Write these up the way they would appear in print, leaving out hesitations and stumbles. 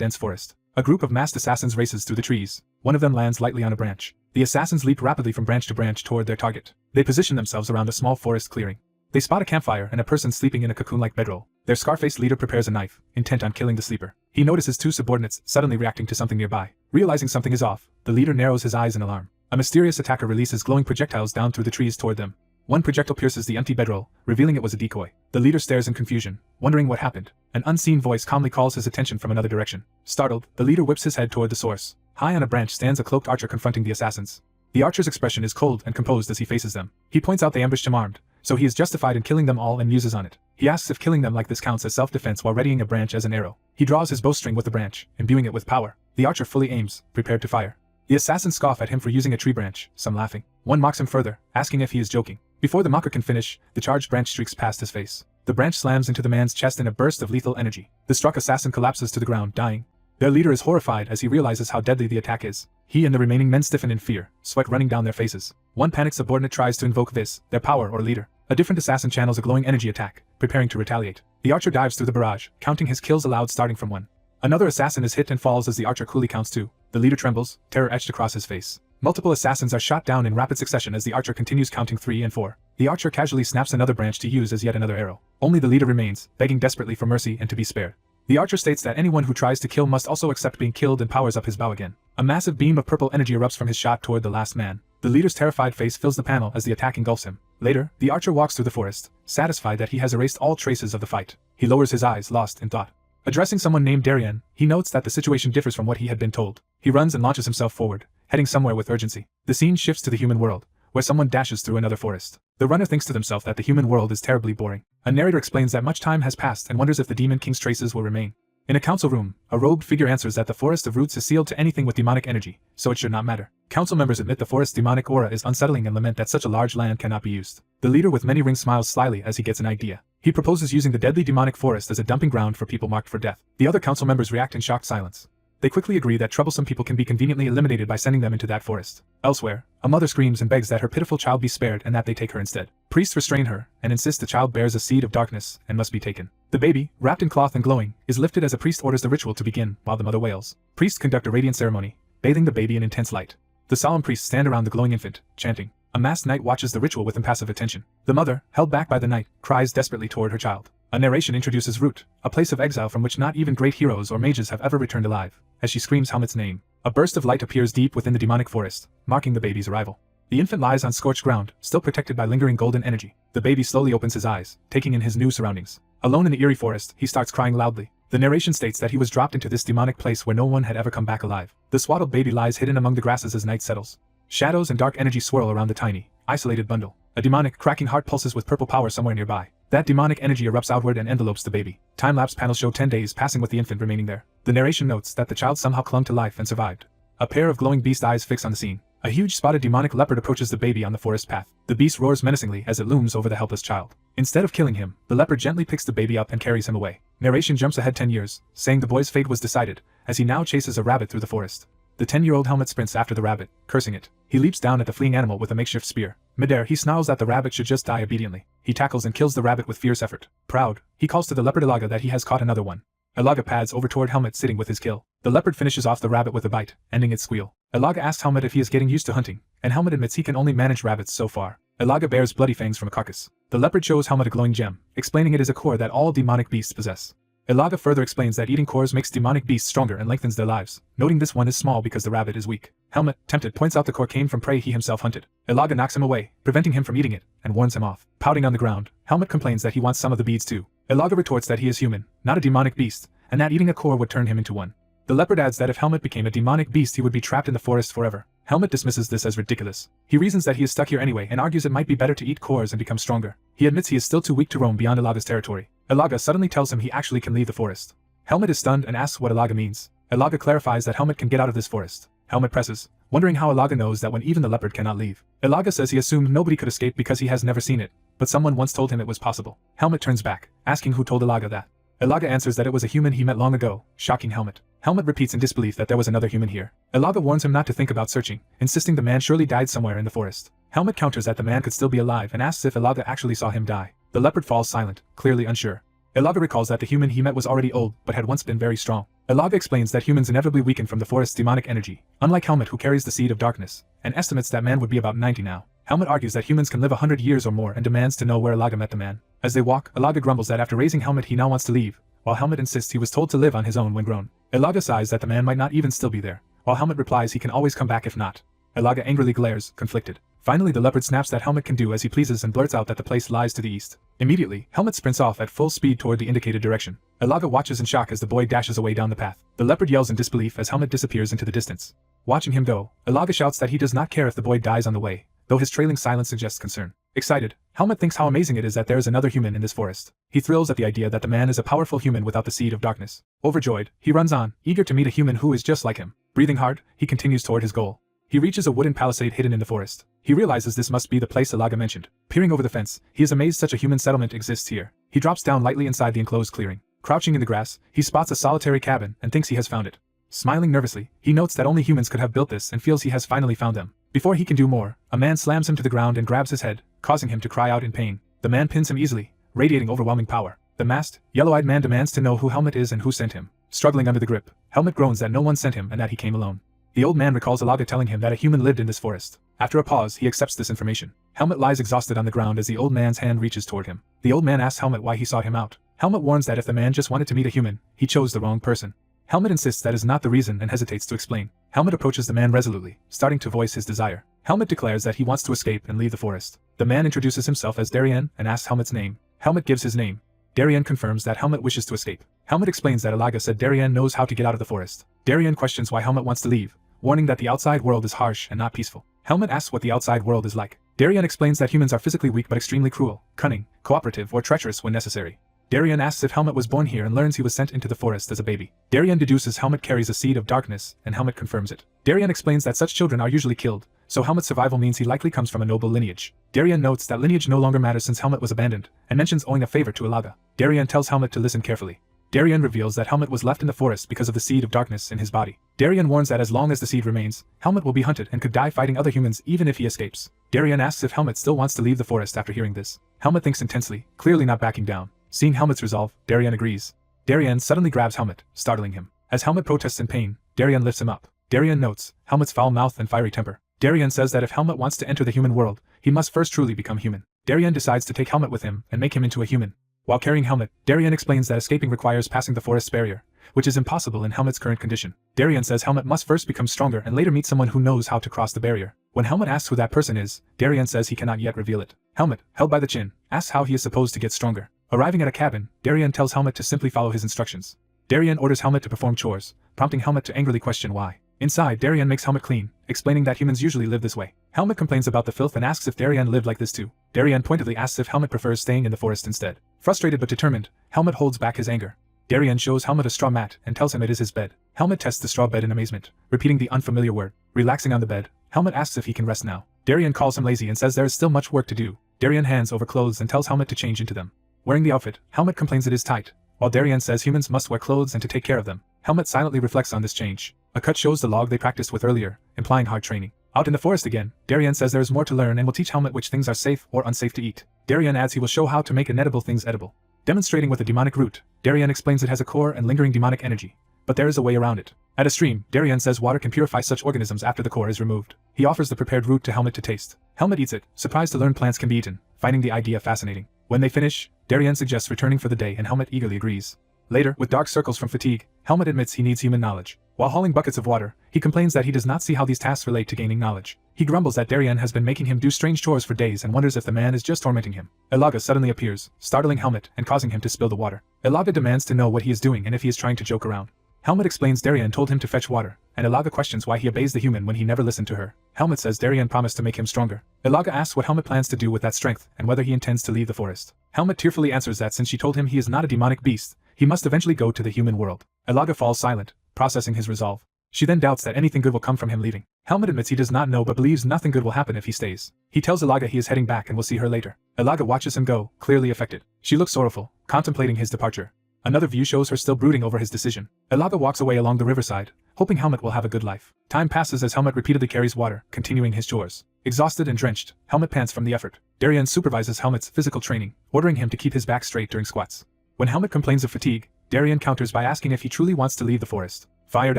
dense forest. A group of masked assassins races through the trees. One of them lands lightly on a branch. The assassins leap rapidly from branch to branch toward their target. They position themselves around a small forest clearing. They spot a campfire and a person sleeping in a cocoon-like bedroll. Their scar-faced leader prepares a knife, intent on killing the sleeper. He notices two subordinates suddenly reacting to something nearby. Realizing something is off, the leader narrows his eyes in alarm. A mysterious attacker releases glowing projectiles down through the trees toward them. One projectile pierces the empty bedroll, revealing it was a decoy. The leader stares in confusion, wondering what happened. An unseen voice calmly calls his attention from another direction. Startled, the leader whips his head toward the source. High on a branch stands a cloaked archer confronting the assassins. The archer's expression is cold and composed as he faces them. He points out they ambushed him armed, so he is justified in killing them all and muses on it. He asks if killing them like this counts as self-defense while readying a branch as an arrow. He draws his bowstring with the branch, imbuing it with power. The archer fully aims, prepared to fire. The assassins scoff at him for using a tree branch, some laughing. One mocks him further, asking if he is joking. Before the mocker can finish, the charged branch streaks past his face. The branch slams into the man's chest in a burst of lethal energy. The struck assassin collapses to the ground, dying. Their leader is horrified as he realizes how deadly the attack is. He and the remaining men stiffen in fear, sweat running down their faces. One panicked subordinate tries to invoke their power or leader. A different assassin channels a glowing energy attack, preparing to retaliate. The archer dives through the barrage, counting his kills aloud starting from 1. Another assassin is hit and falls as the archer coolly counts 2. The leader trembles, terror etched across his face. Multiple assassins are shot down in rapid succession as the archer continues counting 3 and 4. The archer casually snaps another branch to use as yet another arrow. Only the leader remains, begging desperately for mercy and to be spared. The archer states that anyone who tries to kill must also accept being killed and powers up his bow again. A massive beam of purple energy erupts from his shot toward the last man. The leader's terrified face fills the panel as the attack engulfs him. Later, the archer walks through the forest, satisfied that he has erased all traces of the fight. He lowers his eyes, lost in thought. Addressing someone named Darien, he notes that the situation differs from what he had been told. He runs and launches himself forward, heading somewhere with urgency. The scene shifts to the human world, where someone dashes through another forest. The runner thinks to himself that the human world is terribly boring. A narrator explains that much time has passed and wonders if the Demon King's traces will remain. In a council room, a robed figure answers that the forest of roots is sealed to anything with demonic energy, so it should not matter. Council members admit the forest's demonic aura is unsettling and lament that such a large land cannot be used. The leader with many rings smiles slyly as he gets an idea. He proposes using the deadly demonic forest as a dumping ground for people marked for death. The other council members react in shocked silence. They quickly agree that troublesome people can be conveniently eliminated by sending them into that forest. Elsewhere, a mother screams and begs that her pitiful child be spared and that they take her instead. Priests restrain her and insist the child bears a seed of darkness and must be taken. The baby, wrapped in cloth and glowing, is lifted as a priest orders the ritual to begin while the mother wails. Priests conduct a radiant ceremony, bathing the baby in intense light. The solemn priests stand around the glowing infant, chanting. A masked knight watches the ritual with impassive attention. The mother, held back by the knight, cries desperately toward her child. A narration introduces Root, a place of exile from which not even great heroes or mages have ever returned alive. As she screams Helmet's name, a burst of light appears deep within the demonic forest, marking the baby's arrival. The infant lies on scorched ground, still protected by lingering golden energy. The baby slowly opens his eyes, taking in his new surroundings. Alone in the eerie forest, he starts crying loudly. The narration states that he was dropped into this demonic place where no one had ever come back alive. The swaddled baby lies hidden among the grasses as night settles. Shadows and dark energy swirl around the tiny, isolated bundle. A demonic, cracking heart pulses with purple power somewhere nearby. That demonic energy erupts outward and envelopes the baby. Time-lapse panels show 10 days passing with the infant remaining there. The narration notes that the child somehow clung to life and survived. A pair of glowing beast eyes fix on the scene. A huge spotted demonic leopard approaches the baby on the forest path. The beast roars menacingly as it looms over the helpless child. Instead of killing him, the leopard gently picks the baby up and carries him away. Narration jumps ahead 10 years, saying the boy's fate was decided, as he now chases a rabbit through the forest. The 10-year-old Helmet sprints after the rabbit, cursing it. He leaps down at the fleeing animal with a makeshift spear. Midair, he snarls that the rabbit should just die obediently. He tackles and kills the rabbit with fierce effort. Proud, he calls to the leopard Ilaga that he has caught another one. Ilaga pads over toward Helmet sitting with his kill. The leopard finishes off the rabbit with a bite, ending its squeal. Ilaga asks Helmet if he is getting used to hunting, and Helmet admits he can only manage rabbits so far. Ilaga bears bloody fangs from a carcass. The leopard shows Helmet a glowing gem, explaining it is a core that all demonic beasts possess. Ilaga further explains that eating cores makes demonic beasts stronger and lengthens their lives, noting this one is small because the rabbit is weak. Helmet, tempted, points out the core came from prey he himself hunted. Ilaga knocks him away, preventing him from eating it, and warns him off. Pouting on the ground, Helmet complains that he wants some of the beads too. Ilaga retorts that he is human, not a demonic beast, and that eating a core would turn him into one. The leopard adds that if Helmet became a demonic beast he would be trapped in the forest forever. Helmet dismisses this as ridiculous. He reasons that he is stuck here anyway and argues it might be better to eat cores and become stronger. He admits he is still too weak to roam beyond Ilaga's territory. Ilaga suddenly tells him he actually can leave the forest. Helmet is stunned and asks what Ilaga means. Ilaga clarifies that Helmet can get out of this forest. Helmet presses, wondering how Ilaga knows that when even the leopard cannot leave. Ilaga says he assumed nobody could escape because he has never seen it, but someone once told him it was possible. Helmet turns back, asking who told Ilaga that. Ilaga answers that it was a human he met long ago, shocking Helmet. Helmet repeats in disbelief that there was another human here. Ilaga warns him not to think about searching, insisting the man surely died somewhere in the forest. Helmet counters that the man could still be alive and asks if Ilaga actually saw him die. The leopard falls silent, clearly unsure. Ilaga recalls that the human he met was already old, but had once been very strong. Ilaga explains that humans inevitably weaken from the forest's demonic energy, unlike Helmut who carries the seed of darkness, and estimates that man would be about 90 now. Helmut argues that humans can live 100 years or more and demands to know where Ilaga met the man. As they walk, Ilaga grumbles that after raising Helmut he now wants to leave, while Helmut insists he was told to live on his own when grown. Ilaga sighs that the man might not even still be there, while Helmut replies he can always come back if not. Ilaga angrily glares, conflicted. Finally the leopard snaps that Helmut can do as he pleases and blurts out that the place lies to the east. Immediately, Helmut sprints off at full speed toward the indicated direction. Ilaga watches in shock as the boy dashes away down the path. The leopard yells in disbelief as Helmut disappears into the distance. Watching him go, Ilaga shouts that he does not care if the boy dies on the way, though his trailing silence suggests concern. Excited, Helmut thinks how amazing it is that there is another human in this forest. He thrills at the idea that the man is a powerful human without the seed of darkness. Overjoyed, he runs on, eager to meet a human who is just like him. Breathing hard, he continues toward his goal. He reaches a wooden palisade hidden in the forest. He realizes this must be the place Ilaga mentioned. Peering over the fence, he is amazed such a human settlement exists here. He drops down lightly inside the enclosed clearing. Crouching in the grass, he spots a solitary cabin and thinks he has found it. Smiling nervously, he notes that only humans could have built this and feels he has finally found them. Before he can do more, a man slams him to the ground and grabs his head, causing him to cry out in pain. The man pins him easily, radiating overwhelming power. The masked, yellow-eyed man demands to know who Helmut is and who sent him. Struggling under the grip, Helmut groans that no one sent him and that he came alone. The old man recalls Ilaga telling him that a human lived in this forest. After a pause, he accepts this information. Helmut lies exhausted on the ground as the old man's hand reaches toward him. The old man asks Helmut why he sought him out. Helmut warns that if the man just wanted to meet a human, he chose the wrong person. Helmut insists that is not the reason and hesitates to explain. Helmut approaches the man resolutely, starting to voice his desire. Helmut declares that he wants to escape and leave the forest. The man introduces himself as Darien and asks Helmut's name. Helmut gives his name. Darien confirms that Helmut wishes to escape. Helmut explains that Ilaga said Darien knows how to get out of the forest. Darien questions why Helmut wants to leave, warning that the outside world is harsh and not peaceful. Helmut asks what the outside world is like. Darien explains that humans are physically weak but extremely cruel, cunning, cooperative or treacherous when necessary. Darien asks if Helmut was born here and learns he was sent into the forest as a baby. Darien deduces Helmut carries a seed of darkness and Helmut confirms it. Darien explains that such children are usually killed, so Helmut's survival means he likely comes from a noble lineage. Darien notes that lineage no longer matters since Helmut was abandoned, and mentions owing a favor to Ilaga. Darien tells Helmut to listen carefully. Darien reveals that Helmut was left in the forest because of the seed of darkness in his body. Darien warns that as long as the seed remains, Helmut will be hunted and could die fighting other humans even if he escapes. Darien asks if Helmut still wants to leave the forest after hearing this. Helmut thinks intensely, clearly not backing down. Seeing Helmut's resolve, Darien agrees. Darien suddenly grabs Helmut, startling him. As Helmut protests in pain, Darien lifts him up. Darien notes Helmut's foul mouth and fiery temper. Darien says that if Helmut wants to enter the human world, he must first truly become human. Darien decides to take Helmut with him and make him into a human. While carrying Helmut, Darien explains that escaping requires passing the forest's barrier, which is impossible in Helmut's current condition. Darien says Helmut must first become stronger and later meet someone who knows how to cross the barrier. When Helmut asks who that person is, Darien says he cannot yet reveal it. Helmut, held by the chin, asks how he is supposed to get stronger. Arriving at a cabin, Darien tells Helmut to simply follow his instructions. Darien orders Helmut to perform chores, prompting Helmut to angrily question why. Inside, Darien makes Helmut clean, explaining that humans usually live this way. Helmut complains about the filth and asks if Darien lived like this too. Darien pointedly asks if Helmut prefers staying in the forest instead. Frustrated but determined, Helmut holds back his anger. Darien shows Helmut a straw mat and tells him it is his bed. Helmut tests the straw bed in amazement, repeating the unfamiliar word. Relaxing on the bed, Helmut asks if he can rest now. Darien calls him lazy and says there is still much work to do. Darien hands over clothes and tells Helmut to change into them. Wearing the outfit, Helmut complains it is tight, while Darien says humans must wear clothes and to take care of them. Helmut silently reflects on this change. A cut shows the log they practiced with earlier, implying hard training. Out in the forest again, Darien says there is more to learn and will teach Helmut which things are safe or unsafe to eat. Darien adds he will show how to make inedible things edible. Demonstrating with a demonic root, Darien explains it has a core and lingering demonic energy, but there is a way around it. At a stream, Darien says water can purify such organisms after the core is removed. He offers the prepared root to Helmut to taste. Helmut eats it, surprised to learn plants can be eaten, finding the idea fascinating. When they finish, Darien suggests returning for the day and Helmut eagerly agrees. Later, with dark circles from fatigue, Helmut admits he needs human knowledge. While hauling buckets of water, he complains that he does not see how these tasks relate to gaining knowledge. He grumbles that Darien has been making him do strange chores for days and wonders if the man is just tormenting him. Ilaga suddenly appears, startling Helmut and causing him to spill the water. Ilaga demands to know what he is doing and if he is trying to joke around. Helmut explains Darien told him to fetch water, and Ilaga questions why he obeys the human when he never listened to her. Helmut says Darien promised to make him stronger. Ilaga asks what Helmut plans to do with that strength and whether he intends to leave the forest. Helmut tearfully answers that since she told him he is not a demonic beast, he must eventually go to the human world. Ilaga falls silent, processing his resolve. She then doubts that anything good will come from him leaving. Helmut admits he does not know but believes nothing good will happen if he stays. He tells Ilaga he is heading back and will see her later. Ilaga watches him go, clearly affected. She looks sorrowful, contemplating his departure. Another view shows her still brooding over his decision. Ilaga walks away along the riverside, hoping Helmut will have a good life. Time passes as Helmut repeatedly carries water, continuing his chores. Exhausted and drenched, Helmut pants from the effort. Darien supervises Helmut's physical training, ordering him to keep his back straight during squats. When Helmut complains of fatigue, Darien counters by asking if he truly wants to leave the forest. Fired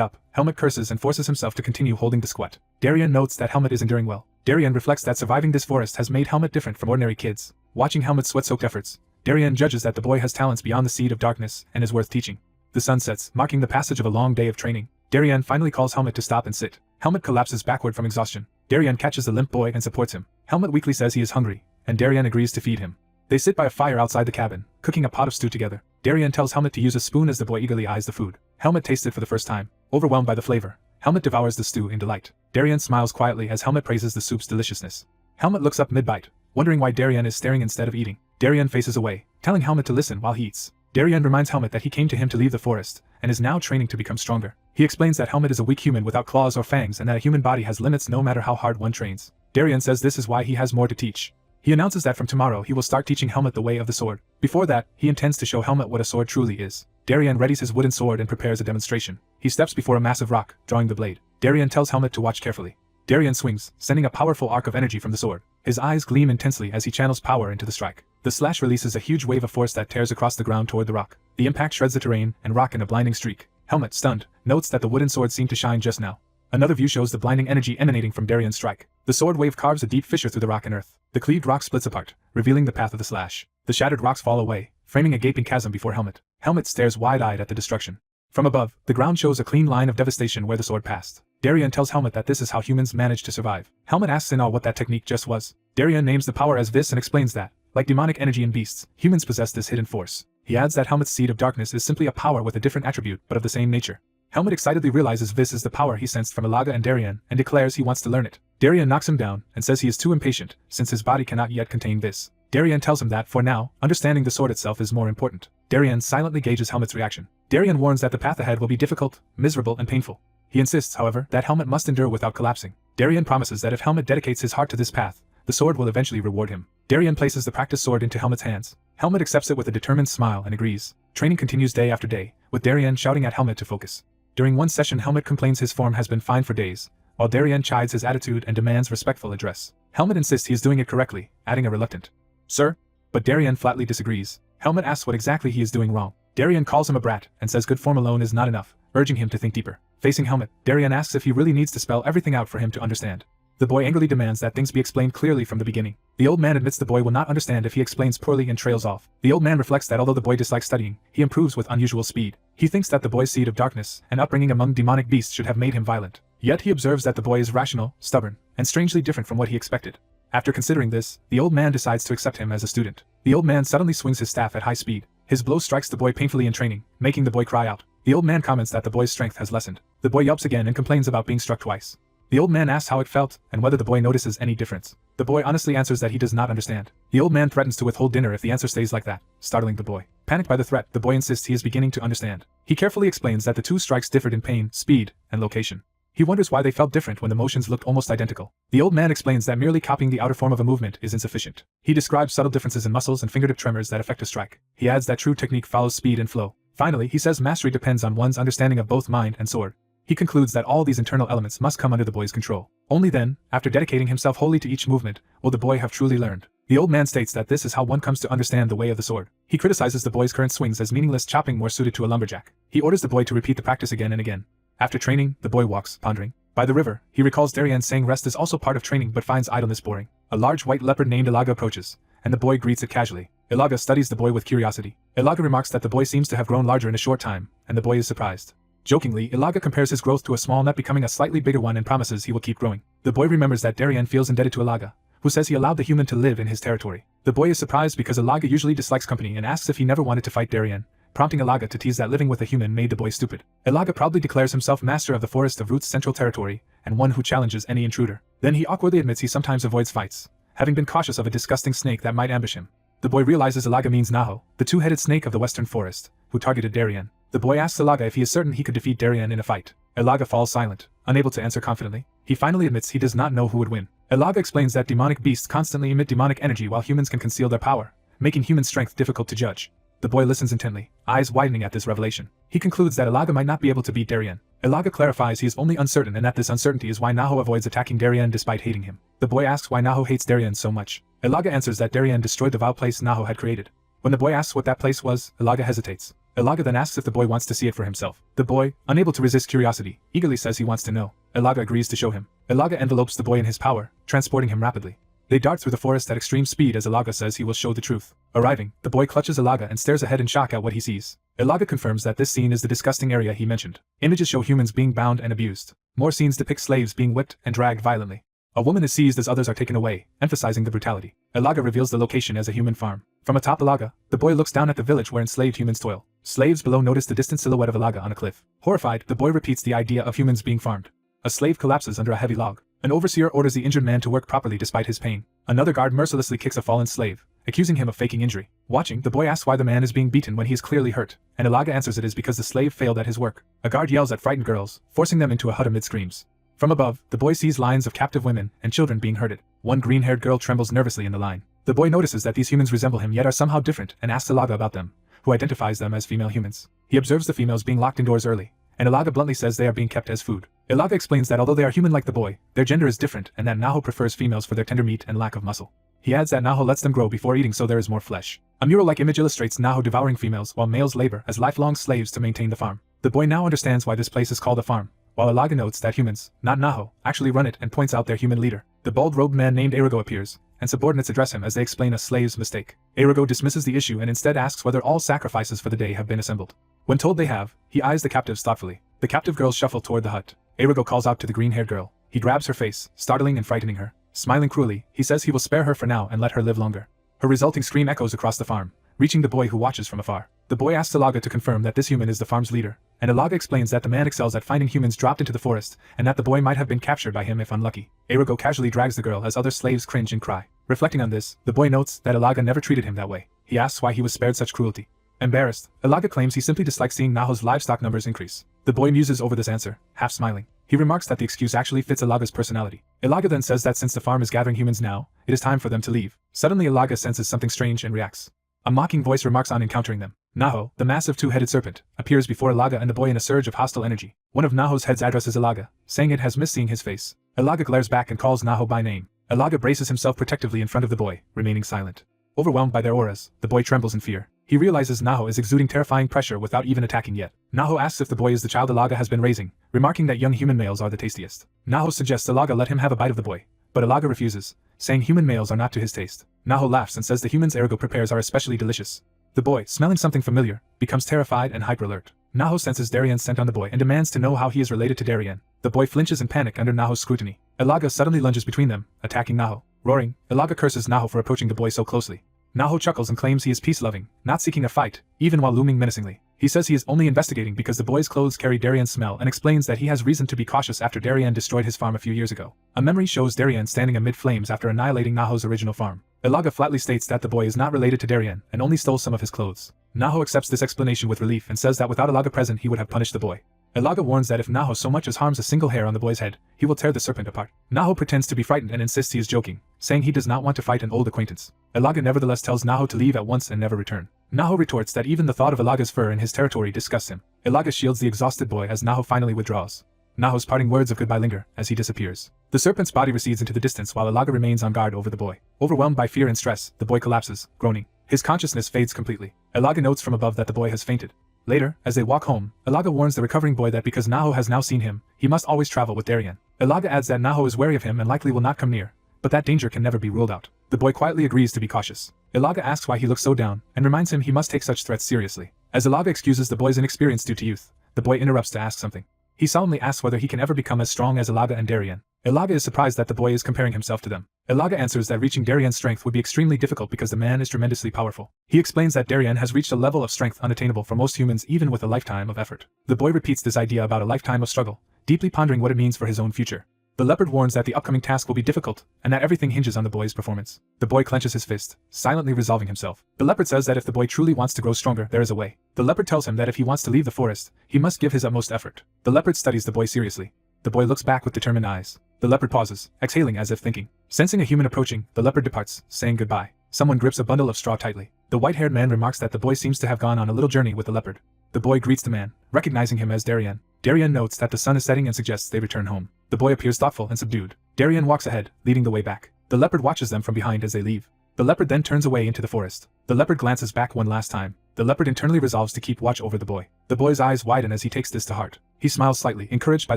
up, Helmut curses and forces himself to continue holding the squat. Darien notes that Helmut is enduring well. Darien reflects that surviving this forest has made Helmut different from ordinary kids. Watching Helmut's sweat-soaked efforts, Darien judges that the boy has talents beyond the seed of darkness and is worth teaching. The sun sets, marking the passage of a long day of training. Darien finally calls Helmut to stop and sit. Helmut collapses backward from exhaustion. Darien catches the limp boy and supports him. Helmut weakly says he is hungry, and Darien agrees to feed him. They sit by a fire outside the cabin, cooking a pot of stew together. Darien tells Helmut to use a spoon as the boy eagerly eyes the food. Helmut tastes it for the first time. Overwhelmed by the flavor, Helmut devours the stew in delight. Darien smiles quietly as Helmut praises the soup's deliciousness. Helmut looks up mid-bite, wondering why Darien is staring instead of eating. Darien faces away, telling Helmut to listen while he eats. Darien reminds Helmut that he came to him to leave the forest, and is now training to become stronger. He explains that Helmut is a weak human without claws or fangs and that a human body has limits no matter how hard one trains. Darien says this is why he has more to teach. He announces that from tomorrow he will start teaching Helmut the way of the sword. Before that, he intends to show Helmut what a sword truly is. Darien readies his wooden sword and prepares a demonstration. He steps before a massive rock, drawing the blade. Darien tells Helmut to watch carefully. Darien swings, sending a powerful arc of energy from the sword. His eyes gleam intensely as he channels power into the strike. The slash releases a huge wave of force that tears across the ground toward the rock. The impact shreds the terrain and rock in a blinding streak. Helmut, stunned, notes that the wooden sword seemed to shine just now. Another view shows the blinding energy emanating from Darien's strike. The sword wave carves a deep fissure through the rock and earth. The cleaved rock splits apart, revealing the path of the slash. The shattered rocks fall away, framing a gaping chasm before Helmut. Helmut stares wide-eyed at the destruction. From above, the ground shows a clean line of devastation where the sword passed. Darien tells Helmut that this is how humans manage to survive. Helmut asks in awe what that technique just was. Darien names the power as Vis and explains that, like demonic energy in beasts, humans possess this hidden force. He adds that Helmut's seed of darkness is simply a power with a different attribute but of the same nature. Helmut excitedly realizes Vis is the power he sensed from Ilaga and Darien and declares he wants to learn it. Darien knocks him down and says he is too impatient since his body cannot yet contain Vis. Darien tells him that, for now, understanding the sword itself is more important. Darien silently gauges Helmut's reaction. Darien warns that the path ahead will be difficult, miserable, and painful. He insists, however, that Helmut must endure without collapsing. Darien promises that if Helmut dedicates his heart to this path, the sword will eventually reward him. Darien places the practice sword into Helmut's hands. Helmut accepts it with a determined smile and agrees. Training continues day after day, with Darien shouting at Helmut to focus. During one session, Helmut complains his form has been fine for days, while Darien chides his attitude and demands respectful address. Helmut insists he is doing it correctly, adding a reluctant, "Sir?" But Darien flatly disagrees. Helmut asks what exactly he is doing wrong. Darien calls him a brat and says good form alone is not enough, urging him to think deeper. Facing Helmut, Darien asks if he really needs to spell everything out for him to understand. The boy angrily demands that things be explained clearly from the beginning. The old man admits the boy will not understand if he explains poorly and trails off. The old man reflects that although the boy dislikes studying, he improves with unusual speed. He thinks that the boy's seed of darkness and upbringing among demonic beasts should have made him violent. Yet he observes that the boy is rational, stubborn, and strangely different from what he expected. After considering this, the old man decides to accept him as a student. The old man suddenly swings his staff at high speed. His blow strikes the boy painfully in training, making the boy cry out. The old man comments that the boy's strength has lessened. The boy yelps again and complains about being struck twice. The old man asks how it felt and whether the boy notices any difference. The boy honestly answers that he does not understand. The old man threatens to withhold dinner if the answer stays like that, startling the boy. Panicked by the threat, the boy insists he is beginning to understand. He carefully explains that the two strikes differed in pain, speed, and location. He wonders why they felt different when the motions looked almost identical. The old man explains that merely copying the outer form of a movement is insufficient. He describes subtle differences in muscles and fingertip tremors that affect a strike. He adds that true technique follows speed and flow. Finally, he says mastery depends on one's understanding of both mind and sword. He concludes that all these internal elements must come under the boy's control. Only then, after dedicating himself wholly to each movement, will the boy have truly learned. The old man states that this is how one comes to understand the way of the sword. He criticizes the boy's current swings as meaningless chopping more suited to a lumberjack. He orders the boy to repeat the practice again and again. After training, the boy walks, pondering. By the river, he recalls Darien saying rest is also part of training but finds idleness boring. A large white leopard named Ilaga approaches, and the boy greets it casually. Ilaga studies the boy with curiosity. Ilaga remarks that the boy seems to have grown larger in a short time, and the boy is surprised. Jokingly, Ilaga compares his growth to a small nut becoming a slightly bigger one and promises he will keep growing. The boy remembers that Darien feels indebted to Ilaga, who says he allowed the human to live in his territory. The boy is surprised because Ilaga usually dislikes company and asks if he never wanted to fight Darien, prompting Ilaga to tease that living with a human made the boy stupid. Ilaga proudly declares himself master of the Forest of Root's central territory, and one who challenges any intruder. Then he awkwardly admits he sometimes avoids fights, having been cautious of a disgusting snake that might ambush him. The boy realizes Ilaga means Naho, the two-headed snake of the western forest, who targeted Darien. The boy asks Ilaga if he is certain he could defeat Darien in a fight. Ilaga falls silent, unable to answer confidently. He finally admits he does not know who would win. Ilaga explains that demonic beasts constantly emit demonic energy while humans can conceal their power, making human strength difficult to judge. The boy listens intently, eyes widening at this revelation. He concludes that Ilaga might not be able to beat Darien. Ilaga clarifies he is only uncertain and that this uncertainty is why Naho avoids attacking Darien despite hating him. The boy asks why Naho hates Darien so much. Ilaga answers that Darien destroyed the vile place Naho had created. When the boy asks what that place was, Ilaga hesitates. Elaga then asks if the boy wants to see it for himself. The boy, unable to resist curiosity, eagerly says he wants to know. Elaga agrees to show him. Elaga envelopes the boy in his power, transporting him rapidly. They dart through the forest at extreme speed as Elaga says he will show the truth. Arriving, the boy clutches Elaga and stares ahead in shock at what he sees. Elaga confirms that this scene is the disgusting area he mentioned. Images show humans being bound and abused. More scenes depict slaves being whipped and dragged violently. A woman is seized as others are taken away, emphasizing the brutality. Elaga reveals the location as a human farm. From atop Elaga, the boy looks down at the village where enslaved humans toil. Slaves below notice the distant silhouette of Elaga on a cliff. Horrified, the boy repeats the idea of humans being farmed. A slave collapses under a heavy log. An overseer orders the injured man to work properly despite his pain. Another guard mercilessly kicks a fallen slave, accusing him of faking injury. Watching, the boy asks why the man is being beaten when he is clearly hurt, and Elaga answers it is because the slave failed at his work. A guard yells at frightened girls, forcing them into a hut amid screams. From above, the boy sees lines of captive women and children being herded. One green-haired girl trembles nervously in the line. The boy notices that these humans resemble him yet are somehow different and asks Elaga about them, who identifies them as female humans. He observes the females being locked indoors early, and Elaga bluntly says they are being kept as food. Elaga explains that although they are human like the boy, their gender is different and that Naho prefers females for their tender meat and lack of muscle. He adds that Naho lets them grow before eating so there is more flesh. A mural-like image illustrates Naho devouring females while males labor as lifelong slaves to maintain the farm. The boy now understands why this place is called a farm, while Elaga notes that humans, not Naho, actually run it and points out their human leader. The bald-robed man named Arago appears, and subordinates address him as they explain a slave's mistake. Arago dismisses the issue and instead asks whether all sacrifices for the day have been assembled. When told they have, he eyes the captives thoughtfully. The captive girls shuffle toward the hut. Arago calls out to the green-haired girl. He grabs her face, startling and frightening her. Smiling cruelly, he says he will spare her for now and let her live longer. Her resulting scream echoes across the farm, reaching the boy who watches from afar. The boy asks Elaga to confirm that this human is the farm's leader, and Elaga explains that the man excels at finding humans dropped into the forest, and that the boy might have been captured by him if unlucky. Arago casually drags the girl as other slaves cringe and cry. Reflecting on this, the boy notes that Elaga never treated him that way. He asks why he was spared such cruelty. Embarrassed, Elaga claims he simply dislikes seeing Naho's livestock numbers increase. The boy muses over this answer, half smiling. He remarks that the excuse actually fits Elaga's personality. Elaga then says that since the farm is gathering humans now, it is time for them to leave. Suddenly Elaga senses something strange and reacts. A mocking voice remarks on encountering them. Naho, the massive two-headed serpent, appears before Elaga and the boy in a surge of hostile energy. One of Naho's heads addresses Elaga, saying it has missed seeing his face. Elaga glares back and calls Naho by name. Elaga braces himself protectively in front of the boy, remaining silent. Overwhelmed by their auras, the boy trembles in fear. He realizes Naho is exuding terrifying pressure without even attacking yet. Naho asks if the boy is the child Elaga has been raising, remarking that young human males are the tastiest. Naho suggests Elaga let him have a bite of the boy, but Elaga refuses, saying human males are not to his taste. Naho laughs and says the humans Arago prepares are especially delicious. The boy, smelling something familiar, becomes terrified and hyper-alert. Naho senses Darian's scent on the boy and demands to know how he is related to Darian. The boy flinches in panic under Naho's scrutiny. Elaga suddenly lunges between them, attacking Naho. Roaring, Elaga curses Naho for approaching the boy so closely. Naho chuckles and claims he is peace-loving, not seeking a fight, even while looming menacingly. He says he is only investigating because the boy's clothes carry Darian's smell and explains that he has reason to be cautious after Darian destroyed his farm a few years ago. A memory shows Darian standing amid flames after annihilating Naho's original farm. Elaga flatly states that the boy is not related to Darian and only stole some of his clothes. Naho accepts this explanation with relief and says that without Elaga present he would have punished the boy. Elaga warns that if Naho so much as harms a single hair on the boy's head, he will tear the serpent apart. Naho pretends to be frightened and insists he is joking, saying he does not want to fight an old acquaintance. Elaga nevertheless tells Naho to leave at once and never return. Naho retorts that even the thought of Elaga's fur in his territory disgusts him. Elaga shields the exhausted boy as Naho finally withdraws. Naho's parting words of goodbye linger as he disappears. The serpent's body recedes into the distance while Elaga remains on guard over the boy. Overwhelmed by fear and stress, the boy collapses, groaning. His consciousness fades completely. Elaga notes from above that the boy has fainted. Later, as they walk home, Elaga warns the recovering boy that because Naho has now seen him, he must always travel with Darian. Elaga adds that Naho is wary of him and likely will not come near, but that danger can never be ruled out. The boy quietly agrees to be cautious. Elaga asks why he looks so down, and reminds him he must take such threats seriously. As Elaga excuses the boy's inexperience due to youth, the boy interrupts to ask something. He solemnly asks whether he can ever become as strong as Elaga and Darian. Elaga is surprised that the boy is comparing himself to them. Elaga answers that reaching Darian's strength would be extremely difficult because the man is tremendously powerful. He explains that Darian has reached a level of strength unattainable for most humans even with a lifetime of effort. The boy repeats this idea about a lifetime of struggle, deeply pondering what it means for his own future. The leopard warns that the upcoming task will be difficult, and that everything hinges on the boy's performance. The boy clenches his fist, silently resolving himself. The leopard says that if the boy truly wants to grow stronger, there is a way. The leopard tells him that if he wants to leave the forest, he must give his utmost effort. The leopard studies the boy seriously. The boy looks back with determined eyes. The leopard pauses, exhaling as if thinking. Sensing a human approaching, the leopard departs, saying goodbye. Someone grips a bundle of straw tightly. The white-haired man remarks that the boy seems to have gone on a little journey with the leopard. The boy greets the man, recognizing him as Darian. Darian notes that the sun is setting and suggests they return home. The boy appears thoughtful and subdued. Darian walks ahead, leading the way back. The leopard watches them from behind as they leave. The leopard then turns away into the forest. The leopard glances back one last time, The leopard internally resolves to keep watch over the boy. The boy's eyes widen as he takes this to heart. He smiles slightly, encouraged by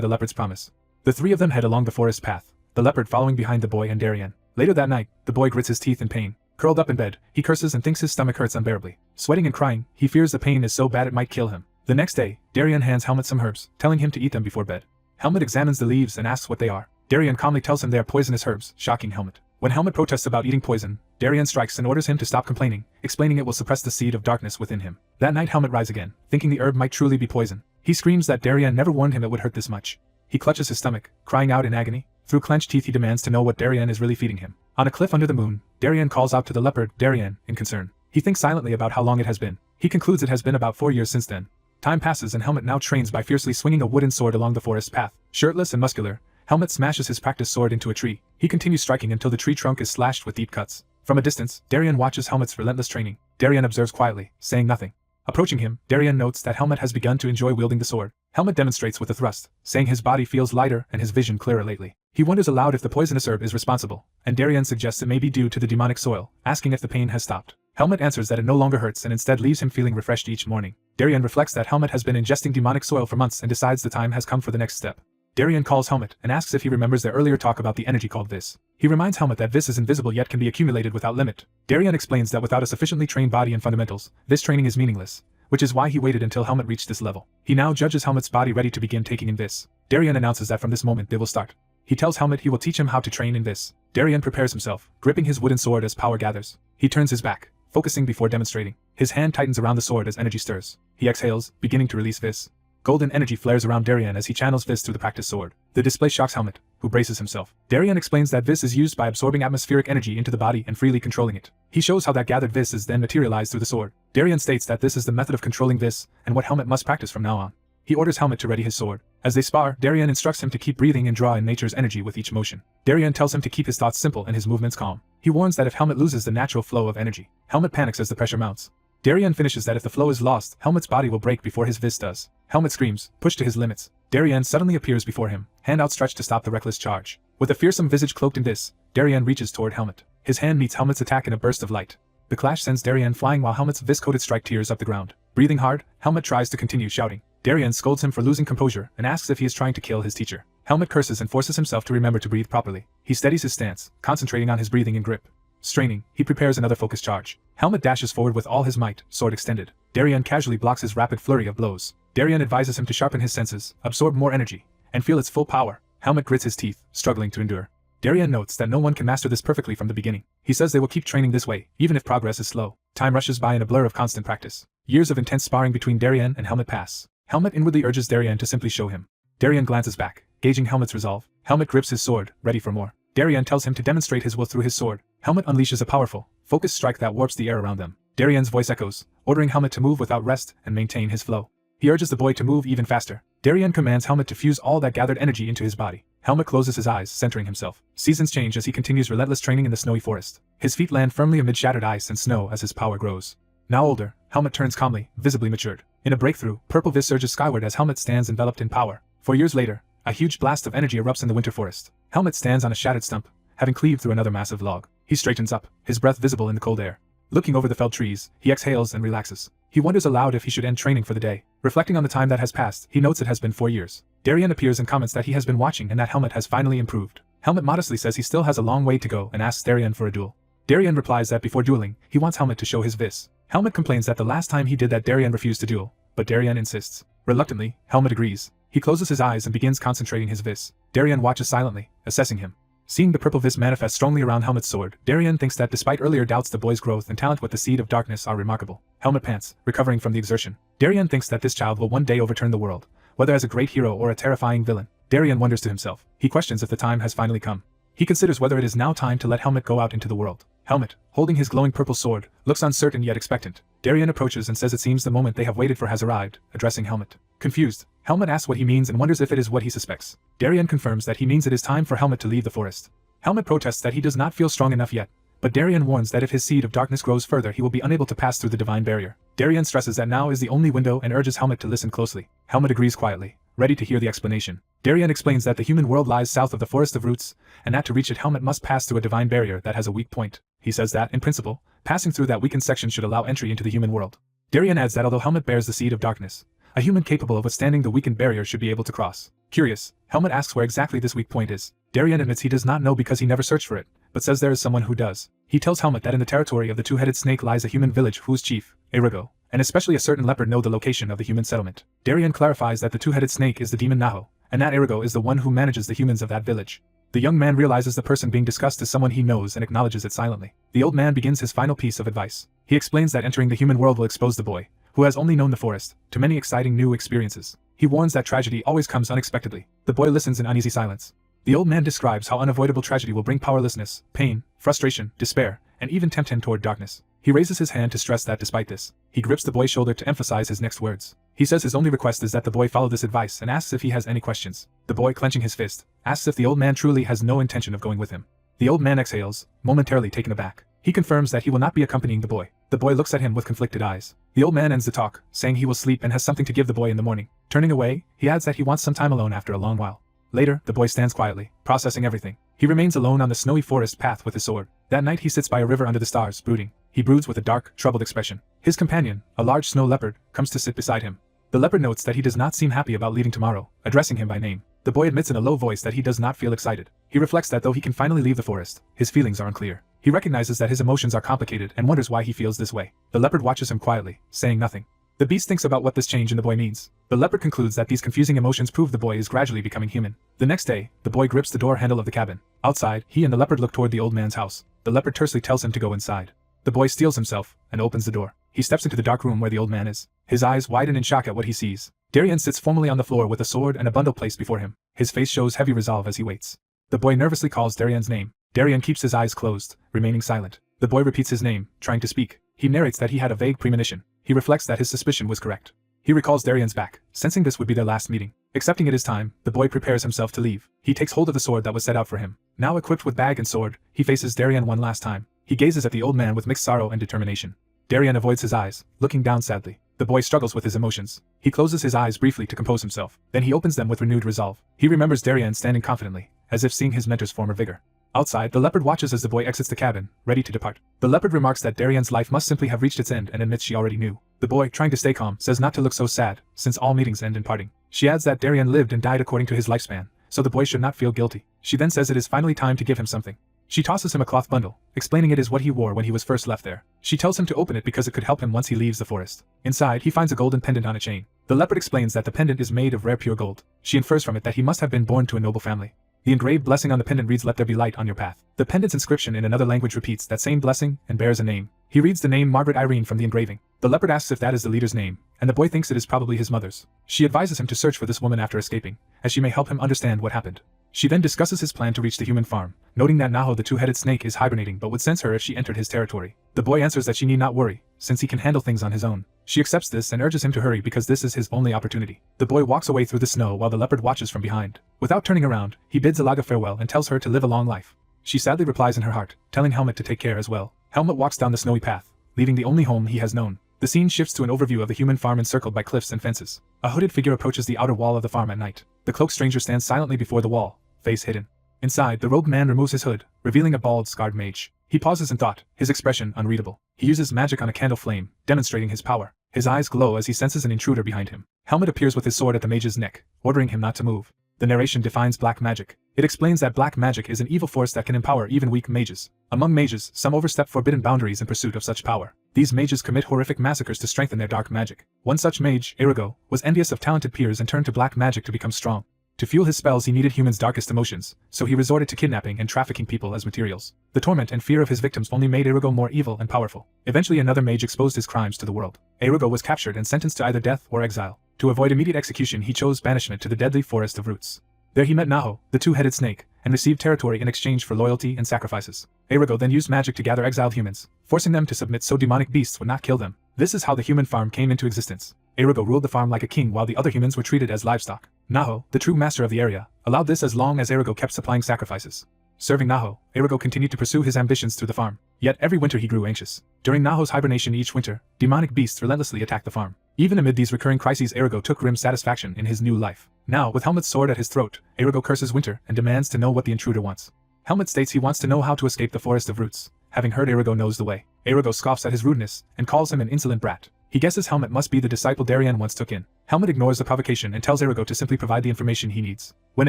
the leopard's promise. The three of them head along the forest path, the leopard following behind the boy and Darien. Later that night, the boy grits his teeth in pain. Curled up in bed, he curses and thinks his stomach hurts unbearably. Sweating and crying, he fears the pain is so bad it might kill him. The next day, Darien hands Helmut some herbs, telling him to eat them before bed. Helmut examines the leaves and asks what they are. Darien calmly tells him they are poisonous herbs, shocking Helmut. When Helmut protests about eating poison, Darien strikes and orders him to stop complaining, explaining it will suppress the seed of darkness within him. That night Helmut rises again, thinking the herb might truly be poison. He screams that Darien never warned him it would hurt this much. He clutches his stomach, crying out in agony. Through clenched teeth he demands to know what Darien is really feeding him. On a cliff under the moon, Darien calls out to the leopard, Darien, in concern. He thinks silently about how long it has been. He concludes it has been about 4 years since then. Time passes and Helmut now trains by fiercely swinging a wooden sword along the forest path. Shirtless and muscular, Helmut smashes his practice sword into a tree. He continues striking until the tree trunk is slashed with deep cuts. From a distance, Darien watches Helmut's relentless training. Darien observes quietly, saying nothing. Approaching him, Darien notes that Helmut has begun to enjoy wielding the sword. Helmut demonstrates with a thrust, saying his body feels lighter and his vision clearer lately. He wonders aloud if the poisonous herb is responsible, and Darien suggests it may be due to the demonic soil, asking if the pain has stopped. Helmut answers that it no longer hurts and instead leaves him feeling refreshed each morning. Darien reflects that Helmut has been ingesting demonic soil for months and decides the time has come for the next step. Darien calls Helmut and asks if he remembers their earlier talk about the energy called Vis. He reminds Helmut that Vis is invisible yet can be accumulated without limit. Darien explains that without a sufficiently trained body and fundamentals, Vis training is meaningless, which is why he waited until Helmut reached this level. He now judges Helmut's body ready to begin taking in Vis. Darien announces that from this moment they will start. He tells Helmut he will teach him how to train in Vis. Darien prepares himself, gripping his wooden sword as power gathers. He turns his back, focusing before demonstrating. His hand tightens around the sword as energy stirs. He exhales, beginning to release Vis. Golden energy flares around Darien as he channels Vis through the practice sword. The display shocks Helmut, who braces himself. Darien explains that Vis is used by absorbing atmospheric energy into the body and freely controlling it. He shows how that gathered Vis is then materialized through the sword. Darien states that this is the method of controlling Vis and what Helmut must practice from now on. He orders Helmut to ready his sword. As they spar, Darien instructs him to keep breathing and draw in nature's energy with each motion. Darien tells him to keep his thoughts simple and his movements calm. He warns that if Helmut loses the natural flow of energy, Helmut panics as the pressure mounts. Darien finishes that if the flow is lost, Helmut's body will break before his Vis does. Helmut screams, pushed to his limits. Darien suddenly appears before him, hand outstretched to stop the reckless charge. With a fearsome visage cloaked in Vis, Darien reaches toward Helmut. His hand meets Helmut's attack in a burst of light. The clash sends Darien flying while Helmut's Vis-coated strike tears up the ground. Breathing hard, Helmut tries to continue shouting. Darien scolds him for losing composure and asks if he is trying to kill his teacher. Helmut curses and forces himself to remember to breathe properly. He steadies his stance, concentrating on his breathing and grip. Straining, he prepares another focused charge. Helmut dashes forward with all his might, sword extended. Darien casually blocks his rapid flurry of blows. Darien advises him to sharpen his senses, absorb more energy, and feel its full power. Helmut grits his teeth, struggling to endure. Darien notes that no one can master this perfectly from the beginning. He says they will keep training this way, even if progress is slow. Time rushes by in a blur of constant practice. Years of intense sparring between Darien and Helmut pass. Helmut inwardly urges Darien to simply show him. Darien glances back, gauging Helmut's resolve. Helmut grips his sword, ready for more. Darien tells him to demonstrate his will through his sword. Helmut unleashes a powerful, focused strike that warps the air around them. Darien's voice echoes, ordering Helmut to move without rest and maintain his flow. He urges the boy to move even faster. Darien commands Helmut to fuse all that gathered energy into his body. Helmut closes his eyes, centering himself. Seasons change as he continues relentless training in the snowy forest. His feet land firmly amid shattered ice and snow as his power grows. Now older, Helmut turns calmly, visibly matured. In a breakthrough, purple Vis surges skyward as Helmut stands enveloped in power. 4 years later, a huge blast of energy erupts in the winter forest. Helmut stands on a shattered stump, having cleaved through another massive log. He straightens up, his breath visible in the cold air. Looking over the felled trees, he exhales and relaxes. He wonders aloud if he should end training for the day. Reflecting on the time that has passed, he notes it has been 4 years. Darien appears and comments that he has been watching and that Helmut has finally improved. Helmut modestly says he still has a long way to go and asks Darien for a duel. Darien replies that before dueling, he wants Helmut to show his Vis. Helmut complains that the last time he did that Darien refused to duel, but Darien insists. Reluctantly, Helmut agrees. He closes his eyes and begins concentrating his Vis. Darien watches silently, assessing him. Seeing the purple Vis manifest strongly around Helmut's sword, Darien thinks that despite earlier doubts the boy's growth and talent with the seed of darkness are remarkable. Helmut pants, recovering from the exertion. Darien thinks that this child will one day overturn the world, whether as a great hero or a terrifying villain. Darien wonders to himself. He questions if the time has finally come. He considers whether it is now time to let Helmut go out into the world. Helmut, holding his glowing purple sword, looks uncertain yet expectant. Darien approaches and says it seems the moment they have waited for has arrived, addressing Helmut. Confused, Helmut asks what he means and wonders if it is what he suspects. Darien confirms that he means it is time for Helmut to leave the forest. Helmut protests that he does not feel strong enough yet, but Darien warns that if his seed of darkness grows further he will be unable to pass through the divine barrier. Darien stresses that now is the only window and urges Helmut to listen closely. Helmut agrees quietly, ready to hear the explanation. Darien explains that the human world lies south of the Forest of Roots, and that to reach it Helmut must pass through a divine barrier that has a weak point. He says that, in principle, passing through that weakened section should allow entry into the human world. Darien adds that although Helmut bears the seed of darkness, a human capable of withstanding the weakened barrier should be able to cross. Curious, Helmut asks where exactly this weak point is. Darien admits he does not know because he never searched for it, but says there is someone who does. He tells Helmut that in the territory of the two-headed snake lies a human village whose chief, Erugo, and especially a certain leopard know the location of the human settlement. Darien clarifies that the two-headed snake is the demon Naho, and that Erugo is the one who manages the humans of that village. The young man realizes the person being discussed is someone he knows and acknowledges it silently. The old man begins his final piece of advice. He explains that entering the human world will expose the boy, who has only known the forest, to many exciting new experiences. He warns that tragedy always comes unexpectedly. The boy listens in uneasy silence. The old man describes how unavoidable tragedy will bring powerlessness, pain, frustration, despair, and even tempt him toward darkness. He raises his hand to stress that despite this, he grips the boy's shoulder to emphasize his next words. He says his only request is that the boy follow this advice and asks if he has any questions. The boy, clenching his fist, asks if the old man truly has no intention of going with him. The old man exhales, momentarily taken aback. He confirms that he will not be accompanying the boy. The boy looks at him with conflicted eyes. The old man ends the talk, saying he will sleep and has something to give the boy in the morning. Turning away, he adds that he wants some time alone after a long while. Later, the boy stands quietly, processing everything. He remains alone on the snowy forest path with his sword. That night he sits by a river under the stars, brooding. He broods with a dark, troubled expression. His companion, a large snow leopard, comes to sit beside him. The leopard notes that he does not seem happy about leaving tomorrow, addressing him by name. The boy admits in a low voice that he does not feel excited. He reflects that though he can finally leave the forest, his feelings are unclear. He recognizes that his emotions are complicated and wonders why he feels this way. The leopard watches him quietly, saying nothing. The beast thinks about what this change in the boy means. The leopard concludes that these confusing emotions prove the boy is gradually becoming human. The next day, the boy grips the door handle of the cabin. Outside, he and the leopard look toward the old man's house. The leopard tersely tells him to go inside. The boy steels himself and opens the door. He steps into the dark room where the old man is. His eyes widen in shock at what he sees. Darien sits formally on the floor with a sword and a bundle placed before him. His face shows heavy resolve as he waits. The boy nervously calls Darien's name. Darien keeps his eyes closed, remaining silent. The boy repeats his name, trying to speak. He narrates that he had a vague premonition. He reflects that his suspicion was correct. He recalls Darien's back, sensing this would be their last meeting. Accepting it is time, the boy prepares himself to leave. He takes hold of the sword that was set out for him. Now equipped with bag and sword, he faces Darien one last time. He gazes at the old man with mixed sorrow and determination. Darien avoids his eyes, looking down sadly. The boy struggles with his emotions. He closes his eyes briefly to compose himself. Then he opens them with renewed resolve. He remembers Darien standing confidently, as if seeing his mentor's former vigor. Outside, the leopard watches as the boy exits the cabin, ready to depart. The leopard remarks that Darien's life must simply have reached its end and admits she already knew. The boy, trying to stay calm, says not to look so sad, since all meetings end in parting. She adds that Darien lived and died according to his lifespan, so the boy should not feel guilty. She then says it is finally time to give him something. She tosses him a cloth bundle, explaining it is what he wore when he was first left there. She tells him to open it because it could help him once he leaves the forest. Inside, he finds a golden pendant on a chain. The leopard explains that the pendant is made of rare pure gold. She infers from it that he must have been born to a noble family. The engraved blessing on the pendant reads, "Let there be light on your path." The pendant's inscription in another language repeats that same blessing and bears a name. He reads the name Margaret Irene from the engraving. The leopard asks if that is the leader's name, and the boy thinks it is probably his mother's. She advises him to search for this woman after escaping, as she may help him understand what happened. She then discusses his plan to reach the human farm, noting that Naho the two-headed snake is hibernating but would sense her if she entered his territory. The boy answers that she need not worry, since he can handle things on his own. She accepts this and urges him to hurry because this is his only opportunity. The boy walks away through the snow while the leopard watches from behind. Without turning around, he bids Alaga farewell and tells her to live a long life. She sadly replies in her heart, telling Helmut to take care as well. Helmut walks down the snowy path, leaving the only home he has known. The scene shifts to an overview of the human farm encircled by cliffs and fences. A hooded figure approaches the outer wall of the farm at night. The cloaked stranger stands silently before the wall, face hidden. Inside, the robed man removes his hood, revealing a bald, scarred mage. He pauses in thought, his expression unreadable. He uses magic on a candle flame, demonstrating his power. His eyes glow as he senses an intruder behind him. Helmut appears with his sword at the mage's neck, ordering him not to move. The narration defines black magic. It explains that black magic is an evil force that can empower even weak mages. Among mages, some overstep forbidden boundaries in pursuit of such power. These mages commit horrific massacres to strengthen their dark magic. One such mage, Erugo, was envious of talented peers and turned to black magic to become strong. To fuel his spells he needed humans' darkest emotions, so he resorted to kidnapping and trafficking people as materials. The torment and fear of his victims only made Erugo more evil and powerful. Eventually another mage exposed his crimes to the world. Erugo was captured and sentenced to either death or exile. To avoid immediate execution he chose banishment to the deadly Forest of Roots. There he met Naho, the two-headed snake, and received territory in exchange for loyalty and sacrifices. Erugo then used magic to gather exiled humans, forcing them to submit so demonic beasts would not kill them. This is how the human farm came into existence. Erugo ruled the farm like a king while the other humans were treated as livestock. Naho, the true master of the area, allowed this as long as Erugo kept supplying sacrifices. Serving Naho, Erugo continued to pursue his ambitions through the farm. Yet every winter he grew anxious. During Naho's hibernation each winter, demonic beasts relentlessly attacked the farm. Even amid these recurring crises Erugo took grim satisfaction in his new life. Now, with Helmut's sword at his throat, Erugo curses winter and demands to know what the intruder wants. Helmut states he wants to know how to escape the Forest of Roots. Having heard Erugo knows the way, Erugo scoffs at his rudeness and calls him an insolent brat. He guesses Helmet must be the disciple Darien once took in. Helmet ignores the provocation and tells Erugo to simply provide the information he needs. When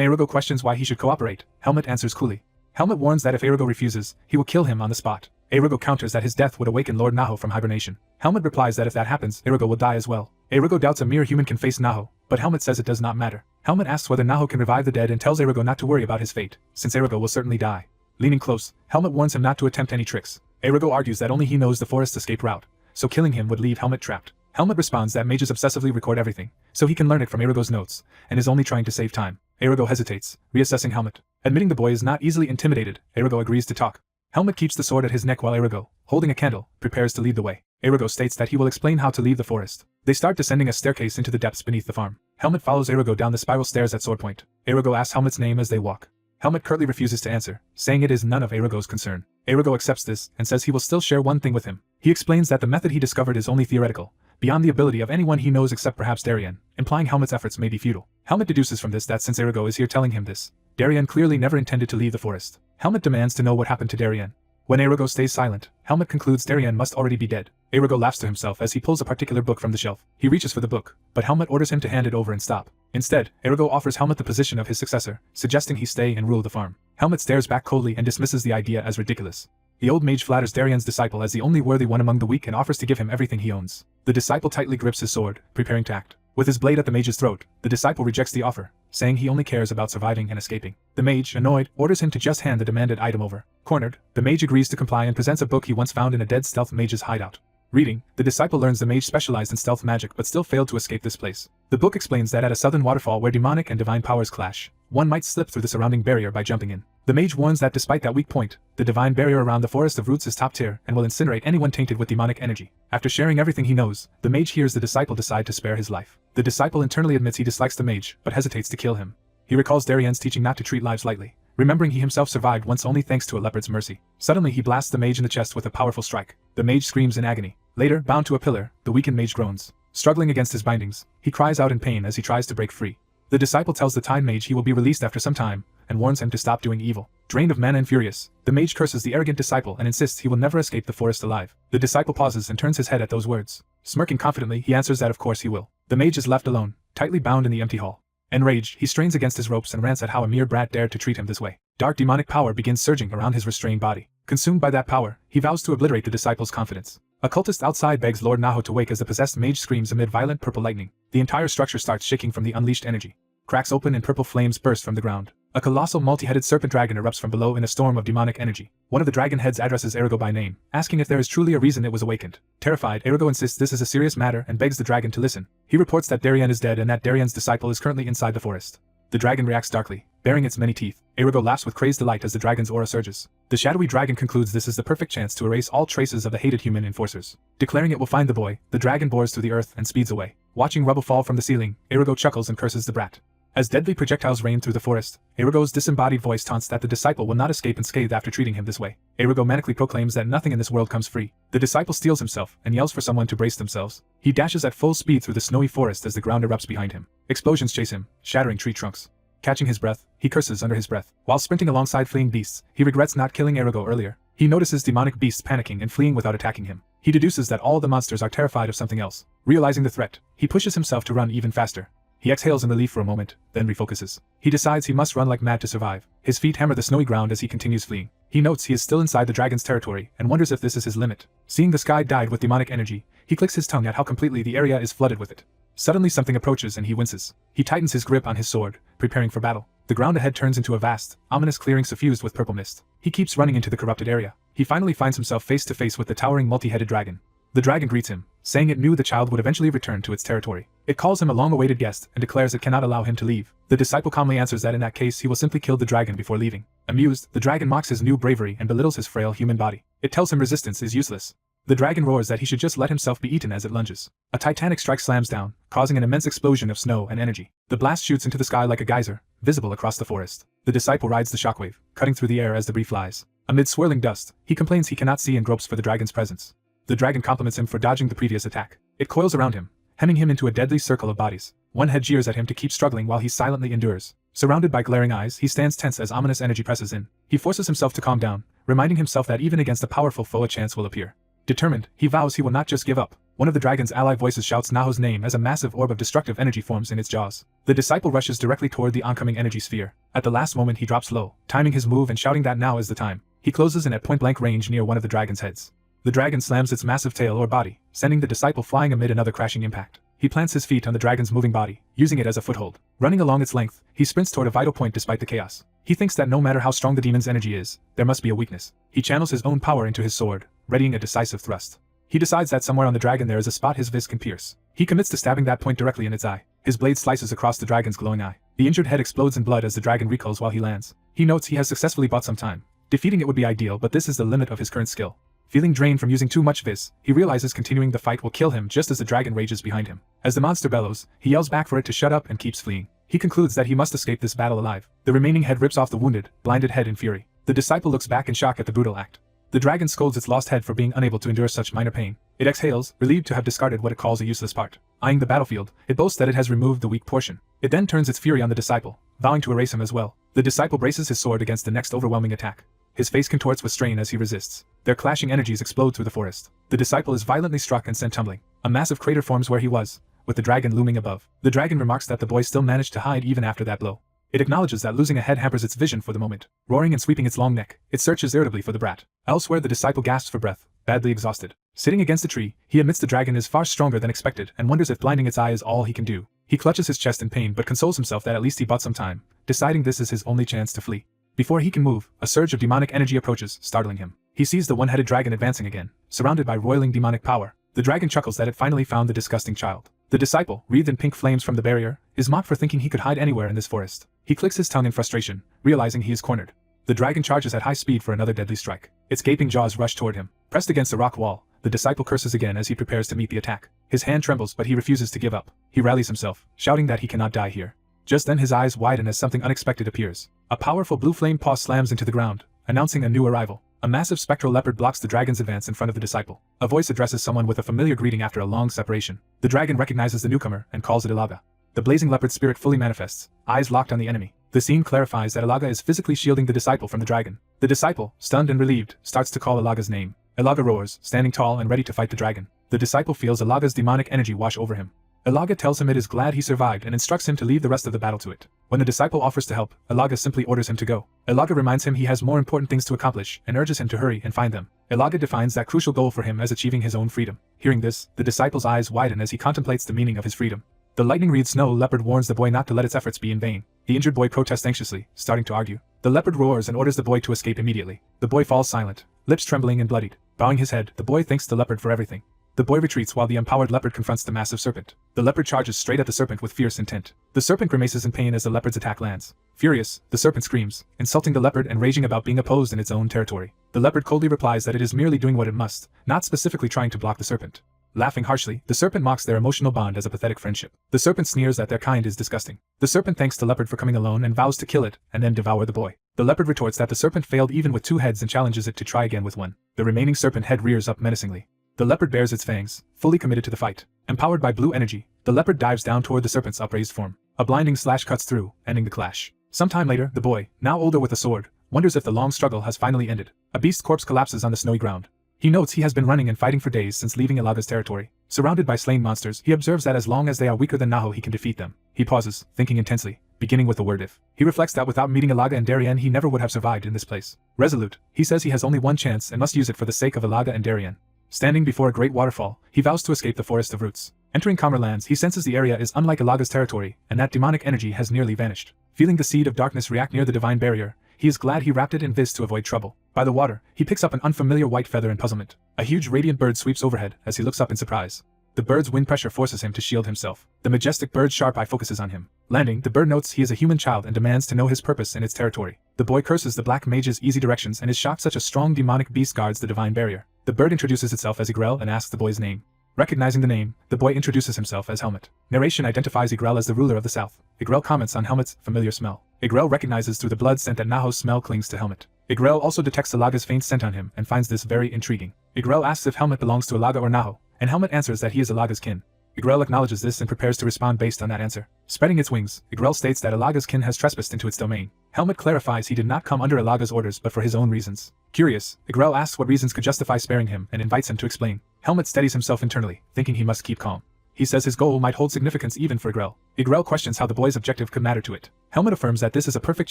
Erugo questions why he should cooperate, Helmet answers coolly. Helmet warns that if Erugo refuses, he will kill him on the spot. Erugo counters that his death would awaken Lord Naho from hibernation. Helmet replies that if that happens, Erugo will die as well. Erugo doubts a mere human can face Naho, but Helmet says it does not matter. Helmet asks whether Naho can revive the dead and tells Erugo not to worry about his fate, since Erugo will certainly die. Leaning close, Helmet warns him not to attempt any tricks. Erugo argues that only he knows the forest's escape route, so killing him would leave Helmet trapped. Helmet responds that mages obsessively record everything, so he can learn it from Erugo's notes, and is only trying to save time. Erugo hesitates, reassessing Helmet. Admitting the boy is not easily intimidated, Erugo agrees to talk. Helmet keeps the sword at his neck while Erugo, holding a candle, prepares to lead the way. Erugo states that he will explain how to leave the forest. They start descending a staircase into the depths beneath the farm. Helmet follows Erugo down the spiral stairs at sword point. Erugo asks Helmet's name as they walk. Helmet curtly refuses to answer, saying it is none of Erugo's concern. Erugo accepts this and says he will still share one thing with him. He explains that the method he discovered is only theoretical, beyond the ability of anyone he knows except perhaps Darien, implying Helmet's efforts may be futile. Helmet deduces from this that since Erugo is here telling him this, Darien clearly never intended to leave the forest. Helmet demands to know what happened to Darien. When Erugo stays silent, Helmet concludes Darien must already be dead. Erugo laughs to himself as he pulls a particular book from the shelf. He reaches for the book, but Helmet orders him to hand it over and stop. Instead, Erugo offers Helmet the position of his successor, suggesting he stay and rule the farm. Helmet stares back coldly and dismisses the idea as ridiculous. The old mage flatters Darien's disciple as the only worthy one among the weak and offers to give him everything he owns. The disciple tightly grips his sword, preparing to act. With his blade at the mage's throat, the disciple rejects the offer, saying he only cares about surviving and escaping. The mage, annoyed, orders him to just hand the demanded item over. Cornered, the mage agrees to comply and presents a book he once found in a dead stealth mage's hideout. Reading, the disciple learns the mage specialized in stealth magic but still failed to escape this place. The book explains that at a southern waterfall where demonic and divine powers clash, one might slip through the surrounding barrier by jumping in. The mage warns that despite that weak point, the divine barrier around the forest of roots is top tier and will incinerate anyone tainted with demonic energy. After sharing everything he knows, the mage hears the disciple decide to spare his life. The disciple internally admits he dislikes the mage, but hesitates to kill him. He recalls Darien's teaching not to treat lives lightly, remembering he himself survived once only thanks to a leopard's mercy. Suddenly he blasts the mage in the chest with a powerful strike. The mage screams in agony. Later, bound to a pillar, the weakened mage groans. Struggling against his bindings, he cries out in pain as he tries to break free. The disciple tells the tied mage he will be released after some time, and warns him to stop doing evil. Drained of mana and furious, the mage curses the arrogant disciple and insists he will never escape the forest alive. The disciple pauses and turns his head at those words. Smirking confidently, he answers that of course he will. The mage is left alone, tightly bound in the empty hall. Enraged, he strains against his ropes and rants at how a mere brat dared to treat him this way. Dark demonic power begins surging around his restrained body. Consumed by that power, he vows to obliterate the disciple's confidence. A cultist outside begs Lord Naho to wake as the possessed mage screams amid violent purple lightning. The entire structure starts shaking from the unleashed energy. Cracks open and purple flames burst from the ground. A colossal multi-headed serpent dragon erupts from below in a storm of demonic energy. One of the dragon heads addresses Erugo by name, asking if there is truly a reason it was awakened. Terrified, Erugo insists this is a serious matter and begs the dragon to listen. He reports that Darien is dead and that Darien's disciple is currently inside the forest. The dragon reacts darkly, baring its many teeth. Erugo laughs with crazed delight as the dragon's aura surges. The shadowy dragon concludes this is the perfect chance to erase all traces of the hated human enforcers. Declaring it will find the boy, the dragon bores through the earth and speeds away. Watching rubble fall from the ceiling, Erugo chuckles and curses the brat. As deadly projectiles rain through the forest, Erugo's disembodied voice taunts that the disciple will not escape unscathed after treating him this way. Erugo manically proclaims that nothing in this world comes free. The disciple steels himself and yells for someone to brace themselves. He dashes at full speed through the snowy forest as the ground erupts behind him. Explosions chase him, shattering tree trunks. Catching his breath, he curses under his breath. While sprinting alongside fleeing beasts, he regrets not killing Erugo earlier. He notices demonic beasts panicking and fleeing without attacking him. He deduces that all the monsters are terrified of something else. Realizing the threat, he pushes himself to run even faster. He exhales in relief for a moment, then refocuses. He decides he must run like mad to survive. His feet hammer the snowy ground as he continues fleeing. He notes he is still inside the dragon's territory and wonders if this is his limit. Seeing the sky dyed with demonic energy, he clicks his tongue at how completely the area is flooded with it. Suddenly something approaches and he winces. He tightens his grip on his sword, preparing for battle. The ground ahead turns into a vast, ominous clearing suffused with purple mist. He keeps running into the corrupted area. He finally finds himself face to face with the towering multi-headed dragon. The dragon greets him, saying it knew the child would eventually return to its territory. It calls him a long-awaited guest and declares it cannot allow him to leave. The disciple calmly answers that in that case he will simply kill the dragon before leaving. Amused, the dragon mocks his new bravery and belittles his frail human body. It tells him resistance is useless. The dragon roars that he should just let himself be eaten as it lunges. A titanic strike slams down, causing an immense explosion of snow and energy. The blast shoots into the sky like a geyser, visible across the forest. The disciple rides the shockwave, cutting through the air as debris flies. Amid swirling dust, he complains he cannot see and gropes for the dragon's presence. The dragon compliments him for dodging the previous attack. It coils around him, hemming him into a deadly circle of bodies. One head jeers at him to keep struggling while he silently endures. Surrounded by glaring eyes, he stands tense as ominous energy presses in. He forces himself to calm down, reminding himself that even against a powerful foe a chance will appear. Determined, he vows he will not just give up, One of the dragon's ally voices shouts Naho's name as a massive orb of destructive energy forms in its jaws. The disciple rushes directly toward the oncoming energy sphere. At the last moment he drops low, timing his move and shouting that now is the time. He closes in at point-blank range near one of the dragon's heads. The dragon slams its massive tail or body, sending the disciple flying amid another crashing impact. He plants his feet on the dragon's moving body, using it as a foothold. Running along its length, he sprints toward a vital point despite the chaos. He thinks that no matter how strong the demon's energy is, there must be a weakness. He channels his own power into his sword, readying a decisive thrust. He decides that somewhere on the dragon there is a spot his vis can pierce. He commits to stabbing that point directly in its eye. His blade slices across the dragon's glowing eye. The injured head explodes in blood as the dragon recoils while he lands. He notes he has successfully bought some time. Defeating it would be ideal, but this is the limit of his current skill. Feeling drained from using too much vis, he realizes continuing the fight will kill him just as the dragon rages behind him. As the monster bellows, he yells back for it to shut up and keeps fleeing. He concludes that he must escape this battle alive. The remaining head rips off the wounded, blinded head in fury. The disciple looks back in shock at the brutal act. The dragon scolds its lost head for being unable to endure such minor pain. It exhales, relieved to have discarded what it calls a useless part. Eyeing the battlefield, it boasts that it has removed the weak portion. It then turns its fury on the disciple, vowing to erase him as well. The disciple braces his sword against the next overwhelming attack. His face contorts with strain as he resists. Their clashing energies explode through the forest. The disciple is violently struck and sent tumbling. A massive crater forms where he was, with the dragon looming above. The dragon remarks that the boy still managed to hide even after that blow. It acknowledges that losing a head hampers its vision for the moment. Roaring and sweeping its long neck, it searches irritably for the brat. Elsewhere the disciple gasps for breath, badly exhausted. Sitting against a tree, he admits the dragon is far stronger than expected and wonders if blinding its eye is all he can do. He clutches his chest in pain but consoles himself that at least he bought some time, deciding this is his only chance to flee. Before he can move, a surge of demonic energy approaches, startling him. He sees the one-headed dragon advancing again, surrounded by roiling demonic power. The dragon chuckles that it finally found the disgusting child. The disciple, wreathed in pink flames from the barrier, is mocked for thinking he could hide anywhere in this forest. He clicks his tongue in frustration, realizing he is cornered. The dragon charges at high speed for another deadly strike. Its gaping jaws rush toward him. Pressed against a rock wall, the disciple curses again as he prepares to meet the attack. His hand trembles but he refuses to give up. He rallies himself, shouting that he cannot die here. Just then his eyes widen as something unexpected appears. A powerful blue flame paw slams into the ground, announcing a new arrival. A massive spectral leopard blocks the dragon's advance in front of the disciple. A voice addresses someone with a familiar greeting after a long separation. The dragon recognizes the newcomer and calls it Ilaga. The blazing leopard spirit fully manifests, eyes locked on the enemy. The scene clarifies that Ilaga is physically shielding the disciple from the dragon. The disciple, stunned and relieved, starts to call Ilaga's name. Ilaga roars, standing tall and ready to fight the dragon. The disciple feels Ilaga's demonic energy wash over him. Ilaga tells him it is glad he survived and instructs him to leave the rest of the battle to it. When the disciple offers to help, Ilaga simply orders him to go. Ilaga reminds him he has more important things to accomplish and urges him to hurry and find them. Ilaga defines that crucial goal for him as achieving his own freedom. Hearing this, the disciple's eyes widen as he contemplates the meaning of his freedom. The lightning-wreathed snow leopard warns the boy not to let its efforts be in vain. The injured boy protests anxiously, starting to argue. The leopard roars and orders the boy to escape immediately. The boy falls silent, lips trembling and bloodied. Bowing his head, the boy thanks the leopard for everything. The boy retreats while the empowered leopard confronts the massive serpent. The leopard charges straight at the serpent with fierce intent. The serpent grimaces in pain as the leopard's attack lands. Furious, the serpent screams, insulting the leopard and raging about being opposed in its own territory. The leopard coldly replies that it is merely doing what it must, not specifically trying to block the serpent. Laughing harshly, the serpent mocks their emotional bond as a pathetic friendship. The serpent sneers that their kind is disgusting. The serpent thanks the leopard for coming alone and vows to kill it, and then devour the boy. The leopard retorts that the serpent failed even with 2 heads and challenges it to try again with 1. The remaining serpent head rears up menacingly. The leopard bares its fangs, fully committed to the fight. Empowered by blue energy, the leopard dives down toward the serpent's upraised form. A blinding slash cuts through, ending the clash. Sometime later, the boy, now older with a sword, wonders if the long struggle has finally ended. A beast corpse collapses on the snowy ground. He notes he has been running and fighting for days since leaving Ilaga's territory. Surrounded by slain monsters, he observes that as long as they are weaker than Naho he can defeat them. He pauses, thinking intensely, beginning with the word if. He reflects that without meeting Ilaga and Darien he never would have survived in this place. Resolute, he says he has only one chance and must use it for the sake of Ilaga and Darien. Standing before a great waterfall, he vows to escape the forest of roots. Entering calmer lands, he senses the area is unlike Ilaga's territory, and that demonic energy has nearly vanished. Feeling the seed of darkness react near the divine barrier, he is glad he wrapped it in vis to avoid trouble. By the water, he picks up an unfamiliar white feather in puzzlement. A huge radiant bird sweeps overhead as he looks up in surprise. The bird's wind pressure forces him to shield himself. The majestic bird's sharp eye focuses on him. Landing, the bird notes he is a human child and demands to know his purpose in its territory. The boy curses the black mage's easy directions and is shocked such a strong demonic beast guards the divine barrier. The bird introduces itself as Igrel and asks the boy's name. Recognizing the name, the boy introduces himself as Helmet. Narration identifies Igrel as the ruler of the south. Igrel comments on Helmet's familiar smell. Igrel recognizes through the blood scent that Naho's smell clings to Helmet. Igrel also detects Ilaga's faint scent on him and finds this very intriguing. Igrel asks if Helmet belongs to Ilaga or Naho, and Helmet answers that he is Ilaga's kin. Igrel acknowledges this and prepares to respond based on that answer. Spreading its wings, Igrel states that Ilaga's kin has trespassed into its domain. Helmet clarifies he did not come under Ilaga's orders but for his own reasons. Curious, Igrel asks what reasons could justify sparing him and invites him to explain. Helmet steadies himself internally, thinking he must keep calm. He says his goal might hold significance even for Igrel. Igrel questions how the boy's objective could matter to it. Helmet affirms that this is a perfect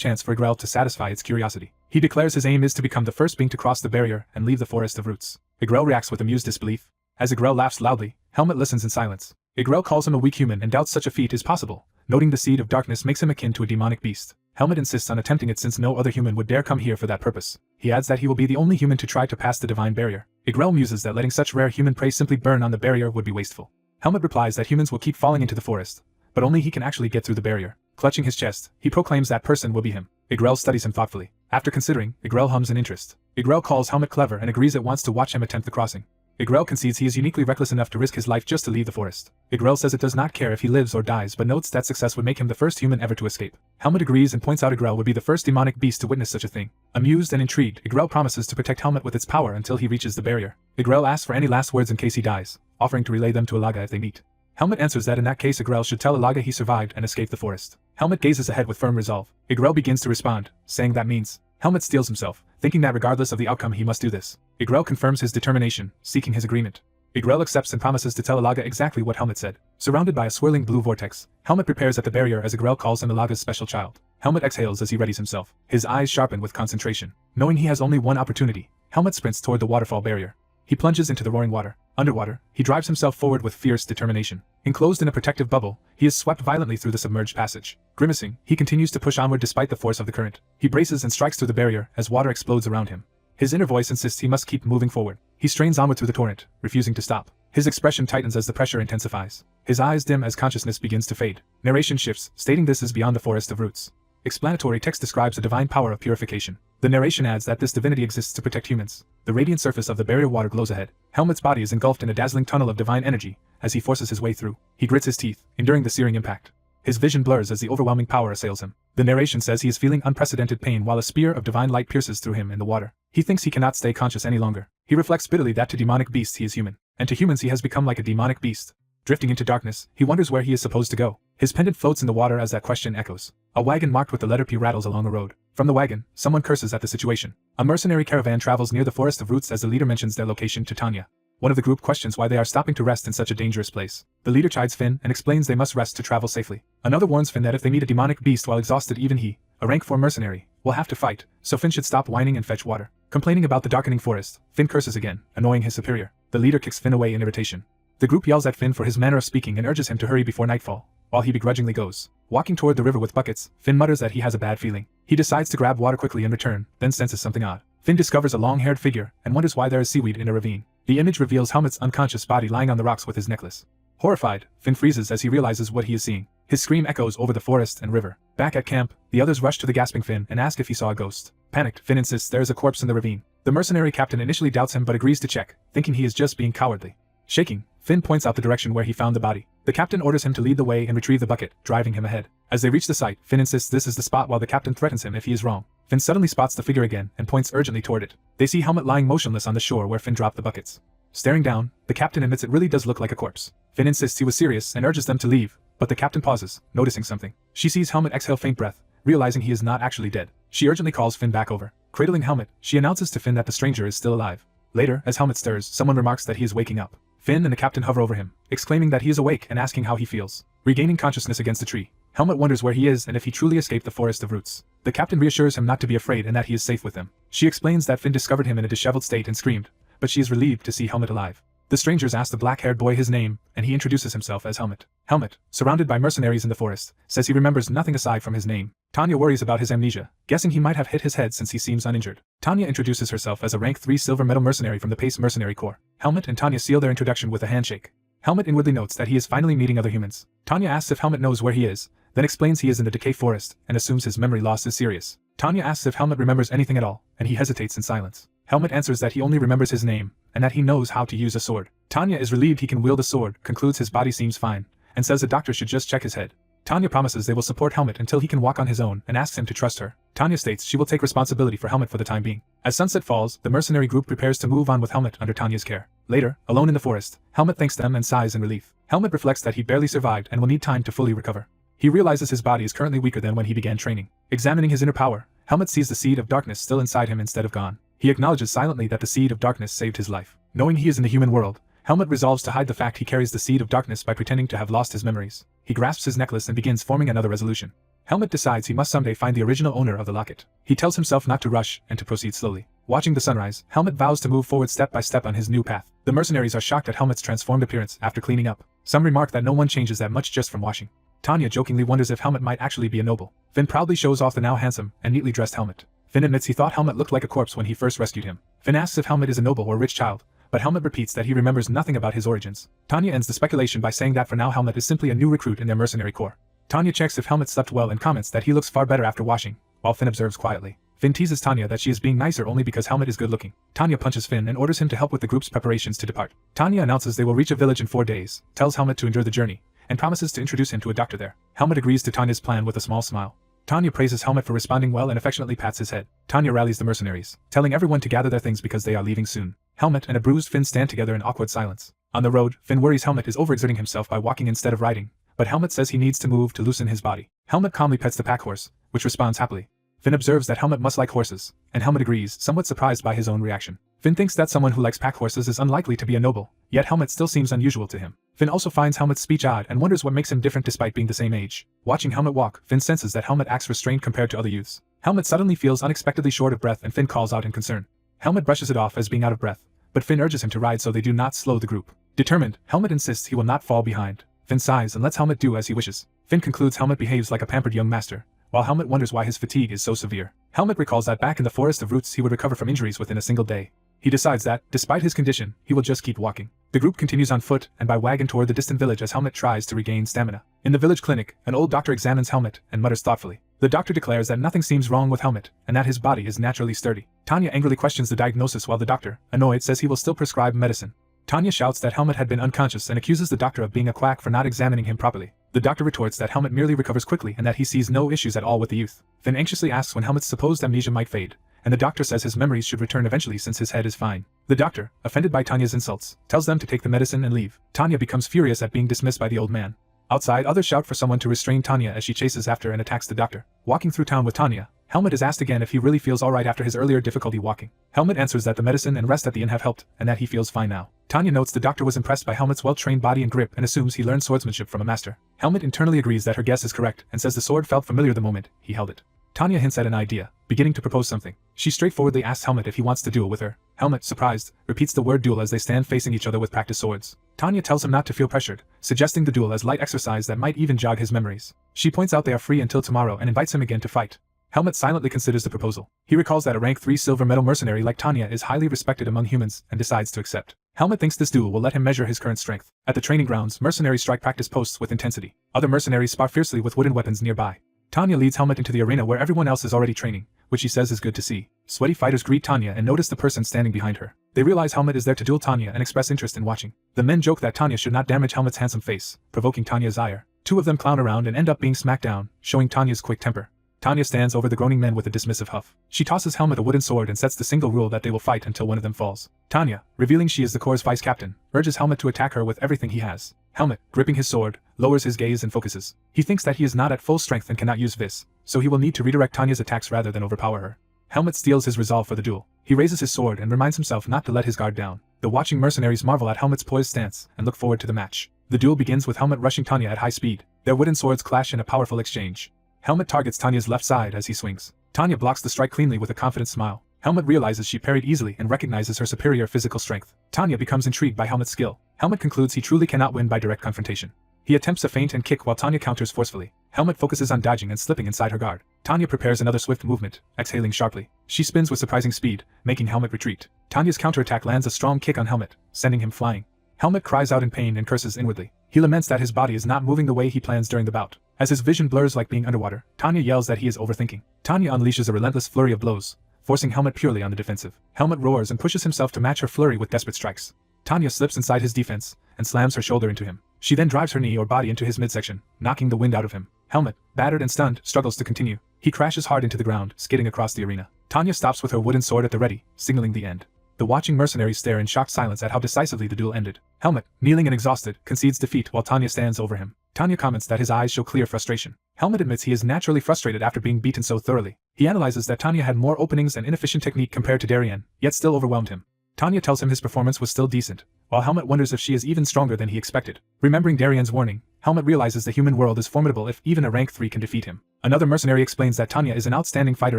chance for Igrel to satisfy its curiosity. He declares his aim is to become the first being to cross the barrier and leave the forest of roots. Igrel reacts with amused disbelief. As Igrel laughs loudly, Helmet listens in silence. Igrel calls him a weak human and doubts such a feat is possible, noting the seed of darkness makes him akin to a demonic beast. Helmet insists on attempting it since no other human would dare come here for that purpose. He adds that he will be the only human to try to pass the divine barrier. Igrel muses that letting such rare human prey simply burn on the barrier would be wasteful. Helmet replies that humans will keep falling into the forest, but only he can actually get through the barrier. Clutching his chest, he proclaims that person will be him. Igrel studies him thoughtfully. After considering, Igrel hums in interest. Igrel calls Helmet clever and agrees at once to watch him attempt the crossing. Igrel concedes he is uniquely reckless enough to risk his life just to leave the forest. Igrel says it does not care if he lives or dies but notes that success would make him the first human ever to escape. Helmet agrees and points out Igrel would be the first demonic beast to witness such a thing. Amused and intrigued, Igrel promises to protect Helmet with its power until he reaches the barrier. Igrel asks for any last words in case he dies, offering to relay them to Alaga if they meet. Helmet answers that in that case Igrel should tell Alaga he survived and escaped the forest. Helmet gazes ahead with firm resolve. Igrel begins to respond, saying that means. Helmet steels himself, thinking that regardless of the outcome he must do this. Igrel confirms his determination, seeking his agreement. Igrel accepts and promises to tell Alaga exactly what Helmet said. Surrounded by a swirling blue vortex, Helmet prepares at the barrier as Igrel calls him Alaga's special child. Helmet exhales as he readies himself, his eyes sharpen with concentration. Knowing he has only one opportunity, Helmet sprints toward the waterfall barrier. He plunges into the roaring water. Underwater, he drives himself forward with fierce determination. Enclosed in a protective bubble, he is swept violently through the submerged passage. Grimacing, he continues to push onward despite the force of the current. He braces and strikes through the barrier as water explodes around him. His inner voice insists he must keep moving forward. He strains onward through the torrent, refusing to stop. His expression tightens as the pressure intensifies. His eyes dim as consciousness begins to fade. Narration shifts, stating this is beyond the forest of roots. Explanatory text describes a divine power of purification. The narration adds that this divinity exists to protect humans. The radiant surface of the barrier water glows ahead. Helmet's body is engulfed in a dazzling tunnel of divine energy. As he forces his way through, he grits his teeth, enduring the searing impact. His vision blurs as the overwhelming power assails him. The narration says he is feeling unprecedented pain while a spear of divine light pierces through him in the water. He thinks he cannot stay conscious any longer. He reflects bitterly that to demonic beasts he is human, and to humans he has become like a demonic beast. Drifting into darkness, he wonders where he is supposed to go. His pendant floats in the water as that question echoes. A wagon marked with the letter P rattles along the road. From the wagon, someone curses at the situation. A mercenary caravan travels near the forest of roots as the leader mentions their location to Tanya. One of the group questions why they are stopping to rest in such a dangerous place. The leader chides Finn and explains they must rest to travel safely. Another warns Finn that if they meet a demonic beast while exhausted, even he, a rank 4 mercenary, will have to fight, so Finn should stop whining and fetch water. Complaining about the darkening forest, Finn curses again, annoying his superior. The leader kicks Finn away in irritation. The group yells at Finn for his manner of speaking and urges him to hurry before nightfall, while he begrudgingly goes. Walking toward the river with buckets, Finn mutters that he has a bad feeling. He decides to grab water quickly and return, then senses something odd. Finn discovers a long-haired figure and wonders why there is seaweed in a ravine. The image reveals Helmet's unconscious body lying on the rocks with his necklace. Horrified, Finn freezes as he realizes what he is seeing. His scream echoes over the forest and river. Back at camp, the others rush to the gasping Finn and ask if he saw a ghost. Panicked, Finn insists there is a corpse in the ravine. The mercenary captain initially doubts him but agrees to check, thinking he is just being cowardly. Shaking, Finn points out the direction where he found the body. The captain orders him to lead the way and retrieve the bucket, driving him ahead. As they reach the site, Finn insists this is the spot while the captain threatens him if he is wrong. Finn suddenly spots the figure again and points urgently toward it. They see Helmet lying motionless on the shore where Finn dropped the buckets. Staring down, the captain admits it really does look like a corpse. Finn insists he was serious and urges them to leave, but the captain pauses, noticing something. She sees Helmet exhale faint breath, realizing he is not actually dead. She urgently calls Finn back over. Cradling Helmet, she announces to Finn that the stranger is still alive. Later, as Helmet stirs, someone remarks that he is waking up. Finn and the captain hover over him, exclaiming that he is awake and asking how he feels. Regaining consciousness against a tree, Helmet wonders where he is and if he truly escaped the forest of roots. The captain reassures him not to be afraid and that he is safe with them. She explains that Finn discovered him in a disheveled state and screamed, but she is relieved to see Helmet alive. The strangers ask the black-haired boy his name, and he introduces himself as Helmet. Helmet, surrounded by mercenaries in the forest, says he remembers nothing aside from his name. Tanya worries about his amnesia, guessing he might have hit his head since he seems uninjured. Tanya introduces herself as a rank 3 silver medal mercenary from the Pace Mercenary Corps. Helmet and Tanya seal their introduction with a handshake. Helmet inwardly notes that he is finally meeting other humans. Tanya asks if Helmet knows where he is, then explains he is in the Decay Forest, and assumes his memory loss is serious. Tanya asks if Helmet remembers anything at all, and he hesitates in silence. Helmet answers that he only remembers his name, and that he knows how to use a sword. Tanya is relieved he can wield a sword, concludes his body seems fine, and says the doctor should just check his head. Tanya promises they will support Helmet until he can walk on his own and asks him to trust her. Tanya states she will take responsibility for Helmet for the time being. As sunset falls, the mercenary group prepares to move on with Helmet under Tanya's care. Later, alone in the forest, Helmet thanks them and sighs in relief. Helmet reflects that he barely survived and will need time to fully recover. He realizes his body is currently weaker than when he began training. Examining his inner power, Helmet sees the seed of darkness still inside him instead of gone. He acknowledges silently that the seed of darkness saved his life. Knowing he is in the human world, Helmet resolves to hide the fact he carries the seed of darkness by pretending to have lost his memories. He grasps his necklace and begins forming another resolution. Helmet decides he must someday find the original owner of the locket. He tells himself not to rush and to proceed slowly. Watching the sunrise, Helmet vows to move forward step by step on his new path. The mercenaries are shocked at Helmet's transformed appearance after cleaning up. Some remark that no one changes that much just from washing. Tanya jokingly wonders if Helmet might actually be a noble. Finn proudly shows off the now handsome and neatly dressed Helmet. Finn admits he thought Helmet looked like a corpse when he first rescued him. Finn asks if Helmet is a noble or rich child, but Helmet repeats that he remembers nothing about his origins. Tanya ends the speculation by saying that for now Helmet is simply a new recruit in their mercenary corps. Tanya checks if Helmet slept well and comments that he looks far better after washing, while Finn observes quietly. Finn teases Tanya that she is being nicer only because Helmet is good looking. Tanya punches Finn and orders him to help with the group's preparations to depart. Tanya announces they will reach a village in 4 days, tells Helmet to endure the journey, and promises to introduce him to a doctor there. Helmet agrees to Tanya's plan with a small smile. Tanya praises Helmet for responding well and affectionately pats his head. Tanya rallies the mercenaries, telling everyone to gather their things because they are leaving soon. Helmet and a bruised Finn stand together in awkward silence. On the road, Finn worries Helmet is overexerting himself by walking instead of riding, but Helmet says he needs to move to loosen his body. Helmet calmly pets the pack horse, which responds happily. Finn observes that Helmet must like horses, and Helmet agrees, somewhat surprised by his own reaction. Finn thinks that someone who likes pack horses is unlikely to be a noble, yet Helmet still seems unusual to him. Finn also finds Helmet's speech odd and wonders what makes him different despite being the same age. Watching Helmet walk, Finn senses that Helmet acts restrained compared to other youths. Helmet suddenly feels unexpectedly short of breath and Finn calls out in concern. Helmet brushes it off as being out of breath, but Finn urges him to ride so they do not slow the group. Determined, Helmet insists he will not fall behind. Finn sighs and lets Helmet do as he wishes. Finn concludes Helmet behaves like a pampered young master, while Helmet wonders why his fatigue is so severe. Helmet recalls that back in the Forest of Roots he would recover from injuries within a single day. He decides that, despite his condition, he will just keep walking. The group continues on foot and by wagon toward the distant village as Helmet tries to regain stamina. In the village clinic, an old doctor examines Helmet and mutters thoughtfully. The doctor declares that nothing seems wrong with Helmet, and that his body is naturally sturdy. Tanya angrily questions the diagnosis while the doctor, annoyed, says he will still prescribe medicine. Tanya shouts that Helmet had been unconscious and accuses the doctor of being a quack for not examining him properly. The doctor retorts that Helmet merely recovers quickly and that he sees no issues at all with the youth. Finn anxiously asks when Helmet's supposed amnesia might fade, and the doctor says his memories should return eventually since his head is fine. The doctor, offended by Tanya's insults, tells them to take the medicine and leave. Tanya becomes furious at being dismissed by the old man. Outside, others shout for someone to restrain Tanya as she chases after and attacks the doctor. Walking through town with Tanya, Helmet is asked again if he really feels alright after his earlier difficulty walking. Helmet answers that the medicine and rest at the inn have helped, and that he feels fine now. Tanya notes the doctor was impressed by Helmet's well-trained body and grip and assumes he learned swordsmanship from a master. Helmet internally agrees that her guess is correct and says the sword felt familiar the moment he held it. Tanya hints at an idea, beginning to propose something. She straightforwardly asks Helmet if he wants to duel with her. Helmet, surprised, repeats the word duel as they stand facing each other with practiced swords. Tanya tells him not to feel pressured, suggesting the duel as light exercise that might even jog his memories. She points out they are free until tomorrow and invites him again to fight. Helmet silently considers the proposal. He recalls that a rank 3 silver medal mercenary like Tanya is highly respected among humans and decides to accept. Helmet thinks this duel will let him measure his current strength. At the training grounds, mercenaries strike practice posts with intensity. Other mercenaries spar fiercely with wooden weapons nearby. Tanya leads Helmet into the arena where everyone else is already training, which she says is good to see. Sweaty fighters greet Tanya and notice the person standing behind her. They realize Helmet is there to duel Tanya and express interest in watching. The men joke that Tanya should not damage Helmet's handsome face, provoking Tanya's ire. Two of them clown around and end up being smacked down, showing Tanya's quick temper. Tanya stands over the groaning men with a dismissive huff. She tosses Helmet a wooden sword and sets the single rule that they will fight until one of them falls. Tanya, revealing she is the Corps' vice captain, urges Helmet to attack her with everything he has. Helmet, gripping his sword, lowers his gaze and focuses. He thinks that he is not at full strength and cannot use this, so he will need to redirect Tanya's attacks rather than overpower her. Helmet steels his resolve for the duel. He raises his sword and reminds himself not to let his guard down. The watching mercenaries marvel at Helmet's poised stance and look forward to the match. The duel begins with Helmet rushing Tanya at high speed. Their wooden swords clash in a powerful exchange. Helmet targets Tanya's left side as he swings. Tanya blocks the strike cleanly with a confident smile. Helmet realizes she parried easily and recognizes her superior physical strength. Tanya becomes intrigued by Helmet's skill. Helmet concludes he truly cannot win by direct confrontation. He attempts a feint and kick while Tanya counters forcefully. Helmet focuses on dodging and slipping inside her guard. Tanya prepares another swift movement, exhaling sharply. She spins with surprising speed, making Helmet retreat. Tanya's counterattack lands a strong kick on Helmet, sending him flying. Helmet cries out in pain and curses inwardly. He laments that his body is not moving the way he plans during the bout. As his vision blurs like being underwater, Tanya yells that he is overthinking. Tanya unleashes a relentless flurry of blows, forcing Helmet purely on the defensive. Helmet roars and pushes himself to match her flurry with desperate strikes. Tanya slips inside his defense and slams her shoulder into him. She then drives her knee or body into his midsection, knocking the wind out of him. Helmet, battered and stunned, struggles to continue. He crashes hard into the ground, skidding across the arena. Tanya stops with her wooden sword at the ready, signaling the end. The watching mercenaries stare in shocked silence at how decisively the duel ended. Helmet, kneeling and exhausted, concedes defeat while Tanya stands over him. Tanya comments that his eyes show clear frustration. Helmet admits he is naturally frustrated after being beaten so thoroughly. He analyzes that Tanya had more openings and inefficient technique compared to Darien, yet still overwhelmed him. Tanya tells him his performance was still decent, while Helmut wonders if she is even stronger than he expected. Remembering Darian's warning, Helmut realizes the human world is formidable if even a rank 3 can defeat him. Another mercenary explains that Tanya is an outstanding fighter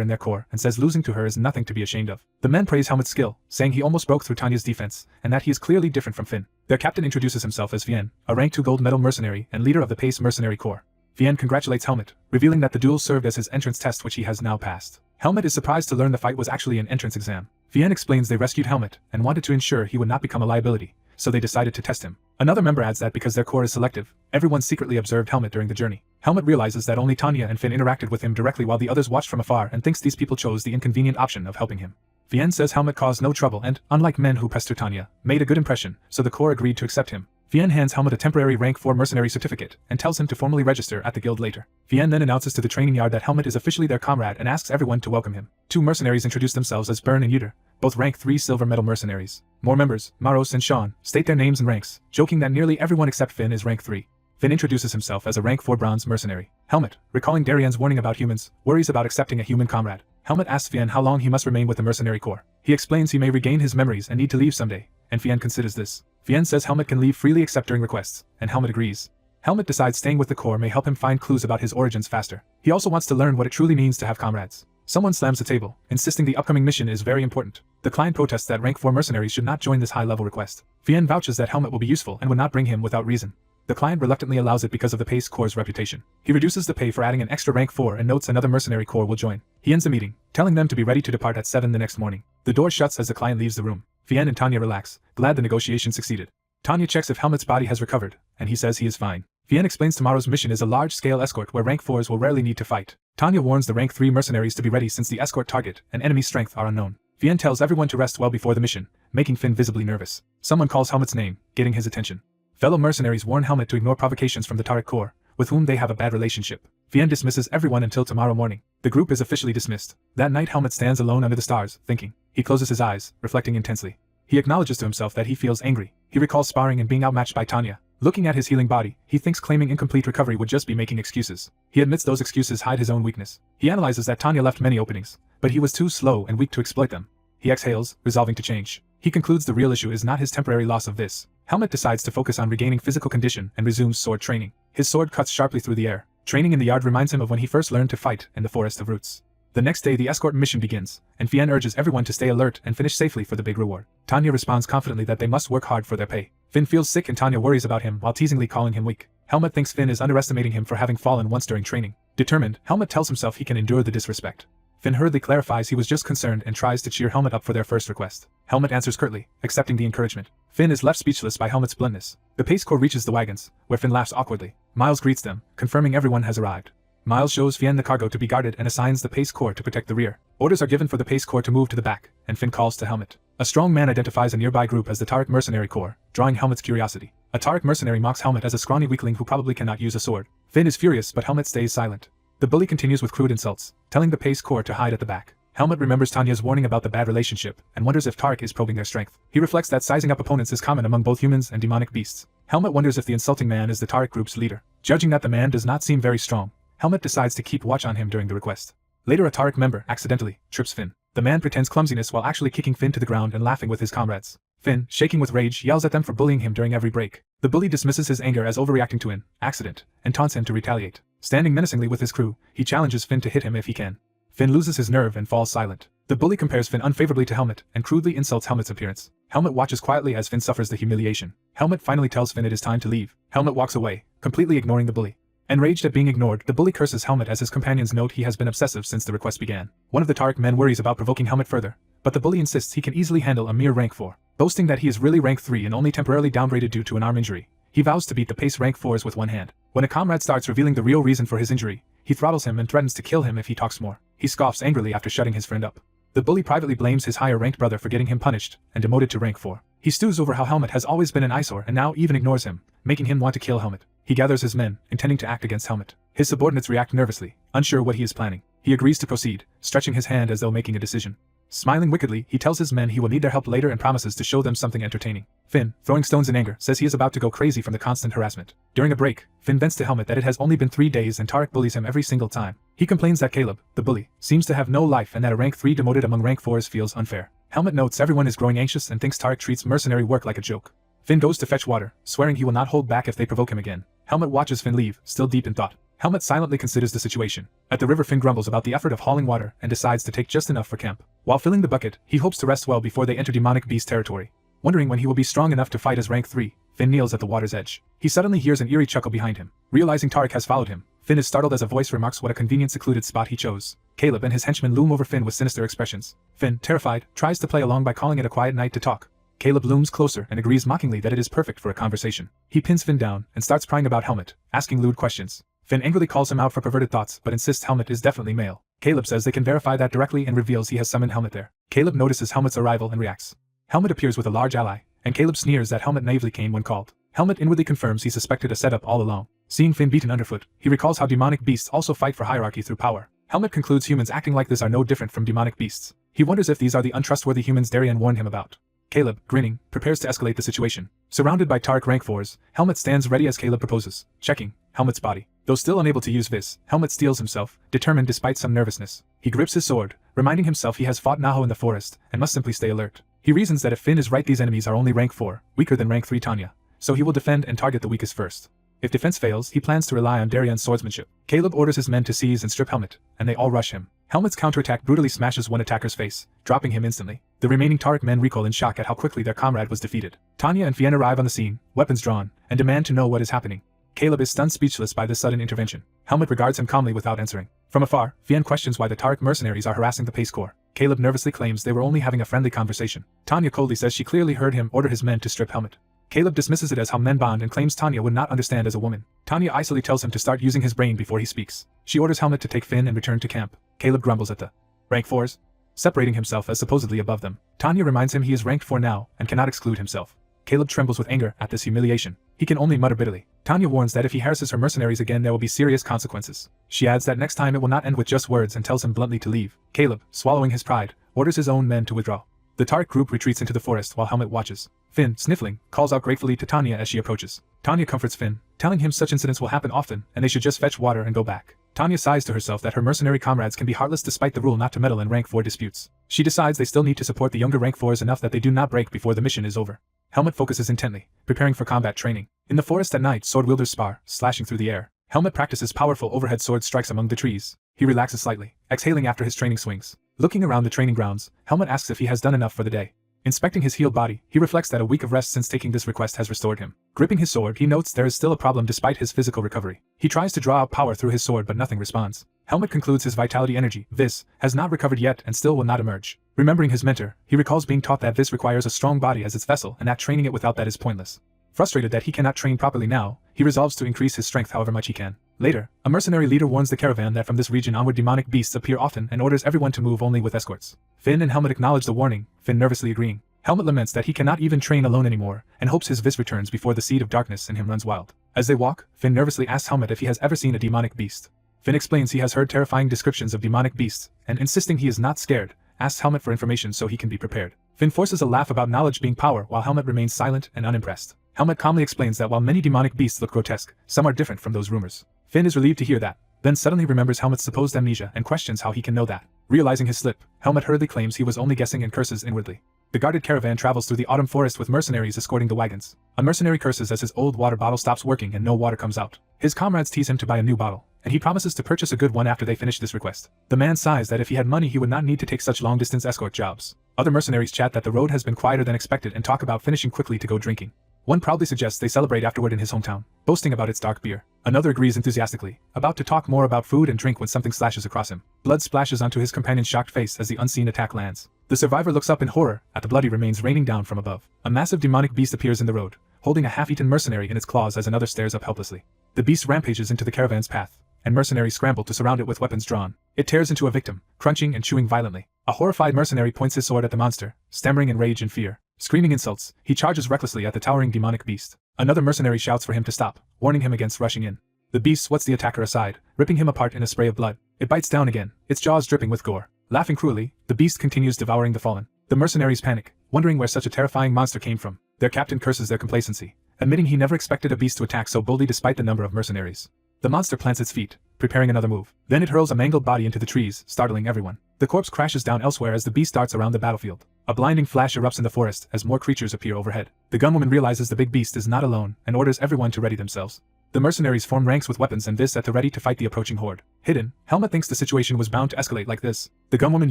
in their corps and says losing to her is nothing to be ashamed of. The men praise Helmut's skill, saying he almost broke through Tanya's defense, and that he is clearly different from Finn. Their captain introduces himself as Vian, a rank 2 gold medal mercenary and leader of the Pace Mercenary Corps. Vian congratulates Helmut, revealing that the duel served as his entrance test which he has now passed. Helmut is surprised to learn the fight was actually an entrance exam. Vian explains they rescued Helmut and wanted to ensure he would not become a liability, so they decided to test him. Another member adds that because their corps is selective, everyone secretly observed Helmut during the journey. Helmut realizes that only Tanya and Finn interacted with him directly while the others watched from afar and thinks these people chose the inconvenient option of helping him. Vian says Helmut caused no trouble and, unlike men who pestered Tanya, made a good impression, so the corps agreed to accept him. Vian hands Helmut a temporary rank 4 mercenary certificate and tells him to formally register at the guild later. Vian then announces to the training yard that Helmut is officially their comrade and asks everyone to welcome him. 2 mercenaries introduce themselves as Byrne and Uter, both rank 3 silver medal mercenaries. More members, Maros and Sean, state their names and ranks, joking that nearly everyone except Finn is rank 3. Finn introduces himself as a rank 4 bronze mercenary. Helmut, recalling Darian's warning about humans, worries about accepting a human comrade. Helmut asks Vian how long he must remain with the mercenary corps. He explains he may regain his memories and need to leave someday, and Vian considers this. Vian says Helmut can leave freely except during requests, and Helmut agrees. Helmut decides staying with the corps may help him find clues about his origins faster. He also wants to learn what it truly means to have comrades. Someone slams the table, insisting the upcoming mission is very important. The client protests that rank 4 mercenaries should not join this high-level request. Vian vouches that Helmut will be useful and would not bring him without reason. The client reluctantly allows it because of the Pace Corps' reputation. He reduces the pay for adding an extra rank 4 and notes another mercenary corps will join. He ends the meeting, telling them to be ready to depart at 7 the next morning. The door shuts as the client leaves the room. Vian and Tanya relax, glad the negotiation succeeded. Tanya checks if Helmut's body has recovered, and he says he is fine. Vian explains tomorrow's mission is a large-scale escort where rank 4s will rarely need to fight. Tanya warns the rank 3 mercenaries to be ready since the escort target and enemy strength are unknown. Vian tells everyone to rest well before the mission, making Finn visibly nervous. Someone calls Helmut's name, getting his attention. Fellow mercenaries warn Helmut to ignore provocations from the Tariq Corps, with whom they have a bad relationship. Vian dismisses everyone until tomorrow morning. The group is officially dismissed. That night Helmut stands alone under the stars, thinking. He closes his eyes, reflecting intensely. He acknowledges to himself that he feels angry. He recalls sparring and being outmatched by Tanya. Looking at his healing body, he thinks claiming incomplete recovery would just be making excuses. He admits those excuses hide his own weakness. He analyzes that Tanya left many openings, but he was too slow and weak to exploit them. He exhales, resolving to change. He concludes the real issue is not his temporary loss of this. Helmut decides to focus on regaining physical condition and resumes sword training. His sword cuts sharply through the air. Training in the yard reminds him of when he first learned to fight in the Forest of Roots. The next day the escort mission begins, and Vian urges everyone to stay alert and finish safely for the big reward. Tanya responds confidently that they must work hard for their pay. Finn feels sick and Tanya worries about him while teasingly calling him weak. Helmut thinks Finn is underestimating him for having fallen once during training. Determined, Helmut tells himself he can endure the disrespect. Finn hurriedly clarifies he was just concerned and tries to cheer Helmut up for their first request. Helmut answers curtly, accepting the encouragement. Finn is left speechless by Helmut's bluntness. The Pace Corps reaches the wagons, where Finn laughs awkwardly. Miles greets them, confirming everyone has arrived. Miles shows Vian the cargo to be guarded and assigns the Pace Corps to protect the rear. Orders are given for the Pace Corps to move to the back, and Finn calls to Helmut. A strong man identifies a nearby group as the Tariq Mercenary Corps, drawing Helmut's curiosity. A Tariq mercenary mocks Helmut as a scrawny weakling who probably cannot use a sword. Finn is furious but Helmut stays silent. The bully continues with crude insults, telling the Pace Corps to hide at the back. Helmut remembers Tanya's warning about the bad relationship, and wonders if Tariq is probing their strength. He reflects that sizing up opponents is common among both humans and demonic beasts. Helmut wonders if the insulting man is the Tariq group's leader. Judging that the man does not seem very strong, Helmut decides to keep watch on him during the request. Later a Tariq member accidentally trips Finn. The man pretends clumsiness while actually kicking Finn to the ground and laughing with his comrades. Finn, shaking with rage, yells at them for bullying him during every break. The bully dismisses his anger as overreacting to an accident, and taunts him to retaliate. Standing menacingly with his crew, he challenges Finn to hit him if he can. Finn loses his nerve and falls silent. The bully compares Finn unfavorably to Helmut and crudely insults Helmut's appearance. Helmut watches quietly as Finn suffers the humiliation. Helmut finally tells Finn it is time to leave. Helmut walks away, completely ignoring the bully. Enraged at being ignored, the bully curses Helmut as his companions note he has been obsessive since the request began. One of the Tariq men worries about provoking Helmut further, but the bully insists he can easily handle a mere rank 4. Boasting that he is really rank 3 and only temporarily downgraded due to an arm injury, he vows to beat the Pace rank 4s with one hand. When a comrade starts revealing the real reason for his injury, he throttles him and threatens to kill him if he talks more. He scoffs angrily after shutting his friend up. The bully privately blames his higher-ranked brother for getting him punished and demoted to rank 4. He stews over how Helmut has always been an eyesore and now even ignores him, making him want to kill Helmut. He gathers his men, intending to act against Helmut. His subordinates react nervously, unsure what he is planning. He agrees to proceed, stretching his hand as though making a decision. Smiling wickedly, he tells his men he will need their help later and promises to show them something entertaining. Finn, throwing stones in anger, says he is about to go crazy from the constant harassment. During a break, Finn vents to Helmut that it has only been 3 days and Tariq bullies him every single time. He complains that Caleb, the bully, seems to have no life and that a rank 3 demoted among rank 4s feels unfair. Helmut notes everyone is growing anxious and thinks Tariq treats mercenary work like a joke. Finn goes to fetch water, swearing he will not hold back if they provoke him again. Helmet watches Finn leave, still deep in thought. Helmet silently considers the situation. At the river, Finn grumbles about the effort of hauling water and decides to take just enough for camp. While filling the bucket, he hopes to rest well before they enter demonic beast territory. Wondering when he will be strong enough to fight as rank 3, Finn kneels at the water's edge. He suddenly hears an eerie chuckle behind him. Realizing Tariq has followed him, Finn is startled as a voice remarks what a convenient secluded spot he chose. Caleb and his henchmen loom over Finn with sinister expressions. Finn, terrified, tries to play along by calling it a quiet night to talk. Caleb looms closer and agrees mockingly that it is perfect for a conversation. He pins Finn down and starts prying about Helmet, asking lewd questions. Finn angrily calls him out for perverted thoughts but insists Helmet is definitely male. Caleb says they can verify that directly and reveals he has summoned Helmet there. Caleb notices Helmet's arrival and reacts. Helmet appears with a large ally, and Caleb sneers that Helmet naively came when called. Helmet inwardly confirms he suspected a setup all along. Seeing Finn beaten underfoot, he recalls how demonic beasts also fight for hierarchy through power. Helmet concludes humans acting like this are no different from demonic beasts. He wonders if these are the untrustworthy humans Darien warned him about. Caleb, grinning, prepares to escalate the situation. Surrounded by Tariq rank 4s, Helmet stands ready as Caleb proposes, checking Helmet's body. Though still unable to use Vis, Helmet steels himself, determined despite some nervousness. He grips his sword, reminding himself he has fought Naho in the forest, and must simply stay alert. He reasons that if Finn is right, these enemies are only rank 4, weaker than rank 3 Tanya, so he will defend and target the weakest first. If defense fails, he plans to rely on Darien's swordsmanship. Caleb orders his men to seize and strip Helmet, and they all rush him. Helmet's counterattack brutally smashes one attacker's face, dropping him instantly. The remaining Tariq men recoil in shock at how quickly their comrade was defeated. Tanya and Fien arrive on the scene, weapons drawn, and demand to know what is happening. Caleb is stunned speechless by this sudden intervention. Helmet regards him calmly without answering. From afar, Fien questions why the Tariq mercenaries are harassing the Pace Corps. Caleb nervously claims they were only having a friendly conversation. Tanya coldly says she clearly heard him order his men to strip Helmet. Caleb dismisses it as how men bond and claims Tanya would not understand as a woman. Tanya icily tells him to start using his brain before he speaks. She orders Helmet to take Finn and return to camp. Caleb grumbles at the rank 4s, separating himself as supposedly above them. Tanya reminds him he is ranked 4 now and cannot exclude himself. Caleb trembles with anger at this humiliation. He can only mutter bitterly. Tanya warns that if he harasses her mercenaries again there will be serious consequences. She adds that next time it will not end with just words and tells him bluntly to leave. Caleb, swallowing his pride, orders his own men to withdraw. The Tariq group retreats into the forest while Helmet watches. Finn, sniffling, calls out gratefully to Tanya as she approaches. Tanya comforts Finn, telling him such incidents will happen often and they should just fetch water and go back. Tanya sighs to herself that her mercenary comrades can be heartless despite the rule not to meddle in rank 4 disputes. She decides they still need to support the younger rank 4s enough that they do not break before the mission is over. Helmet focuses intently, preparing for combat training. In the forest at night, sword wielders spar, slashing through the air. Helmet practices powerful overhead sword strikes among the trees. He relaxes slightly, exhaling after his training swings. Looking around the training grounds, Helmet asks if he has done enough for the day. Inspecting his healed body, he reflects that a week of rest since taking this request has restored him. Gripping his sword, he notes there is still a problem despite his physical recovery. He tries to draw out power through his sword but nothing responds. Helmet concludes his vitality energy, Vis, has not recovered yet and still will not emerge. Remembering his mentor, he recalls being taught that Vis requires a strong body as its vessel and that training it without that is pointless. Frustrated that he cannot train properly now, he resolves to increase his strength however much he can. Later, a mercenary leader warns the caravan that from this region onward demonic beasts appear often and orders everyone to move only with escorts. Finn and Helmet acknowledge the warning, Finn nervously agreeing. Helmet laments that he cannot even train alone anymore, and hopes his Vis returns before the seed of darkness in him runs wild. As they walk, Finn nervously asks Helmet if he has ever seen a demonic beast. Finn explains he has heard terrifying descriptions of demonic beasts, and insisting he is not scared, asks Helmet for information so he can be prepared. Finn forces a laugh about knowledge being power while Helmet remains silent and unimpressed. Helmet calmly explains that while many demonic beasts look grotesque, some are different from those rumors. Finn is relieved to hear that, then suddenly remembers Helmet's supposed amnesia and questions how he can know that. Realizing his slip, Helmet hurriedly claims he was only guessing and curses inwardly. The guarded caravan travels through the autumn forest with mercenaries escorting the wagons. A mercenary curses as his old water bottle stops working and no water comes out. His comrades tease him to buy a new bottle, and he promises to purchase a good one after they finish this request. The man sighs that if he had money he would not need to take such long-distance escort jobs. Other mercenaries chat that the road has been quieter than expected and talk about finishing quickly to go drinking. One proudly suggests they celebrate afterward in his hometown, boasting about its dark beer. Another agrees enthusiastically, about to talk more about food and drink when something slashes across him. Blood splashes onto his companion's shocked face as the unseen attack lands. The survivor looks up in horror at the bloody remains raining down from above. A massive demonic beast appears in the road, holding a half-eaten mercenary in its claws as another stares up helplessly. The beast rampages into the caravan's path, and mercenaries scramble to surround it with weapons drawn. It tears into a victim, crunching and chewing violently. A horrified mercenary points his sword at the monster, stammering in rage and fear. Screaming insults, he charges recklessly at the towering demonic beast. Another mercenary shouts for him to stop, warning him against rushing in. The beast swats the attacker aside, ripping him apart in a spray of blood. It bites down again, its jaws dripping with gore. Laughing cruelly, the beast continues devouring the fallen. The mercenaries panic, wondering where such a terrifying monster came from. Their captain curses their complacency, admitting he never expected a beast to attack so boldly despite the number of mercenaries. The monster plants its feet, preparing another move. Then it hurls a mangled body into the trees, startling everyone. The corpse crashes down elsewhere as the beast darts around the battlefield. A blinding flash erupts in the forest as more creatures appear overhead. The gunwoman realizes the big beast is not alone and orders everyone to ready themselves. The mercenaries form ranks with weapons and vis at the ready to fight the approaching horde. Hidden, Helmut thinks the situation was bound to escalate like this. The gunwoman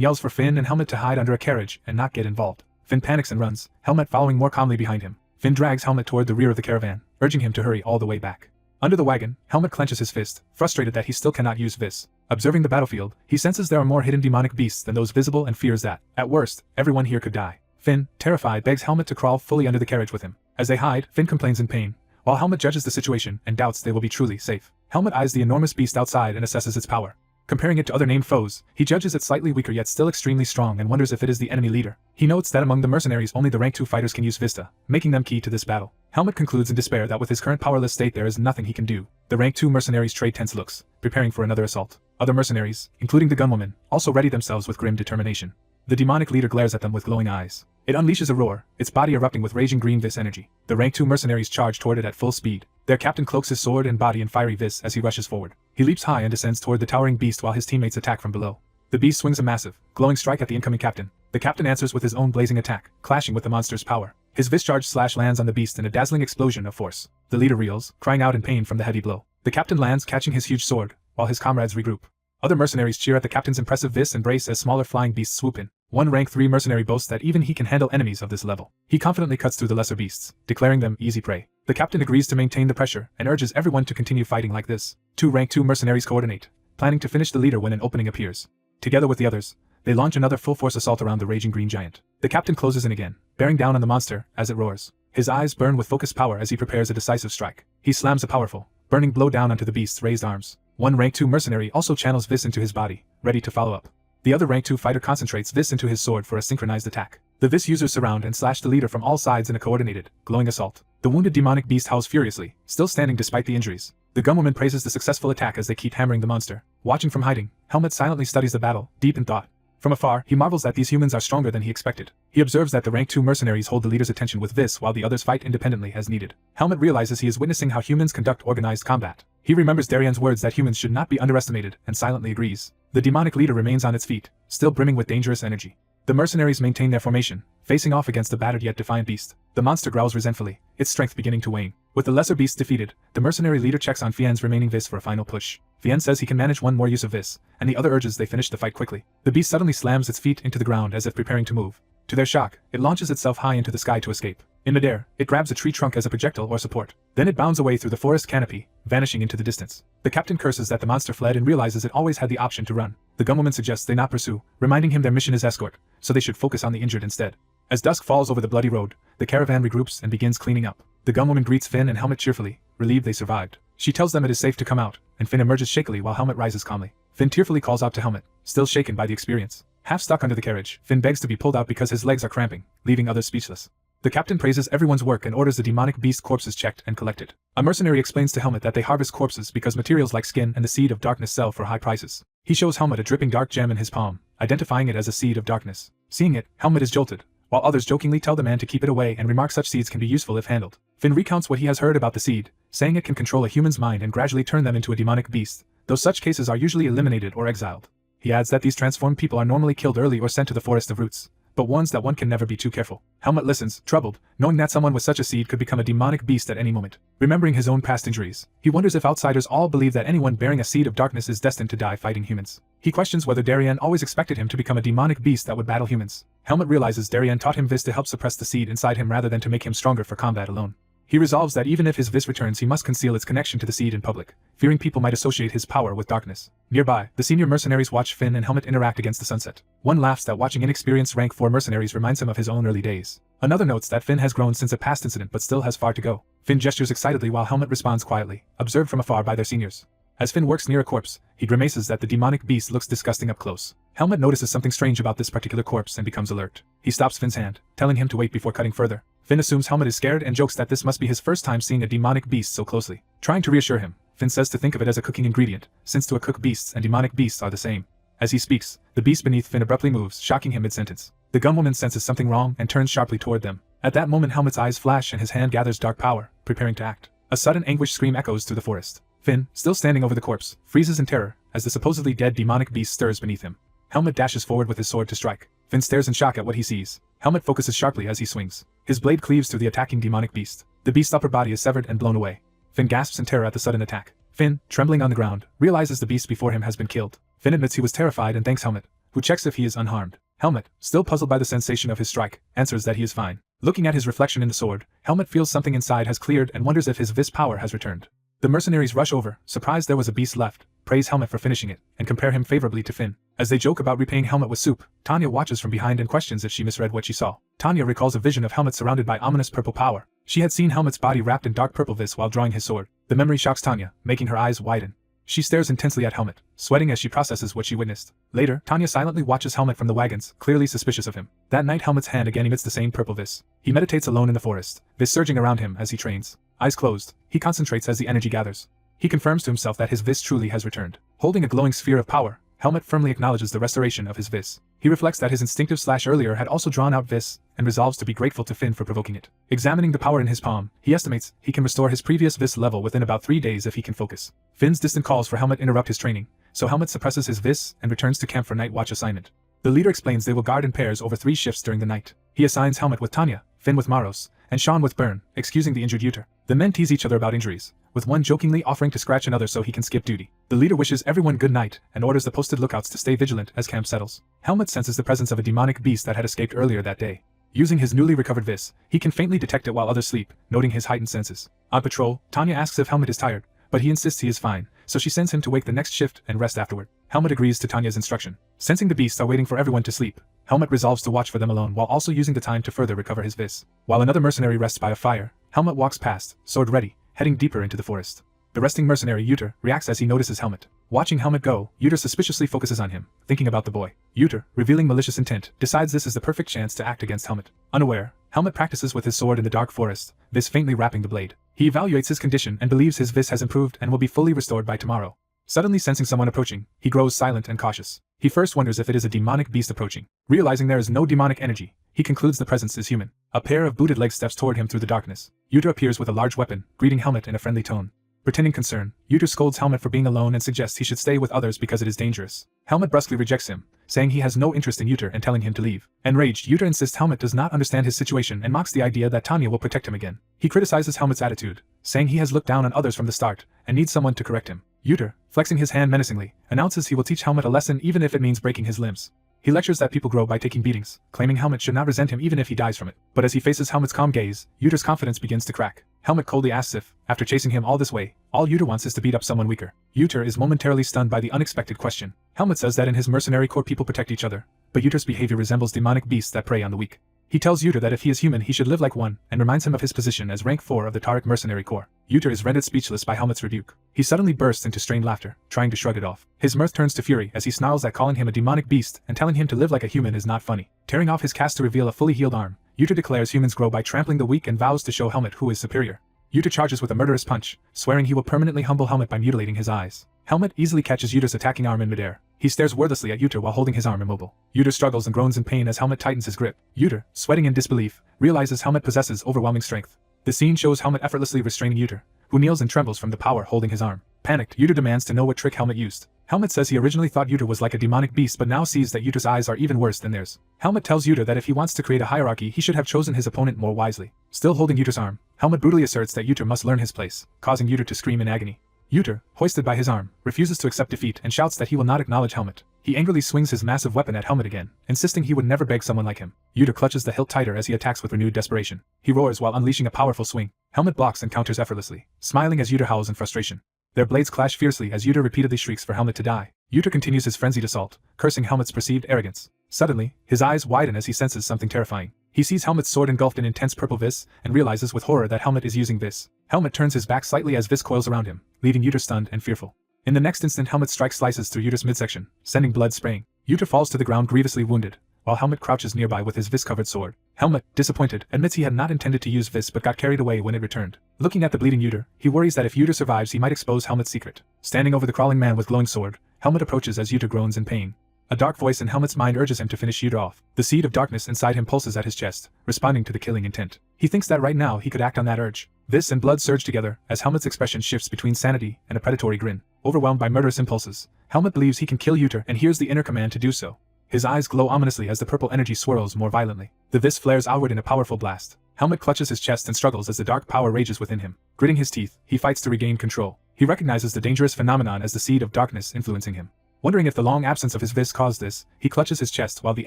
yells for Finn and Helmut to hide under a carriage and not get involved. Finn panics and runs, Helmut following more calmly behind him. Finn drags Helmut toward the rear of the caravan, urging him to hurry all the way back. Under the wagon, Helmut clenches his fist, frustrated that he still cannot use vis. Observing the battlefield, he senses there are more hidden demonic beasts than those visible and fears that, at worst, everyone here could die. Finn, terrified, begs Helmut to crawl fully under the carriage with him. As they hide, Finn complains in pain, while Helmut judges the situation and doubts they will be truly safe. Helmut eyes the enormous beast outside and assesses its power. Comparing it to other named foes, he judges it slightly weaker yet still extremely strong and wonders if it is the enemy leader. He notes that among the mercenaries only the rank 2 fighters can use Vista, making them key to this battle. Helmut concludes in despair that with his current powerless state there is nothing he can do. The rank 2 mercenaries trade tense looks, preparing for another assault. Other mercenaries, including the gunwoman, also ready themselves with grim determination. The demonic leader glares at them with glowing eyes. It unleashes a roar, its body erupting with raging green vis energy. The rank 2 mercenaries charge toward it at full speed. Their captain cloaks his sword and body in fiery vis as he rushes forward. He leaps high and descends toward the towering beast while his teammates attack from below. The beast swings a massive, glowing strike at the incoming captain. The captain answers with his own blazing attack, clashing with the monster's power. His vis charged slash lands on the beast in a dazzling explosion of force. The leader reels, crying out in pain from the heavy blow. The captain lands catching his huge sword, while his comrades regroup. Other mercenaries cheer at the captain's impressive vis and brace as smaller flying beasts swoop in. One rank 3 mercenary boasts that even he can handle enemies of this level. He confidently cuts through the lesser beasts, declaring them easy prey. The captain agrees to maintain the pressure and urges everyone to continue fighting like this. 2 rank 2 mercenaries coordinate, planning to finish the leader when an opening appears. Together with the others, they launch another full-force assault around the raging green giant. The captain closes in again, bearing down on the monster as it roars. His eyes burn with focused power as he prepares a decisive strike. He slams a powerful, burning blow down onto the beast's raised arms. One rank 2 mercenary also channels vis into his body, ready to follow up. The other rank 2 fighter concentrates vis into his sword for a synchronized attack. The vis users surround and slash the leader from all sides in a coordinated, glowing assault. The wounded demonic beast howls furiously, still standing despite the injuries. The gunwoman praises the successful attack as they keep hammering the monster. Watching from hiding, Helmut silently studies the battle, deep in thought. From afar, he marvels that these humans are stronger than he expected. He observes that the rank 2 mercenaries hold the leader's attention with vis while the others fight independently as needed. Helmut realizes he is witnessing how humans conduct organized combat. He remembers Darian's words that humans should not be underestimated and silently agrees. The demonic leader remains on its feet, still brimming with dangerous energy. The mercenaries maintain their formation, facing off against the battered yet defiant beast. The monster growls resentfully, its strength beginning to wane. With the lesser beasts defeated, the mercenary leader checks on Fien's remaining vis for a final push. Fien says he can manage one more use of vis, and the other urges they finish the fight quickly. The beast suddenly slams its feet into the ground as if preparing to move. To their shock, it launches itself high into the sky to escape. In midair, it grabs a tree trunk as a projectile or support. Then it bounds away through the forest canopy, vanishing into the distance. The captain curses that the monster fled and realizes it always had the option to run. The gunwoman suggests they not pursue, reminding him their mission is escort, so they should focus on the injured instead. As dusk falls over the bloody road, the caravan regroups and begins cleaning up. The gunwoman greets Finn and Helmut cheerfully, relieved they survived. She tells them it is safe to come out, and Finn emerges shakily while Helmut rises calmly. Finn tearfully calls out to Helmut, still shaken by the experience. Half stuck under the carriage, Finn begs to be pulled out because his legs are cramping, leaving others speechless. The captain praises everyone's work and orders the demonic beast corpses checked and collected. A mercenary explains to Helmut that they harvest corpses because materials like skin and the seed of darkness sell for high prices. He shows Helmut a dripping dark gem in his palm, identifying it as a seed of darkness. Seeing it, Helmut is jolted, while others jokingly tell the man to keep it away and remark such seeds can be useful if handled. Finn recounts what he has heard about the seed, saying it can control a human's mind and gradually turn them into a demonic beast, though such cases are usually eliminated or exiled. He adds that these transformed people are normally killed early or sent to the Forest of Roots, but warns that one can never be too careful. Helmut listens, troubled, knowing that someone with such a seed could become a demonic beast at any moment. Remembering his own past injuries, he wonders if outsiders all believe that anyone bearing a seed of darkness is destined to die fighting humans. He questions whether Darian always expected him to become a demonic beast that would battle humans. Helmut realizes Darian taught him vis to help suppress the seed inside him rather than to make him stronger for combat alone. He resolves that even if his vis returns he must conceal its connection to the seed in public, fearing people might associate his power with darkness. Nearby, the senior mercenaries watch Finn and Helmut interact against the sunset. One laughs that watching inexperienced rank 4 mercenaries reminds him of his own early days. Another notes that Finn has grown since a past incident but still has far to go. Finn gestures excitedly while Helmut responds quietly, observed from afar by their seniors. As Finn works near a corpse, he grimaces that the demonic beast looks disgusting up close. Helmut notices something strange about this particular corpse and becomes alert. He stops Finn's hand, telling him to wait before cutting further. Finn assumes Helmut is scared and jokes that this must be his first time seeing a demonic beast so closely. Trying to reassure him, Finn says to think of it as a cooking ingredient, since to a cook beasts and demonic beasts are the same. As he speaks, the beast beneath Finn abruptly moves, shocking him mid-sentence. The gunwoman senses something wrong and turns sharply toward them. At that moment Helmut's eyes flash and his hand gathers dark power, preparing to act. A sudden anguished scream echoes through the forest. Finn, still standing over the corpse, freezes in terror, as the supposedly dead demonic beast stirs beneath him. Helmut dashes forward with his sword to strike. Finn stares in shock at what he sees. Helmet focuses sharply as he swings. His blade cleaves through the attacking demonic beast. The beast's upper body is severed and blown away. Finn gasps in terror at the sudden attack. Finn, trembling on the ground, realizes the beast before him has been killed. Finn admits he was terrified and thanks Helmet, who checks if he is unharmed. Helmet, still puzzled by the sensation of his strike, answers that he is fine. Looking at his reflection in the sword, Helmet feels something inside has cleared and wonders if his vis power has returned. The mercenaries rush over, surprised there was a beast left, praise Helmet for finishing it, and compare him favorably to Finn. As they joke about repaying Helmet with soup, Tanya watches from behind and questions if she misread what she saw. Tanya recalls a vision of Helmet surrounded by ominous purple power. She had seen Helmet's body wrapped in dark purple vis while drawing his sword. The memory shocks Tanya, making her eyes widen. She stares intensely at Helmet, sweating as she processes what she witnessed. Later, Tanya silently watches Helmet from the wagons, clearly suspicious of him. That night Helmet's hand again emits the same purple vis. He meditates alone in the forest, vis surging around him as he trains. Eyes closed, he concentrates as the energy gathers. He confirms to himself that his vis truly has returned. Holding a glowing sphere of power, Helmet firmly acknowledges the restoration of his vis. He reflects that his instinctive slash earlier had also drawn out vis, and resolves to be grateful to Finn for provoking it. Examining the power in his palm, he estimates he can restore his previous vis level within about 3 days if he can focus. Finn's distant calls for Helmet interrupt his training, so Helmet suppresses his vis and returns to camp for night watch assignment. The leader explains they will guard in pairs over 3 shifts during the night. He assigns Helmet with Tanya, Finn with Maros, and Sean with Byrne, excusing the injured Uter. The men tease each other about injuries, with one jokingly offering to scratch another so he can skip duty. The leader wishes everyone good night and orders the posted lookouts to stay vigilant as camp settles. Helmet senses the presence of a demonic beast that had escaped earlier that day. Using his newly recovered vis, he can faintly detect it while others sleep, noting his heightened senses. On patrol, Tanya asks if Helmet is tired, but he insists he is fine, so she sends him to wake the next shift and rest afterward. Helmet agrees to Tanya's instruction. Sensing the beasts are waiting for everyone to sleep, Helmet resolves to watch for them alone while also using the time to further recover his vis. While another mercenary rests by a fire, Helmet walks past, sword ready, heading deeper into the forest. The resting mercenary Uter reacts as he notices Helmet. Watching Helmet go, Uter suspiciously focuses on him, thinking about the boy. Uter, revealing malicious intent, decides this is the perfect chance to act against Helmet. Unaware, Helmet practices with his sword in the dark forest, vis faintly wrapping the blade. He evaluates his condition and believes his vis has improved and will be fully restored by tomorrow. Suddenly sensing someone approaching, he grows silent and cautious. He first wonders if it is a demonic beast approaching. Realizing there is no demonic energy, he concludes the presence is human. A pair of booted legs steps toward him through the darkness. Uter appears with a large weapon, greeting Helmet in a friendly tone. Pretending concern, Uter scolds Helmet for being alone and suggests he should stay with others because it is dangerous. Helmet brusquely rejects him, saying he has no interest in Uter and telling him to leave. Enraged, Uter insists Helmet does not understand his situation and mocks the idea that Tanya will protect him again. He criticizes Helmet's attitude, saying he has looked down on others from the start and needs someone to correct him. Uter, flexing his hand menacingly, announces he will teach Helmet a lesson even if it means breaking his limbs. He lectures that people grow by taking beatings, claiming Helmet should not resent him even if he dies from it. But as he faces Helmet's calm gaze, Uter's confidence begins to crack. Helmet coldly asks if, after chasing him all this way, all Uter wants is to beat up someone weaker. Uter is momentarily stunned by the unexpected question. Helmet says that in his mercenary corps people protect each other, but Uter's behavior resembles demonic beasts that prey on the weak. He tells Uter that if he is human he should live like one, and reminds him of his position as rank 4 of the Tariq mercenary corps. Uter is rendered speechless by Helmet's rebuke. He suddenly bursts into strained laughter, trying to shrug it off. His mirth turns to fury as he snarls that calling him a demonic beast and telling him to live like a human is not funny. Tearing off his cast to reveal a fully healed arm, Uter declares humans grow by trampling the weak and vows to show Helmet who is superior. Uter charges with a murderous punch, swearing he will permanently humble Helmet by mutilating his eyes. Helmet easily catches Uter's attacking arm in midair. He stares wordlessly at Uter while holding his arm immobile. Uter struggles and groans in pain as Helmet tightens his grip. Uter, sweating in disbelief, realizes Helmet possesses overwhelming strength. The scene shows Helmet effortlessly restraining Uter, who kneels and trembles from the power holding his arm. Panicked, Uter demands to know what trick Helmet used. Helmet says he originally thought Uter was like a demonic beast but now sees that Uter's eyes are even worse than theirs. Helmet tells Uter that if he wants to create a hierarchy he should have chosen his opponent more wisely. Still holding Uter's arm, Helmet brutally asserts that Uter must learn his place, causing Uter to scream in agony. Uter, hoisted by his arm, refuses to accept defeat and shouts that he will not acknowledge Helmet. He angrily swings his massive weapon at Helmet again, insisting he would never beg someone like him. Uter clutches the hilt tighter as he attacks with renewed desperation. He roars while unleashing a powerful swing. Helmet blocks and counters effortlessly, smiling as Uter howls in frustration. Their blades clash fiercely as Uter repeatedly shrieks for Helmet to die. Uter continues his frenzied assault, cursing Helmet's perceived arrogance. Suddenly, his eyes widen as he senses something terrifying. He sees Helmet's sword engulfed in intense purple vis, and realizes with horror that Helmet is using vis. Helmet turns his back slightly as vis coils around him, leaving Uter stunned and fearful. In the next instant Helmet's strike slices through Uter's midsection, sending blood spraying. Uter falls to the ground grievously wounded, while Helmet crouches nearby with his vis-covered sword. Helmet, disappointed, admits he had not intended to use vis but got carried away when it returned. Looking at the bleeding Uter, he worries that if Uter survives he might expose Helmet's secret. Standing over the crawling man with glowing sword, Helmet approaches as Uter groans in pain. A dark voice in Helmet's mind urges him to finish Uter off. The seed of darkness inside him pulses at his chest, responding to the killing intent. He thinks that right now he could act on that urge. Vis and blood surge together as Helmet's expression shifts between sanity and a predatory grin. Overwhelmed by murderous impulses, Helmet believes he can kill Uter and hears the inner command to do so. His eyes glow ominously as the purple energy swirls more violently. The vis flares outward in a powerful blast. Helmet clutches his chest and struggles as the dark power rages within him. Gritting his teeth, he fights to regain control. He recognizes the dangerous phenomenon as the seed of darkness influencing him. Wondering if the long absence of his vis caused this, he clutches his chest while the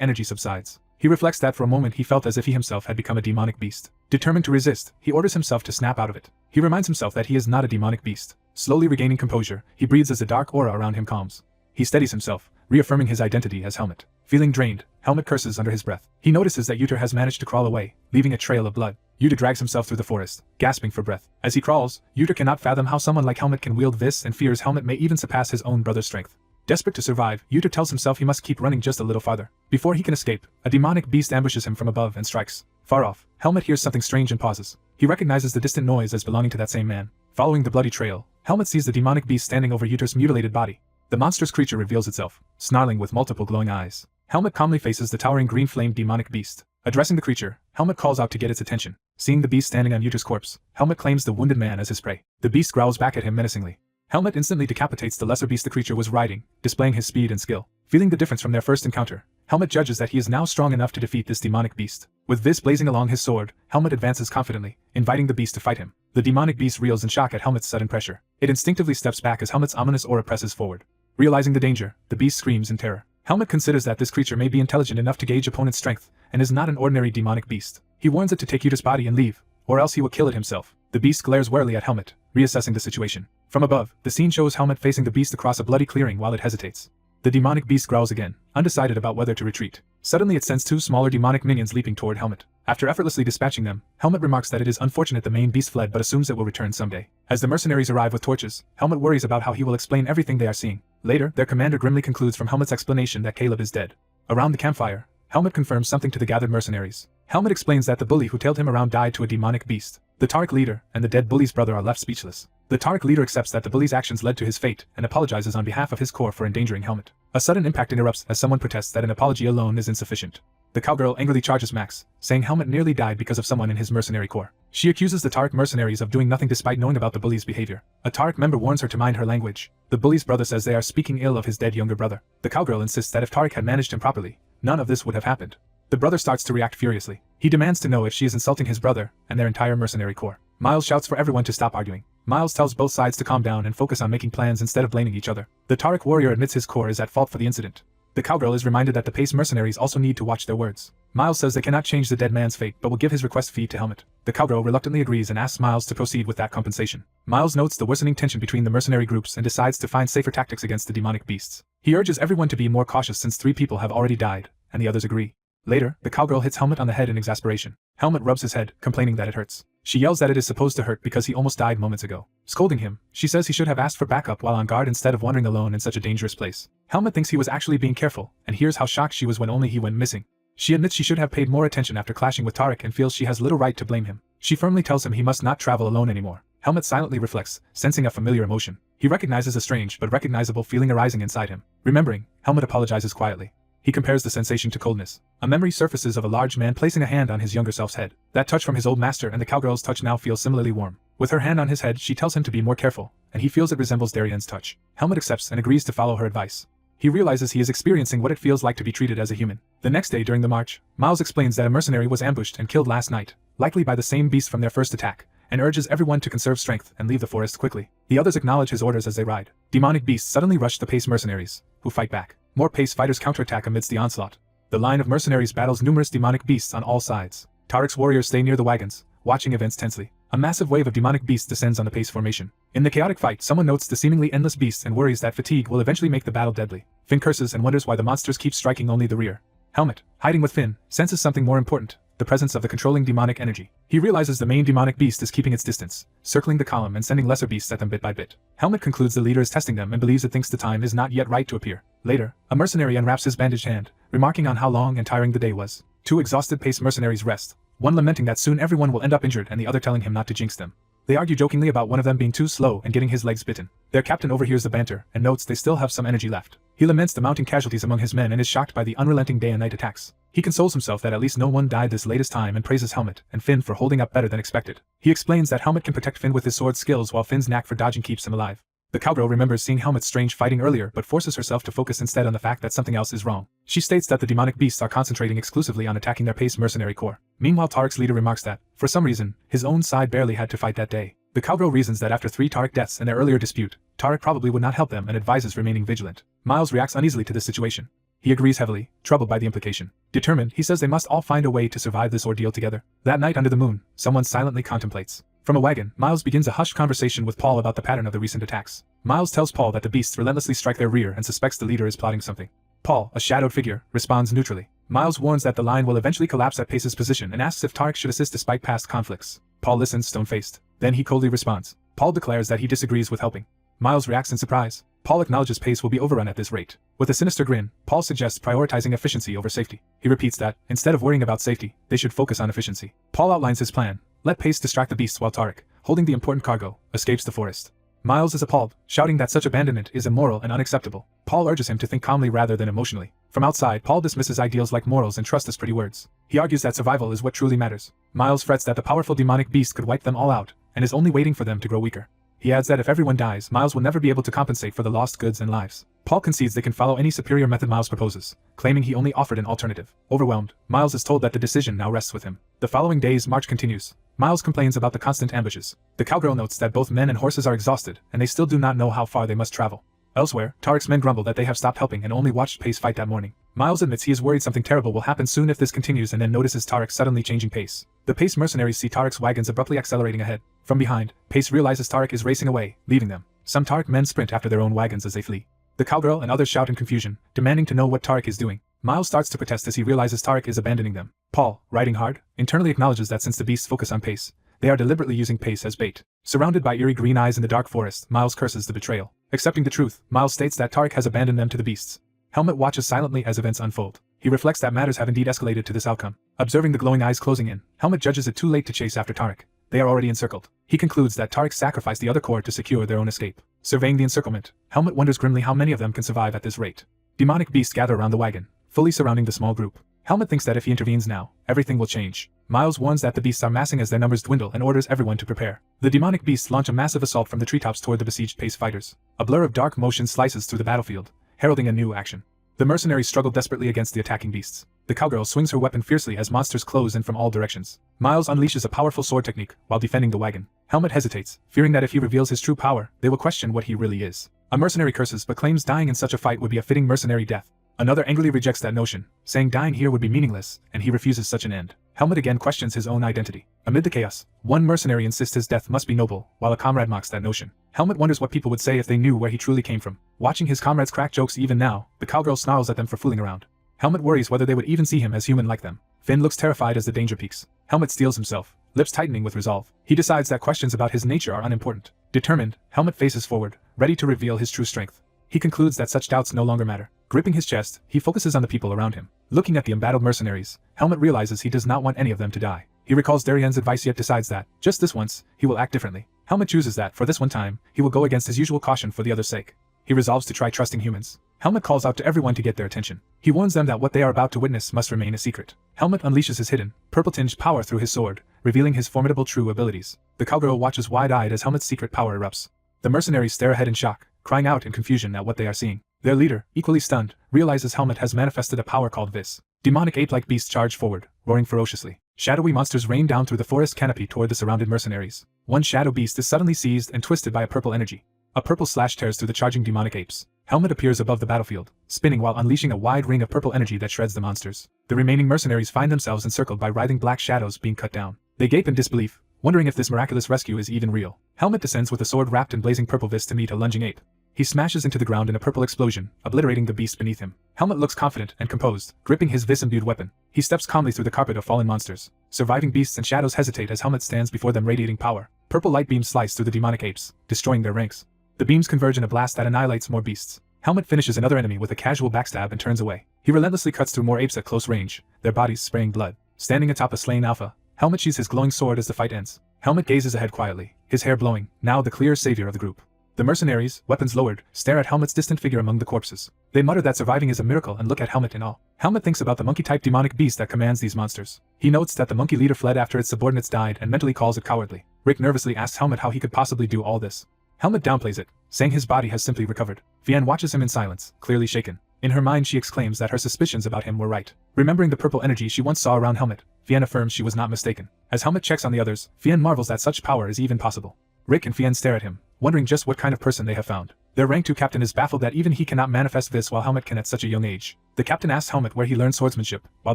energy subsides. He reflects that for a moment he felt as if he himself had become a demonic beast. Determined to resist, he orders himself to snap out of it. He reminds himself that he is not a demonic beast. Slowly regaining composure, he breathes as the dark aura around him calms. He steadies himself, reaffirming his identity as Helmet. Feeling drained, Helmet curses under his breath. He notices that Yuta has managed to crawl away, leaving a trail of blood. Yuta drags himself through the forest, gasping for breath. As he crawls, Yuta cannot fathom how someone like Helmet can wield this and fears Helmet may even surpass his own brother's strength. Desperate to survive, Yuta tells himself he must keep running just a little farther. Before he can escape, a demonic beast ambushes him from above and strikes. Far off, Helmet hears something strange and pauses. He recognizes the distant noise as belonging to that same man. Following the bloody trail, Helmet sees the demonic beast standing over Yuta's mutilated body. The monstrous creature reveals itself, snarling with multiple glowing eyes. Helmet calmly faces the towering green-flamed demonic beast. Addressing the creature, Helmet calls out to get its attention. Seeing the beast standing on Yuta's corpse, Helmet claims the wounded man as his prey. The beast growls back at him menacingly. Helmet instantly decapitates the lesser beast the creature was riding, displaying his speed and skill. Feeling the difference from their first encounter, Helmet judges that he is now strong enough to defeat this demonic beast. With Vis blazing along his sword, Helmet advances confidently, inviting the beast to fight him. The demonic beast reels in shock at Helmet's sudden pressure. It instinctively steps back as Helmet's ominous aura presses forward. Realizing the danger, the beast screams in terror. Helmet considers that this creature may be intelligent enough to gauge opponent's strength, and is not an ordinary demonic beast. He warns it to take Yuta's body and leave, or else he will kill it himself. The beast glares warily at Helmet, reassessing the situation. From above, the scene shows Helmet facing the beast across a bloody clearing while it hesitates. The demonic beast growls again, undecided about whether to retreat. Suddenly it sends two smaller demonic minions leaping toward Helmet. After effortlessly dispatching them, Helmet remarks that it is unfortunate the main beast fled but assumes it will return someday. As the mercenaries arrive with torches, Helmet worries about how he will explain everything they are seeing. Later, their commander grimly concludes from Helmet's explanation that Caleb is dead. Around the campfire, Helmet confirms something to the gathered mercenaries. Helmet explains that the bully who tailed him around died to a demonic beast. The Tariq leader and the dead bully's brother are left speechless. The Tariq leader accepts that the bully's actions led to his fate and apologizes on behalf of his corps for endangering Helmet. A sudden impact interrupts as someone protests that an apology alone is insufficient. The cowgirl angrily charges Max, saying Helmet nearly died because of someone in his mercenary corps. She accuses the Tariq mercenaries of doing nothing despite knowing about the bully's behavior. A Tariq member warns her to mind her language. The bully's brother says they are speaking ill of his dead younger brother. The cowgirl insists that if Tariq had managed him properly, none of this would have happened. The brother starts to react furiously. He demands to know if she is insulting his brother and their entire mercenary corps. Miles shouts for everyone to stop arguing. Miles tells both sides to calm down and focus on making plans instead of blaming each other. The Tariq warrior admits his corps is at fault for the incident. The cowgirl is reminded that the Pace mercenaries also need to watch their words. Miles says they cannot change the dead man's fate but will give his request fee to Helmet. The cowgirl reluctantly agrees and asks Miles to proceed with that compensation. Miles notes the worsening tension between the mercenary groups and decides to find safer tactics against the demonic beasts. He urges everyone to be more cautious since 3 people have already died, and the others agree. Later, the cowgirl hits Helmet on the head in exasperation. Helmet rubs his head, complaining that it hurts. She yells that it is supposed to hurt because he almost died moments ago. Scolding him, she says he should have asked for backup while on guard instead of wandering alone in such a dangerous place. Helmet thinks he was actually being careful, and hears how shocked she was when only he went missing. She admits she should have paid more attention after clashing with Tariq and feels she has little right to blame him. She firmly tells him he must not travel alone anymore. Helmet silently reflects, sensing a familiar emotion. He recognizes a strange but recognizable feeling arising inside him. Remembering, Helmet apologizes quietly. He compares the sensation to coldness. A memory surfaces of a large man placing a hand on his younger self's head. That touch from his old master and the cowgirl's touch now feels similarly warm. With her hand on his head, she tells him to be more careful, and he feels it resembles Darian's touch. Helmet accepts and agrees to follow her advice. He realizes he is experiencing what it feels like to be treated as a human. The next day during the march, Miles explains that a mercenary was ambushed and killed last night, likely by the same beast from their first attack, and urges everyone to conserve strength and leave the forest quickly. The others acknowledge his orders as they ride. Demonic beasts suddenly rush the Pace mercenaries, who fight back. More Pace fighters counterattack amidst the onslaught. The line of mercenaries battles numerous demonic beasts on all sides. Tariq's warriors stay near the wagons, watching events tensely. A massive wave of demonic beasts descends on the Pace formation. In the chaotic fight, someone notes the seemingly endless beasts and worries that fatigue will eventually make the battle deadly. Finn curses and wonders why the monsters keep striking only the rear. Helmet, hiding with Finn, senses something more important, the presence of the controlling demonic energy. He realizes the main demonic beast is keeping its distance, circling the column and sending lesser beasts at them bit by bit. Helmet concludes the leader is testing them and believes it thinks the time is not yet right to appear. Later, a mercenary unwraps his bandaged hand, remarking on how long and tiring the day was. 2 exhausted Pace mercenaries rest, one lamenting that soon everyone will end up injured and the other telling him not to jinx them. They argue jokingly about one of them being too slow and getting his legs bitten. Their captain overhears the banter and notes they still have some energy left. He laments the mounting casualties among his men and is shocked by the unrelenting day and night attacks. He consoles himself that at least no one died this latest time and praises Helmet and Finn for holding up better than expected. He explains that Helmet can protect Finn with his sword skills while Finn's knack for dodging keeps him alive. The cowgirl remembers seeing Helmet's strange fighting earlier but forces herself to focus instead on the fact that something else is wrong. She states that the demonic beasts are concentrating exclusively on attacking their Pace mercenary corps. Meanwhile, Tariq's leader remarks that, for some reason, his own side barely had to fight that day. The cowgirl reasons that after 3 Tariq deaths and their earlier dispute, Tariq probably would not help them and advises remaining vigilant. Miles reacts uneasily to this situation. He agrees heavily, troubled by the implication. Determined, he says they must all find a way to survive this ordeal together. That night under the moon, someone silently contemplates. From a wagon, Miles begins a hushed conversation with Paul about the pattern of the recent attacks. Miles tells Paul that the beasts relentlessly strike their rear and suspects the leader is plotting something. Paul, a shadowed figure, responds neutrally. Miles warns that the line will eventually collapse at Pace's position and asks if Tariq should assist despite past conflicts. Paul listens stone-faced. Then he coldly responds. Paul declares that he disagrees with helping. Miles reacts in surprise. Paul acknowledges Pace will be overrun at this rate. With a sinister grin, Paul suggests prioritizing efficiency over safety. He repeats that, instead of worrying about safety, they should focus on efficiency. Paul outlines his plan. Let Pace distract the beasts while Tariq, holding the important cargo, escapes the forest. Miles is appalled, shouting that such abandonment is immoral and unacceptable. Paul urges him to think calmly rather than emotionally. From outside, Paul dismisses ideals like morals and trust as pretty words. He argues that survival is what truly matters. Miles frets that the powerful demonic beast could wipe them all out, and is only waiting for them to grow weaker. He adds that if everyone dies, Miles will never be able to compensate for the lost goods and lives. Paul concedes they can follow any superior method Miles proposes, claiming he only offered an alternative. Overwhelmed, Miles is told that the decision now rests with him. The following day's march continues. Miles complains about the constant ambushes. The cowgirl notes that both men and horses are exhausted, and they still do not know how far they must travel. Elsewhere, Tariq's men grumble that they have stopped helping and only watched Pace fight that morning. Miles admits he is worried something terrible will happen soon if this continues and then notices Tariq suddenly changing pace. The Pace mercenaries see Tariq's wagons abruptly accelerating ahead. From behind, Pace realizes Tariq is racing away, leaving them. Some Tariq men sprint after their own wagons as they flee. The cowgirl and others shout in confusion, demanding to know what Tariq is doing. Miles starts to protest as he realizes Tariq is abandoning them. Paul, riding hard, internally acknowledges that since the beasts focus on Pace, they are deliberately using Pace as bait. Surrounded by eerie green eyes in the dark forest, Miles curses the betrayal. Accepting the truth, Miles states that Tariq has abandoned them to the beasts. Helmet watches silently as events unfold. He reflects that matters have indeed escalated to this outcome. Observing the glowing eyes closing in, Helmet judges it too late to chase after Tariq. They are already encircled. He concludes that Tariq sacrificed the other corps to secure their own escape. Surveying the encirclement, Helmet wonders grimly how many of them can survive at this rate. Demonic beasts gather around the wagon, fully surrounding the small group. Helmet thinks that if he intervenes now, everything will change. Miles warns that the beasts are massing as their numbers dwindle and orders everyone to prepare. The demonic beasts launch a massive assault from the treetops toward the besieged Pace fighters. A blur of dark motion slices through the battlefield, heralding a new action. The mercenaries struggle desperately against the attacking beasts. The cowgirl swings her weapon fiercely as monsters close in from all directions. Miles unleashes a powerful sword technique while defending the wagon. Helmet hesitates, fearing that if he reveals his true power, they will question what he really is. A mercenary curses but claims dying in such a fight would be a fitting mercenary death. Another angrily rejects that notion, saying dying here would be meaningless, and he refuses such an end. Helmet again questions his own identity. Amid the chaos, one mercenary insists his death must be noble, while a comrade mocks that notion. Helmet wonders what people would say if they knew where he truly came from. Watching his comrades crack jokes even now, the cowgirl snarls at them for fooling around. Helmet worries whether they would even see him as human like them. Finn looks terrified as the danger peaks. Helmet steels himself, lips tightening with resolve. He decides that questions about his nature are unimportant. Determined, Helmet faces forward, ready to reveal his true strength. He concludes that such doubts no longer matter. Gripping his chest, he focuses on the people around him. Looking at the embattled mercenaries, Helmet realizes he does not want any of them to die. He recalls Darienne's advice yet decides that, just this once, he will act differently. Helmet chooses that, for this one time, he will go against his usual caution for the other's sake. He resolves to try trusting humans. Helmet calls out to everyone to get their attention. He warns them that what they are about to witness must remain a secret. Helmet unleashes his hidden, purple-tinged power through his sword, revealing his formidable true abilities. The cowgirl watches wide-eyed as Helmet's secret power erupts. The mercenaries stare ahead in shock, crying out in confusion at what they are seeing. Their leader, equally stunned, realizes Helmet has manifested a power called Vis. Demonic ape-like beasts charge forward, roaring ferociously. Shadowy monsters rain down through the forest canopy toward the surrounded mercenaries. One shadow beast is suddenly seized and twisted by a purple energy. A purple slash tears through the charging demonic apes. Helmet appears above the battlefield, spinning while unleashing a wide ring of purple energy that shreds the monsters. The remaining mercenaries find themselves encircled by writhing black shadows being cut down. They gape in disbelief, wondering if this miraculous rescue is even real. Helmet descends with a sword wrapped in blazing purple vis to meet a lunging ape. He smashes into the ground in a purple explosion, obliterating the beast beneath him. Helmet looks confident and composed, gripping his vis-imbued weapon. He steps calmly through the carpet of fallen monsters. Surviving beasts and shadows hesitate as Helmet stands before them radiating power. Purple light beams slice through the demonic apes, destroying their ranks. The beams converge in a blast that annihilates more beasts. Helmet finishes another enemy with a casual backstab and turns away. He relentlessly cuts through more apes at close range, their bodies spraying blood. Standing atop a slain alpha, Helmet sheathes his glowing sword as the fight ends. Helmet gazes ahead quietly, his hair blowing, now the clear savior of the group. The mercenaries, weapons lowered, stare at Helmet's distant figure among the corpses. They mutter that surviving is a miracle and look at Helmet in awe. Helmet thinks about the monkey-type demonic beast that commands these monsters. He notes that the monkey leader fled after its subordinates died and mentally calls it cowardly. Rick nervously asks Helmet how he could possibly do all this. Helmet downplays it, saying his body has simply recovered. Vian watches him in silence, clearly shaken. In her mind she exclaims that her suspicions about him were right. Remembering the purple energy she once saw around Helmet, Vian affirms she was not mistaken. As Helmet checks on the others, Vian marvels that such power is even possible. Rick and Vian stare at him, wondering just what kind of person they have found. Their rank 2 captain is baffled that even he cannot manifest this while Helmet can at such a young age. The captain asks Helmet where he learned swordsmanship, while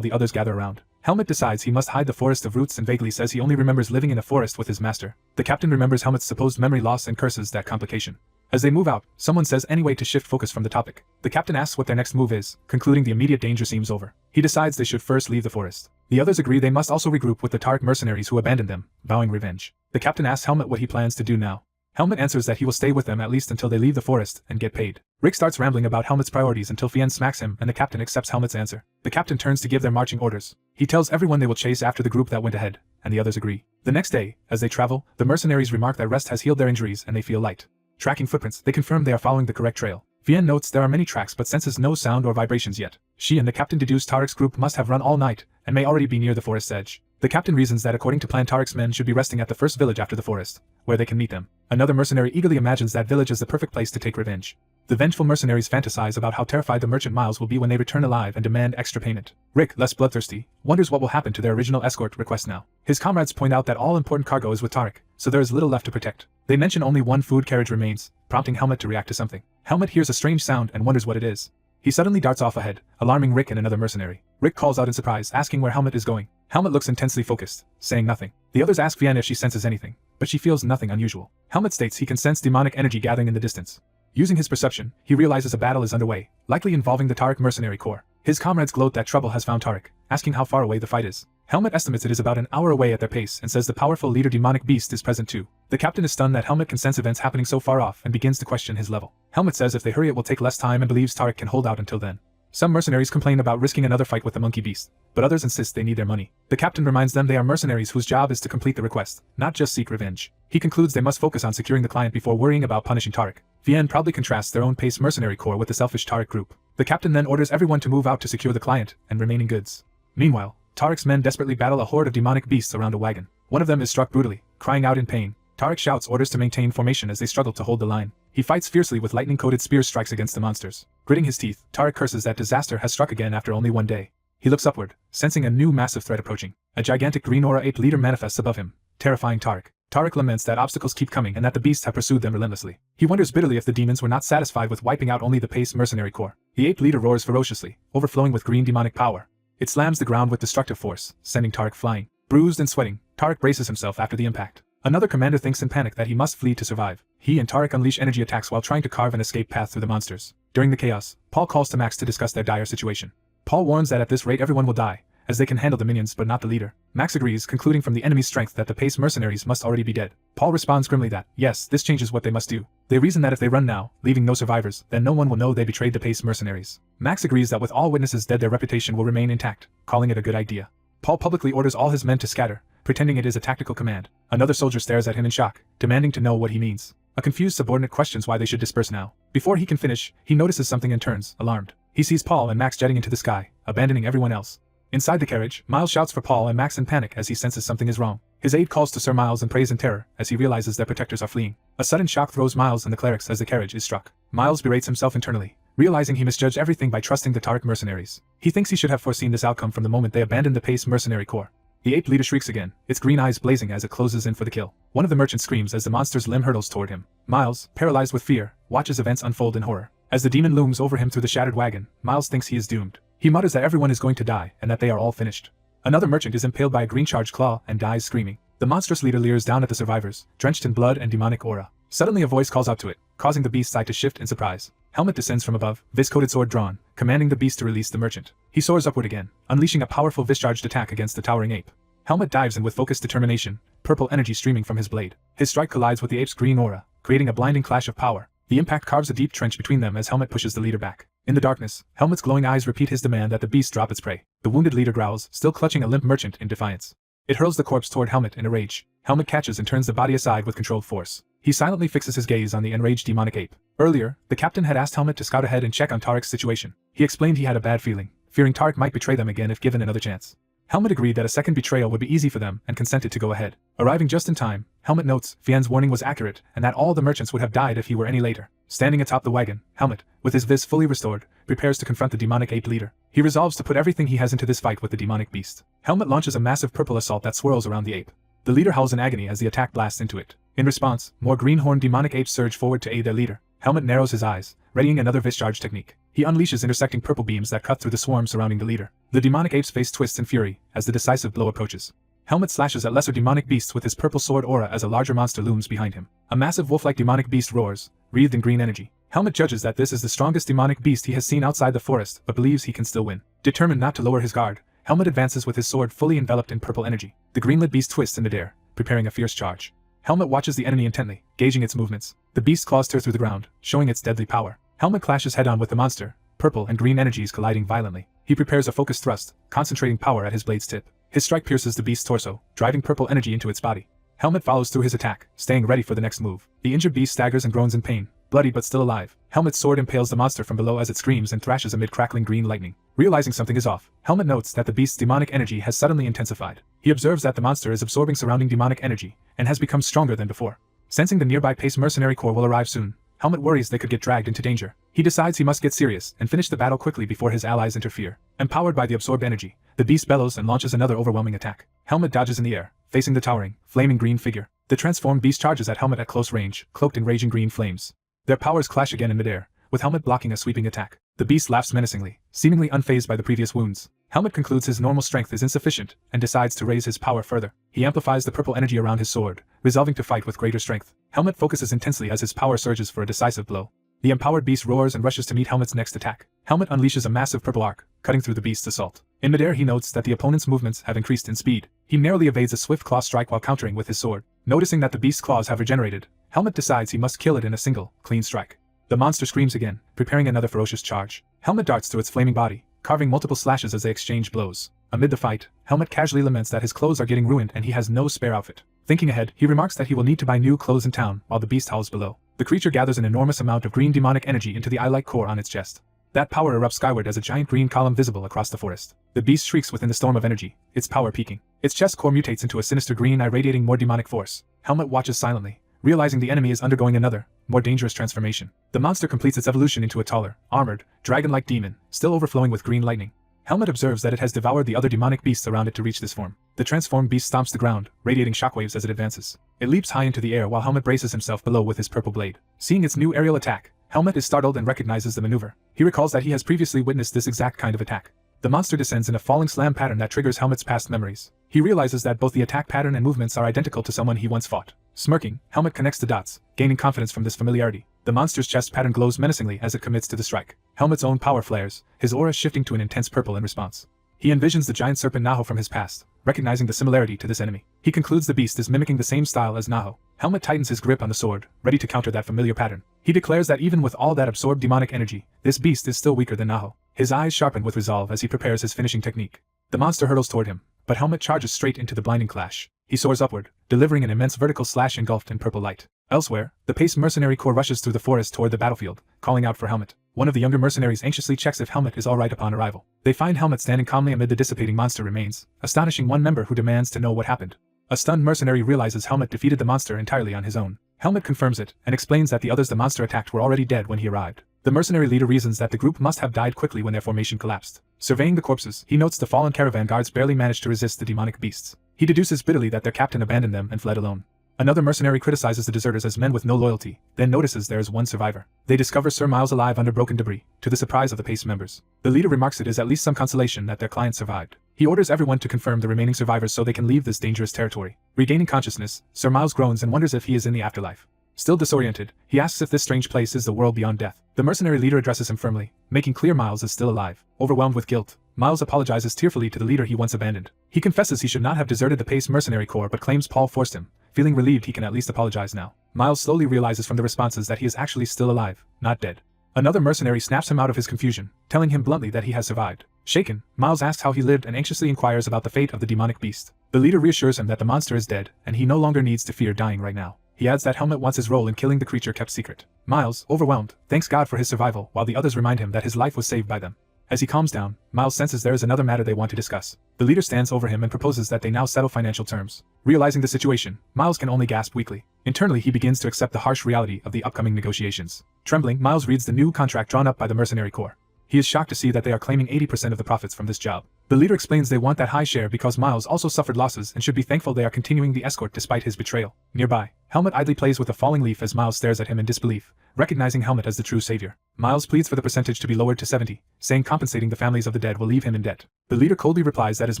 the others gather around. Helmet decides he must hide the forest of roots and vaguely says he only remembers living in a forest with his master. The captain remembers Helmet's supposed memory loss and curses that complication. As they move out, someone says anyway to shift focus from the topic. The captain asks what their next move is, concluding the immediate danger seems over. He decides they should first leave the forest. The others agree they must also regroup with the Tariq mercenaries who abandoned them, vowing revenge. The captain asks Helmet what he plans to do now. Helmet answers that he will stay with them at least until they leave the forest and get paid. Rick starts rambling about Helmet's priorities until Fien smacks him and the captain accepts Helmet's answer. The captain turns to give their marching orders. He tells everyone they will chase after the group that went ahead, and the others agree. The next day, as they travel, the mercenaries remark that rest has healed their injuries and they feel light. Tracking footprints, they confirm they are following the correct trail. Fien notes there are many tracks but senses no sound or vibrations yet. She and the captain deduce Tariq's group must have run all night and may already be near the forest's edge. The captain reasons that according to plan Tariq's men should be resting at the first village after the forest, where they can meet them. Another mercenary eagerly imagines that village as the perfect place to take revenge. The vengeful mercenaries fantasize about how terrified the merchant Miles will be when they return alive and demand extra payment. Rick, less bloodthirsty, wonders what will happen to their original escort request now. His comrades point out that all important cargo is with Tariq, so there is little left to protect. They mention only one food carriage remains, prompting Helmet to react to something. Helmet hears a strange sound and wonders what it is. He suddenly darts off ahead, alarming Rick and another mercenary. Rick calls out in surprise, asking where Helmet is going. Helmet looks intensely focused, saying nothing. The others ask Vian if she senses anything, but she feels nothing unusual. Helmet states he can sense demonic energy gathering in the distance. Using his perception, he realizes a battle is underway, likely involving the Tariq mercenary corps. His comrades gloat that trouble has found Tariq, asking how far away the fight is. Helmet estimates it is about an hour away at their pace and says the powerful leader demonic beast is present too. The captain is stunned that Helmet can sense events happening so far off and begins to question his level. Helmet says if they hurry it will take less time and believes Tariq can hold out until then. Some mercenaries complain about risking another fight with the monkey beast, but others insist they need their money. The captain reminds them they are mercenaries whose job is to complete the request, not just seek revenge. He concludes they must focus on securing the client before worrying about punishing Tariq. Vian proudly contrasts their own pace mercenary corps with the selfish Tariq group. The captain then orders everyone to move out to secure the client and remaining goods. Meanwhile, Tariq's men desperately battle a horde of demonic beasts around a wagon. One of them is struck brutally, crying out in pain. Tariq shouts orders to maintain formation as they struggle to hold the line. He fights fiercely with lightning-coated spear strikes against the monsters. Gritting his teeth, Tariq curses that disaster has struck again after only one day. He looks upward, sensing a new massive threat approaching. A gigantic green aura ape leader manifests above him, terrifying Tariq. Tariq laments that obstacles keep coming and that the beasts have pursued them relentlessly. He wonders bitterly if the demons were not satisfied with wiping out only the pace mercenary corps. The ape leader roars ferociously, overflowing with green demonic power. It slams the ground with destructive force, sending Tariq flying. Bruised and sweating, Tariq braces himself after the impact. Another commander thinks in panic that he must flee to survive. He and Tariq unleash energy attacks while trying to carve an escape path through the monsters. During the chaos, Paul calls to Max to discuss their dire situation. Paul warns that at this rate everyone will die, as they can handle the minions but not the leader. Max agrees, concluding from the enemy's strength that the pace mercenaries must already be dead. Paul responds grimly that, yes, this changes what they must do. They reason that if they run now, leaving no survivors, then no one will know they betrayed the pace mercenaries. Max agrees that with all witnesses dead their reputation will remain intact, calling it a good idea. Paul publicly orders all his men to scatter, pretending it is a tactical command. Another soldier stares at him in shock, demanding to know what he means. A confused subordinate questions why they should disperse now. Before he can finish, he notices something and turns, alarmed. He sees Paul and Max jetting into the sky, abandoning everyone else. Inside the carriage, Miles shouts for Paul and Max in panic as he senses something is wrong. His aide calls to Sir Miles and prays in terror as he realizes their protectors are fleeing. A sudden shock throws Miles and the clerics as the carriage is struck. Miles berates himself internally, realizing he misjudged everything by trusting the Tariq mercenaries. He thinks he should have foreseen this outcome from the moment they abandoned the pace mercenary corps. The ape leader shrieks again, its green eyes blazing as it closes in for the kill. One of the merchants screams as the monster's limb hurtles toward him. Miles, paralyzed with fear, watches events unfold in horror. As the demon looms over him through the shattered wagon, Miles thinks he is doomed. He mutters that everyone is going to die and that they are all finished. Another merchant is impaled by a green charged claw and dies screaming. The monstrous leader leers down at the survivors, drenched in blood and demonic aura. Suddenly a voice calls out to it, causing the beast's eye to shift in surprise. Helmet descends from above, vis-coated sword drawn, commanding the beast to release the merchant. He soars upward again, unleashing a powerful vis-charged attack against the towering ape. Helmet dives in with focused determination, purple energy streaming from his blade. His strike collides with the ape's green aura, creating a blinding clash of power. The impact carves a deep trench between them as Helmet pushes the leader back. In the darkness, Helmet's glowing eyes repeat his demand that the beast drop its prey. The wounded leader growls, still clutching a limp merchant in defiance. It hurls the corpse toward Helmet in a rage. Helmet catches and turns the body aside with controlled force. He silently fixes his gaze on the enraged demonic ape. Earlier, the captain had asked Helmet to scout ahead and check on Tariq's situation. He explained he had a bad feeling, fearing Tariq might betray them again if given another chance. Helmet agreed that a second betrayal would be easy for them and consented to go ahead. Arriving just in time, Helmet notes Fian's warning was accurate and that all the merchants would have died if he were any later. Standing atop the wagon, Helmet, with his vis fully restored, prepares to confront the demonic ape leader. He resolves to put everything he has into this fight with the demonic beast. Helmet launches a massive purple assault that swirls around the ape. The leader howls in agony as the attack blasts into it. In response, more greenhorn demonic apes surge forward to aid their leader. Helmet narrows his eyes, readying another vis charge technique. He unleashes intersecting purple beams that cut through the swarm surrounding the leader. The demonic ape's face twists in fury as the decisive blow approaches. Helmet slashes at lesser demonic beasts with his purple sword aura as a larger monster looms behind him. A massive wolf-like demonic beast roars, wreathed in green energy. Helmet judges that this is the strongest demonic beast he has seen outside the forest, but believes he can still win. Determined not to lower his guard, Helmet advances with his sword fully enveloped in purple energy. The greenlit beast twists in midair, preparing a fierce charge. Helmet watches the enemy intently, gauging its movements. The beast claws tear through the ground, showing its deadly power. Helmet clashes head-on with the monster, purple and green energies colliding violently. He prepares a focused thrust, concentrating power at his blade's tip. His strike pierces the beast's torso, driving purple energy into its body. Helmet follows through his attack, staying ready for the next move. The injured beast staggers and groans in pain, bloody but still alive. Helmet's sword impales the monster from below as it screams and thrashes amid crackling green lightning. Realizing something is off, Helmet notes that the beast's demonic energy has suddenly intensified. He observes that the monster is absorbing surrounding demonic energy, and has become stronger than before. Sensing the nearby Pace mercenary corps will arrive soon, Helmet worries they could get dragged into danger. He decides he must get serious and finish the battle quickly before his allies interfere. Empowered by the absorbed energy, the beast bellows and launches another overwhelming attack. Helmet dodges in the air, facing the towering, flaming green figure. The transformed beast charges at Helmet at close range, cloaked in raging green flames. Their powers clash again in midair, with Helmet blocking a sweeping attack. The beast laughs menacingly, seemingly unfazed by the previous wounds. Helmet concludes his normal strength is insufficient and decides to raise his power further. He amplifies the purple energy around his sword, resolving to fight with greater strength. Helmet focuses intensely as his power surges for a decisive blow. The empowered beast roars and rushes to meet Helmet's next attack. Helmet unleashes a massive purple arc, cutting through the beast's assault. In midair he notes that the opponent's movements have increased in speed. He narrowly evades a swift claw strike while countering with his sword. Noticing that the beast's claws have regenerated, Helmet decides he must kill it in a single, clean strike. The monster screams again, preparing another ferocious charge. Helmet darts through its flaming body, carving multiple slashes as they exchange blows. Amid the fight, Helmet casually laments that his clothes are getting ruined and he has no spare outfit. Thinking ahead, he remarks that he will need to buy new clothes in town while the beast howls below. The creature gathers an enormous amount of green demonic energy into the eye-like core on its chest. That power erupts skyward as a giant green column visible across the forest. The beast shrieks within the storm of energy, its power peaking. Its chest core mutates into a sinister green eye radiating more demonic force. Helmet watches silently, realizing the enemy is undergoing another, more dangerous transformation. The monster completes its evolution into a taller, armored, dragon-like demon, still overflowing with green lightning. Helmet observes that it has devoured the other demonic beasts around it to reach this form. The transformed beast stomps the ground, radiating shockwaves as it advances. It leaps high into the air while Helmet braces himself below with his purple blade. Seeing its new aerial attack, Helmet is startled and recognizes the maneuver. He recalls that he has previously witnessed this exact kind of attack. The monster descends in a falling slam pattern that triggers Helmet's past memories. He realizes that both the attack pattern and movements are identical to someone he once fought. Smirking, Helmet connects the dots, gaining confidence from this familiarity. The monster's chest pattern glows menacingly as it commits to the strike. Helmet's own power flares, his aura shifting to an intense purple in response. He envisions the giant serpent Naho from his past, recognizing the similarity to this enemy. He concludes the beast is mimicking the same style as Naho. Helmet tightens his grip on the sword, ready to counter that familiar pattern. He declares that even with all that absorbed demonic energy, this beast is still weaker than Naho. His eyes sharpen with resolve as he prepares his finishing technique. The monster hurtles toward him, but Helmet charges straight into the blinding clash. He soars upward, delivering an immense vertical slash engulfed in purple light. Elsewhere, the Pace mercenary corps rushes through the forest toward the battlefield, calling out for Helmet. One of the younger mercenaries anxiously checks if Helmet is alright upon arrival. They find Helmet standing calmly amid the dissipating monster remains, astonishing one member who demands to know what happened. A stunned mercenary realizes Helmet defeated the monster entirely on his own. Helmet confirms it, and explains that the others the monster attacked were already dead when he arrived. The mercenary leader reasons that the group must have died quickly when their formation collapsed. Surveying the corpses, he notes the fallen caravan guards barely managed to resist the demonic beasts. He deduces bitterly that their captain abandoned them and fled alone. Another mercenary criticizes the deserters as men with no loyalty, then notices there is one survivor. They discover Sir Miles alive under broken debris, to the surprise of the Pace members. The leader remarks it is at least some consolation that their client survived. He orders everyone to confirm the remaining survivors so they can leave this dangerous territory. Regaining consciousness, Sir Miles groans and wonders if he is in the afterlife. Still disoriented, he asks if this strange place is the world beyond death. The mercenary leader addresses him firmly, making clear Miles is still alive. Overwhelmed with guilt, Miles apologizes tearfully to the leader he once abandoned. He confesses he should not have deserted the Pace mercenary corps but claims Paul forced him. Feeling relieved he can at least apologize now. Miles slowly realizes from the responses that he is actually still alive, not dead. Another mercenary snaps him out of his confusion, telling him bluntly that he has survived. Shaken, Miles asks how he lived and anxiously inquires about the fate of the demonic beast. The leader reassures him that the monster is dead, and he no longer needs to fear dying right now. He adds that Helmet wants his role in killing the creature kept secret. Miles, overwhelmed, thanks God for his survival while the others remind him that his life was saved by them. As he calms down, Miles senses there is another matter they want to discuss. The leader stands over him and proposes that they now settle financial terms. Realizing the situation, Miles can only gasp weakly. Internally, he begins to accept the harsh reality of the upcoming negotiations. Trembling, Miles reads the new contract drawn up by the mercenary corps. He is shocked to see that they are claiming 80% of the profits from this job. The leader explains they want that high share because Miles also suffered losses and should be thankful they are continuing the escort despite his betrayal. Nearby, Helmut idly plays with a falling leaf as Miles stares at him in disbelief, recognizing Helmut as the true savior. Miles pleads for the percentage to be lowered to 70, saying compensating the families of the dead will leave him in debt. The leader coldly replies that is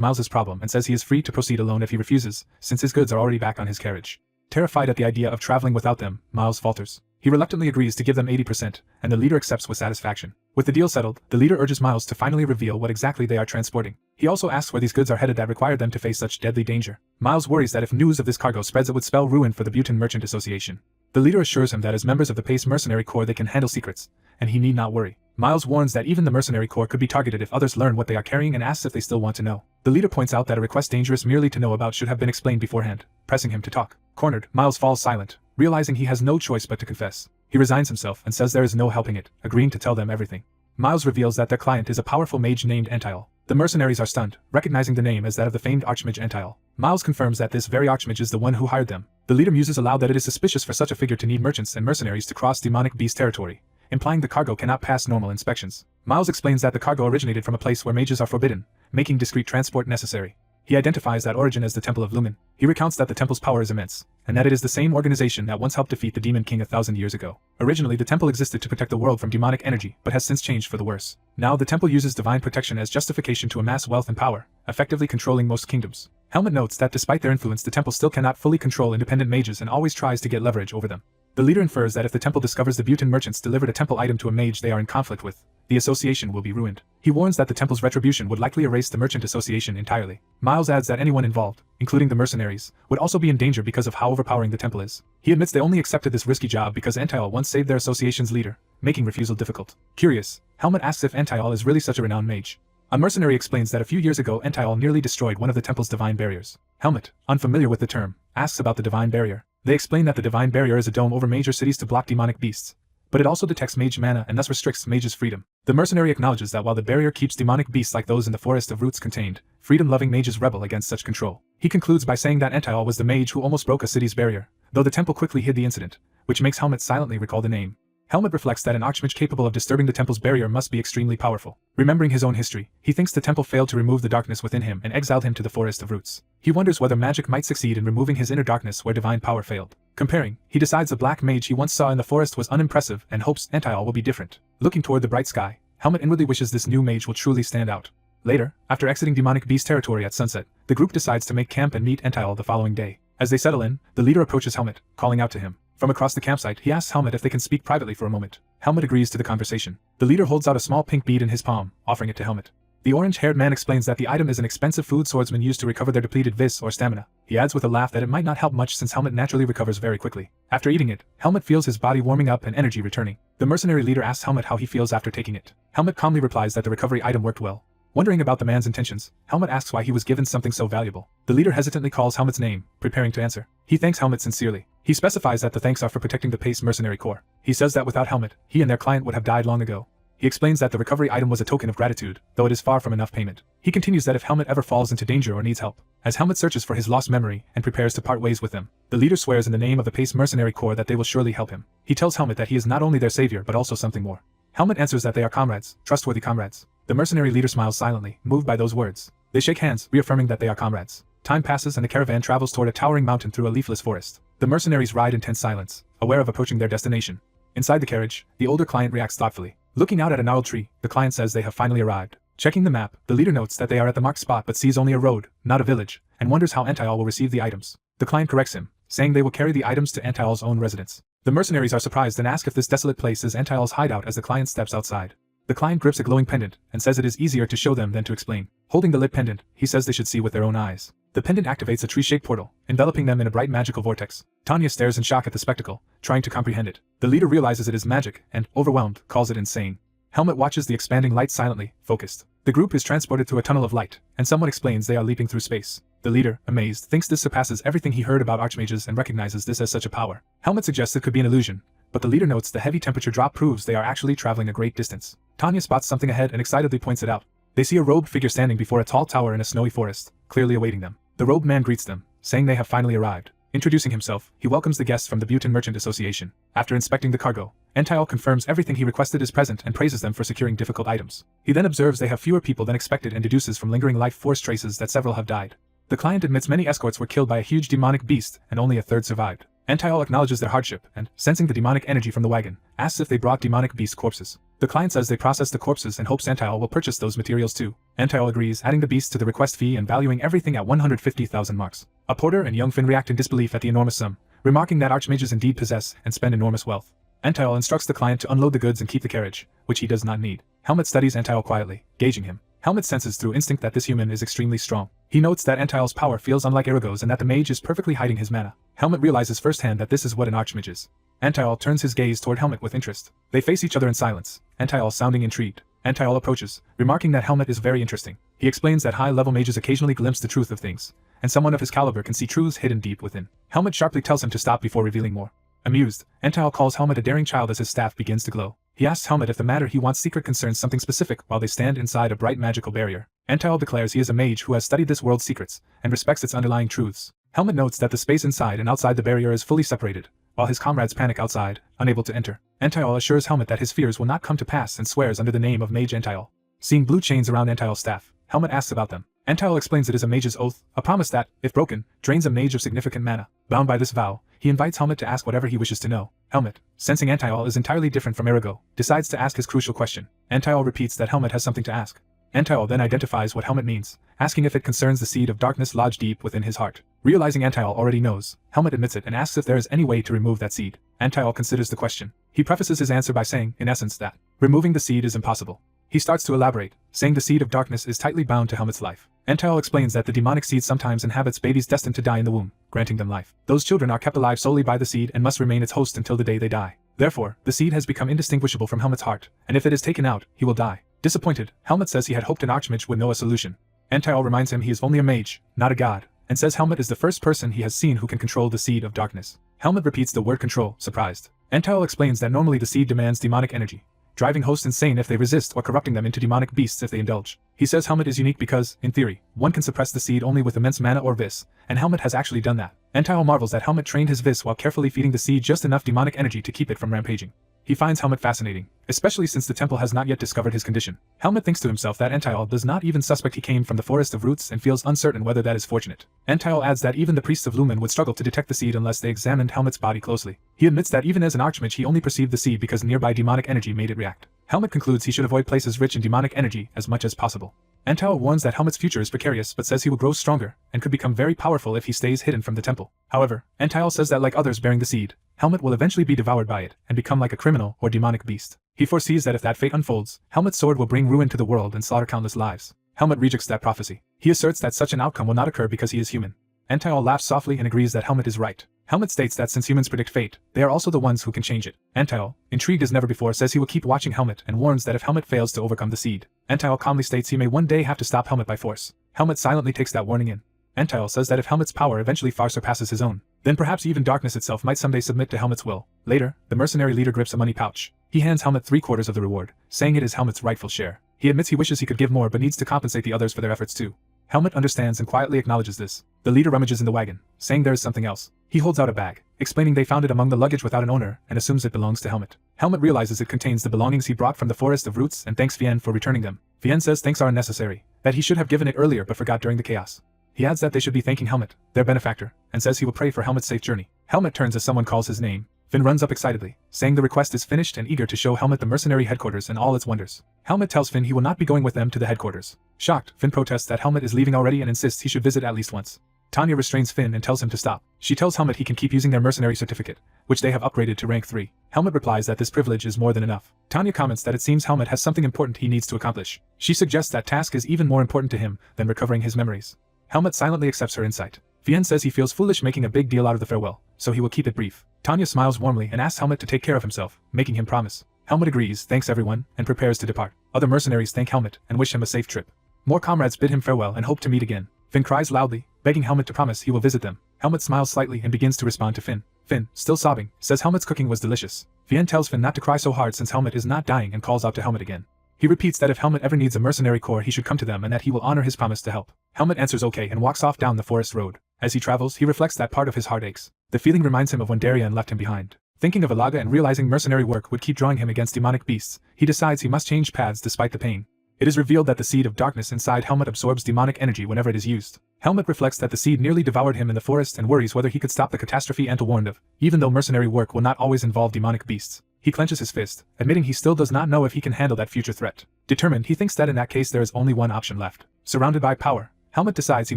Miles's problem and says he is free to proceed alone if he refuses, since his goods are already back on his carriage. Terrified at the idea of traveling without them, Miles falters. He reluctantly agrees to give them 80%, and the leader accepts with satisfaction. With the deal settled, the leader urges Miles to finally reveal what exactly they are transporting. He also asks where these goods are headed that require them to face such deadly danger. Miles worries that if news of this cargo spreads it would spell ruin for the Bhutan Merchant Association. The leader assures him that as members of the Pace Mercenary Corps they can handle secrets, and he need not worry. Miles warns that even the Mercenary Corps could be targeted if others learn what they are carrying and asks if they still want to know. The leader points out that a request dangerous merely to know about should have been explained beforehand, pressing him to talk. Cornered, Miles falls silent, realizing he has no choice but to confess. He resigns himself and says there is no helping it, agreeing to tell them everything. Miles reveals that their client is a powerful mage named Antial. The mercenaries are stunned, recognizing the name as that of the famed archmage Antial. Miles confirms that this very archmage is the one who hired them. The leader muses aloud that it is suspicious for such a figure to need merchants and mercenaries to cross demonic beast territory, implying the cargo cannot pass normal inspections. Miles explains that the cargo originated from a place where mages are forbidden, making discreet transport necessary. He identifies that origin as the Temple of Lumen. He recounts that the temple's power is immense, and that it is the same organization that once helped defeat the Demon King 1,000 years ago. Originally, the temple existed to protect the world from demonic energy, but has since changed for the worse. Now, the temple uses divine protection as justification to amass wealth and power, effectively controlling most kingdoms. Helmut notes that despite their influence, the temple still cannot fully control independent mages and always tries to get leverage over them. The leader infers that if the temple discovers the Bhutan merchants delivered a temple item to a mage they are in conflict with, the association will be ruined. He warns that the temple's retribution would likely erase the merchant association entirely. Miles adds that anyone involved, including the mercenaries, would also be in danger because of how overpowering the temple is. He admits they only accepted this risky job because Antial once saved their association's leader, making refusal difficult. Curious, Helmut asks if Antial is really such a renowned mage. A mercenary explains that a few years ago Antial nearly destroyed one of the temple's divine barriers. Helmut, unfamiliar with the term, asks about the divine barrier. They explain that the divine barrier is a dome over major cities to block demonic beasts, but it also detects mage mana and thus restricts mages' freedom. The mercenary acknowledges that while the barrier keeps demonic beasts like those in the forest of roots contained, freedom-loving mages rebel against such control. He concludes by saying that Antial was the mage who almost broke a city's barrier, though the temple quickly hid the incident, which makes Helmut silently recall the name. Helmut reflects that an archmage capable of disturbing the temple's barrier must be extremely powerful. Remembering his own history, he thinks the temple failed to remove the darkness within him and exiled him to the forest of roots. He wonders whether magic might succeed in removing his inner darkness where divine power failed. Comparing, he decides the black mage he once saw in the forest was unimpressive and hopes Antial will be different. Looking toward the bright sky, Helmut inwardly wishes this new mage will truly stand out. Later, after exiting demonic beast territory at sunset, the group decides to make camp and meet Antial the following day. As they settle in, the leader approaches Helmut, calling out to him. From across the campsite, he asks Helmut if they can speak privately for a moment. Helmut agrees to the conversation. The leader holds out a small pink bead in his palm, offering it to Helmut. The orange-haired man explains that the item is an expensive food swordsmen use to recover their depleted vis or stamina. He adds with a laugh that it might not help much since Helmut naturally recovers very quickly. After eating it, Helmut feels his body warming up and energy returning. The mercenary leader asks Helmut how he feels after taking it. Helmut calmly replies that the recovery item worked well. Wondering about the man's intentions, Helmut asks why he was given something so valuable. The leader hesitantly calls Helmut's name, preparing to answer. He thanks Helmut sincerely. He specifies that the thanks are for protecting the Pace Mercenary Corps. He says that without Helmut, he and their client would have died long ago. He explains that the recovery item was a token of gratitude, though it is far from enough payment. He continues that if Helmut ever falls into danger or needs help, as Helmut searches for his lost memory and prepares to part ways with them, the leader swears in the name of the Pace Mercenary Corps that they will surely help him. He tells Helmut that he is not only their savior but also something more. Helmut answers that they are comrades, trustworthy comrades. The mercenary leader smiles silently, moved by those words. They shake hands, reaffirming that they are comrades. Time passes and the caravan travels toward a towering mountain through a leafless forest. The mercenaries ride in tense silence, aware of approaching their destination. Inside the carriage, the older client reacts thoughtfully. Looking out at a gnarled tree, the client says they have finally arrived. Checking the map, the leader notes that they are at the marked spot but sees only a road, not a village, and wonders how Antial will receive the items. The client corrects him, saying they will carry the items to Antial's own residence. The mercenaries are surprised and ask if this desolate place is Antial's hideout as the client steps outside. The client grips a glowing pendant and says it is easier to show them than to explain. Holding the lit pendant, he says they should see with their own eyes. The pendant activates a tree-shaped portal, enveloping them in a bright magical vortex. Tanya stares in shock at the spectacle, trying to comprehend it. The leader realizes it is magic and, overwhelmed, calls it insane. Helmut watches the expanding light silently, focused. The group is transported through a tunnel of light, and someone explains they are leaping through space. The leader, amazed, thinks this surpasses everything he heard about archmages and recognizes this as such a power. Helmut suggests it could be an illusion, but the leader notes the heavy temperature drop proves they are actually traveling a great distance. Tanya spots something ahead and excitedly points it out. They see a robed figure standing before a tall tower in a snowy forest, clearly awaiting them. The robed man greets them, saying they have finally arrived. Introducing himself, he welcomes the guests from the Bhutan Merchant Association. After inspecting the cargo, Ential confirms everything he requested is present and praises them for securing difficult items. He then observes they have fewer people than expected and deduces from lingering life force traces that several have died. The client admits many escorts were killed by a huge demonic beast and only a third survived. Ential acknowledges their hardship and, sensing the demonic energy from the wagon, asks if they brought demonic beast corpses. The client says they processed the corpses and hopes Ential will purchase those materials too. Ential agrees, adding the beast to the request fee and valuing everything at 150,000 marks. A porter and young Finn react in disbelief at the enormous sum, remarking that archmages indeed possess and spend enormous wealth. Ential instructs the client to unload the goods and keep the carriage, which he does not need. Helmut studies Ential quietly, gauging him. Helmut senses through instinct that this human is extremely strong. He notes that Ential's power feels unlike Erigo's and that the mage is perfectly hiding his mana. Helmut realizes firsthand that this is what an archmage is. Ential turns his gaze toward Helmut with interest. They face each other in silence, Ential sounding intrigued. Ential approaches, remarking that Helmut is very interesting. He explains that high-level mages occasionally glimpse the truth of things, and someone of his caliber can see truths hidden deep within. Helmut sharply tells him to stop before revealing more. Amused, Ential calls Helmut a daring child as his staff begins to glow. He asks Helmut if the matter he wants secret concerns something specific while they stand inside a bright magical barrier. Ential declares he is a mage who has studied this world's secrets and respects its underlying truths. Helmut notes that the space inside and outside the barrier is fully separated, while his comrades panic outside, unable to enter. Ential assures Helmut that his fears will not come to pass and swears under the name of Mage Ential. Seeing blue chains around Ential's staff, Helmut asks about them. Ential explains it is a mage's oath, a promise that, if broken, drains a mage of significant mana. Bound by this vow, he invites Helmut to ask whatever he wishes to know. Helmut, sensing Ential is entirely different from Erigo, decides to ask his crucial question. Ential repeats that Helmut has something to ask. Ential then identifies what Helmut means, asking if it concerns the seed of darkness lodged deep within his heart. Realizing Ential already knows, Helmut admits it and asks if there is any way to remove that seed. Ential considers the question. He prefaces his answer by saying, in essence, that removing the seed is impossible. He starts to elaborate, saying the seed of darkness is tightly bound to Helmut's life. Ential explains that the demonic seed sometimes inhabits babies destined to die in the womb, granting them life. Those children are kept alive solely by the seed and must remain its host until the day they die. Therefore, the seed has become indistinguishable from Helmut's heart, and if it is taken out, he will die. Disappointed, Helmut says he had hoped an archmage would know a solution. Ential reminds him he is only a mage, not a god, and says Helmut is the first person he has seen who can control the seed of darkness. Helmut repeats the word control, surprised. Ential explains that normally the seed demands demonic energy, driving hosts insane if they resist or corrupting them into demonic beasts if they indulge. He says Helmut is unique because, in theory, one can suppress the seed only with immense mana or vis, and Helmut has actually done that. Ential marvels that Helmut trained his vis while carefully feeding the seed just enough demonic energy to keep it from rampaging. He finds Helmut fascinating, especially since the temple has not yet discovered his condition. Helmut thinks to himself that Ential does not even suspect he came from the forest of roots and feels uncertain whether that is fortunate. Ential adds that even the priests of Lumen would struggle to detect the seed unless they examined Helmut's body closely. He admits that even as an archmage he only perceived the seed because nearby demonic energy made it react. Helmut concludes he should avoid places rich in demonic energy as much as possible. Ential warns that Helmut's future is precarious but says he will grow stronger and could become very powerful if he stays hidden from the temple. However, Ential says that like others bearing the seed, Helmut will eventually be devoured by it and become like a criminal or demonic beast. He foresees that if that fate unfolds, Helmut's sword will bring ruin to the world and slaughter countless lives. Helmut rejects that prophecy. He asserts that such an outcome will not occur because he is human. Ential laughs softly and agrees that Helmut is right. Helmut states that since humans predict fate, they are also the ones who can change it. Ential, intrigued as never before, says he will keep watching Helmut and warns that if Helmut fails to overcome the seed, Ential calmly states he may one day have to stop Helmut by force. Helmut silently takes that warning in. Ential says that if Helmut's power eventually far surpasses his own, then perhaps even darkness itself might someday submit to Helmut's will. Later, the mercenary leader grips a money pouch. He hands Helmut 3/4 of the reward, saying it is Helmut's rightful share. He admits he wishes he could give more but needs to compensate the others for their efforts too. Helmut understands and quietly acknowledges this. The leader rummages in the wagon, saying there is something else. He holds out a bag, explaining they found it among the luggage without an owner and assumes it belongs to Helmut. Helmut realizes it contains the belongings he brought from the forest of roots and thanks Vienne for returning them. Vienne says thanks are unnecessary, that he should have given it earlier but forgot during the chaos. He adds that they should be thanking Helmut, their benefactor, and says he will pray for Helmut's safe journey. Helmut turns as someone calls his name. Finn runs up excitedly, saying the request is finished and eager to show Helmut the mercenary headquarters and all its wonders. Helmut tells Finn he will not be going with them to the headquarters. Shocked, Finn protests that Helmut is leaving already and insists he should visit at least once. Tanya restrains Finn and tells him to stop. She tells Helmut he can keep using their mercenary certificate, which they have upgraded to rank 3. Helmut replies that this privilege is more than enough. Tanya comments that it seems Helmut has something important he needs to accomplish. She suggests that task is even more important to him than recovering his memories. Helmut silently accepts her insight. Vienne says he feels foolish making a big deal out of the farewell, so he will keep it brief. Tanya smiles warmly and asks Helmut to take care of himself, making him promise. Helmut agrees, thanks everyone, and prepares to depart. Other mercenaries thank Helmut and wish him a safe trip. More comrades bid him farewell and hope to meet again. Finn cries loudly, begging Helmut to promise he will visit them. Helmet smiles slightly and begins to respond to Finn. Finn, still sobbing, says Helmet's cooking was delicious. Fien tells Finn not to cry so hard since Helmet is not dying and calls out to Helmet again. He repeats that if Helmet ever needs a mercenary corps he should come to them and that he will honor his promise to help. Helmet answers okay and walks off down the forest road. As he travels, he reflects that part of his heart aches. The feeling reminds him of when Darien left him behind. Thinking of Ilaga and realizing mercenary work would keep drawing him against demonic beasts, he decides he must change paths despite the pain. It is revealed that the seed of darkness inside Helmet absorbs demonic energy whenever it is used. Helmet reflects that the seed nearly devoured him in the forest and worries whether he could stop the catastrophe Antle warned of, even though mercenary work will not always involve demonic beasts. He clenches his fist, admitting he still does not know if he can handle that future threat. Determined, he thinks that in that case there is only one option left. Surrounded by power, Helmet decides he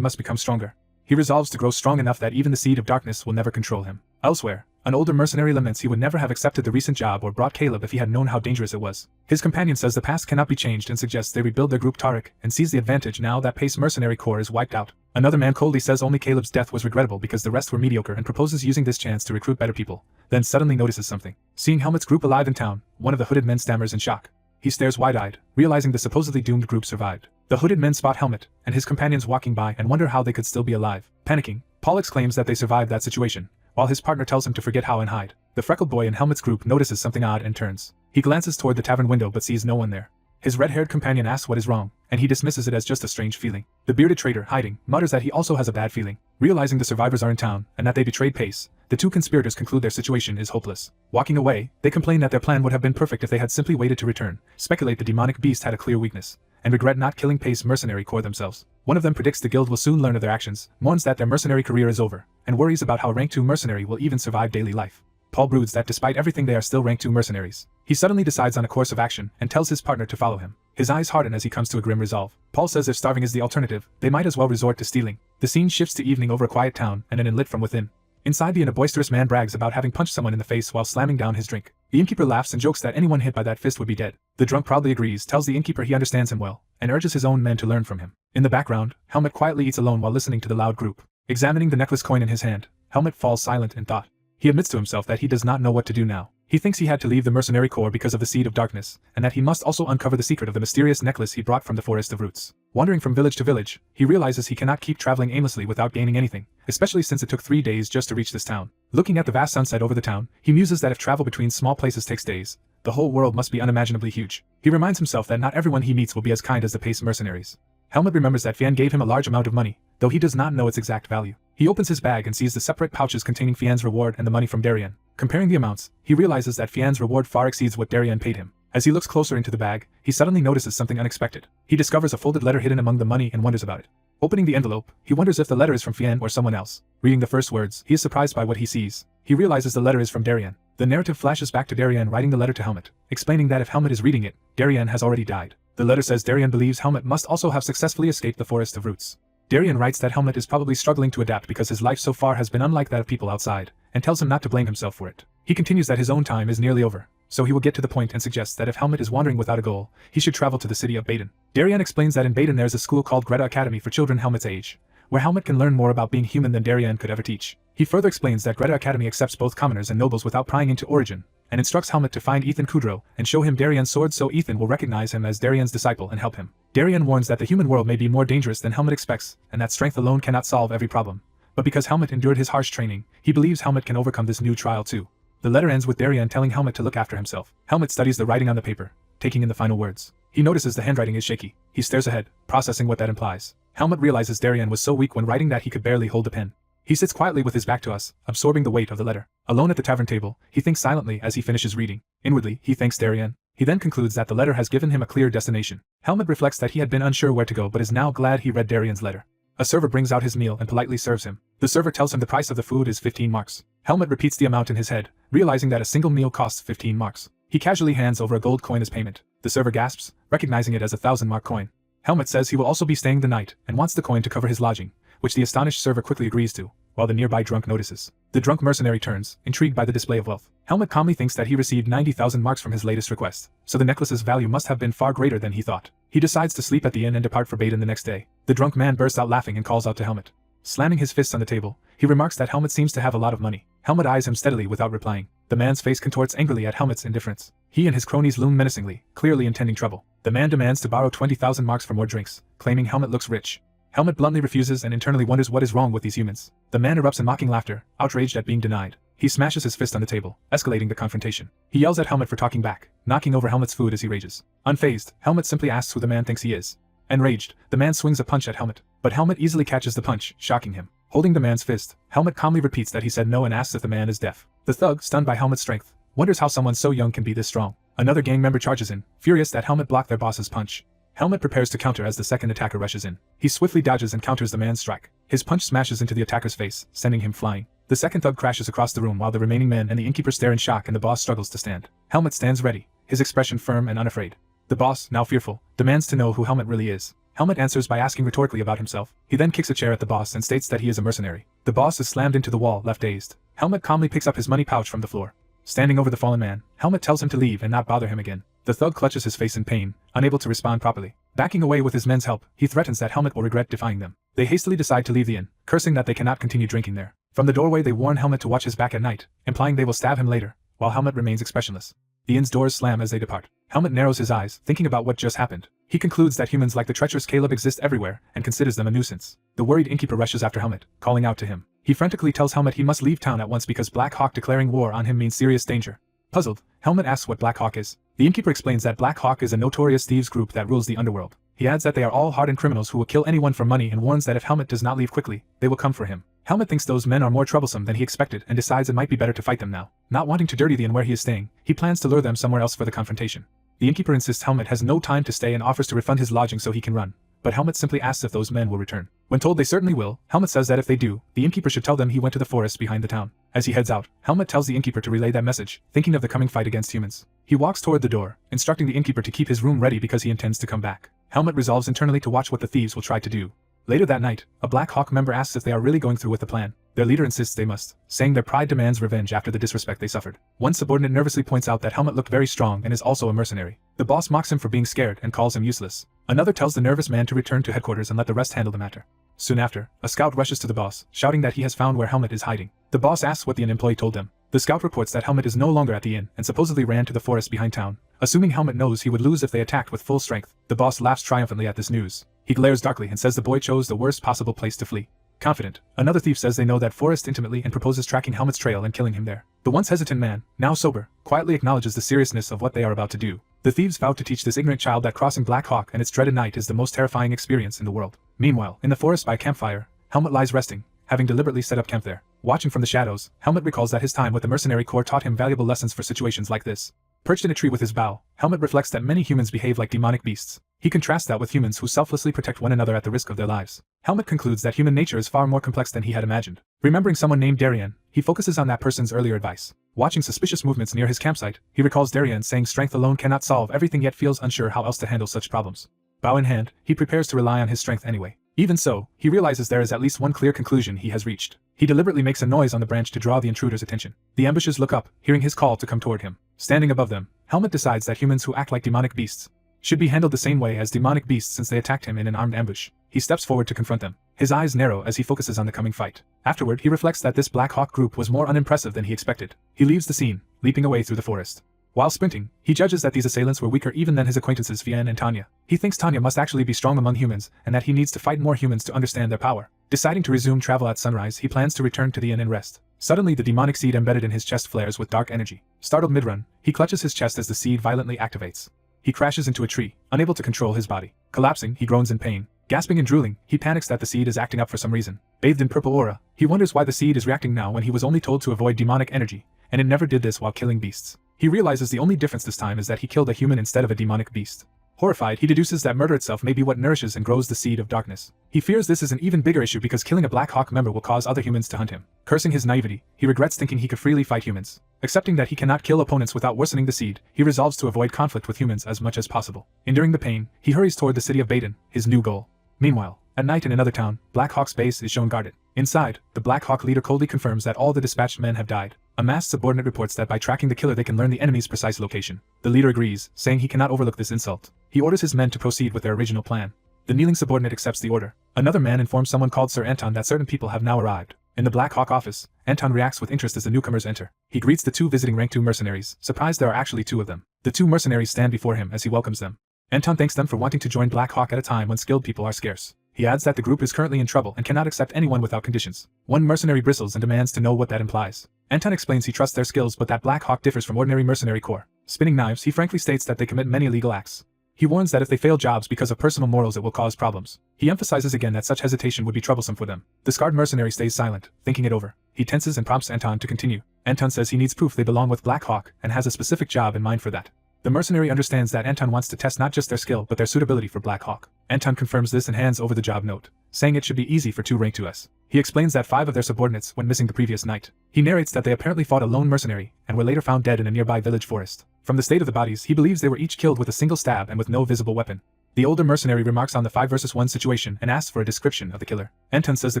must become stronger. He resolves to grow strong enough that even the seed of darkness will never control him. Elsewhere, an older mercenary laments he would never have accepted the recent job or brought Caleb if he had known how dangerous it was. His companion says the past cannot be changed and suggests they rebuild their group Tariq and sees the advantage now that Pace mercenary corps is wiped out. Another man coldly says only Caleb's death was regrettable because the rest were mediocre and proposes using this chance to recruit better people, then suddenly notices something. Seeing Helmet's group alive in town, one of the hooded men stammers in shock. He stares wide-eyed, realizing the supposedly doomed group survived. The hooded men spot Helmet and his companions walking by and wonder how they could still be alive. Panicking, Paul exclaims that they survived that situation, while his partner tells him to forget how and hide. The freckled boy in Helmet's group notices something odd and turns. He glances toward the tavern window but sees no one there. His red-haired companion asks what is wrong, and he dismisses it as just a strange feeling. The bearded traitor, hiding, mutters that he also has a bad feeling. Realizing the survivors are in town, and that they betrayed Pace, the two conspirators conclude their situation is hopeless. Walking away, they complain that their plan would have been perfect if they had simply waited to return, speculate the demonic beast had a clear weakness, and regret not killing Pace mercenary corps themselves. One of them predicts the guild will soon learn of their actions, mourns that their mercenary career is over, and worries about how rank 2 mercenary will even survive daily life. Paul broods that despite everything they are still rank 2 mercenaries. He suddenly decides on a course of action and tells his partner to follow him. His eyes harden as he comes to a grim resolve. Paul says if starving is the alternative, they might as well resort to stealing. The scene shifts to evening over a quiet town and an inn lit from within. Inside the inn, a boisterous man brags about having punched someone in the face while slamming down his drink. The innkeeper laughs and jokes that anyone hit by that fist would be dead. The drunk proudly agrees, tells the innkeeper he understands him well, and urges his own men to learn from him. In the background, Helmet quietly eats alone while listening to the loud group. Examining the necklace coin in his hand, Helmet falls silent in thought. He admits to himself that he does not know what to do now. He thinks he had to leave the mercenary corps because of the seed of darkness, and that he must also uncover the secret of the mysterious necklace he brought from the forest of roots. Wandering from village to village, he realizes he cannot keep traveling aimlessly without gaining anything, especially since it took 3 days just to reach this town. Looking at the vast sunset over the town, he muses that if travel between small places takes days, the whole world must be unimaginably huge. He reminds himself that not everyone he meets will be as kind as the Pace mercenaries. Helmet remembers that Fian gave him a large amount of money, though he does not know its exact value. He opens his bag and sees the separate pouches containing Fian's reward and the money from Darien. Comparing the amounts, he realizes that Fian's reward far exceeds what Darien paid him. As he looks closer into the bag, he suddenly notices something unexpected. He discovers a folded letter hidden among the money and wonders about it. Opening the envelope, he wonders if the letter is from Fian or someone else. Reading the first words, he is surprised by what he sees. He realizes the letter is from Darien. The narrative flashes back to Darien writing the letter to Helmet, explaining that if Helmet is reading it, Darien has already died. The letter says Darien believes Helmet must also have successfully escaped the forest of roots. Darien writes that Helmet is probably struggling to adapt because his life so far has been unlike that of people outside, and tells him not to blame himself for it. He continues that his own time is nearly over, so he will get to the point and suggests that if Helmet is wandering without a goal, he should travel to the city of Baden. Darien explains that in Baden there is a school called Greta Academy for children Helmet's age, where Helmet can learn more about being human than Darien could ever teach. He further explains that Greta Academy accepts both commoners and nobles without prying into origin, and instructs Helmet to find Ethan Kudrow and show him Darien's sword so Ethan will recognize him as Darien's disciple and help him. Darien warns that the human world may be more dangerous than Helmet expects, and that strength alone cannot solve every problem. But because Helmet endured his harsh training, he believes Helmet can overcome this new trial too. The letter ends with Darien telling Helmet to look after himself. Helmet studies the writing on the paper, taking in the final words. He notices the handwriting is shaky. He stares ahead, processing what that implies. Helmet realizes Darien was so weak when writing that he could barely hold the pen. He sits quietly with his back to us, absorbing the weight of the letter. Alone at the tavern table, he thinks silently as he finishes reading. Inwardly, he thanks Darien. He then concludes that the letter has given him a clear destination. Helmet reflects that he had been unsure where to go but is now glad he read Darien's letter. A server brings out his meal and politely serves him. The server tells him the price of the food is 15 marks. Helmet repeats the amount in his head, realizing that a single meal costs 15 marks. He casually hands over a gold coin as payment. The server gasps, recognizing it as a 1,000-mark coin. Helmet says he will also be staying the night and wants the coin to cover his lodging, which the astonished server quickly agrees to, while the nearby drunk notices. The drunk mercenary turns, intrigued by the display of wealth. Helmet calmly thinks that he received 90,000 marks from his latest request, so the necklace's value must have been far greater than he thought. He decides to sleep at the inn and depart for Baden the next day. The drunk man bursts out laughing and calls out to Helmet. Slamming his fists on the table, he remarks that Helmet seems to have a lot of money. Helmet eyes him steadily without replying. The man's face contorts angrily at Helmet's indifference. He and his cronies loom menacingly, clearly intending trouble. The man demands to borrow 20,000 marks for more drinks, claiming Helmet looks rich. Helmet bluntly refuses and internally wonders what is wrong with these humans. The man erupts in mocking laughter, outraged at being denied. He smashes his fist on the table, escalating the confrontation. He yells at Helmet for talking back, knocking over Helmet's food as he rages. Unfazed, Helmet simply asks who the man thinks he is. Enraged, the man swings a punch at Helmet, but Helmet easily catches the punch, shocking him. Holding the man's fist, Helmet calmly repeats that he said no and asks if the man is deaf. The thug, stunned by Helmet's strength, wonders how someone so young can be this strong. Another gang member charges in, furious that Helmet blocked their boss's punch. Helmet prepares to counter as the second attacker rushes in. He swiftly dodges and counters the man's strike. His punch smashes into the attacker's face, sending him flying. The second thug crashes across the room while the remaining men and the innkeeper stare in shock and the boss struggles to stand. Helmet stands ready, his expression firm and unafraid. The boss, now fearful, demands to know who Helmet really is. Helmet answers by asking rhetorically about himself. He then kicks a chair at the boss and states that he is a mercenary. The boss is slammed into the wall, left dazed. Helmet calmly picks up his money pouch from the floor. Standing over the fallen man, Helmet tells him to leave and not bother him again. The thug clutches his face in pain, unable to respond properly. Backing away with his men's help, he threatens that Helmet will regret defying them. They hastily decide to leave the inn, cursing that they cannot continue drinking there. From the doorway they warn Helmet to watch his back at night, implying they will stab him later, while Helmet remains expressionless. The inn's doors slam as they depart. Helmet narrows his eyes, thinking about what just happened. He concludes that humans like the treacherous Caleb exist everywhere, and considers them a nuisance. The worried innkeeper rushes after Helmet, calling out to him. He frantically tells Helmet he must leave town at once because Black Hawk declaring war on him means serious danger. Puzzled, Helmet asks what Black Hawk is. The innkeeper explains that Black Hawk is a notorious thieves group that rules the underworld. He adds that they are all hardened criminals who will kill anyone for money and warns that if Helmet does not leave quickly, they will come for him. Helmet thinks those men are more troublesome than he expected and decides it might be better to fight them now. Not wanting to dirty the inn where he is staying, he plans to lure them somewhere else for the confrontation. The innkeeper insists Helmet has no time to stay and offers to refund his lodging so he can run. But Helmet simply asks if those men will return. When told they certainly will, Helmet says that if they do, the innkeeper should tell them he went to the forest behind the town. As he heads out, Helmet tells the innkeeper to relay that message, thinking of the coming fight against humans. He walks toward the door, instructing the innkeeper to keep his room ready because he intends to come back. Helmet resolves internally to watch what the thieves will try to do. Later that night, a Black Hawk member asks if they are really going through with the plan. Their leader insists they must, saying their pride demands revenge after the disrespect they suffered. One subordinate nervously points out that Helmet looked very strong and is also a mercenary. The boss mocks him for being scared and calls him useless. Another tells the nervous man to return to headquarters and let the rest handle the matter. Soon after, a scout rushes to the boss, shouting that he has found where Helmet is hiding. The boss asks what the inn employee told them. The scout reports that Helmet is no longer at the inn and supposedly ran to the forest behind town. Assuming Helmet knows he would lose if they attacked with full strength, the boss laughs triumphantly at this news. He glares darkly and says the boy chose the worst possible place to flee. Confident, another thief says they know that forest intimately and proposes tracking Helmet's trail and killing him there. The once hesitant man, now sober, quietly acknowledges the seriousness of what they are about to do. The thieves vow to teach this ignorant child that crossing Black Hawk and its dreaded night is the most terrifying experience in the world. Meanwhile, in the forest by a campfire, Helmet lies resting, having deliberately set up camp there. Watching from the shadows, Helmet recalls that his time with the mercenary corps taught him valuable lessons for situations like this. Perched in a tree with his bow, Helmet reflects that many humans behave like demonic beasts. He contrasts that with humans who selflessly protect one another at the risk of their lives. Helmet concludes that human nature is far more complex than he had imagined. Remembering someone named Darien, he focuses on that person's earlier advice. Watching suspicious movements near his campsite, he recalls Darien saying strength alone cannot solve everything yet feels unsure how else to handle such problems. Bow in hand, he prepares to rely on his strength anyway. Even so, he realizes there is at least one clear conclusion he has reached. He deliberately makes a noise on the branch to draw the intruder's attention. The ambushers look up, hearing his call to come toward him. Standing above them, Helmet decides that humans who act like demonic beasts should be handled the same way as demonic beasts since they attacked him in an armed ambush. He steps forward to confront them. His eyes narrow as he focuses on the coming fight. Afterward, he reflects that this Black Hawk group was more unimpressive than he expected. He leaves the scene, leaping away through the forest. While sprinting, he judges that these assailants were weaker even than his acquaintances Vian and Tanya. He thinks Tanya must actually be strong among humans, and that he needs to fight more humans to understand their power. Deciding to resume travel at sunrise, he plans to return to the inn and rest. Suddenly the demonic seed embedded in his chest flares with dark energy. Startled mid-run, he clutches his chest as the seed violently activates. He crashes into a tree, unable to control his body. Collapsing, he groans in pain. Gasping and drooling, he panics that the seed is acting up for some reason. Bathed in purple aura, he wonders why the seed is reacting now when he was only told to avoid demonic energy, and it never did this while killing beasts. He realizes the only difference this time is that he killed a human instead of a demonic beast. Horrified, he deduces that murder itself may be what nourishes and grows the seed of darkness. He fears this is an even bigger issue because killing a Black Hawk member will cause other humans to hunt him. Cursing his naivety, he regrets thinking he could freely fight humans. Accepting that he cannot kill opponents without worsening the seed, he resolves to avoid conflict with humans as much as possible. Enduring the pain, he hurries toward the city of Baden, his new goal. Meanwhile, at night in another town, Black Hawk's base is shown guarded. Inside, the Black Hawk leader coldly confirms that all the dispatched men have died. A masked subordinate reports that by tracking the killer they can learn the enemy's precise location. The leader agrees, saying he cannot overlook this insult. He orders his men to proceed with their original plan. The kneeling subordinate accepts the order. Another man informs someone called Sir Anton that certain people have now arrived. In the Black Hawk office, Anton reacts with interest as the newcomers enter. He greets the two visiting rank 2 mercenaries, surprised there are actually 2 of them. The 2 mercenaries stand before him as he welcomes them. Anton thanks them for wanting to join Black Hawk at a time when skilled people are scarce. He adds that the group is currently in trouble and cannot accept anyone without conditions. One mercenary bristles and demands to know what that implies. Anton explains he trusts their skills but that Black Hawk differs from ordinary mercenary corps. Spinning knives, he frankly states that they commit many illegal acts. He warns that if they fail jobs because of personal morals it will cause problems. He emphasizes again that such hesitation would be troublesome for them. The scarred mercenary stays silent, thinking it over. He tenses and prompts Anton to continue. Anton says he needs proof they belong with Black Hawk and has a specific job in mind for that. The mercenary understands that Anton wants to test not just their skill but their suitability for Black Hawk. Anton confirms this and hands over the job note, saying it should be easy for 2 rank 2s. He explains that 5 of their subordinates went missing the previous night. He narrates that they apparently fought a lone mercenary and were later found dead in a nearby village forest. From the state of the bodies, he believes they were each killed with a single stab and with no visible weapon. The older mercenary remarks on the 5 versus 1 situation and asks for a description of the killer. Anton says the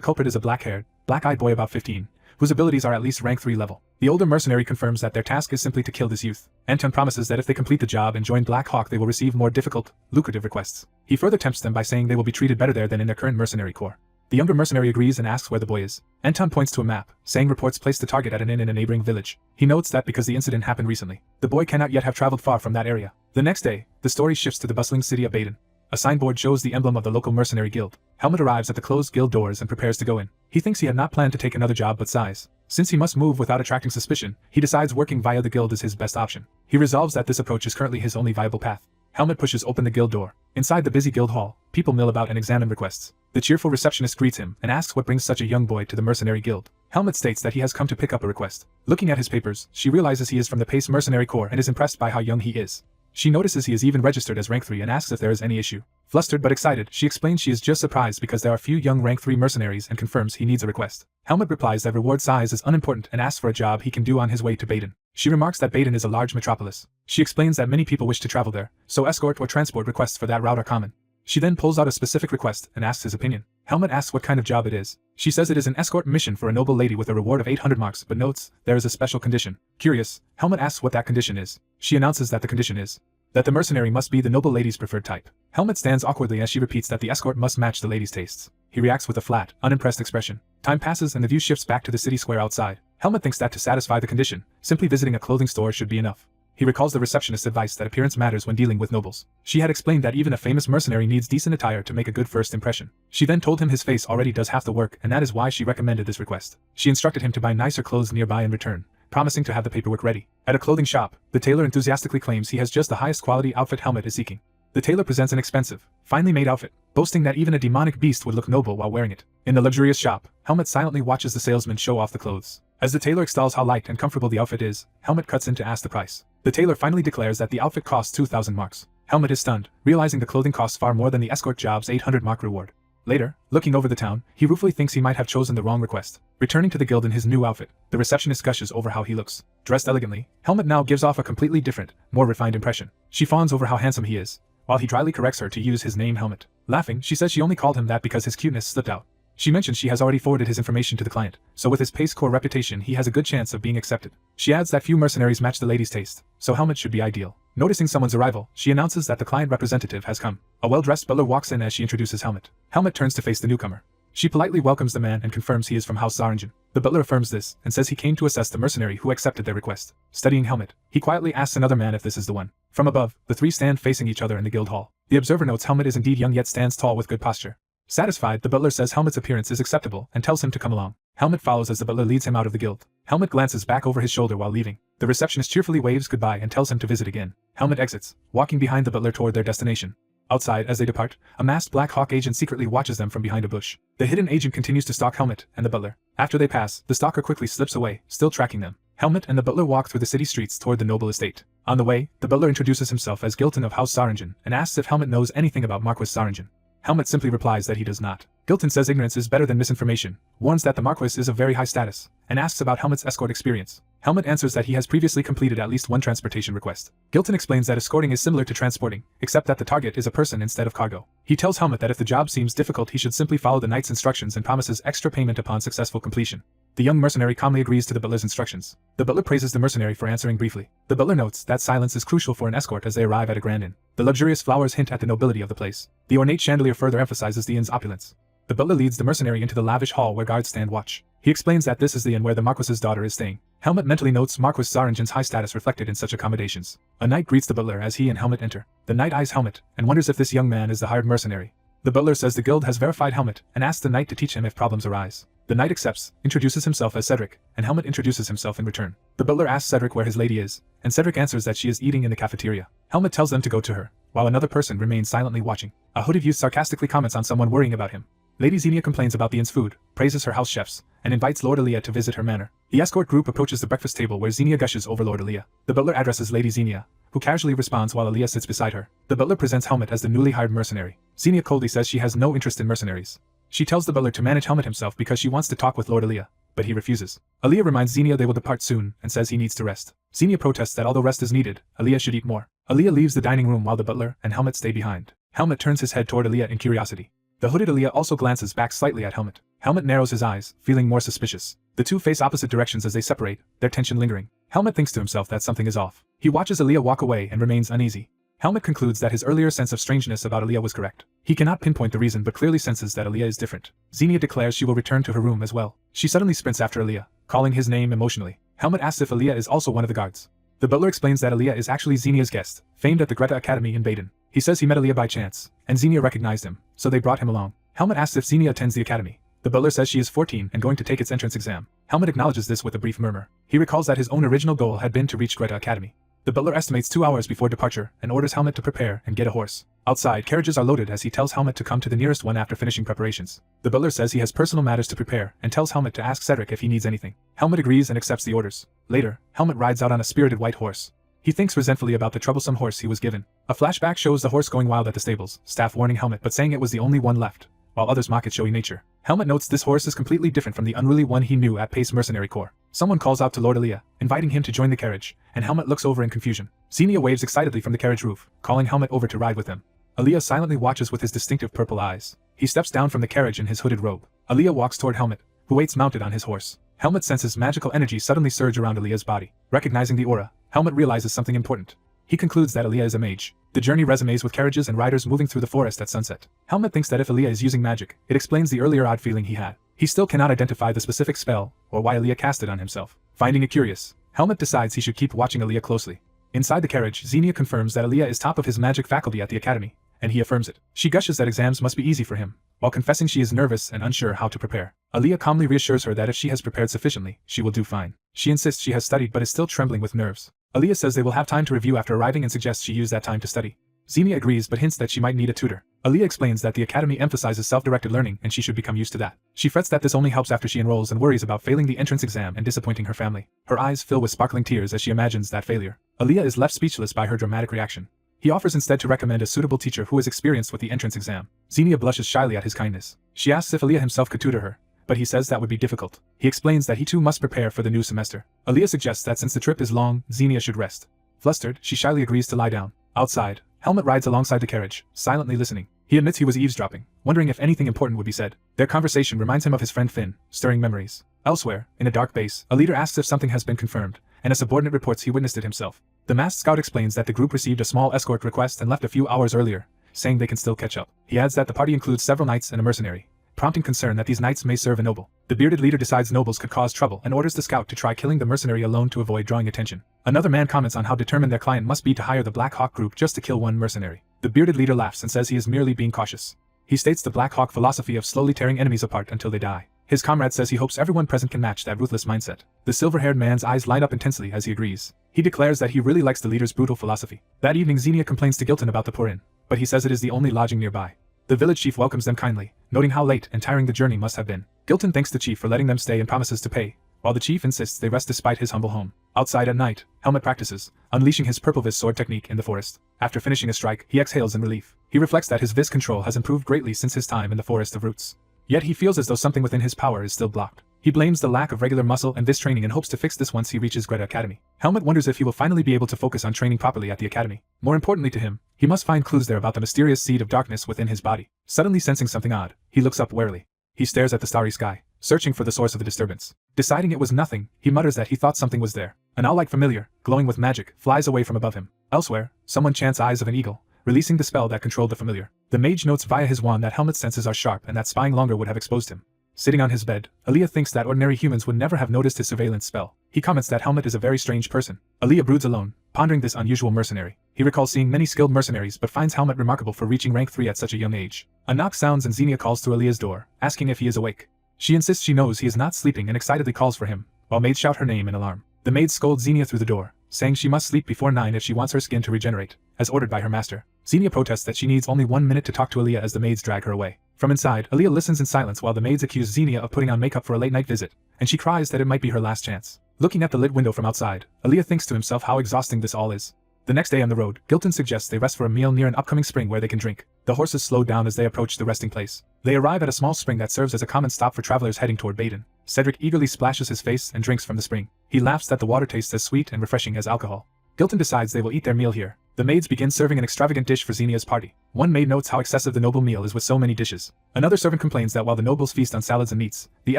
culprit is a black-haired, black-eyed boy about 15, whose abilities are at least rank 3 level. The older mercenary confirms that their task is simply to kill this youth. Anton promises that if they complete the job and join Black Hawk they will receive more difficult, lucrative requests. He further tempts them by saying they will be treated better there than in their current mercenary corps. The younger mercenary agrees and asks where the boy is. Anton points to a map, saying reports place the target at an inn in a neighboring village. He notes that because the incident happened recently, the boy cannot yet have traveled far from that area. The next day, the story shifts to the bustling city of Baden. A signboard shows the emblem of the local mercenary guild. Helmut arrives at the closed guild doors and prepares to go in. He thinks he had not planned to take another job but size. Since he must move without attracting suspicion, he decides working via the guild is his best option. He resolves that this approach is currently his only viable path. Helmut pushes open the guild door. Inside the busy guild hall, people mill about and examine requests. The cheerful receptionist greets him and asks what brings such a young boy to the mercenary guild. Helmut states that he has come to pick up a request. Looking at his papers, she realizes he is from the Pace Mercenary Corps and is impressed by how young he is. She notices he is even registered as rank 3 and asks if there is any issue. Flustered but excited, she explains she is just surprised because there are few young rank 3 mercenaries and confirms he needs a request. Helmut replies that reward size is unimportant and asks for a job he can do on his way to Baden. She remarks that Baden is a large metropolis. She explains that many people wish to travel there, so escort or transport requests for that route are common. She then pulls out a specific request and asks his opinion. Helmut asks what kind of job it is. She says it is an escort mission for a noble lady with a reward of 800 marks but notes there is a special condition. Curious, Helmut asks what that condition is. She announces that the condition is that the mercenary must be the noble lady's preferred type. Helmut stands awkwardly as she repeats that the escort must match the lady's tastes. He reacts with a flat, unimpressed expression. Time passes and the view shifts back to the city square outside. Helmut thinks that to satisfy the condition, simply visiting a clothing store should be enough. He recalls the receptionist's advice that appearance matters when dealing with nobles. She had explained that even a famous mercenary needs decent attire to make a good first impression. She then told him his face already does half the work and that is why she recommended this request. She instructed him to buy nicer clothes nearby in return, promising to have the paperwork ready. At a clothing shop, the tailor enthusiastically claims he has just the highest quality outfit Helmut is seeking. The tailor presents an expensive, finely made outfit, boasting that even a demonic beast would look noble while wearing it. In the luxurious shop, Helmut silently watches the salesman show off the clothes. As the tailor extols how light and comfortable the outfit is, Helmut cuts in to ask the price. The tailor finally declares that the outfit costs 2,000 marks. Helmut is stunned, realizing the clothing costs far more than the escort job's 800 mark reward. Later, looking over the town, he ruefully thinks he might have chosen the wrong request. Returning to the guild in his new outfit, the receptionist gushes over how he looks. Dressed elegantly, Helmut now gives off a completely different, more refined impression. She fawns over how handsome he is, while he dryly corrects her to use his name Helmut. Laughing, she says she only called him that because his cuteness slipped out. She mentions she has already forwarded his information to the client, so with his Pace Corps reputation he has a good chance of being accepted. She adds that few mercenaries match the lady's taste, so Helmut should be ideal. Noticing someone's arrival, she announces that the client representative has come. A well-dressed butler walks in as she introduces Helmut. Helmut turns to face the newcomer. She politely welcomes the man and confirms he is from House Saringen. The butler affirms this and says he came to assess the mercenary who accepted their request. Studying Helmut, he quietly asks another man if this is the one. From above, the three stand facing each other in the guild hall. The observer notes Helmut is indeed young yet stands tall with good posture. Satisfied, the butler says Helmut's appearance is acceptable and tells him to come along. Helmut follows as the butler leads him out of the guild. Helmut glances back over his shoulder while leaving. The receptionist cheerfully waves goodbye and tells him to visit again. Helmut exits, walking behind the butler toward their destination. Outside, as they depart, a masked Black Hawk agent secretly watches them from behind a bush. The hidden agent continues to stalk Helmut and the butler. After they pass, the stalker quickly slips away, still tracking them. Helmut and the butler walk through the city streets toward the noble estate. On the way, the butler introduces himself as Gilton of House Saringen and asks if Helmut knows anything about Marquis Saringen. Helmut simply replies that he does not. Gilton says ignorance is better than misinformation, warns that the Marquis is of very high status, and asks about Helmut's escort experience. Helmut answers that he has previously completed at least one transportation request. Gilton explains that escorting is similar to transporting, except that the target is a person instead of cargo. He tells Helmut that if the job seems difficult he should simply follow the knight's instructions and promises extra payment upon successful completion. The young mercenary calmly agrees to the butler's instructions. The butler praises the mercenary for answering briefly. The butler notes that silence is crucial for an escort as they arrive at a grand inn. The luxurious flowers hint at the nobility of the place. The ornate chandelier further emphasizes the inn's opulence. The butler leads the mercenary into the lavish hall where guards stand watch. He explains that this is the inn where the Marquis's daughter is staying. Helmut mentally notes Marquis Saringen's high status reflected in such accommodations. A knight greets the butler as he and Helmut enter. The knight eyes Helmut and wonders if this young man is the hired mercenary. The butler says the guild has verified Helmet and asks the knight to teach him if problems arise. The knight accepts, introduces himself as Cedric, and Helmet introduces himself in return. The butler asks Cedric where his lady is, and Cedric answers that she is eating in the cafeteria. Helmet tells them to go to her, while another person remains silently watching. A hooded youth sarcastically comments on someone worrying about him. Lady Xenia complains about the inn's food, praises her house chefs, and invites Lord Aaliyah to visit her manor. The escort group approaches the breakfast table where Xenia gushes over Lord Aaliyah. The butler addresses Lady Xenia, who casually responds while Aaliyah sits beside her. The butler presents Helmet as the newly hired mercenary. Xenia coldly says she has no interest in mercenaries. She tells the butler to manage Helmet himself because she wants to talk with Lord Aaliyah, but he refuses. Aaliyah reminds Xenia they will depart soon and says he needs to rest. Xenia protests that although rest is needed, Aaliyah should eat more. Aaliyah leaves the dining room while the butler and Helmet stay behind. Helmet turns his head toward Aaliyah in curiosity. The hooded Aaliyah also glances back slightly at Helmet. Helmet narrows his eyes, feeling more suspicious. The two face opposite directions as they separate, their tension lingering. Helmet thinks to himself that something is off. He watches Aaliyah walk away and remains uneasy. Helmet concludes that his earlier sense of strangeness about Aaliyah was correct. He cannot pinpoint the reason but clearly senses that Aaliyah is different. Xenia declares she will return to her room as well. She suddenly sprints after Aaliyah, calling his name emotionally. Helmet asks if Aaliyah is also one of the guards. The butler explains that Aaliyah is actually Xenia's guest, famed at the Greta Academy in Baden. He says he met Aaliyah by chance, and Xenia recognized him, so they brought him along. Helmet asks if Xenia attends the academy. The butler says she is 14 and going to take its entrance exam. Helmet acknowledges this with a brief murmur. He recalls that his own original goal had been to reach Greta Academy. The butler estimates 2 hours before departure and orders Helmet to prepare and get a horse. Outside, carriages are loaded as he tells Helmet to come to the nearest one after finishing preparations. The butler says he has personal matters to prepare and tells Helmet to ask Cedric if he needs anything. Helmet agrees and accepts the orders. Later, Helmet rides out on a spirited white horse. He thinks resentfully about the troublesome horse he was given. A flashback shows the horse going wild at the stables, staff warning Helmet but saying it was the only one left, while others mock its showy nature. Helmet notes this horse is completely different from the unruly one he knew at Pace Mercenary Corps. Someone calls out to Lord Aaliyah, inviting him to join the carriage, and Helmet looks over in confusion. Xenia waves excitedly from the carriage roof, calling Helmet over to ride with them. Aaliyah silently watches with his distinctive purple eyes. He steps down from the carriage in his hooded robe. Aaliyah walks toward Helmet, who waits mounted on his horse. Helmet senses magical energy suddenly surge around Aaliyah's body. Recognizing the aura, Helmet realizes something important. He concludes that Aaliyah is a mage. The journey resumes with carriages and riders moving through the forest at sunset. Helmet thinks that if Aaliyah is using magic, it explains the earlier odd feeling he had. He still cannot identify the specific spell, or why Aaliyah cast it on himself. Finding it curious, Helmet decides he should keep watching Aaliyah closely. Inside the carriage, Xenia confirms that Aaliyah is top of his magic faculty at the academy, and he affirms it. She gushes that exams must be easy for him, while confessing she is nervous and unsure how to prepare. Aaliyah calmly reassures her that if she has prepared sufficiently, she will do fine. She insists she has studied but is still trembling with nerves. Aaliyah says they will have time to review after arriving and suggests she use that time to study. Xenia agrees but hints that she might need a tutor. Aaliyah explains that the academy emphasizes self-directed learning and she should become used to that. She frets that this only helps after she enrolls and worries about failing the entrance exam and disappointing her family. Her eyes fill with sparkling tears as she imagines that failure. Aaliyah is left speechless by her dramatic reaction. He offers instead to recommend a suitable teacher who is experienced with the entrance exam. Xenia blushes shyly at his kindness. She asks if Aaliyah himself could tutor her, but he says that would be difficult. He explains that he too must prepare for the new semester. Aaliyah suggests that since the trip is long, Xenia should rest. Flustered, she shyly agrees to lie down. Outside, Helmet rides alongside the carriage, silently listening. He admits he was eavesdropping, wondering if anything important would be said. Their conversation reminds him of his friend Finn, stirring memories. Elsewhere, in a dark base, a leader asks if something has been confirmed, and a subordinate reports he witnessed it himself. The masked scout explains that the group received a small escort request and left a few hours earlier, saying they can still catch up. He adds that the party includes several knights and a mercenary, prompting concern that these knights may serve a noble. The bearded leader decides nobles could cause trouble and orders the scout to try killing the mercenary alone to avoid drawing attention. Another man comments on how determined their client must be to hire the Black Hawk group just to kill one mercenary. The bearded leader laughs and says he is merely being cautious. He states the Black Hawk philosophy of slowly tearing enemies apart until they die. His comrade says he hopes everyone present can match that ruthless mindset. The silver-haired man's eyes light up intensely as he agrees. He declares that he really likes the leader's brutal philosophy. That evening Xenia complains to Gilton about the poor inn, but he says it is the only lodging nearby. The village chief welcomes them kindly, noting how late and tiring the journey must have been. Gilton thanks the chief for letting them stay and promises to pay, while the chief insists they rest despite his humble home. Outside at night, Helmet practices, unleashing his purple vis sword technique in the forest. After finishing a strike, he exhales in relief. He reflects that his vis control has improved greatly since his time in the Forest of Roots. Yet he feels as though something within his power is still blocked. He blames the lack of regular muscle and vis training and hopes to fix this once he reaches Greta Academy. Helmet wonders if he will finally be able to focus on training properly at the academy. More importantly to him, he must find clues there about the mysterious seed of darkness within his body. Suddenly sensing something odd, he looks up warily. He stares at the starry sky, searching for the source of the disturbance. Deciding it was nothing, he mutters that he thought something was there. An owl-like familiar, glowing with magic, flies away from above him. Elsewhere, someone chants Eyes of an Eagle, releasing the spell that controlled the familiar. The mage notes via his wand that Helmet's senses are sharp and that spying longer would have exposed him. Sitting on his bed, Aaliyah thinks that ordinary humans would never have noticed his surveillance spell. He comments that Helmet is a very strange person. Aaliyah broods alone, pondering this unusual mercenary. He recalls seeing many skilled mercenaries but finds Helmut remarkable for reaching rank 3 at such a young age. A knock sounds and Xenia calls through Aaliyah's door, asking if he is awake. She insists she knows he is not sleeping and excitedly calls for him, while maids shout her name in alarm. The maids scold Xenia through the door, saying she must sleep before 9 if she wants her skin to regenerate, as ordered by her master. Xenia protests that she needs only 1 minute to talk to Aaliyah as the maids drag her away. From inside, Aaliyah listens in silence while the maids accuse Xenia of putting on makeup for a late-night visit, and she cries that it might be her last chance. Looking at the lit window from outside, Aaliyah thinks to himself how exhausting this all is. The next day on the road, Gilton suggests they rest for a meal near an upcoming spring where they can drink. The horses slow down as they approach the resting place. They arrive at a small spring that serves as a common stop for travelers heading toward Baden. Cedric eagerly splashes his face and drinks from the spring. He laughs that the water tastes as sweet and refreshing as alcohol. Gilton decides they will eat their meal here. The maids begin serving an extravagant dish for Xenia's party. One maid notes how excessive the noble meal is with so many dishes. Another servant complains that while the nobles feast on salads and meats, the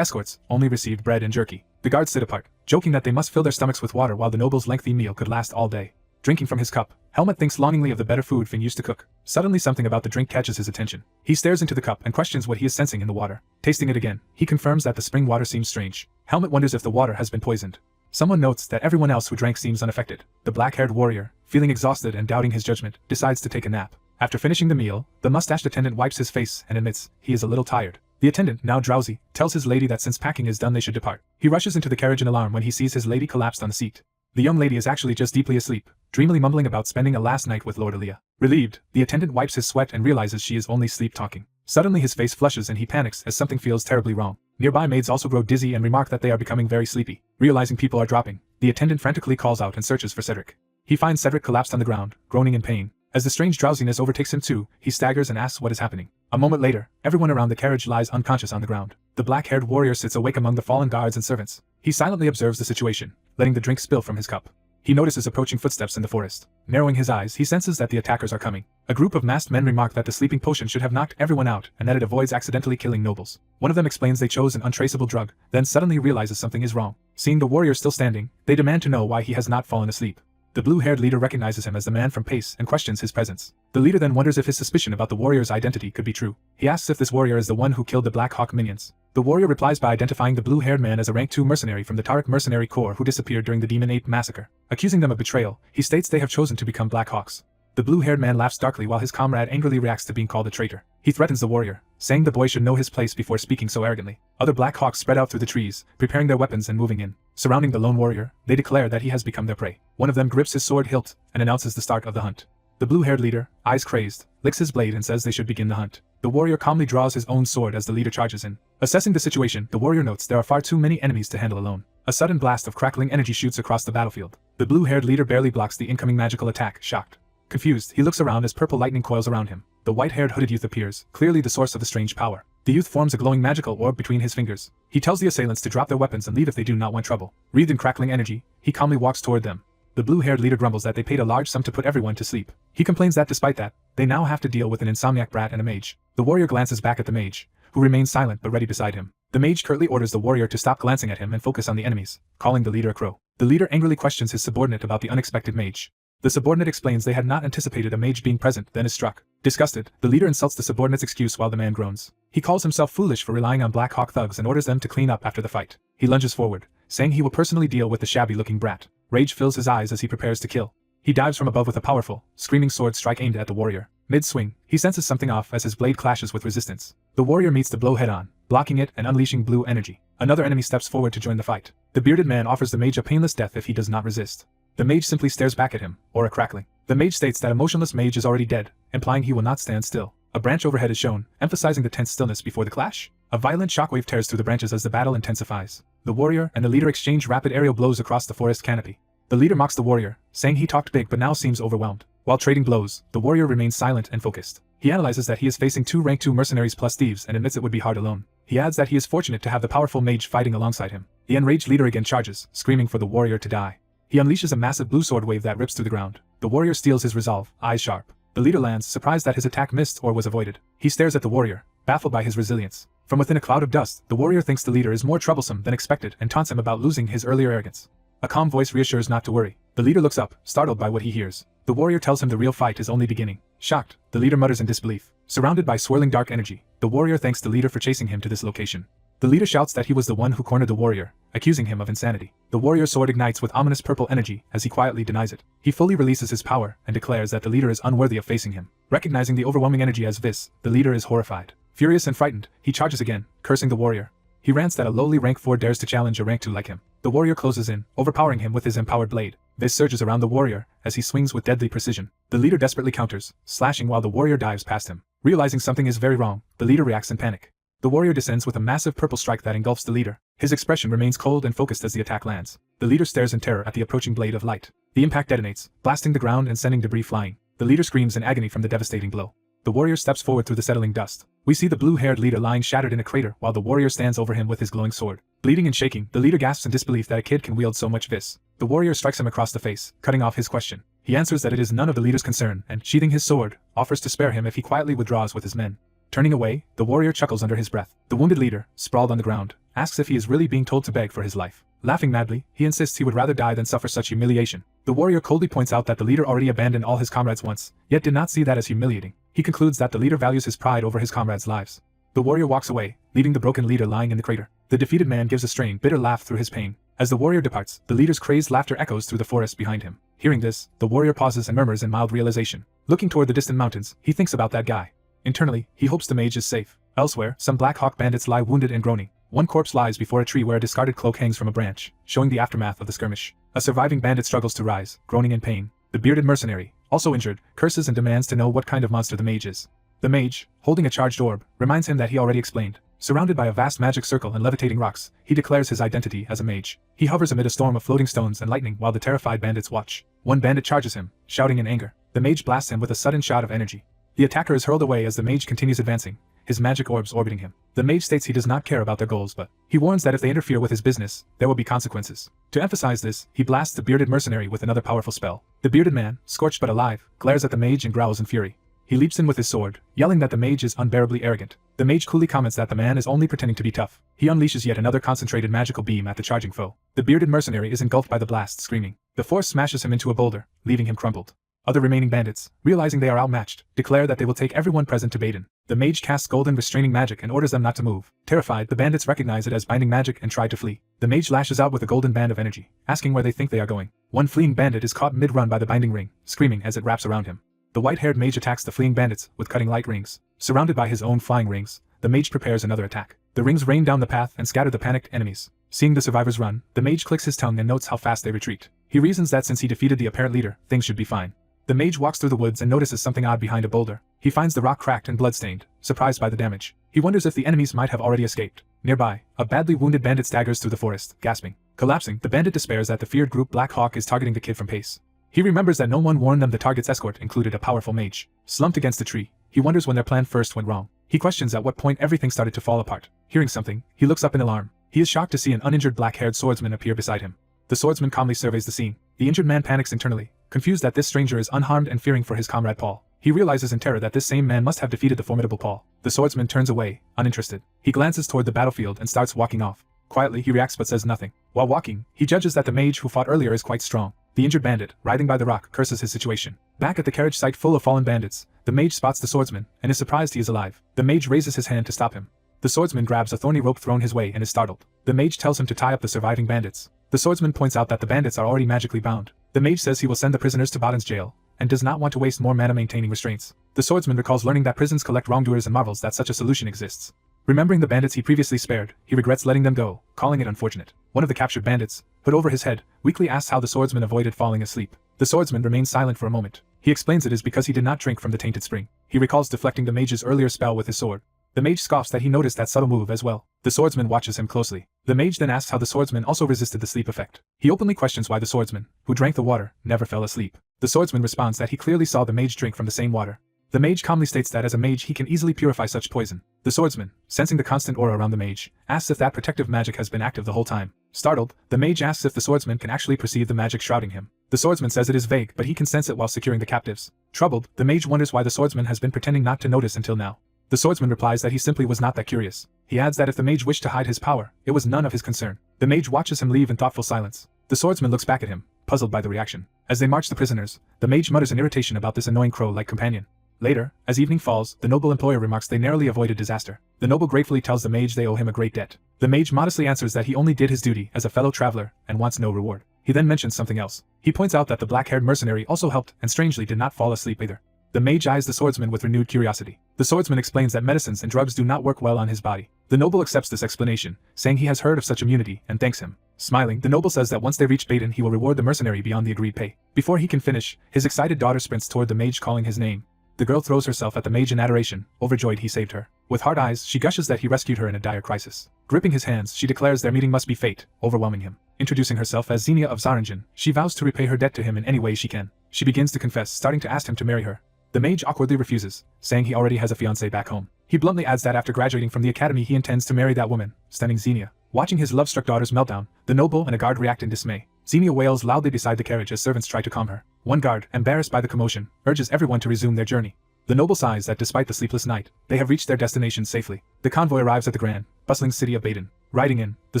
escorts only received bread and jerky. The guards sit apart, joking that they must fill their stomachs with water while the nobles' lengthy meal could last all day. Drinking from his cup, Helmut thinks longingly of the better food Finn used to cook. Suddenly something about the drink catches his attention. He stares into the cup and questions what he is sensing in the water. Tasting it again, he confirms that the spring water seems strange. Helmut wonders if the water has been poisoned. Someone notes that everyone else who drank seems unaffected. The black-haired warrior, feeling exhausted and doubting his judgment, decides to take a nap. After finishing the meal, the mustached attendant wipes his face and admits he is a little tired. The attendant, now drowsy, tells his lady that since packing is done they should depart. He rushes into the carriage in alarm when he sees his lady collapsed on the seat. The young lady is actually just deeply asleep, dreamily mumbling about spending a last night with Lord Aaliyah. Relieved, the attendant wipes his sweat and realizes she is only sleep-talking. Suddenly his face flushes and he panics as something feels terribly wrong. Nearby maids also grow dizzy and remark that they are becoming very sleepy. Realizing people are dropping, the attendant frantically calls out and searches for Cedric. He finds Cedric collapsed on the ground, groaning in pain. As the strange drowsiness overtakes him too, he staggers and asks what is happening. A moment later, everyone around the carriage lies unconscious on the ground. The black-haired warrior sits awake among the fallen guards and servants. He silently observes the situation, letting the drink spill from his cup. He notices approaching footsteps in the forest. Narrowing his eyes, he senses that the attackers are coming. A group of masked men remark that the sleeping potion should have knocked everyone out and that it avoids accidentally killing nobles. One of them explains they chose an untraceable drug, then suddenly realizes something is wrong. Seeing the warrior still standing, they demand to know why he has not fallen asleep. The blue-haired leader recognizes him as the man from Pace and questions his presence. The leader then wonders if his suspicion about the warrior's identity could be true. He asks if this warrior is the one who killed the Black Hawk minions. The warrior replies by identifying the blue-haired man as a rank 2 mercenary from the Tariq mercenary corps who disappeared during the Demon Ape massacre. Accusing them of betrayal, he states they have chosen to become Black Hawks. The blue-haired man laughs darkly while his comrade angrily reacts to being called a traitor. He threatens the warrior, saying the boy should know his place before speaking so arrogantly. Other Black Hawks spread out through the trees, preparing their weapons and moving in. Surrounding the lone warrior, they declare that he has become their prey. One of them grips his sword hilt and announces the start of the hunt. The blue-haired leader, eyes crazed, licks his blade and says they should begin the hunt. The warrior calmly draws his own sword as the leader charges in. Assessing the situation, the warrior notes there are far too many enemies to handle alone. A sudden blast of crackling energy shoots across the battlefield. The blue-haired leader barely blocks the incoming magical attack, shocked. Confused, he looks around as purple lightning coils around him. The white-haired hooded youth appears, clearly the source of the strange power. The youth forms a glowing magical orb between his fingers. He tells the assailants to drop their weapons and leave if they do not want trouble. Wreathed in crackling energy, he calmly walks toward them. The blue-haired leader grumbles that they paid a large sum to put everyone to sleep. He complains that despite that, they now have to deal with an insomniac brat and a mage. The warrior glances back at the mage, who remains silent but ready beside him. The mage curtly orders the warrior to stop glancing at him and focus on the enemies, calling the leader a crow. The leader angrily questions his subordinate about the unexpected mage. The subordinate explains they had not anticipated a mage being present, then is struck. Disgusted, the leader insults the subordinate's excuse while the man groans. He calls himself foolish for relying on Black Hawk thugs and orders them to clean up after the fight. He lunges forward, saying he will personally deal with the shabby-looking brat. Rage fills his eyes as he prepares to kill. He dives from above with a powerful, screaming sword strike aimed at the warrior. Mid-swing, he senses something off as his blade clashes with resistance. The warrior meets the blow head-on, blocking it and unleashing blue energy. Another enemy steps forward to join the fight. The bearded man offers the mage a painless death if he does not resist. The mage simply stares back at him, or a crackling. The mage states that a motionless mage is already dead, implying he will not stand still. A branch overhead is shown, emphasizing the tense stillness before the clash. A violent shockwave tears through the branches as the battle intensifies. The warrior and the leader exchange rapid aerial blows across the forest canopy. The leader mocks the warrior, saying he talked big but now seems overwhelmed. While trading blows, the warrior remains silent and focused. He analyzes that he is facing 2 rank 2 mercenaries plus thieves and admits it would be hard alone. He adds that he is fortunate to have the powerful mage fighting alongside him. The enraged leader again charges, screaming for the warrior to die. He unleashes a massive blue sword wave that rips through the ground. The warrior steals his resolve, eyes sharp. The leader lands, surprised that his attack missed or was avoided. He stares at the warrior, baffled by his resilience. From within a cloud of dust, the warrior thinks the leader is more troublesome than expected and taunts him about losing his earlier arrogance. A calm voice reassures not to worry. The leader looks up, startled by what he hears. The warrior tells him the real fight is only beginning. Shocked, the leader mutters in disbelief. Surrounded by swirling dark energy, the warrior thanks the leader for chasing him to this location. The leader shouts that he was the one who cornered the warrior, accusing him of insanity. The warrior's sword ignites with ominous purple energy as he quietly denies it. He fully releases his power and declares that the leader is unworthy of facing him. Recognizing the overwhelming energy as this, the leader is horrified. Furious and frightened, he charges again, cursing the warrior. He rants that a lowly rank 4 dares to challenge a rank 2 like him. The warrior closes in, overpowering him with his empowered blade. This surges around the warrior as he swings with deadly precision. The leader desperately counters, slashing while the warrior dives past him. Realizing something is very wrong, the leader reacts in panic. The warrior descends with a massive purple strike that engulfs the leader. His expression remains cold and focused as the attack lands. The leader stares in terror at the approaching blade of light. The impact detonates, blasting the ground and sending debris flying. The leader screams in agony from the devastating blow. The warrior steps forward through the settling dust. We see the blue-haired leader lying shattered in a crater while the warrior stands over him with his glowing sword. Bleeding and shaking, the leader gasps in disbelief that a kid can wield so much vis. The warrior strikes him across the face, cutting off his question. He answers that it is none of the leader's concern and, sheathing his sword, offers to spare him if he quietly withdraws with his men. Turning away, the warrior chuckles under his breath. The wounded leader, sprawled on the ground, asks if he is really being told to beg for his life. Laughing madly, he insists he would rather die than suffer such humiliation. The warrior coldly points out that the leader already abandoned all his comrades once, yet did not see that as humiliating. He concludes that the leader values his pride over his comrades' lives. The warrior walks away, leaving the broken leader lying in the crater. The defeated man gives a strained, bitter laugh through his pain. As the warrior departs, the leader's crazed laughter echoes through the forest behind him. Hearing this, the warrior pauses and murmurs in mild realization. Looking toward the distant mountains, he thinks about that guy. Internally, he hopes the mage is safe. Elsewhere, some Black Hawk bandits lie wounded and groaning. One corpse lies before a tree where a discarded cloak hangs from a branch, showing the aftermath of the skirmish. A surviving bandit struggles to rise, groaning in pain. The bearded mercenary, also injured, curses and demands to know what kind of monster the mage is. The mage, holding a charged orb, reminds him that he already explained. Surrounded by a vast magic circle and levitating rocks, he declares his identity as a mage. He hovers amid a storm of floating stones and lightning while the terrified bandits watch. One bandit charges him, shouting in anger. The mage blasts him with a sudden shot of energy. The attacker is hurled away as the mage continues advancing, his magic orbs orbiting him. The mage states he does not care about their goals, but he warns that if they interfere with his business, there will be consequences. To emphasize this, he blasts the bearded mercenary with another powerful spell. The bearded man, scorched but alive, glares at the mage and growls in fury. He leaps in with his sword, yelling that the mage is unbearably arrogant. The mage coolly comments that the man is only pretending to be tough. He unleashes yet another concentrated magical beam at the charging foe. The bearded mercenary is engulfed by the blast, screaming. The force smashes him into a boulder, leaving him crumpled. Other remaining bandits, realizing they are outmatched, declare that they will take everyone present to Baden. The mage casts golden restraining magic and orders them not to move. Terrified, the bandits recognize it as binding magic and try to flee. The mage lashes out with a golden band of energy, asking where they think they are going. One fleeing bandit is caught mid-run by the binding ring, screaming as it wraps around him. The white-haired mage attacks the fleeing bandits with cutting light rings. Surrounded by his own flying rings, the mage prepares another attack. The rings rain down the path and scatter the panicked enemies. Seeing the survivors run, the mage clicks his tongue and notes how fast they retreat. He reasons that since he defeated the apparent leader, things should be fine. The mage walks through the woods and notices something odd behind a boulder. He finds the rock cracked and bloodstained, surprised by the damage. He wonders if the enemies might have already escaped. Nearby, a badly wounded bandit staggers through the forest, gasping. Collapsing, the bandit despairs that the feared group Black Hawk is targeting the kid from Pace. He remembers that no one warned them the target's escort included a powerful mage. Slumped against a tree, he wonders when their plan first went wrong. He questions at what point everything started to fall apart. Hearing something, he looks up in alarm. He is shocked to see an uninjured black-haired swordsman appear beside him. The swordsman calmly surveys the scene. The injured man panics internally, confused that this stranger is unharmed and fearing for his comrade Paul. He realizes in terror that this same man must have defeated the formidable Paul. The swordsman turns away, uninterested. He glances toward the battlefield and starts walking off. Quietly, he reacts but says nothing. While walking, he judges that the mage who fought earlier is quite strong. The injured bandit, writhing by the rock, curses his situation. Back at the carriage site full of fallen bandits, the mage spots the swordsman and is surprised he is alive. The mage raises his hand to stop him. The swordsman grabs a thorny rope thrown his way and is startled. The mage tells him to tie up the surviving bandits. The swordsman points out that the bandits are already magically bound. The mage says he will send the prisoners to Baden's jail, and does not want to waste more mana maintaining restraints. The swordsman recalls learning that prisons collect wrongdoers and marvels that such a solution exists. Remembering the bandits he previously spared, he regrets letting them go, calling it unfortunate. One of the captured bandits, put over his head, weakly asks how the swordsman avoided falling asleep. The swordsman remains silent for a moment. He explains it is because he did not drink from the tainted spring. He recalls deflecting the mage's earlier spell with his sword. The mage scoffs that he noticed that subtle move as well. The swordsman watches him closely. The mage then asks how the swordsman also resisted the sleep effect. He openly questions why the swordsman, who drank the water, never fell asleep. The swordsman responds that he clearly saw the mage drink from the same water. The mage calmly states that as a mage he can easily purify such poison. The swordsman, sensing the constant aura around the mage, asks if that protective magic has been active the whole time. Startled, the mage asks if the swordsman can actually perceive the magic shrouding him. The swordsman says it is vague, but he can sense it while securing the captives. Troubled, the mage wonders why the swordsman has been pretending not to notice until now. The swordsman replies that he simply was not that curious. He adds that if the mage wished to hide his power, it was none of his concern. The mage watches him leave in thoughtful silence. The swordsman looks back at him, puzzled by the reaction. As they march the prisoners, the mage mutters in irritation about this annoying crow-like companion. Later, as evening falls, the noble employer remarks they narrowly avoided disaster. The noble gratefully tells the mage they owe him a great debt. The mage modestly answers that he only did his duty as a fellow traveler and wants no reward. He then mentions something else. He points out that the black-haired mercenary also helped and strangely did not fall asleep either. The mage eyes the swordsman with renewed curiosity. The swordsman explains that medicines and drugs do not work well on his body. The noble accepts this explanation, saying he has heard of such immunity and thanks him. Smiling, the noble says that once they reach Baden he will reward the mercenary beyond the agreed pay. Before he can finish, his excited daughter sprints toward the mage calling his name. The girl throws herself at the mage in adoration, overjoyed he saved her. With hard eyes, she gushes that he rescued her in a dire crisis. Gripping his hands, she declares their meeting must be fate, overwhelming him. Introducing herself as Xenia of Zaringen, she vows to repay her debt to him in any way she can. She begins to confess, starting to ask him to marry her. The mage awkwardly refuses, saying he already has a fiancée back home. He bluntly adds that after graduating from the academy he intends to marry that woman, stunning Xenia. Watching his love-struck daughter's meltdown, the noble and a guard react in dismay. Xenia wails loudly beside the carriage as servants try to calm her. One guard, embarrassed by the commotion, urges everyone to resume their journey. The noble sighs that despite the sleepless night, they have reached their destination safely. The convoy arrives at the grand, bustling city of Baden. Riding in, the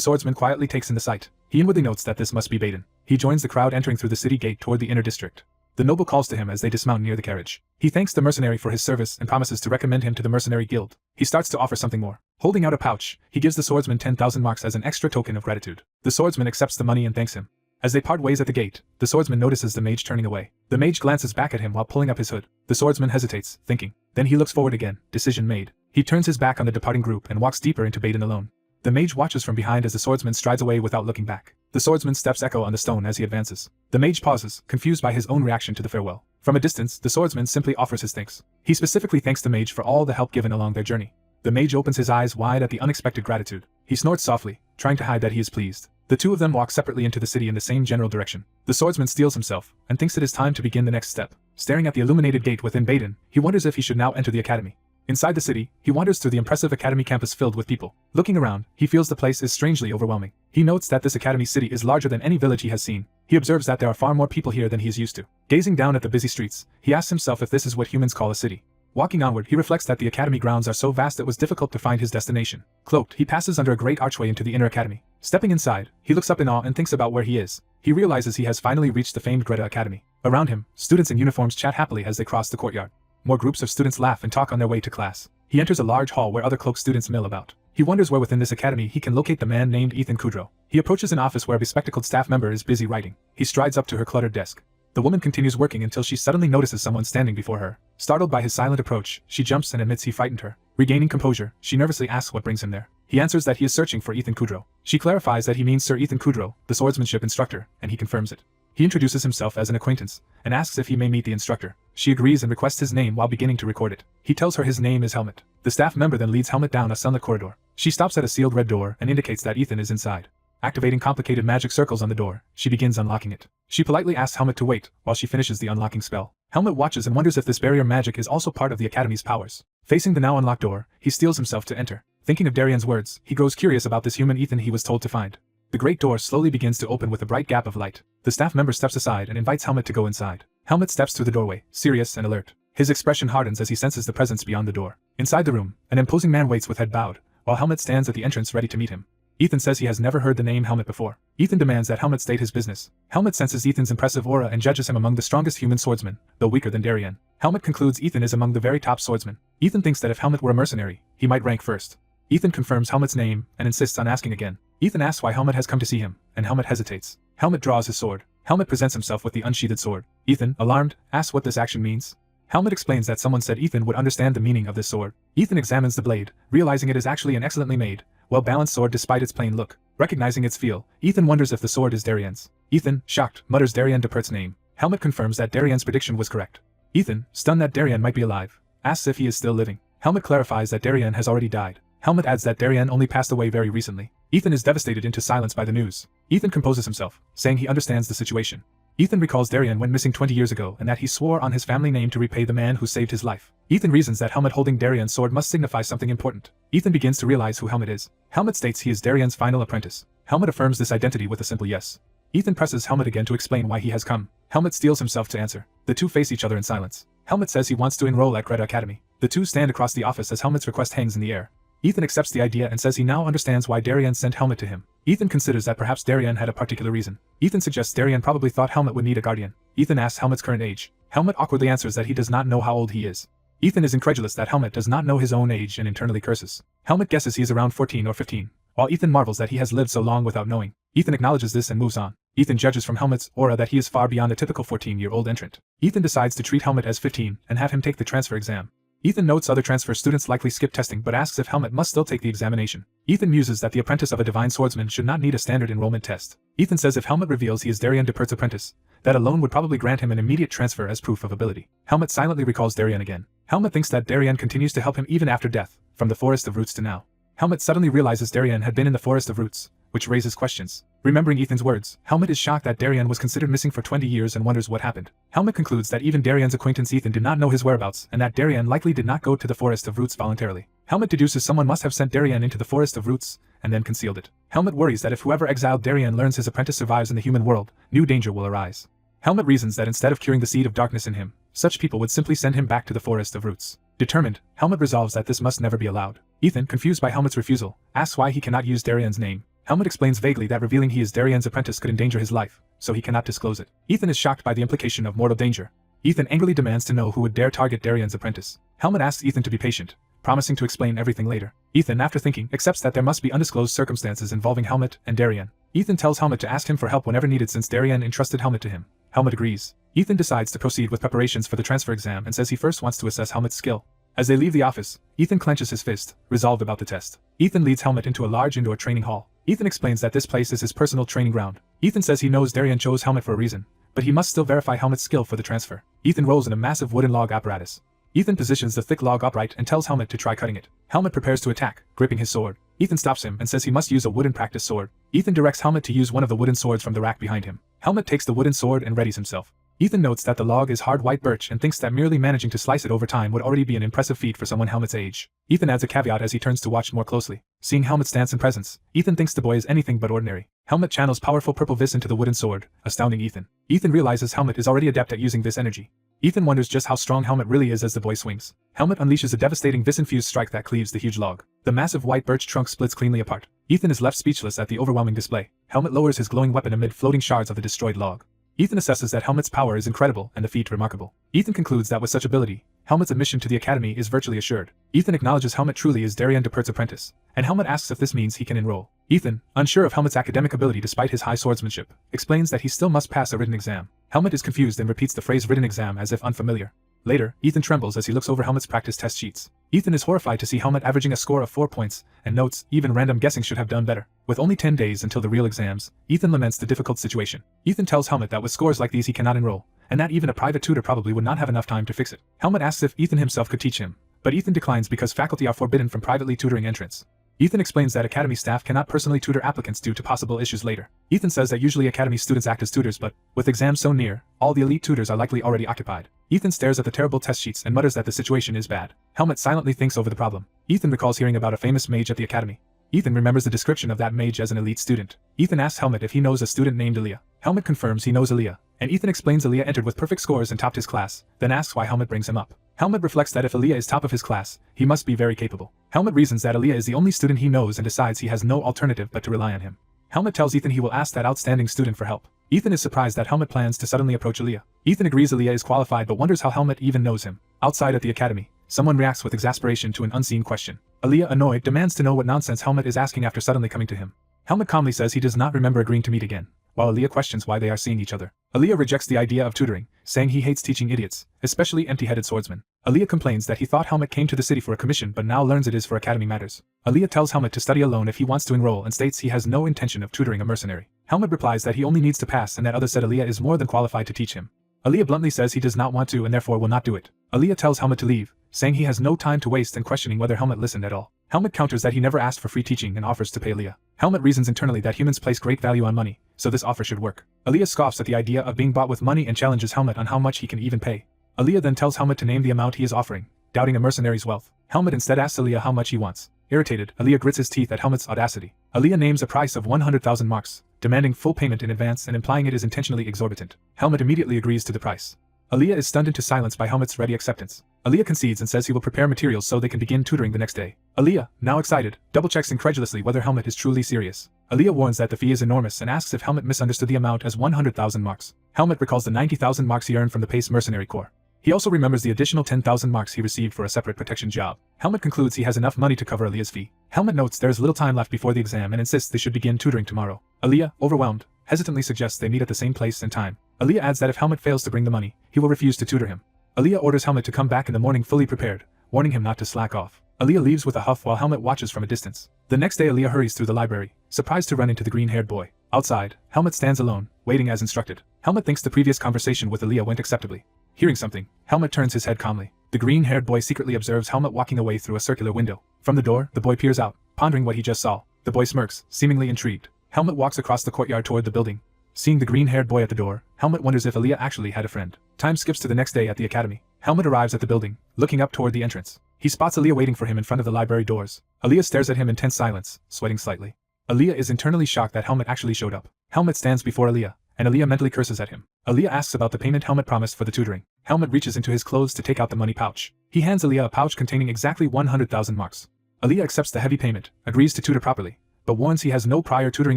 swordsman quietly takes in the sight. He inwardly notes that this must be Baden. He joins the crowd entering through the city gate toward the inner district. The noble calls to him as they dismount near the carriage. He thanks the mercenary for his service and promises to recommend him to the mercenary guild. He starts to offer something more. Holding out a pouch, he gives the swordsman 10,000 marks as an extra token of gratitude. The swordsman accepts the money and thanks him. As they part ways at the gate, the swordsman notices the mage turning away. The mage glances back at him while pulling up his hood. The swordsman hesitates, thinking. Then he looks forward again, decision made. He turns his back on the departing group and walks deeper into Baden alone. The mage watches from behind as the swordsman strides away without looking back. The swordsman steps echo on the stone as he advances. The mage pauses, confused by his own reaction to the farewell. From a distance, the swordsman simply offers his thanks. He specifically thanks the mage for all the help given along their journey. The mage opens his eyes wide at the unexpected gratitude. He snorts softly, trying to hide that he is pleased. The two of them walk separately into the city in the same general direction. The swordsman steels himself, and thinks it is time to begin the next step. Staring at the illuminated gate within Baden, he wonders if he should now enter the academy. Inside the city, he wanders through the impressive academy campus filled with people. Looking around, he feels the place is strangely overwhelming. He notes that this academy city is larger than any village he has seen. He observes that there are far more people here than he is used to. Gazing down at the busy streets, he asks himself if this is what humans call a city. Walking onward, he reflects that the academy grounds are so vast it was difficult to find his destination. Cloaked, he passes under a great archway into the inner academy. Stepping inside, he looks up in awe and thinks about where he is. He realizes he has finally reached the famed Greta Academy. Around him, students in uniforms chat happily as they cross the courtyard. More groups of students laugh and talk on their way to class. He enters a large hall where other cloaked students mill about. He wonders where within this academy he can locate the man named Ethan Kudrow. He approaches an office where a bespectacled staff member is busy writing. He strides up to her cluttered desk. The woman continues working until she suddenly notices someone standing before her. Startled by his silent approach, she jumps and admits he frightened her. Regaining composure, she nervously asks what brings him there. He answers that he is searching for Ethan Kudrow. She clarifies that he means Sir Ethan Kudrow, the swordsmanship instructor, and he confirms it. He introduces himself as an acquaintance, and asks if he may meet the instructor. She agrees and requests his name while beginning to record it. He tells her his name is Helmut. The staff member then leads Helmut down a sunlit corridor. She stops at a sealed red door and indicates that Ethan is inside. Activating complicated magic circles on the door, she begins unlocking it. She politely asks Helmut to wait while she finishes the unlocking spell. Helmut watches and wonders if this barrier magic is also part of the academy's powers. Facing the now unlocked door, he steels himself to enter. Thinking of Darian's words, he grows curious about this human Ethan he was told to find. The great door slowly begins to open with a bright gap of light. The staff member steps aside and invites Helmut to go inside. Helmut steps through the doorway, serious and alert. His expression hardens as he senses the presence beyond the door. Inside the room, an imposing man waits with head bowed, while Helmut stands at the entrance ready to meet him. Ethan says he has never heard the name Helmut before. Ethan demands that Helmut state his business. Helmut senses Ethan's impressive aura and judges him among the strongest human swordsmen, though weaker than Darian. Helmut concludes Ethan is among the very top swordsmen. Ethan thinks that if Helmut were a mercenary, he might rank first. Ethan confirms Helmut's name and insists on asking again. Ethan asks why Helmut has come to see him, and Helmut hesitates. Helmut draws his sword. Helmut presents himself with the unsheathed sword. Ethan, alarmed, asks what this action means. Helmut explains that someone said Ethan would understand the meaning of this sword. Ethan examines the blade, realizing it is actually an excellently made, well-balanced sword despite its plain look. Recognizing its feel, Ethan wonders if the sword is Darian's. Ethan, shocked, mutters Darian Depert's name. Helmut confirms that Darian's prediction was correct. Ethan, stunned that Darian might be alive, asks if he is still living. Helmut clarifies that Darian has already died. Helmut adds that Darian only passed away very recently. Ethan is devastated into silence by the news. Ethan composes himself, saying he understands the situation. Ethan recalls Darian went missing 20 years ago and that he swore on his family name to repay the man who saved his life. Ethan reasons that Helmut holding Darian's sword must signify something important. Ethan begins to realize who Helmut is. Helmut states he is Darian's final apprentice. Helmut affirms this identity with a simple yes. Ethan presses Helmut again to explain why he has come. Helmut steels himself to answer. The two face each other in silence. Helmut says he wants to enroll at Greta Academy. The two stand across the office as Helmut's request hangs in the air. Ethan accepts the idea and says he now understands why Darian sent Helmut to him. Ethan considers that perhaps Darian had a particular reason. Ethan suggests Darian probably thought Helmut would need a guardian. Ethan asks Helmut's current age. Helmut awkwardly answers that he does not know how old he is. Ethan is incredulous that Helmut does not know his own age and internally curses. Helmut guesses he is around 14 or 15, while Ethan marvels that he has lived so long without knowing. Ethan acknowledges this and moves on. Ethan judges from Helmut's aura that he is far beyond a typical 14-year-old entrant. Ethan decides to treat Helmut as 15 and have him take the transfer exam. Ethan notes other transfer students likely skip testing but asks if Helmut must still take the examination. Ethan muses that the apprentice of a divine swordsman should not need a standard enrollment test. Ethan says if Helmut reveals he is Darien Depert's apprentice, that alone would probably grant him an immediate transfer as proof of ability. Helmut silently recalls Darien again. Helmut thinks that Darien continues to help him even after death, from the Forest of Roots to now. Helmut suddenly realizes Darien had been in the Forest of Roots, which raises questions. Remembering Ethan's words, Helmut is shocked that Darien was considered missing for 20 years and wonders what happened. Helmut concludes that even Darien's acquaintance Ethan did not know his whereabouts and that Darien likely did not go to the Forest of Roots voluntarily. Helmut deduces someone must have sent Darien into the Forest of Roots and then concealed it. Helmut worries that if whoever exiled Darien learns his apprentice survives in the human world, new danger will arise. Helmut reasons that instead of curing the seed of darkness in him, such people would simply send him back to the Forest of Roots. Determined, Helmut resolves that this must never be allowed. Ethan, confused by Helmut's refusal, asks why he cannot use Darien's name. Helmut explains vaguely that revealing he is Darien's apprentice could endanger his life, so he cannot disclose it. Ethan is shocked by the implication of mortal danger. Ethan angrily demands to know who would dare target Darien's apprentice. Helmut asks Ethan to be patient, promising to explain everything later. Ethan, after thinking, accepts that there must be undisclosed circumstances involving Helmut and Darien. Ethan tells Helmut to ask him for help whenever needed since Darien entrusted Helmut to him. Helmut agrees. Ethan decides to proceed with preparations for the transfer exam and says he first wants to assess Helmut's skill. As they leave the office, Ethan clenches his fist, resolved about the test. Ethan leads Helmut into a large indoor training hall. Ethan explains that this place is his personal training ground. Ethan says he knows Darien chose Helmut for a reason, but he must still verify Helmut's skill for the transfer. Ethan rolls in a massive wooden log apparatus. Ethan positions the thick log upright and tells Helmut to try cutting it. Helmut prepares to attack, gripping his sword. Ethan stops him and says he must use a wooden practice sword. Ethan directs Helmut to use one of the wooden swords from the rack behind him. Helmut takes the wooden sword and readies himself. Ethan notes that the log is hard white birch and thinks that merely managing to slice it over time would already be an impressive feat for someone Helmut's age. Ethan adds a caveat as he turns to watch more closely. Seeing Helmut's stance and presence, Ethan thinks the boy is anything but ordinary. Helmut channels powerful purple vis into the wooden sword, astounding Ethan. Ethan realizes Helmut is already adept at using this energy. Ethan wonders just how strong Helmut really is as the boy swings. Helmut unleashes a devastating vis-infused strike that cleaves the huge log. The massive white birch trunk splits cleanly apart. Ethan is left speechless at the overwhelming display. Helmut lowers his glowing weapon amid floating shards of the destroyed log. Ethan assesses that Helmut's power is incredible and the feat remarkable. Ethan concludes that with such ability, Helmut's admission to the academy is virtually assured. Ethan acknowledges Helmut truly is Darien Depert's apprentice, and Helmut asks if this means he can enroll. Ethan, unsure of Helmut's academic ability despite his high swordsmanship, explains that he still must pass a written exam. Helmut is confused and repeats the phrase written exam as if unfamiliar. Later, Ethan trembles as he looks over Helmut's practice test sheets. Ethan is horrified to see Helmut averaging a score of 4 points, and notes, even random guessing should have done better. With only 10 days until the real exams, Ethan laments the difficult situation. Ethan tells Helmut that with scores like these he cannot enroll, and that even a private tutor probably would not have enough time to fix it. Helmut asks if Ethan himself could teach him, but Ethan declines because faculty are forbidden from privately tutoring entrants. Ethan explains that academy staff cannot personally tutor applicants due to possible issues later. Ethan says that usually academy students act as tutors, but, with exams so near, all the elite tutors are likely already occupied. Ethan stares at the terrible test sheets and mutters that the situation is bad. Helmut silently thinks over the problem. Ethan recalls hearing about a famous mage at the academy. Ethan remembers the description of that mage as an elite student. Ethan asks Helmut if he knows a student named Elia. Helmut confirms he knows Elia, and Ethan explains Elia entered with perfect scores and topped his class, then asks why Helmut brings him up. Helmut reflects that if Elia is top of his class, he must be very capable. Helmut reasons that Elia is the only student he knows and decides he has no alternative but to rely on him. Helmut tells Ethan he will ask that outstanding student for help. Ethan is surprised that Helmut plans to suddenly approach Elia. Ethan agrees Elia is qualified but wonders how Helmut even knows him. Outside at the academy, someone reacts with exasperation to an unseen question. Elia, annoyed, demands to know what nonsense Helmut is asking after suddenly coming to him. Helmut calmly says he does not remember agreeing to meet again, while Elia questions why they are seeing each other. Elia rejects the idea of tutoring, saying he hates teaching idiots, especially empty-headed swordsmen. Elia complains that he thought Helmut came to the city for a commission but now learns it is for academy matters. Elia tells Helmut to study alone if he wants to enroll and states he has no intention of tutoring a mercenary. Helmut replies that he only needs to pass and that others said Elia is more than qualified to teach him. Elia bluntly says he does not want to and therefore will not do it. Elia tells Helmut to leave, saying he has no time to waste and questioning whether Helmut listened at all. Helmut counters that he never asked for free teaching and offers to pay Elia. Helmut reasons internally that humans place great value on money, so this offer should work. Elia scoffs at the idea of being bought with money and challenges Helmut on how much he can even pay. Elia then tells Helmut to name the amount he is offering, doubting a mercenary's wealth. Helmut instead asks Elia how much he wants. Irritated, Elia grits his teeth at Helmut's audacity. Elia names a price of 100,000 marks, demanding full payment in advance and implying it is intentionally exorbitant. Helmut immediately agrees to the price. Elia is stunned into silence by Helmut's ready acceptance. Elia concedes and says he will prepare materials so they can begin tutoring the next day. Elia, now excited, double-checks incredulously whether Helmut is truly serious. Elia warns that the fee is enormous and asks if Helmut misunderstood the amount as 100,000 marks. Helmut recalls the 90,000 marks he earned from the Pace Mercenary Corps. He also remembers the additional 10,000 marks he received for a separate protection job. Helmut concludes he has enough money to cover Aaliyah's fee. Helmut notes there is little time left before the exam and insists they should begin tutoring tomorrow. Aaliyah, overwhelmed, hesitantly suggests they meet at the same place and time. Aaliyah adds that if Helmut fails to bring the money, he will refuse to tutor him. Aaliyah orders Helmut to come back in the morning fully prepared, warning him not to slack off. Aaliyah leaves with a huff while Helmut watches from a distance. The next day Aaliyah hurries through the library, surprised to run into the green-haired boy. Outside, Helmut stands alone, waiting as instructed. Helmut thinks the previous conversation with Aaliyah went acceptably. Hearing something, Helmut turns his head calmly. The green-haired boy secretly observes Helmut walking away through a circular window. From the door, the boy peers out, pondering what he just saw. The boy smirks, seemingly intrigued. Helmut walks across the courtyard toward the building. Seeing the green-haired boy at the door, Helmut wonders if Aaliyah actually had a friend. Time skips to the next day at the academy. Helmut arrives at the building, looking up toward the entrance. He spots Aaliyah waiting for him in front of the library doors. Aaliyah stares at him in tense silence, sweating slightly. Aaliyah is internally shocked that Helmut actually showed up. Helmut stands before Aaliyah, and Aaliyah mentally curses at him. Aaliyah asks about the payment Helmut promised for the tutoring. Helmut reaches into his clothes to take out the money pouch. He hands Aaliyah a pouch containing exactly 100,000 marks. Aaliyah accepts the heavy payment, agrees to tutor properly, but warns he has no prior tutoring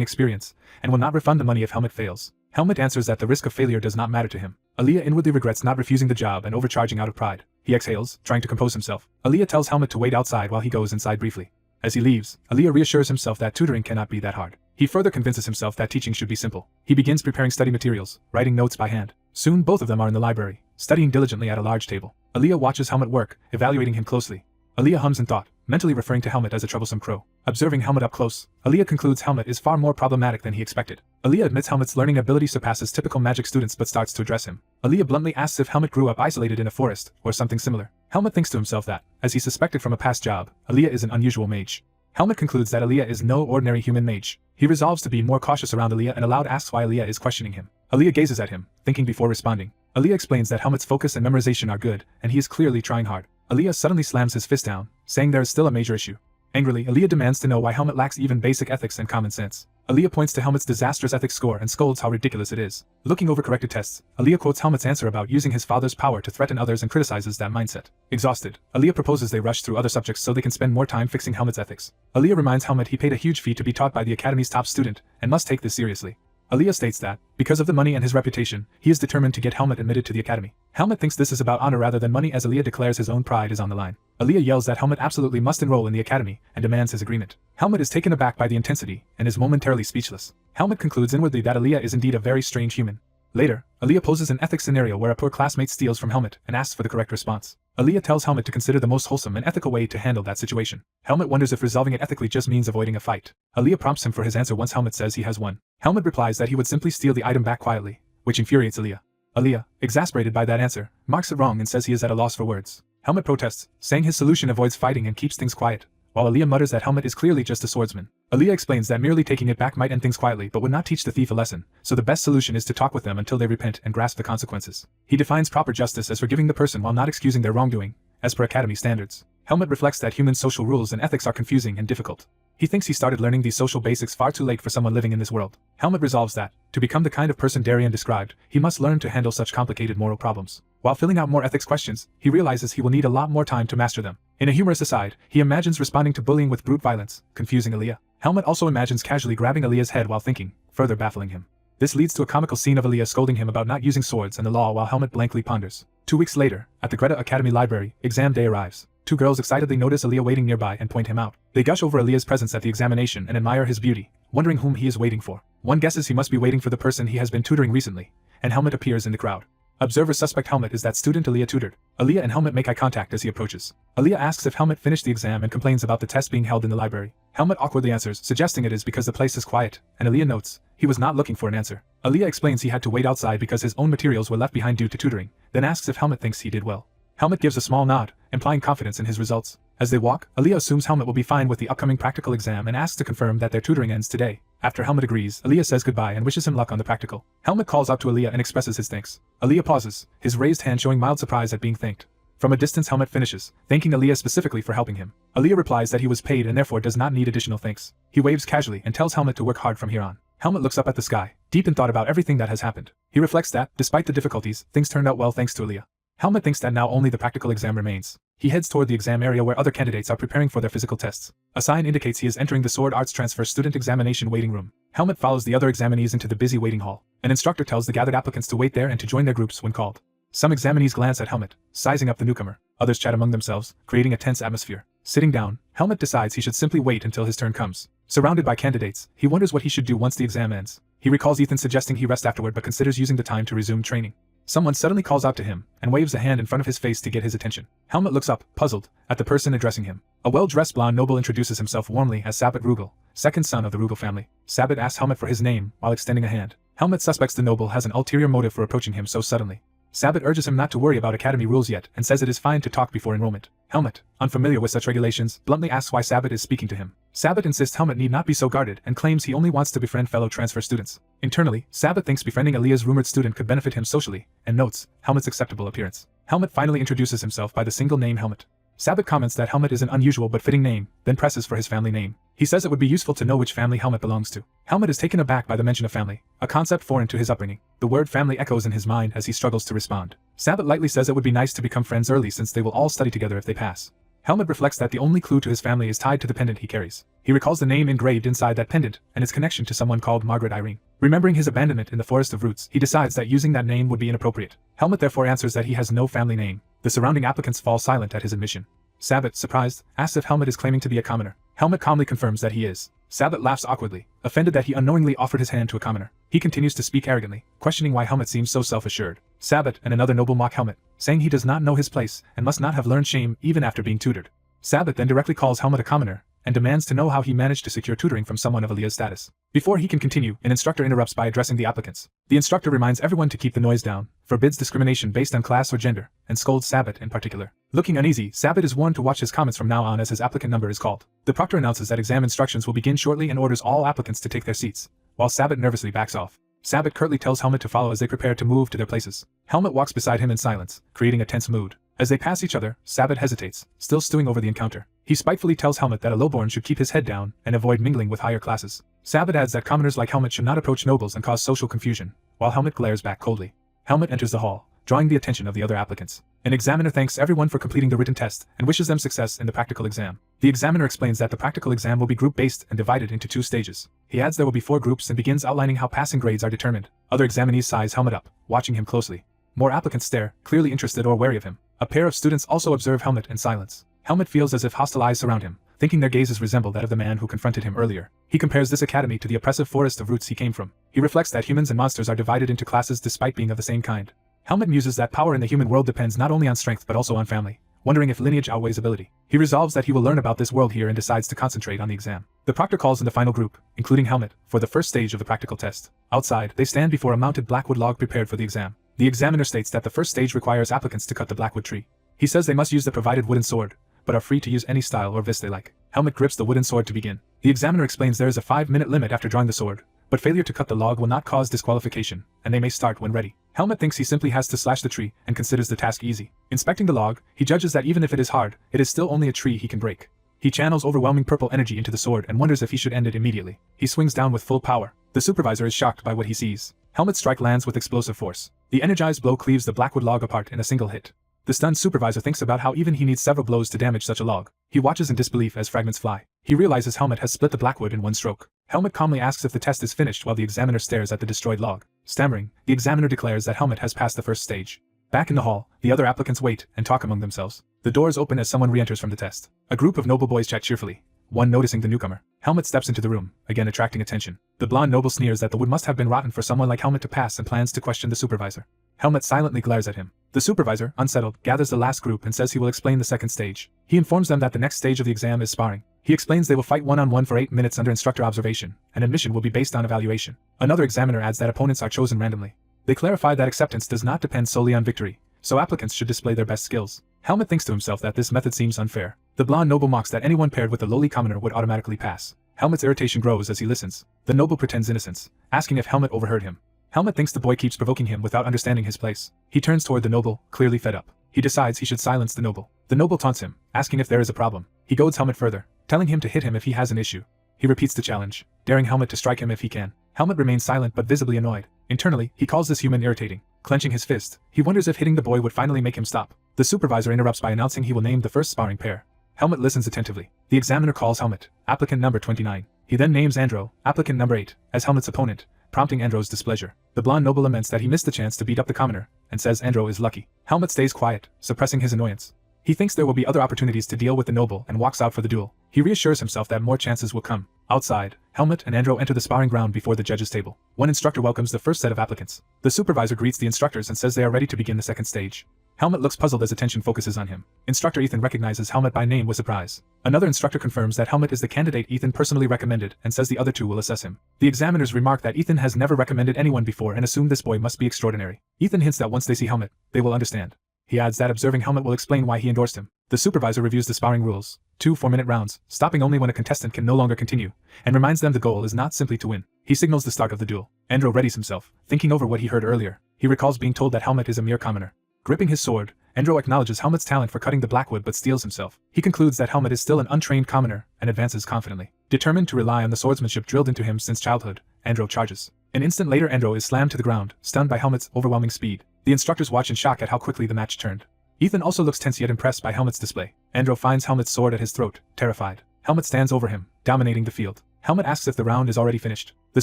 experience, and will not refund the money if Helmut fails. Helmut answers that the risk of failure does not matter to him. Aaliyah inwardly regrets not refusing the job and overcharging out of pride. He exhales, trying to compose himself. Aaliyah tells Helmut to wait outside while he goes inside briefly. As he leaves, Aaliyah reassures himself that tutoring cannot be that hard. He further convinces himself that teaching should be simple. He begins preparing study materials, writing notes by hand. Soon both of them are in the library, studying diligently at a large table. Aaliyah watches Helmut work, evaluating him closely. Aaliyah hums in thought, mentally referring to Helmut as a troublesome crow. Observing Helmut up close, Aaliyah concludes Helmut is far more problematic than he expected. Aaliyah admits Helmut's learning ability surpasses typical magic students but starts to address him. Aaliyah bluntly asks if Helmut grew up isolated in a forest, or something similar. Helmut thinks to himself that, as he suspected from a past job, Aaliyah is an unusual mage. Helmut concludes that Aaliyah is no ordinary human mage. He resolves to be more cautious around Aaliyah and aloud asks why Aaliyah is questioning him. Aaliyah gazes at him, thinking before responding. Aaliyah explains that Helmut's focus and memorization are good, and he is clearly trying hard. Aaliyah suddenly slams his fist down, saying there is still a major issue. Angrily, Aaliyah demands to know why Helmut lacks even basic ethics and common sense. Aaliyah points to Helmut's disastrous ethics score and scolds how ridiculous it is. Looking over corrected tests, Aaliyah quotes Helmut's answer about using his father's power to threaten others and criticizes that mindset. Exhausted, Aaliyah proposes they rush through other subjects so they can spend more time fixing Helmut's ethics. Aaliyah reminds Helmut he paid a huge fee to be taught by the academy's top student, and must take this seriously. Aaliyah states that, because of the money and his reputation, he is determined to get Helmut admitted to the academy. Helmut thinks this is about honor rather than money as Aaliyah declares his own pride is on the line. Aaliyah yells that Helmut absolutely must enroll in the academy, and demands his agreement. Helmut is taken aback by the intensity, and is momentarily speechless. Helmut concludes inwardly that Aaliyah is indeed a very strange human. Later, Aaliyah poses an ethics scenario where a poor classmate steals from Helmut and asks for the correct response. Aaliyah tells Helmut to consider the most wholesome and ethical way to handle that situation. Helmut wonders if resolving it ethically just means avoiding a fight. Aaliyah prompts him for his answer once Helmut says he has one. Helmut replies that he would simply steal the item back quietly, which infuriates Aaliyah. Aaliyah, exasperated by that answer, marks it wrong and says he is at a loss for words. Helmut protests, saying his solution avoids fighting and keeps things quiet, while Aaliyah mutters that Helmut is clearly just a swordsman. Aaliyah explains that merely taking it back might end things quietly but would not teach the thief a lesson, so the best solution is to talk with them until they repent and grasp the consequences. He defines proper justice as forgiving the person while not excusing their wrongdoing, as per academy standards. Helmut reflects that human social rules and ethics are confusing and difficult. He thinks he started learning these social basics far too late for someone living in this world. Helmut resolves that, to become the kind of person Darian described, he must learn to handle such complicated moral problems. While filling out more ethics questions, he realizes he will need a lot more time to master them. In a humorous aside, he imagines responding to bullying with brute violence, confusing Aaliyah. Helmut also imagines casually grabbing Aaliyah's head while thinking, further baffling him. This leads to a comical scene of Aaliyah scolding him about not using swords and the law while Helmut blankly ponders. 2 weeks later, at the Greta Academy library, exam day arrives. 2 girls excitedly notice Aaliyah waiting nearby and point him out. They gush over Aaliyah's presence at the examination and admire his beauty, wondering whom he is waiting for. One guesses he must be waiting for the person he has been tutoring recently, and Helmut appears in the crowd. Observers suspect Helmut is that student Aaliyah tutored. Aaliyah and Helmut make eye contact as he approaches. Aaliyah asks if Helmut finished the exam and complains about the test being held in the library. Helmut awkwardly answers, suggesting it is because the place is quiet, and Aaliyah notes, he was not looking for an answer. Aaliyah explains he had to wait outside because his own materials were left behind due to tutoring, then asks if Helmut thinks he did well. Helmut gives a small nod, implying confidence in his results. As they walk, Aaliyah assumes Helmut will be fine with the upcoming practical exam and asks to confirm that their tutoring ends today. After Helmut agrees, Aaliyah says goodbye and wishes him luck on the practical. Helmut calls out to Aaliyah and expresses his thanks. Aaliyah pauses, his raised hand showing mild surprise at being thanked. From a distance Helmut finishes, thanking Aaliyah specifically for helping him. Aaliyah replies that he was paid and therefore does not need additional thanks. He waves casually and tells Helmut to work hard from here on. Helmut looks up at the sky, deep in thought about everything that has happened. He reflects that, despite the difficulties, things turned out well thanks to Aaliyah. Helmut thinks that now only the practical exam remains. He heads toward the exam area where other candidates are preparing for their physical tests. A sign indicates he is entering the Sword Arts Transfer student examination waiting room. Helmut follows the other examinees into the busy waiting hall. An instructor tells the gathered applicants to wait there and to join their groups when called. Some examinees glance at Helmet, sizing up the newcomer. Others chat among themselves, creating a tense atmosphere. Sitting down, Helmet decides he should simply wait until his turn comes. Surrounded by candidates, he wonders what he should do once the exam ends. He recalls Ethan suggesting he rest afterward but considers using the time to resume training. Someone suddenly calls out to him and waves a hand in front of his face to get his attention. Helmet looks up, puzzled, at the person addressing him. A well-dressed blonde noble introduces himself warmly as Sabbat Rugal, second son of the Rugal family. Sabbat asks Helmet for his name while extending a hand. Helmet suspects the noble has an ulterior motive for approaching him so suddenly. Sabbat urges him not to worry about academy rules yet and says it is fine to talk before enrollment. Helmet, unfamiliar with such regulations, bluntly asks why Sabbat is speaking to him. Sabbat insists Helmet need not be so guarded and claims he only wants to befriend fellow transfer students. Internally, Sabbat thinks befriending Aaliyah's rumored student could benefit him socially, and notes Helmet's acceptable appearance. Helmet finally introduces himself by the single name Helmet. Sabbat comments that Helmet is an unusual but fitting name, then presses for his family name. He says it would be useful to know which family Helmet belongs to. Helmet is taken aback by the mention of family, a concept foreign to his upbringing. The word family echoes in his mind as he struggles to respond. Sabbat lightly says it would be nice to become friends early since they will all study together if they pass. Helmet reflects that the only clue to his family is tied to the pendant he carries. He recalls the name engraved inside that pendant and its connection to someone called Margaret Irene. Remembering his abandonment in the Forest of Roots, he decides that using that name would be inappropriate. Helmet therefore answers that he has no family name. The surrounding applicants fall silent at his admission. Sabbat, surprised, asks if Helmet is claiming to be a commoner. Helmet calmly confirms that he is. Sabbat laughs awkwardly, offended that he unknowingly offered his hand to a commoner. He continues to speak arrogantly, questioning why Helmet seems so self-assured. Sabbat and another noble mock Helmet, saying he does not know his place and must not have learned shame even after being tutored. Sabbat then directly calls Helmet a commoner and demands to know how he managed to secure tutoring from someone of Aaliyah's status. Before he can continue, an instructor interrupts by addressing the applicants. The instructor reminds everyone to keep the noise down, forbids discrimination based on class or gender, and scolds Sabbat in particular. Looking uneasy, Sabbat is warned to watch his comments from now on as his applicant number is called. The proctor announces that exam instructions will begin shortly and orders all applicants to take their seats, while Sabbat nervously backs off. Sabbat curtly tells Helmet to follow as they prepare to move to their places. Helmet walks beside him in silence, creating a tense mood. As they pass each other, Sabbat hesitates, still stewing over the encounter. He spitefully tells Helmet that a lowborn should keep his head down and avoid mingling with higher classes. Sabbat adds that commoners like Helmet should not approach nobles and cause social confusion, while Helmet glares back coldly. Helmet enters the hall, drawing the attention of the other applicants. An examiner thanks everyone for completing the written test and wishes them success in the practical exam. The examiner explains that the practical exam will be group-based and divided into 2 stages. He adds there will be 4 groups and begins outlining how passing grades are determined. Other examinees size Helmet up, watching him closely. More applicants stare, clearly interested or wary of him. A pair of students also observe Helmet in silence. Helmet feels as if hostile eyes surround him, thinking their gazes resemble that of the man who confronted him earlier. He compares this academy to the oppressive forest of roots he came from. He reflects that humans and monsters are divided into classes despite being of the same kind. Helmet muses that power in the human world depends not only on strength but also on family, wondering if lineage outweighs ability. He resolves that he will learn about this world here and decides to concentrate on the exam. The proctor calls in the final group, including Helmet, for the first stage of the practical test. Outside, they stand before a mounted blackwood log prepared for the exam. The examiner states that the first stage requires applicants to cut the blackwood tree. He says they must use the provided wooden sword, but are free to use any style or vis they like. Helmet grips the wooden sword to begin. The examiner explains there is a 5-minute limit after drawing the sword, but failure to cut the log will not cause disqualification, and they may start when ready. Helmet thinks he simply has to slash the tree and considers the task easy. Inspecting the log, he judges that even if it is hard, it is still only a tree he can break. He channels overwhelming purple energy into the sword and wonders if he should end it immediately. He swings down with full power. The supervisor is shocked by what he sees. Helmet's strike lands with explosive force. The energized blow cleaves the blackwood log apart in a single hit. The stunned supervisor thinks about how even he needs several blows to damage such a log. He watches in disbelief as fragments fly. He realizes Helmet has split the blackwood in one stroke. Helmet calmly asks if the test is finished while the examiner stares at the destroyed log. Stammering, the examiner declares that Helmet has passed the first stage. Back in the hall, the other applicants wait and talk among themselves. The doors open as someone re-enters from the test. A group of noble boys chat cheerfully, one noticing the newcomer. Helmet steps into the room, again attracting attention. The blonde noble sneers that the wood must have been rotten for someone like Helmet to pass and plans to question the supervisor. Helmet silently glares at him. The supervisor, unsettled, gathers the last group and says he will explain the second stage. He informs them that the next stage of the exam is sparring. He explains they will fight one-on-one for 8 minutes under instructor observation, and admission will be based on evaluation. Another examiner adds that opponents are chosen randomly. They clarify that acceptance does not depend solely on victory, so applicants should display their best skills. Helmet thinks to himself that this method seems unfair. The blonde noble mocks that anyone paired with a lowly commoner would automatically pass. Helmet's irritation grows as he listens. The noble pretends innocence, asking if Helmet overheard him. Helmet thinks the boy keeps provoking him without understanding his place. He turns toward the noble, clearly fed up. He decides he should silence the noble. The noble taunts him, asking if there is a problem. He goads Helmet further, telling him to hit him if he has an issue. He repeats the challenge, daring Helmet to strike him if he can. Helmet remains silent but visibly annoyed. Internally, he calls this human irritating. Clenching his fist, he wonders if hitting the boy would finally make him stop. The supervisor interrupts by announcing he will name the first sparring pair. Helmet listens attentively. The examiner calls Helmet, applicant number 29. He then names Andro, applicant number 8, as Helmet's opponent, prompting Andro's displeasure. The blonde noble laments that he missed the chance to beat up the commoner, and says Andro is lucky. Helmut stays quiet, suppressing his annoyance. He thinks there will be other opportunities to deal with the noble and walks out for the duel. He reassures himself that more chances will come. Outside, Helmut and Andro enter the sparring ground before the judges' table. One instructor welcomes the first set of applicants. The supervisor greets the instructors and says they are ready to begin the second stage. Helmut looks puzzled as attention focuses on him. Instructor Ethan recognizes Helmut by name with surprise. Another instructor confirms that Helmut is the candidate Ethan personally recommended and says the other two will assess him. The examiners remark that Ethan has never recommended anyone before and assume this boy must be extraordinary. Ethan hints that once they see Helmut, they will understand. He adds that observing Helmut will explain why he endorsed him. The supervisor reviews the sparring rules, 2 4-minute rounds, stopping only when a contestant can no longer continue, and reminds them the goal is not simply to win. He signals the start of the duel. Andro readies himself, thinking over what he heard earlier. He recalls being told that Helmut is a mere commoner. Gripping his sword, Andro acknowledges Helmut's talent for cutting the blackwood but steels himself. He concludes that Helmut is still an untrained commoner and advances confidently. Determined to rely on the swordsmanship drilled into him since childhood, Andro charges. An instant later Andro is slammed to the ground, stunned by Helmut's overwhelming speed. The instructors watch in shock at how quickly the match turned. Ethan also looks tense yet impressed by Helmut's display. Andro finds Helmut's sword at his throat, terrified. Helmut stands over him, dominating the field. Helmut asks if the round is already finished. The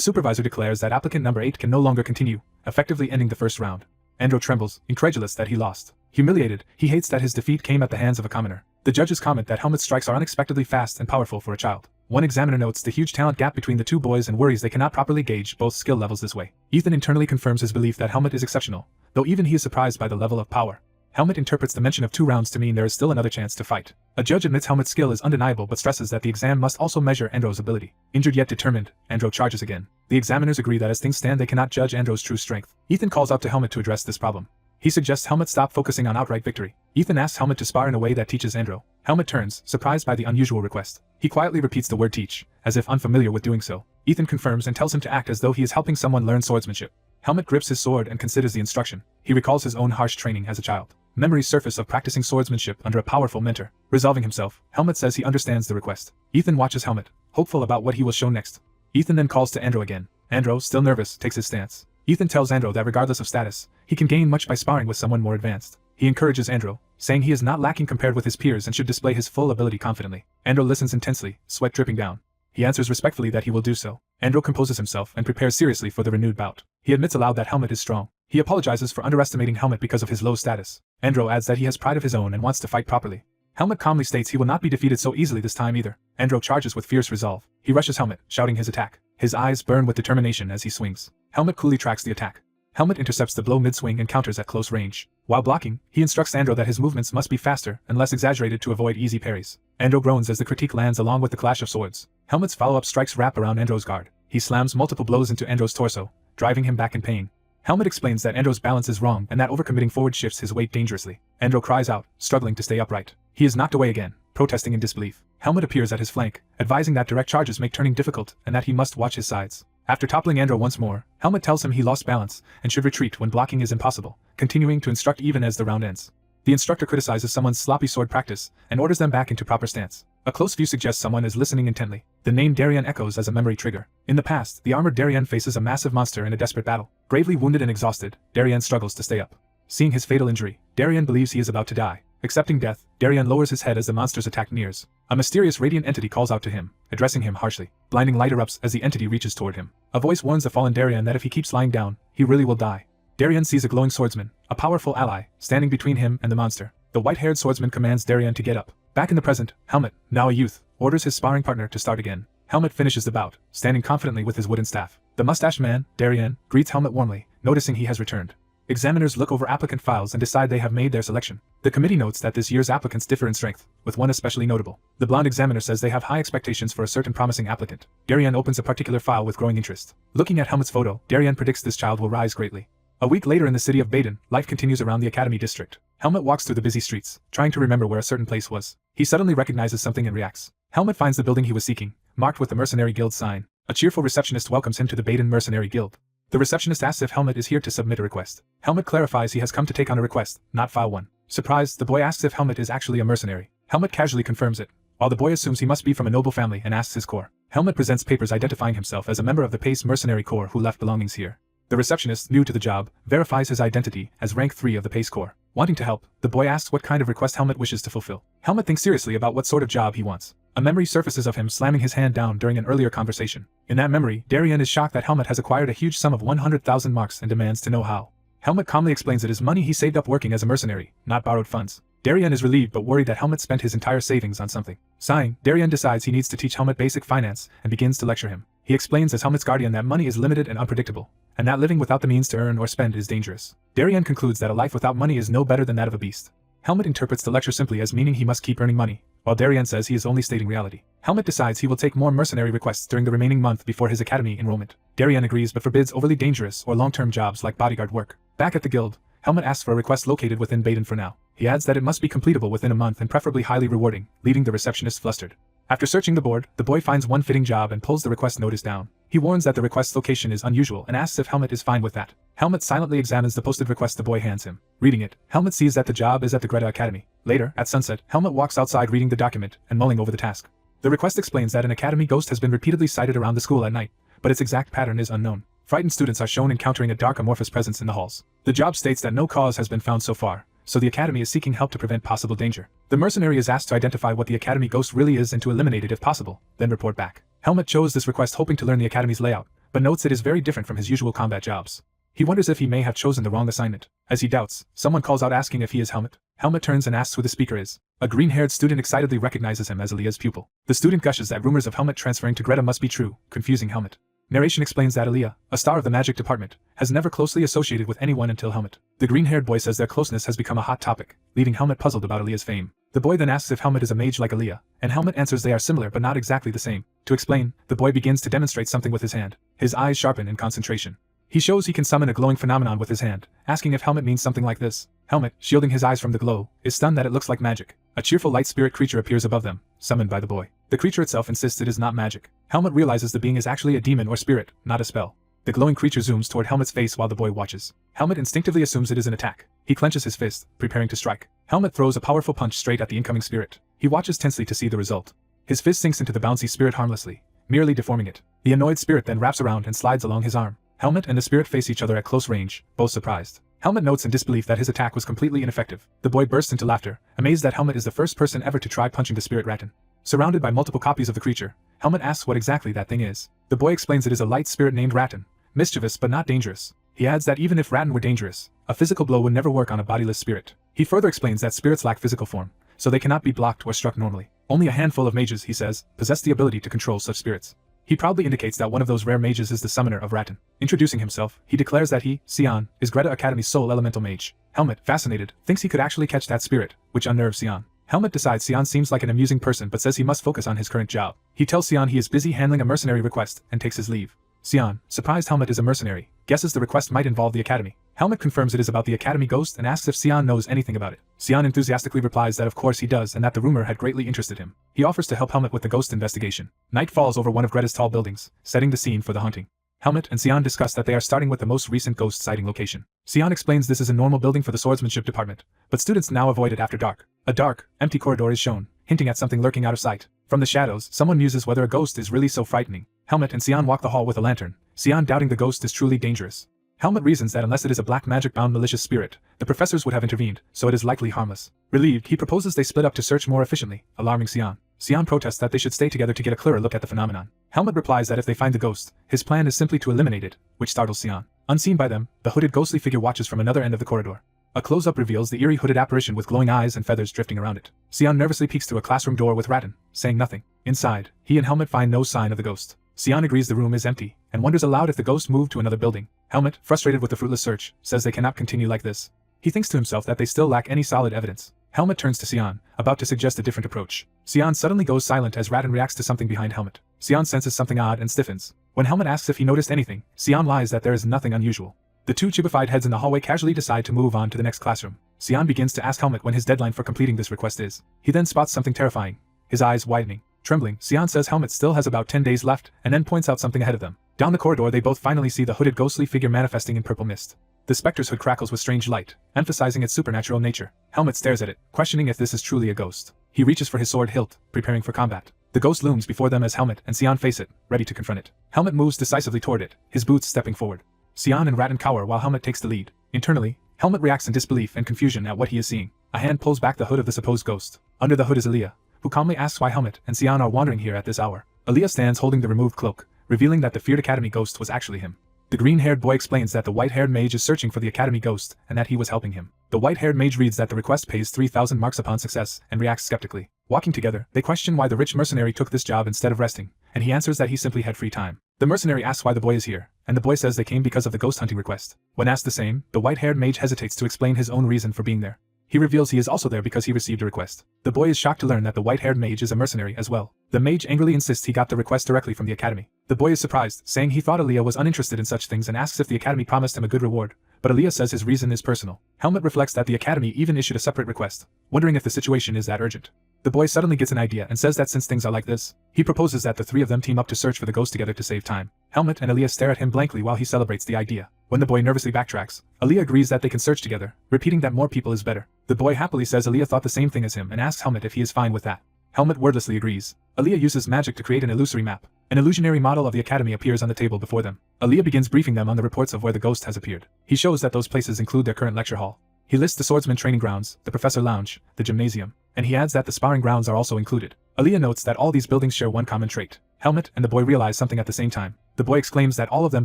supervisor declares that applicant number 8 can no longer continue, effectively ending the first round. Andro trembles, incredulous that he lost. Humiliated, he hates that his defeat came at the hands of a commoner. The judges comment that Helmut's strikes are unexpectedly fast and powerful for a child. One examiner notes the huge talent gap between the two boys and worries they cannot properly gauge both skill levels this way. Ethan internally confirms his belief that Helmut is exceptional, though even he is surprised by the level of power. Helmut interprets the mention of 2 rounds to mean there is still another chance to fight. A judge admits Helmut's skill is undeniable but stresses that the exam must also measure Andro's ability. Injured yet determined, Andro charges again. The examiners agree that as things stand they cannot judge Andro's true strength. Ethan calls out to Helmut to address this problem. He suggests Helmut stop focusing on outright victory. Ethan asks Helmut to spar in a way that teaches Andro. Helmut turns, surprised by the unusual request. He quietly repeats the word teach, as if unfamiliar with doing so. Ethan confirms and tells him to act as though he is helping someone learn swordsmanship. Helmut grips his sword and considers the instruction. He recalls his own harsh training as a child. Memories surface of practicing swordsmanship under a powerful mentor. Resolving himself, Helmut says he understands the request. Ethan watches Helmut, hopeful about what he will show next. Ethan then calls to Andro again. Andro, still nervous, takes his stance. Ethan tells Andro that regardless of status, he can gain much by sparring with someone more advanced. He encourages Andro, saying he is not lacking compared with his peers and should display his full ability confidently. Andro listens intensely, sweat dripping down. He answers respectfully that he will do so. Andro composes himself and prepares seriously for the renewed bout. He admits aloud that Helmut is strong. He apologizes for underestimating Helmut because of his low status. Andro adds that he has pride of his own and wants to fight properly. Helmut calmly states he will not be defeated so easily this time either. Andro charges with fierce resolve. He rushes Helmut, shouting his attack. His eyes burn with determination as he swings. Helmut coolly tracks the attack. Helmut intercepts the blow mid-swing and counters at close range. While blocking, he instructs Andro that his movements must be faster and less exaggerated to avoid easy parries. Andro groans as the critique lands along with the clash of swords. Helmut's follow-up strikes wrap around Andro's guard. He slams multiple blows into Andro's torso, driving him back in pain. Helmut explains that Andro's balance is wrong and that overcommitting forward shifts his weight dangerously. Andro cries out, struggling to stay upright. He is knocked away again, protesting in disbelief. Helmut appears at his flank, advising that direct charges make turning difficult and that he must watch his sides. After toppling Andro once more, Helmut tells him he lost balance and should retreat when blocking is impossible, continuing to instruct even as the round ends. The instructor criticizes someone's sloppy sword practice and orders them back into proper stance. A close view suggests someone is listening intently. The name Darien echoes as a memory trigger. In the past, the armored Darien faces a massive monster in a desperate battle. Gravely wounded and exhausted, Darien struggles to stay up. Seeing his fatal injury, Darien believes he is about to die. Accepting death, Darien lowers his head as the monster's attack nears. A mysterious radiant entity calls out to him, addressing him harshly. Blinding light erupts as the entity reaches toward him. A voice warns the fallen Darien that if he keeps lying down, he really will die. Darien sees a glowing swordsman, a powerful ally, standing between him and the monster. The white-haired swordsman commands Darien to get up. Back in the present, Helmut, now a youth, orders his sparring partner to start again. Helmut finishes the bout, standing confidently with his wooden staff. The mustached man, Darien, greets Helmut warmly, noticing he has returned. Examiners look over applicant files and decide they have made their selection. The committee notes that this year's applicants differ in strength, with one especially notable. The blonde examiner says they have high expectations for a certain promising applicant. Darien opens a particular file with growing interest. Looking at Helmut's photo, Darien predicts this child will rise greatly. A week later in the city of Baden, life continues around the academy district. Helmut walks through the busy streets, trying to remember where a certain place was. He suddenly recognizes something and reacts. Helmut finds the building he was seeking, marked with the Mercenary Guild sign. A cheerful receptionist welcomes him to the Baden Mercenary Guild. The receptionist asks if Helmut is here to submit a request. Helmut clarifies he has come to take on a request, not file one. Surprised, the boy asks if Helmut is actually a mercenary. Helmut casually confirms it, while the boy assumes he must be from a noble family and asks his corps. Helmut presents papers identifying himself as a member of the Pace Mercenary Corps who left belongings here. The receptionist, new to the job, verifies his identity as rank 3 of the Pace Corps. Wanting to help, the boy asks what kind of request Helmut wishes to fulfill. Helmut thinks seriously about what sort of job he wants. A memory surfaces of him slamming his hand down during an earlier conversation. In that memory, Darien is shocked that Helmut has acquired a huge sum of 100,000 marks and demands to know how. Helmut calmly explains it is money he saved up working as a mercenary, not borrowed funds. Darien is relieved but worried that Helmut spent his entire savings on something. Sighing, Darien decides he needs to teach Helmut basic finance and begins to lecture him. He explains as Helmut's guardian that money is limited and unpredictable, and that living without the means to earn or spend is dangerous. Darien concludes that a life without money is no better than that of a beast. Helmut interprets the lecture simply as meaning he must keep earning money, while Darien says he is only stating reality. Helmut decides he will take more mercenary requests during the remaining month before his academy enrollment. Darien agrees but forbids overly dangerous or long-term jobs like bodyguard work. Back at the guild, Helmut asks for a request located within Baden for now. He adds that it must be completable within a month and preferably highly rewarding, leaving the receptionist flustered. After searching the board, the boy finds one fitting job and pulls the request notice down. He warns that the request's location is unusual and asks if Helmut is fine with that. Helmut silently examines the posted request the boy hands him. Reading it, Helmut sees that the job is at the Greta Academy. Later, at sunset, Helmut walks outside reading the document and mulling over the task. The request explains that an academy ghost has been repeatedly sighted around the school at night, but its exact pattern is unknown. Frightened students are shown encountering a dark amorphous presence in the halls. The job states that no cause has been found so far, so the academy is seeking help to prevent possible danger. The mercenary is asked to identify what the academy ghost really is and to eliminate it if possible, then report back. Helmut chose this request hoping to learn the academy's layout, but notes it is very different from his usual combat jobs. He wonders if he may have chosen the wrong assignment. As he doubts, someone calls out asking if he is Helmut. Helmut turns and asks who the speaker is. A green-haired student excitedly recognizes him as Aaliyah's pupil. The student gushes that rumors of Helmut transferring to Greta must be true, confusing Helmut. Narration explains that Aaliyah, a star of the magic department, has never closely associated with anyone until Helmut. The green-haired boy says their closeness has become a hot topic, leaving Helmut puzzled about Aaliyah's fame. The boy then asks if Helmut is a mage like Aaliyah, and Helmut answers they are similar but not exactly the same. To explain, the boy begins to demonstrate something with his hand. His eyes sharpen in concentration. He shows he can summon a glowing phenomenon with his hand, asking if Helmut means something like this. Helmut, shielding his eyes from the glow, is stunned that it looks like magic. A cheerful light spirit creature appears above them, summoned by the boy. The creature itself insists it is not magic. Helmut realizes the being is actually a demon or spirit, not a spell. The glowing creature zooms toward Helmut's face while the boy watches. Helmut instinctively assumes it is an attack. He clenches his fist, preparing to strike. Helmut throws a powerful punch straight at the incoming spirit. He watches tensely to see the result. His fist sinks into the bouncy spirit harmlessly, merely deforming it. The annoyed spirit then wraps around and slides along his arm. Helmut and the spirit face each other at close range, both surprised. Helmut notes in disbelief that his attack was completely ineffective. The boy bursts into laughter, amazed that Helmut is the first person ever to try punching the spirit Rattan. Surrounded by multiple copies of the creature, Helmut asks what exactly that thing is. The boy explains it is a light spirit named Rattan, mischievous but not dangerous. He adds that even if Rattan were dangerous, a physical blow would never work on a bodiless spirit. He further explains that spirits lack physical form, so they cannot be blocked or struck normally. Only a handful of mages, he says, possess the ability to control such spirits. He proudly indicates that one of those rare mages is the summoner of Rattan. Introducing himself, he declares that he, Sion, is Greta Academy's sole elemental mage. Helmut, fascinated, thinks he could actually catch that spirit, which unnerves Sion. Helmut decides Sion seems like an amusing person but says he must focus on his current job. He tells Sion he is busy handling a mercenary request and takes his leave. Sion, surprised Helmut is a mercenary, guesses the request might involve the academy. Helmut confirms it is about the academy ghost and asks if Sion knows anything about it. Sion enthusiastically replies that of course he does and that the rumor had greatly interested him. He offers to help Helmut with the ghost investigation. Night falls over one of Greta's tall buildings, setting the scene for the haunting. Helmut and Sion discuss that they are starting with the most recent ghost sighting location. Sion explains this is a normal building for the swordsmanship department, but students now avoid it after dark. A dark, empty corridor is shown, hinting at something lurking out of sight. From the shadows, someone muses whether a ghost is really so frightening. Helmut and Sion walk the hall with a lantern, Sion doubting the ghost is truly dangerous. Helmut reasons that unless it is a black magic-bound malicious spirit, the professors would have intervened, so it is likely harmless. Relieved, he proposes they split up to search more efficiently, alarming Sion. Sion protests that they should stay together to get a clearer look at the phenomenon. Helmut replies that if they find the ghost, his plan is simply to eliminate it, which startles Sion. Unseen by them, the hooded ghostly figure watches from another end of the corridor. A close-up reveals the eerie hooded apparition with glowing eyes and feathers drifting around it. Sion nervously peeks through a classroom door with Rattan, saying nothing. Inside, he and Helmut find no sign of the ghost. Sion agrees the room is empty, and wonders aloud if the ghost moved to another building. Helmut, frustrated with the fruitless search, says they cannot continue like this. He thinks to himself that they still lack any solid evidence. Helmut turns to Sion, about to suggest a different approach. Sion suddenly goes silent as Rattan reacts to something behind Helmut. Sion senses something odd and stiffens. When Helmut asks if he noticed anything, Sion lies that there is nothing unusual. The two chibified heads in the hallway casually decide to move on to the next classroom. Sion begins to ask Helmut when his deadline for completing this request is. He then spots something terrifying, his eyes widening. Trembling, Sion says Helmut still has about 10 days left, and then points out something ahead of them. Down the corridor they both finally see the hooded ghostly figure manifesting in purple mist. The specter's hood crackles with strange light, emphasizing its supernatural nature. Helmut stares at it, questioning if this is truly a ghost. He reaches for his sword hilt, preparing for combat. The ghost looms before them as Helmut and Sion face it, ready to confront it. Helmut moves decisively toward it, his boots stepping forward. Sion and Rattan cower while Helmut takes the lead. Internally, Helmut reacts in disbelief and confusion at what he is seeing. A hand pulls back the hood of the supposed ghost. Under the hood is Aaliyah, who calmly asks why Helmet and Xian are wandering here at this hour. Aaliyah stands holding the removed cloak, revealing that the feared academy ghost was actually him. The green-haired boy explains that the white-haired mage is searching for the academy ghost and that he was helping him. The white-haired mage reads that the request pays 3,000 marks upon success and reacts skeptically. Walking together, they question why the rich mercenary took this job instead of resting, and he answers that he simply had free time. The mercenary asks why the boy is here, and the boy says they came because of the ghost hunting request. When asked the same, the white-haired mage hesitates to explain his own reason for being there. He reveals he is also there because he received a request. The boy is shocked to learn that the white-haired mage is a mercenary as well. The mage angrily insists he got the request directly from the academy. The boy is surprised, saying he thought Aaliyah was uninterested in such things and asks if the academy promised him a good reward, but Aaliyah says his reason is personal. Helmet reflects that the academy even issued a separate request, wondering if the situation is that urgent. The boy suddenly gets an idea and says that since things are like this, he proposes that the three of them team up to search for the ghost together to save time. Helmet and Aaliyah stare at him blankly while he celebrates the idea. When the boy nervously backtracks, Aaliyah agrees that they can search together, repeating that more people is better. The boy happily says Aaliyah thought the same thing as him and asks Helmet if he is fine with that. Helmet wordlessly agrees. Aaliyah uses magic to create an illusory map. An illusionary model of the academy appears on the table before them. Aaliyah begins briefing them on the reports of where the ghost has appeared. He shows that those places include their current lecture hall. He lists the swordsman training grounds, the professor lounge, the gymnasium, and he adds that the sparring grounds are also included. Aaliyah notes that all these buildings share one common trait. Helmet and the boy realize something at the same time. The boy exclaims that all of them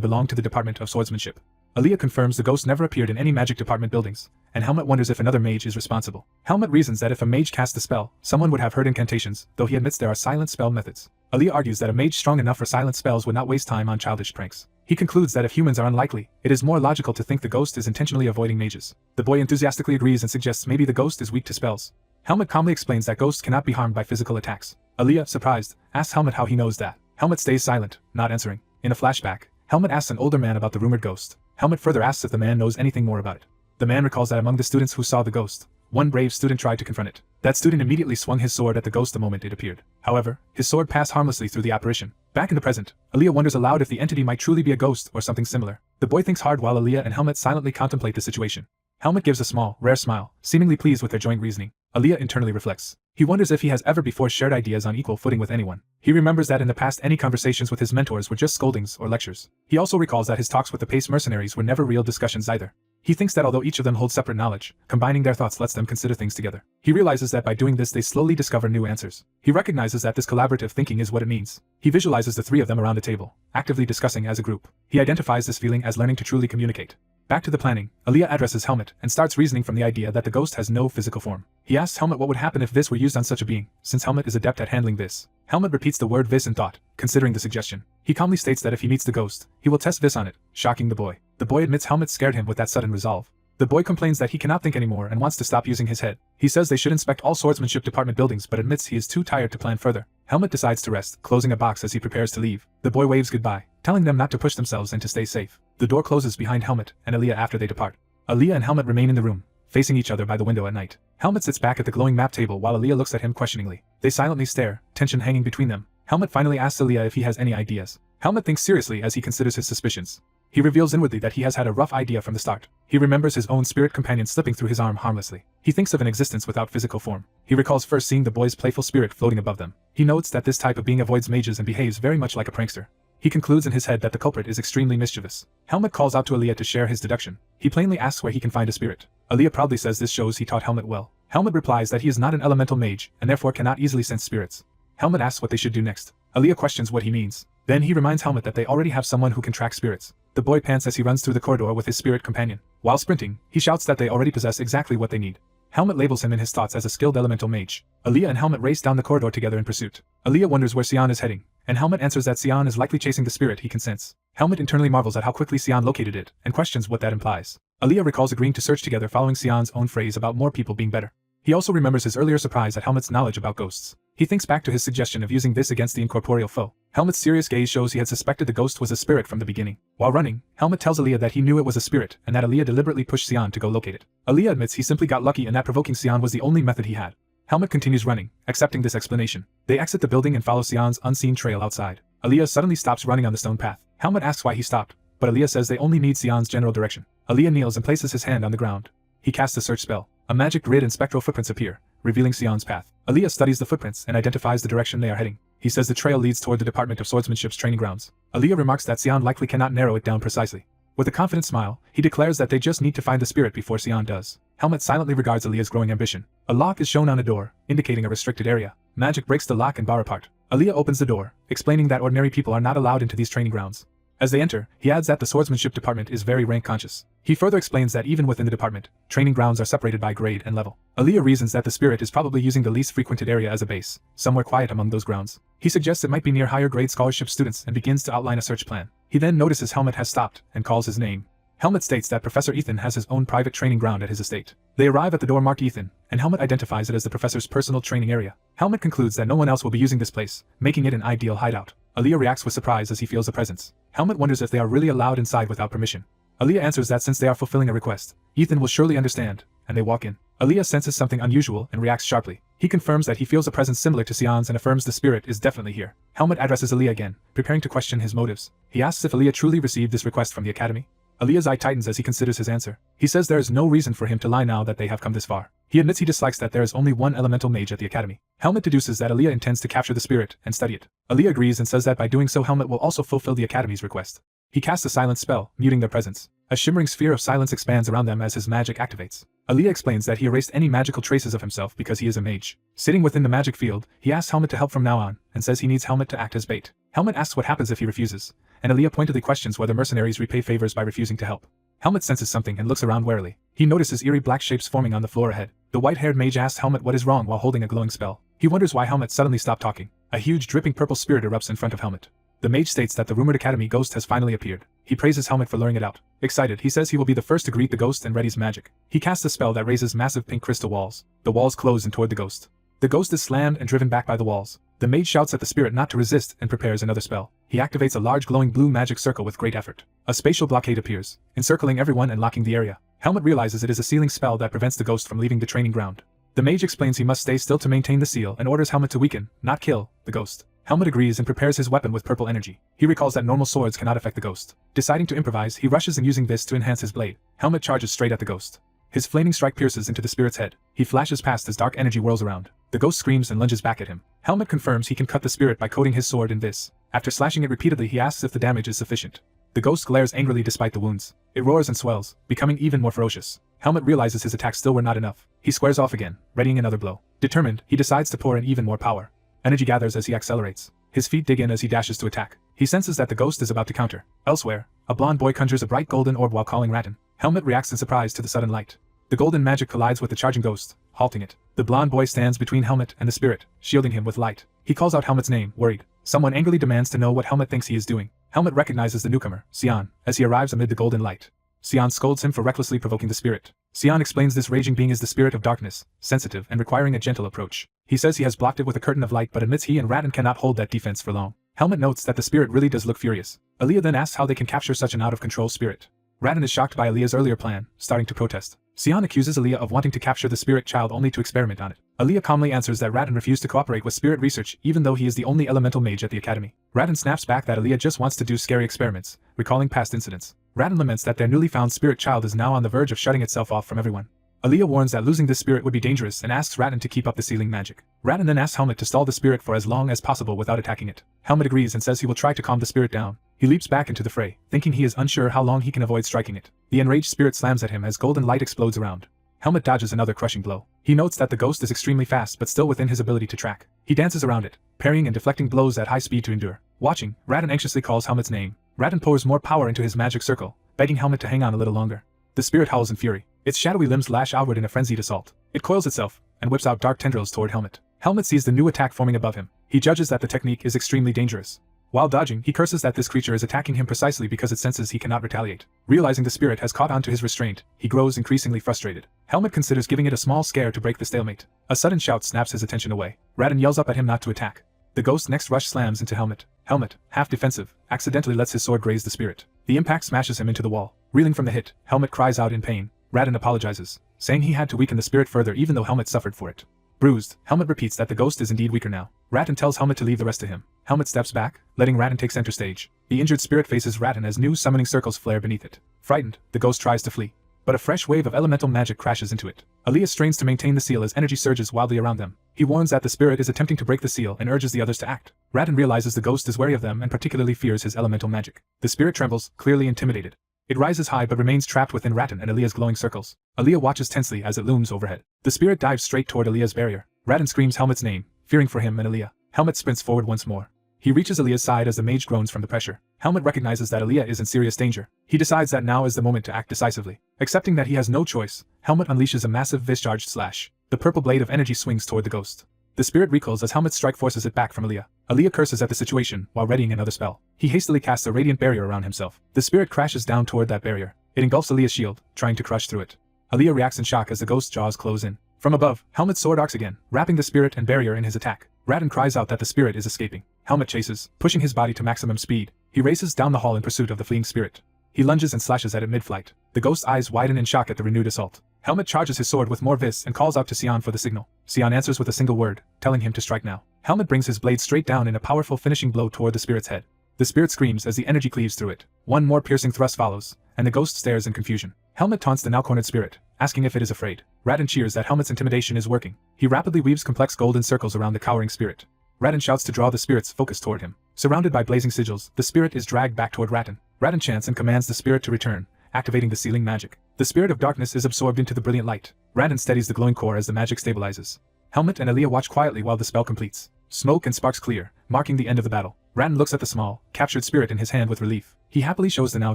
belong to the Department of Swordsmanship. Aaliyah confirms the ghost never appeared in any magic department buildings, and Helmet wonders if another mage is responsible. Helmet reasons that if a mage cast the spell, someone would have heard incantations, though he admits there are silent spell methods. Aaliyah argues that a mage strong enough for silent spells would not waste time on childish pranks. He concludes that if humans are unlikely, it is more logical to think the ghost is intentionally avoiding mages. The boy enthusiastically agrees and suggests maybe the ghost is weak to spells. Helmet calmly explains that ghosts cannot be harmed by physical attacks. Aaliyah, surprised, asks Helmet how he knows that. Helmet stays silent, not answering. In a flashback, Helmet asks an older man about the rumored ghost. Helmet further asks if the man knows anything more about it. The man recalls that among the students who saw the ghost, one brave student tried to confront it. That student immediately swung his sword at the ghost the moment it appeared. However, his sword passed harmlessly through the apparition. Back in the present, Aaliyah wonders aloud if the entity might truly be a ghost or something similar. The boy thinks hard while Aaliyah and Helmet silently contemplate the situation. Helmet gives a small, rare smile, seemingly pleased with their joint reasoning. Aaliyah internally reflects. He wonders if he has ever before shared ideas on equal footing with anyone. He remembers that in the past any conversations with his mentors were just scoldings or lectures. He also recalls that his talks with the Pace mercenaries were never real discussions either. He thinks that although each of them holds separate knowledge, combining their thoughts lets them consider things together. He realizes that by doing this they slowly discover new answers. He recognizes that this collaborative thinking is what it means. He visualizes the three of them around a table, actively discussing as a group. He identifies this feeling as learning to truly communicate. Back to the planning, Aaliyah addresses Helmet and starts reasoning from the idea that the ghost has no physical form. He asks Helmet what would happen if this were used on such a being, since Helmet is adept at handling this. Helmet repeats the word vis in thought, considering the suggestion. He calmly states that if he meets the ghost, he will test vis on it, shocking the boy. The boy admits Helmet scared him with that sudden resolve. The boy complains that he cannot think anymore and wants to stop using his head. He says they should inspect all swordsmanship department buildings but admits he is too tired to plan further. Helmet decides to rest, closing a box as he prepares to leave. The boy waves goodbye, telling them not to push themselves and to stay safe. The door closes behind Helmet and Aaliyah after they depart. Aaliyah and Helmet remain in the room, facing each other by the window at night. Helmet sits back at the glowing map table while Aaliyah looks at him questioningly. They silently stare, tension hanging between them. Helmet finally asks Aaliyah if he has any ideas. Helmet thinks seriously as he considers his suspicions. He reveals inwardly that he has had a rough idea from the start. He remembers his own spirit companion slipping through his arm harmlessly. He thinks of an existence without physical form. He recalls first seeing the boy's playful spirit floating above them. He notes that this type of being avoids mages and behaves very much like a prankster. He concludes in his head that the culprit is extremely mischievous. Helmet calls out to Aaliyah to share his deduction. He plainly asks where he can find a spirit. Aaliyah proudly says this shows he taught Helmet well. Helmet replies that he is not an elemental mage and therefore cannot easily sense spirits. Helmet asks what they should do next. Aaliyah questions what he means. Then he reminds Helmet that they already have someone who can track spirits. The boy pants as he runs through the corridor with his spirit companion. While sprinting, he shouts that they already possess exactly what they need. Helmet labels him in his thoughts as a skilled elemental mage. Aaliyah and Helmet race down the corridor together in pursuit. Aaliyah wonders where Xian is heading, and Helmet answers that Xian is likely chasing the spirit he can sense. Helmet internally marvels at how quickly Xian located it, and questions what that implies. Aaliyah recalls agreeing to search together following Xian's own phrase about more people being better. He also remembers his earlier surprise at Helmet's knowledge about ghosts. He thinks back to his suggestion of using this against the incorporeal foe. Helmet's serious gaze shows he had suspected the ghost was a spirit from the beginning. While running, Helmet tells Aaliyah that he knew it was a spirit and that Aaliyah deliberately pushed Xian to go locate it. Aaliyah admits he simply got lucky and that provoking Xian was the only method he had. Helmet continues running, accepting this explanation. They exit the building and follow Xian's unseen trail outside. Aaliyah suddenly stops running on the stone path. Helmet asks why he stopped, but Aaliyah says they only need Xian's general direction. Aaliyah kneels and places his hand on the ground. He casts a search spell. A magic grid and spectral footprints appear, revealing Xian's path. Aaliyah studies the footprints and identifies the direction they are heading. He says the trail leads toward the Department of Swordsmanship's training grounds. Aaliyah remarks that Xian likely cannot narrow it down precisely. With a confident smile, he declares that they just need to find the spirit before Xian does. Helmet silently regards Aaliyah's growing ambition. A lock is shown on a door, indicating a restricted area. Magic breaks the lock and bar apart. Aaliyah opens the door, explaining that ordinary people are not allowed into these training grounds. As they enter, he adds that the swordsmanship department is very rank-conscious. He further explains that even within the department, training grounds are separated by grade and level. Aaliyah reasons that the spirit is probably using the least frequented area as a base, somewhere quiet among those grounds. He suggests it might be near higher grade scholarship students and begins to outline a search plan. He then notices Helmut has stopped and calls his name. Helmut states that Professor Ethan has his own private training ground at his estate. They arrive at the door marked Ethan, and Helmut identifies it as the professor's personal training area. Helmut concludes that no one else will be using this place, making it an ideal hideout. Aaliyah reacts with surprise as he feels a presence. Helmut wonders if they are really allowed inside without permission. Aaliyah answers that since they are fulfilling a request, Ethan will surely understand, and they walk in. Aaliyah senses something unusual and reacts sharply. He confirms that he feels a presence similar to Sion's and affirms the spirit is definitely here. Helmut addresses Aaliyah again, preparing to question his motives. He asks if Aaliyah truly received this request from the academy. Aaliyah's eye tightens as he considers his answer. He says there is no reason for him to lie now that they have come this far. He admits he dislikes that there is only one elemental mage at the academy. Helmut deduces that Aaliyah intends to capture the spirit and study it. Aaliyah agrees and says that by doing so Helmut will also fulfill the academy's request. He casts a silence spell, muting their presence. A shimmering sphere of silence expands around them as his magic activates. Aaliyah explains that he erased any magical traces of himself because he is a mage. Sitting within the magic field, he asks Helmut to help from now on, and says he needs Helmut to act as bait. Helmut asks what happens if he refuses, and Aaliyah pointedly questions whether mercenaries repay favors by refusing to help. Helmut senses something and looks around warily. He notices eerie black shapes forming on the floor ahead. The white-haired mage asks Helmut what is wrong while holding a glowing spell. He wonders why Helmut suddenly stopped talking. A huge dripping purple spirit erupts in front of Helmut. The mage states that the rumored academy ghost has finally appeared. He praises Helmut for luring it out. Excited, he says he will be the first to greet the ghost and readies magic. He casts a spell that raises massive pink crystal walls. The walls close in toward the ghost. The ghost is slammed and driven back by the walls. The mage shouts at the spirit not to resist and prepares another spell. He activates a large glowing blue magic circle with great effort. A spatial blockade appears, encircling everyone and locking the area. Helmut realizes it is a sealing spell that prevents the ghost from leaving the training ground. The mage explains he must stay still to maintain the seal and orders Helmut to weaken, not kill, the ghost. Helmut agrees and prepares his weapon with purple energy. He recalls that normal swords cannot affect the ghost. Deciding to improvise, he rushes in using this to enhance his blade. Helmut charges straight at the ghost. His flaming strike pierces into the spirit's head. He flashes past as dark energy whirls around. The ghost screams and lunges back at him. Helmut confirms he can cut the spirit by coating his sword in this. After slashing it repeatedly, he asks if the damage is sufficient. The ghost glares angrily despite the wounds. It roars and swells, becoming even more ferocious. Helmut realizes his attacks still were not enough. He squares off again, readying another blow. Determined, he decides to pour in even more power. Energy gathers as he accelerates. His feet dig in as he dashes to attack. He senses that the ghost is about to counter. Elsewhere, a blonde boy conjures a bright golden orb while calling Rattan. Helmut reacts in surprise to the sudden light. The golden magic collides with the charging ghost, halting it. The blonde boy stands between Helmut and the spirit, shielding him with light. He calls out Helmut's name, worried. Someone angrily demands to know what Helmut thinks he is doing. Helmut recognizes the newcomer, Sion, as he arrives amid the golden light. Sion scolds him for recklessly provoking the spirit. Sion explains this raging being is the spirit of darkness, sensitive and requiring a gentle approach. He says he has blocked it with a curtain of light but admits he and Rattan cannot hold that defense for long. Helmut notes that the spirit really does look furious. Aaliyah then asks how they can capture such an out-of-control spirit. Rattan is shocked by Aaliyah's earlier plan, starting to protest. Sion accuses Aaliyah of wanting to capture the spirit child only to experiment on it. Aaliyah calmly answers that Rattan refused to cooperate with spirit research even though he is the only elemental mage at the academy. Rattan snaps back that Aaliyah just wants to do scary experiments, recalling past incidents. Rattan laments that their newly found spirit child is now on the verge of shutting itself off from everyone. Aaliyah warns that losing this spirit would be dangerous and asks Rattan to keep up the sealing magic. Rattan then asks Helmut to stall the spirit for as long as possible without attacking it. Helmut agrees and says he will try to calm the spirit down. He leaps back into the fray, thinking he is unsure how long he can avoid striking it. The enraged spirit slams at him as golden light explodes around. Helmut dodges another crushing blow. He notes that the ghost is extremely fast but still within his ability to track. He dances around it, parrying and deflecting blows at high speed to endure. Watching, Rattan anxiously calls Helmut's name. Rattan pours more power into his magic circle, begging Helmut to hang on a little longer. The spirit howls in fury. Its shadowy limbs lash outward in a frenzied assault. It coils itself, and whips out dark tendrils toward Helmut. Helmut sees the new attack forming above him. He judges that the technique is extremely dangerous. While dodging, he curses that this creature is attacking him precisely because it senses he cannot retaliate. Realizing the spirit has caught on to his restraint, he grows increasingly frustrated. Helmut considers giving it a small scare to break the stalemate. A sudden shout snaps his attention away. Rattan yells up at him not to attack. The ghost's next rush slams into Helmut. Helmut, half defensive, accidentally lets his sword graze the spirit. The impact smashes him into the wall. Reeling from the hit, Helmut cries out in pain. Rattan apologizes, saying he had to weaken the spirit further even though Helmut suffered for it. Bruised, Helmut repeats that the ghost is indeed weaker now. Rattan tells Helmut to leave the rest to him. Helmut steps back, letting Rattan take center stage. The injured spirit faces Rattan as new summoning circles flare beneath it. Frightened, the ghost tries to flee, but a fresh wave of elemental magic crashes into it. Aaliyah strains to maintain the seal as energy surges wildly around them. He warns that the spirit is attempting to break the seal and urges the others to act. Rattan realizes the ghost is wary of them and particularly fears his elemental magic. The spirit trembles, clearly intimidated. It rises high but remains trapped within Rattan and Aaliyah's glowing circles. Aaliyah watches tensely as it looms overhead. The spirit dives straight toward Aaliyah's barrier. Rattan screams Helmut's name, fearing for him and Aaliyah. Helmut sprints forward once more. He reaches Aaliyah's side as the mage groans from the pressure. Helmut recognizes that Aaliyah is in serious danger. He decides that now is the moment to act decisively. Accepting that he has no choice, Helmut unleashes a massive discharged slash. The purple blade of energy swings toward the ghost. The spirit recoils as Helmut's strike forces it back from Aaliyah. Aaliyah curses at the situation while readying another spell. He hastily casts a radiant barrier around himself. The spirit crashes down toward that barrier. It engulfs Aaliyah's shield, trying to crush through it. Aaliyah reacts in shock as the ghost's jaws close in. From above, Helmut's sword arcs again, wrapping the spirit and barrier in his attack. Ratten cries out that the spirit is escaping. Helmut chases, pushing his body to maximum speed. He races down the hall in pursuit of the fleeing spirit. He lunges and slashes at it mid-flight. The ghost's eyes widen in shock at the renewed assault. Helmut charges his sword with more vis and calls out to Sion for the signal. Sion answers with a single word, telling him to strike now. Helmut brings his blade straight down in a powerful finishing blow toward the spirit's head. The spirit screams as the energy cleaves through it. One more piercing thrust follows, and the ghost stares in confusion. Helmut taunts the now-cornered spirit, asking if it is afraid. Ratten cheers that Helmut's intimidation is working. He rapidly weaves complex golden circles around the cowering spirit. Ratten shouts to draw the spirit's focus toward him. Surrounded by blazing sigils, the spirit is dragged back toward Ratten. Ratten chants and commands the spirit to return, activating the sealing magic. The spirit of darkness is absorbed into the brilliant light. Ratten steadies the glowing core as the magic stabilizes. Helmut and Aaliyah watch quietly while the spell completes. Smoke and sparks clear, marking the end of the battle. Ratten looks at the small, captured spirit in his hand with relief. He happily shows the now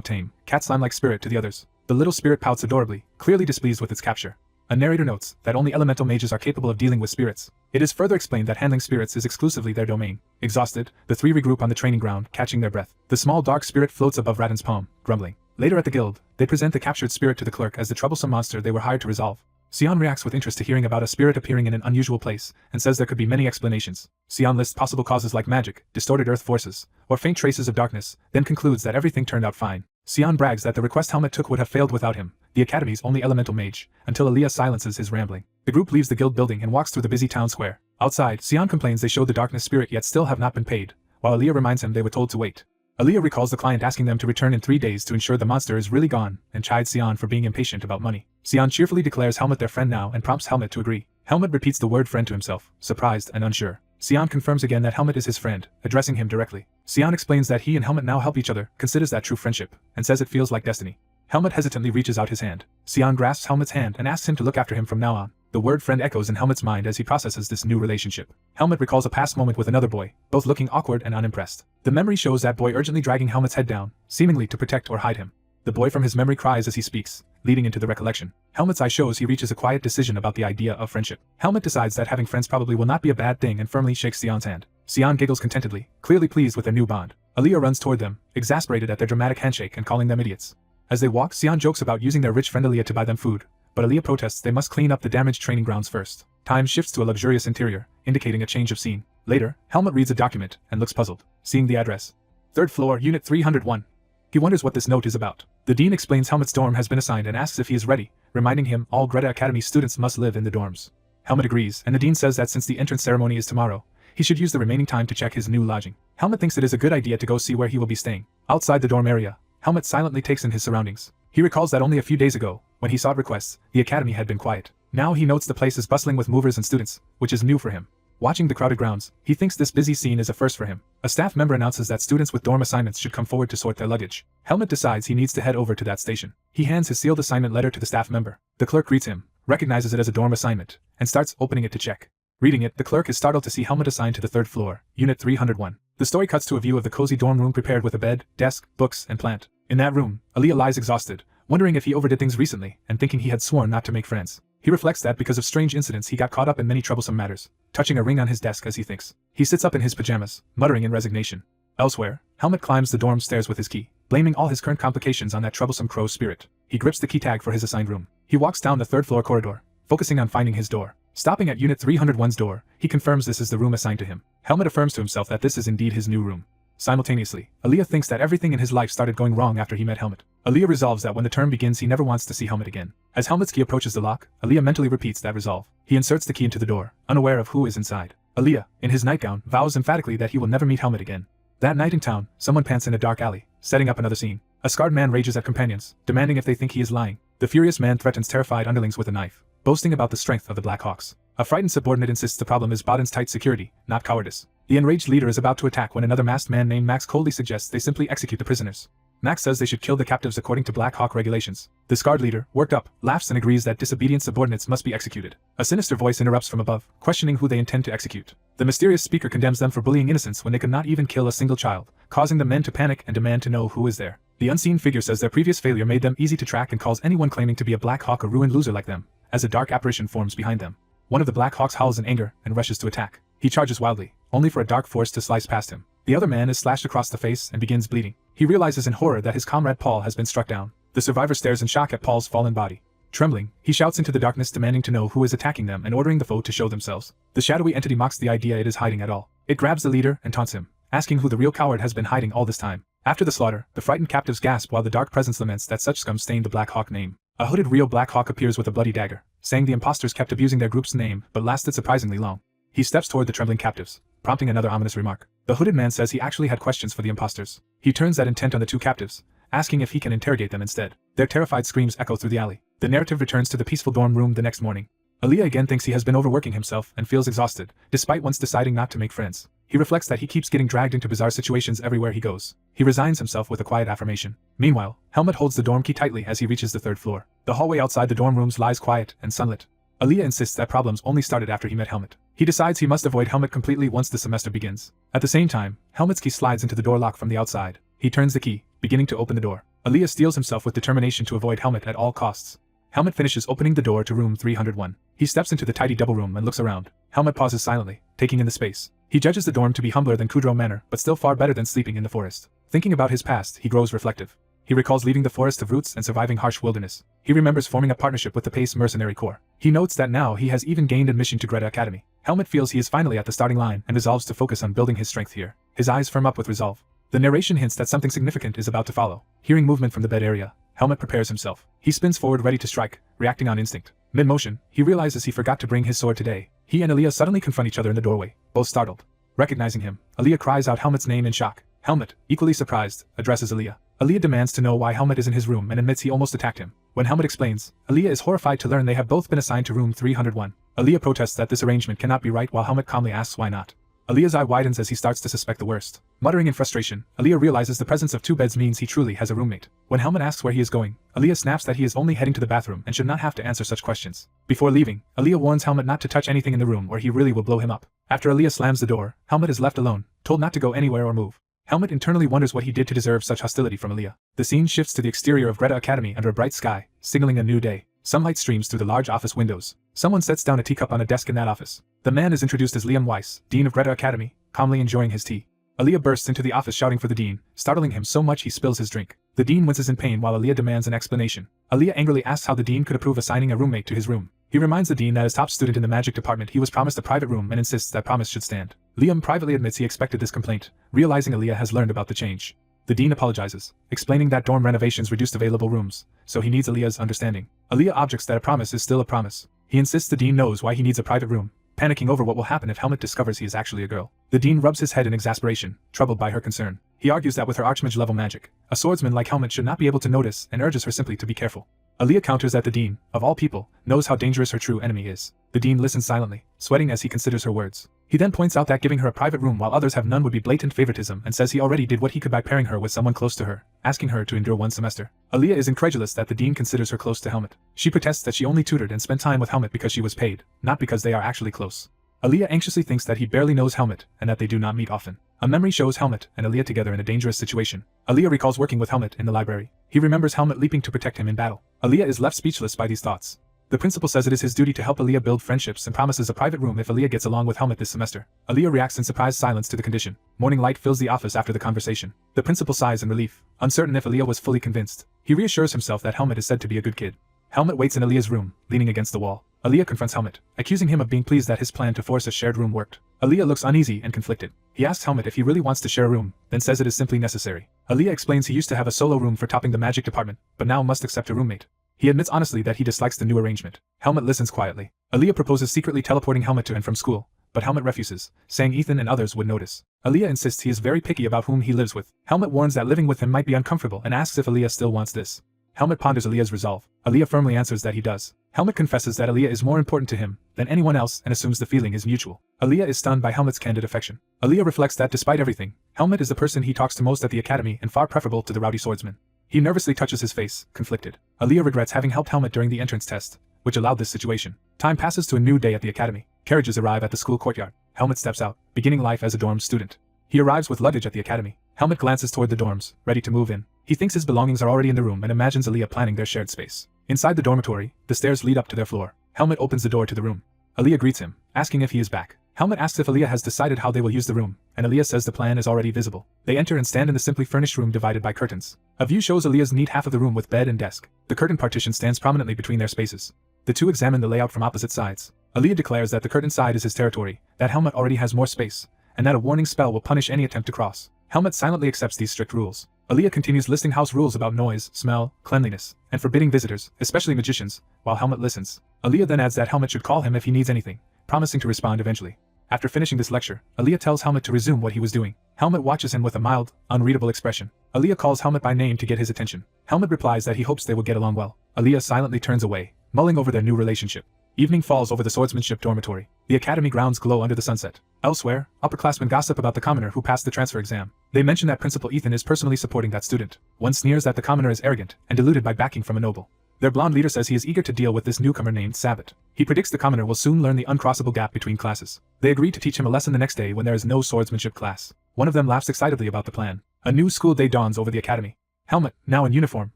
tame, cat slime-like spirit to the others. The little spirit pouts adorably, clearly displeased with its capture. A narrator notes that only elemental mages are capable of dealing with spirits. It is further explained that handling spirits is exclusively their domain. Exhausted, the three regroup on the training ground, catching their breath. The small dark spirit floats above Ratten's palm, grumbling. Later at the guild, they present the captured spirit to the clerk as the troublesome monster they were hired to resolve. Sion reacts with interest to hearing about a spirit appearing in an unusual place, and says there could be many explanations. Sion lists possible causes like magic, distorted earth forces, or faint traces of darkness, then concludes that everything turned out fine. Sion brags that the request Helmut took would have failed without him, the Academy's only elemental mage, until Aaliyah silences his rambling. The group leaves the guild building and walks through the busy town square. Outside, Sion complains they showed the darkness spirit yet still have not been paid, while Aaliyah reminds him they were told to wait. Aaliyah recalls the client asking them to return in 3 days to ensure the monster is really gone, and chides Sion for being impatient about money. Sion cheerfully declares Helmut their friend now and prompts Helmut to agree. Helmut repeats the word friend to himself, surprised and unsure. Sion confirms again that Helmut is his friend, addressing him directly. Sion explains that he and Helmut now help each other, considers that true friendship, and says it feels like destiny. Helmut hesitantly reaches out his hand. Sion grasps Helmut's hand and asks him to look after him from now on. The word friend echoes in Helmut's mind as he processes this new relationship. Helmut recalls a past moment with another boy, both looking awkward and unimpressed. The memory shows that boy urgently dragging Helmut's head down, seemingly to protect or hide him. The boy from his memory cries as he speaks, leading into the recollection. Helmut's eye shows he reaches a quiet decision about the idea of friendship. Helmut decides that having friends probably will not be a bad thing and firmly shakes Sion's hand. Sion giggles contentedly, clearly pleased with their new bond. Aaliyah runs toward them, exasperated at their dramatic handshake and calling them idiots. As they walk, Sion jokes about using their rich friend Aaliyah to buy them food, but Aaliyah protests they must clean up the damaged training grounds first. Time shifts to a luxurious interior, indicating a change of scene. Later, Helmut reads a document and looks puzzled, seeing the address. 3rd floor, Unit 301. He wonders what this note is about. The dean explains Helmut's dorm has been assigned and asks if he is ready, reminding him all Greta Academy students must live in the dorms. Helmut agrees, and the dean says that since the entrance ceremony is tomorrow, he should use the remaining time to check his new lodging. Helmut thinks it is a good idea to go see where he will be staying. Outside the dorm area, Helmut silently takes in his surroundings. He recalls that only a few days ago, when he sought requests, the academy had been quiet. Now he notes the place is bustling with movers and students, which is new for him. Watching the crowded grounds, he thinks this busy scene is a first for him. A staff member announces that students with dorm assignments should come forward to sort their luggage. Helmut decides he needs to head over to that station. He hands his sealed assignment letter to the staff member. The clerk greets him, recognizes it as a dorm assignment, and starts opening it to check. Reading it, the clerk is startled to see Helmut assigned to the 3rd floor, Unit 301. The story cuts to a view of the cozy dorm room prepared with a bed, desk, books, and plant. In that room, Aaliyah lies exhausted, wondering if he overdid things recently, and thinking he had sworn not to make friends. He reflects that because of strange incidents he got caught up in many troublesome matters, touching a ring on his desk as he thinks. He sits up in his pajamas, muttering in resignation. Elsewhere, Helmut climbs the dorm stairs with his key, blaming all his current complications on that troublesome crow spirit. He grips the key tag for his assigned room. He walks down the 3rd floor corridor, focusing on finding his door. Stopping at Unit 301's door, he confirms this is the room assigned to him. Helmut affirms to himself that this is indeed his new room. Simultaneously, Aaliyah thinks that everything in his life started going wrong after he met Helmut. Aaliyah resolves that when the term begins he never wants to see Helmut again. As Helmut's key approaches the lock, Aaliyah mentally repeats that resolve. He inserts the key into the door, unaware of who is inside. Aaliyah, in his nightgown, vows emphatically that he will never meet Helmut again. That night in town, someone pants in a dark alley, setting up another scene. A scarred man rages at companions, demanding if they think he is lying. The furious man threatens terrified underlings with a knife, boasting about the strength of the Black Hawks. A frightened subordinate insists the problem is Baden's tight security, not cowardice. The enraged leader is about to attack when another masked man named Max coldly suggests they simply execute the prisoners. Max says they should kill the captives according to Black Hawk regulations. The scarred leader, worked up, laughs and agrees that disobedient subordinates must be executed. A sinister voice interrupts from above, questioning who they intend to execute. The mysterious speaker condemns them for bullying innocents when they could not even kill a single child, causing the men to panic and demand to know who is there. The unseen figure says their previous failure made them easy to track and calls anyone claiming to be a Black Hawk a ruined loser like them, as a dark apparition forms behind them. One of the Black Hawks howls in anger and rushes to attack. He charges wildly, only for a dark force to slice past him. The other man is slashed across the face and begins bleeding. He realizes in horror that his comrade Paul has been struck down. The survivor stares in shock at Paul's fallen body. Trembling, he shouts into the darkness demanding to know who is attacking them and ordering the foe to show themselves. The shadowy entity mocks the idea it is hiding at all. It grabs the leader and taunts him, asking who the real coward has been hiding all this time. After the slaughter, the frightened captives gasp while the dark presence laments that such scum stained the Black Hawk name. A hooded real Black Hawk appears with a bloody dagger, saying the imposters kept abusing their group's name but lasted surprisingly long. He steps toward the trembling captives, prompting another ominous remark. The hooded man says he actually had questions for the imposters. He turns that intent on the two captives, asking if he can interrogate them instead. Their terrified screams echo through the alley. The narrative returns to the peaceful dorm room the next morning. Aaliyah again thinks he has been overworking himself and feels exhausted, despite once deciding not to make friends. He reflects that he keeps getting dragged into bizarre situations everywhere he goes. He resigns himself with a quiet affirmation. Meanwhile, Helmut holds the dorm key tightly as he reaches the third floor. The hallway outside the dorm rooms lies quiet and sunlit. Aaliyah insists that problems only started after he met Helmut. He decides he must avoid Helmut completely once the semester begins. At the same time, Helmut's key slides into the door lock from the outside. He turns the key, beginning to open the door. Aaliyah steels himself with determination to avoid Helmut at all costs. Helmut finishes opening the door to room 301. He steps into the tidy double room and looks around. Helmut pauses silently, taking in the space. He judges the dorm to be humbler than Kudrow Manor, but still far better than sleeping in the forest. Thinking about his past, he grows reflective. He recalls leaving the forest of roots and surviving harsh wilderness. He remembers forming a partnership with the Pace Mercenary Corps. He notes that now he has even gained admission to Greta Academy. Helmut feels he is finally at the starting line and resolves to focus on building his strength here. His eyes firm up with resolve. The narration hints that something significant is about to follow. Hearing movement from the bed area, Helmut prepares himself. He spins forward ready to strike, reacting on instinct. Mid-motion, he realizes he forgot to bring his sword today. He and Aaliyah suddenly confront each other in the doorway, both startled. Recognizing him, Aaliyah cries out Helmut's name in shock. Helmut, equally surprised, addresses Aaliyah. Aaliyah demands to know why Helmut is in his room and admits he almost attacked him. When Helmut explains, Aaliyah is horrified to learn they have both been assigned to room 301. Aaliyah protests that this arrangement cannot be right while Helmut calmly asks why not. Aaliyah's eye widens as he starts to suspect the worst. Muttering in frustration, Aaliyah realizes the presence of two beds means he truly has a roommate. When Helmut asks where he is going, Aaliyah snaps that he is only heading to the bathroom and should not have to answer such questions. Before leaving, Aaliyah warns Helmut not to touch anything in the room or he really will blow him up. After Aaliyah slams the door, Helmut is left alone, told not to go anywhere or move. Helmut internally wonders what he did to deserve such hostility from Aaliyah. The scene shifts to the exterior of Greta Academy under a bright sky, signaling a new day. Sunlight streams through the large office windows. Someone sets down a teacup on a desk in that office. The man is introduced as Liam Weiss, Dean of Greta Academy, calmly enjoying his tea. Aaliyah bursts into the office shouting for the Dean, startling him so much he spills his drink. The Dean winces in pain while Aaliyah demands an explanation. Aaliyah angrily asks how the Dean could approve assigning a roommate to his room. He reminds the Dean that as top student in the magic department he was promised a private room and insists that promise should stand. Liam privately admits he expected this complaint, realizing Aaliyah has learned about the change. The Dean apologizes, explaining that dorm renovations reduced available rooms, so he needs Aaliyah's understanding. Aaliyah objects that a promise is still a promise. He insists the Dean knows why he needs a private room, panicking over what will happen if Helmut discovers he is actually a girl. The Dean rubs his head in exasperation, troubled by her concern. He argues that with her archmage-level magic, a swordsman like Helmut should not be able to notice and urges her simply to be careful. Aaliyah counters that the Dean, of all people, knows how dangerous her true enemy is. The Dean listens silently, sweating as he considers her words. He then points out that giving her a private room while others have none would be blatant favoritism and says he already did what he could by pairing her with someone close to her, asking her to endure one semester. Aaliyah is incredulous that the Dean considers her close to Helmut. She protests that she only tutored and spent time with Helmut because she was paid, not because they are actually close. Aaliyah anxiously thinks that he barely knows Helmut and that they do not meet often. A memory shows Helmut and Aaliyah together in a dangerous situation. Aaliyah recalls working with Helmut in the library. He remembers Helmut leaping to protect him in battle. Aaliyah is left speechless by these thoughts. The principal says it is his duty to help Aaliyah build friendships and promises a private room if Aaliyah gets along with Helmut this semester. Aaliyah reacts in surprised silence to the condition. Morning light fills the office after the conversation. The principal sighs in relief, uncertain if Aaliyah was fully convinced. He reassures himself that Helmut is said to be a good kid. Helmut waits in Aaliyah's room, leaning against the wall. Aaliyah confronts Helmut, accusing him of being pleased that his plan to force a shared room worked. Aaliyah looks uneasy and conflicted. He asks Helmut if he really wants to share a room, then says it is simply necessary. Aaliyah explains he used to have a solo room for topping the magic department, but now must accept a roommate. He admits honestly that he dislikes the new arrangement. Helmut listens quietly. Aaliyah proposes secretly teleporting Helmut to and from school, but Helmut refuses, saying Ethan and others would notice. Aaliyah insists he is very picky about whom he lives with. Helmut warns that living with him might be uncomfortable and asks if Aaliyah still wants this. Helmut ponders Aaliyah's resolve. Aaliyah firmly answers that he does. Helmut confesses that Aaliyah is more important to him than anyone else and assumes the feeling is mutual. Aaliyah is stunned by Helmut's candid affection. Aaliyah reflects that despite everything, Helmet is the person he talks to most at the academy and far preferable to the rowdy swordsman. He nervously touches his face, conflicted. Aaliyah regrets having helped Helmet during the entrance test, which allowed this situation. Time passes to a new day at the academy. Carriages arrive at the school courtyard. Helmet steps out, beginning life as a dorm student. He arrives with luggage at the academy. Helmet glances toward the dorms, ready to move in. He thinks his belongings are already in the room and imagines Aaliyah planning their shared space. Inside the dormitory, the stairs lead up to their floor. Helmet opens the door to the room. Aaliyah greets him, asking if he is back. Helmet asks if Aaliyah has decided how they will use the room, and Aaliyah says the plan is already visible. They enter and stand in the simply furnished room divided by curtains. A view shows Aaliyah's neat half of the room with bed and desk. The curtain partition stands prominently between their spaces. The two examine the layout from opposite sides. Aaliyah declares that the curtain side is his territory, that Helmet already has more space, and that a warning spell will punish any attempt to cross. Helmet silently accepts these strict rules. Aaliyah continues listing house rules about noise, smell, cleanliness, and forbidding visitors, especially magicians, while Helmet listens. Aaliyah then adds that Helmet should call him if he needs anything, promising to respond eventually. After finishing this lecture, Aaliyah tells Helmet to resume what he was doing. Helmet watches him with a mild, unreadable expression. Aaliyah calls Helmet by name to get his attention. Helmet replies that he hopes they will get along well. Aaliyah silently turns away, mulling over their new relationship. Evening falls over the swordsmanship dormitory. The academy grounds glow under the sunset. Elsewhere, upperclassmen gossip about the commoner who passed the transfer exam. They mention that Principal Ethan is personally supporting that student. One sneers that the commoner is arrogant and deluded by backing from a noble. Their blonde leader says he is eager to deal with this newcomer named Sabbath. He predicts the commoner will soon learn the uncrossable gap between classes. They agree to teach him a lesson the next day when there is no swordsmanship class. One of them laughs excitedly about the plan. A new school day dawns over the academy. Helmet, now in uniform,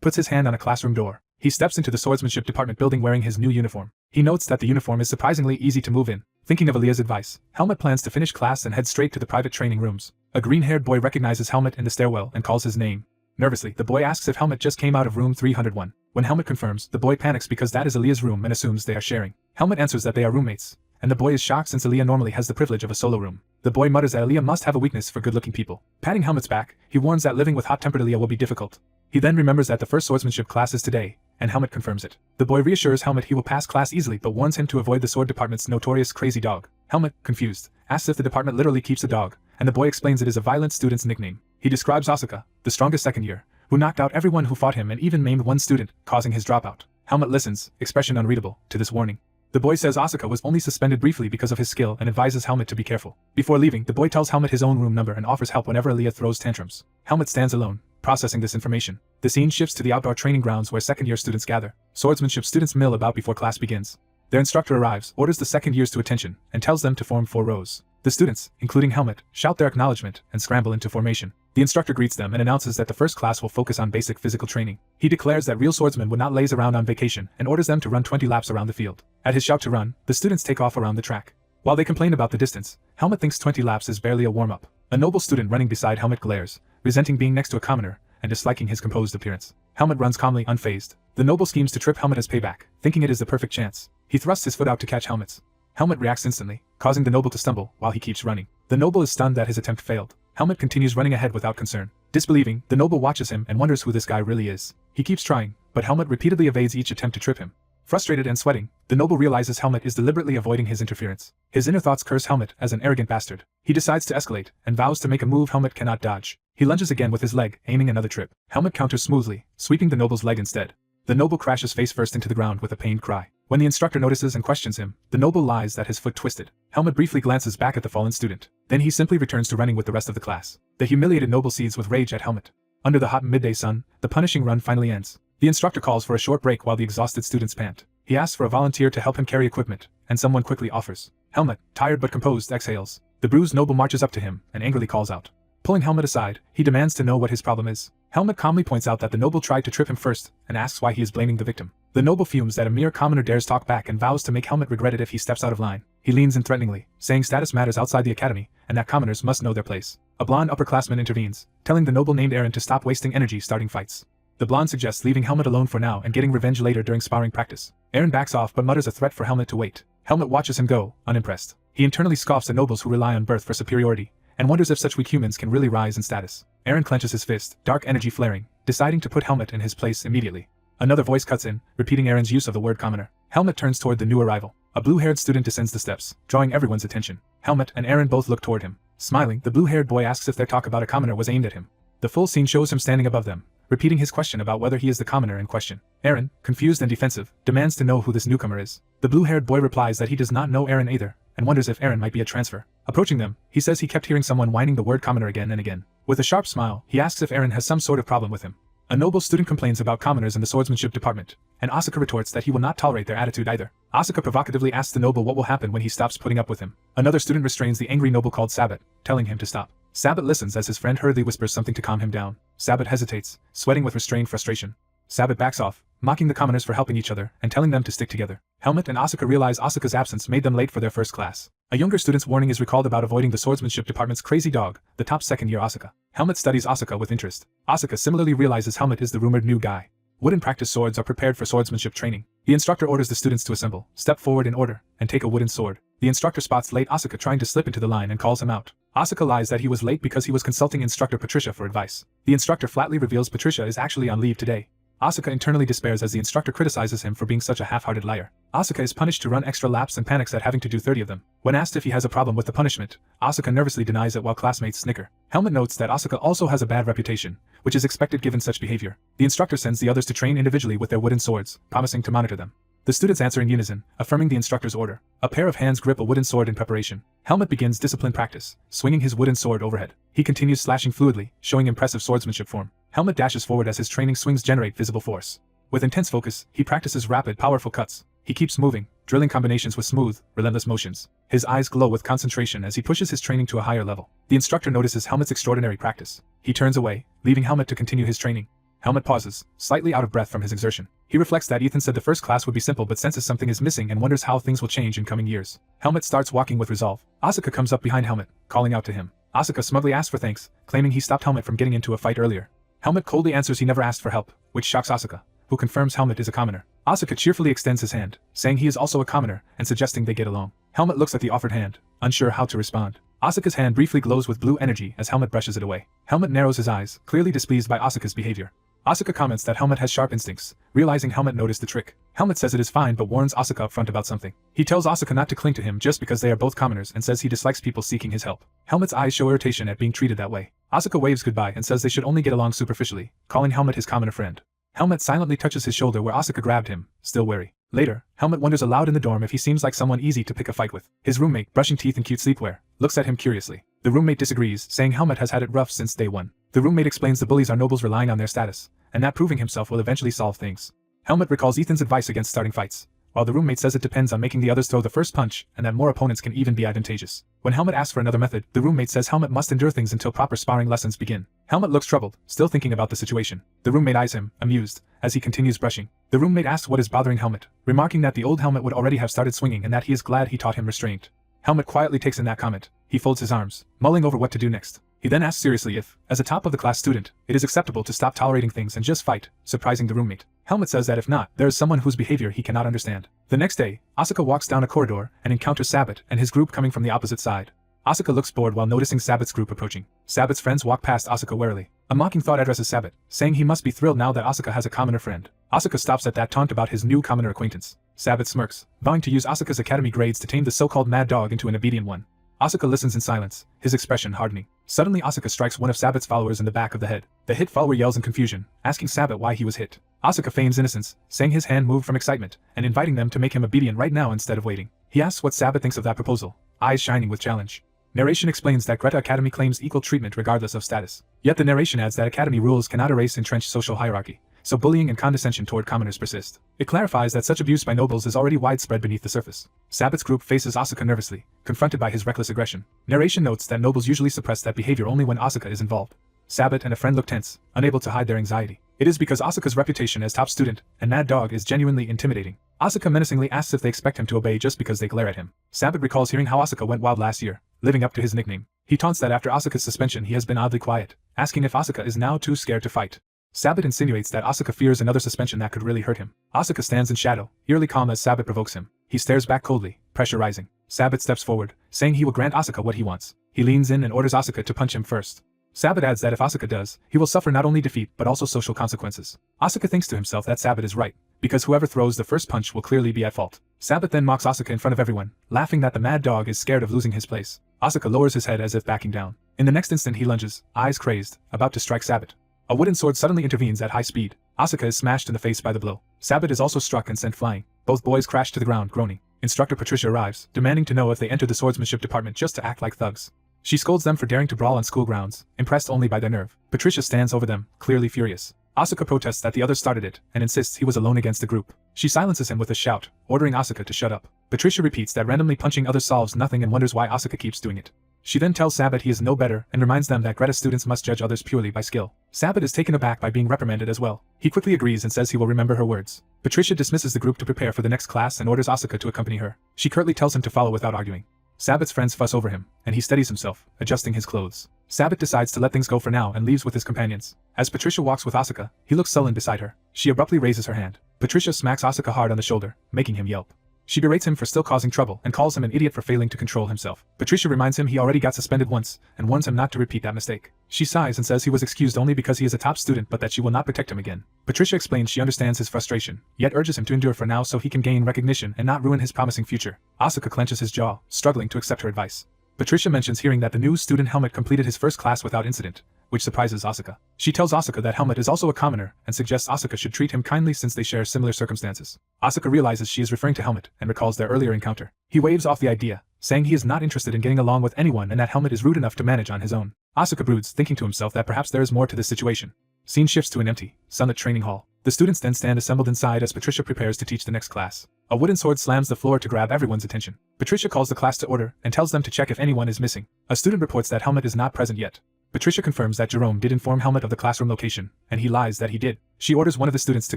puts his hand on a classroom door. He steps into the swordsmanship department building wearing his new uniform. He notes that the uniform is surprisingly easy to move in. Thinking of Aaliyah's advice, Helmet plans to finish class and head straight to the private training rooms. A green-haired boy recognizes Helmet in the stairwell and calls his name. Nervously, the boy asks if Helmet just came out of room 301. When Helmet confirms, the boy panics because that is Aaliyah's room and assumes they are sharing. Helmet answers that they are roommates, and the boy is shocked since Aaliyah normally has the privilege of a solo room. The boy mutters that Aaliyah must have a weakness for good-looking people. Patting Helmet's back, he warns that living with hot-tempered Aaliyah will be difficult. He then remembers that the first swordsmanship class is today, and Helmet confirms it. The boy reassures Helmet he will pass class easily but warns him to avoid the sword department's notorious crazy dog. Helmet, confused, asks if the department literally keeps a dog, and the boy explains it is a violent student's nickname. He describes Asuka, the strongest second year, who knocked out everyone who fought him and even maimed one student, causing his dropout. Helmet listens, expression unreadable, to this warning. The boy says Asuka was only suspended briefly because of his skill and advises Helmet to be careful. Before leaving, the boy tells Helmet his own room number and offers help whenever Aaliyah throws tantrums. Helmet stands alone, processing this information. The scene shifts to the outdoor training grounds where second-year students gather. Swordsmanship students mill about before class begins. Their instructor arrives, orders the second years to attention, and tells them to form 4 rows. The students, including Helmet, shout their acknowledgement and scramble into formation. The instructor greets them and announces that the first class will focus on basic physical training. He declares that real swordsmen would not laze around on vacation and orders them to run 20 laps around the field. At his shout to run, the students take off around the track. While they complain about the distance, Helmet thinks 20 laps is barely a warm-up. A noble student running beside Helmet glares, resenting being next to a commoner and disliking his composed appearance. Helmet runs calmly, unfazed. The noble schemes to trip Helmet as payback, thinking it is the perfect chance. He thrusts his foot out to catch Helmet's. Helmet reacts instantly, causing the noble to stumble while he keeps running. The noble is stunned that his attempt failed. Helmet continues running ahead without concern. Disbelieving, the noble watches him and wonders who this guy really is. He keeps trying, but Helmet repeatedly evades each attempt to trip him. Frustrated and sweating, the noble realizes Helmet is deliberately avoiding his interference. His inner thoughts curse Helmet as an arrogant bastard. He decides to escalate and vows to make a move Helmet cannot dodge. He lunges again with his leg, aiming another trip. Helmet counters smoothly, sweeping the noble's leg instead. The noble crashes face first into the ground with a pained cry. When the instructor notices and questions him, the noble lies that his foot twisted. Helmet briefly glances back at the fallen student. Then he simply returns to running with the rest of the class. The humiliated noble seethes with rage at Helmet. Under the hot midday sun, the punishing run finally ends. The instructor calls for a short break while the exhausted students pant. He asks for a volunteer to help him carry equipment, and someone quickly offers. Helmet, tired but composed, exhales. The bruised noble marches up to him and angrily calls out. Pulling Helmet aside, he demands to know what his problem is. Helmet calmly points out that the noble tried to trip him first and asks why he is blaming the victim. The noble fumes that a mere commoner dares talk back and vows to make Helmet regret it if he steps out of line. He leans in threateningly, saying status matters outside the academy and that commoners must know their place. A blonde upperclassman intervenes, telling the noble named Aaron to stop wasting energy starting fights. The blonde suggests leaving Helmet alone for now and getting revenge later during sparring practice. Aaron backs off but mutters a threat for Helmet to wait. Helmet watches him go, unimpressed. He internally scoffs at nobles who rely on birth for superiority, and wonders if such weak humans can really rise in status. Aaron clenches his fist, dark energy flaring, deciding to put Helmet in his place immediately. Another voice cuts in, repeating Aaron's use of the word commoner. Helmet turns toward the new arrival. A blue-haired student descends the steps, drawing everyone's attention. Helmet and Aaron both look toward him. Smiling, the blue-haired boy asks if their talk about a commoner was aimed at him. The full scene shows him standing above them, repeating his question about whether he is the commoner in question. Aaron, confused and defensive, demands to know who this newcomer is. The blue-haired boy replies that he does not know Aaron either, and wonders if Aaron might be a transfer. Approaching them, he says he kept hearing someone whining the word commoner again and again. With a sharp smile, he asks if Eren has some sort of problem with him. A noble student complains about commoners in the swordsmanship department, and Asuka retorts that he will not tolerate their attitude either. Asuka provocatively asks the noble what will happen when he stops putting up with him. Another student restrains the angry noble called Sabbat, telling him to stop. Sabbat listens as his friend hurriedly whispers something to calm him down. Sabbat hesitates, sweating with restrained frustration. Sabbat backs off, mocking the commoners for helping each other and telling them to stick together. Helmet and Asuka realize Asuka's absence made them late for their first class. A younger student's warning is recalled about avoiding the swordsmanship department's crazy dog, the top second-year Asuka. Helmet studies Asuka with interest. Asuka similarly realizes Helmet is the rumored new guy. Wooden practice swords are prepared for swordsmanship training. The instructor orders the students to assemble, step forward in order, and take a wooden sword. The instructor spots late Asuka trying to slip into the line and calls him out. Asuka lies that he was late because he was consulting instructor Patricia for advice. The instructor flatly reveals Patricia is actually on leave today. Asuka internally despairs as the instructor criticizes him for being such a half-hearted liar. Asuka is punished to run extra laps and panics at having to do 30 of them. When asked if he has a problem with the punishment, Asuka nervously denies it while classmates snicker. Helmet notes that Asuka also has a bad reputation, which is expected given such behavior. The instructor sends the others to train individually with their wooden swords, promising to monitor them. The students answer in unison, affirming the instructor's order. A pair of hands grip a wooden sword in preparation. Helmet begins disciplined practice, swinging his wooden sword overhead. He continues slashing fluidly, showing impressive swordsmanship form. Helmet dashes forward as his training swings generate visible force. With intense focus, he practices rapid, powerful cuts. He keeps moving, drilling combinations with smooth, relentless motions. His eyes glow with concentration as he pushes his training to a higher level. The instructor notices Helmet's extraordinary practice. He turns away, leaving Helmet to continue his training. Helmet pauses, slightly out of breath from his exertion. He reflects that Ethan said the first class would be simple but senses something is missing and wonders how things will change in coming years. Helmet starts walking with resolve. Asuka comes up behind Helmet, calling out to him. Asuka smugly asks for thanks, claiming he stopped Helmet from getting into a fight earlier. Helmet coldly answers he never asked for help, which shocks Asuka, who confirms Helmet is a commoner. Asuka cheerfully extends his hand, saying he is also a commoner and suggesting they get along. Helmet looks at the offered hand, unsure how to respond. Asuka's hand briefly glows with blue energy as Helmet brushes it away. Helmet narrows his eyes, clearly displeased by Asuka's behavior. Asuka comments that Helmet has sharp instincts, realizing Helmet noticed the trick. Helmet says it is fine but warns Asuka upfront about something. He tells Asuka not to cling to him just because they are both commoners and says he dislikes people seeking his help. Helmet's eyes show irritation at being treated that way. Asuka waves goodbye and says they should only get along superficially, calling Helmet his commoner friend. Helmet silently touches his shoulder where Asuka grabbed him, still wary. Later, Helmet wonders aloud in the dorm if he seems like someone easy to pick a fight with. His roommate, brushing teeth in cute sleepwear, looks at him curiously. The roommate disagrees, saying Helmet has had it rough since day one. The roommate explains the bullies are nobles relying on their status, and that proving himself will eventually solve things. Helmet recalls Ethan's advice against starting fights, while the roommate says it depends on making the others throw the first punch and that more opponents can even be advantageous. When Helmet asks for another method, the roommate says Helmet must endure things until proper sparring lessons begin. Helmet looks troubled, still thinking about the situation. The roommate eyes him, amused, as he continues brushing. The roommate asks what is bothering Helmet, remarking that the old Helmet would already have started swinging and that he is glad he taught him restraint. Helmet quietly takes in that comment. He folds his arms, mulling over what to do next. He then asks seriously if, as a top-of-the-class student, it is acceptable to stop tolerating things and just fight, surprising the roommate. Helmet says that if not, there is someone whose behavior he cannot understand. The next day, Asuka walks down a corridor and encounters Sabbat and his group coming from the opposite side. Asuka looks bored while noticing Sabbat's group approaching. Sabbat's friends walk past Asuka warily. A mocking thought addresses Sabbat, saying he must be thrilled now that Asuka has a commoner friend. Asuka stops at that taunt about his new commoner acquaintance. Sabbat smirks, vowing to use Asuka's academy grades to tame the so-called mad dog into an obedient one. Asuka listens in silence, his expression hardening. Suddenly Asuka strikes one of Sabbat's followers in the back of the head. The hit follower yells in confusion, asking Sabbat why he was hit. Asuka feigns innocence, saying his hand moved from excitement, and inviting them to make him obedient right now instead of waiting. He asks what Sabbat thinks of that proposal, eyes shining with challenge. Narration explains that Greta Academy claims equal treatment regardless of status. Yet the narration adds that Academy rules cannot erase entrenched social hierarchy, so bullying and condescension toward commoners persist. It clarifies that such abuse by nobles is already widespread beneath the surface. Sabbat's group faces Asuka nervously, confronted by his reckless aggression. Narration notes that nobles usually suppress that behavior only when Asuka is involved. Sabbat and a friend look tense, unable to hide their anxiety. It is because Asuka's reputation as top student and mad dog is genuinely intimidating. Asuka menacingly asks if they expect him to obey just because they glare at him. Sabbat recalls hearing how Asuka went wild last year, living up to his nickname. He taunts that after Asuka's suspension he has been oddly quiet, asking if Asuka is now too scared to fight. Sabbat insinuates that Asuka fears another suspension that could really hurt him. Asuka stands in shadow, eerily calm as Sabbat provokes him. He stares back coldly, pressure rising. Sabbat steps forward, saying he will grant Asuka what he wants. He leans in and orders Asuka to punch him first. Sabbat adds that if Asuka does, he will suffer not only defeat but also social consequences. Asuka thinks to himself that Sabbat is right, because whoever throws the first punch will clearly be at fault. Sabbat then mocks Asuka in front of everyone, laughing that the mad dog is scared of losing his place. Asuka lowers his head as if backing down. In the next instant he lunges, eyes crazed, about to strike Sabbat. A wooden sword suddenly intervenes at high speed. Asuka is smashed in the face by the blow. Sabbat is also struck and sent flying. Both boys crash to the ground, groaning. Instructor Patricia arrives, demanding to know if they entered the swordsmanship department just to act like thugs. She scolds them for daring to brawl on school grounds, impressed only by their nerve. Patricia stands over them, clearly furious. Asuka protests that the others started it, and insists he was alone against the group. She silences him with a shout, ordering Asuka to shut up. Patricia repeats that randomly punching others solves nothing and wonders why Asuka keeps doing it. She then tells Sabat he is no better and reminds them that Greta students must judge others purely by skill. Sabat is taken aback by being reprimanded as well. He quickly agrees and says he will remember her words. Patricia dismisses the group to prepare for the next class and orders Asuka to accompany her. She curtly tells him to follow without arguing. Sabat's friends fuss over him, and he steadies himself, adjusting his clothes. Sabat decides to let things go for now and leaves with his companions. As Patricia walks with Asuka, he looks sullen beside her. She abruptly raises her hand. Patricia smacks Asuka hard on the shoulder, making him yelp. She berates him for still causing trouble and calls him an idiot for failing to control himself. Patricia reminds him he already got suspended once and warns him not to repeat that mistake. She sighs and says he was excused only because he is a top student but that she will not protect him again. Patricia explains she understands his frustration, yet urges him to endure for now so he can gain recognition and not ruin his promising future. Asuka clenches his jaw, struggling to accept her advice. Patricia mentions hearing that the new student Helmut completed his first class without incident, which surprises Asuka. She tells Asuka that Helmut is also a commoner and suggests Asuka should treat him kindly since they share similar circumstances. Asuka realizes she is referring to Helmut and recalls their earlier encounter. He waves off the idea, saying he is not interested in getting along with anyone and that Helmut is rude enough to manage on his own. Asuka broods, thinking to himself that perhaps there is more to this situation. Scene shifts to an empty, sunlit training hall. The students then stand assembled inside as Patricia prepares to teach the next class. A wooden sword slams the floor to grab everyone's attention. Patricia calls the class to order and tells them to check if anyone is missing. A student reports that Helmut is not present yet. Patricia confirms that Jerome did inform Helmut of the classroom location, and he lies that he did. She orders one of the students to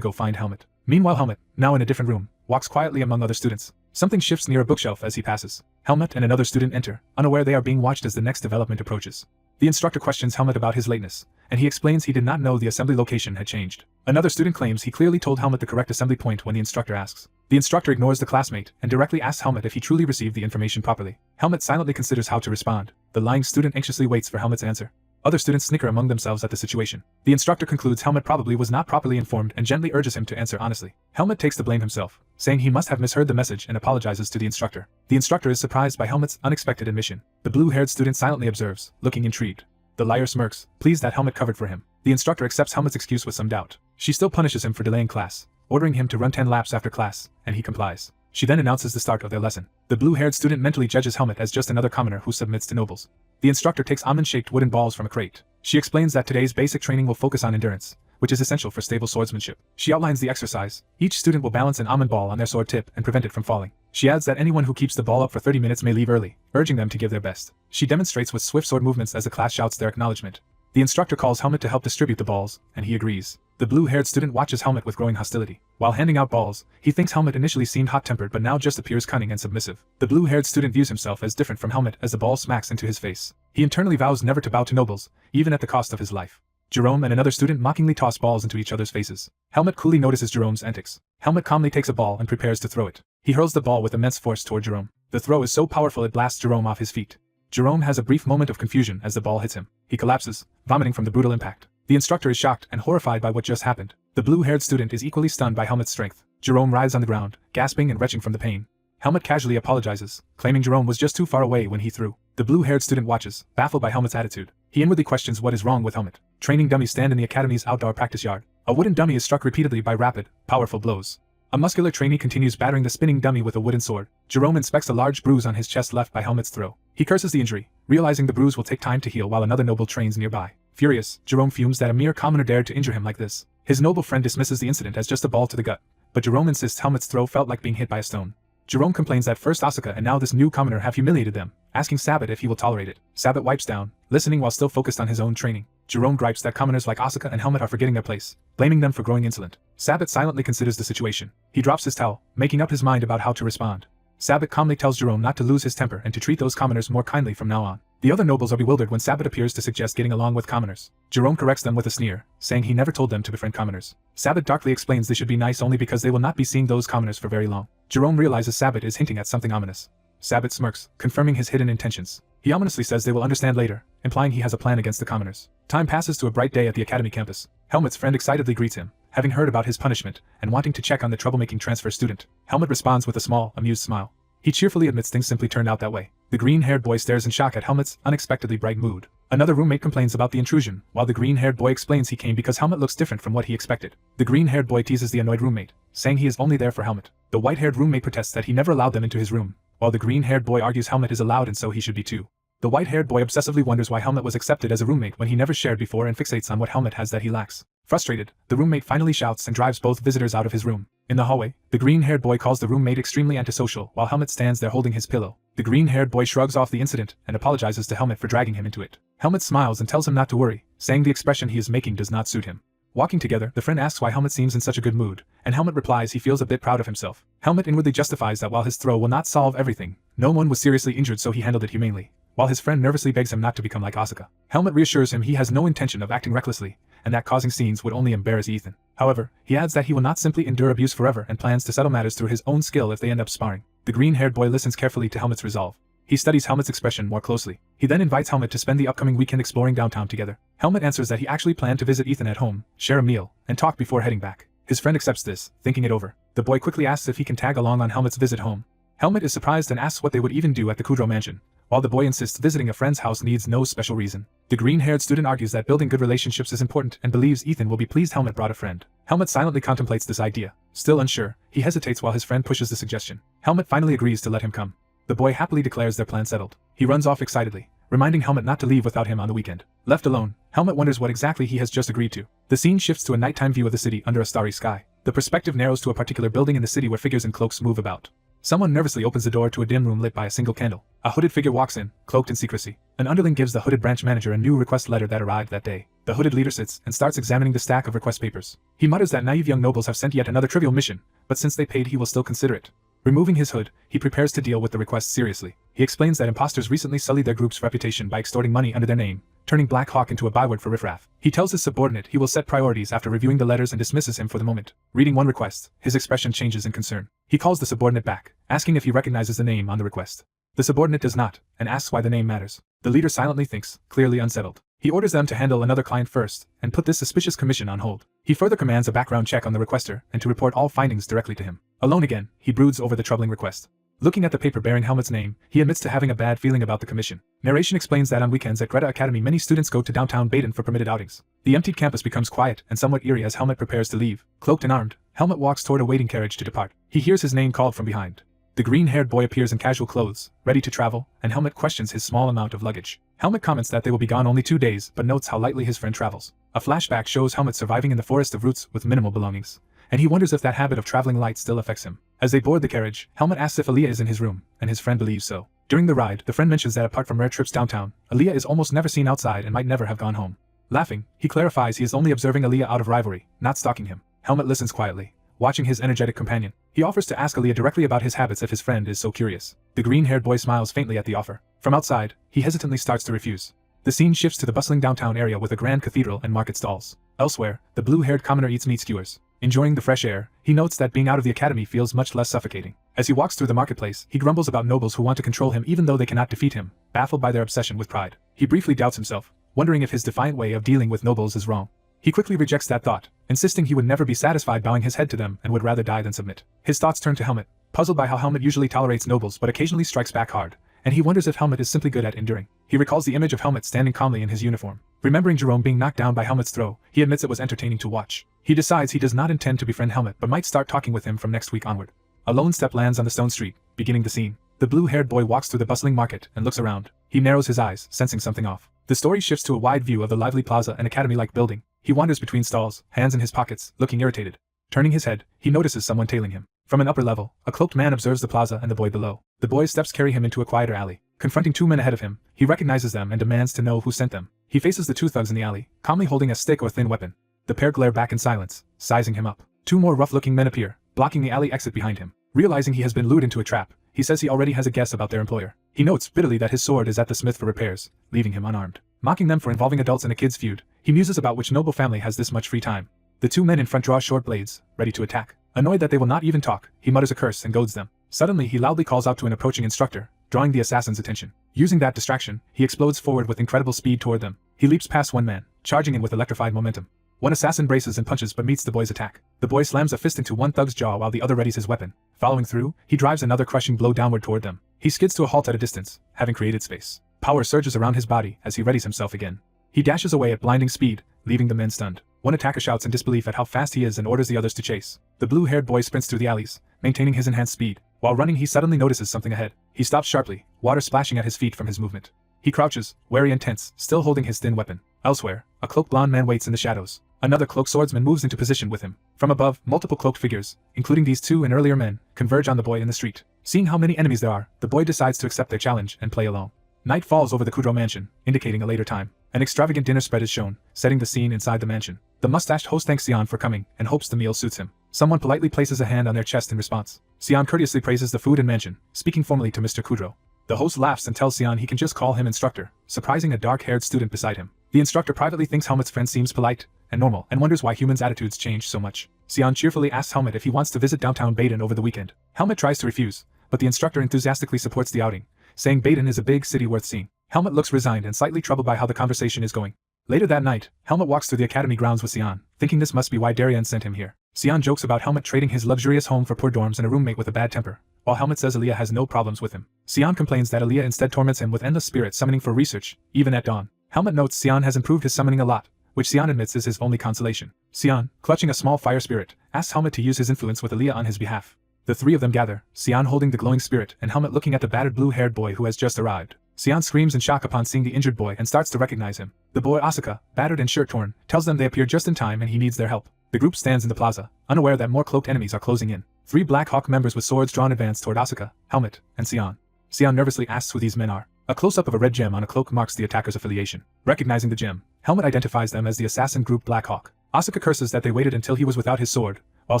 go find Helmut. Meanwhile Helmut, now in a different room, walks quietly among other students. Something shifts near a bookshelf as he passes. Helmut and another student enter, unaware they are being watched as the next development approaches. The instructor questions Helmut about his lateness, and he explains he did not know the assembly location had changed. Another student claims he clearly told Helmut the correct assembly point when the instructor asks. The instructor ignores the classmate and directly asks Helmut if he truly received the information properly. Helmut silently considers how to respond. The lying student anxiously waits for Helmut's answer. Other students snicker among themselves at the situation. The instructor concludes Helmut probably was not properly informed and gently urges him to answer honestly. Helmut takes the blame himself, saying he must have misheard the message and apologizes to the instructor. The instructor is surprised by Helmut's unexpected admission. The blue-haired student silently observes, looking intrigued. The liar smirks, pleased that Helmut covered for him. The instructor accepts Helmut's excuse with some doubt. She still punishes him for delaying class, ordering him to run 10 laps after class, and he complies. She then announces the start of their lesson. The blue-haired student mentally judges Helmut as just another commoner who submits to nobles. The instructor takes almond-shaped wooden balls from a crate. She explains that today's basic training will focus on endurance, which is essential for stable swordsmanship. She outlines the exercise. Each student will balance an almond ball on their sword tip and prevent it from falling. She adds that anyone who keeps the ball up for 30 minutes may leave early, urging them to give their best. She demonstrates with swift sword movements as the class shouts their acknowledgement. The instructor calls Helmut to help distribute the balls, and he agrees. The blue-haired student watches Helmut with growing hostility. While handing out balls, he thinks Helmut initially seemed hot-tempered but now just appears cunning and submissive. The blue-haired student views himself as different from Helmut as the ball smacks into his face. He internally vows never to bow to nobles, even at the cost of his life. Jerome and another student mockingly toss balls into each other's faces. Helmut coolly notices Jerome's antics. Helmut calmly takes a ball and prepares to throw it. He hurls the ball with immense force toward Jerome. The throw is so powerful it blasts Jerome off his feet. Jerome has a brief moment of confusion as the ball hits him. He collapses, vomiting from the brutal impact. The instructor is shocked and horrified by what just happened. The blue-haired student is equally stunned by Helmut's strength. Jerome writhes on the ground, gasping and retching from the pain. Helmut casually apologizes, claiming Jerome was just too far away when he threw. The blue-haired student watches, baffled by Helmut's attitude. He inwardly questions what is wrong with Helmut. Training dummies stand in the academy's outdoor practice yard. A wooden dummy is struck repeatedly by rapid, powerful blows. A muscular trainee continues battering the spinning dummy with a wooden sword. Jerome inspects a large bruise on his chest left by Helmut's throw. He curses the injury, realizing the bruise will take time to heal while another noble trains nearby. Furious, Jerome fumes that a mere commoner dared to injure him like this. His noble friend dismisses the incident as just a ball to the gut, but Jerome insists Helmut's throw felt like being hit by a stone. Jerome complains that first Asuka and now this new commoner have humiliated them, asking Sabat if he will tolerate it. Sabat wipes down, listening while still focused on his own training. Jerome gripes that commoners like Asuka and Helmut are forgetting their place, blaming them for growing insolent. Sabat silently considers the situation. He drops his towel, making up his mind about how to respond. Sabat calmly tells Jerome not to lose his temper and to treat those commoners more kindly from now on. The other nobles are bewildered when Sabat appears to suggest getting along with commoners. Jerome corrects them with a sneer, saying he never told them to befriend commoners. Sabat darkly explains they should be nice only because they will not be seeing those commoners for very long. Jerome realizes Sabat is hinting at something ominous. Sabat smirks, confirming his hidden intentions. He ominously says they will understand later, implying he has a plan against the commoners. Time passes to a bright day at the academy campus. Helmut's friend excitedly greets him, having heard about his punishment and wanting to check on the troublemaking transfer student. Helmut responds with a small, amused smile. He cheerfully admits things simply turned out that way. The green-haired boy stares in shock at Helmut's unexpectedly bright mood. Another roommate complains about the intrusion, while the green-haired boy explains he came because Helmut looks different from what he expected. The green-haired boy teases the annoyed roommate, saying he is only there for Helmet. The white-haired roommate protests that he never allowed them into his room, while the green-haired boy argues Helmet is allowed and so he should be too. The white-haired boy obsessively wonders why Helmet was accepted as a roommate when he never shared before and fixates on what Helmet has that he lacks. Frustrated, the roommate finally shouts and drives both visitors out of his room. In the hallway, the green-haired boy calls the roommate extremely antisocial while Helmet stands there holding his pillow. The green-haired boy shrugs off the incident and apologizes to Helmet for dragging him into it. Helmet smiles and tells him not to worry, saying the expression he is making does not suit him. Walking together, the friend asks why Helmet seems in such a good mood, and Helmet replies he feels a bit proud of himself. Helmet inwardly justifies that while his throw will not solve everything, no one was seriously injured so he handled it humanely, while his friend nervously begs him not to become like Asuka. Helmet reassures him he has no intention of acting recklessly, and that causing scenes would only embarrass Ethan. However, he adds that he will not simply endure abuse forever and plans to settle matters through his own skill if they end up sparring. The green-haired boy listens carefully to Helmet's resolve. He studies Helmet's expression more closely. He then invites Helmet to spend the upcoming weekend exploring downtown together. Helmet answers that he actually planned to visit Ethan at home, share a meal, and talk before heading back. His friend accepts this, thinking it over. The boy quickly asks if he can tag along on Helmet's visit home. Helmet is surprised and asks what they would even do at the Kudrow mansion, while the boy insists visiting a friend's house needs no special reason. The green-haired student argues that building good relationships is important and believes Ethan will be pleased Helmet brought a friend. Helmet silently contemplates this idea. Still unsure, he hesitates while his friend pushes the suggestion. Helmet finally agrees to let him come. The boy happily declares their plan settled. He runs off excitedly, reminding Helmet not to leave without him on the weekend. Left alone, Helmet wonders what exactly he has just agreed to. The scene shifts to a nighttime view of the city under a starry sky. The perspective narrows to a particular building in the city where figures in cloaks move about. Someone nervously opens the door to a dim room lit by a single candle. A hooded figure walks in, cloaked in secrecy. An underling gives the hooded branch manager a new request letter that arrived that day. The hooded leader sits and starts examining the stack of request papers. He mutters that naive young nobles have sent yet another trivial mission, but since they paid he will still consider it. Removing his hood, he prepares to deal with the request seriously. He explains that imposters recently sullied their group's reputation by extorting money under their name, turning Black Hawk into a byword for riffraff. He tells his subordinate he will set priorities after reviewing the letters and dismisses him for the moment. Reading one request, his expression changes in concern. He calls the subordinate back, asking if he recognizes the name on the request. The subordinate does not, and asks why the name matters. The leader silently thinks, clearly unsettled. He orders them to handle another client first, and put this suspicious commission on hold. He further commands a background check on the requester, and to report all findings directly to him. Alone again, he broods over the troubling request. Looking at the paper bearing Helmet's name, he admits to having a bad feeling about the commission. Narration explains that on weekends at Greta Academy many students go to downtown Baden for permitted outings. The emptied campus becomes quiet and somewhat eerie as Helmet prepares to leave. Cloaked and armed, Helmet walks toward a waiting carriage to depart. He hears his name called from behind. The green-haired boy appears in casual clothes, ready to travel, and Helmet questions his small amount of luggage. Helmet comments that they will be gone only 2 days, but notes how lightly his friend travels. A flashback shows Helmet surviving in the forest of roots with minimal belongings, and he wonders if that habit of traveling light still affects him. As they board the carriage, Helmet asks if Aaliyah is in his room, and his friend believes so. During the ride, the friend mentions that apart from rare trips downtown, Aaliyah is almost never seen outside and might never have gone home. Laughing, he clarifies he is only observing Aaliyah out of rivalry, not stalking him. Helmet listens quietly, watching his energetic companion. He offers to ask Aaliyah directly about his habits if his friend is so curious. The green-haired boy smiles faintly at the offer. From outside, he hesitantly starts to refuse. The scene shifts to the bustling downtown area with a grand cathedral and market stalls. Elsewhere, the blue-haired commoner eats meat skewers. Enjoying the fresh air, he notes that being out of the academy feels much less suffocating. As he walks through the marketplace, he grumbles about nobles who want to control him even though they cannot defeat him, baffled by their obsession with pride. He briefly doubts himself, wondering if his defiant way of dealing with nobles is wrong. He quickly rejects that thought, insisting he would never be satisfied bowing his head to them and would rather die than submit. His thoughts turn to Helmet, puzzled by how Helmet usually tolerates nobles but occasionally strikes back hard, and he wonders if Helmet is simply good at enduring. He recalls the image of Helmet standing calmly in his uniform. Remembering Jerome being knocked down by Helmet's throw, he admits it was entertaining to watch. He decides he does not intend to befriend Helmet but might start talking with him from next week onward. A lone step lands on the stone street, beginning the scene. The blue-haired boy walks through the bustling market and looks around. He narrows his eyes, sensing something off. The story shifts to a wide view of the lively plaza and academy-like building. He wanders between stalls, hands in his pockets, looking irritated. Turning his head, he notices someone tailing him. From an upper level, a cloaked man observes the plaza and the boy below. The boy's steps carry him into a quieter alley. Confronting 2 men ahead of him, he recognizes them and demands to know who sent them. He faces the 2 thugs in the alley, calmly holding a stick or thin weapon. The pair glare back in silence, sizing him up. 2 more rough-looking men appear, blocking the alley exit behind him. Realizing he has been lured into a trap, he says he already has a guess about their employer. He notes bitterly that his sword is at the smith for repairs, leaving him unarmed. Mocking them for involving adults in a kid's feud, he muses about which noble family has this much free time. The 2 men in front draw short blades, ready to attack. Annoyed that they will not even talk, he mutters a curse and goads them. Suddenly he loudly calls out to an approaching instructor, drawing the assassin's attention. Using that distraction, he explodes forward with incredible speed toward them. He leaps past 1 man, charging in with electrified momentum. One assassin braces and punches but meets the boy's attack. The boy slams a fist into one thug's jaw while the other readies his weapon. Following through, he drives another crushing blow downward toward them. He skids to a halt at a distance, having created space. Power surges around his body as he readies himself again. He dashes away at blinding speed, leaving the men stunned. One attacker shouts in disbelief at how fast he is and orders the others to chase. The blue-haired boy sprints through the alleys, maintaining his enhanced speed. While running, he suddenly notices something ahead. He stops sharply, water splashing at his feet from his movement. He crouches, wary and tense, still holding his thin weapon. Elsewhere, a cloaked blonde man waits in the shadows. Another cloaked swordsman moves into position with him. From above, multiple cloaked figures, including these two and earlier men, converge on the boy in the street. Seeing how many enemies there are, the boy decides to accept their challenge and play along. Night falls over the Kudro mansion, indicating a later time. An extravagant dinner spread is shown, setting the scene inside the mansion. The mustached host thanks Xian for coming and hopes the meal suits him. Someone politely places a hand on their chest in response. Xian courteously praises the food and mansion, speaking formally to Mr. Kudro. The host laughs and tells Xian he can just call him instructor, surprising a dark-haired student beside him. The instructor privately thinks Helmet's friend seems polite and normal and wonders why humans' attitudes change so much. Xian cheerfully asks Helmet if he wants to visit downtown Baden over the weekend. Helmet tries to refuse, but the instructor enthusiastically supports the outing, saying Baden is a big city worth seeing. Helmet looks resigned and slightly troubled by how the conversation is going. Later that night, Helmet walks through the academy grounds with Xian, thinking this must be why Darien sent him here. Xian jokes about Helmet trading his luxurious home for poor dorms and a roommate with a bad temper, while Helmet says Aaliyah has no problems with him. Xian complains that Aaliyah instead torments him with endless spirit summoning for research, even at dawn. Helmet notes Xian has improved his summoning a lot, which Xian admits is his only consolation. Xian, clutching a small fire spirit, asks Helmet to use his influence with Aaliyah on his behalf. The three of them gather, Xian holding the glowing spirit and Helmet looking at the battered blue-haired boy who has just arrived. Xian screams in shock upon seeing the injured boy and starts to recognize him. The boy Asuka, battered and shirt torn, tells them they appear just in time and he needs their help. The group stands in the plaza, unaware that more cloaked enemies are closing in. 3 Black Hawk members with swords drawn advance toward Asuka, Helmet, and Xian. Xian nervously asks who these men are. A close-up of a red gem on a cloak marks the attacker's affiliation. Recognizing the gem, Helmet identifies them as the assassin group Black Hawk. Asuka curses that they waited until he was without his sword, while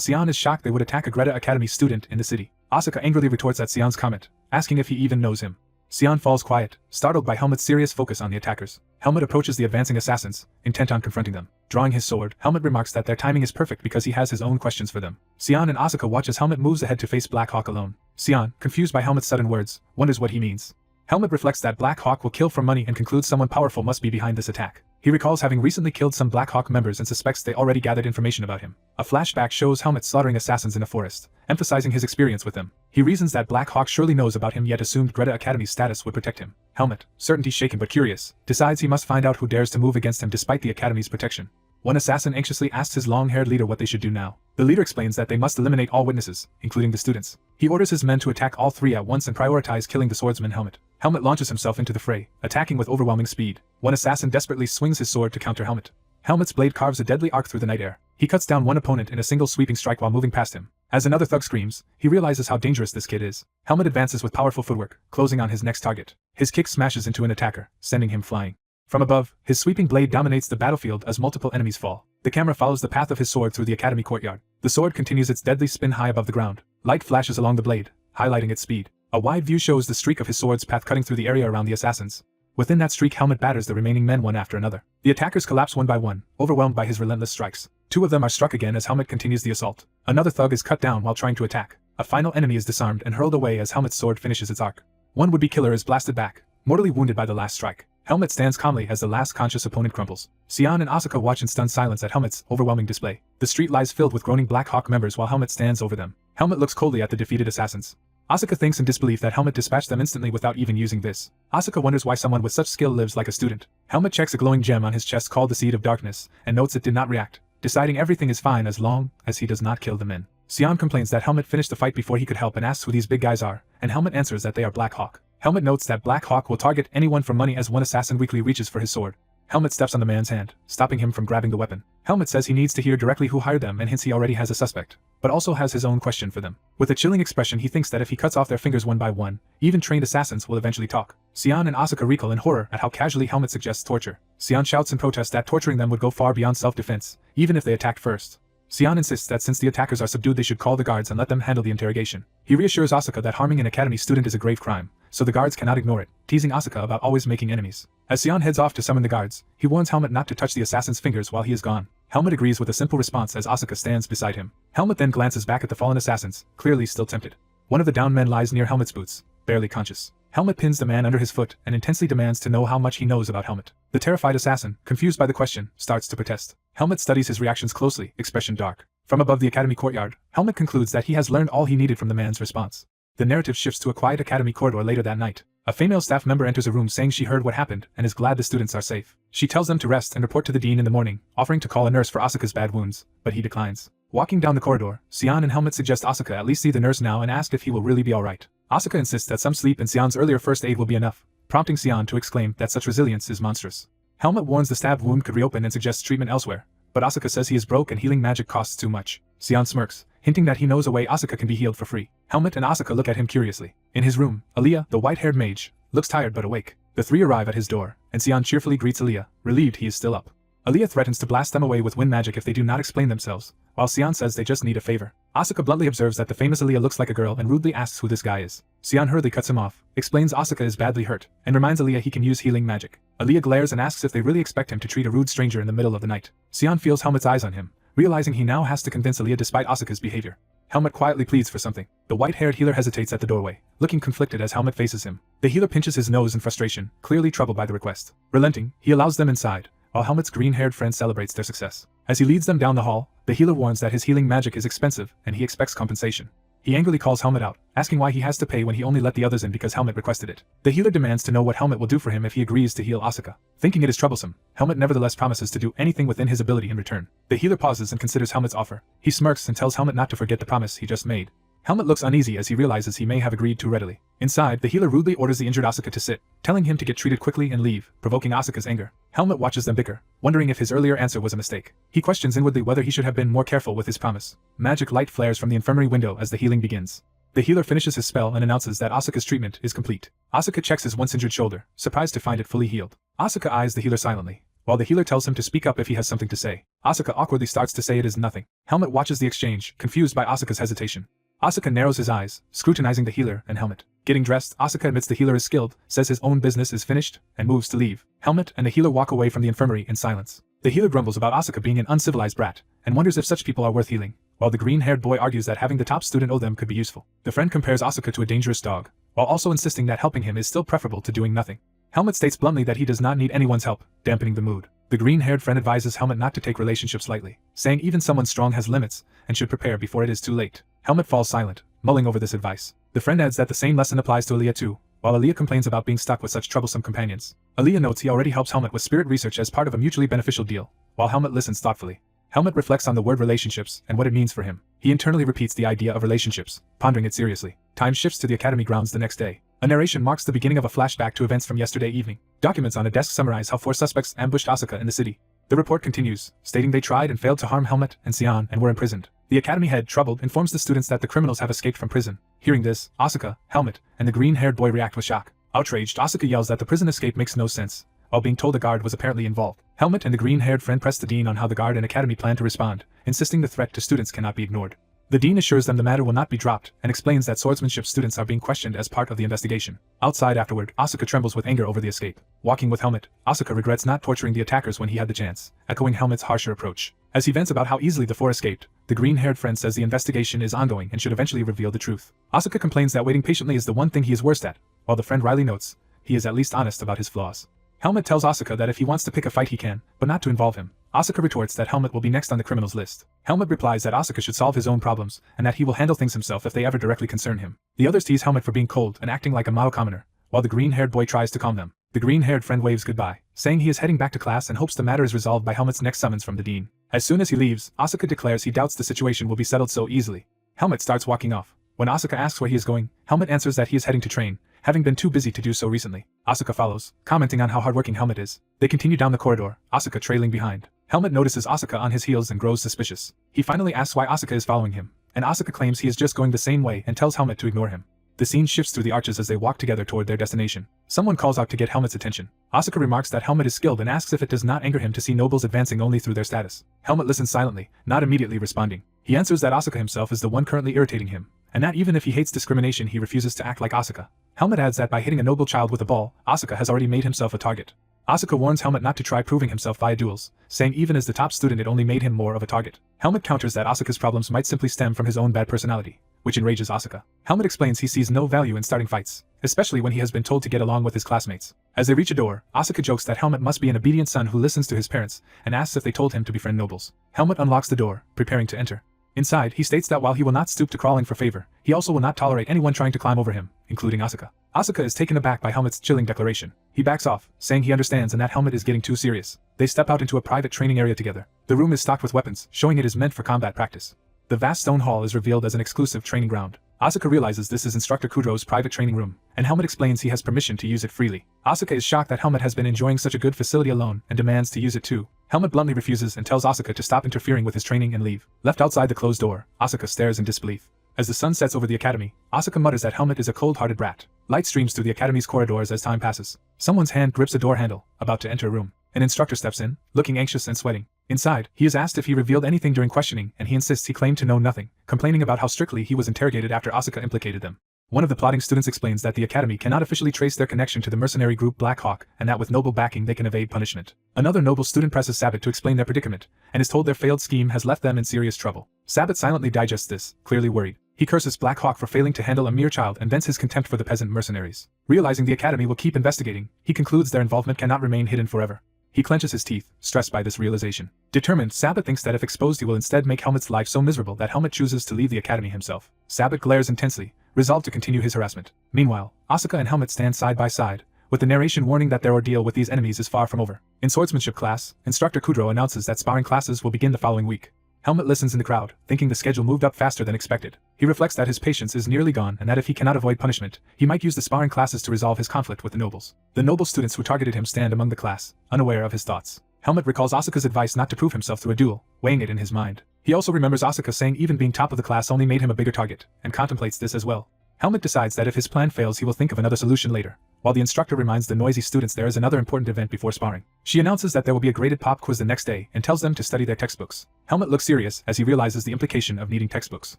Xian is shocked they would attack a Greta Academy student in the city. Asuka angrily retorts at Xian's comment, asking if he even knows him. Xian falls quiet, startled by Helmet's serious focus on the attackers. Helmet approaches the advancing assassins, intent on confronting them. Drawing his sword, Helmet remarks that their timing is perfect because he has his own questions for them. Xian and Asuka watch as Helmet moves ahead to face Black Hawk alone. Xian, confused by Helmet's sudden words, wonders what he means. Helmet reflects that Black Hawk will kill for money and concludes someone powerful must be behind this attack. He recalls having recently killed some Black Hawk members and suspects they already gathered information about him. A flashback shows Helmet slaughtering assassins in a forest, emphasizing his experience with them. He reasons that Black Hawk surely knows about him yet assumed Greta Academy's status would protect him. Helmet, certainty shaken but curious, decides he must find out who dares to move against him despite the Academy's protection. One assassin anxiously asks his long-haired leader what they should do now. The leader explains that they must eliminate all witnesses, including the students. He orders his men to attack all 3 at once and prioritize killing the swordsman Helmet. Helmet launches himself into the fray, attacking with overwhelming speed. One assassin desperately swings his sword to counter Helmet. Helmet's blade carves a deadly arc through the night air. He cuts down one opponent in a single sweeping strike while moving past him. As another thug screams, he realizes how dangerous this kid is. Helmet advances with powerful footwork, closing on his next target. His kick smashes into an attacker, sending him flying. From above, his sweeping blade dominates the battlefield as multiple enemies fall. The camera follows the path of his sword through the academy courtyard. The sword continues its deadly spin high above the ground. Light flashes along the blade, highlighting its speed. A wide view shows the streak of his sword's path cutting through the area around the assassins. Within that streak, Helmet batters the remaining men one after another. The attackers collapse one by one, overwhelmed by his relentless strikes. 2 of them are struck again as Helmet continues the assault. Another thug is cut down while trying to attack. A final enemy is disarmed and hurled away as Helmet's sword finishes its arc. One would-be killer is blasted back, mortally wounded by the last strike. Helmet stands calmly as the last conscious opponent crumbles. Xian and Asuka watch in stunned silence at Helmet's overwhelming display. The street lies filled with groaning Black Hawk members while Helmet stands over them. Helmet looks coldly at the defeated assassins. Asuka thinks in disbelief that Helmet dispatched them instantly without even using this. Asuka wonders why someone with such skill lives like a student. Helmet checks a glowing gem on his chest called the Seed of Darkness, and notes it did not react, deciding everything is fine as long as he does not kill the men. Xian complains that Helmet finished the fight before he could help and asks who these big guys are, and Helmet answers that they are Black Hawk. Helmet notes that Black Hawk will target anyone for money as one assassin weakly reaches for his sword. Helmet steps on the man's hand, stopping him from grabbing the weapon. Helmet says he needs to hear directly who hired them and hints he already has a suspect, but also has his own question for them. With a chilling expression, he thinks that if he cuts off their fingers one by one, even trained assassins will eventually talk. Xian and Asuka recoil in horror at how casually Helmet suggests torture. Xian shouts in protest that torturing them would go far beyond self-defense, even if they attacked first. Xian insists that since the attackers are subdued they should call the guards and let them handle the interrogation. He reassures Asuka that harming an academy student is a grave crime, so the guards cannot ignore it, teasing Asuka about always making enemies. As Xian heads off to summon the guards, he warns Helmet not to touch the assassin's fingers while he is gone. Helmet agrees with a simple response as Asuka stands beside him. Helmet then glances back at the fallen assassins, clearly still tempted. One of the downed men lies near Helmet's boots, barely conscious. Helmet pins the man under his foot and intensely demands to know how much he knows about Helmet. The terrified assassin, confused by the question, starts to protest. Helmet studies his reactions closely, expression dark. From above the academy courtyard, Helmet concludes that he has learned all he needed from the man's response. The narrative shifts to a quiet academy corridor later that night. A female staff member enters a room saying she heard what happened and is glad the students are safe. She tells them to rest and report to the dean in the morning, offering to call a nurse for Asuka's bad wounds, but he declines. Walking down the corridor, Sion and Helmet suggest Asuka at least see the nurse now and ask if he will really be alright. Asuka insists that some sleep and Sion's earlier first aid will be enough, prompting Sion to exclaim that such resilience is monstrous. Helmet warns the stabbed wound could reopen and suggests treatment elsewhere, but Asuka says he is broke and healing magic costs too much. Sion smirks, hinting that he knows a way Asuka can be healed for free. Helmet and Asuka look at him curiously. In his room, Aaliyah, the white-haired mage, looks tired but awake. The three arrive at his door, and Sion cheerfully greets Aaliyah, relieved he is still up. Aaliyah threatens to blast them away with wind magic if they do not explain themselves, while Sion says they just need a favor. Asuka bluntly observes that the famous Aaliyah looks like a girl and rudely asks who this guy is. Sion hurriedly cuts him off, explains Asuka is badly hurt, and reminds Aaliyah he can use healing magic. Aaliyah glares and asks if they really expect him to treat a rude stranger in the middle of the night. Sion feels Helmet's eyes on him, realizing he now has to convince Aaliyah despite Asuka's behavior. Helmet quietly pleads for something. The white-haired healer hesitates at the doorway, looking conflicted as Helmet faces him. The healer pinches his nose in frustration, clearly troubled by the request. Relenting, he allows them inside, while Helmet's green-haired friend celebrates their success. As he leads them down the hall, the healer warns that his healing magic is expensive and he expects compensation. He angrily calls Helmet out, asking why he has to pay when he only let the others in because Helmet requested it. The healer demands to know what Helmet will do for him if he agrees to heal Asuka. Thinking it is troublesome, Helmet nevertheless promises to do anything within his ability in return. The healer pauses and considers Helmet's offer. He smirks and tells Helmet not to forget the promise he just made. Helmet looks uneasy as he realizes he may have agreed too readily. Inside, the healer rudely orders the injured Asuka to sit, telling him to get treated quickly and leave, provoking Asuka's anger. Helmet watches them bicker, wondering if his earlier answer was a mistake. He questions inwardly whether he should have been more careful with his promise. Magic light flares from the infirmary window as the healing begins. The healer finishes his spell and announces that Asuka's treatment is complete. Asuka checks his once injured shoulder, surprised to find it fully healed. Asuka eyes the healer silently, while the healer tells him to speak up if he has something to say. Asuka awkwardly starts to say it is nothing. Helmet watches the exchange, confused by Asuka's hesitation. Asuka narrows his eyes, scrutinizing the healer and Helmet. Getting dressed, Asuka admits the healer is skilled, says his own business is finished, and moves to leave. Helmet and the healer walk away from the infirmary in silence. The healer grumbles about Asuka being an uncivilized brat, and wonders if such people are worth healing, while the green-haired boy argues that having the top student owe them could be useful. The friend compares Asuka to a dangerous dog, while also insisting that helping him is still preferable to doing nothing. Helmet states bluntly that he does not need anyone's help, dampening the mood. The green-haired friend advises Helmet not to take relationships lightly, saying even someone strong has limits, and should prepare before it is too late. Helmet falls silent, mulling over this advice. The friend adds that the same lesson applies to Aaliyah too, while Aaliyah complains about being stuck with such troublesome companions. Aaliyah notes he already helps Helmet with spirit research as part of a mutually beneficial deal, while Helmet listens thoughtfully. Helmet reflects on the word relationships and what it means for him. He internally repeats the idea of relationships, pondering it seriously. Time shifts to the academy grounds the next day. A narration marks the beginning of a flashback to events from yesterday evening. Documents on a desk summarize how 4 suspects ambushed Asuka in the city. The report continues, stating they tried and failed to harm Helmet and Sion and were imprisoned. The academy head, troubled, informs the students that the criminals have escaped from prison. Hearing this, Asuka, Helmet, and the green-haired boy react with shock. Outraged, Asuka yells that the prison escape makes no sense, while being told the guard was apparently involved. Helmet and the green-haired friend press the dean on how the guard and academy plan to respond, insisting the threat to students cannot be ignored. The dean assures them the matter will not be dropped, and explains that swordsmanship students are being questioned as part of the investigation. Outside afterward, Asuka trembles with anger over the escape. Walking with Helmet, Asuka regrets not torturing the attackers when he had the chance, echoing Helmet's harsher approach. As he vents about how easily the 4 escaped, the green-haired friend says the investigation is ongoing and should eventually reveal the truth. Asuka complains that waiting patiently is the one thing he is worst at, while the friend wryly notes he is at least honest about his flaws. Helmet tells Asuka that if he wants to pick a fight he can, but not to involve him. Asuka retorts that Helmet will be next on the criminals list. Helmet replies that Asuka should solve his own problems, and that he will handle things himself if they ever directly concern him. The others tease Helmet for being cold and acting like a model commoner, while the green-haired boy tries to calm them. The green-haired friend waves goodbye, saying he is heading back to class and hopes the matter is resolved by Helmet's next summons from the dean. As soon as he leaves, Asuka declares he doubts the situation will be settled so easily. Helmet starts walking off. When Asuka asks where he is going, Helmet answers that he is heading to train, having been too busy to do so recently. Asuka follows, commenting on how hardworking Helmet is. They continue down the corridor, Asuka trailing behind. Helmet notices Asuka on his heels and grows suspicious. He finally asks why Asuka is following him, and Asuka claims he is just going the same way and tells Helmet to ignore him. The scene shifts through the arches as they walk together toward their destination. Someone calls out to get Helmet's attention. Asuka remarks that Helmet is skilled and asks if it does not anger him to see nobles advancing only through their status. Helmet listens silently, not immediately responding. He answers that Asuka himself is the one currently irritating him, and that even if he hates discrimination he refuses to act like Asuka. Helmet adds that by hitting a noble child with a ball, Asuka has already made himself a target. Asuka warns Helmet not to try proving himself via duels, saying even as the top student it only made him more of a target. Helmet counters that Asuka's problems might simply stem from his own bad personality, which enrages Asuka. Helmet explains he sees no value in starting fights, especially when he has been told to get along with his classmates. As they reach a door, Asuka jokes that Helmet must be an obedient son who listens to his parents, and asks if they told him to befriend nobles. Helmet unlocks the door, preparing to enter. Inside, he states that while he will not stoop to crawling for favor, he also will not tolerate anyone trying to climb over him, including Asuka. Asuka is taken aback by Helmet's chilling declaration. He backs off, saying he understands and that Helmet is getting too serious. They step out into a private training area together. The room is stocked with weapons, showing it is meant for combat practice. The vast stone hall is revealed as an exclusive training ground. Asuka realizes this is Instructor Kudro's private training room, and Helmet explains he has permission to use it freely. Asuka is shocked that Helmet has been enjoying such a good facility alone and demands to use it too. Helmet bluntly refuses and tells Asuka to stop interfering with his training and leave. Left outside the closed door, Asuka stares in disbelief. As the sun sets over the academy, Asuka mutters that Helmet is a cold-hearted brat. Light streams through the academy's corridors as time passes. Someone's hand grips a door handle, about to enter a room. An instructor steps in, looking anxious and sweating. Inside, he is asked if he revealed anything during questioning, and he insists he claimed to know nothing, complaining about how strictly he was interrogated after Asuka implicated them. One of the plotting students explains that the academy cannot officially trace their connection to the mercenary group Black Hawk, and that with noble backing they can evade punishment. Another noble student presses Sabbat to explain their predicament, and is told their failed scheme has left them in serious trouble. Sabbat silently digests this, clearly worried. He curses Black Hawk for failing to handle a mere child and vents his contempt for the peasant mercenaries. Realizing the academy will keep investigating, he concludes their involvement cannot remain hidden forever. He clenches his teeth, stressed by this realization. Determined, Sabbat thinks that if exposed he will instead make Helmet's life so miserable that Helmet chooses to leave the academy himself. Sabbat glares intensely, resolved to continue his harassment. Meanwhile, Asuka and Helmet stand side by side, with the narration warning that their ordeal with these enemies is far from over. In swordsmanship class, Instructor Kudro announces that sparring classes will begin the following week. Helmet listens in the crowd, thinking the schedule moved up faster than expected. He reflects that his patience is nearly gone and that if he cannot avoid punishment, he might use the sparring classes to resolve his conflict with the nobles. The noble students who targeted him stand among the class, unaware of his thoughts. Helmet recalls Asuka's advice not to prove himself through a duel, weighing it in his mind. He also remembers Asuka saying even being top of the class only made him a bigger target, and contemplates this as well. Helmet decides that if his plan fails he will think of another solution later, while the instructor reminds the noisy students there is another important event before sparring. She announces that there will be a graded pop quiz the next day and tells them to study their textbooks. Helmet looks serious as he realizes the implication of needing textbooks.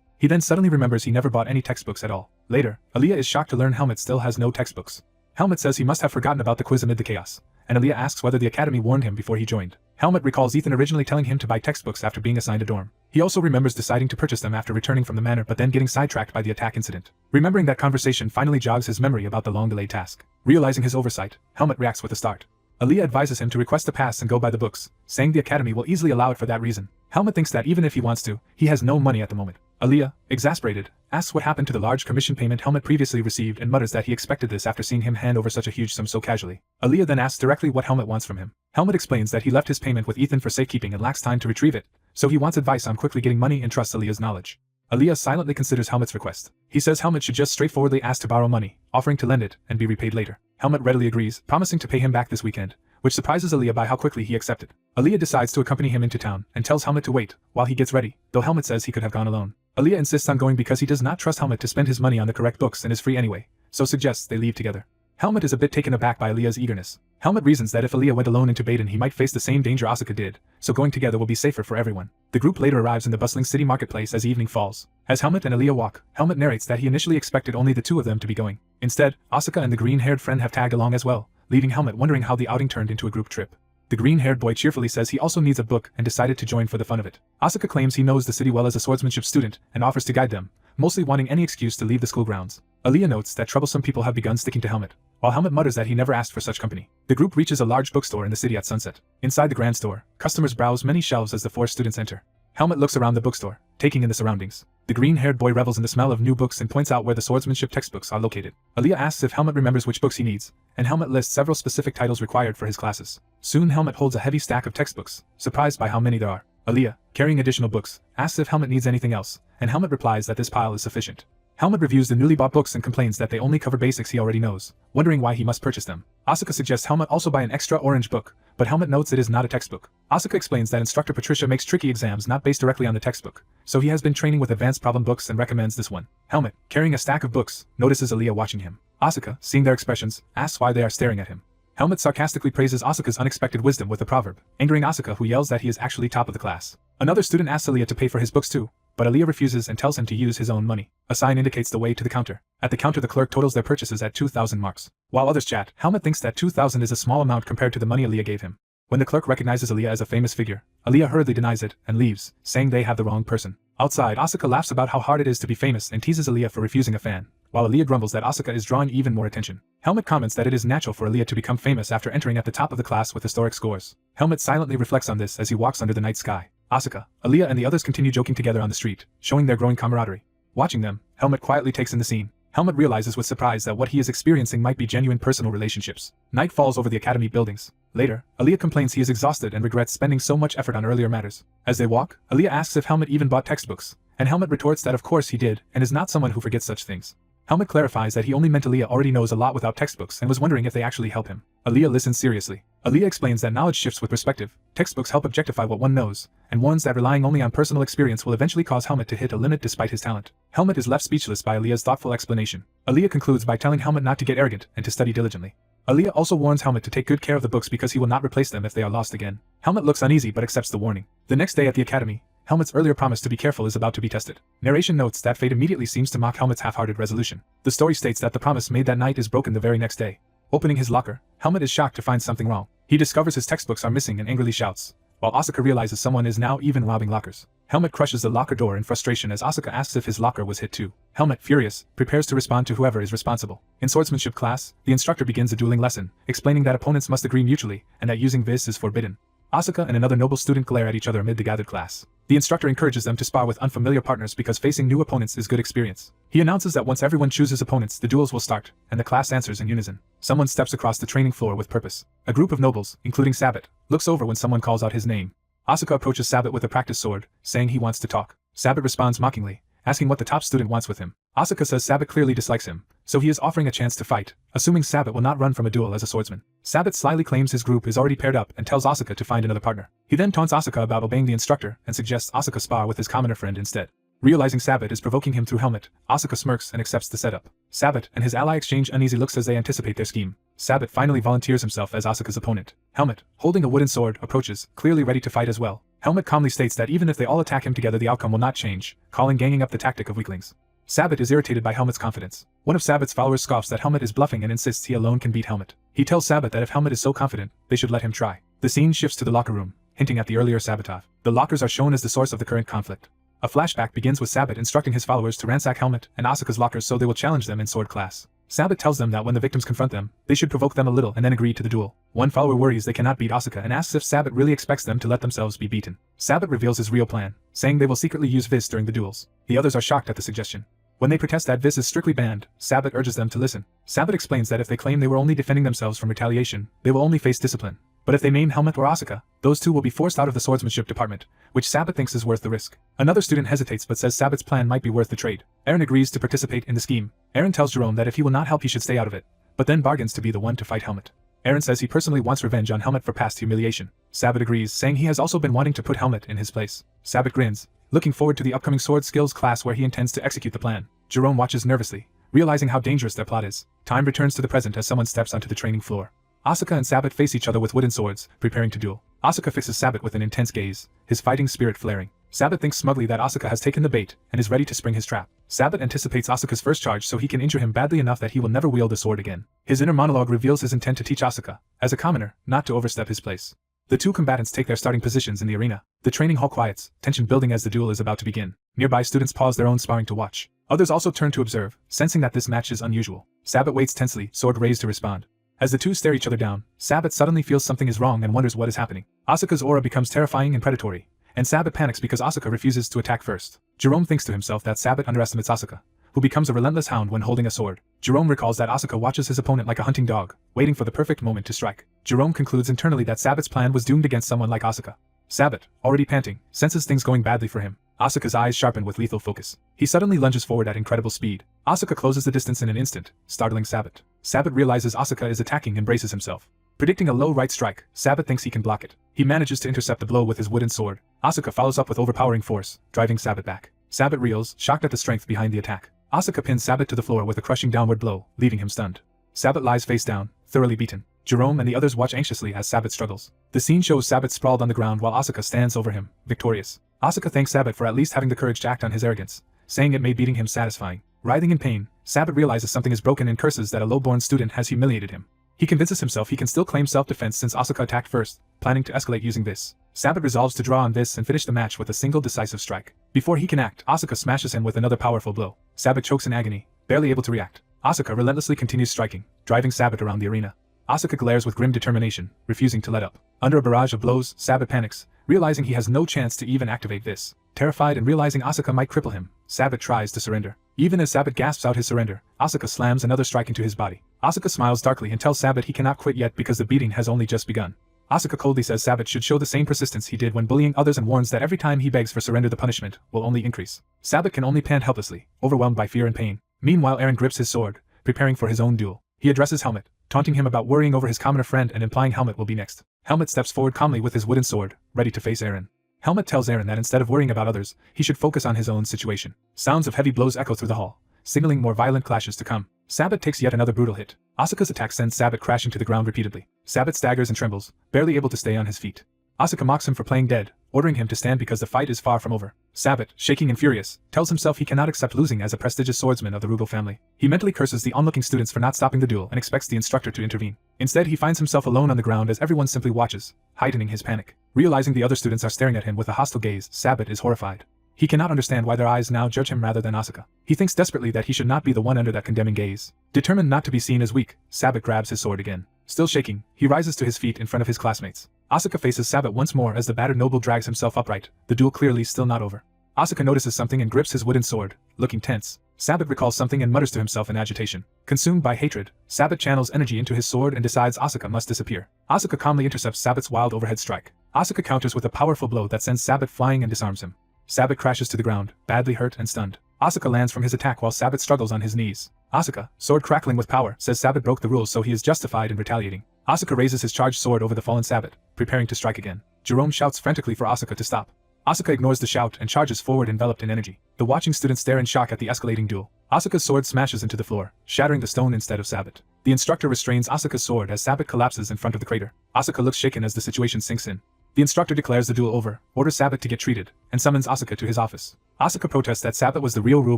He then suddenly remembers he never bought any textbooks at all. Later, Aaliyah is shocked to learn Helmet still has no textbooks. Helmet says he must have forgotten about the quiz amid the chaos, and Aaliyah asks whether the academy warned him before he joined. Helmet recalls Ethan originally telling him to buy textbooks after being assigned a dorm. He also remembers deciding to purchase them after returning from the manor but then getting sidetracked by the attack incident. Remembering that conversation finally jogs his memory about the long-delayed task. Realizing his oversight, Helmet reacts with a start. Aaliyah advises him to request a pass and go by the books, saying the academy will easily allow it for that reason. Helmet thinks that even if he wants to, he has no money at the moment. Aaliyah, exasperated, asks what happened to the large commission payment Helmet previously received and mutters that he expected this after seeing him hand over such a huge sum so casually. Aaliyah then asks directly what Helmet wants from him. Helmet explains that he left his payment with Ethan for safekeeping and lacks time to retrieve it, so he wants advice on quickly getting money and trusts Aaliyah's knowledge. Aaliyah silently considers Helmet's request. He says Helmet should just straightforwardly ask to borrow money, offering to lend it and be repaid later. Helmet readily agrees, promising to pay him back this weekend, which surprises Aaliyah by how quickly he accepted. Aaliyah decides to accompany him into town and tells Helmet to wait while he gets ready, though Helmet says he could have gone alone. Aaliyah insists on going because he does not trust Helmet to spend his money on the correct books and is free anyway, so suggests they leave together. Helmet is a bit taken aback by Aaliyah's eagerness. Helmet reasons that if Aaliyah went alone into Baden he might face the same danger Asuka did, so going together will be safer for everyone. The group later arrives in the bustling city marketplace as evening falls. As Helmet and Aaliyah walk, Helmet narrates that he initially expected only the two of them to be going. Instead, Asuka and the green-haired friend have tagged along as well, leaving Helmet wondering how the outing turned into a group trip. The green-haired boy cheerfully says he also needs a book and decided to join for the fun of it. Asuka claims he knows the city well as a swordsmanship student and offers to guide them, mostly wanting any excuse to leave the school grounds. Aaliyah notes that troublesome people have begun sticking to Helmet, while Helmet mutters that he never asked for such company. The group reaches a large bookstore in the city at sunset. Inside the grand store, customers browse many shelves as the four students enter. Helmet looks around the bookstore, taking in the surroundings. The green-haired boy revels in the smell of new books and points out where the swordsmanship textbooks are located. Aaliyah asks if Helmet remembers which books he needs, and Helmet lists several specific titles required for his classes. Soon Helmet holds a heavy stack of textbooks, surprised by how many there are. Aaliyah, carrying additional books, asks if Helmet needs anything else, and Helmet replies that this pile is sufficient. Helmet reviews the newly bought books and complains that they only cover basics he already knows, wondering why he must purchase them. Asuka suggests Helmet also buy an extra orange book, but Helmet notes it is not a textbook. Asuka explains that Instructor Patricia makes tricky exams not based directly on the textbook, so he has been training with advanced problem books and recommends this one. Helmet, carrying a stack of books, notices Aaliyah watching him. Asuka, seeing their expressions, asks why they are staring at him. Helmet sarcastically praises Asuka's unexpected wisdom with a proverb, angering Asuka, who yells that he is actually top of the class. Another student asks Aaliyah to pay for his books too, but Aaliyah refuses and tells him to use his own money. A sign indicates the way to the counter. At the counter the clerk totals their purchases at 2,000 marks. While others chat, Helmet thinks that 2,000 is a small amount compared to the money Aaliyah gave him. When the clerk recognizes Aaliyah as a famous figure, Aaliyah hurriedly denies it and leaves, saying they have the wrong person. Outside, Asuka laughs about how hard it is to be famous and teases Aaliyah for refusing a fan, while Aaliyah grumbles that Asuka is drawing even more attention. Helmet comments that it is natural for Aaliyah to become famous after entering at the top of the class with historic scores. Helmet silently reflects on this as he walks under the night sky. Asuka, Aaliyah and the others continue joking together on the street, showing their growing camaraderie. Watching them, Helmut quietly takes in the scene. Helmut realizes with surprise that what he is experiencing might be genuine personal relationships. Night falls over the academy buildings. Later, Aaliyah complains he is exhausted and regrets spending so much effort on earlier matters. As they walk, Aaliyah asks if Helmut even bought textbooks, and Helmut retorts that of course he did and is not someone who forgets such things. Helmut clarifies that he only meant Aaliyah already knows a lot without textbooks and was wondering if they actually help him. Aaliyah listens seriously. Aaliyah explains that knowledge shifts with perspective. Textbooks help objectify what one knows, and warns that relying only on personal experience will eventually cause Helmut to hit a limit despite his talent. Helmut is left speechless by Aaliyah's thoughtful explanation. Aaliyah concludes by telling Helmut not to get arrogant and to study diligently. Aaliyah also warns Helmut to take good care of the books because he will not replace them if they are lost again. Helmut looks uneasy but accepts the warning. The next day at the academy, Helmut's earlier promise to be careful is about to be tested. Narration notes that fate immediately seems to mock Helmut's half-hearted resolution. The story states that the promise made that night is broken the very next day. Opening his locker, Helmut is shocked to find something wrong. He discovers his textbooks are missing and angrily shouts, while Asuka realizes someone is now even robbing lockers. Helmut crushes the locker door in frustration as Asuka asks if his locker was hit too. Helmut, furious, prepares to respond to whoever is responsible. In swordsmanship class, the instructor begins a dueling lesson, explaining that opponents must agree mutually and that using vis is forbidden. Asuka and another noble student glare at each other amid the gathered class. The instructor encourages them to spar with unfamiliar partners because facing new opponents is good experience. He announces that once everyone chooses opponents, the duels will start, and the class answers in unison. Someone steps across the training floor with purpose. A group of nobles, including Sabbat, looks over when someone calls out his name. Asuka approaches Sabbat with a practice sword, saying he wants to talk. Sabbat responds mockingly, asking what the top student wants with him. Asuka says Sabbat clearly dislikes him, so he is offering a chance to fight, assuming Sabbat will not run from a duel as a swordsman. Sabbat slyly claims his group is already paired up and tells Asuka to find another partner. He then taunts Asuka about obeying the instructor and suggests Asuka spar with his commoner friend instead. Realizing Sabbat is provoking him through Helmut, Asuka smirks and accepts the setup. Sabbat and his ally exchange uneasy looks as they anticipate their scheme. Sabbat finally volunteers himself as Asuka's opponent. Helmut, holding a wooden sword, approaches, clearly ready to fight as well. Helmut calmly states that even if they all attack him together the outcome will not change, calling ganging up the tactic of weaklings. Sabbat is irritated by Helmut's confidence. One of Sabbat's followers scoffs that Helmut is bluffing and insists he alone can beat Helmut. He tells Sabbat that if Helmut is so confident, they should let him try. The scene shifts to the locker room, hinting at the earlier sabotage. The lockers are shown as the source of the current conflict. A flashback begins with Sabbat instructing his followers to ransack Helmut and Asuka's lockers so they will challenge them in sword class. Sabbat tells them that when the victims confront them, they should provoke them a little and then agree to the duel. One follower worries they cannot beat Asuka and asks if Sabbat really expects them to let themselves be beaten. Sabbat reveals his real plan, saying they will secretly use vis during the duels. The others are shocked at the suggestion. When they protest that vis is strictly banned, Sabbat urges them to listen. Sabbat explains that if they claim they were only defending themselves from retaliation, they will only face discipline. But if they name Helmut or Asuka, those two will be forced out of the swordsmanship department, which Sabbat thinks is worth the risk. Another student hesitates but says Sabbat's plan might be worth the trade. Aaron agrees to participate in the scheme. Aaron tells Jerome that if he will not help he should stay out of it, but then bargains to be the one to fight Helmut. Aaron says he personally wants revenge on Helmut for past humiliation. Sabbat agrees, saying he has also been wanting to put Helmut in his place. Sabbat grins, looking forward to the upcoming sword skills class where he intends to execute the plan. Jerome watches nervously, realizing how dangerous their plot is. Time returns to the present as someone steps onto the training floor. Asuka and Sabbat face each other with wooden swords, preparing to duel. Asuka fixes Sabbat with an intense gaze, his fighting spirit flaring. Sabbat thinks smugly that Asuka has taken the bait and is ready to spring his trap. Sabbat anticipates Asuka's first charge so he can injure him badly enough that he will never wield the sword again. His inner monologue reveals his intent to teach Asuka, as a commoner, not to overstep his place. The two combatants take their starting positions in the arena. The training hall quiets, tension building as the duel is about to begin. Nearby students pause their own sparring to watch. Others also turn to observe, sensing that this match is unusual. Sabbat waits tensely, sword raised to respond. As the two stare each other down, Sabbat suddenly feels something is wrong and wonders what is happening. Asuka's aura becomes terrifying and predatory, and Sabbat panics because Asuka refuses to attack first. Jerome thinks to himself that Sabbat underestimates Asuka, who becomes a relentless hound when holding a sword. Jerome recalls that Asuka watches his opponent like a hunting dog, waiting for the perfect moment to strike. Jerome concludes internally that Sabbat's plan was doomed against someone like Asuka. Sabbat, already panting, senses things going badly for him. Asuka's eyes sharpen with lethal focus. He suddenly lunges forward at incredible speed. Asuka closes the distance in an instant, startling Sabbat. Sabbat realizes Asuka is attacking and braces himself. Predicting a low right strike, Sabbat thinks he can block it. He manages to intercept the blow with his wooden sword. Asuka follows up with overpowering force, driving Sabbat back. Sabbat reels, shocked at the strength behind the attack. Asuka pins Sabbat to the floor with a crushing downward blow, leaving him stunned. Sabbat lies face down, thoroughly beaten. Jerome and the others watch anxiously as Sabbat struggles. The scene shows Sabbat sprawled on the ground while Asuka stands over him, victorious. Asuka thanks Sabbat for at least having the courage to act on his arrogance, saying it made beating him satisfying. Writhing in pain, Sabbat realizes something is broken and curses that a low-born student has humiliated him. He convinces himself he can still claim self-defense since Asuka attacked first, planning to escalate using this. Sabbat resolves to draw on this and finish the match with a single decisive strike. Before he can act, Asuka smashes him with another powerful blow. Sabbat chokes in agony, barely able to react. Asuka relentlessly continues striking, driving Sabbat around the arena. Asuka glares with grim determination, refusing to let up. Under a barrage of blows, Sabbat panics, Realizing he has no chance to even activate this, terrified and realizing Asuka might cripple him, Sabbat tries to surrender. Even as Sabbat gasps out his surrender, Asuka slams another strike into his body. Asuka smiles darkly and tells Sabbat he cannot quit yet because the beating has only just begun. Asuka coldly says Sabbat should show the same persistence he did when bullying others and warns that every time he begs for surrender the punishment will only increase. Sabbat can only pant helplessly, overwhelmed by fear and pain. Meanwhile Eren grips his sword, preparing for his own duel. He addresses Helmet, taunting him about worrying over his commoner friend and implying Helmet will be next. Helmet steps forward calmly with his wooden sword, ready to face Eren. Helmet tells Eren that instead of worrying about others, he should focus on his own situation. Sounds of heavy blows echo through the hall, signaling more violent clashes to come. Sabbat takes yet another brutal hit. Asuka's attack sends Sabbat crashing to the ground repeatedly. Sabbat staggers and trembles, barely able to stay on his feet. Asuka mocks him for playing dead, ordering him to stand because the fight is far from over. Sabbat, shaking and furious, tells himself he cannot accept losing as a prestigious swordsman of the Rugal family. He mentally curses the onlooking students for not stopping the duel and expects the instructor to intervene. Instead he finds himself alone on the ground as everyone simply watches, heightening his panic. Realizing the other students are staring at him with a hostile gaze, Sabbat is horrified. He cannot understand why their eyes now judge him rather than Asuka. He thinks desperately that he should not be the one under that condemning gaze. Determined not to be seen as weak, Sabbat grabs his sword again. Still shaking, he rises to his feet in front of his classmates. Asuka faces Sabbat once more as the battered noble drags himself upright, the duel clearly still not over. Asuka notices something and grips his wooden sword, looking tense. Sabbat recalls something and mutters to himself in agitation. Consumed by hatred, Sabbat channels energy into his sword and decides Asuka must disappear. Asuka calmly intercepts Sabbat's wild overhead strike. Asuka counters with a powerful blow that sends Sabbat flying and disarms him. Sabbat crashes to the ground, badly hurt and stunned. Asuka lands from his attack while Sabbat struggles on his knees. Asuka, sword crackling with power, says Sabbat broke the rules so he is justified in retaliating. Asuka raises his charged sword over the fallen Sabbat, preparing to strike again. Jerome shouts frantically for Asuka to stop. Asuka ignores the shout and charges forward enveloped in energy. The watching students stare in shock at the escalating duel. Asuka's sword smashes into the floor, shattering the stone instead of Sabbat. The instructor restrains Asuka's sword as Sabbat collapses in front of the crater. Asuka looks shaken as the situation sinks in. The instructor declares the duel over, orders Sabbat to get treated, and summons Asuka to his office. Asuka protests that Sabbat was the real rule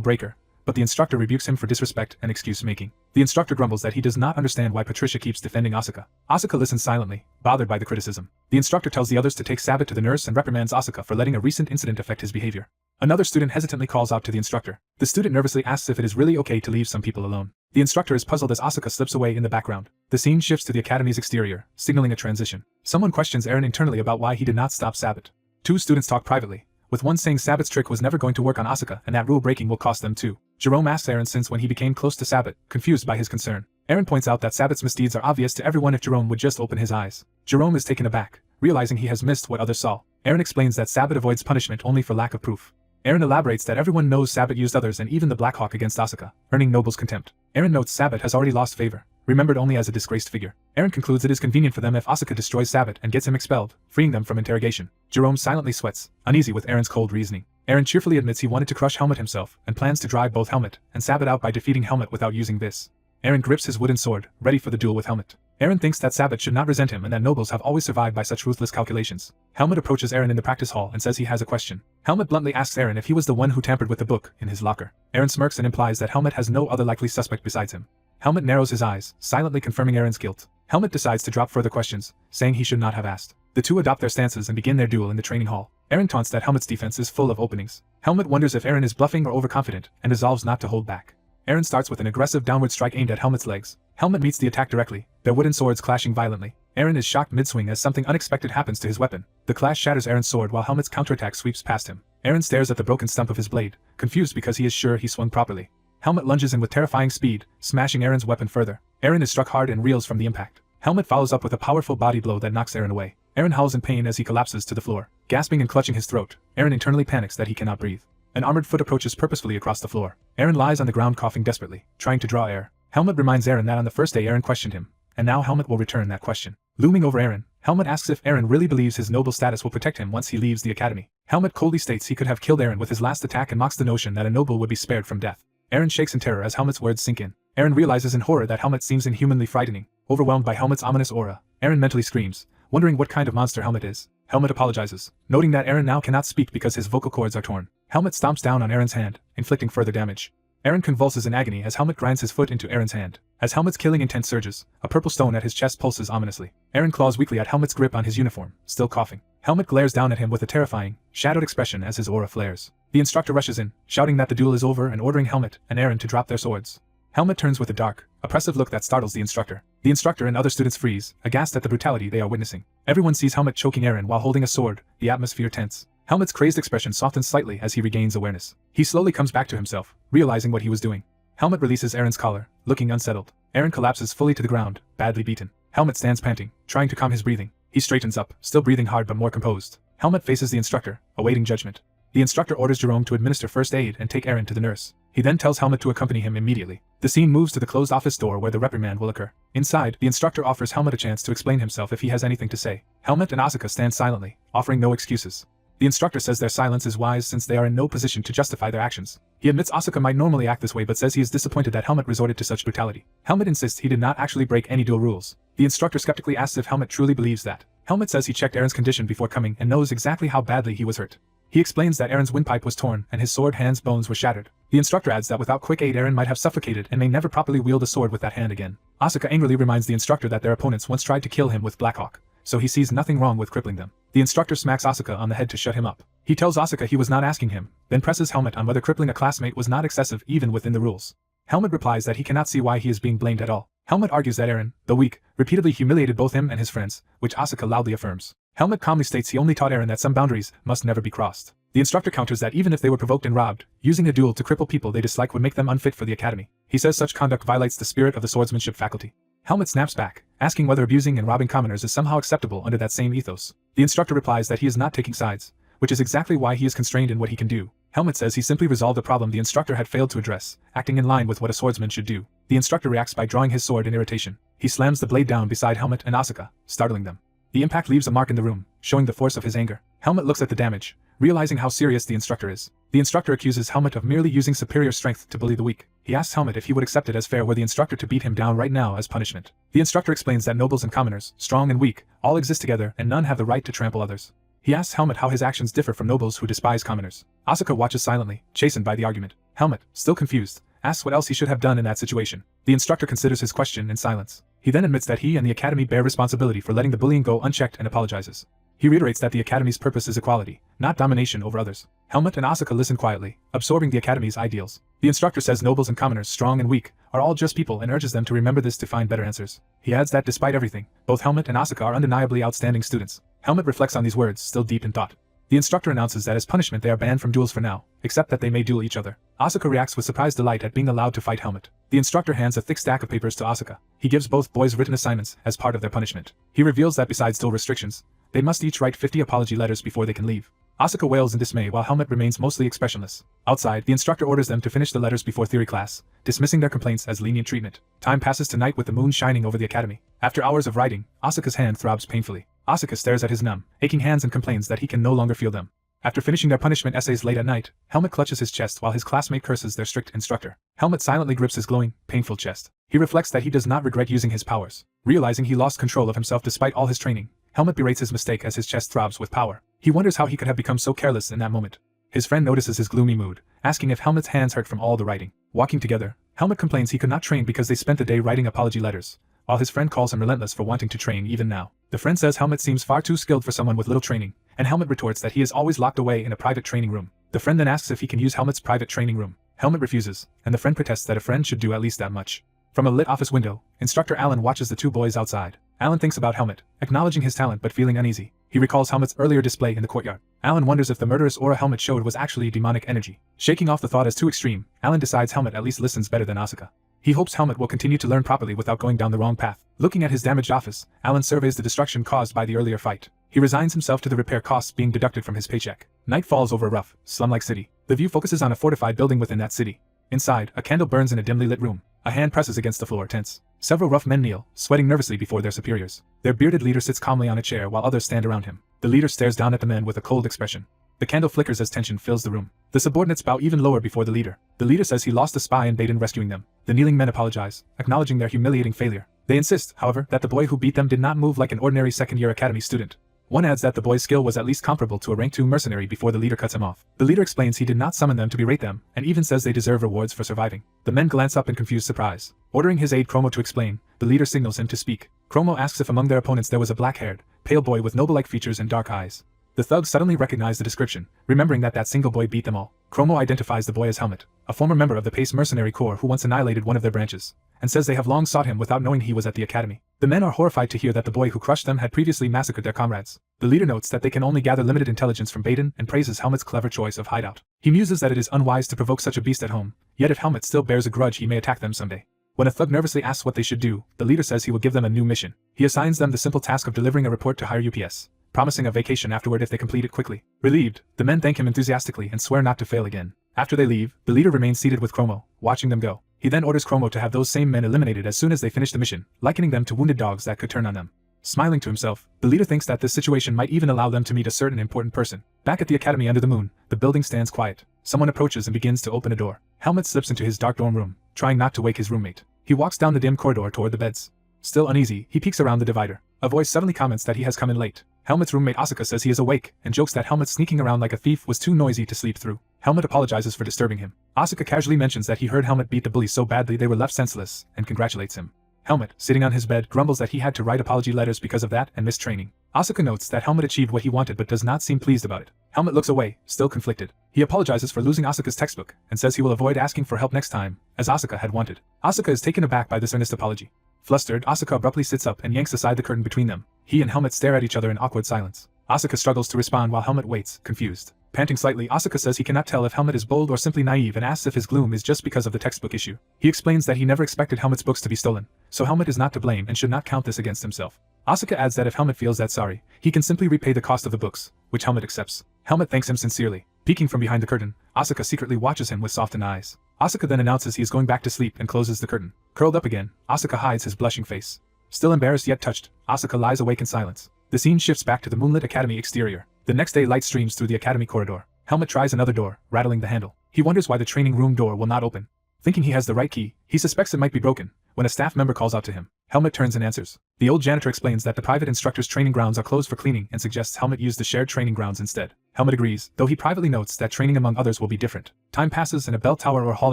breaker, but the instructor rebukes him for disrespect and excuse-making. The instructor grumbles that he does not understand why Patricia keeps defending Asuka. Asuka listens silently, bothered by the criticism. The instructor tells the others to take Sabbat to the nurse and reprimands Asuka for letting a recent incident affect his behavior. Another student hesitantly calls out to the instructor. The student nervously asks if it is really okay to leave some people alone. The instructor is puzzled as Asuka slips away in the background. The scene shifts to the academy's exterior, signaling a transition. Someone questions Eren internally about why he did not stop Sabbat. Two students talk privately, with one saying Sabbat's trick was never going to work on Asuka and that rule breaking will cost them too. Jerome asks Eren since when he became close to Sabbat, confused by his concern. Eren points out that Sabbat's misdeeds are obvious to everyone if Jerome would just open his eyes. Jerome is taken aback, realizing he has missed what others saw. Eren explains that Sabbat avoids punishment only for lack of proof. Eren elaborates that everyone knows Sabbat used others and even the Black Hawk against Asuka, earning Noble's contempt. Eren notes Sabbat has already lost favor, remembered only as a disgraced figure. Eren concludes it is convenient for them if Asuka destroys Sabbat and gets him expelled, freeing them from interrogation. Jerome silently sweats, uneasy with Eren's cold reasoning. Eren cheerfully admits he wanted to crush Helmet himself and plans to drive both Helmet and Sabbat out by defeating Helmet without using this. Eren grips his wooden sword, ready for the duel with Helmet. Eren thinks that Sabbat should not resent him and that nobles have always survived by such ruthless calculations. Helmet approaches Eren in the practice hall and says he has a question. Helmet bluntly asks Eren if he was the one who tampered with the book in his locker. Eren smirks and implies that Helmet has no other likely suspect besides him. Helmet narrows his eyes, silently confirming Eren's guilt. Helmet decides to drop further questions, saying he should not have asked. The two adopt their stances and begin their duel in the training hall. Eren taunts that Helmet's defense is full of openings. Helmet wonders if Eren is bluffing or overconfident and resolves not to hold back. Eren starts with an aggressive downward strike aimed at Helmet's legs. Helmet meets the attack directly, their wooden swords clashing violently. Eren is shocked mid-swing as something unexpected happens to his weapon. The clash shatters Eren's sword while Helmet's counterattack sweeps past him. Eren stares at the broken stump of his blade, confused because he is sure he swung properly. Helmet lunges in with terrifying speed, smashing Eren's weapon further. Eren is struck hard and reels from the impact. Helmet follows up with a powerful body blow that knocks Eren away. Eren howls in pain as he collapses to the floor. Gasping and clutching his throat, Eren internally panics that he cannot breathe. An armored foot approaches purposefully across the floor. Eren lies on the ground coughing desperately, trying to draw air. Helmet reminds Eren that on the first day Eren questioned him, and now Helmet will return that question. Looming over Eren, Helmet asks if Eren really believes his noble status will protect him once he leaves the academy. Helmet coldly states he could have killed Eren with his last attack and mocks the notion that a noble would be spared from death. Eren shakes in terror as Helmet's words sink in. Eren realizes in horror that Helmet seems inhumanly frightening. Overwhelmed by Helmet's ominous aura, Eren mentally screams, wondering what kind of monster Helmet is. Helmet apologizes, noting that Eren now cannot speak because his vocal cords are torn. Helmet stomps down on Eren's hand, inflicting further damage. Eren convulses in agony as Helmet grinds his foot into Eren's hand. As Helmet's killing intent surges, a purple stone at his chest pulses ominously. Eren claws weakly at Helmet's grip on his uniform, still coughing. Helmet glares down at him with a terrifying, shadowed expression as his aura flares. The instructor rushes in, shouting that the duel is over and ordering Helmet and Eren to drop their swords. Helmet turns with a dark, oppressive look that startles the instructor. The instructor and other students freeze, aghast at the brutality they are witnessing. Everyone sees Helmet choking Eren while holding a sword, the atmosphere tense. Helmet's crazed expression softens slightly as he regains awareness. He slowly comes back to himself, realizing what he was doing. Helmet releases Eren's collar, looking unsettled. Eren collapses fully to the ground, badly beaten. Helmet stands panting, trying to calm his breathing. He straightens up, still breathing hard but more composed. Helmet faces the instructor, awaiting judgment. The instructor orders Jerome to administer first aid and take Eren to the nurse. He then tells Helmet to accompany him immediately. The scene moves to the closed office door where the reprimand will occur. Inside, the instructor offers Helmet a chance to explain himself if he has anything to say. Helmet and Asuka stand silently, offering no excuses. The instructor says their silence is wise since they are in no position to justify their actions. He admits Asuka might normally act this way but says he is disappointed that Helmet resorted to such brutality. Helmet insists he did not actually break any duel rules. The instructor skeptically asks if Helmet truly believes that. Helmet says he checked Eren's condition before coming and knows exactly how badly he was hurt. He explains that Eren's windpipe was torn and his sword hand's bones were shattered. The instructor adds that without quick aid Eren might have suffocated and may never properly wield a sword with that hand again. Asuka angrily reminds the instructor that their opponents once tried to kill him with Blackhawk, so he sees nothing wrong with crippling them. The instructor smacks Asuka on the head to shut him up. He tells Asuka he was not asking him, then presses Helmet on whether crippling a classmate was not excessive even within the rules. Helmet replies that he cannot see why he is being blamed at all. Helmet argues that Eren, though weak, repeatedly humiliated both him and his friends, which Asuka loudly affirms. Helmet calmly states he only taught Eren that some boundaries must never be crossed. The instructor counters that even if they were provoked and robbed, using a duel to cripple people they dislike would make them unfit for the academy. He says such conduct violates the spirit of the swordsmanship faculty. Helmet snaps back, asking whether abusing and robbing commoners is somehow acceptable under that same ethos. The instructor replies that he is not taking sides, which is exactly why he is constrained in what he can do. Helmet says he simply resolved a problem the instructor had failed to address, acting in line with what a swordsman should do. The instructor reacts by drawing his sword in irritation. He slams the blade down beside Helmet and Asuka, startling them. The impact leaves a mark in the room, showing the force of his anger. Helmet looks at the damage, realizing how serious the instructor is. The instructor accuses Helmet of merely using superior strength to bully the weak. He asks Helmet if he would accept it as fair were the instructor to beat him down right now as punishment. The instructor explains that nobles and commoners, strong and weak, all exist together and none have the right to trample others. He asks Helmet how his actions differ from nobles who despise commoners. Asuka watches silently, chastened by the argument. Helmet, still confused, asks what else he should have done in that situation. The instructor considers his question in silence. He then admits that he and the academy bear responsibility for letting the bullying go unchecked and apologizes. He reiterates that the academy's purpose is equality, not domination over others. Helmet and Asuka listen quietly, absorbing the academy's ideals. The instructor says nobles and commoners, strong and weak, are all just people and urges them to remember this to find better answers. He adds that despite everything, both Helmet and Asuka are undeniably outstanding students. Helmet reflects on these words, still deep in thought. The instructor announces that as punishment they are banned from duels for now, except that they may duel each other. Asuka reacts with surprised delight at being allowed to fight Helmet. The instructor hands a thick stack of papers to Asuka. He gives both boys written assignments as part of their punishment. He reveals that besides duel restrictions, they must each write 50 apology letters before they can leave. Asuka wails in dismay while Helmet remains mostly expressionless. Outside, the instructor orders them to finish the letters before theory class, dismissing their complaints as lenient treatment. Time passes to night with the moon shining over the academy. After hours of writing, Asuka's hand throbs painfully. Asuka stares at his numb, aching hands and complains that he can no longer feel them. After finishing their punishment essays late at night, Helmet clutches his chest while his classmate curses their strict instructor. Helmet silently grips his glowing, painful chest. He reflects that he does not regret using his powers. Realizing he lost control of himself despite all his training, Helmet berates his mistake as his chest throbs with power. He wonders how he could have become so careless in that moment. His friend notices his gloomy mood, asking if Helmet's hands hurt from all the writing. Walking together, Helmet complains he could not train because they spent the day writing apology letters, while his friend calls him relentless for wanting to train even now. The friend says Helmet seems far too skilled for someone with little training, and Helmet retorts that he is always locked away in a private training room. The friend then asks if he can use Helmet's private training room. Helmet refuses, and the friend protests that a friend should do at least that much. From a lit office window, Instructor Alan watches the two boys outside. Alan thinks about Helmet, acknowledging his talent but feeling uneasy. He recalls Helmet's earlier display in the courtyard. Alan wonders if the murderous aura Helmet showed was actually demonic energy. Shaking off the thought as too extreme, Alan decides Helmet at least listens better than Asuka. He hopes Helmet will continue to learn properly without going down the wrong path. Looking at his damaged office, Alan surveys the destruction caused by the earlier fight. He resigns himself to the repair costs being deducted from his paycheck. Night falls over a rough, slum-like city. The view focuses on a fortified building within that city. Inside, a candle burns in a dimly lit room. A hand presses against the floor, tense. Several rough men kneel, sweating nervously before their superiors. Their bearded leader sits calmly on a chair while others stand around him. The leader stares down at the men with a cold expression. The candle flickers as tension fills the room. The subordinates bow even lower before the leader. The leader says he lost a spy and bait in rescuing them. The kneeling men apologize, acknowledging their humiliating failure. They insist, however, that the boy who beat them did not move like an ordinary second-year academy student. One adds that the boy's skill was at least comparable to a rank 2 mercenary before the leader cuts him off. The leader explains he did not summon them to berate them, and even says they deserve rewards for surviving. The men glance up in confused surprise. Ordering his aide Chromo to explain, the leader signals him to speak. Chromo asks if among their opponents there was a black-haired, pale boy with noble-like features and dark eyes. The thugs suddenly recognize the description, remembering that single boy beat them all. Chromo identifies the boy as Helmet, a former member of the Pace Mercenary Corps who once annihilated one of their branches, and says they have long sought him without knowing he was at the academy. The men are horrified to hear that the boy who crushed them had previously massacred their comrades. The leader notes that they can only gather limited intelligence from Baden and praises Helmut's clever choice of hideout. He muses that it is unwise to provoke such a beast at home, yet if Helmut still bears a grudge he may attack them someday. When a thug nervously asks what they should do, the leader says he will give them a new mission. He assigns them the simple task of delivering a report to higher UPS, promising a vacation afterward if they complete it quickly. Relieved, the men thank him enthusiastically and swear not to fail again. After they leave, the leader remains seated with Chromo, watching them go. He then orders Chromo to have those same men eliminated as soon as they finish the mission, likening them to wounded dogs that could turn on them. Smiling to himself, the leader thinks that this situation might even allow them to meet a certain important person. Back at the academy under the moon, the building stands quiet. Someone approaches and begins to open a door. Helmut slips into his dark dorm room, trying not to wake his roommate. He walks down the dim corridor toward the beds. Still uneasy, he peeks around the divider. A voice suddenly comments that he has come in late. Helmut's roommate Asuka says he is awake, and jokes that Helmut sneaking around like a thief was too noisy to sleep through. Helmut apologizes for disturbing him. Asuka casually mentions that he heard Helmut beat the bullies so badly they were left senseless, and congratulates him. Helmut, sitting on his bed, grumbles that he had to write apology letters because of that and missed training. Asuka notes that Helmut achieved what he wanted but does not seem pleased about it. Helmut looks away, still conflicted. He apologizes for losing Asuka's textbook, and says he will avoid asking for help next time, as Asuka had wanted. Asuka is taken aback by this earnest apology. Flustered, Asuka abruptly sits up and yanks aside the curtain between them. He and Helmut stare at each other in awkward silence. Asuka struggles to respond while Helmut waits, confused. Panting slightly, Asuka says he cannot tell if Helmut is bold or simply naive and asks if his gloom is just because of the textbook issue. He explains that he never expected Helmut's books to be stolen, so Helmut is not to blame and should not count this against himself. Asuka adds that if Helmut feels that sorry, he can simply repay the cost of the books, which Helmut accepts. Helmut thanks him sincerely. Peeking from behind the curtain, Asuka secretly watches him with softened eyes. Asuka then announces he is going back to sleep and closes the curtain. Curled up again, Asuka hides his blushing face. Still embarrassed yet touched, Asuka lies awake in silence. The scene shifts back to the moonlit academy exterior. The next day light streams through the academy corridor. Helmut tries another door, rattling the handle. He wonders why the training room door will not open. Thinking he has the right key, he suspects it might be broken, when a staff member calls out to him. Helmut turns and answers. The old janitor explains that the private instructor's training grounds are closed for cleaning and suggests Helmut use the shared training grounds instead. Helmut agrees, though he privately notes that training among others will be different. Time passes and a bell tower or hall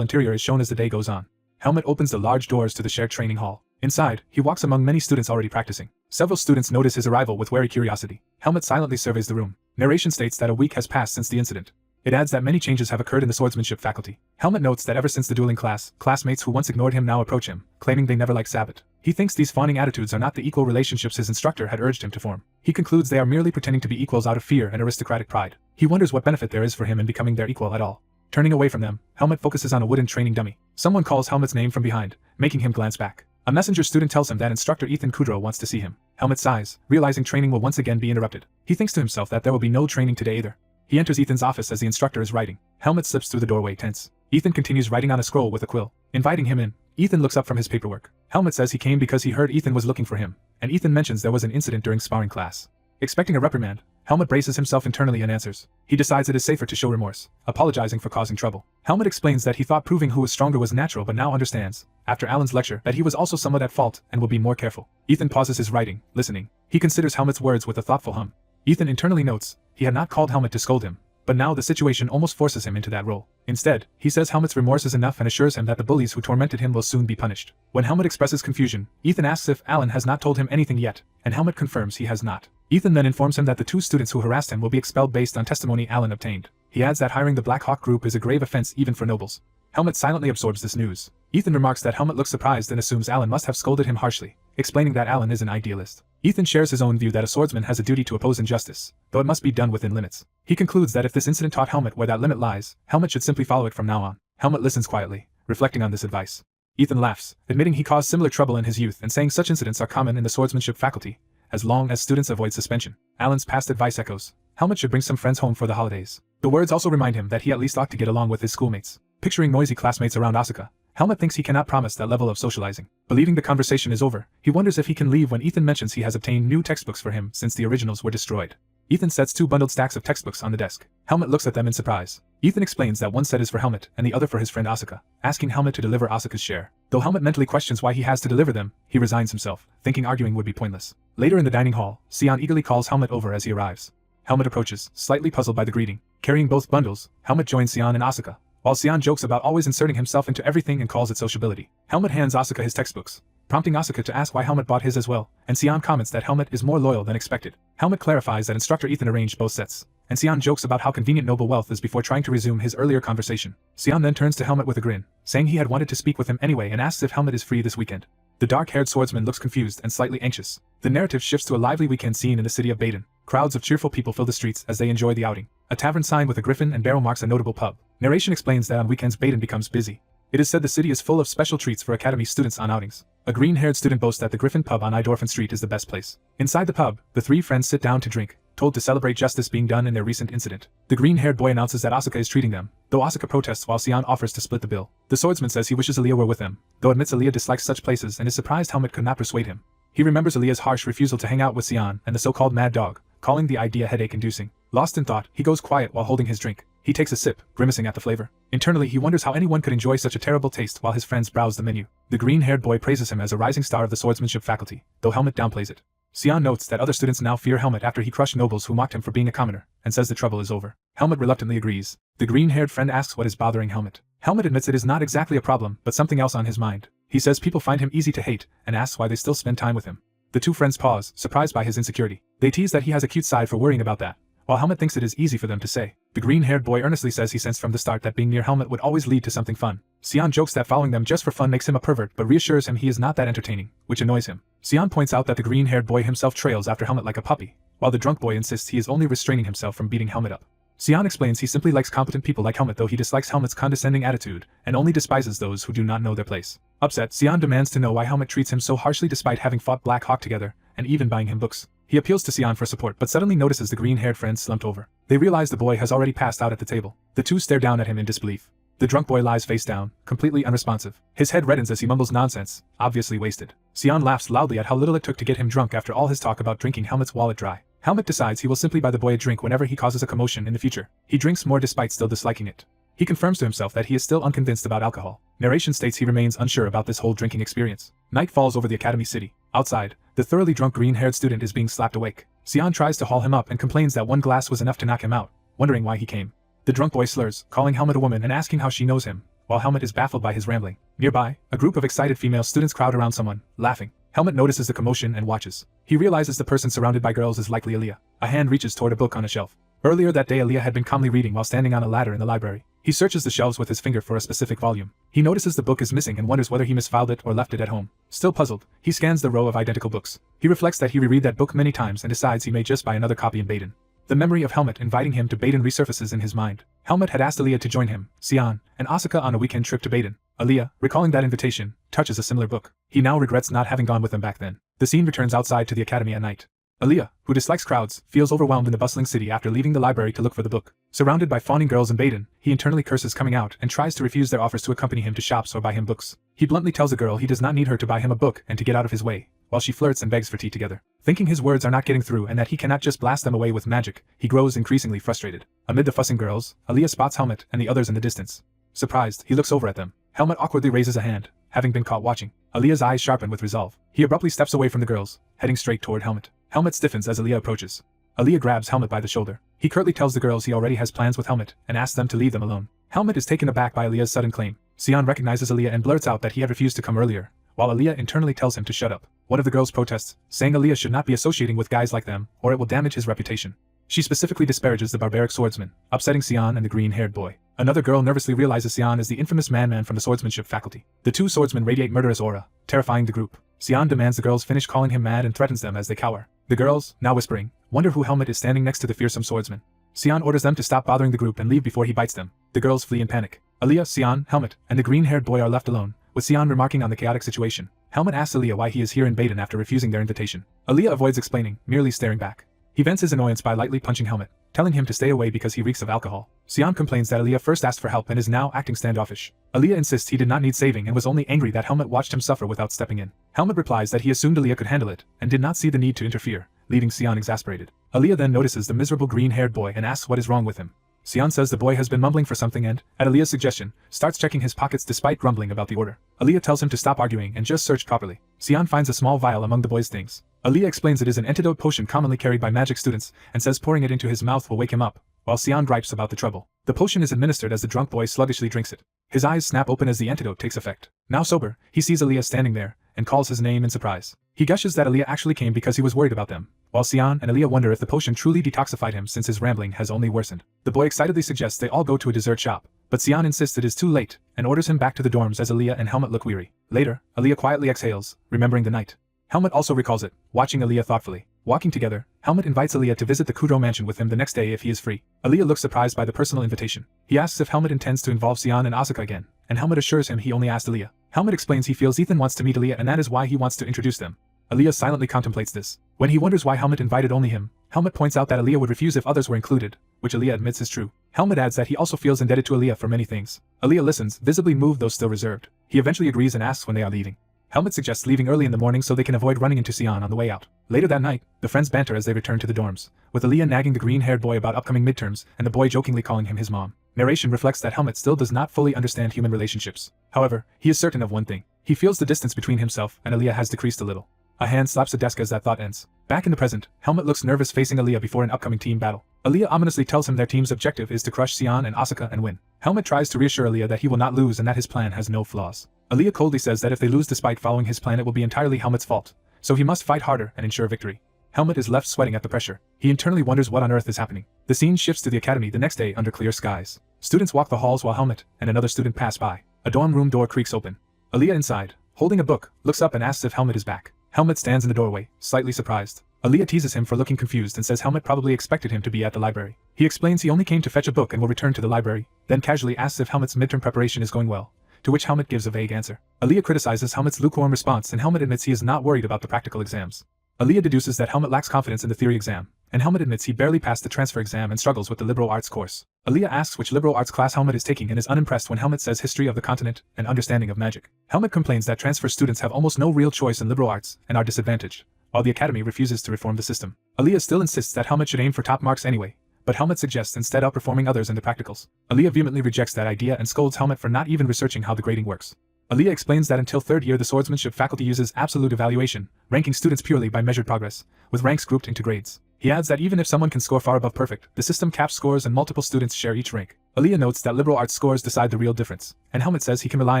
interior is shown as the day goes on. Helmut opens the large doors to the shared training hall. Inside, he walks among many students already practicing. Several students notice his arrival with wary curiosity. Helmut silently surveys the room. Narration states that a week has passed since the incident. It adds that many changes have occurred in the swordsmanship faculty. Helmut notes that ever since the dueling class, classmates who once ignored him now approach him, claiming they never liked Sabbat. He thinks these fawning attitudes are not the equal relationships his instructor had urged him to form. He concludes they are merely pretending to be equals out of fear and aristocratic pride. He wonders what benefit there is for him in becoming their equal at all. Turning away from them, Helmut focuses on a wooden training dummy. Someone calls Helmut's name from behind, making him glance back. A messenger student tells him that instructor Ethan Kudrow wants to see him. Helmut sighs, realizing training will once again be interrupted. He thinks to himself that there will be no training today either. He enters Ethan's office as the instructor is writing. Helmut slips through the doorway tense. Ethan continues writing on a scroll with a quill. Inviting him in, Ethan looks up from his paperwork. Helmut says he came because he heard Ethan was looking for him, and Ethan mentions there was an incident during sparring class. Expecting a reprimand, Helmut braces himself internally and answers. He decides it is safer to show remorse, apologizing for causing trouble. Helmut explains that he thought proving who was stronger was natural but now understands, after Alan's lecture, that he was also somewhat at fault and will be more careful. Ethan pauses his writing, listening. He considers Helmut's words with a thoughtful hum. Ethan internally notes, he had not called Helmut to scold him, but now the situation almost forces him into that role. Instead, he says Helmut's remorse is enough and assures him that the bullies who tormented him will soon be punished. When Helmut expresses confusion, Ethan asks if Alan has not told him anything yet, and Helmut confirms he has not. Ethan then informs him that the 2 students who harassed him will be expelled based on testimony Alan obtained. He adds that hiring the Black Hawk group is a grave offense even for nobles. Helmut silently absorbs this news. Ethan remarks that Helmut looks surprised and assumes Alan must have scolded him harshly, explaining that Alan is an idealist. Ethan shares his own view that a swordsman has a duty to oppose injustice, though it must be done within limits. He concludes that if this incident taught Helmut where that limit lies, Helmut should simply follow it from now on. Helmut listens quietly, reflecting on this advice. Ethan laughs, admitting he caused similar trouble in his youth and saying such incidents are common in the swordsmanship faculty, as long as students avoid suspension. Alan's past advice echoes. Helmut should bring some friends home for the holidays. The words also remind him that he at least ought to get along with his schoolmates. Picturing noisy classmates around Asuka, Helmut thinks he cannot promise that level of socializing. Believing the conversation is over, he wonders if he can leave when Ethan mentions he has obtained new textbooks for him since the originals were destroyed. Ethan sets 2 bundled stacks of textbooks on the desk. Helmut looks at them in surprise. Ethan explains that one set is for Helmut and the other for his friend Asuka, asking Helmut to deliver Asuka's share. Though Helmut mentally questions why he has to deliver them, he resigns himself, thinking arguing would be pointless. Later in the dining hall, Sion eagerly calls Helmut over as he arrives. Helmut approaches, slightly puzzled by the greeting. Carrying both bundles, Helmut joins Sion and Asuka, while Sion jokes about always inserting himself into everything and calls it sociability. Helmut hands Asuka his textbooks, prompting Asuka to ask why Helmut bought his as well, and Sion comments that Helmut is more loyal than expected. Helmut clarifies that instructor Ethan arranged both sets, and Xian jokes about how convenient noble wealth is before trying to resume his earlier conversation. Xian then turns to Helmet with a grin, saying he had wanted to speak with him anyway and asks if Helmet is free this weekend. The dark-haired swordsman looks confused and slightly anxious. The narrative shifts to a lively weekend scene in the city of Baden. Crowds of cheerful people fill the streets as they enjoy the outing. A tavern sign with a griffin and barrel marks a notable pub. Narration explains that on weekends Baden becomes busy. It is said the city is full of special treats for academy students on outings. A green-haired student boasts that the Griffin pub on Eidorfen Street is the best place. Inside the pub, the three friends sit down to drink, told to celebrate justice being done in their recent incident. The green-haired boy announces that Asuka is treating them, though Asuka protests while Xian offers to split the bill. The swordsman says he wishes Aaliyah were with them, though admits Aaliyah dislikes such places and is surprised Helmet could not persuade him. He remembers Aaliyah's harsh refusal to hang out with Xian and the so-called mad dog, calling the idea headache-inducing. Lost in thought, he goes quiet while holding his drink. He takes a sip, grimacing at the flavor. Internally he wonders how anyone could enjoy such a terrible taste while his friends browse the menu. The green-haired boy praises him as a rising star of the swordsmanship faculty, though Helmet downplays it. Xian notes that other students now fear Helmet after he crushed nobles who mocked him for being a commoner, and says the trouble is over. Helmet reluctantly agrees. The green-haired friend asks what is bothering Helmet. Helmet admits it is not exactly a problem, but something else on his mind. He says people find him easy to hate, and asks why they still spend time with him. The two friends pause, surprised by his insecurity. They tease that he has a cute side for worrying about that, while Helmet thinks it is easy for them to say. The green-haired boy earnestly says he sensed from the start that being near Helmet would always lead to something fun. Xian jokes that following them just for fun makes him a pervert but reassures him he is not that entertaining, which annoys him. Xian points out that the green-haired boy himself trails after Helmet like a puppy, while the drunk boy insists he is only restraining himself from beating Helmet up. Xian explains he simply likes competent people like Helmet, though he dislikes Helmet's condescending attitude and only despises those who do not know their place. Upset, Xian demands to know why Helmet treats him so harshly despite having fought Black Hawk together and even buying him books. He appeals to Xian for support but suddenly notices the green-haired friend slumped over. They realize the boy has already passed out at the table. The two stare down at him in disbelief. The drunk boy lies face down, completely unresponsive. His head reddens as he mumbles nonsense, obviously wasted. Xian laughs loudly at how little it took to get him drunk after all his talk about drinking Helmet's wallet dry. Helmet decides he will simply buy the boy a drink whenever he causes a commotion in the future. He drinks more despite still disliking it. He confirms to himself that he is still unconvinced about alcohol. Narration states he remains unsure about this whole drinking experience. Night falls over the academy city. Outside, the thoroughly drunk green-haired student is being slapped awake. Xian tries to haul him up and complains that one glass was enough to knock him out, wondering why he came. The drunk boy slurs, calling Helmet a woman and asking how she knows him, while Helmet is baffled by his rambling. Nearby, a group of excited female students crowd around someone, laughing. Helmet notices the commotion and watches. He realizes the person surrounded by girls is likely Aaliyah. A hand reaches toward a book on a shelf. Earlier that day Aaliyah had been calmly reading while standing on a ladder in the library. He searches the shelves with his finger for a specific volume. He notices the book is missing and wonders whether he misfiled it or left it at home. Still puzzled, he scans the row of identical books. He reflects that he reread that book many times and decides he may just buy another copy in Baden. The memory of Helmet inviting him to Baden resurfaces in his mind. Helmet had asked Aaliyah to join him, Xian, and Asuka on a weekend trip to Baden. Aaliyah, recalling that invitation, touches a similar book. He now regrets not having gone with them back then. The scene returns outside to the academy at night. Aaliyah, who dislikes crowds, feels overwhelmed in the bustling city after leaving the library to look for the book. Surrounded by fawning girls in Baden, he internally curses coming out and tries to refuse their offers to accompany him to shops or buy him books. He bluntly tells the girl he does not need her to buy him a book and to get out of his way, while she flirts and begs for tea together. Thinking his words are not getting through and that he cannot just blast them away with magic, he grows increasingly frustrated. Amid the fussing girls, Aaliyah spots Helmet and the others in the distance. Surprised, he looks over at them. Helmet awkwardly raises a hand, having been caught watching. Aaliyah's eyes sharpen with resolve. He abruptly steps away from the girls, heading straight toward Helmet. Helmet stiffens as Aaliyah approaches. Aaliyah grabs Helmet by the shoulder. He curtly tells the girls he already has plans with Helmet and asks them to leave them alone. Helmet is taken aback by Aaliyah's sudden claim. Xian recognizes Aaliyah and blurts out that he had refused to come earlier, while Aaliyah internally tells him to shut up. One of the girls protests, saying Aaliyah should not be associating with guys like them, or it will damage his reputation. She specifically disparages the barbaric swordsman, upsetting Xian and the green-haired boy. Another girl nervously realizes Xian is the infamous man from the swordsmanship faculty. The two swordsmen radiate murderous aura, terrifying the group. Xian demands the girls finish calling him mad and threatens them as they cower. The girls, now whispering, wonder who Helmet is standing next to the fearsome swordsman. Xian orders them to stop bothering the group and leave before he bites them. The girls flee in panic. Aaliyah, Xian, Helmet, and the green-haired boy are left alone, with Xian remarking on the chaotic situation. Helmet asks Aaliyah why he is here in Baden after refusing their invitation. Aaliyah avoids explaining, merely staring back. He vents his annoyance by lightly punching Helmet, telling him to stay away because he reeks of alcohol. Xian complains that Aaliyah first asked for help and is now acting standoffish. Aaliyah insists he did not need saving and was only angry that Helmet watched him suffer without stepping in. Helmet replies that he assumed Aaliyah could handle it, and did not see the need to interfere, leaving Xian exasperated. Aaliyah then notices the miserable green-haired boy and asks what is wrong with him. Xian says the boy has been mumbling for something and, at Aaliyah's suggestion, starts checking his pockets despite grumbling about the order. Aaliyah tells him to stop arguing and just search properly. Xian finds a small vial among the boy's things. Aaliyah explains it is an antidote potion commonly carried by magic students, and says pouring it into his mouth will wake him up, while Xian gripes about the trouble. The potion is administered as the drunk boy sluggishly drinks it. His eyes snap open as the antidote takes effect. Now sober, he sees Aaliyah standing there, and calls his name in surprise. He gushes that Aaliyah actually came because he was worried about them, while Sion and Aaliyah wonder if the potion truly detoxified him since his rambling has only worsened. The boy excitedly suggests they all go to a dessert shop, but Sion insists it is too late and orders him back to the dorms as Aaliyah and Helmut look weary. Later, Aaliyah quietly exhales, remembering the night. Helmut also recalls it, watching Aaliyah thoughtfully. Walking together, Helmut invites Aaliyah to visit the Kudrow mansion with him the next day if he is free. Aaliyah looks surprised by the personal invitation. He asks if Helmut intends to involve Sion and Asuka again, and Helmut assures him he only asked Aaliyah. Helmut explains he feels Ethan wants to meet Aaliyah and that is why he wants to introduce them. Aaliyah silently contemplates this. When he wonders why Helmut invited only him, Helmut points out that Aaliyah would refuse if others were included, which Aaliyah admits is true. Helmut adds that he also feels indebted to Aaliyah for many things. Aaliyah listens, visibly moved though still reserved. He eventually agrees and asks when they are leaving. Helmut suggests leaving early in the morning so they can avoid running into Sion on the way out. Later that night, the friends banter as they return to the dorms, with Aaliyah nagging the green-haired boy about upcoming midterms and the boy jokingly calling him his mom. Narration reflects that Helmut still does not fully understand human relationships. However, he is certain of one thing. He feels the distance between himself and Aaliyah has decreased a little. A hand slaps a desk as that thought ends. Back in the present, Helmut looks nervous facing Aaliyah before an upcoming team battle. Aaliyah ominously tells him their team's objective is to crush Sion and Asuka and win. Helmut tries to reassure Aaliyah that he will not lose and that his plan has no flaws. Aaliyah coldly says that if they lose despite following his plan it will be entirely Helmut's fault, so he must fight harder and ensure victory. Helmut is left sweating at the pressure. He internally wonders what on earth is happening. The scene shifts to the academy the next day under clear skies. Students walk the halls while Helmut and another student pass by. A dorm room door creaks open. Aaliyah inside, holding a book, looks up and asks if Helmut is back. Helmut stands in the doorway, slightly surprised. Aaliyah teases him for looking confused and says Helmut probably expected him to be at the library. He explains he only came to fetch a book and will return to the library, then casually asks if Helmut's midterm preparation is going well, to which Helmut gives a vague answer. Aaliyah criticizes Helmut's lukewarm response and Helmut admits he is not worried about the practical exams. Aaliyah deduces that Helmut lacks confidence in the theory exam, and Helmut admits he barely passed the transfer exam and struggles with the liberal arts course. Aaliyah asks which liberal arts class Helmut is taking and is unimpressed when Helmut says history of the continent and understanding of magic. Helmut complains that transfer students have almost no real choice in liberal arts and are disadvantaged, while the academy refuses to reform the system. Aaliyah still insists that Helmut should aim for top marks anyway, but Helmut suggests instead outperforming others in the practicals. Aaliyah vehemently rejects that idea and scolds Helmut for not even researching how the grading works. Aaliyah explains that until third year the swordsmanship faculty uses absolute evaluation, ranking students purely by measured progress, with ranks grouped into grades. He adds that even if someone can score far above perfect, the system caps scores and multiple students share each rank. Aaliyah notes that liberal arts scores decide the real difference, and Helmut says he can rely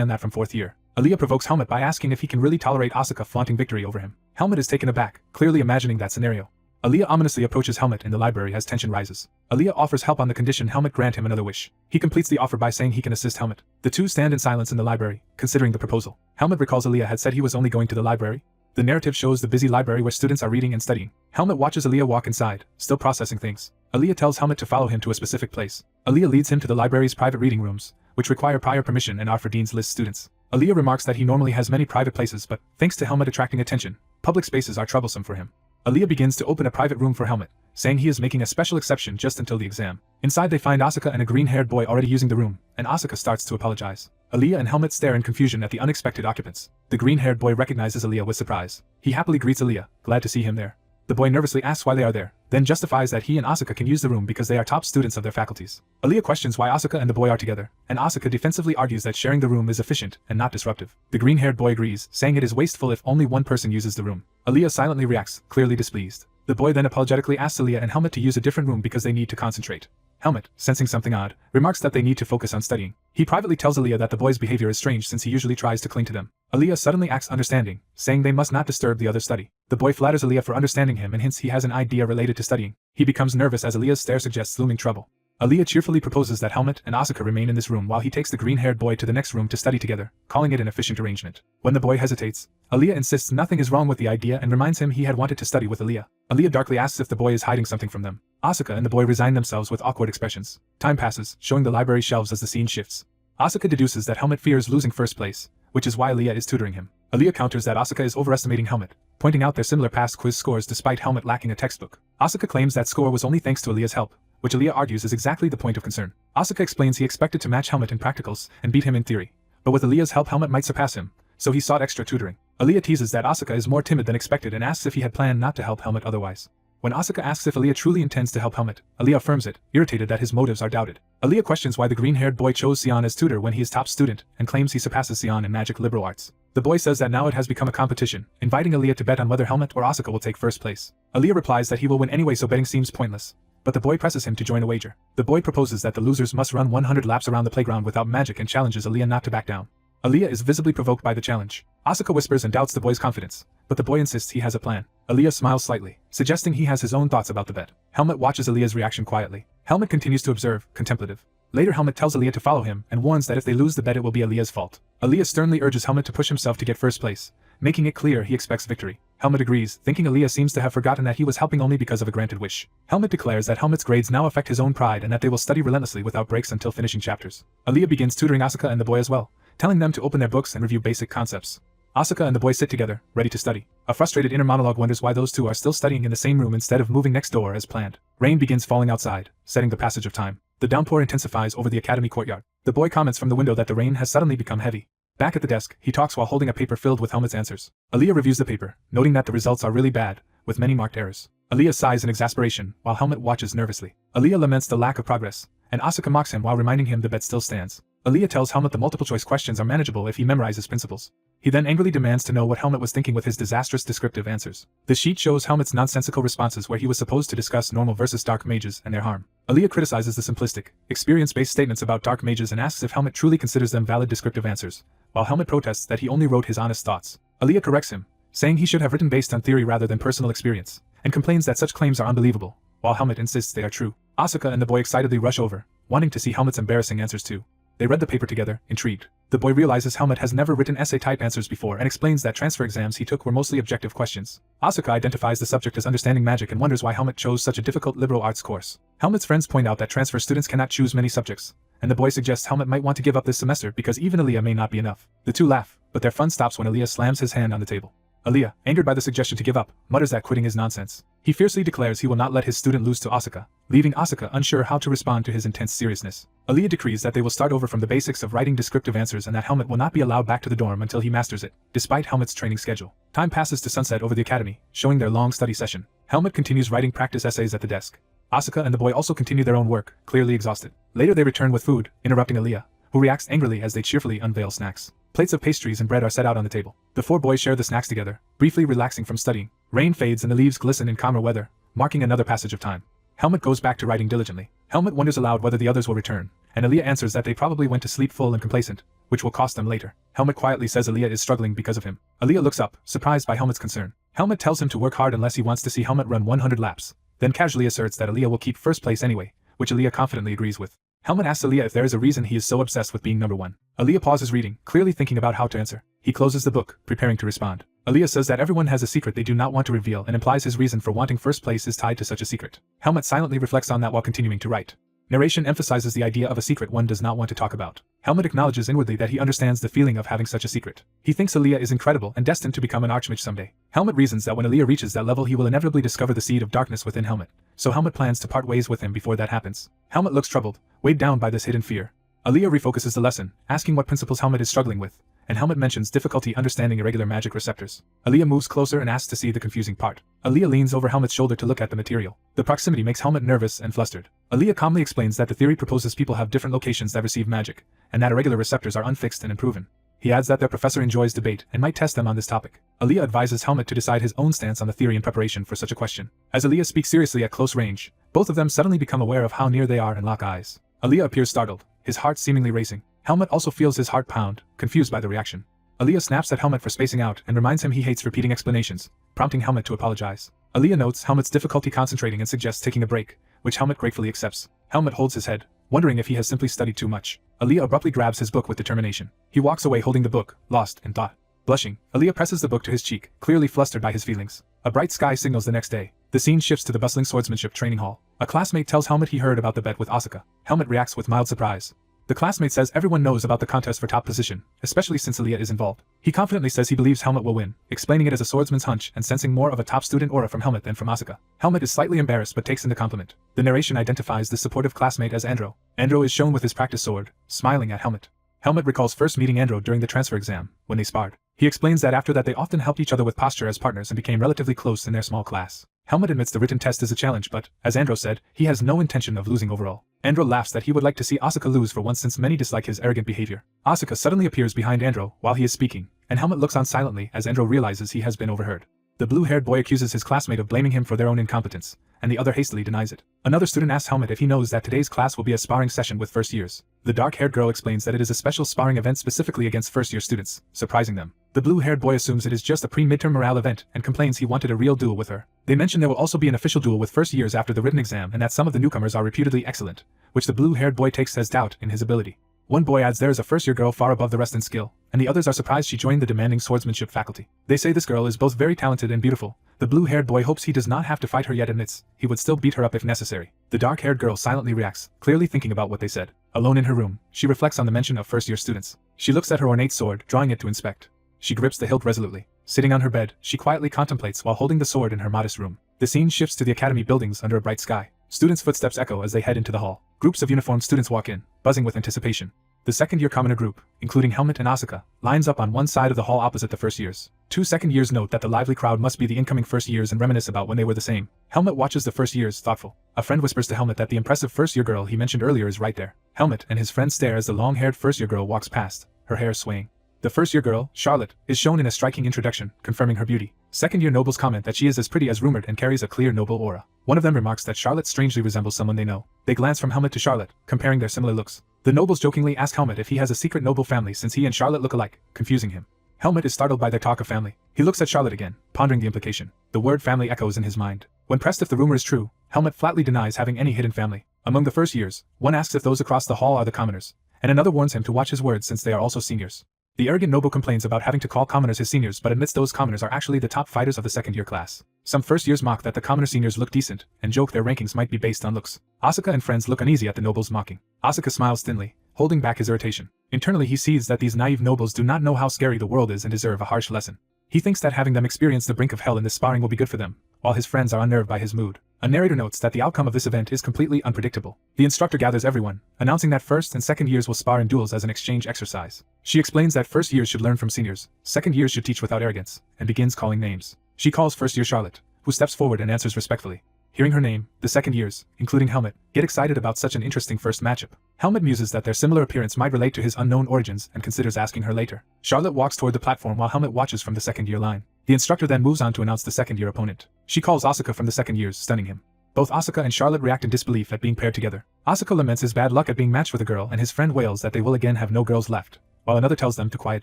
on that from fourth year. Aaliyah provokes Helmut by asking if he can really tolerate Asuka flaunting victory over him. Helmut is taken aback, clearly imagining that scenario. Aaliyah ominously approaches Helmut in the library as tension rises. Aaliyah offers help on the condition Helmut grant him another wish. He completes the offer by saying he can assist Helmut. The two stand in silence in the library, considering the proposal. Helmut recalls Aaliyah had said he was only going to the library. The narrative shows the busy library where students are reading and studying. Helmut watches Aaliyah walk inside, still processing things. Aaliyah tells Helmut to follow him to a specific place. Aaliyah leads him to the library's private reading rooms, which require prior permission and are for Dean's List students. Aaliyah remarks that he normally has many private places but, thanks to Helmut attracting attention, public spaces are troublesome for him. Aaliyah begins to open a private room for Helmut, saying he is making a special exception just until the exam. Inside they find Asuka and a green-haired boy already using the room, and Asuka starts to apologize. Aaliyah and Helmut stare in confusion at the unexpected occupants. The green-haired boy recognizes Aaliyah with surprise. He happily greets Aaliyah, glad to see him there. The boy nervously asks why they are there, then justifies that he and Asuka can use the room because they are top students of their faculties. Aaliyah questions why Asuka and the boy are together, and Asuka defensively argues that sharing the room is efficient and not disruptive. The green-haired boy agrees, saying it is wasteful if only one person uses the room. Aaliyah silently reacts, clearly displeased. The boy then apologetically asks Aaliyah and Helmut to use a different room because they need to concentrate. Helmut, sensing something odd, remarks that they need to focus on studying. He privately tells Aaliyah that the boy's behavior is strange since he usually tries to cling to them. Aaliyah suddenly acts understanding, saying they must not disturb the other study. The boy flatters Aaliyah for understanding him and hints he has an idea related to studying. He becomes nervous as Aaliyah's stare suggests looming trouble. Aaliyah cheerfully proposes that Helmut and Asuka remain in this room while he takes the green-haired boy to the next room to study together, calling it an efficient arrangement. When the boy hesitates, Aaliyah insists nothing is wrong with the idea and reminds him he had wanted to study with Aaliyah. Aaliyah darkly asks if the boy is hiding something from them. Asuka and the boy resign themselves with awkward expressions. Time passes, showing the library shelves as the scene shifts. Asuka deduces that Helmut fears losing first place, which is why Aaliyah is tutoring him. Aaliyah counters that Asuka is overestimating Helmut, pointing out their similar past quiz scores despite Helmut lacking a textbook. Asuka claims that score was only thanks to Aaliyah's help, which Aaliyah argues is exactly the point of concern. Asuka explains he expected to match Helmut in practicals and beat him in theory, but with Aaliyah's help Helmut might surpass him, so he sought extra tutoring. Aaliyah teases that Asuka is more timid than expected and asks if he had planned not to help Helmut otherwise. When Asuka asks if Aaliyah truly intends to help Helmut, Aaliyah affirms it, irritated that his motives are doubted. Aaliyah questions why the green-haired boy chose Sion as tutor when he is top student and claims he surpasses Sion in magic liberal arts. The boy says that now it has become a competition, inviting Aaliyah to bet on whether Helmut or Asuka will take first place. Aaliyah replies that he will win anyway so betting seems pointless, but the boy presses him to join a wager. The boy proposes that the losers must run 100 laps around the playground without magic and challenges Aaliyah not to back down. Aaliyah is visibly provoked by the challenge. Asuka whispers and doubts the boy's confidence, but the boy insists he has a plan. Aaliyah smiles slightly, suggesting he has his own thoughts about the bet. Helmut watches Aaliyah's reaction quietly. Helmut continues to observe, contemplative. Later Helmut tells Aaliyah to follow him and warns that if they lose the bet it will be Aaliyah's fault. Aaliyah sternly urges Helmut to push himself to get first place, making it clear he expects victory. Helmut agrees, thinking Aaliyah seems to have forgotten that he was helping only because of a granted wish. Helmut declares that Helmut's grades now affect his own pride and that they will study relentlessly without breaks until finishing chapters. Aaliyah begins tutoring Asuka and the boy as well, telling them to open their books and review basic concepts. Asuka and the boy sit together, ready to study. A frustrated inner monologue wonders why those two are still studying in the same room instead of moving next door as planned. Rain begins falling outside, setting the passage of time. The downpour intensifies over the academy courtyard. The boy comments from the window that the rain has suddenly become heavy. Back at the desk, he talks while holding a paper filled with Helmut's answers. Aaliyah reviews the paper, noting that the results are really bad, with many marked errors. Aaliyah sighs in exasperation, while Helmut watches nervously. Aaliyah laments the lack of progress, and Asuka mocks him while reminding him the bet still stands. Aaliyah tells Helmut the multiple-choice questions are manageable if he memorizes principles. He then angrily demands to know what Helmut was thinking with his disastrous descriptive answers. The sheet shows Helmut's nonsensical responses where he was supposed to discuss normal versus dark mages and their harm. Aaliyah criticizes the simplistic, experience-based statements about dark mages and asks if Helmut truly considers them valid descriptive answers, while Helmut protests that he only wrote his honest thoughts. Aaliyah corrects him, saying he should have written based on theory rather than personal experience, and complains that such claims are unbelievable, while Helmut insists they are true. Asuka and the boy excitedly rush over, wanting to see Helmut's embarrassing answers too. They read the paper together, intrigued. The boy realizes Helmut has never written essay-type answers before and explains that transfer exams he took were mostly objective questions. Asuka identifies the subject as understanding magic and wonders why Helmut chose such a difficult liberal arts course. Helmut's friends point out that transfer students cannot choose many subjects, and the boy suggests Helmut might want to give up this semester because even Aaliyah may not be enough. The two laugh, but their fun stops when Aaliyah slams his hand on the table. Aaliyah, angered by the suggestion to give up, mutters that quitting is nonsense. He fiercely declares he will not let his student lose to Asuka, leaving Asuka unsure how to respond to his intense seriousness. Aaliyah decrees that they will start over from the basics of writing descriptive answers and that Helmut will not be allowed back to the dorm until he masters it, despite Helmut's training schedule. Time passes to sunset over the academy, showing their long study session. Helmut continues writing practice essays at the desk. Asuka and the boy also continue their own work, clearly exhausted. Later they return with food, interrupting Aaliyah, who reacts angrily as they cheerfully unveil snacks. Plates of pastries and bread are set out on the table. The four boys share the snacks together, briefly relaxing from studying. Rain fades and the leaves glisten in calmer weather, marking another passage of time. Helmut goes back to writing diligently. Helmut wonders aloud whether the others will return, and Aaliyah answers that they probably went to sleep full and complacent, which will cost them later. Helmut quietly says Aaliyah is struggling because of him. Aaliyah looks up, surprised by Helmut's concern. Helmut tells him to work hard unless he wants to see Helmut run 100 laps, then casually asserts that Aaliyah will keep first place anyway, which Aaliyah confidently agrees with. Helmut asks Aaliyah if there is a reason he is so obsessed with being number one. Aaliyah pauses reading, clearly thinking about how to answer. He closes the book, preparing to respond. Aaliyah says that everyone has a secret they do not want to reveal and implies his reason for wanting first place is tied to such a secret. Helmut silently reflects on that while continuing to write. Narration emphasizes the idea of a secret one does not want to talk about. Helmut acknowledges inwardly that he understands the feeling of having such a secret. He thinks Aaliyah is incredible and destined to become an archmage someday. Helmut reasons that when Aaliyah reaches that level he will inevitably discover the seed of darkness within Helmut, so Helmut plans to part ways with him before that happens. Helmut looks troubled, weighed down by this hidden fear. Aaliyah refocuses the lesson, asking what principles Helmut is struggling with, and Helmut mentions difficulty understanding irregular magic receptors. Aaliyah moves closer and asks to see the confusing part. Aaliyah leans over Helmut's shoulder to look at the material. The proximity makes Helmut nervous and flustered. Aaliyah calmly explains that the theory proposes people have different locations that receive magic, and that irregular receptors are unfixed and unproven. He adds that their professor enjoys debate and might test them on this topic. Aaliyah advises Helmut to decide his own stance on the theory in preparation for such a question. As Aaliyah speaks seriously at close range, both of them suddenly become aware of how near they are and lock eyes. Aaliyah appears startled, his heart seemingly racing. Helmut also feels his heart pound, confused by the reaction. Aaliyah snaps at Helmut for spacing out and reminds him he hates repeating explanations, prompting Helmut to apologize. Aaliyah notes Helmut's difficulty concentrating and suggests taking a break, which Helmut gratefully accepts. Helmut holds his head, wondering if he has simply studied too much. Aaliyah abruptly grabs his book with determination. He walks away holding the book, lost in thought. Blushing, Aaliyah presses the book to his cheek, clearly flustered by his feelings. A bright sky signals the next day. The scene shifts to the bustling swordsmanship training hall. A classmate tells Helmut he heard about the bet with Asuka. Helmut reacts with mild surprise. The classmate says everyone knows about the contest for top position, especially since Aaliyah is involved. He confidently says he believes Helmut will win, explaining it as a swordsman's hunch and sensing more of a top student aura from Helmut than from Asuka. Helmut is slightly embarrassed but takes in the compliment. The narration identifies the supportive classmate as Andro. Andro is shown with his practice sword, smiling at Helmut. Helmut recalls first meeting Andro during the transfer exam, when they sparred. He explains that after that they often helped each other with posture as partners and became relatively close in their small class. Helmut admits the written test is a challenge but, as Andro said, he has no intention of losing overall. Andro laughs that he would like to see Asuka lose for once since many dislike his arrogant behavior. Asuka suddenly appears behind Andro while he is speaking, and Helmut looks on silently as Andro realizes he has been overheard. The blue-haired boy accuses his classmate of blaming him for their own incompetence, and the other hastily denies it. Another student asks Helmut if he knows that today's class will be a sparring session with first years. The dark-haired girl explains that it is a special sparring event specifically against first-year students, surprising them. The blue-haired boy assumes it is just a pre-midterm morale event and complains he wanted a real duel with her. They mention there will also be an official duel with first years after the written exam and that some of the newcomers are reputedly excellent, which the blue-haired boy takes as doubt in his ability. One boy adds there is a first-year girl far above the rest in skill, and the others are surprised she joined the demanding swordsmanship faculty. They say this girl is both very talented and beautiful. The blue-haired boy hopes he does not have to fight her yet and admits he would still beat her up if necessary. The dark-haired girl silently reacts, clearly thinking about what they said. Alone in her room, she reflects on the mention of first-year students. She looks at her ornate sword, drawing it to inspect. She grips the hilt resolutely. Sitting on her bed, she quietly contemplates while holding the sword in her modest room. The scene shifts to the academy buildings under a bright sky. Students' footsteps echo as they head into the hall. Groups of uniformed students walk in, buzzing with anticipation. The second-year commoner group, including Helmut and Asuka, lines up on one side of the hall opposite the first years. Two second years note that the lively crowd must be the incoming first years and reminisce about when they were the same. Helmut watches the first years, thoughtful. A friend whispers to Helmut that the impressive first-year girl he mentioned earlier is right there. Helmut and his friend stare as the long-haired first-year girl walks past, her hair swaying. The first-year girl, Charlotte, is shown in a striking introduction, confirming her beauty. Second-year nobles comment that she is as pretty as rumored and carries a clear noble aura. One of them remarks that Charlotte strangely resembles someone they know. They glance from Helmut to Charlotte, comparing their similar looks. The nobles jokingly ask Helmut if he has a secret noble family since he and Charlotte look alike, confusing him. Helmut is startled by their talk of family. He looks at Charlotte again, pondering the implication. The word family echoes in his mind. When pressed if the rumor is true, Helmut flatly denies having any hidden family. Among the first years, one asks if those across the hall are the commoners, and another warns him to watch his words since they are also seniors. The arrogant noble complains about having to call commoners his seniors but admits those commoners are actually the top fighters of the second-year class. Some first years mock that the commoner seniors look decent, and joke their rankings might be based on looks. Asuka and friends look uneasy at the nobles mocking. Asuka smiles thinly, holding back his irritation. Internally he sees that these naive nobles do not know how scary the world is and deserve a harsh lesson. He thinks that having them experience the brink of hell in this sparring will be good for them, while his friends are unnerved by his mood. A narrator notes that the outcome of this event is completely unpredictable. The instructor gathers everyone, announcing that first and second years will spar in duels as an exchange exercise. She explains that first years should learn from seniors, second years should teach without arrogance, and begins calling names. She calls first year Charlotte, who steps forward and answers respectfully. Hearing her name, the second years, including Helmut, get excited about such an interesting first matchup. Helmut muses that their similar appearance might relate to his unknown origins and considers asking her later. Charlotte walks toward the platform while Helmut watches from the second year line. The instructor then moves on to announce the second year opponent. She calls Asuka from the second years, stunning him. Both Asuka and Charlotte react in disbelief at being paired together. Asuka laments his bad luck at being matched with a girl and his friend wails that they will again have no girls left, while another tells them to quiet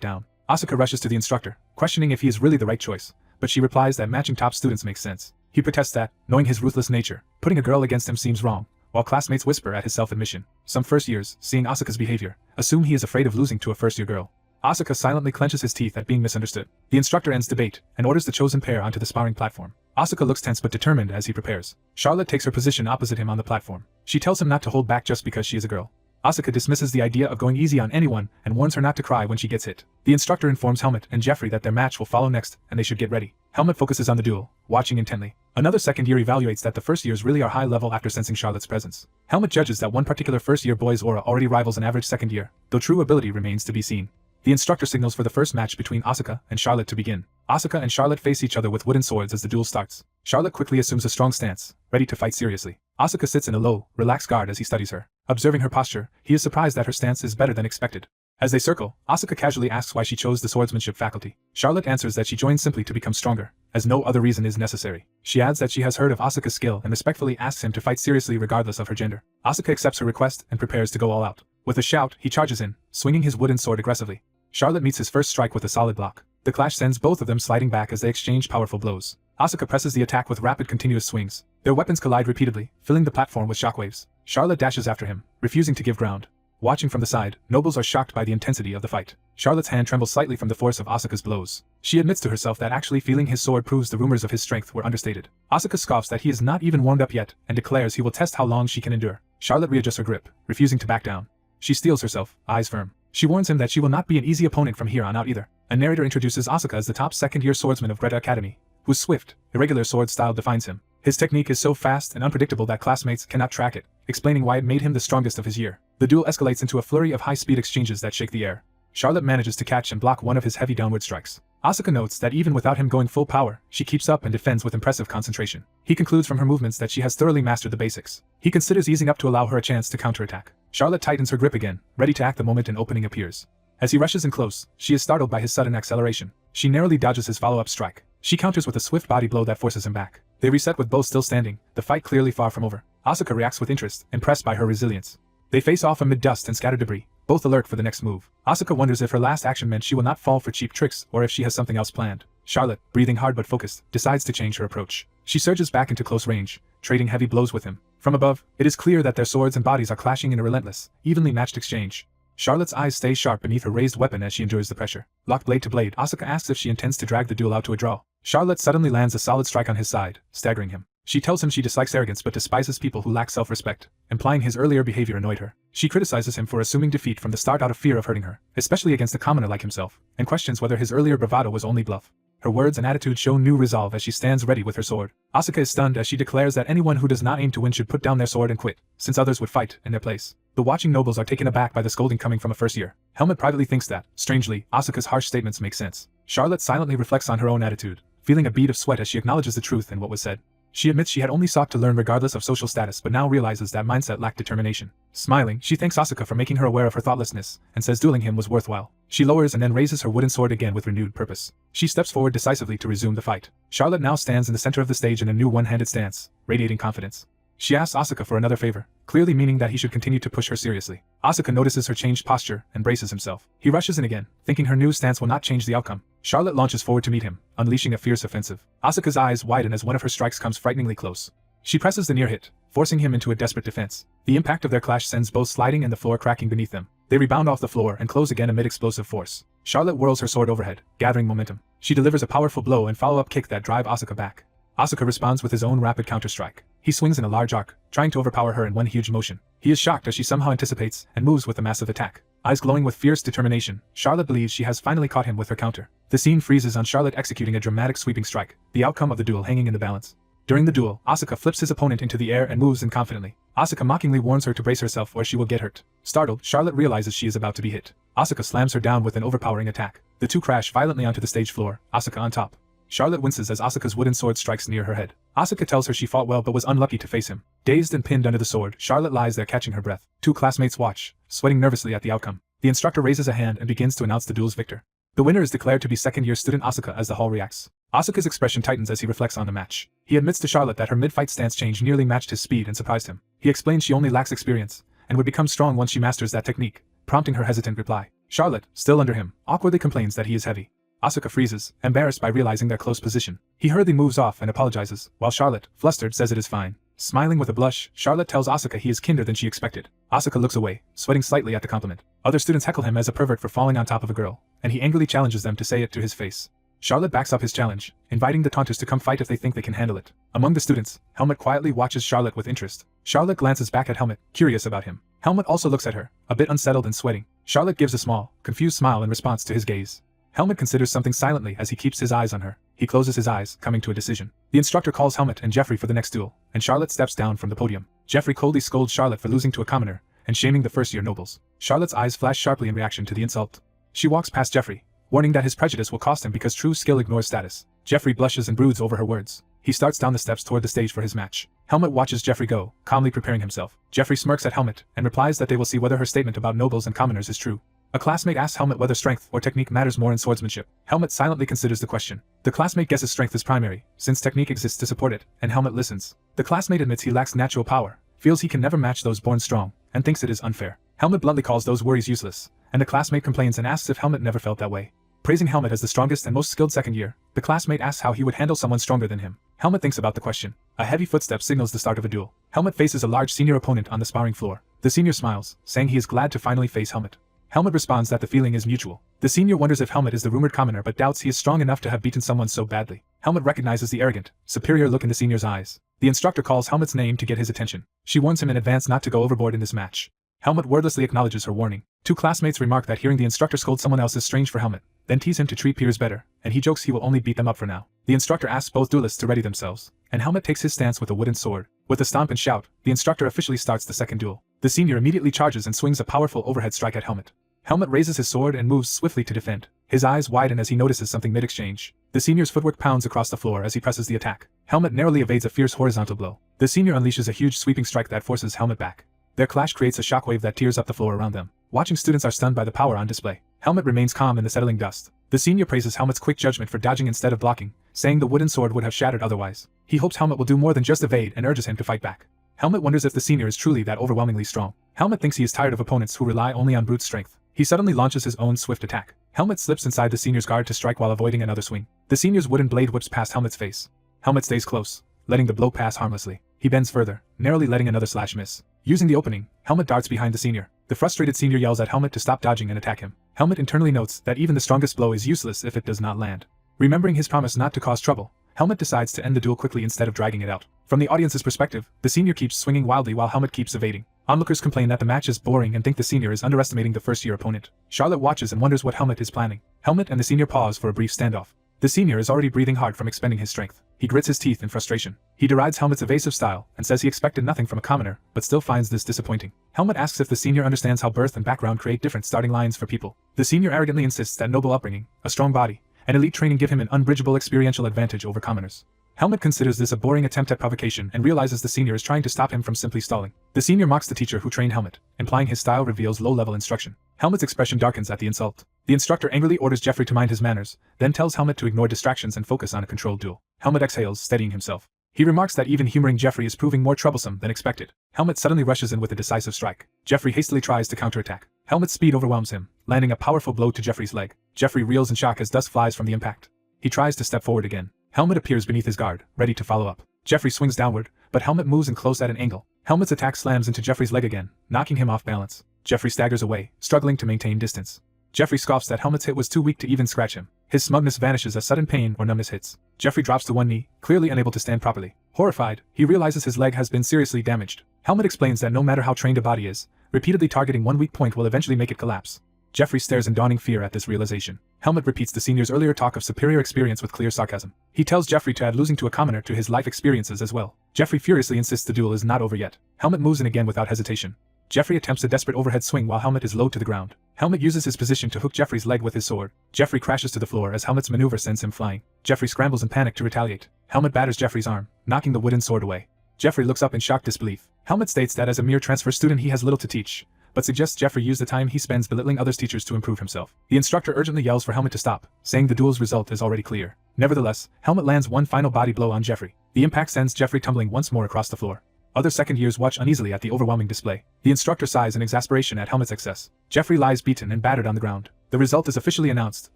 down. Asuka rushes to the instructor, questioning if he is really the right choice, but she replies that matching top students makes sense. He protests that, knowing his ruthless nature, putting a girl against him seems wrong, while classmates whisper at his self-admission. Some first years, seeing Asuka's behavior, assume he is afraid of losing to a first-year girl. Asuka silently clenches his teeth at being misunderstood. The instructor ends debate and orders the chosen pair onto the sparring platform. Asuka looks tense but determined as he prepares. Charlotte takes her position opposite him on the platform. She tells him not to hold back just because she is a girl. Asuka dismisses the idea of going easy on anyone and warns her not to cry when she gets hit. The instructor informs Helmut and Jeffrey that their match will follow next and they should get ready. Helmut focuses on the duel, watching intently. Another second year evaluates that the first years really are high level after sensing Charlotte's presence. Helmut judges that one particular first year boy's aura already rivals an average second year, though true ability remains to be seen. The instructor signals for the first match between Asuka and Charlotte to begin. Asuka and Charlotte face each other with wooden swords as the duel starts. Charlotte quickly assumes a strong stance, ready to fight seriously. Asuka sits in a low, relaxed guard as he studies her. Observing her posture, he is surprised that her stance is better than expected. As they circle, Asuka casually asks why she chose the swordsmanship faculty. Charlotte answers that she joined simply to become stronger, as no other reason is necessary. She adds that she has heard of Asuka's skill and respectfully asks him to fight seriously regardless of her gender. Asuka accepts her request and prepares to go all out. With a shout, he charges in, swinging his wooden sword aggressively. Charlotte meets his first strike with a solid block. The clash sends both of them sliding back as they exchange powerful blows. Asuka presses the attack with rapid continuous swings. Their weapons collide repeatedly, filling the platform with shockwaves. Charlotte dashes after him, refusing to give ground. Watching from the side, nobles are shocked by the intensity of the fight. Charlotte's hand trembles slightly from the force of Asuka's blows. She admits to herself that actually feeling his sword proves the rumors of his strength were understated. Asuka scoffs that he is not even warmed up yet, and declares he will test how long she can endure. Charlotte readjusts her grip, refusing to back down. She steels herself, eyes firm. She warns him that she will not be an easy opponent from here on out either. A narrator introduces Asuka as the top second-year swordsman of Greta Academy, whose swift, irregular sword style defines him. His technique is so fast and unpredictable that classmates cannot track it, explaining why it made him the strongest of his year. The duel escalates into a flurry of high-speed exchanges that shake the air. Charlotte manages to catch and block one of his heavy downward strikes. Asuka notes that even without him going full power, she keeps up and defends with impressive concentration. He concludes from her movements that she has thoroughly mastered the basics. He considers easing up to allow her a chance to counterattack. Charlotte tightens her grip again, ready to act the moment an opening appears. As he rushes in close, she is startled by his sudden acceleration. She narrowly dodges his follow-up strike. She counters with a swift body blow that forces him back. They reset with both still standing, the fight clearly far from over. Asuka reacts with interest, impressed by her resilience. They face off amid dust and scattered debris, both alert for the next move. Asuka wonders if her last action meant she will not fall for cheap tricks or if she has something else planned. Charlotte, breathing hard but focused, decides to change her approach. She surges back into close range, trading heavy blows with him. From above, it is clear that their swords and bodies are clashing in a relentless, evenly matched exchange. Charlotte's eyes stay sharp beneath her raised weapon as she endures the pressure. Locked blade to blade, Asuka asks if she intends to drag the duel out to a draw. Charlotte suddenly lands a solid strike on his side, staggering him. She tells him she dislikes arrogance but despises people who lack self-respect, implying his earlier behavior annoyed her. She criticizes him for assuming defeat from the start out of fear of hurting her, especially against a commoner like himself, and questions whether his earlier bravado was only bluff. Her words and attitude show new resolve as she stands ready with her sword. Asuka is stunned as she declares that anyone who does not aim to win should put down their sword and quit, since others would fight in their place. The watching nobles are taken aback by the scolding coming from a first year. Helmut privately thinks that, strangely, Asuka's harsh statements make sense. Charlotte silently reflects on her own attitude, feeling a bead of sweat as she acknowledges the truth in what was said. She admits she had only sought to learn regardless of social status but now realizes that mindset lacked determination. Smiling, she thanks Asuka for making her aware of her thoughtlessness, and says dueling him was worthwhile. She lowers and then raises her wooden sword again with renewed purpose. She steps forward decisively to resume the fight. Charlotte now stands in the center of the stage in a new one-handed stance, radiating confidence. She asks Asuka for another favor, clearly meaning that he should continue to push her seriously. Asuka notices her changed posture and braces himself. He rushes in again, thinking her new stance will not change the outcome. Charlotte launches forward to meet him, unleashing a fierce offensive. Asuka's eyes widen as one of her strikes comes frighteningly close. She presses the near hit, forcing him into a desperate defense. The impact of their clash sends both sliding and the floor cracking beneath them. They rebound off the floor and close again amid explosive force. Charlotte whirls her sword overhead, gathering momentum. She delivers a powerful blow and follow-up kick that drive Asuka back. Asuka responds with his own rapid counter-strike. He swings in a large arc, trying to overpower her in one huge motion. He is shocked as she somehow anticipates and moves with a massive attack. Eyes glowing with fierce determination, Charlotte believes she has finally caught him with her counter. The scene freezes on Charlotte executing a dramatic sweeping strike, the outcome of the duel hanging in the balance. During the duel, Asuka flips his opponent into the air and moves in confidently. Asuka mockingly warns her to brace herself or she will get hurt. Startled, Charlotte realizes she is about to be hit. Asuka slams her down with an overpowering attack. The two crash violently onto the stage floor, Asuka on top. Charlotte winces as Asuka's wooden sword strikes near her head. Asuka tells her she fought well but was unlucky to face him. Dazed and pinned under the sword, Charlotte lies there catching her breath. Two classmates watch, sweating nervously at the outcome. The instructor raises a hand and begins to announce the duel's victor. The winner is declared to be second-year student Asuka as the hall reacts. Asuka's expression tightens as he reflects on the match. He admits to Charlotte that her mid-fight stance change nearly matched his speed and surprised him. He explains she only lacks experience, and would become strong once she masters that technique, prompting her hesitant reply. Charlotte, still under him, awkwardly complains that he is heavy. Asuka freezes, embarrassed by realizing their close position. He hurriedly moves off and apologizes, while Charlotte, flustered, says it is fine. Smiling with a blush, Charlotte tells Asuka he is kinder than she expected. Asuka looks away, sweating slightly at the compliment. Other students heckle him as a pervert for falling on top of a girl, and he angrily challenges them to say it to his face. Charlotte backs up his challenge, inviting the taunters to come fight if they think they can handle it. Among the students, Helmut quietly watches Charlotte with interest. Charlotte glances back at Helmut, curious about him. Helmut also looks at her, a bit unsettled and sweating. Charlotte gives a small, confused smile in response to his gaze. Helmut considers something silently as he keeps his eyes on her. He closes his eyes, coming to a decision. The instructor calls Helmut and Jeffrey for the next duel, and Charlotte steps down from the podium. Jeffrey coldly scolds Charlotte for losing to a commoner, and shaming the first-year nobles. Charlotte's eyes flash sharply in reaction to the insult. She walks past Jeffrey, warning that his prejudice will cost him because true skill ignores status. Jeffrey blushes and broods over her words. He starts down the steps toward the stage for his match. Helmut watches Jeffrey go, calmly preparing himself. Jeffrey smirks at Helmut, and replies that they will see whether her statement about nobles and commoners is true. A classmate asks Helmut whether strength or technique matters more in swordsmanship. Helmut silently considers the question. The classmate guesses strength is primary, since technique exists to support it, and Helmut listens. The classmate admits he lacks natural power, feels he can never match those born strong, and thinks it is unfair. Helmut bluntly calls those worries useless, and the classmate complains and asks if Helmut never felt that way. Praising Helmut as the strongest and most skilled second year, the classmate asks how he would handle someone stronger than him. Helmut thinks about the question. A heavy footstep signals the start of a duel. Helmut faces a large senior opponent on the sparring floor. The senior smiles, saying he is glad to finally face Helmut. Helmut responds that the feeling is mutual. The senior wonders if Helmut is the rumored commoner but doubts he is strong enough to have beaten someone so badly. Helmut recognizes the arrogant, superior look in the senior's eyes. The instructor calls Helmut's name to get his attention. She warns him in advance not to go overboard in this match. Helmut wordlessly acknowledges her warning. Two classmates remark that hearing the instructor scold someone else is strange for Helmut, then tease him to treat peers better, and he jokes he will only beat them up for now. The instructor asks both duelists to ready themselves, and Helmut takes his stance with a wooden sword. With a stomp and shout, the instructor officially starts the second duel. The senior immediately charges and swings a powerful overhead strike at Helmut. Helmut raises his sword and moves swiftly to defend. His eyes widen as he notices something mid-exchange. The senior's footwork pounds across the floor as he presses the attack. Helmut narrowly evades a fierce horizontal blow. The senior unleashes a huge sweeping strike that forces Helmut back. Their clash creates a shockwave that tears up the floor around them. Watching students are stunned by the power on display. Helmut remains calm in the settling dust. The senior praises Helmut's quick judgment for dodging instead of blocking, saying the wooden sword would have shattered otherwise. He hopes Helmut will do more than just evade and urges him to fight back. Helmet wonders if the senior is truly that overwhelmingly strong. Helmet thinks he is tired of opponents who rely only on brute strength. He suddenly launches his own swift attack. Helmet slips inside the senior's guard to strike while avoiding another swing. The senior's wooden blade whips past Helmet's face. Helmet stays close, letting the blow pass harmlessly. He bends further, narrowly letting another slash miss. Using the opening, Helmet darts behind the senior. The frustrated senior yells at Helmet to stop dodging and attack him. Helmet internally notes that even the strongest blow is useless if it does not land. Remembering his promise not to cause trouble, Helmet decides to end the duel quickly instead of dragging it out. From the audience's perspective, the senior keeps swinging wildly while Helmet keeps evading. Onlookers complain that the match is boring and think the senior is underestimating the first-year opponent. Charlotte watches and wonders what Helmet is planning. Helmet and the senior pause for a brief standoff. The senior is already breathing hard from expending his strength. He grits his teeth in frustration. He derides Helmet's evasive style and says he expected nothing from a commoner, but still finds this disappointing. Helmet asks if the senior understands how birth and background create different starting lines for people. The senior arrogantly insists that noble upbringing, a strong body, and elite training give him an unbridgeable experiential advantage over commoners. Helmet considers this a boring attempt at provocation and realizes the senior is trying to stop him from simply stalling. The senior mocks the teacher who trained Helmet, implying his style reveals low-level instruction. Helmet's expression darkens at the insult. The instructor angrily orders Jeffrey to mind his manners, then tells Helmet to ignore distractions and focus on a controlled duel. Helmet exhales, steadying himself. He remarks that even humoring Jeffrey is proving more troublesome than expected. Helmet suddenly rushes in with a decisive strike. Jeffrey hastily tries to counterattack. Helmet's speed overwhelms him, landing a powerful blow to Jeffrey's leg. Jeffrey reels in shock as dust flies from the impact. He tries to step forward again. Helmet appears beneath his guard, ready to follow up. Jeffrey swings downward, but Helmet moves in close at an angle. Helmet's attack slams into Jeffrey's leg again, knocking him off balance. Jeffrey staggers away, struggling to maintain distance. Jeffrey scoffs that Helmet's hit was too weak to even scratch him. His smugness vanishes as sudden pain or numbness hits. Jeffrey drops to one knee, clearly unable to stand properly. Horrified, he realizes his leg has been seriously damaged. Helmet explains that no matter how trained a body is, repeatedly targeting one weak point will eventually make it collapse. Jeffrey stares in dawning fear at this realization. Helmet repeats the senior's earlier talk of superior experience with clear sarcasm. He tells Jeffrey to add losing to a commoner to his life experiences as well. Jeffrey furiously insists the duel is not over yet. Helmet moves in again without hesitation. Jeffrey attempts a desperate overhead swing while Helmet is low to the ground. Helmet uses his position to hook Jeffrey's leg with his sword. Jeffrey crashes to the floor as Helmet's maneuver sends him flying. Jeffrey scrambles in panic to retaliate. Helmet batters Jeffrey's arm, knocking the wooden sword away. Jeffrey looks up in shocked disbelief. Helmet states that as a mere transfer student he has little to teach, but suggests Jeffrey use the time he spends belittling others' teachers to improve himself. The instructor urgently yells for Helmet to stop, saying the duel's result is already clear. Nevertheless, Helmet lands one final body blow on Jeffrey. The impact sends Jeffrey tumbling once more across the floor. Other second years watch uneasily at the overwhelming display. The instructor sighs in exasperation at Helmet's excess. Jeffrey lies beaten and battered on the ground. The result is officially announced,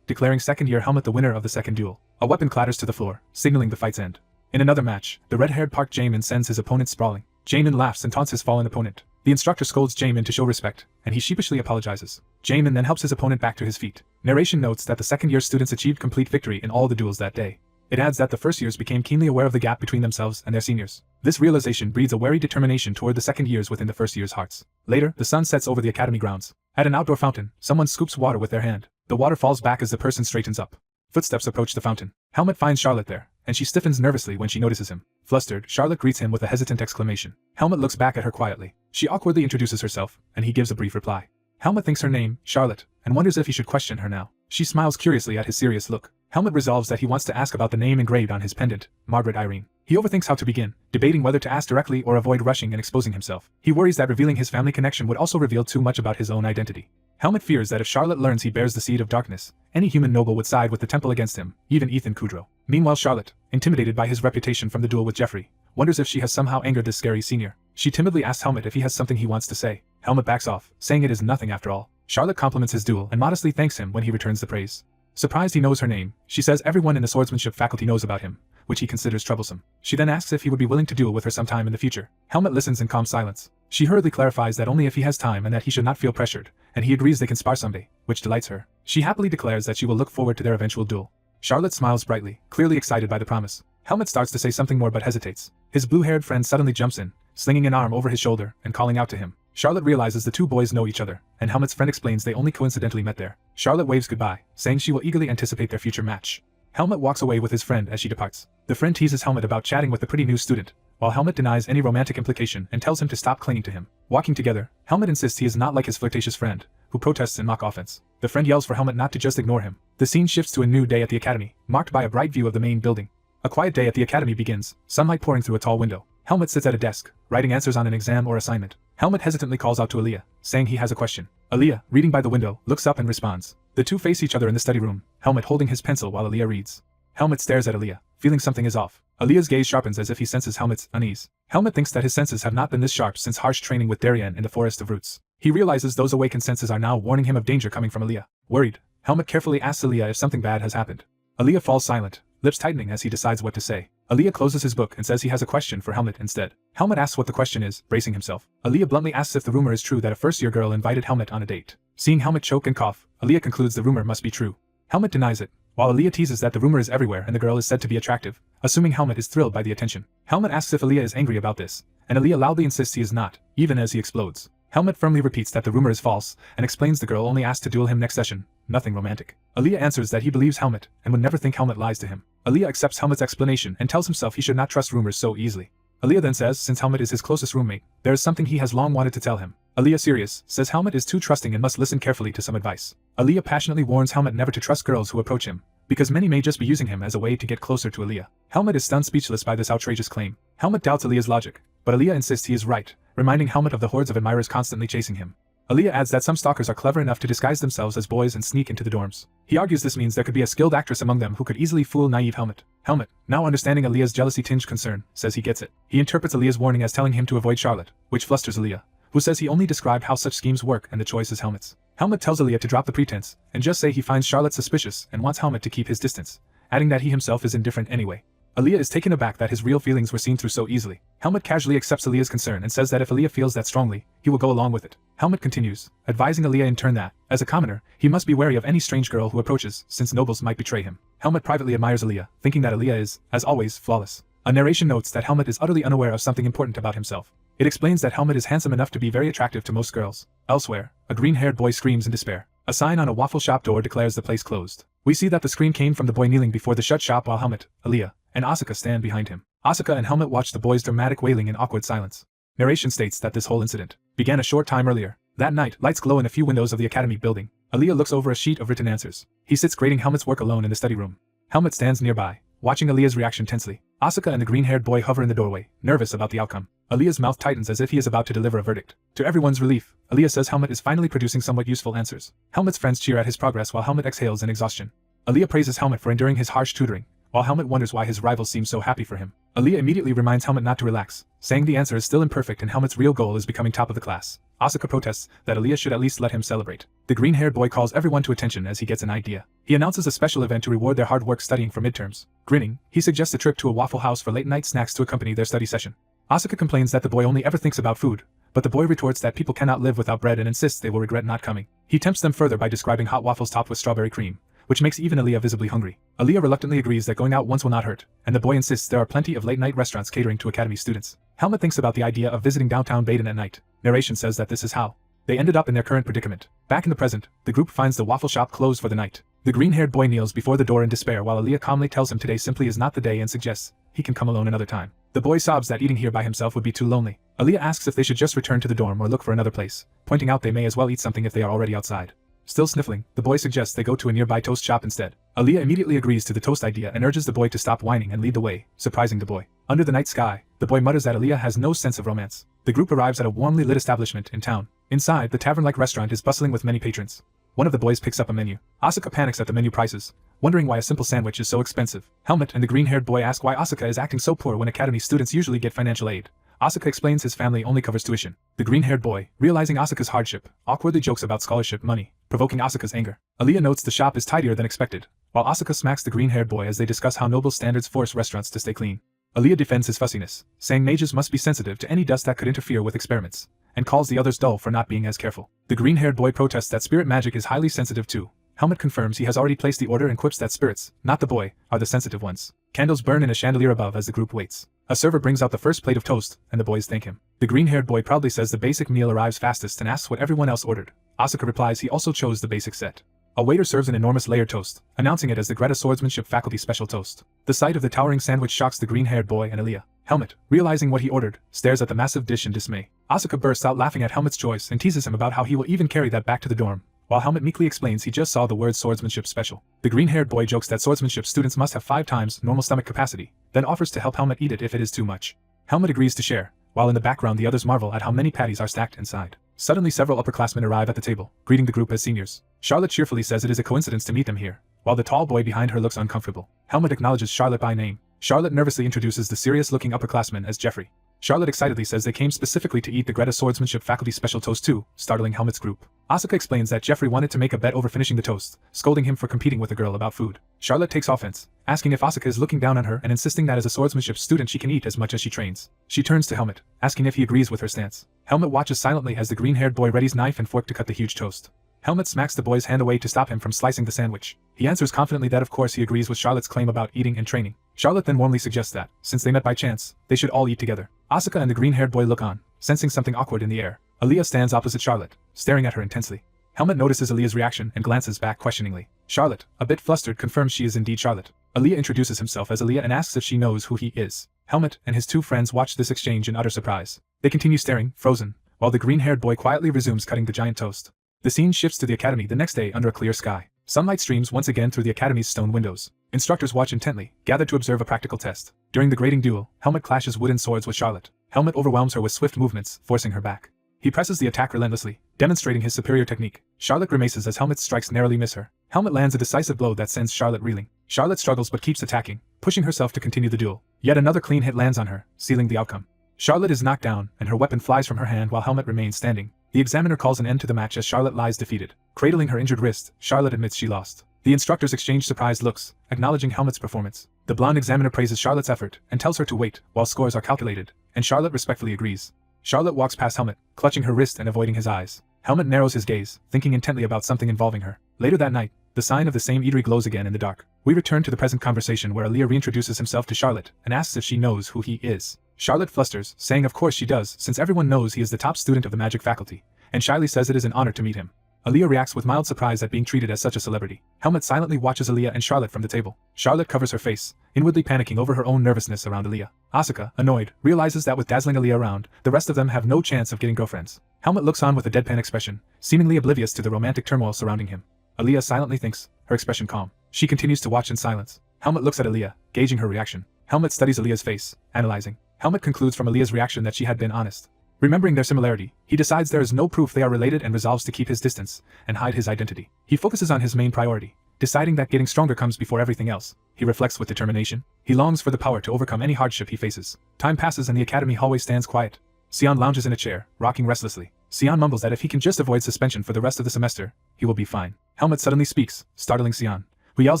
declaring second year Helmet the winner of the second duel. A weapon clatters to the floor, signaling the fight's end. In another match, the red-haired Park Jaemin sends his opponent sprawling. Jaemin laughs and taunts his fallen opponent. The instructor scolds Jaemin to show respect, and he sheepishly apologizes. Jaemin then helps his opponent back to his feet. Narration notes that the second-year students achieved complete victory in all the duels that day. It adds that the first years became keenly aware of the gap between themselves and their seniors. This realization breeds a wary determination toward the second years within the first year's hearts. Later, the sun sets over the academy grounds. At an outdoor fountain, someone scoops water with their hand. The water falls back as the person straightens up. Footsteps approach the fountain. Helmet finds Charlotte there, and she stiffens nervously when she notices him. Flustered, Charlotte greets him with a hesitant exclamation. Helmet looks back at her quietly. She awkwardly introduces herself, and he gives a brief reply. Helmet thinks her name, Charlotte, and wonders if he should question her now. She smiles curiously at his serious look. Helmet resolves that he wants to ask about the name engraved on his pendant, Margaret Irene. He overthinks how to begin, debating whether to ask directly or avoid rushing and exposing himself. He worries that revealing his family connection would also reveal too much about his own identity. Helmet fears that if Charlotte learns he bears the seed of darkness, any human noble would side with the temple against him, even Ethan Kudrow. Meanwhile, Charlotte, intimidated by his reputation from the duel with Jeffrey, wonders if she has somehow angered this scary senior. She timidly asks Helmet if he has something he wants to say. Helmet backs off, saying it is nothing after all. Charlotte compliments his duel and modestly thanks him when he returns the praise. Surprised he knows her name, she says everyone in the swordsmanship faculty knows about him, which he considers troublesome. She then asks if he would be willing to duel with her sometime in the future. Helmet listens in calm silence. She hurriedly clarifies that only if he has time and that he should not feel pressured, and he agrees they can spar someday, which delights her. She happily declares that she will look forward to their eventual duel. Charlotte smiles brightly, clearly excited by the promise. Helmet starts to say something more but hesitates. His blue-haired friend suddenly jumps in, slinging an arm over his shoulder and calling out to him. Charlotte realizes the two boys know each other, and Helmet's friend explains they only coincidentally met there. Charlotte waves goodbye, saying she will eagerly anticipate their future match. Helmet walks away with his friend as she departs. The friend teases Helmet about chatting with the pretty new student, while Helmet denies any romantic implication and tells him to stop clinging to him. Walking together, Helmet insists he is not like his flirtatious friend, who protests in mock offense. The friend yells for Helmet not to just ignore him. The scene shifts to a new day at the academy, marked by a bright view of the main building. A quiet day at the academy begins, sunlight pouring through a tall window. Helmet sits at a desk, writing answers on an exam or assignment. Helmet hesitantly calls out to Aaliyah, saying he has a question. Aaliyah, reading by the window, looks up and responds. The two face each other in the study room, Helmet holding his pencil while Aaliyah reads. Helmet stares at Aaliyah, feeling something is off. Aaliyah's gaze sharpens as if he senses Helmut's unease. Helmut thinks that his senses have not been this sharp since harsh training with Darien in the Forest of Roots. He realizes those awakened senses are now warning him of danger coming from Aaliyah. Worried, Helmut carefully asks Aaliyah if something bad has happened. Aaliyah falls silent, lips tightening as he decides what to say. Aaliyah closes his book and says he has a question for Helmut instead. Helmut asks what the question is, bracing himself. Aaliyah bluntly asks if the rumor is true that a first-year girl invited Helmut on a date. Seeing Helmut choke and cough, Aaliyah concludes the rumor must be true. Helmut denies it, while Aaliyah teases that the rumor is everywhere and the girl is said to be attractive, assuming Helmut is thrilled by the attention. Helmut asks if Aaliyah is angry about this, and Aaliyah loudly insists he is not, even as he explodes. Helmut firmly repeats that the rumor is false, and explains the girl only asked to duel him next session, nothing romantic. Aaliyah answers that he believes Helmut, and would never think Helmut lies to him. Aaliyah accepts Helmut's explanation and tells himself he should not trust rumors so easily. Aaliyah then says since Helmut is his closest roommate, there is something he has long wanted to tell him. Aaliyah, serious, says Helmut is too trusting and must listen carefully to some advice. Aaliyah passionately warns Helmut never to trust girls who approach him, because many may just be using him as a way to get closer to Aaliyah. Helmut is stunned speechless by this outrageous claim. Helmut doubts Aaliyah's logic, but Aaliyah insists he is right, reminding Helmut of the hordes of admirers constantly chasing him. Aaliyah adds that some stalkers are clever enough to disguise themselves as boys and sneak into the dorms. He argues this means there could be a skilled actress among them who could easily fool naive Helmut. Helmut, now understanding Aaliyah's jealousy-tinged concern, says he gets it. He interprets Aaliyah's warning as telling him to avoid Charlotte, which flusters Aaliyah, who says he only described how such schemes work and the choice is Helmut's. Helmut tells Aaliyah to drop the pretense, and just say he finds Charlotte suspicious and wants Helmut to keep his distance, adding that he himself is indifferent anyway. Aaliyah is taken aback that his real feelings were seen through so easily. Helmut casually accepts Aaliyah's concern and says that if Aaliyah feels that strongly, he will go along with it. Helmut continues, advising Aaliyah in turn that, as a commoner, he must be wary of any strange girl who approaches, since nobles might betray him. Helmut privately admires Aaliyah, thinking that Aaliyah is, as always, flawless. A narration notes that Helmut is utterly unaware of something important about himself. It explains that Helmut is handsome enough to be very attractive to most girls. Elsewhere, a green-haired boy screams in despair. A sign on a waffle shop door declares the place closed. We see that the scream came from the boy kneeling before the shut shop while Helmut, Aaliyah, and Asuka stand behind him. Asuka and Helmut watch the boy's dramatic wailing in awkward silence. Narration states that this whole incident began a short time earlier. That night, lights glow in a few windows of the academy building. Aaliyah looks over a sheet of written answers. He sits grading Helmut's work alone in the study room. Helmut stands nearby, watching Aaliyah's reaction tensely. Asuka and the green-haired boy hover in the doorway, nervous about the outcome. Aaliyah's mouth tightens as if he is about to deliver a verdict. To everyone's relief, Aaliyah says Helmut is finally producing somewhat useful answers. Helmut's friends cheer at his progress while Helmut exhales in exhaustion. Aaliyah praises Helmut for enduring his harsh tutoring, while Helmut wonders why his rivals seem so happy for him. Aaliyah immediately reminds Helmut not to relax, saying the answer is still imperfect and Helmut's real goal is becoming top of the class. Asuka protests that Aaliyah should at least let him celebrate. The green-haired boy calls everyone to attention as he gets an idea. He announces a special event to reward their hard work studying for midterms. Grinning, he suggests a trip to a Waffle House for late-night snacks to accompany their study session. Asuka complains that the boy only ever thinks about food, but the boy retorts that people cannot live without bread and insists they will regret not coming. He tempts them further by describing hot waffles topped with strawberry cream, which makes even Aaliyah visibly hungry. Aaliyah reluctantly agrees that going out once will not hurt, and the boy insists there are plenty of late-night restaurants catering to academy students. Helmut thinks about the idea of visiting downtown Baden at night. Narration says that this is how they ended up in their current predicament. Back in the present, the group finds the waffle shop closed for the night. The green-haired boy kneels before the door in despair while Aaliyah calmly tells him today simply is not the day and suggests he can come alone another time. The boy sobs that eating here by himself would be too lonely. Aaliyah asks if they should just return to the dorm or look for another place, pointing out they may as well eat something if they are already outside. Still sniffling, the boy suggests they go to a nearby toast shop instead. Aaliyah immediately agrees to the toast idea and urges the boy to stop whining and lead the way, surprising the boy. Under the night sky, the boy mutters that Aaliyah has no sense of romance. The group arrives at a warmly lit establishment in town. Inside, the tavern-like restaurant is bustling with many patrons. One of the boys picks up a menu. Asuka panics at the menu prices, wondering why a simple sandwich is so expensive. Helmut and the green-haired boy ask why Asuka is acting so poor when academy students usually get financial aid. Asuka explains his family only covers tuition. The green-haired boy, realizing Asuka's hardship, awkwardly jokes about scholarship money, provoking Asuka's anger. Aaliyah notes the shop is tidier than expected, while Asuka smacks the green-haired boy as they discuss how noble standards force restaurants to stay clean. Aaliyah defends his fussiness, saying mages must be sensitive to any dust that could interfere with experiments, and calls the others dull for not being as careful. The green-haired boy protests that spirit magic is highly sensitive too. Helmut confirms he has already placed the order and quips that spirits, not the boy, are the sensitive ones. Candles burn in a chandelier above as the group waits. A server brings out the first plate of toast, and the boys thank him. The green-haired boy proudly says the basic meal arrives fastest and asks what everyone else ordered. Asuka replies he also chose the basic set. A waiter serves an enormous layered toast, announcing it as the Greta Swordsmanship Faculty Special Toast. The sight of the towering sandwich shocks the green-haired boy and Aaliyah. Helmut, realizing what he ordered, stares at the massive dish in dismay. Asuka bursts out laughing at Helmut's choice and teases him about how he will even carry that back to the dorm, while Helmut meekly explains he just saw the word swordsmanship special. The green-haired boy jokes that swordsmanship students must have 5 times normal stomach capacity, then offers to help Helmut eat it if it is too much. Helmut agrees to share, while in the background the others marvel at how many patties are stacked inside. Suddenly several upperclassmen arrive at the table, greeting the group as seniors. Charlotte cheerfully says it is a coincidence to meet them here, while the tall boy behind her looks uncomfortable. Helmut acknowledges Charlotte by name. Charlotte nervously introduces the serious-looking upperclassman as Jeffrey. Charlotte excitedly says they came specifically to eat the Greta Swordsmanship faculty special toast too, startling Helmut's group. Asuka explains that Jeffrey wanted to make a bet over finishing the toast, scolding him for competing with a girl about food. Charlotte takes offense, asking if Asuka is looking down on her and insisting that as a swordsmanship student she can eat as much as she trains. She turns to Helmut, asking if he agrees with her stance. Helmut watches silently as the green-haired boy readies knife and fork to cut the huge toast. Helmut smacks the boy's hand away to stop him from slicing the sandwich. He answers confidently that of course he agrees with Charlotte's claim about eating and training. Charlotte then warmly suggests that, since they met by chance, they should all eat together. Asuka and the green-haired boy look on, sensing something awkward in the air. Aaliyah stands opposite Charlotte, staring at her intensely. Helmut notices Aaliyah's reaction and glances back questioningly. Charlotte, a bit flustered, confirms she is indeed Charlotte. Aaliyah introduces himself as Aaliyah and asks if she knows who he is. Helmut and his two friends watch this exchange in utter surprise. They continue staring, frozen, while the green-haired boy quietly resumes cutting the giant toast. The scene shifts to the academy the next day under a clear sky. Sunlight streams once again through the academy's stone windows. Instructors watch intently, gathered to observe a practical test. During the grading duel, Helmut clashes wooden swords with Charlotte. Helmut overwhelms her with swift movements, forcing her back. He presses the attack relentlessly, demonstrating his superior technique. Charlotte grimaces as Helmut's strikes narrowly miss her. Helmut lands a decisive blow that sends Charlotte reeling. Charlotte struggles but keeps attacking, pushing herself to continue the duel. Yet another clean hit lands on her, sealing the outcome. Charlotte is knocked down, and her weapon flies from her hand while Helmut remains standing. The examiner calls an end to the match as Charlotte lies defeated. Cradling her injured wrist, Charlotte admits she lost. The instructors exchange surprised looks, acknowledging Helmut's performance. The blonde examiner praises Charlotte's effort and tells her to wait while scores are calculated, and Charlotte respectfully agrees. Charlotte walks past Helmut, clutching her wrist and avoiding his eyes. Helmut narrows his gaze, thinking intently about something involving her. Later that night, the sign of the same eatery glows again in the dark. We return to the present conversation where Aaliyah reintroduces himself to Charlotte and asks if she knows who he is. Charlotte flusters, saying of course she does since everyone knows he is the top student of the magic faculty, and shyly says it is an honor to meet him. Aaliyah reacts with mild surprise at being treated as such a celebrity. Helmut silently watches Aaliyah and Charlotte from the table. Charlotte covers her face, inwardly panicking over her own nervousness around Aaliyah. Asuka, annoyed, realizes that with dazzling Aaliyah around, the rest of them have no chance of getting girlfriends. Helmut looks on with a deadpan expression, seemingly oblivious to the romantic turmoil surrounding him. Aaliyah silently thinks, her expression calm. She continues to watch in silence. Helmut looks at Aaliyah, gauging her reaction. Helmut studies Aaliyah's face, analyzing. Helmut concludes from Aaliyah's reaction that she had been honest. Remembering their similarity, he decides there is no proof they are related and resolves to keep his distance and hide his identity. He focuses on his main priority, deciding that getting stronger comes before everything else. He reflects with determination. He longs for the power to overcome any hardship he faces. Time passes and the academy hallway stands quiet. Sion lounges in a chair, rocking restlessly. Sion mumbles that if he can just avoid suspension for the rest of the semester, he will be fine. Helmut suddenly speaks, startling Sion, who yells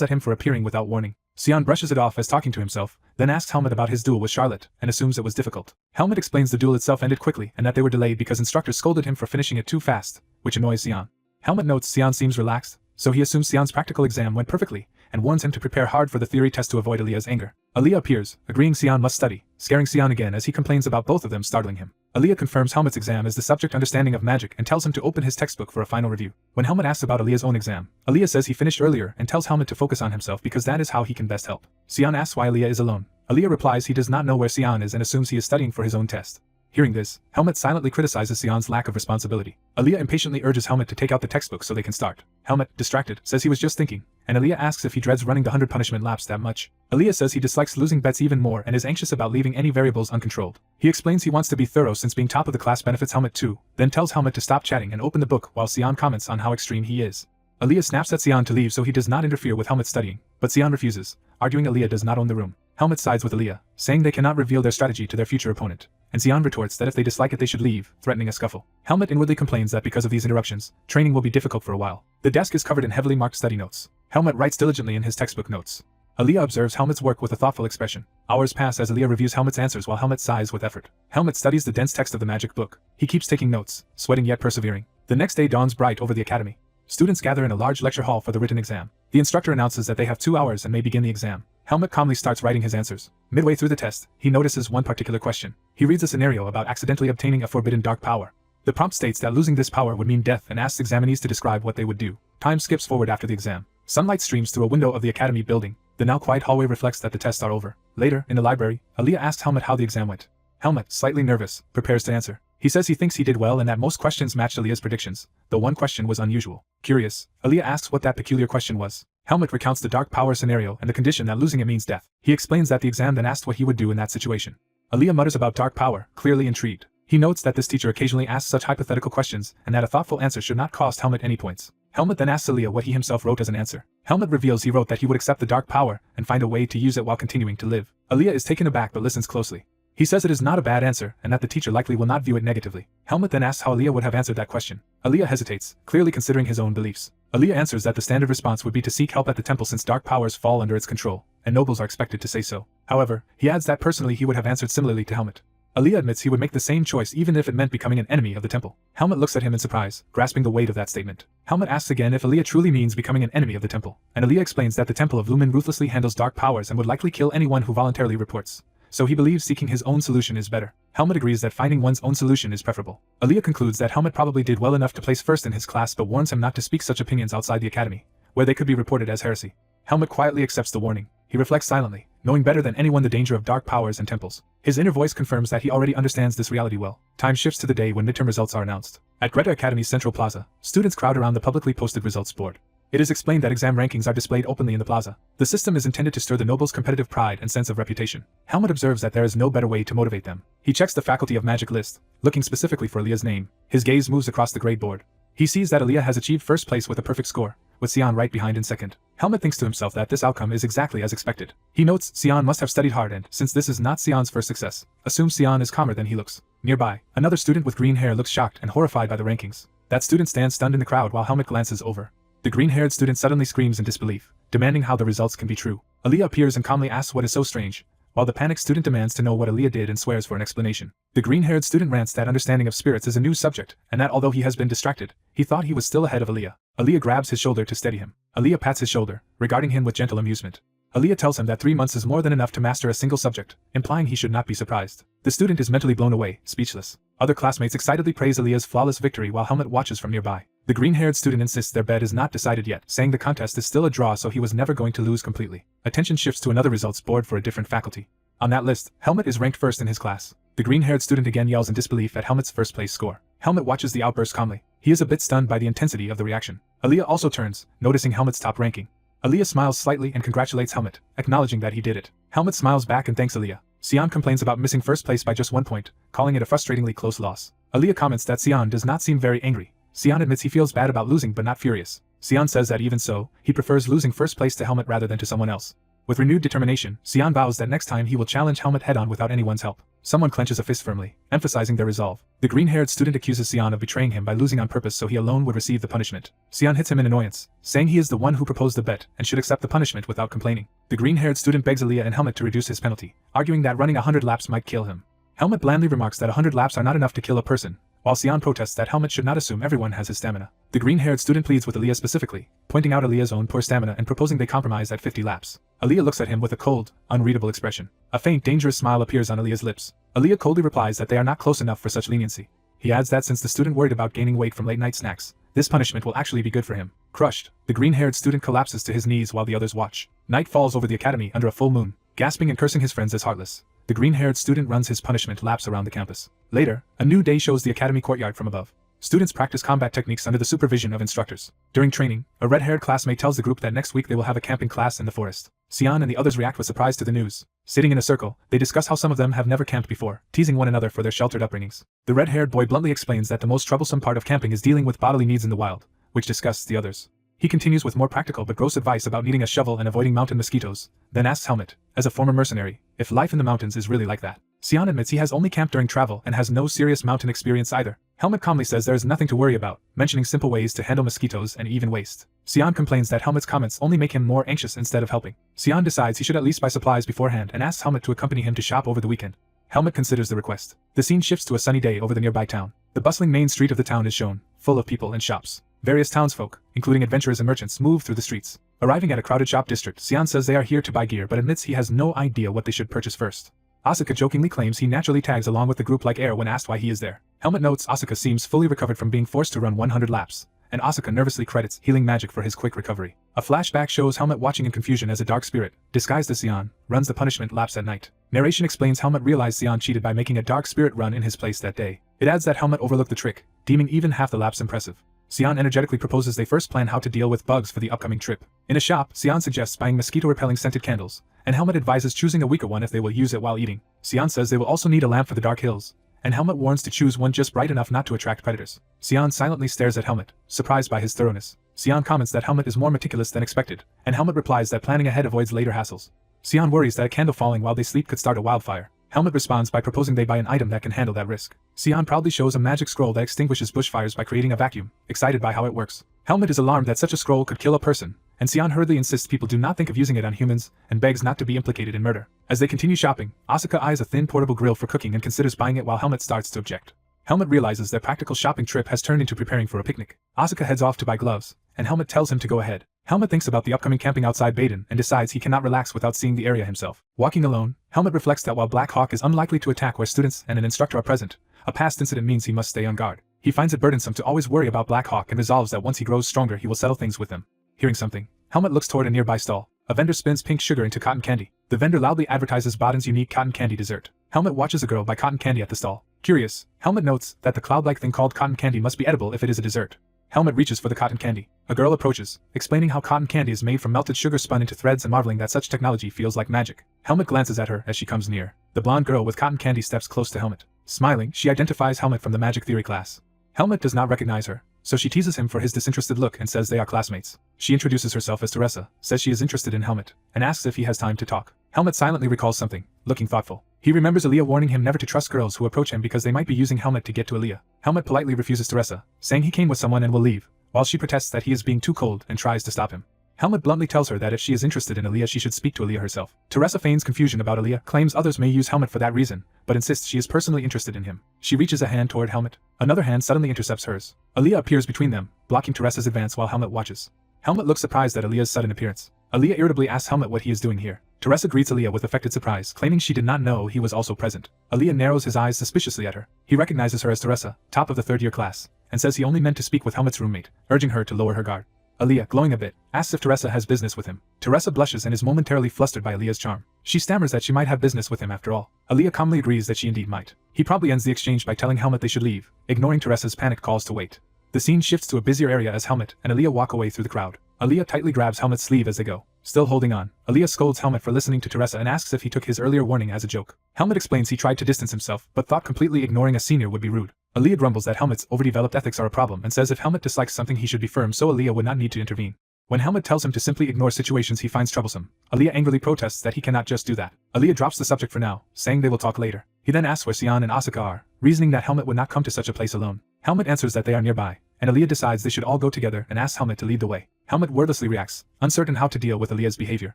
at him for appearing without warning. Sion brushes it off as talking to himself, then asks Helmut about his duel with Charlotte, and assumes it was difficult. Helmut explains the duel itself ended quickly and that they were delayed because instructors scolded him for finishing it too fast, which annoys Sion. Helmut notes Sion seems relaxed, so he assumes Sion's practical exam went perfectly, and warns him to prepare hard for the theory test to avoid Aaliyah's anger. Aaliyah appears, agreeing Sion must study, scaring Sion again as he complains about both of them startling him. Aaliyah confirms Helmut's exam is the subject understanding of magic and tells him to open his textbook for a final review. When Helmut asks about Aaliyah's own exam, Aaliyah says he finished earlier and tells Helmut to focus on himself because that is how he can best help. Sion asks why Aaliyah is alone. Aaliyah replies he does not know where Sion is and assumes he is studying for his own test. Hearing this, Helmut silently criticizes Sion's lack of responsibility. Aaliyah impatiently urges Helmut to take out the textbook so they can start. Helmut, distracted, says he was just thinking, and Aaliyah asks if he dreads running the 100 punishment laps that much. Aaliyah says he dislikes losing bets even more and is anxious about leaving any variables uncontrolled. He explains he wants to be thorough since being top of the class benefits Helmut too, then tells Helmut to stop chatting and open the book while Sion comments on how extreme he is. Aaliyah snaps at Sion to leave so he does not interfere with Helmut's studying, but Sion refuses, arguing Aaliyah does not own the room. Helmut sides with Aaliyah, saying they cannot reveal their strategy to their future opponent, and Sion retorts that if they dislike it they should leave, threatening a scuffle. Helmut inwardly complains that because of these interruptions, training will be difficult for a while. The desk is covered in heavily marked study notes. Helmut writes diligently in his textbook notes. Aaliyah observes Helmut's work with a thoughtful expression. Hours pass as Aaliyah reviews Helmut's answers while Helmut sighs with effort. Helmut studies the dense text of the magic book. He keeps taking notes, sweating yet persevering. The next day dawns bright over the academy. Students gather in a large lecture hall for the written exam. The instructor announces that they have 2 hours and may begin the exam. Helmut calmly starts writing his answers. Midway through the test, he notices one particular question. He reads a scenario about accidentally obtaining a forbidden dark power. The prompt states that losing this power would mean death and asks examinees to describe what they would do. Time skips forward after the exam. Sunlight streams through a window of the academy building. The now quiet hallway reflects that the tests are over. Later, in the library, Aaliyah asks Helmut how the exam went. Helmut, slightly nervous, prepares to answer. He says he thinks he did well and that most questions matched Aaliyah's predictions, though one question was unusual. Curious, Aaliyah asks what that peculiar question was. Helmut recounts the dark power scenario and the condition that losing it means death. He explains that the exam then asked what he would do in that situation. Aaliyah mutters about dark power, clearly intrigued. He notes that this teacher occasionally asks such hypothetical questions and that a thoughtful answer should not cost Helmut any points. Helmet then asks Aaliyah what he himself wrote as an answer. Helmet reveals he wrote that he would accept the dark power and find a way to use it while continuing to live. Aaliyah is taken aback but listens closely. He says it is not a bad answer and that the teacher likely will not view it negatively. Helmet then asks how Aaliyah would have answered that question. Aaliyah hesitates, clearly considering his own beliefs. Aaliyah answers that the standard response would be to seek help at the temple since dark powers fall under its control, and nobles are expected to say so. However, he adds that personally he would have answered similarly to Helmet. Aaliyah admits he would make the same choice even if it meant becoming an enemy of the temple. Helmet looks at him in surprise, grasping the weight of that statement. Helmet asks again if Aaliyah truly means becoming an enemy of the temple, and Aaliyah explains that the Temple of Lumen ruthlessly handles dark powers and would likely kill anyone who voluntarily reports. So he believes seeking his own solution is better. Helmet agrees that finding one's own solution is preferable. Aaliyah concludes that Helmet probably did well enough to place first in his class but warns him not to speak such opinions outside the academy, where they could be reported as heresy. Helmet quietly accepts the warning. He reflects silently, knowing better than anyone the danger of dark powers and temples. His inner voice confirms that he already understands this reality well. Time shifts to the day when midterm results are announced. At Greta Academy's Central Plaza, students crowd around the publicly posted results board. It is explained that exam rankings are displayed openly in the plaza. The system is intended to stir the nobles' competitive pride and sense of reputation. Helmet observes that there is no better way to motivate them. He checks the Faculty of Magic list, looking specifically for Aaliyah's name. His gaze moves across the grade board. He sees that Aaliyah has achieved first place with a perfect score, with Sion right behind in second. Helmet thinks to himself that this outcome is exactly as expected. He notes Sion must have studied hard and, since this is not Sion's first success, assumes Sion is calmer than he looks. Nearby, another student with green hair looks shocked and horrified by the rankings. That student stands stunned in the crowd while Helmet glances over. The green-haired student suddenly screams in disbelief, demanding how the results can be true. Aaliyah appears and calmly asks what is so strange, while the panicked student demands to know what Aaliyah did and swears for an explanation. The green-haired student rants that understanding of spirits is a new subject, and that although he has been distracted, he thought he was still ahead of Aaliyah. Aaliyah grabs his shoulder to steady him. Aaliyah pats his shoulder, regarding him with gentle amusement. Aaliyah tells him that 3 months is more than enough to master a single subject, implying he should not be surprised. The student is mentally blown away, speechless. Other classmates excitedly praise Aaliyah's flawless victory while Helmet watches from nearby. The green-haired student insists their bet is not decided yet, saying the contest is still a draw so he was never going to lose completely. Attention shifts to another results board for a different faculty. On that list, Helmet is ranked first in his class. The green-haired student again yells in disbelief at Helmet's first place score. Helmet watches the outburst calmly. He is a bit stunned by the intensity of the reaction. Aaliyah also turns, noticing Helmet's top ranking. Aaliyah smiles slightly and congratulates Helmet, acknowledging that he did it. Helmet smiles back and thanks Aaliyah. Sion complains about missing first place by just 1 point, calling it a frustratingly close loss. Aaliyah comments that Sion does not seem very angry. Sion admits he feels bad about losing but not furious. Sion says that even so, he prefers losing first place to Helmet rather than to someone else. With renewed determination, Sion vows that next time he will challenge Helmet head-on without anyone's help. Someone clenches a fist firmly, emphasizing their resolve. The green-haired student accuses Sion of betraying him by losing on purpose so he alone would receive the punishment. Sion hits him in annoyance, saying he is the one who proposed the bet and should accept the punishment without complaining. The green-haired student begs Aaliyah and Helmet to reduce his penalty, arguing that running 100 laps might kill him. Helmet blandly remarks that 100 laps are not enough to kill a person, while Sion protests that Helmet should not assume everyone has his stamina. The green-haired student pleads with Aaliyah specifically, pointing out Aaliyah's own poor stamina and proposing they compromise at 50 laps. Aaliyah looks at him with a cold, unreadable expression. A faint, dangerous smile appears on Aaliyah's lips. Aaliyah coldly replies that they are not close enough for such leniency. He adds that since the student worried about gaining weight from late-night snacks, this punishment will actually be good for him. Crushed, the green-haired student collapses to his knees while the others watch. Night falls over the academy under a full moon, gasping and cursing his friends as heartless. The green-haired student runs his punishment laps around the campus. Later, a new day shows the academy courtyard from above. Students practice combat techniques under the supervision of instructors. During training, a red-haired classmate tells the group that next week they will have a camping class in the forest. Sion and the others react with surprise to the news. Sitting in a circle, they discuss how some of them have never camped before, teasing one another for their sheltered upbringings. The red-haired boy bluntly explains that the most troublesome part of camping is dealing with bodily needs in the wild, which disgusts the others. He continues with more practical but gross advice about needing a shovel and avoiding mountain mosquitoes, then asks Helmet, as a former mercenary, if life in the mountains is really like that. Sion admits he has only camped during travel and has no serious mountain experience either. Helmet calmly says there is nothing to worry about, mentioning simple ways to handle mosquitoes and even waste. Sion complains that Helmet's comments only make him more anxious instead of helping. Sion decides he should at least buy supplies beforehand and asks Helmet to accompany him to shop over the weekend. Helmet considers the request. The scene shifts to a sunny day over the nearby town. The bustling main street of the town is shown, full of people and shops. Various townsfolk, including adventurers and merchants, move through the streets. Arriving at a crowded shop district, Sion says they are here to buy gear but admits he has no idea what they should purchase first. Asuka jokingly claims he naturally tags along with the group like air when asked why he is there. Helmet notes Asuka seems fully recovered from being forced to run 100 laps, and Asuka nervously credits healing magic for his quick recovery. A flashback shows Helmet watching in confusion as a dark spirit, disguised as Sion, runs the punishment laps at night. Narration explains Helmet realized Sion cheated by making a dark spirit run in his place that day. It adds that Helmet overlooked the trick, deeming even half the laps impressive. Sion energetically proposes they first plan how to deal with bugs for the upcoming trip. In a shop, Sion suggests buying mosquito-repelling scented candles, and Helmet advises choosing a weaker one if they will use it while eating. Sion says they will also need a lamp for the dark hills, and Helmet warns to choose one just bright enough not to attract predators. Sion silently stares at Helmet, surprised by his thoroughness. Sion comments that Helmut is more meticulous than expected, and Helmut replies that planning ahead avoids later hassles. Sion worries that a candle falling while they sleep could start a wildfire. Helmut responds by proposing they buy an item that can handle that risk. Sion proudly shows a magic scroll that extinguishes bushfires by creating a vacuum, excited by how it works. Helmut is alarmed that such a scroll could kill a person, and Sion hurriedly insists people do not think of using it on humans, and begs not to be implicated in murder. As they continue shopping, Asuka eyes a thin portable grill for cooking and considers buying it while Helmut starts to object. Helmut realizes their practical shopping trip has turned into preparing for a picnic. Asuka heads off to buy gloves, and Helmut tells him to go ahead. Helmut thinks about the upcoming camping outside Baden and decides he cannot relax without seeing the area himself. Walking alone, Helmut reflects that while Black Hawk is unlikely to attack where students and an instructor are present, a past incident means he must stay on guard. He finds it burdensome to always worry about Black Hawk and resolves that once he grows stronger he will settle things with them. Hearing something, Helmut looks toward a nearby stall. A vendor spins pink sugar into cotton candy. The vendor loudly advertises Baden's unique cotton candy dessert. Helmut watches a girl buy cotton candy at the stall. Curious, Helmut notes that the cloud-like thing called cotton candy must be edible if it is a dessert. Helmut reaches for the cotton candy. A girl approaches, explaining how cotton candy is made from melted sugar spun into threads and marveling that such technology feels like magic. Helmut glances at her as she comes near. The blonde girl with cotton candy steps close to Helmut. Smiling, she identifies Helmut from the magic theory class. Helmut does not recognize her, so she teases him for his disinterested look and says they are classmates. She introduces herself as Teresa, says she is interested in Helmut, and asks if he has time to talk. Helmut silently recalls something, looking thoughtful. He remembers Aaliyah warning him never to trust girls who approach him because they might be using Helmut to get to Aaliyah. Helmut politely refuses Teresa, saying he came with someone and will leave, while she protests that he is being too cold and tries to stop him. Helmut bluntly tells her that if she is interested in Aaliyah she should speak to Aaliyah herself. Teresa feigns confusion about Aaliyah, claims others may use Helmut for that reason, but insists she is personally interested in him. She reaches a hand toward Helmut. Another hand suddenly intercepts hers. Aaliyah appears between them, blocking Teresa's advance while Helmut watches. Helmut looks surprised at Aaliyah's sudden appearance. Aaliyah irritably asks Helmut what he is doing here. Teresa greets Aaliyah with affected surprise, claiming she did not know he was also present. Aaliyah narrows his eyes suspiciously at her. He recognizes her as Teresa, top of the third-year class, and says he only meant to speak with Helmut's roommate, urging her to lower her guard. Aaliyah, glowing a bit, asks if Teresa has business with him. Teresa blushes and is momentarily flustered by Aaliyah's charm. She stammers that she might have business with him after all. Aaliyah calmly agrees that she indeed might. He promptly ends the exchange by telling Helmut they should leave, ignoring Teresa's panicked calls to wait. The scene shifts to a busier area as Helmut and Aaliyah walk away through the crowd. Aaliyah tightly grabs Helmut's sleeve as they go. Still holding on, Aaliyah scolds Helmut for listening to Teresa and asks if he took his earlier warning as a joke. Helmut explains he tried to distance himself, but thought completely ignoring a senior would be rude. Aaliyah grumbles that Helmut's overdeveloped ethics are a problem and says if Helmut dislikes something he should be firm so Aaliyah would not need to intervene. When Helmut tells him to simply ignore situations he finds troublesome, Aaliyah angrily protests that he cannot just do that. Aaliyah drops the subject for now, saying they will talk later. He then asks where Sion and Asuka are, reasoning that Helmut would not come to such a place alone. Helmut answers that they are nearby, and Aaliyah decides they should all go together and asks Helmut to lead the way. Helmut wordlessly reacts, uncertain how to deal with Aaliyah's behavior.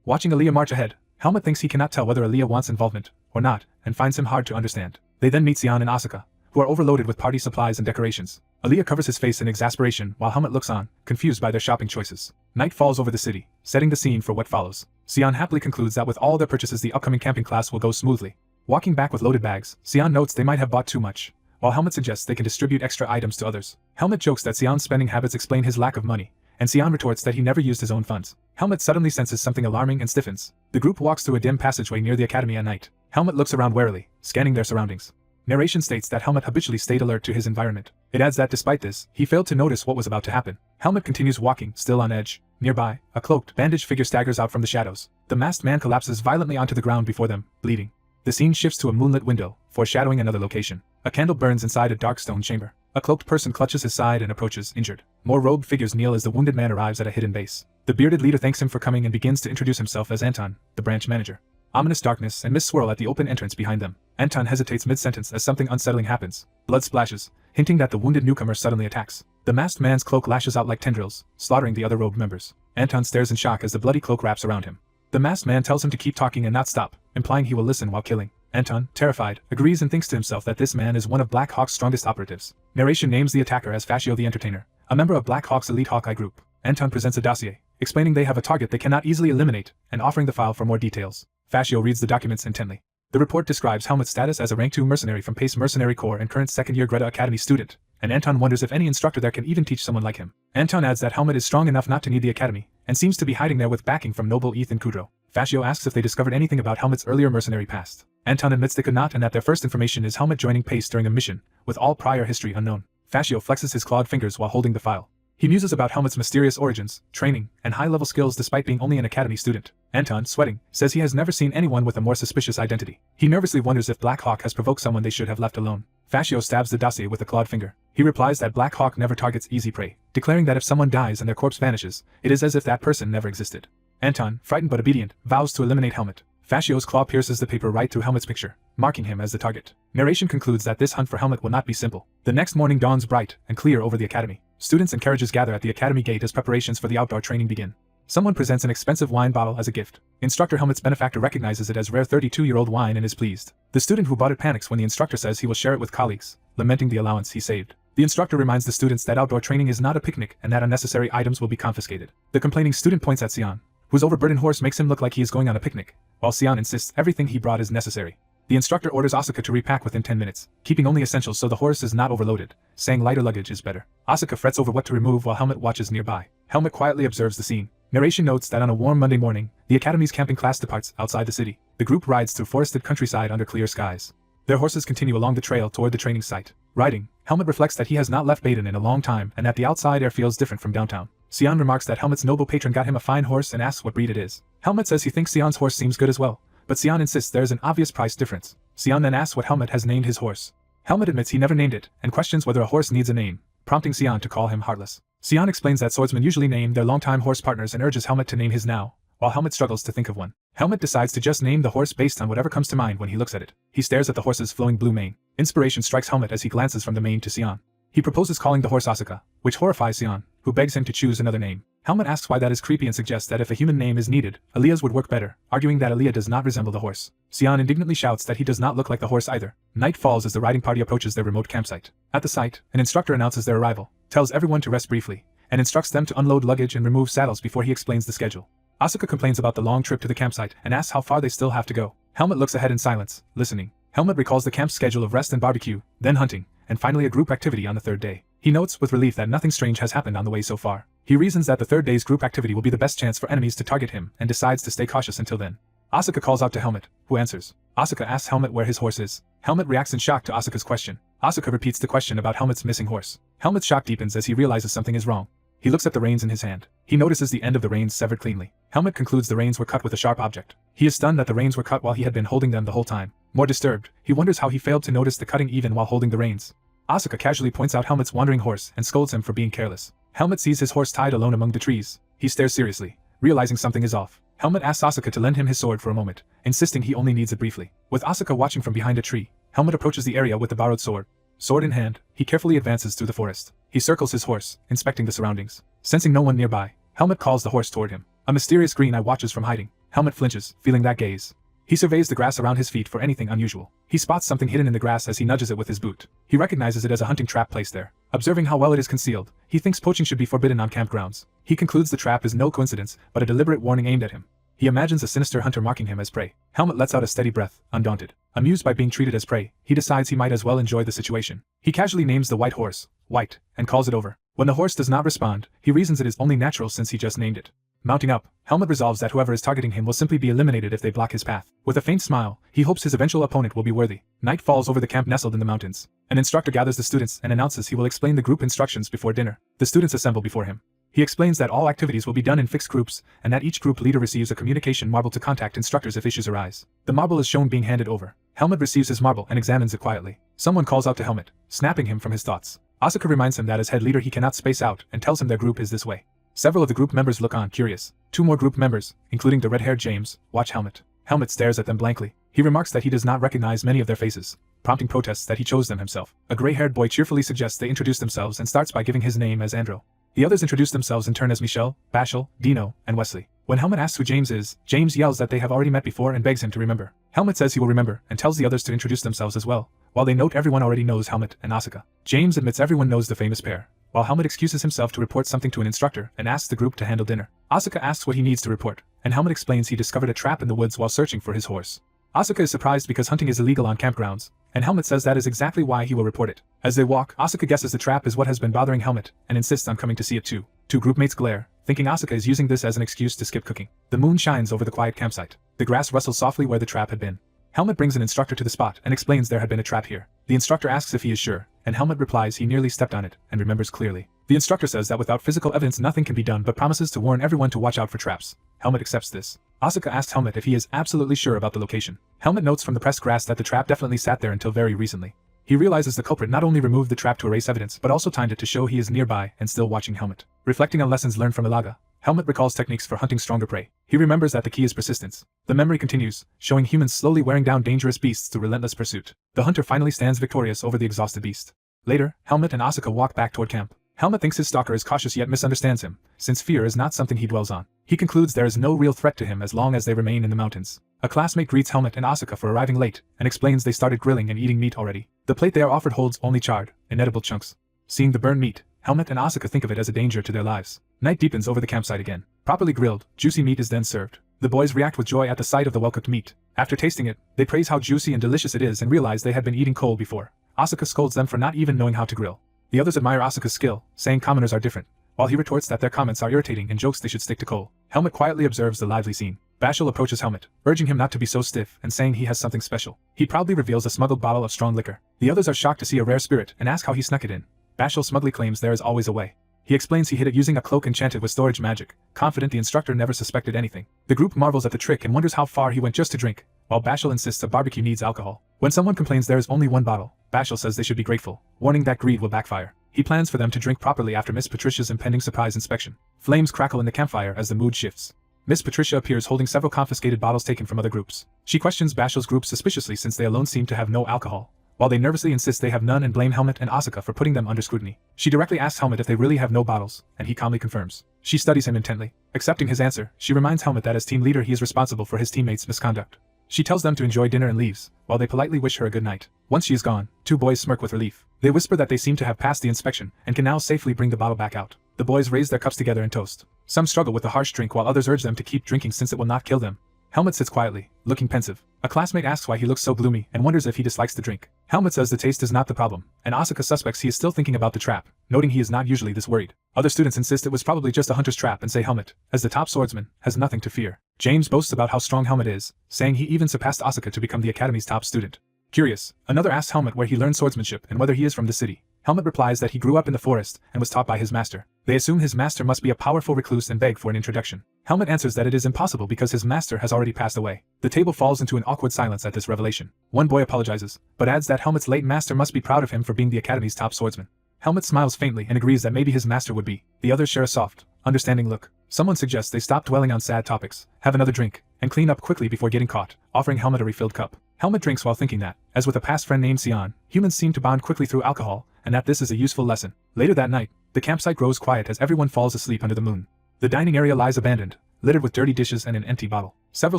Watching Aaliyah march ahead, Helmut thinks he cannot tell whether Aaliyah wants involvement or not, and finds him hard to understand. They then meet Sion and Asuka, who are overloaded with party supplies and decorations. Aaliyah covers his face in exasperation while Helmut looks on, confused by their shopping choices. Night falls over the city, setting the scene for what follows. Sion happily concludes that with all their purchases the upcoming camping class will go smoothly. Walking back with loaded bags, Sion notes they might have bought too much, while Helmut suggests they can distribute extra items to others. Helmut jokes that Sion's spending habits explain his lack of money, and Sion retorts that he never used his own funds. Helmut suddenly senses something alarming and stiffens. The group walks through a dim passageway near the academy at night. Helmut looks around warily, scanning their surroundings. Narration states that Helmut habitually stayed alert to his environment. It adds that despite this, he failed to notice what was about to happen. Helmut continues walking, still on edge. Nearby, a cloaked, bandaged figure staggers out from the shadows. The masked man collapses violently onto the ground before them, bleeding. The scene shifts to a moonlit window, foreshadowing another location. A candle burns inside a dark stone chamber. A cloaked person clutches his side and approaches, injured. More robed figures kneel as the wounded man arrives at a hidden base. The bearded leader thanks him for coming and begins to introduce himself as Anton, the branch manager. Ominous darkness and mist swirl at the open entrance behind them. Anton hesitates mid-sentence as something unsettling happens. Blood splashes, hinting that the wounded newcomer suddenly attacks. The masked man's cloak lashes out like tendrils, slaughtering the other robed members. Anton stares in shock as the bloody cloak wraps around him. The masked man tells him to keep talking and not stop, implying he will listen while killing. Anton, terrified, agrees and thinks to himself that this man is one of Black Hawk's strongest operatives. Narration names the attacker as Fascio the Entertainer, a member of Black Hawk's elite Hawkeye group. Anton presents a dossier, explaining they have a target they cannot easily eliminate, and offering the file for more details. Fascio reads the documents intently. The report describes Helmut's status as a rank 2 mercenary from Pace Mercenary Corps and current second-year Greta Academy student, and Anton wonders if any instructor there can even teach someone like him. Anton adds that Helmut is strong enough not to need the academy, and seems to be hiding there with backing from noble Ethan Kudrow. Fascio asks if they discovered anything about Helmut's earlier mercenary past. Anton admits they could not and that their first information is Helmut joining Pace during a mission, with all prior history unknown. Fascio flexes his clawed fingers while holding the file. He muses about Helmut's mysterious origins, training, and high-level skills despite being only an academy student. Anton, sweating, says he has never seen anyone with a more suspicious identity. He nervously wonders if Black Hawk has provoked someone they should have left alone. Fascio stabs the dossier with a clawed finger. He replies that Black Hawk never targets easy prey, declaring that if someone dies and their corpse vanishes, it is as if that person never existed. Anton, frightened but obedient, vows to eliminate Helmet. Fascio's claw pierces the paper right through Helmet's picture, marking him as the target. Narration concludes that this hunt for Helmet will not be simple. The next morning dawns bright and clear over the academy. Students and carriages gather at the academy gate as preparations for the outdoor training begin. Someone presents an expensive wine bottle as a gift. Instructor Helmet's benefactor recognizes it as rare 32-year-old wine and is pleased. The student who bought it panics when the instructor says he will share it with colleagues, lamenting the allowance he saved. The instructor reminds the students that outdoor training is not a picnic and that unnecessary items will be confiscated. The complaining student points at Sion, whose overburdened horse makes him look like he is going on a picnic, while Sion insists everything he brought is necessary. The instructor orders Asuka to repack within 10 minutes, keeping only essentials so the horse is not overloaded, saying lighter luggage is better. Asuka frets over what to remove while Helmet watches nearby. Helmet quietly observes the scene. Narration notes that on a warm Monday morning, the academy's camping class departs outside the city. The group rides through forested countryside under clear skies. Their horses continue along the trail toward the training site. Riding, Helmet reflects that he has not left Baden in a long time and that the outside air feels different from downtown. Sion remarks that Helmet's noble patron got him a fine horse and asks what breed it is. Helmet says he thinks Sion's horse seems good as well, but Sion insists there is an obvious price difference. Sion then asks what Helmet has named his horse. Helmet admits he never named it and questions whether a horse needs a name, prompting Sion to call him Heartless. Sion explains that swordsmen usually name their longtime horse partners and urges Helmet to name his now, while Helmet struggles to think of one. Helmet decides to just name the horse based on whatever comes to mind when he looks at it. He stares at the horse's flowing blue mane. Inspiration strikes Helmet as he glances from the mane to Sion. He proposes calling the horse Asuka, which horrifies Sion, who begs him to choose another name. Helmet asks why that is creepy and suggests that if a human name is needed, Aaliyah's would work better, arguing that Aaliyah does not resemble the horse. Sion indignantly shouts that he does not look like the horse either. Night falls as the riding party approaches their remote campsite. At the site, an instructor announces their arrival, tells everyone to rest briefly, and instructs them to unload luggage and remove saddles before he explains the schedule. Asuka complains about the long trip to the campsite and asks how far they still have to go. Helmet looks ahead in silence, listening. Helmet recalls the camp's schedule of rest and barbecue, then hunting, and finally a group activity on the third day. He notes with relief that nothing strange has happened on the way so far. He reasons that the third day's group activity will be the best chance for enemies to target him and decides to stay cautious until then. Asuka calls out to Helmet, who answers. Asuka asks Helmet where his horse is. Helmet reacts in shock to Asuka's question. Asuka repeats the question about Helmet's missing horse. Helmet's shock deepens as he realizes something is wrong. He looks at the reins in his hand. He notices the end of the reins severed cleanly. Helmet concludes the reins were cut with a sharp object. He is stunned that the reins were cut while he had been holding them the whole time. More disturbed, he wonders how he failed to notice the cutting even while holding the reins. Asuka casually points out Helmet's wandering horse and scolds him for being careless. Helmet sees his horse tied alone among the trees. He stares seriously, realizing something is off. Helmet asks Asuka to lend him his sword for a moment, insisting he only needs it briefly. With Asuka watching from behind a tree, Helmet approaches the area with the borrowed sword. Sword in hand, he carefully advances through the forest. He circles his horse, inspecting the surroundings. Sensing no one nearby, Helmet calls the horse toward him. A mysterious green eye watches from hiding. Helmet flinches, feeling that gaze. He surveys the grass around his feet for anything unusual. He spots something hidden in the grass as he nudges it with his boot. He recognizes it as a hunting trap placed there. Observing how well it is concealed, he thinks poaching should be forbidden on campgrounds. He concludes the trap is no coincidence, but a deliberate warning aimed at him. He imagines a sinister hunter marking him as prey. Helmet lets out a steady breath, undaunted. Amused by being treated as prey, he decides he might as well enjoy the situation. He casually names the white horse, White, and calls it over. When the horse does not respond, he reasons it is only natural since he just named it. Mounting up, Helmet resolves that whoever is targeting him will simply be eliminated if they block his path. With a faint smile, he hopes his eventual opponent will be worthy. Night falls over the camp nestled in the mountains. An instructor gathers the students and announces he will explain the group instructions before dinner. The students assemble before him. He explains that all activities will be done in fixed groups, and that each group leader receives a communication marble to contact instructors if issues arise. The marble is shown being handed over. Helmet receives his marble and examines it quietly. Someone calls out to Helmet, snapping him from his thoughts. Asuka reminds him that as head leader he cannot space out and tells him their group is this way. Several of the group members look on, curious. Two more group members, including the red-haired James, watch Helmet. Helmet stares at them blankly. He remarks that he does not recognize many of their faces, prompting protests that he chose them himself. A gray-haired boy cheerfully suggests they introduce themselves and starts by giving his name as Andro. The others introduce themselves in turn as Michelle, Bashel, Dino, and Wesley. When Helmet asks who James is, James yells that they have already met before and begs him to remember. Helmet says he will remember and tells the others to introduce themselves as well, while they note everyone already knows Helmet and Asuka. James admits everyone knows the famous pair, while Helmet excuses himself to report something to an instructor and asks the group to handle dinner. Asuka asks what he needs to report, and Helmet explains he discovered a trap in the woods while searching for his horse. Asuka is surprised because hunting is illegal on campgrounds, and Helmet says that is exactly why he will report it. As they walk, Asuka guesses the trap is what has been bothering Helmet, and insists on coming to see it too. Two groupmates glare, thinking Asuka is using this as an excuse to skip cooking. The moon shines over the quiet campsite. The grass rustles softly where the trap had been. Helmet brings an instructor to the spot and explains there had been a trap here. The instructor asks if he is sure, and Helmet replies he nearly stepped on it, and remembers clearly. The instructor says that without physical evidence nothing can be done but promises to warn everyone to watch out for traps. Helmet accepts this. Asuka asks Helmet if he is absolutely sure about the location. Helmet notes from the pressed grass that the trap definitely sat there until very recently. He realizes the culprit not only removed the trap to erase evidence but also timed it to show he is nearby and still watching Helmet. Reflecting on lessons learned from Ilaga, Helmet recalls techniques for hunting stronger prey. He remembers that the key is persistence. The memory continues, showing humans slowly wearing down dangerous beasts through relentless pursuit. The hunter finally stands victorious over the exhausted beast. Later, Helmet and Asuka walk back toward camp. Helmet thinks his stalker is cautious yet misunderstands him, since fear is not something he dwells on. He concludes there is no real threat to him as long as they remain in the mountains. A classmate greets Helmet and Asuka for arriving late, and explains they started grilling and eating meat already. The plate they are offered holds only charred, inedible chunks. Seeing the burned meat, Helmet and Asuka think of it as a danger to their lives. Night deepens over the campsite again. Properly grilled, juicy meat is then served. The boys react with joy at the sight of the well-cooked meat. After tasting it, they praise how juicy and delicious it is and realize they had been eating coal before. Asuka scolds them for not even knowing how to grill. The others admire Asuka's skill, saying commoners are different, while he retorts that their comments are irritating and jokes they should stick to coal. Helmet quietly observes the lively scene. Bashal approaches Helmet, urging him not to be so stiff and saying he has something special. He proudly reveals a smuggled bottle of strong liquor. The others are shocked to see a rare spirit and ask how he snuck it in. Bashal smugly claims there is always a way. He explains he hid it using a cloak enchanted with storage magic, confident the instructor never suspected anything. The group marvels at the trick and wonders how far he went just to drink, while Bashal insists a barbecue needs alcohol. When someone complains there is only one bottle, Bashal says they should be grateful, warning that greed will backfire. He plans for them to drink properly after Miss Patricia's impending surprise inspection. Flames crackle in the campfire as the mood shifts. Miss Patricia appears holding several confiscated bottles taken from other groups. She questions Bashal's group suspiciously since they alone seem to have no alcohol, while they nervously insist they have none and blame Helmet and Asuka for putting them under scrutiny. She directly asks Helmet if they really have no bottles, and he calmly confirms. She studies him intently. Accepting his answer, she reminds Helmet that as team leader he is responsible for his teammates' misconduct. She tells them to enjoy dinner and leaves, while they politely wish her a good night. Once she is gone, two boys smirk with relief. They whisper that they seem to have passed the inspection and can now safely bring the bottle back out. The boys raise their cups together and toast. Some struggle with the harsh drink while others urge them to keep drinking since it will not kill them. Helmet sits quietly, looking pensive. A classmate asks why he looks so gloomy and wonders if he dislikes the drink. Helmet says the taste is not the problem, and Asuka suspects he is still thinking about the trap, noting he is not usually this worried. Other students insist it was probably just a hunter's trap and say Helmet, as the top swordsman, has nothing to fear. James boasts about how strong Helmet is, saying he even surpassed Asuka to become the academy's top student. Curious, another asks Helmet where he learned swordsmanship and whether he is from the city. Helmet replies that he grew up in the forest and was taught by his master. They assume his master must be a powerful recluse and beg for an introduction. Helmet answers that it is impossible because his master has already passed away. The table falls into an awkward silence at this revelation. One boy apologizes, but adds that Helmet's late master must be proud of him for being the academy's top swordsman. Helmet smiles faintly and agrees that maybe his master would be. The others share a soft, understanding look. Someone suggests they stop dwelling on sad topics, have another drink, and clean up quickly before getting caught, offering Helmet a refilled cup. Helmet drinks while thinking that, as with a past friend named Sion, humans seem to bond quickly through alcohol, and that this is a useful lesson. Later that night, the campsite grows quiet as everyone falls asleep under the moon. The dining area lies abandoned, littered with dirty dishes and an empty bottle. Several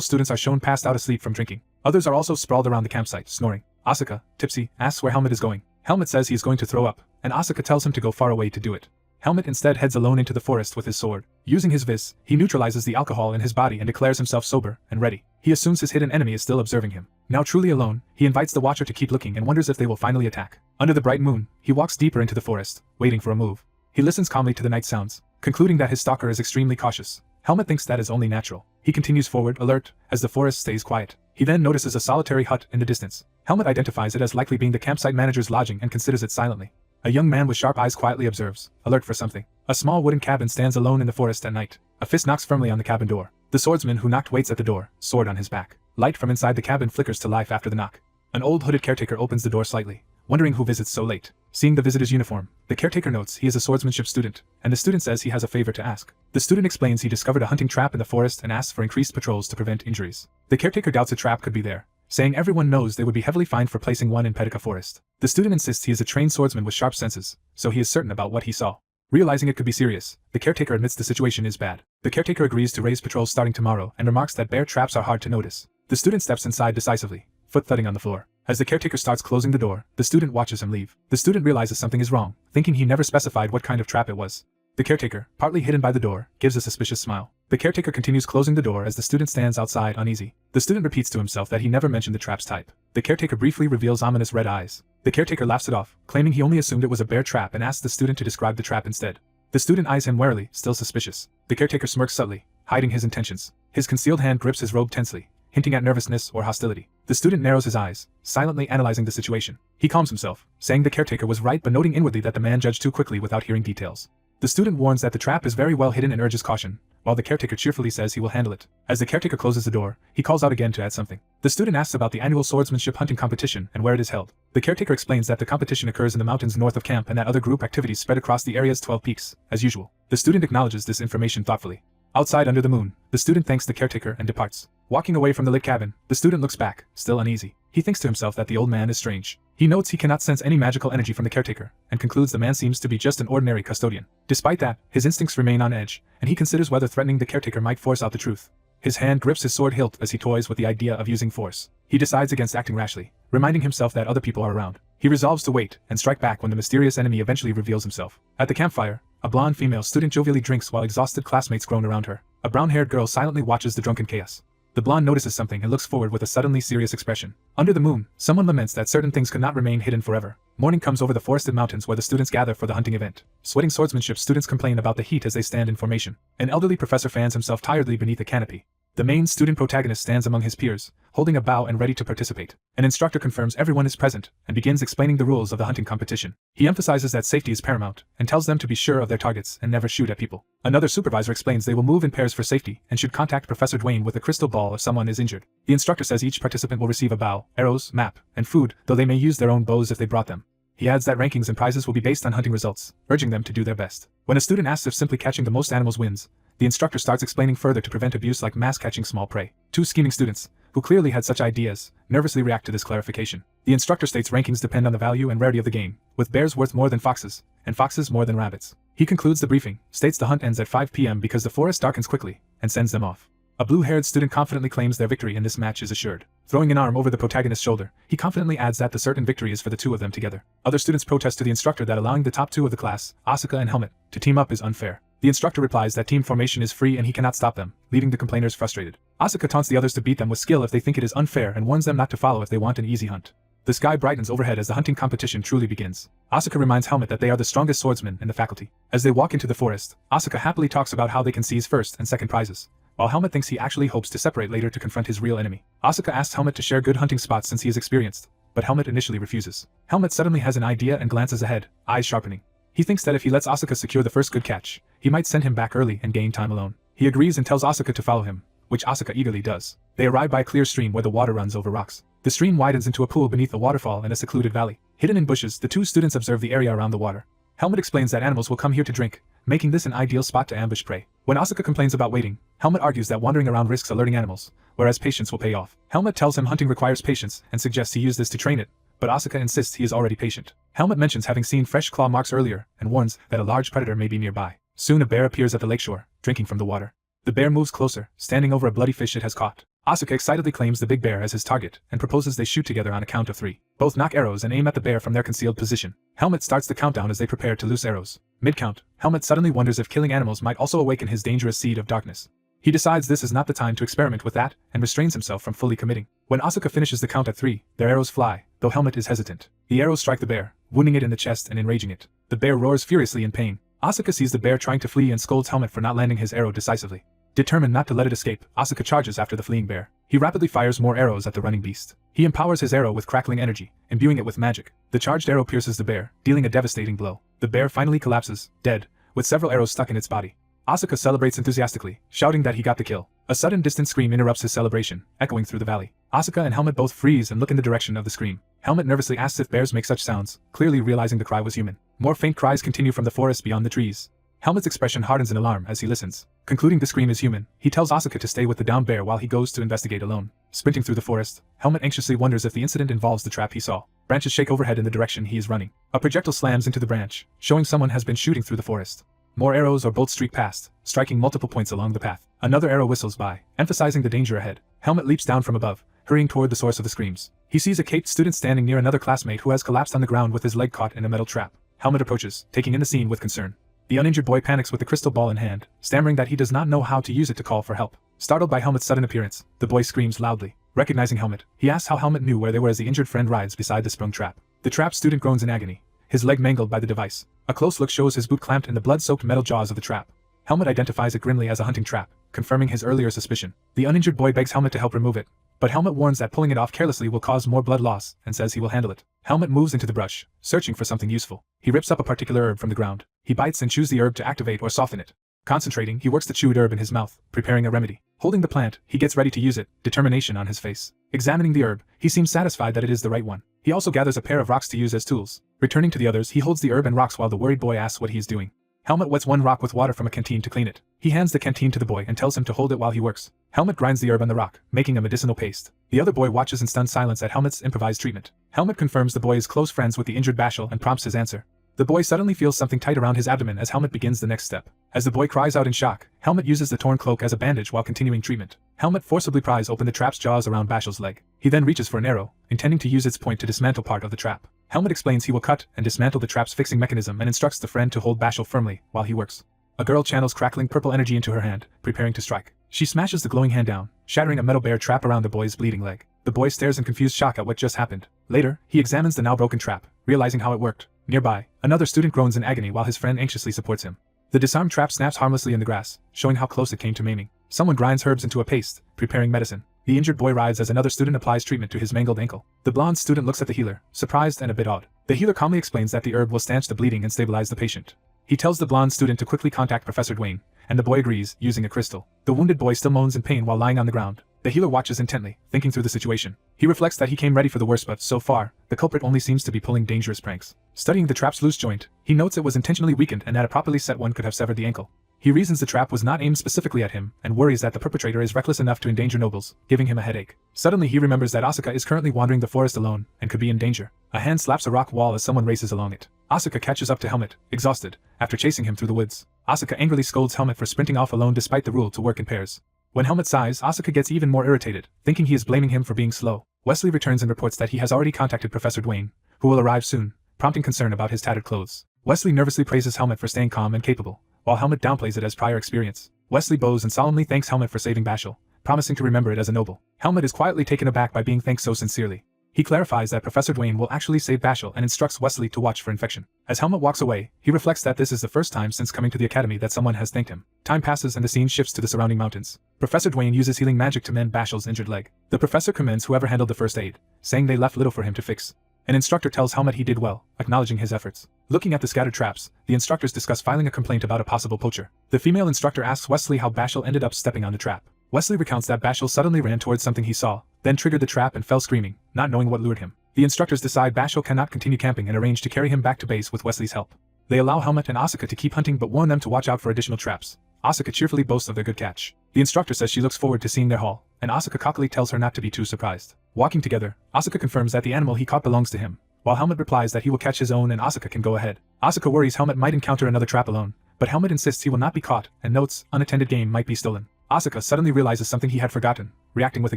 students are shown passed out asleep from drinking. Others are also sprawled around the campsite, snoring. Asuka, tipsy, asks where Helmet is going. Helmet says he is going to throw up, and Asuka tells him to go far away to do it. Helmet instead heads alone into the forest with his sword. Using his vis, he neutralizes the alcohol in his body and declares himself sober and ready. He assumes his hidden enemy is still observing him. Now truly alone, he invites the watcher to keep looking and wonders if they will finally attack. Under the bright moon, he walks deeper into the forest, waiting for a move. He listens calmly to the night sounds, concluding that his stalker is extremely cautious. Helmet thinks that is only natural. He continues forward, alert, as the forest stays quiet. He then notices a solitary hut in the distance. Helmet identifies it as likely being the campsite manager's lodging and considers it silently. A young man with sharp eyes quietly observes, alert for something. A small wooden cabin stands alone in the forest at night. A fist knocks firmly on the cabin door. The swordsman who knocked waits at the door, sword on his back. Light from inside the cabin flickers to life after the knock. An old hooded caretaker opens the door slightly, wondering who visits so late. Seeing the visitor's uniform, the caretaker notes he is a swordsmanship student, and the student says he has a favor to ask. The student explains he discovered a hunting trap in the forest and asks for increased patrols to prevent injuries. The caretaker doubts a trap could be there, saying everyone knows they would be heavily fined for placing one in Petica Forest. The student insists he is a trained swordsman with sharp senses, so he is certain about what he saw. Realizing it could be serious, the caretaker admits the situation is bad. The caretaker agrees to raise patrols starting tomorrow and remarks that bear traps are hard to notice. The student steps inside decisively, foot thudding on the floor. As the caretaker starts closing the door, the student watches him leave. The student realizes something is wrong, thinking he never specified what kind of trap it was. The caretaker, partly hidden by the door, gives a suspicious smile. The caretaker continues closing the door as the student stands outside uneasy. The student repeats to himself that he never mentioned the trap's type. The caretaker briefly reveals ominous red eyes. The caretaker laughs it off, claiming he only assumed it was a bear trap and asks the student to describe the trap instead. The student eyes him warily, still suspicious. The caretaker smirks subtly, hiding his intentions. His concealed hand grips his robe tensely, hinting at nervousness or hostility. The student narrows his eyes, silently analyzing the situation. He calms himself, saying the caretaker was right but noting inwardly that the man judged too quickly without hearing details. The student warns that the trap is very well hidden and urges caution, while the caretaker cheerfully says he will handle it. As the caretaker closes the door, he calls out again to add something. The student asks about the annual swordsmanship hunting competition and where it is held. The caretaker explains that the competition occurs in the mountains north of camp and that other group activities spread across the area's 12 peaks, as usual. The student acknowledges this information thoughtfully. Outside under the moon, the student thanks the caretaker and departs. Walking away from the lit cabin, the student looks back, still uneasy. He thinks to himself that the old man is strange. He notes he cannot sense any magical energy from the caretaker, and concludes the man seems to be just an ordinary custodian. Despite that, his instincts remain on edge, and he considers whether threatening the caretaker might force out the truth. His hand grips his sword hilt as he toys with the idea of using force. He decides against acting rashly, reminding himself that other people are around. He resolves to wait and strike back when the mysterious enemy eventually reveals himself. At the campfire, a blonde female student jovially drinks while exhausted classmates groan around her. A brown-haired girl silently watches the drunken chaos. The blonde notices something and looks forward with a suddenly serious expression. Under the moon, someone laments that certain things could not remain hidden forever. Morning comes over the forested mountains where the students gather for the hunting event. Sweating swordsmanship students complain about the heat as they stand in formation. An elderly professor fans himself tiredly beneath a canopy. The main student protagonist stands among his peers, holding a bow and ready to participate. An instructor confirms everyone is present and begins explaining the rules of the hunting competition. He emphasizes that safety is paramount and tells them to be sure of their targets and never shoot at people. Another supervisor explains they will move in pairs for safety and should contact Professor Dwayne with a crystal ball if someone is injured. The instructor says each participant will receive a bow, arrows, map, and food, though they may use their own bows if they brought them. He adds that rankings and prizes will be based on hunting results, urging them to do their best. When a student asks if simply catching the most animals wins, the instructor starts explaining further to prevent abuse like mass catching small prey. Two scheming students, who clearly had such ideas, nervously react to this clarification. The instructor states rankings depend on the value and rarity of the game, with bears worth more than foxes, and foxes more than rabbits. He concludes the briefing, states the hunt ends at 5 p.m. because the forest darkens quickly, and sends them off. A blue-haired student confidently claims their victory in this match is assured. Throwing an arm over the protagonist's shoulder, he confidently adds that the certain victory is for the two of them together. Other students protest to the instructor that allowing the top two of the class, Asuka and Helmet, to team up is unfair. The instructor replies that team formation is free and he cannot stop them, leaving the complainers frustrated. Asuka taunts the others to beat them with skill if they think it is unfair and warns them not to follow if they want an easy hunt. The sky brightens overhead as the hunting competition truly begins. Asuka reminds Helmet that they are the strongest swordsmen in the faculty. As they walk into the forest, Asuka happily talks about how they can seize first and second prizes, while Helmet thinks he actually hopes to separate later to confront his real enemy. Asuka asks Helmet to share good hunting spots since he is experienced, but Helmet initially refuses. Helmet suddenly has an idea and glances ahead, eyes sharpening. He thinks that if he lets Asuka secure the first good catch, he might send him back early and gain time alone. He agrees and tells Asuka to follow him, which Asuka eagerly does. They arrive by a clear stream where the water runs over rocks. The stream widens into a pool beneath a waterfall in a secluded valley. Hidden in bushes, the two students observe the area around the water. Helmet explains that animals will come here to drink, making this an ideal spot to ambush prey. When Asuka complains about waiting, Helmet argues that wandering around risks alerting animals, whereas patience will pay off. Helmet tells him hunting requires patience and suggests he use this to train it, but Asuka insists he is already patient. Helmet mentions having seen fresh claw marks earlier and warns that a large predator may be nearby. Soon a bear appears at the lakeshore, drinking from the water. The bear moves closer, standing over a bloody fish it has caught. Asuka excitedly claims the big bear as his target and proposes they shoot together on a count of 3. Both knock arrows and aim at the bear from their concealed position. Helmet starts the countdown as they prepare to loose arrows. Mid-count, Helmet suddenly wonders if killing animals might also awaken his dangerous seed of darkness. He decides this is not the time to experiment with that and restrains himself from fully committing. When Asuka finishes the count at 3, their arrows fly, though Helmet is hesitant. The arrows strike the bear, wounding it in the chest and enraging it. The bear roars furiously in pain. Asuka sees the bear trying to flee and scolds Helmet for not landing his arrow decisively. Determined not to let it escape, Asuka charges after the fleeing bear. He rapidly fires more arrows at the running beast. He empowers his arrow with crackling energy, imbuing it with magic. The charged arrow pierces the bear, dealing a devastating blow. The bear finally collapses, dead, with several arrows stuck in its body. Asuka celebrates enthusiastically, shouting that he got the kill. A sudden distant scream interrupts his celebration, echoing through the valley. Asuka and Helmet both freeze and look in the direction of the scream. Helmet nervously asks if bears make such sounds, clearly realizing the cry was human. More faint cries continue from the forest beyond the trees. Helmet's expression hardens in alarm as he listens. Concluding the scream is human, he tells Asuka to stay with the downed bear while he goes to investigate alone. Sprinting through the forest, Helmet anxiously wonders if the incident involves the trap he saw. Branches shake overhead in the direction he is running. A projectile slams into the branch, showing someone has been shooting through the forest. More arrows or bolts streak past, striking multiple points along the path. Another arrow whistles by, emphasizing the danger ahead. Helmet leaps down from above, hurrying toward the source of the screams. He sees a caped student standing near another classmate who has collapsed on the ground with his leg caught in a metal trap. Helmet approaches, taking in the scene with concern. The uninjured boy panics with the crystal ball in hand, stammering that he does not know how to use it to call for help. Startled by Helmet's sudden appearance, the boy screams loudly. Recognizing Helmet, he asks how Helmet knew where they were as the injured friend rides beside the sprung trap. The trapped student groans in agony, his leg mangled by the device. A close look shows his boot clamped in the blood-soaked metal jaws of the trap. Helmet identifies it grimly as a hunting trap, confirming his earlier suspicion. The uninjured boy begs Helmet to help remove it, but Helmet warns that pulling it off carelessly will cause more blood loss and says he will handle it. Helmet moves into the brush, searching for something useful. He rips up a particular herb from the ground. He bites and chews the herb to activate or soften it. Concentrating, he works the chewed herb in his mouth, preparing a remedy. Holding the plant, he gets ready to use it, determination on his face. Examining the herb, he seems satisfied that it is the right one. He also gathers a pair of rocks to use as tools. Returning to the others, he holds the herb and rocks while the worried boy asks what he is doing. Helmut wets one rock with water from a canteen to clean it. He hands the canteen to the boy and tells him to hold it while he works. Helmut grinds the herb on the rock, making a medicinal paste. The other boy watches in stunned silence at Helmut's improvised treatment. Helmut confirms the boy is close friends with the injured Bashal and prompts his answer. The boy suddenly feels something tight around his abdomen as Helmut begins the next step. As the boy cries out in shock, Helmut uses the torn cloak as a bandage while continuing treatment. Helmut forcibly pries open the trap's jaws around Bashal's leg. He then reaches for an arrow, intending to use its point to dismantle part of the trap. Helmut explains he will cut and dismantle the trap's fixing mechanism and instructs the friend to hold Bashal firmly while he works. A girl channels crackling purple energy into her hand, preparing to strike. She smashes the glowing hand down, shattering a metal bear trap around the boy's bleeding leg. The boy stares in confused shock at what just happened. Later, he examines the now broken trap, realizing how it worked. Nearby, another student groans in agony while his friend anxiously supports him. The disarmed trap snaps harmlessly in the grass, showing how close it came to maiming. Someone grinds herbs into a paste, preparing medicine. The injured boy writhes as another student applies treatment to his mangled ankle. The blonde student looks at the healer, surprised and a bit awed. The healer calmly explains that the herb will stanch the bleeding and stabilize the patient. He tells the blonde student to quickly contact Professor Dwayne, and the boy agrees, using a crystal. The wounded boy still moans in pain while lying on the ground. The healer watches intently, thinking through the situation. He reflects that he came ready for the worst, but so far, the culprit only seems to be pulling dangerous pranks. Studying the trap's loose joint, he notes it was intentionally weakened and that a properly set one could have severed the ankle. He reasons the trap was not aimed specifically at him, and worries that the perpetrator is reckless enough to endanger nobles, giving him a headache. Suddenly he remembers that Asuka is currently wandering the forest alone, and could be in danger. A hand slaps a rock wall as someone races along it. Asuka catches up to Helmut, exhausted, after chasing him through the woods. Asuka angrily scolds Helmut for sprinting off alone despite the rule to work in pairs. When Helmut sighs, Asuka gets even more irritated, thinking he is blaming him for being slow. Wesley returns and reports that he has already contacted Professor Dwayne, who will arrive soon, prompting concern about his tattered clothes. Wesley nervously praises Helmut for staying calm and capable, while Helmut downplays it as prior experience. Wesley bows and solemnly thanks Helmut for saving Bashal, promising to remember it as a noble. Helmut is quietly taken aback by being thanked so sincerely. He clarifies that Professor Dwayne will actually save Bashal and instructs Wesley to watch for infection. As Helmut walks away, he reflects that this is the first time since coming to the academy that someone has thanked him. Time passes and the scene shifts to the surrounding mountains. Professor Dwayne uses healing magic to mend Bashal's injured leg. The professor commends whoever handled the first aid, saying they left little for him to fix. An instructor tells Helmut he did well, acknowledging his efforts. Looking at the scattered traps, the instructors discuss filing a complaint about a possible poacher. The female instructor asks Wesley how Bashal ended up stepping on the trap. Wesley recounts that Bashal suddenly ran towards something he saw, then triggered the trap and fell screaming, not knowing what lured him. The instructors decide Bashal cannot continue camping and arrange to carry him back to base with Wesley's help. They allow Helmut and Asuka to keep hunting but warn them to watch out for additional traps. Asuka cheerfully boasts of their good catch. The instructor says she looks forward to seeing their haul, and Asuka cockily tells her not to be too surprised. Walking together, Asuka confirms that the animal he caught belongs to him, while Helmut replies that he will catch his own and Asuka can go ahead. Asuka worries Helmut might encounter another trap alone, but Helmut insists he will not be caught and notes unattended game might be stolen. Asuka suddenly realizes something he had forgotten, reacting with a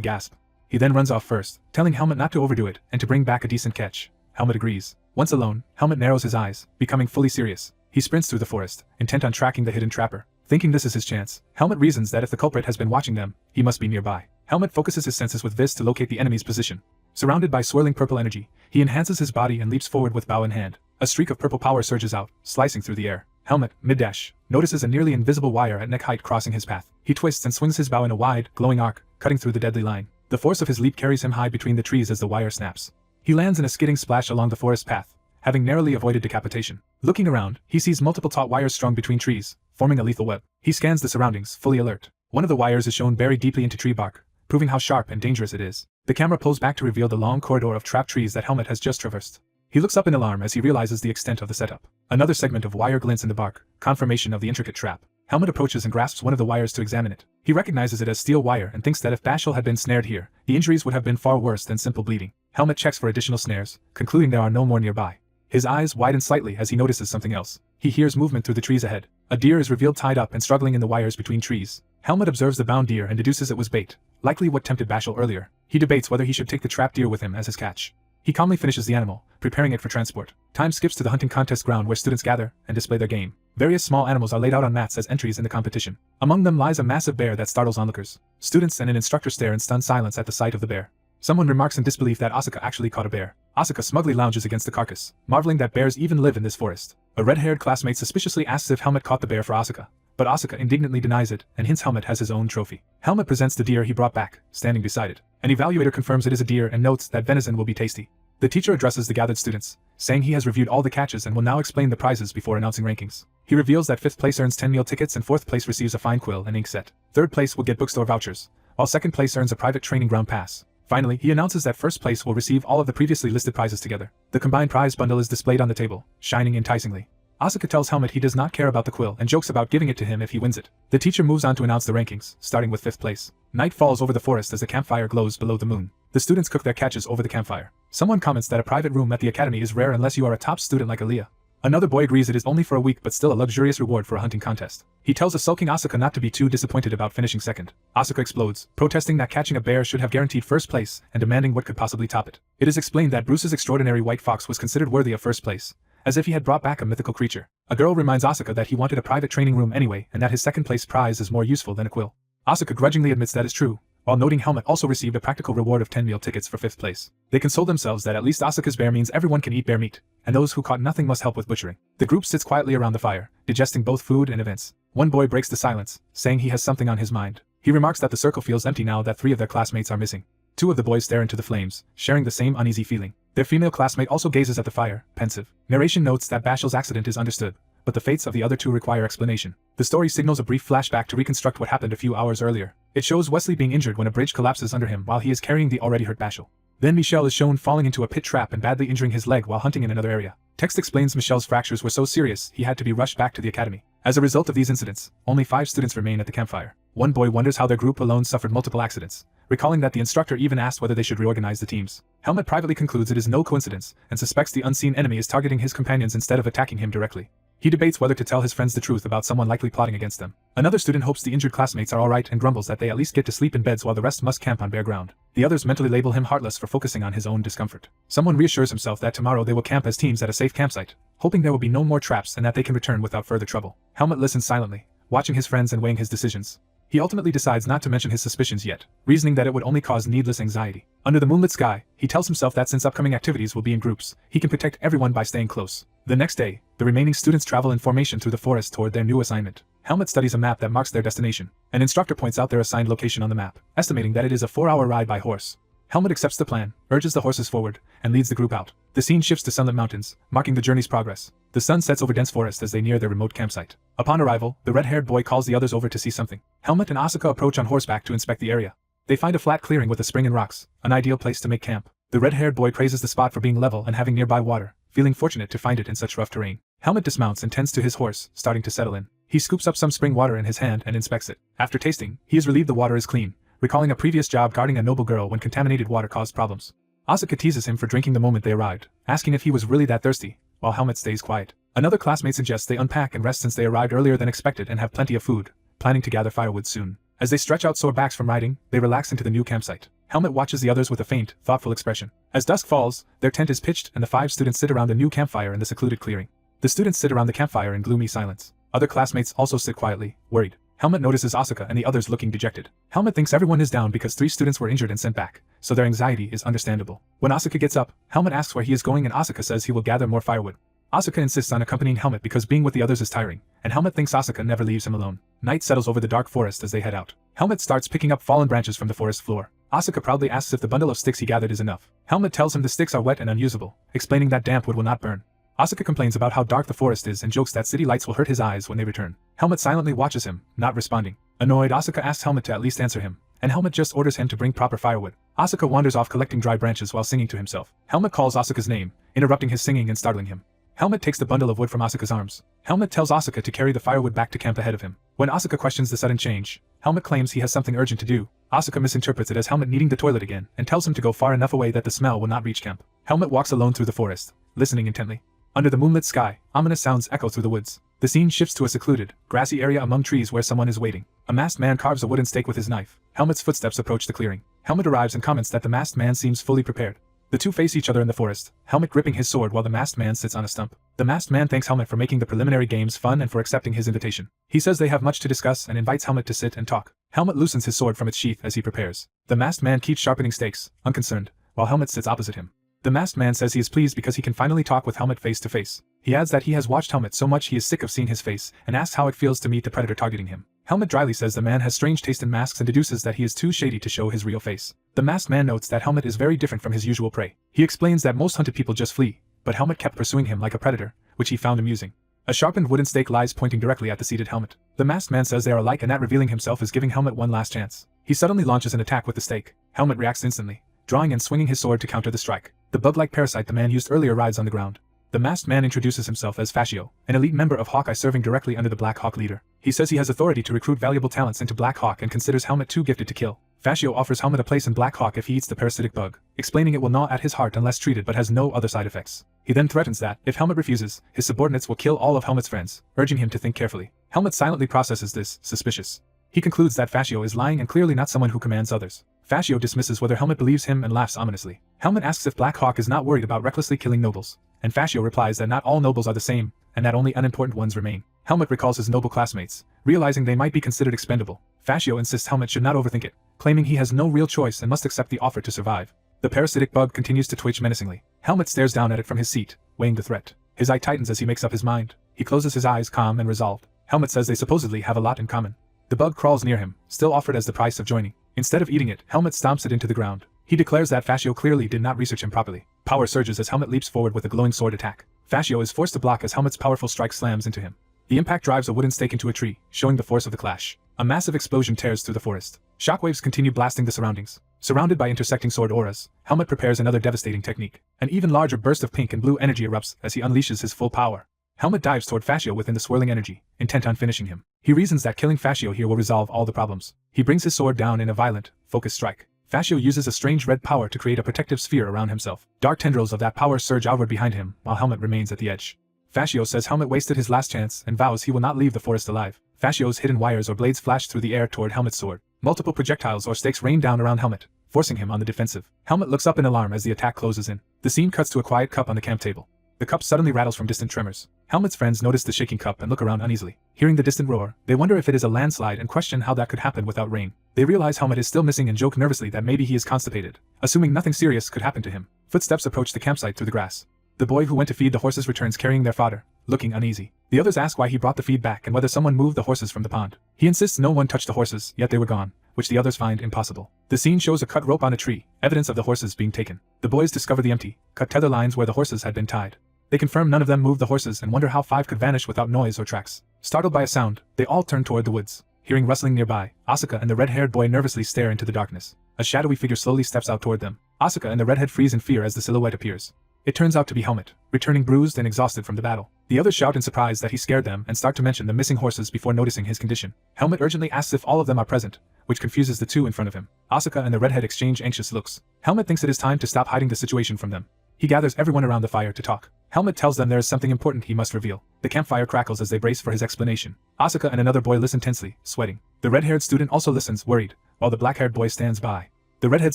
gasp. He then runs off first, telling Helmut not to overdo it and to bring back a decent catch. Helmut agrees. Once alone, Helmut narrows his eyes, becoming fully serious. He sprints through the forest, intent on tracking the hidden trapper. Thinking this is his chance, Helmut reasons that if the culprit has been watching them, he must be nearby. Helmut focuses his senses with Vis to locate the enemy's position. Surrounded by swirling purple energy, he enhances his body and leaps forward with bow in hand. A streak of purple power surges out, slicing through the air. Helmut, mid-dash, notices a nearly invisible wire at neck height crossing his path. He twists and swings his bow in a wide, glowing arc, cutting through the deadly line. The force of his leap carries him high between the trees as the wire snaps. He lands in a skidding splash along the forest path, having narrowly avoided decapitation. Looking around, he sees multiple taut wires strung between trees, forming a lethal web. He scans the surroundings, fully alert. One of the wires is shown buried deeply into tree bark, proving how sharp and dangerous it is. The camera pulls back to reveal the long corridor of trapped trees that Helmut has just traversed. He looks up in alarm as he realizes the extent of the setup. Another segment of wire glints in the bark, confirmation of the intricate trap. Helmut approaches and grasps one of the wires to examine it. He recognizes it as steel wire and thinks that if Bashal had been snared here, the injuries would have been far worse than simple bleeding. Helmut checks for additional snares, concluding there are no more nearby. His eyes widen slightly as he notices something else. He hears movement through the trees ahead. A deer is revealed tied up and struggling in the wires between trees. Helmut observes the bound deer and deduces it was bait, likely what tempted Bashal earlier. He debates whether he should take the trapped deer with him as his catch. He calmly finishes the animal, preparing it for transport. Time skips to the hunting contest ground where students gather and display their game. Various small animals are laid out on mats as entries in the competition. Among them lies a massive bear that startles onlookers. Students and an instructor stare in stunned silence at the sight of the bear. Someone remarks in disbelief that Asuka actually caught a bear. Asuka smugly lounges against the carcass, marveling that bears even live in this forest. A red-haired classmate suspiciously asks if Helmut caught the bear for Asuka, but Asuka indignantly denies it and hints Helmut has his own trophy. Helmut presents the deer he brought back, standing beside it. An evaluator confirms it is a deer and notes that venison will be tasty. The teacher addresses the gathered students, saying he has reviewed all the catches and will now explain the prizes before announcing rankings. He reveals that 5th place earns 10 meal tickets and 4th place receives a fine quill and ink set. 3rd place will get bookstore vouchers, while 2nd place earns a private training ground pass. Finally, he announces that 1st place will receive all of the previously listed prizes together. The combined prize bundle is displayed on the table, shining enticingly. Asuka tells Helmet he does not care about the quill and jokes about giving it to him if he wins it. The teacher moves on to announce the rankings, starting with 5th place. Night falls over the forest as the campfire glows below the moon. The students cook their catches over the campfire. Someone comments that a private room at the academy is rare unless you are a top student like Aaliyah. Another boy agrees it is only for a week but still a luxurious reward for a hunting contest. He tells a sulking Asuka not to be too disappointed about finishing 2nd. Asuka explodes, protesting that catching a bear should have guaranteed 1st place and demanding what could possibly top it. It is explained that Bruce's extraordinary white fox was considered worthy of 1st place, as if he had brought back a mythical creature. A girl reminds Asuka that he wanted a private training room anyway and that his 2nd place prize is more useful than a quill. Asuka grudgingly admits that is true, while noting Helmet also received a practical reward of 10 meal tickets for 5th place. They console themselves that at least Asuka's bear means everyone can eat bear meat, and those who caught nothing must help with butchering. The group sits quietly around the fire, digesting both food and events. One boy breaks the silence, saying he has something on his mind. He remarks that the circle feels empty now that 3 of their classmates are missing. 2 of the boys stare into the flames, sharing the same uneasy feeling. Their female classmate also gazes at the fire, pensive. Narration notes that Bashal's accident is understood, but the fates of the other 2 require explanation. The story signals a brief flashback to reconstruct what happened a few hours earlier. It shows Wesley being injured when a bridge collapses under him while he is carrying the already hurt Bashal. Then Michel is shown falling into a pit trap and badly injuring his leg while hunting in another area. Text explains Michel's fractures were so serious he had to be rushed back to the academy. As a result of these incidents, only 5 students remain at the campfire. One boy wonders how their group alone suffered multiple accidents, recalling that the instructor even asked whether they should reorganize the teams. Helmet privately concludes it is no coincidence and suspects the unseen enemy is targeting his companions instead of attacking him directly. He debates whether to tell his friends the truth about someone likely plotting against them. Another student hopes the injured classmates are alright and grumbles that they at least get to sleep in beds while the rest must camp on bare ground. The others mentally label him heartless for focusing on his own discomfort. Someone reassures himself that tomorrow they will camp as teams at a safe campsite, hoping there will be no more traps and that they can return without further trouble. Helmet listens silently, watching his friends and weighing his decisions. He ultimately decides not to mention his suspicions yet, reasoning that it would only cause needless anxiety. Under the moonlit sky, he tells himself that since upcoming activities will be in groups, he can protect everyone by staying close. The next day, the remaining students travel in formation through the forest toward their new assignment. Helmet studies a map that marks their destination. An instructor points out their assigned location on the map, estimating that it is a 4-hour ride by horse. Helmet accepts the plan, urges the horses forward, and leads the group out. The scene shifts to sunlit mountains, marking the journey's progress. The sun sets over dense forest as they near their remote campsite. Upon arrival, the red-haired boy calls the others over to see something. Helmet and Asuka approach on horseback to inspect the area. They find a flat clearing with a spring and rocks, an ideal place to make camp. The red-haired boy praises the spot for being level and having nearby water, feeling fortunate to find it in such rough terrain. Helmet dismounts and tends to his horse, starting to settle in. He scoops up some spring water in his hand and inspects it. After tasting, he is relieved the water is clean, recalling a previous job guarding a noble girl when contaminated water caused problems. Asuka teases him for drinking the moment they arrived, asking if he was really that thirsty, while Helmet stays quiet. Another classmate suggests they unpack and rest since they arrived earlier than expected and have plenty of food, planning to gather firewood soon. As they stretch out sore backs from riding, they relax into the new campsite. Helmet watches the others with a faint, thoughtful expression. As dusk falls, their tent is pitched and the 5 students sit around a new campfire in the secluded clearing. The students sit around the campfire in gloomy silence. Other classmates also sit quietly, worried. Helmet notices Asuka and the others looking dejected. Helmet thinks everyone is down because 3 students were injured and sent back, so their anxiety is understandable. When Asuka gets up, Helmet asks where he is going and Asuka says he will gather more firewood. Asuka insists on accompanying Helmet because being with the others is tiring, and Helmet thinks Asuka never leaves him alone. Night settles over the dark forest as they head out. Helmet starts picking up fallen branches from the forest floor. Asuka proudly asks if the bundle of sticks he gathered is enough. Helmet tells him the sticks are wet and unusable, explaining that damp wood will not burn. Asuka complains about how dark the forest is and jokes that city lights will hurt his eyes when they return. Helmet silently watches him, not responding. Annoyed, Asuka asks Helmet to at least answer him, and Helmet just orders him to bring proper firewood. Asuka wanders off collecting dry branches while singing to himself. Helmet calls Asuka's name, interrupting his singing and startling him. Helmet takes the bundle of wood from Asuka's arms. Helmet tells Asuka to carry the firewood back to camp ahead of him. When Asuka questions the sudden change, Helmet claims he has something urgent to do. Asuka misinterprets it as Helmet needing the toilet again, and tells him to go far enough away that the smell will not reach camp. Helmet walks alone through the forest, listening intently. Under the moonlit sky, ominous sounds echo through the woods. The scene shifts to a secluded, grassy area among trees where someone is waiting. A masked man carves a wooden stake with his knife. Helmet's footsteps approach the clearing. Helmet arrives and comments that the masked man seems fully prepared. The 2 face each other in the forest, Helmet gripping his sword while the masked man sits on a stump. The masked man thanks Helmet for making the preliminary games fun and for accepting his invitation. He says they have much to discuss and invites Helmet to sit and talk. Helmet loosens his sword from its sheath as he prepares. The masked man keeps sharpening stakes, unconcerned, while Helmet sits opposite him. The masked man says he is pleased because he can finally talk with Helmet face to face. He adds that he has watched Helmet so much he is sick of seeing his face, and asks how it feels to meet the predator targeting him. Helmet dryly says the man has strange taste in masks and deduces that he is too shady to show his real face. The masked man notes that Helmet is very different from his usual prey. He explains that most hunted people just flee, but Helmet kept pursuing him like a predator, which he found amusing. A sharpened wooden stake lies pointing directly at the seated Helmet. The masked man says they are alike, and that revealing himself is giving Helmet one last chance. He suddenly launches an attack with the stake. Helmet reacts instantly, drawing and swinging his sword to counter the strike. The bug-like parasite the man used earlier rides on the ground. The masked man introduces himself as Fascio, an elite member of Hawkeye serving directly under the Black Hawk leader. He says he has authority to recruit valuable talents into Black Hawk and considers Helmet too gifted to kill. Fascio offers Helmet a place in Black Hawk if he eats the parasitic bug, explaining it will gnaw at his heart unless treated but has no other side effects. He then threatens that, if Helmet refuses, his subordinates will kill all of Helmet's friends, urging him to think carefully. Helmet silently processes this, suspicious. He concludes that Fascio is lying and clearly not someone who commands others. Fascio dismisses whether Helmet believes him and laughs ominously. Helmet asks if Black Hawk is not worried about recklessly killing nobles, and Fascio replies that not all nobles are the same, and that only unimportant ones remain. Helmet recalls his noble classmates, realizing they might be considered expendable. Fascio insists Helmet should not overthink it, claiming he has no real choice and must accept the offer to survive. The parasitic bug continues to twitch menacingly. Helmet stares down at it from his seat, weighing the threat. His eye tightens as he makes up his mind. He closes his eyes, calm and resolved. Helmet says they supposedly have a lot in common. The bug crawls near him, still offered as the price of joining. Instead of eating it, Helmet stomps it into the ground. He declares that Fascio clearly did not research him properly. Power surges as Helmet leaps forward with a glowing sword attack. Fascio is forced to block as Helmet's powerful strike slams into him. The impact drives a wooden stake into a tree, showing the force of the clash. A massive explosion tears through the forest. Shockwaves continue blasting the surroundings. Surrounded by intersecting sword auras, Helmet prepares another devastating technique. An even larger burst of pink and blue energy erupts as he unleashes his full power. Helmet dives toward Fascio within the swirling energy, intent on finishing him. He reasons that killing Fascio here will resolve all the problems. He brings his sword down in a violent, focused strike. Fascio uses a strange red power to create a protective sphere around himself. Dark tendrils of that power surge outward behind him, while Helmet remains at the edge. Fascio says Helmet wasted his last chance and vows he will not leave the forest alive. Fascio's hidden wires or blades flash through the air toward Helmet's sword. Multiple projectiles or stakes rain down around Helmet, forcing him on the defensive. Helmet looks up in alarm as the attack closes in. The scene cuts to a quiet cup on the camp table. The cup suddenly rattles from distant tremors. Helmet's friends notice the shaking cup and look around uneasily. Hearing the distant roar, they wonder if it is a landslide and question how that could happen without rain. They realize Helmet is still missing and joke nervously that maybe he is constipated, assuming nothing serious could happen to him. Footsteps approach the campsite through the grass. The boy who went to feed the horses returns carrying their fodder, looking uneasy. The others ask why he brought the feed back and whether someone moved the horses from the pond. He insists no one touched the horses, yet they were gone, which the others find impossible. The scene shows a cut rope on a tree, evidence of the horses being taken. The boys discover the empty, cut tether lines where the horses had been tied. They confirm none of them moved the horses and wonder how 5 could vanish without noise or tracks. Startled by a sound, they all turn toward the woods. Hearing rustling nearby, Asuka and the red-haired boy nervously stare into the darkness. A shadowy figure slowly steps out toward them. Asuka and the redhead freeze in fear as the silhouette appears. It turns out to be Helmet, returning bruised and exhausted from the battle. The others shout in surprise that he scared them and start to mention the missing horses before noticing his condition. Helmet urgently asks if all of them are present, which confuses the two in front of him. Asuka and the redhead exchange anxious looks. Helmet thinks it is time to stop hiding the situation from them. He gathers everyone around the fire to talk. Helmet tells them there is something important he must reveal. The campfire crackles as they brace for his explanation. Asuka and another boy listen tensely, sweating. The red-haired student also listens, worried, while the black-haired boy stands by. The redhead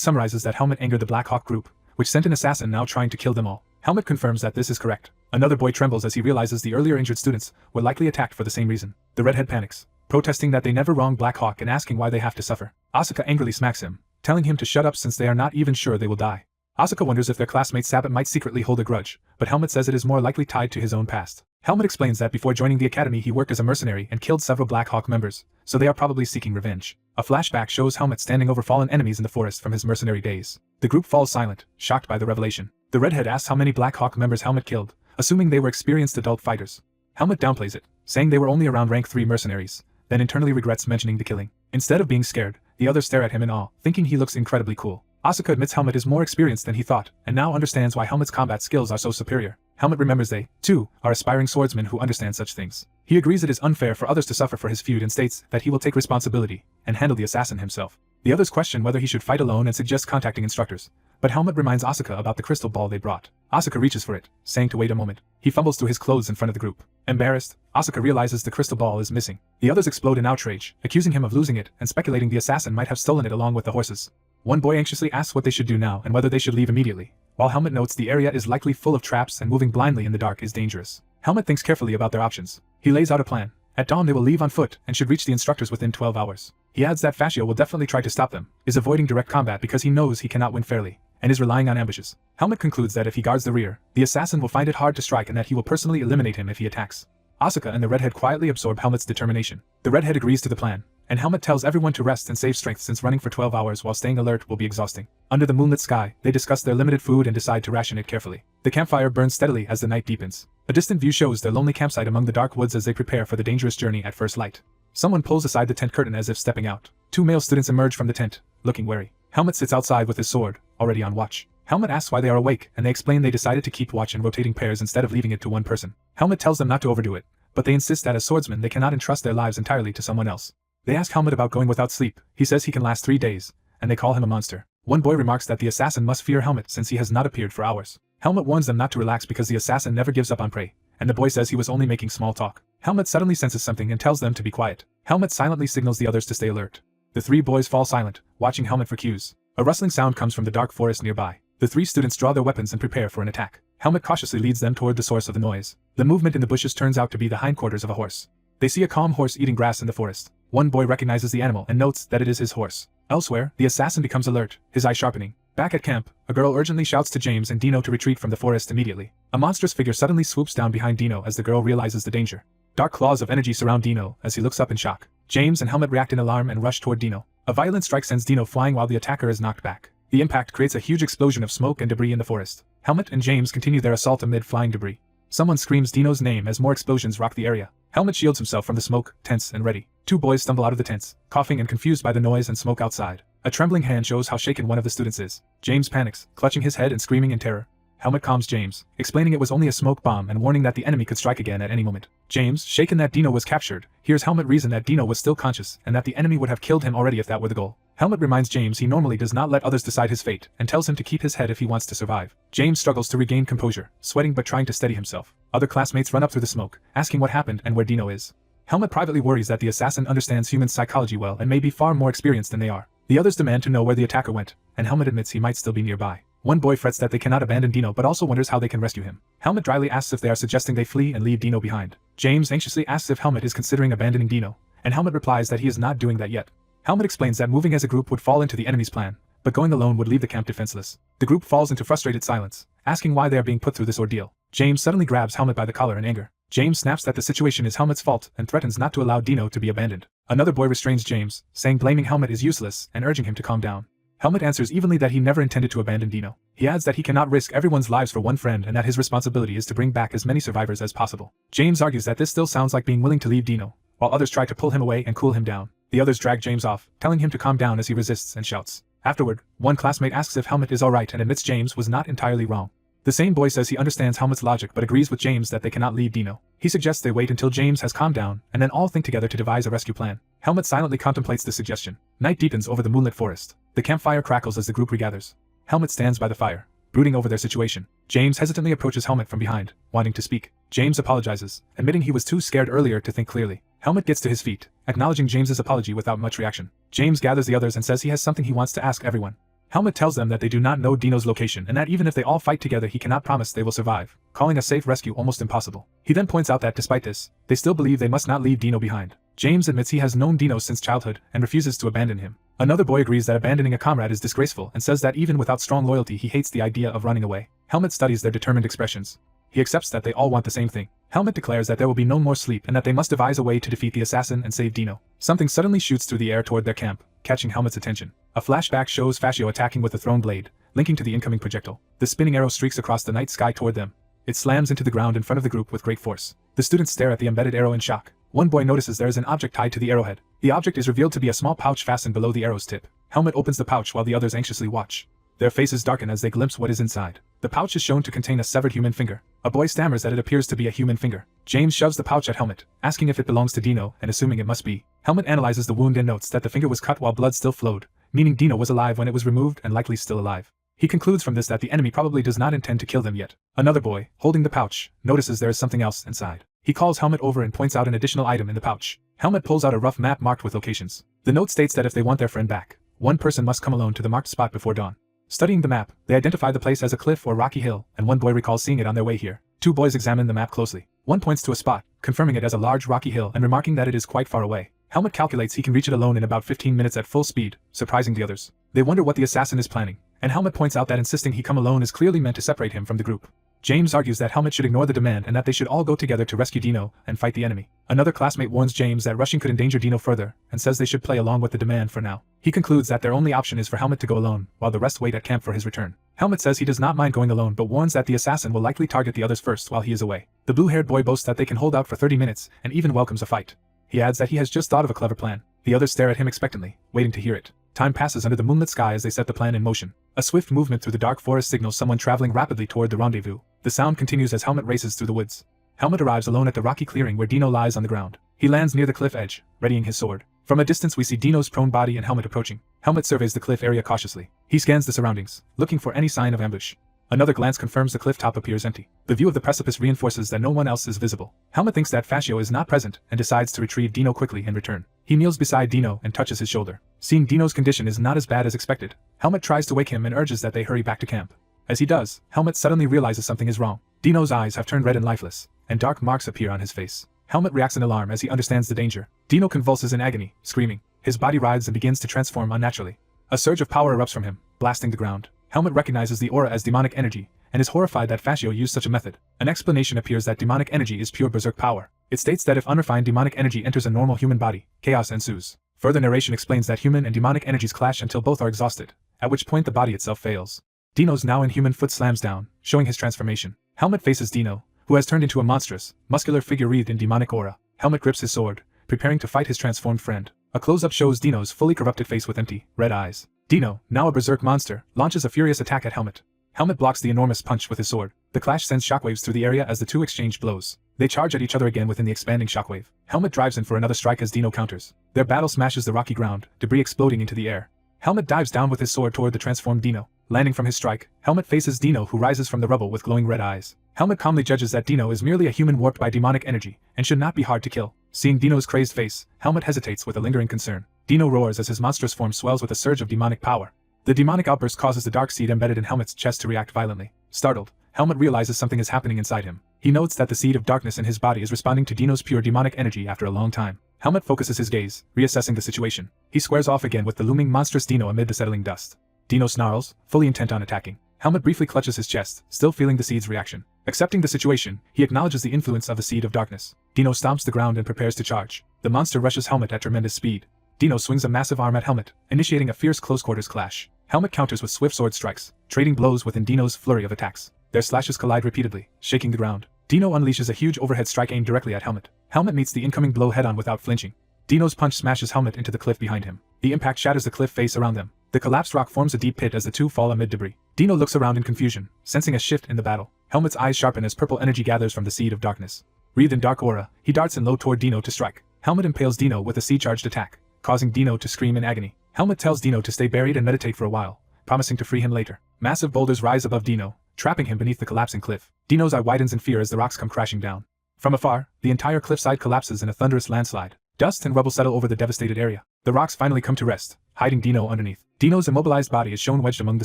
summarizes that Helmet angered the Black Hawk group, which sent an assassin now trying to kill them all. Helmet confirms that this is correct. Another boy trembles as he realizes the earlier injured students were likely attacked for the same reason. The redhead panics, protesting that they never wronged Black Hawk and asking why they have to suffer. Asuka angrily smacks him, telling him to shut up since they are not even sure they will die. Asuka wonders if their classmate Sabbat might secretly hold a grudge, but Helmet says it is more likely tied to his own past. Helmet explains that before joining the academy he worked as a mercenary and killed several Black Hawk members, so they are probably seeking revenge. A flashback shows Helmet standing over fallen enemies in the forest from his mercenary days. The group falls silent, shocked by the revelation. The redhead asks how many Black Hawk members Helmet killed, assuming they were experienced adult fighters. Helmet downplays it, saying they were only around rank 3 mercenaries, then internally regrets mentioning the killing. Instead of being scared, the others stare at him in awe, thinking he looks incredibly cool. Asuka admits Helmet is more experienced than he thought, and now understands why Helmet's combat skills are so superior. Helmet remembers they, too, are aspiring swordsmen who understand such things. He agrees it is unfair for others to suffer for his feud and states that he will take responsibility and handle the assassin himself. The others question whether he should fight alone and suggest contacting instructors, but Helmet reminds Asuka about the crystal ball they brought. Asuka reaches for it, saying to wait a moment. He fumbles through his clothes in front of the group. Embarrassed, Asuka realizes the crystal ball is missing. The others explode in outrage, accusing him of losing it and speculating the assassin might have stolen it along with the horses. One boy anxiously asks what they should do now and whether they should leave immediately, while Helmet notes the area is likely full of traps and moving blindly in the dark is dangerous. Helmet thinks carefully about their options. He lays out a plan. At dawn they will leave on foot and should reach the instructors within 12 hours. He adds that Fascio will definitely try to stop them, is avoiding direct combat because he knows he cannot win fairly, and is relying on ambushes. Helmet concludes that if he guards the rear, the assassin will find it hard to strike and that he will personally eliminate him if he attacks. Asuka and the redhead quietly absorb Helmet's determination. The redhead agrees to the plan, and Helmet tells everyone to rest and save strength since running for 12 hours while staying alert will be exhausting. Under the moonlit sky, they discuss their limited food and decide to ration it carefully. The campfire burns steadily as the night deepens. A distant view shows their lonely campsite among the dark woods as they prepare for the dangerous journey at first light. Someone pulls aside the tent curtain as if stepping out. Two male students emerge from the tent, looking wary. Helmet sits outside with his sword, already on watch. Helmet asks why they are awake, and they explain they decided to keep watch in rotating pairs instead of leaving it to one person. Helmet tells them not to overdo it, but they insist that as swordsmen they cannot entrust their lives entirely to someone else. They ask Helmet about going without sleep. He says he can last 3 days, and they call him a monster. One boy remarks that the assassin must fear Helmet since he has not appeared for hours. Helmet warns them not to relax because the assassin never gives up on prey, and the boy says he was only making small talk. Helmet suddenly senses something and tells them to be quiet. Helmet silently signals the others to stay alert. The 3 boys fall silent, watching Helmet for cues. A rustling sound comes from the dark forest nearby. The 3 students draw their weapons and prepare for an attack. Helmet cautiously leads them toward the source of the noise. The movement in the bushes turns out to be the hindquarters of a horse. They see a calm horse eating grass in the forest. One boy recognizes the animal and notes that it is his horse. Elsewhere, the assassin becomes alert, his eye sharpening. Back at camp, a girl urgently shouts to James and Dino to retreat from the forest immediately. A monstrous figure suddenly swoops down behind Dino as the girl realizes the danger. Dark claws of energy surround Dino as he looks up in shock. James and Helmet react in alarm and rush toward Dino. A violent strike sends Dino flying while the attacker is knocked back. The impact creates a huge explosion of smoke and debris in the forest. Helmet and James continue their assault amid flying debris. Someone screams Dino's name as more explosions rock the area. Helmet shields himself from the smoke, tense and ready. 2 boys stumble out of the tents, coughing and confused by the noise and smoke outside. A trembling hand shows how shaken one of the students is. James panics, clutching his head and screaming in terror. Helmet calms James, explaining it was only a smoke bomb and warning that the enemy could strike again at any moment. James, shaken that Dino was captured, hears Helmet reason that Dino was still conscious and that the enemy would have killed him already if that were the goal. Helmet reminds James he normally does not let others decide his fate and tells him to keep his head if he wants to survive. James struggles to regain composure, sweating but trying to steady himself. Other classmates run up through the smoke, asking what happened and where Dino is. Helmet privately worries that the assassin understands human psychology well and may be far more experienced than they are. The others demand to know where the attacker went, and Helmet admits he might still be nearby. One boy frets that they cannot abandon Dino but also wonders how they can rescue him. Helmet dryly asks if they are suggesting they flee and leave Dino behind. James anxiously asks if Helmet is considering abandoning Dino, and Helmet replies that he is not doing that yet. Helmet explains that moving as a group would fall into the enemy's plan, but going alone would leave the camp defenseless. The group falls into frustrated silence, asking why they are being put through this ordeal. James suddenly grabs Helmet by the collar in anger. James snaps that the situation is Helmet's fault and threatens not to allow Dino to be abandoned. Another boy restrains James, saying blaming Helmet is useless and urging him to calm down. Helmet answers evenly that he never intended to abandon Dino. He adds that he cannot risk everyone's lives for one friend and that his responsibility is to bring back as many survivors as possible. James argues that this still sounds like being willing to leave Dino, while others try to pull him away and cool him down. The others drag James off, telling him to calm down as he resists and shouts. Afterward, one classmate asks if Helmet is alright and admits James was not entirely wrong. The same boy says he understands Helmet's logic but agrees with James that they cannot leave Dino. He suggests they wait until James has calmed down and then all think together to devise a rescue plan. Helmet silently contemplates the suggestion. Night deepens over the moonlit forest. The campfire crackles as the group regathers. Helmet stands by the fire, brooding over their situation. James hesitantly approaches Helmet from behind, wanting to speak. James apologizes, admitting he was too scared earlier to think clearly. Helmet gets to his feet, acknowledging James's apology without much reaction. James gathers the others and says he has something he wants to ask everyone. Helmet tells them that they do not know Dino's location and that even if they all fight together he cannot promise they will survive, calling a safe rescue almost impossible. He then points out that despite this, they still believe they must not leave Dino behind. James admits he has known Dino since childhood and refuses to abandon him. Another boy agrees that abandoning a comrade is disgraceful and says that even without strong loyalty he hates the idea of running away. Helmet studies their determined expressions. He accepts that they all want the same thing. Helmet declares that there will be no more sleep and that they must devise a way to defeat the assassin and save Dino. Something suddenly shoots through the air toward their camp, catching Helmet's attention. A flashback shows Fascio attacking with a thrown blade, linking to the incoming projectile. The spinning arrow streaks across the night sky toward them. It slams into the ground in front of the group with great force. The students stare at the embedded arrow in shock. One boy notices there is an object tied to the arrowhead. The object is revealed to be a small pouch fastened below the arrow's tip. Helmet opens the pouch while the others anxiously watch. Their faces darken as they glimpse what is inside. The pouch is shown to contain a severed human finger. A boy stammers that it appears to be a human finger. James shoves the pouch at Helmet, asking if it belongs to Dino and assuming it must be. Helmet analyzes the wound and notes that the finger was cut while blood still flowed, meaning Dino was alive when it was removed and likely still alive. He concludes from this that the enemy probably does not intend to kill them yet. Another boy, holding the pouch, notices there is something else inside. He calls Helmet over and points out an additional item in the pouch. Helmet pulls out a rough map marked with locations. The note states that if they want their friend back, one person must come alone to the marked spot before dawn. Studying the map, they identify the place as a cliff or rocky hill, and one boy recalls seeing it on their way here. 2 boys examine the map closely. One points to a spot, confirming it as a large rocky hill and remarking that it is quite far away. Helmet calculates he can reach it alone in about 15 minutes at full speed, surprising the others. They wonder what the assassin is planning, and Helmet points out that insisting he come alone is clearly meant to separate him from the group. James argues that Helmut should ignore the demand and that they should all go together to rescue Dino and fight the enemy. Another classmate warns James that rushing could endanger Dino further and says they should play along with the demand for now. He concludes that their only option is for Helmut to go alone, while the rest wait at camp for his return. Helmut says he does not mind going alone but warns that the assassin will likely target the others first while he is away. The blue-haired boy boasts that they can hold out for 30 minutes and even welcomes a fight. He adds that he has just thought of a clever plan. The others stare at him expectantly, waiting to hear it. Time passes under the moonlit sky as they set the plan in motion. A swift movement through the dark forest signals someone traveling rapidly toward the rendezvous. The sound continues as Helmut races through the woods. Helmut arrives alone at the rocky clearing where Dino lies on the ground. He lands near the cliff edge, readying his sword. From a distance we see Dino's prone body and Helmut approaching. Helmut surveys the cliff area cautiously. He scans the surroundings, looking for any sign of ambush. Another glance confirms the cliff top appears empty. The view of the precipice reinforces that no one else is visible. Helmut thinks that Fascio is not present and decides to retrieve Dino quickly and return. He kneels beside Dino and touches his shoulder. Seeing Dino's condition is not as bad as expected, Helmut tries to wake him and urges that they hurry back to camp. As he does, Helmut suddenly realizes something is wrong. Dino's eyes have turned red and lifeless, and dark marks appear on his face. Helmut reacts in alarm as he understands the danger. Dino convulses in agony, screaming. His body writhes and begins to transform unnaturally. A surge of power erupts from him, blasting the ground. Helmut recognizes the aura as demonic energy, and is horrified that Fascio used such a method. An explanation appears that demonic energy is pure berserk power. It states that if unrefined demonic energy enters a normal human body, chaos ensues. Further narration explains that human and demonic energies clash until both are exhausted, at which point the body itself fails. Dino's now inhuman foot slams down, showing his transformation. Helmut faces Dino, who has turned into a monstrous, muscular figure wreathed in demonic aura. Helmut grips his sword, preparing to fight his transformed friend. A close-up shows Dino's fully corrupted face with empty, red eyes. Dino, now a berserk monster, launches a furious attack at Helmut. Helmut blocks the enormous punch with his sword. The clash sends shockwaves through the area as the two exchange blows. They charge at each other again within the expanding shockwave. Helmut drives in for another strike as Dino counters. Their battle smashes the rocky ground, debris exploding into the air. Helmut dives down with his sword toward the transformed Dino. Landing from his strike, Helmut faces Dino, who rises from the rubble with glowing red eyes. Helmut calmly judges that Dino is merely a human warped by demonic energy, and should not be hard to kill. Seeing Dino's crazed face, Helmut hesitates with a lingering concern. Dino roars as his monstrous form swells with a surge of demonic power. The demonic outburst causes the dark seed embedded in Helmut's chest to react violently. Startled, Helmut realizes something is happening inside him. He notes that the seed of darkness in his body is responding to Dino's pure demonic energy after a long time. Helmut focuses his gaze, reassessing the situation. He squares off again with the looming monstrous Dino amid the settling dust. Dino snarls, fully intent on attacking. Helmut briefly clutches his chest, still feeling the seed's reaction. Accepting the situation, he acknowledges the influence of the seed of darkness. Dino stomps the ground and prepares to charge. The monster rushes Helmut at tremendous speed. Dino swings a massive arm at Helmut, initiating a fierce close-quarters clash. Helmut counters with swift sword strikes, trading blows within Dino's flurry of attacks. Their slashes collide repeatedly, shaking the ground. Dino unleashes a huge overhead strike aimed directly at Helmut. Helmut meets the incoming blow head-on without flinching. Dino's punch smashes Helmut into the cliff behind him. The impact shatters the cliff face around them. The collapsed rock forms a deep pit as the two fall amid debris. Dino looks around in confusion, sensing a shift in the battle. Helmut's eyes sharpen as purple energy gathers from the seed of darkness. Wreathed in dark aura, he darts in low toward Dino to strike. Helmut impales Dino with a seed-charged attack, causing Dino to scream in agony. Helmut tells Dino to stay buried and meditate for a while, promising to free him later. Massive boulders rise above Dino, trapping him beneath the collapsing cliff. Dino's eye widens in fear as the rocks come crashing down. From afar, the entire cliffside collapses in a thunderous landslide. Dust and rubble settle over the devastated area. The rocks finally come to rest, hiding Dino underneath. Dino's immobilized body is shown wedged among the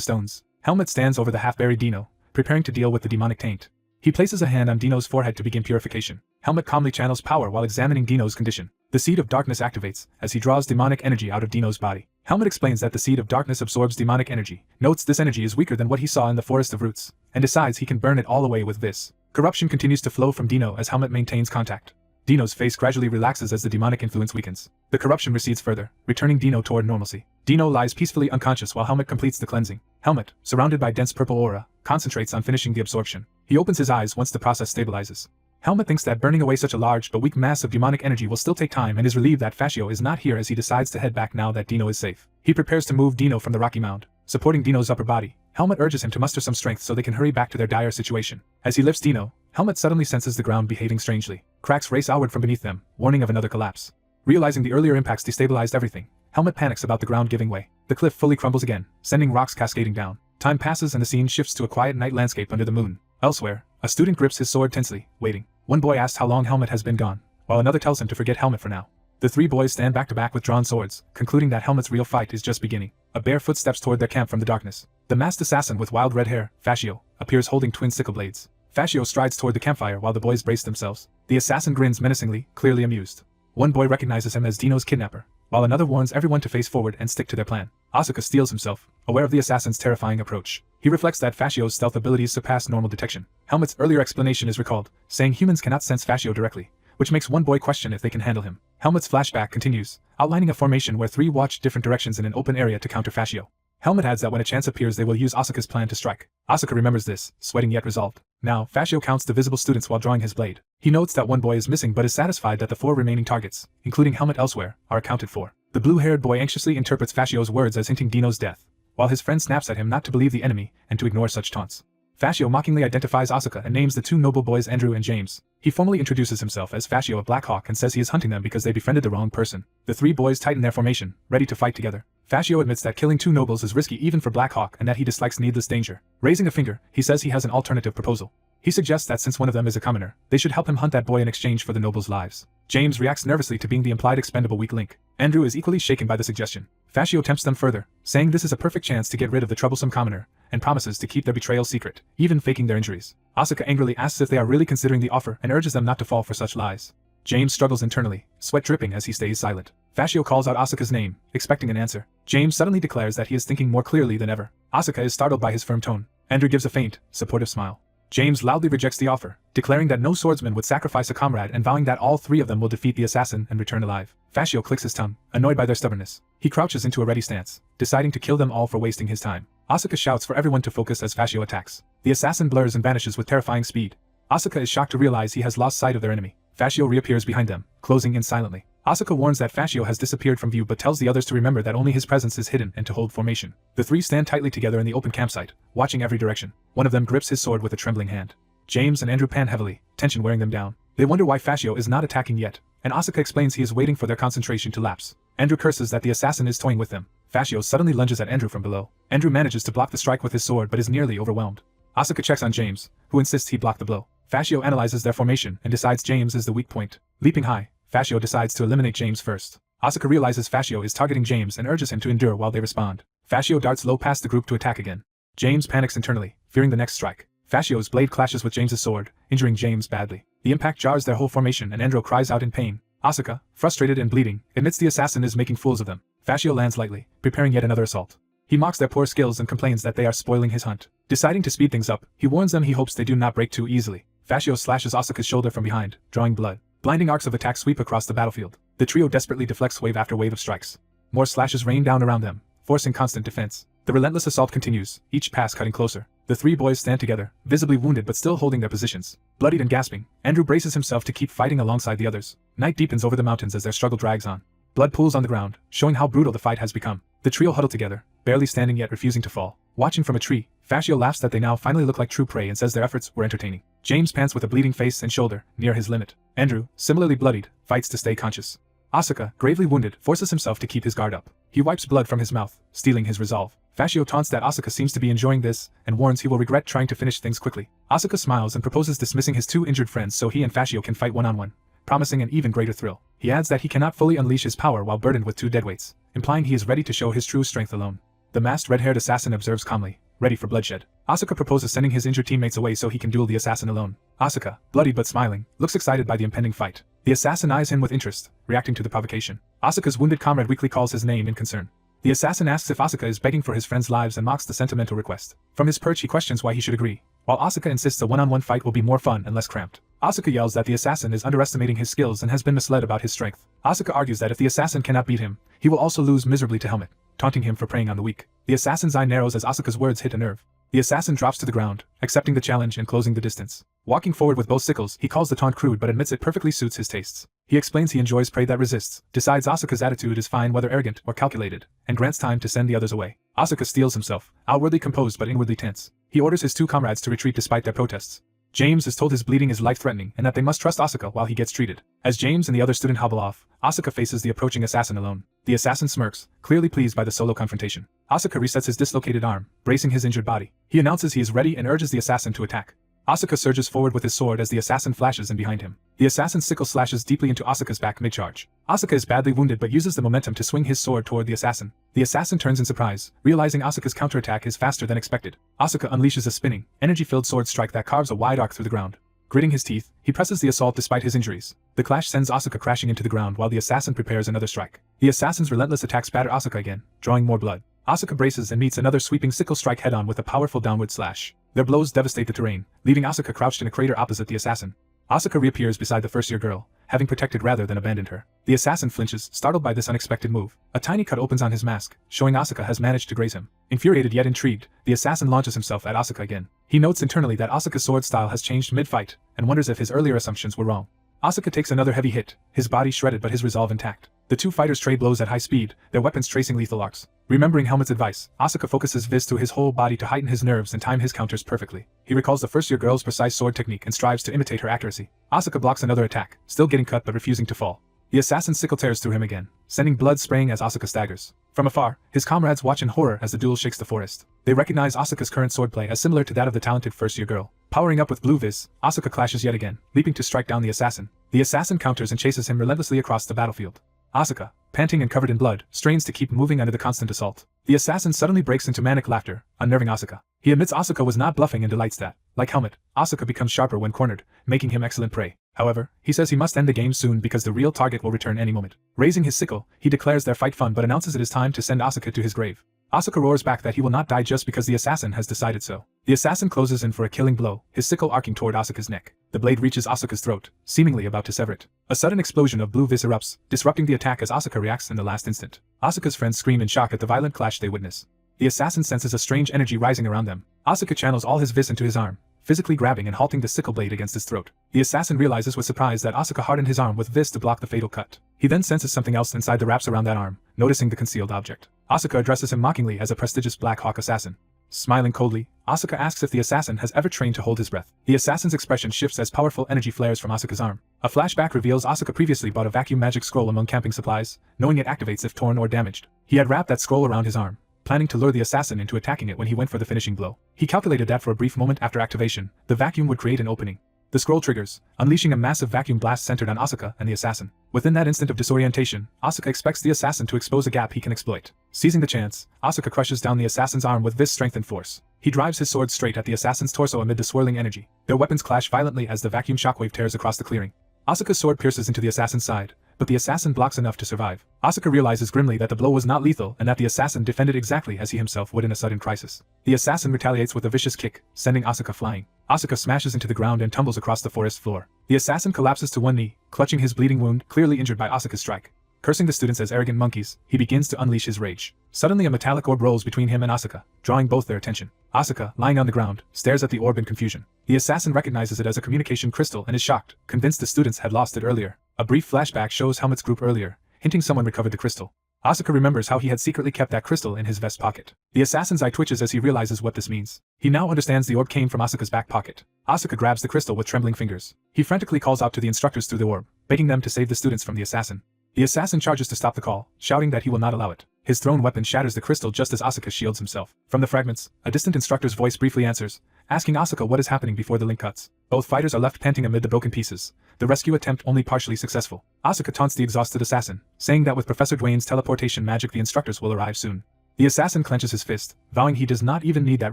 stones. Helmut stands over the half-buried Dino, preparing to deal with the demonic taint. He places a hand on Dino's forehead to begin purification. Helmut calmly channels power while examining Dino's condition. The seed of darkness activates as he draws demonic energy out of Dino's body. Helmut explains that the seed of darkness absorbs demonic energy, notes this energy is weaker than what he saw in the Forest of Roots, and decides he can burn it all away with this. Corruption continues to flow from Dino as Helmut maintains contact. Dino's face gradually relaxes as the demonic influence weakens. The corruption recedes further, returning Dino toward normalcy. Dino lies peacefully unconscious while Helmut completes the cleansing. Helmut, surrounded by dense purple aura, concentrates on finishing the absorption. He opens his eyes once the process stabilizes. Helmut thinks that burning away such a large but weak mass of demonic energy will still take time and is relieved that Fascio is not here as he decides to head back now that Dino is safe. He prepares to move Dino from the rocky mound. Supporting Dino's upper body, Helmut urges him to muster some strength so they can hurry back to their dire situation. As he lifts Dino, Helmut suddenly senses the ground behaving strangely. Cracks race outward from beneath them, warning of another collapse. Realizing the earlier impacts destabilized everything, Helmut panics about the ground giving way. The cliff fully crumbles again, sending rocks cascading down. Time passes and the scene shifts to a quiet night landscape under the moon. Elsewhere, a student grips his sword tensely, waiting. One boy asks how long Helmut has been gone, while another tells him to forget Helmut for now. The three boys stand back to back with drawn swords, concluding that Helmut's real fight is just beginning. A bare foot steps toward their camp from the darkness. The masked assassin with wild red hair, Fascio, appears holding twin sickle blades. Fascio strides toward the campfire while the boys brace themselves. The assassin grins menacingly, clearly amused. One boy recognizes him as Dino's kidnapper, while another warns everyone to face forward and stick to their plan. Asuka steels himself, aware of the assassin's terrifying approach. He reflects that Fascio's stealth abilities surpass normal detection. Helmet's earlier explanation is recalled, saying humans cannot sense Fascio directly, which makes one boy question if they can handle him. Helmet's flashback continues, outlining a formation where three watch different directions in an open area to counter Fascio. Helmet adds that when a chance appears they will use Asuka's plan to strike. Asuka remembers this, sweating yet resolved. Now, Fascio counts the visible students while drawing his blade. He notes that one boy is missing but is satisfied that the 4 remaining targets, including Helmet elsewhere, are accounted for. The blue-haired boy anxiously interprets Fascio's words as hinting Dino's death, while his friend snaps at him not to believe the enemy and to ignore such taunts. Fascio mockingly identifies Asuka and names the 2 noble boys Andrew and James. He formally introduces himself as Fascio of Black Hawk and says he is hunting them because they befriended the wrong person. The 3 boys tighten their formation, ready to fight together. Fascio admits that killing 2 nobles is risky even for Black Hawk and that he dislikes needless danger. Raising a finger, he says he has an alternative proposal. He suggests that since one of them is a commoner, they should help him hunt that boy in exchange for the nobles' lives. James reacts nervously to being the implied expendable weak link. Andrew is equally shaken by the suggestion. Fascio tempts them further, saying this is a perfect chance to get rid of the troublesome commoner, and promises to keep their betrayal secret, even faking their injuries. Asuka angrily asks if they are really considering the offer and urges them not to fall for such lies. James struggles internally, sweat dripping as he stays silent. Fascio calls out Asuka's name, expecting an answer. James suddenly declares that he is thinking more clearly than ever. Asuka is startled by his firm tone. Andrew gives a faint, supportive smile. James loudly rejects the offer, declaring that no swordsman would sacrifice a comrade and vowing that all 3 of them will defeat the assassin and return alive. Fascio clicks his tongue, annoyed by their stubbornness. He crouches into a ready stance, deciding to kill them all for wasting his time. Asuka shouts for everyone to focus as Fascio attacks. The assassin blurs and vanishes with terrifying speed. Asuka is shocked to realize he has lost sight of their enemy. Fascio reappears behind them, closing in silently. Asuka warns that Fascio has disappeared from view but tells the others to remember that only his presence is hidden and to hold formation. The 3 stand tightly together in the open campsite, watching every direction. One of them grips his sword with a trembling hand. James and Andrew pan heavily, tension wearing them down. They wonder why Fascio is not attacking yet, and Asuka explains he is waiting for their concentration to lapse. Andrew curses that the assassin is toying with them. Fascio suddenly lunges at Andrew from below. Andrew manages to block the strike with his sword but is nearly overwhelmed. Asuka checks on James, who insists he block the blow. Fascio analyzes their formation and decides James is the weak point. Leaping high, Fascio decides to eliminate James first. Asuka realizes Fascio is targeting James and urges him to endure while they respond. Fascio darts low past the group to attack again. James panics internally, fearing the next strike. Fascio's blade clashes with James's sword, injuring James badly. The impact jars their whole formation and Andrew cries out in pain. Asuka, frustrated and bleeding, admits the assassin is making fools of them. Fascio lands lightly, preparing yet another assault. He mocks their poor skills and complains that they are spoiling his hunt. Deciding to speed things up, he warns them he hopes they do not break too easily. Fascio slashes Asuka's shoulder from behind, drawing blood. Blinding arcs of attack sweep across the battlefield. The trio desperately deflects wave after wave of strikes. More slashes rain down around them, forcing constant defense. The relentless assault continues, each pass cutting closer. The 3 boys stand together, visibly wounded but still holding their positions. Bloodied and gasping, Andrew braces himself to keep fighting alongside the others. Night deepens over the mountains as their struggle drags on. Blood pools on the ground, showing how brutal the fight has become. The trio huddle together, barely standing yet refusing to fall. Watching from a tree, Fascio laughs that they now finally look like true prey and says their efforts were entertaining. James pants with a bleeding face and shoulder, near his limit. Andrew, similarly bloodied, fights to stay conscious. Asuka, gravely wounded, forces himself to keep his guard up. He wipes blood from his mouth, stealing his resolve. Fascio taunts that Asuka seems to be enjoying this, and warns he will regret trying to finish things quickly. Asuka smiles and proposes dismissing his 2 injured friends so he and Fascio can fight one-on-one, promising an even greater thrill. He adds that he cannot fully unleash his power while burdened with 2 deadweights, implying he is ready to show his true strength alone. The masked red-haired assassin observes calmly, ready for bloodshed. Asuka proposes sending his injured teammates away so he can duel the assassin alone. Asuka, bloodied but smiling, looks excited by the impending fight. The assassin eyes him with interest, reacting to the provocation. Asuka's wounded comrade weakly calls his name in concern. The assassin asks if Asuka is begging for his friends' lives and mocks the sentimental request. From his perch he questions why he should agree, while Asuka insists a one-on-one fight will be more fun and less cramped. Asuka yells that the assassin is underestimating his skills and has been misled about his strength. Asuka argues that if the assassin cannot beat him, he will also lose miserably to Helmet, taunting him for preying on the weak. The assassin's eye narrows as Asuka's words hit a nerve. The assassin drops to the ground, accepting the challenge and closing the distance. Walking forward with both sickles, he calls the taunt crude but admits it perfectly suits his tastes. He explains he enjoys prey that resists, decides Asuka's attitude is fine whether arrogant or calculated, and grants time to send the others away. Asuka steels himself, outwardly composed but inwardly tense. He orders his 2 comrades to retreat despite their protests. James is told his bleeding is life-threatening and that they must trust Asuka while he gets treated. As James and the other student hobble off, Asuka faces the approaching assassin alone. The assassin smirks, clearly pleased by the solo confrontation. Asuka resets his dislocated arm, bracing his injured body. He announces he is ready and urges the assassin to attack. Asuka surges forward with his sword as the assassin flashes in behind him. The assassin's sickle slashes deeply into Asuka's back mid-charge. Asuka is badly wounded but uses the momentum to swing his sword toward the assassin. The assassin turns in surprise, realizing Asuka's counterattack is faster than expected. Asuka unleashes a spinning, energy-filled sword strike that carves a wide arc through the ground. Gritting his teeth, he presses the assault despite his injuries. The clash sends Asuka crashing into the ground while the assassin prepares another strike. The assassin's relentless attacks batter Asuka again, drawing more blood. Asuka braces and meets another sweeping sickle strike head-on with a powerful downward slash. Their blows devastate the terrain, leaving Asuka crouched in a crater opposite the assassin. Asuka reappears beside the first-year girl, having protected rather than abandoned her. The assassin flinches, startled by this unexpected move. A tiny cut opens on his mask, showing Asuka has managed to graze him. Infuriated yet intrigued, the assassin launches himself at Asuka again. He notes internally that Asuka's sword style has changed mid-fight, and wonders if his earlier assumptions were wrong. Asuka takes another heavy hit, his body shredded but his resolve intact. The two fighters trade blows at high speed, their weapons tracing lethal arcs. Remembering Helmut's advice, Asuka focuses Viz through his whole body to heighten his nerves and time his counters perfectly. He recalls the first-year girl's precise sword technique and strives to imitate her accuracy. Asuka blocks another attack, still getting cut but refusing to fall. The assassin's sickle tears through him again, sending blood spraying as Asuka staggers. From afar, his comrades watch in horror as the duel shakes the forest. They recognize Asuka's current swordplay as similar to that of the talented first-year girl. Powering up with blue Viz, Asuka clashes yet again, leaping to strike down the assassin. The assassin counters and chases him relentlessly across the battlefield. Asuka, panting and covered in blood, strains to keep moving under the constant assault. The assassin suddenly breaks into manic laughter, unnerving Asuka. He admits Asuka was not bluffing and delights that, like Helmut, Asuka becomes sharper when cornered, making him excellent prey. However, he says he must end the game soon because the real target will return any moment. Raising his sickle, he declares their fight fun but announces it is time to send Asuka to his grave. Asuka roars back that he will not die just because the assassin has decided so. The assassin closes in for a killing blow, his sickle arcing toward Asuka's neck. The blade reaches Asuka's throat, seemingly about to sever it. A sudden explosion of blue Viz erupts, disrupting the attack as Asuka reacts in the last instant. Asuka's friends scream in shock at the violent clash they witness. The assassin senses a strange energy rising around them. Asuka channels all his Viz into his arm, physically grabbing and halting the sickle blade against his throat. The assassin realizes with surprise that Asuka hardened his arm with Viz to block the fatal cut. He then senses something else inside the wraps around that arm, noticing the concealed object. Asuka addresses him mockingly as a prestigious Black Hawk assassin. Smiling coldly, Asuka asks if the assassin has ever trained to hold his breath. The assassin's expression shifts as powerful energy flares from Asuka's arm. A flashback reveals Asuka previously bought a vacuum magic scroll among camping supplies, knowing it activates if torn or damaged. He had wrapped that scroll around his arm, planning to lure the assassin into attacking it when he went for the finishing blow. He calculated that for a brief moment after activation, the vacuum would create an opening. The scroll triggers, unleashing a massive vacuum blast centered on Asuka and the assassin. Within that instant of disorientation, Asuka expects the assassin to expose a gap he can exploit. Seizing the chance, Asuka crushes down the assassin's arm with Viz strength and force. He drives his sword straight at the assassin's torso amid the swirling energy. Their weapons clash violently as the vacuum shockwave tears across the clearing. Asuka's sword pierces into the assassin's side, but the assassin blocks enough to survive. Asuka realizes grimly that the blow was not lethal and that the assassin defended exactly as he himself would in a sudden crisis. The assassin retaliates with a vicious kick, sending Asuka flying. Asuka smashes into the ground and tumbles across the forest floor. The assassin collapses to one knee, clutching his bleeding wound, clearly injured by Asuka's strike. Cursing the students as arrogant monkeys, he begins to unleash his rage. Suddenly a metallic orb rolls between him and Asuka, drawing both their attention. Asuka, lying on the ground, stares at the orb in confusion. The assassin recognizes it as a communication crystal and is shocked, convinced the students had lost it earlier. A brief flashback shows Helmut's group earlier, hinting someone recovered the crystal. Asuka remembers how he had secretly kept that crystal in his vest pocket. The assassin's eye twitches as he realizes what this means. He now understands the orb came from Asuka's back pocket. Asuka grabs the crystal with trembling fingers. He frantically calls out to the instructors through the orb, begging them to save the students from the assassin. The assassin charges to stop the call, shouting that he will not allow it. His thrown weapon shatters the crystal just as Asuka shields himself. From the fragments, a distant instructor's voice briefly answers, asking Asuka what is happening before the link cuts. Both fighters are left panting amid the broken pieces, the rescue attempt only partially successful. Asuka taunts the exhausted assassin, saying that with Professor Dwayne's teleportation magic the instructors will arrive soon. The assassin clenches his fist, vowing he does not even need that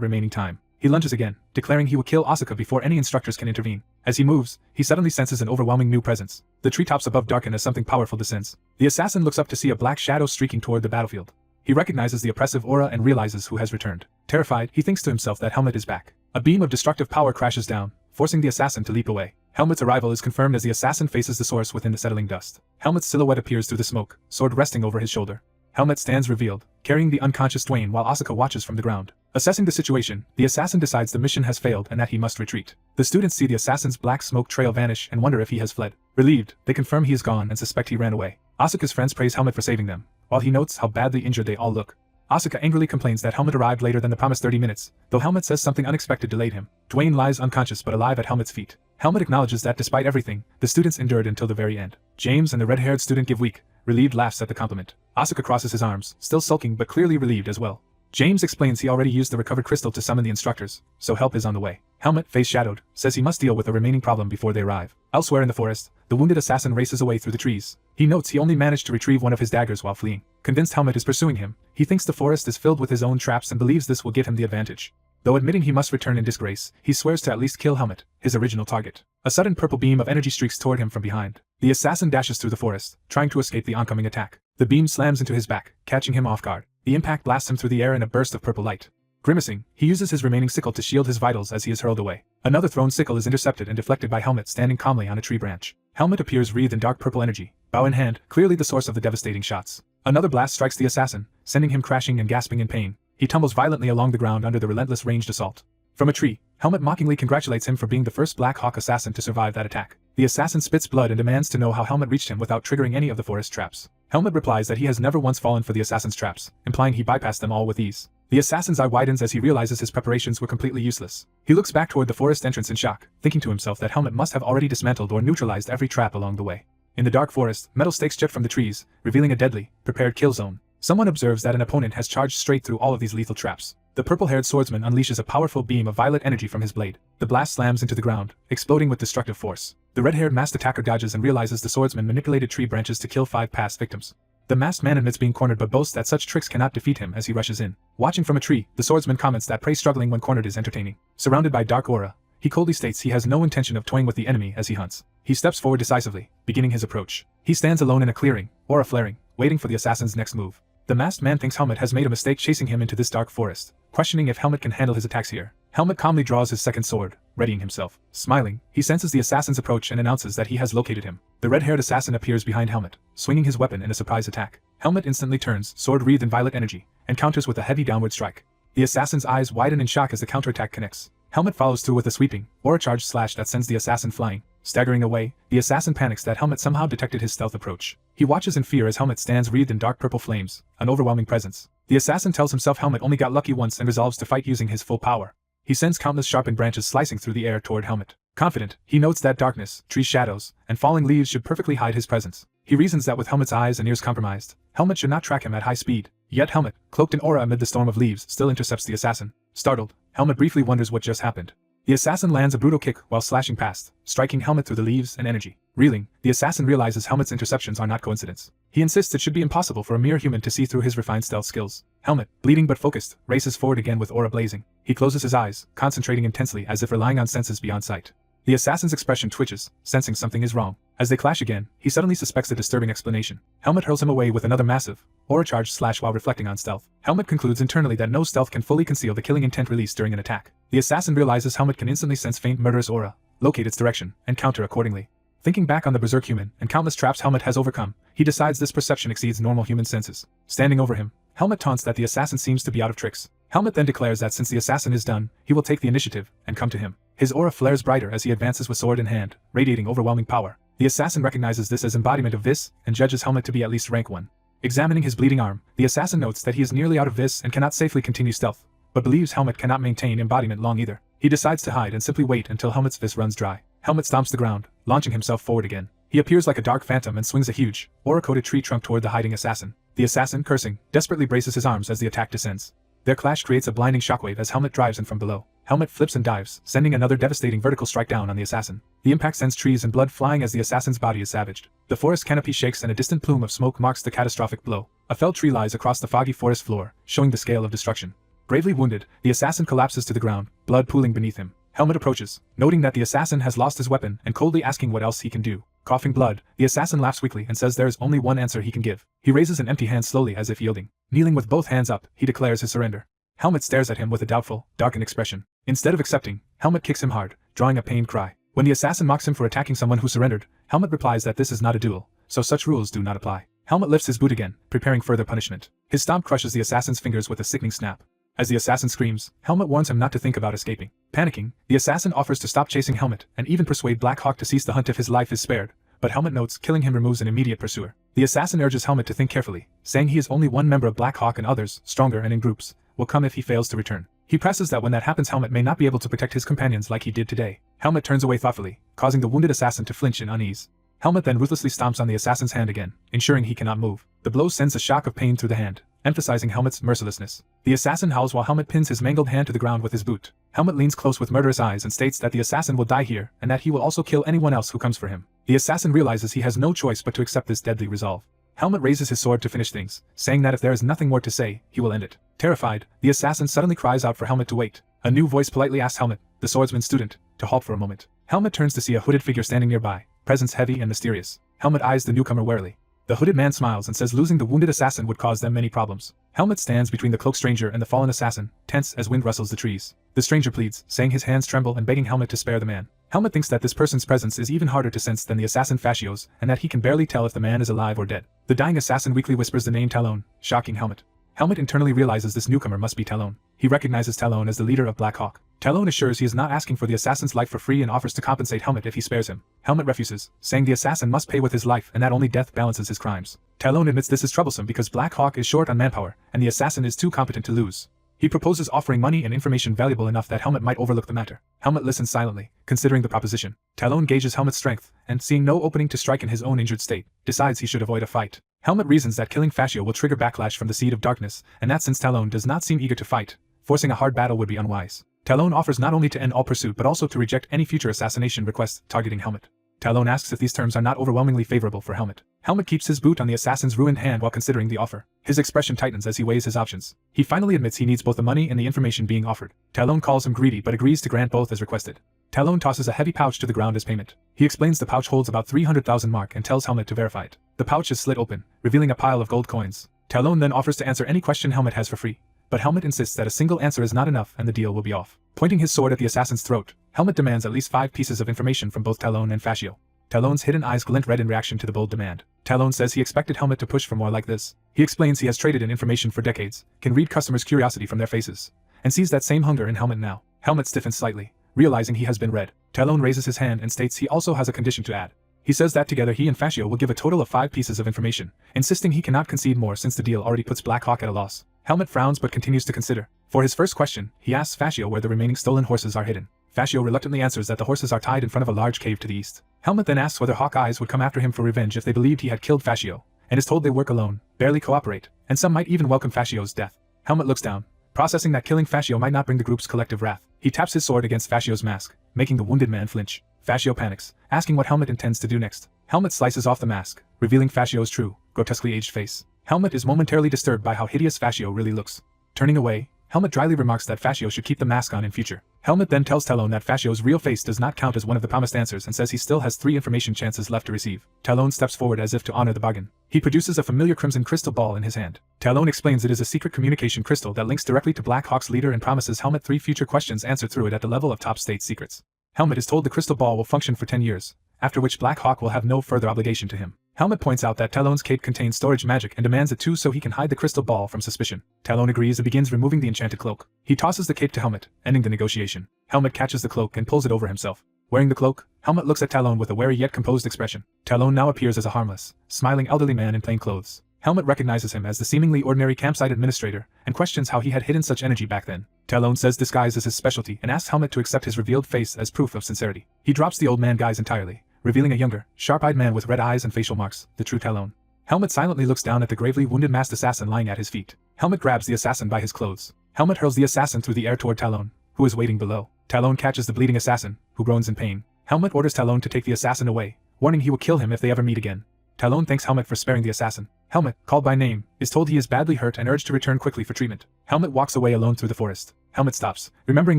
remaining time. He lunges again, declaring he will kill Asuka before any instructors can intervene. As he moves, he suddenly senses an overwhelming new presence. The treetops above darken as something powerful descends. The assassin looks up to see a black shadow streaking toward the battlefield. He recognizes the oppressive aura and realizes who has returned. Terrified, he thinks to himself that Helmut is back. A beam of destructive power crashes down, forcing the assassin to leap away. Helmut's arrival is confirmed as the assassin faces the source within the settling dust. Helmut's silhouette appears through the smoke, sword resting over his shoulder. Helmut stands revealed, carrying the unconscious Dwayne while Asuka watches from the ground. Assessing the situation, the assassin decides the mission has failed and that he must retreat. The students see the assassin's black smoke trail vanish and wonder if he has fled. Relieved, they confirm he is gone and suspect he ran away. Asuka's friends praise Helmut for saving them, while he notes how badly injured they all look. Asuka angrily complains that Helmut arrived later than the promised 30 minutes, though Helmut says something unexpected delayed him. Dwayne lies unconscious but alive at Helmut's feet. Helmut acknowledges that despite everything, the students endured until the very end. James and the red-haired student give weak, relieved laughs at the compliment. Asuka crosses his arms, still sulking but clearly relieved as well. James explains he already used the recovered crystal to summon the instructors, so help is on the way. Helmut, face shadowed, says he must deal with the remaining problem before they arrive. Elsewhere in the forest, the wounded assassin races away through the trees. He notes he only managed to retrieve one of his daggers while fleeing. Convinced Helmut is pursuing him, he thinks the forest is filled with his own traps and believes this will give him the advantage. Though admitting he must return in disgrace, he swears to at least kill Helmut, his original target. A sudden purple beam of energy streaks toward him from behind. The assassin dashes through the forest, trying to escape the oncoming attack. The beam slams into his back, catching him off guard. The impact blasts him through the air in a burst of purple light. Grimacing, he uses his remaining sickle to shield his vitals as he is hurled away. Another thrown sickle is intercepted and deflected by Helmet standing calmly on a tree branch. Helmet appears wreathed in dark purple energy, bow in hand, clearly the source of the devastating shots. Another blast strikes the assassin, sending him crashing and gasping in pain. He tumbles violently along the ground under the relentless ranged assault. From a tree, Helmet mockingly congratulates him for being the first Black Hawk assassin to survive that attack. The assassin spits blood and demands to know how Helmet reached him without triggering any of the forest traps. Helmet replies that he has never once fallen for the assassin's traps, implying he bypassed them all with ease. The assassin's eye widens as he realizes his preparations were completely useless. He looks back toward the forest entrance in shock, thinking to himself that Helmet must have already dismantled or neutralized every trap along the way. In the dark forest, metal stakes jut from the trees, revealing a deadly, prepared kill zone. Someone observes that an opponent has charged straight through all of these lethal traps. The purple-haired swordsman unleashes a powerful beam of violet energy from his blade. The blast slams into the ground, exploding with destructive force. The red-haired masked attacker dodges and realizes the swordsman manipulated tree branches to kill 5 past victims. The masked man admits being cornered but boasts that such tricks cannot defeat him as he rushes in. Watching from a tree, the swordsman comments that prey struggling when cornered is entertaining. Surrounded by dark aura, he coldly states he has no intention of toying with the enemy as he hunts. He steps forward decisively, beginning his approach. He stands alone in a clearing, aura flaring, waiting for the assassin's next move. The masked man thinks Helmet has made a mistake chasing him into this dark forest, questioning if Helmet can handle his attacks here. Helmet calmly draws his second sword, readying himself. Smiling, he senses the assassin's approach and announces that he has located him. The red-haired assassin appears behind Helmet, swinging his weapon in a surprise attack. Helmet instantly turns, sword wreathed in violet energy, and counters with a heavy downward strike. The assassin's eyes widen in shock as the counterattack connects. Helmet follows through with a sweeping, aura charged slash that sends the assassin flying. Staggering away, the assassin panics that Helmet somehow detected his stealth approach. He watches in fear as Helmet stands wreathed in dark purple flames, an overwhelming presence. The assassin tells himself Helmet only got lucky once and resolves to fight using his full power. He sends countless sharpened branches slicing through the air toward Helmet. Confident, he notes that darkness, tree shadows, and falling leaves should perfectly hide his presence. He reasons that with Helmet's eyes and ears compromised, Helmet should not track him at high speed. Yet Helmet, cloaked in aura amid the storm of leaves, still intercepts the assassin. Startled, Helmet briefly wonders what just happened. The assassin lands a brutal kick while slashing past, striking Helmet through the leaves and energy. Reeling, the assassin realizes Helmet's interceptions are not coincidence. He insists it should be impossible for a mere human to see through his refined stealth skills. Helmet, bleeding but focused, races forward again with aura blazing. He closes his eyes, concentrating intensely as if relying on senses beyond sight. The assassin's expression twitches, sensing something is wrong. As they clash again, he suddenly suspects a disturbing explanation. Helmet hurls him away with another massive, aura-charged slash while reflecting on stealth. Helmet concludes internally that no stealth can fully conceal the killing intent released during an attack. The assassin realizes Helmet can instantly sense faint murderous aura, locate its direction, and counter accordingly. Thinking back on the berserk human and countless traps Helmet has overcome, he decides this perception exceeds normal human senses. Standing over him, Helmet taunts that the assassin seems to be out of tricks. Helmet then declares that since the assassin is done, he will take the initiative and come to him. His aura flares brighter as he advances with sword in hand, radiating overwhelming power. The assassin recognizes this as embodiment of Vis and judges Helmet to be at least rank 1. Examining his bleeding arm, the assassin notes that he is nearly out of Vis and cannot safely continue stealth, but believes Helmet cannot maintain embodiment long either. He decides to hide and simply wait until Helmet's Vis runs dry. Helmet stomps the ground, launching himself forward again. He appears like a dark phantom and swings a huge, aura-coated tree trunk toward the hiding assassin. The assassin, cursing, desperately braces his arms as the attack descends. Their clash creates a blinding shockwave as Helmet drives in from below. Helmet flips and dives, sending another devastating vertical strike down on the assassin. The impact sends trees and blood flying as the assassin's body is savaged. The forest canopy shakes and a distant plume of smoke marks the catastrophic blow. A felled tree lies across the foggy forest floor, showing the scale of destruction. Gravely wounded, the assassin collapses to the ground, blood pooling beneath him. Helmet approaches, noting that the assassin has lost his weapon and coldly asking what else he can do. Coughing blood, the assassin laughs weakly and says there is only one answer he can give. He raises an empty hand slowly as if yielding. Kneeling with both hands up, he declares his surrender. Helmet stares at him with a doubtful, darkened expression. Instead of accepting, Helmet kicks him hard, drawing a pained cry. When the assassin mocks him for attacking someone who surrendered, Helmet replies that this is not a duel, so such rules do not apply. Helmet lifts his boot again, preparing further punishment. His stomp crushes the assassin's fingers with a sickening snap. As the assassin screams, Helmet warns him not to think about escaping. Panicking, the assassin offers to stop chasing Helmet and even persuade Black Hawk to cease the hunt if his life is spared, but Helmet notes killing him removes an immediate pursuer. The assassin urges Helmet to think carefully, saying he is only one member of Black Hawk and others, stronger and in groups, will come if he fails to return. He presses that when that happens Helmet may not be able to protect his companions like he did today. Helmet turns away thoughtfully, causing the wounded assassin to flinch in unease. Helmet then ruthlessly stomps on the assassin's hand again, ensuring he cannot move. The blow sends a shock of pain through the hand, emphasizing Helmet's mercilessness. The assassin howls while Helmet pins his mangled hand to the ground with his boot. Helmet leans close with murderous eyes and states that the assassin will die here and that he will also kill anyone else who comes for him. The assassin realizes he has no choice but to accept this deadly resolve. Helmet raises his sword to finish things, saying that if there is nothing more to say, he will end it. Terrified, the assassin suddenly cries out for Helmet to wait. A new voice politely asks Helmet, the swordsman's student, to halt for a moment. Helmet turns to see a hooded figure standing nearby, presence heavy and mysterious. Helmet eyes the newcomer warily. The hooded man smiles and says losing the wounded assassin would cause them many problems. Helmet stands between the cloaked stranger and the fallen assassin, tense as wind rustles the trees. The stranger pleads, saying his hands tremble and begging Helmet to spare the man. Helmet thinks that this person's presence is even harder to sense than the assassin Fascio's, and that he can barely tell if the man is alive or dead. The dying assassin weakly whispers the name Talon, shocking Helmet. Helmet internally realizes this newcomer must be Talon. He recognizes Talon as the leader of Black Hawk. Talon assures he is not asking for the assassin's life for free and offers to compensate Helmet if he spares him. Helmet refuses, saying the assassin must pay with his life and that only death balances his crimes. Talon admits this is troublesome because Black Hawk is short on manpower, and the assassin is too competent to lose. He proposes offering money and information valuable enough that Helmet might overlook the matter. Helmet listens silently, considering the proposition. Talon gauges Helmet's strength, and seeing no opening to strike in his own injured state, decides he should avoid a fight. Helmet reasons that killing Fascio will trigger backlash from the Seed of Darkness, and that since Talon does not seem eager to fight, forcing a hard battle would be unwise. Talon offers not only to end all pursuit but also to reject any future assassination requests targeting Helmet. Talon asks if these terms are not overwhelmingly favorable for Helmet. Helmet keeps his boot on the assassin's ruined hand while considering the offer. His expression tightens as he weighs his options. He finally admits he needs both the money and the information being offered. Talon calls him greedy but agrees to grant both as requested. Talon tosses a heavy pouch to the ground as payment. He explains the pouch holds about 300,000 mark and tells Helmet to verify it. The pouch is slit open, revealing a pile of gold coins. Talon then offers to answer any question Helmet has for free. But Helmet insists that a single answer is not enough and the deal will be off. Pointing his sword at the assassin's throat, Helmet demands at least 5 pieces of information from both Talon and Fascio. Talon's hidden eyes glint red in reaction to the bold demand. Talon says he expected Helmet to push for more like this. He explains he has traded in information for decades, can read customers' curiosity from their faces, and sees that same hunger in Helmet now. Helmet stiffens slightly, realizing he has been read. Talon raises his hand and states he also has a condition to add. He says that together he and Fascio will give a total of 5 pieces of information, insisting he cannot concede more since the deal already puts Black Hawk at a loss. Helmet frowns but continues to consider. For his first question, he asks Fascio where the remaining stolen horses are hidden. Fascio reluctantly answers that the horses are tied in front of a large cave to the east. Helmet then asks whether Hawk Eyes would come after him for revenge if they believed he had killed Fascio, and is told they work alone, barely cooperate, and some might even welcome Fascio's death. Helmet looks down, processing that killing Fascio might not bring the group's collective wrath. He taps his sword against Fascio's mask, making the wounded man flinch. Fascio panics, asking what Helmet intends to do next. Helmet slices off the mask, revealing Fascio's true, grotesquely aged face. Helmet is momentarily disturbed by how hideous Fascio really looks. Turning away, Helmet dryly remarks that Fascio should keep the mask on in future. Helmet then tells Talon that Fascio's real face does not count as one of the promised answers and says he still has 3 information chances left to receive. Talon steps forward as if to honor the bargain. He produces a familiar crimson crystal ball in his hand. Talon explains it is a secret communication crystal that links directly to Black Hawk's leader and promises Helmet 3 future questions answered through it at the level of top state secrets. Helmet is told the crystal ball will function for 10 years, after which Black Hawk will have no further obligation to him. Helmet points out that Talon's cape contains storage magic and demands it too so he can hide the crystal ball from suspicion. Talon agrees and begins removing the enchanted cloak. He tosses the cape to Helmet, ending the negotiation. Helmet catches the cloak and pulls it over himself. Wearing the cloak, Helmet looks at Talon with a wary yet composed expression. Talon now appears as a harmless, smiling elderly man in plain clothes. Helmet recognizes him as the seemingly ordinary campsite administrator and questions how he had hidden such energy back then. Talon says disguise is his specialty and asks Helmet to accept his revealed face as proof of sincerity. He drops the old man guise entirely, revealing a younger, sharp-eyed man with red eyes and facial marks, the true Talon. Helmet silently looks down at the gravely wounded masked assassin lying at his feet. Helmet grabs the assassin by his clothes. Helmet hurls the assassin through the air toward Talon, who is waiting below. Talon catches the bleeding assassin, who groans in pain. Helmet orders Talon to take the assassin away, warning he will kill him if they ever meet again. Talon thanks Helmet for sparing the assassin. Helmet, called by name, is told he is badly hurt and urged to return quickly for treatment. Helmet walks away alone through the forest. Helmet stops, remembering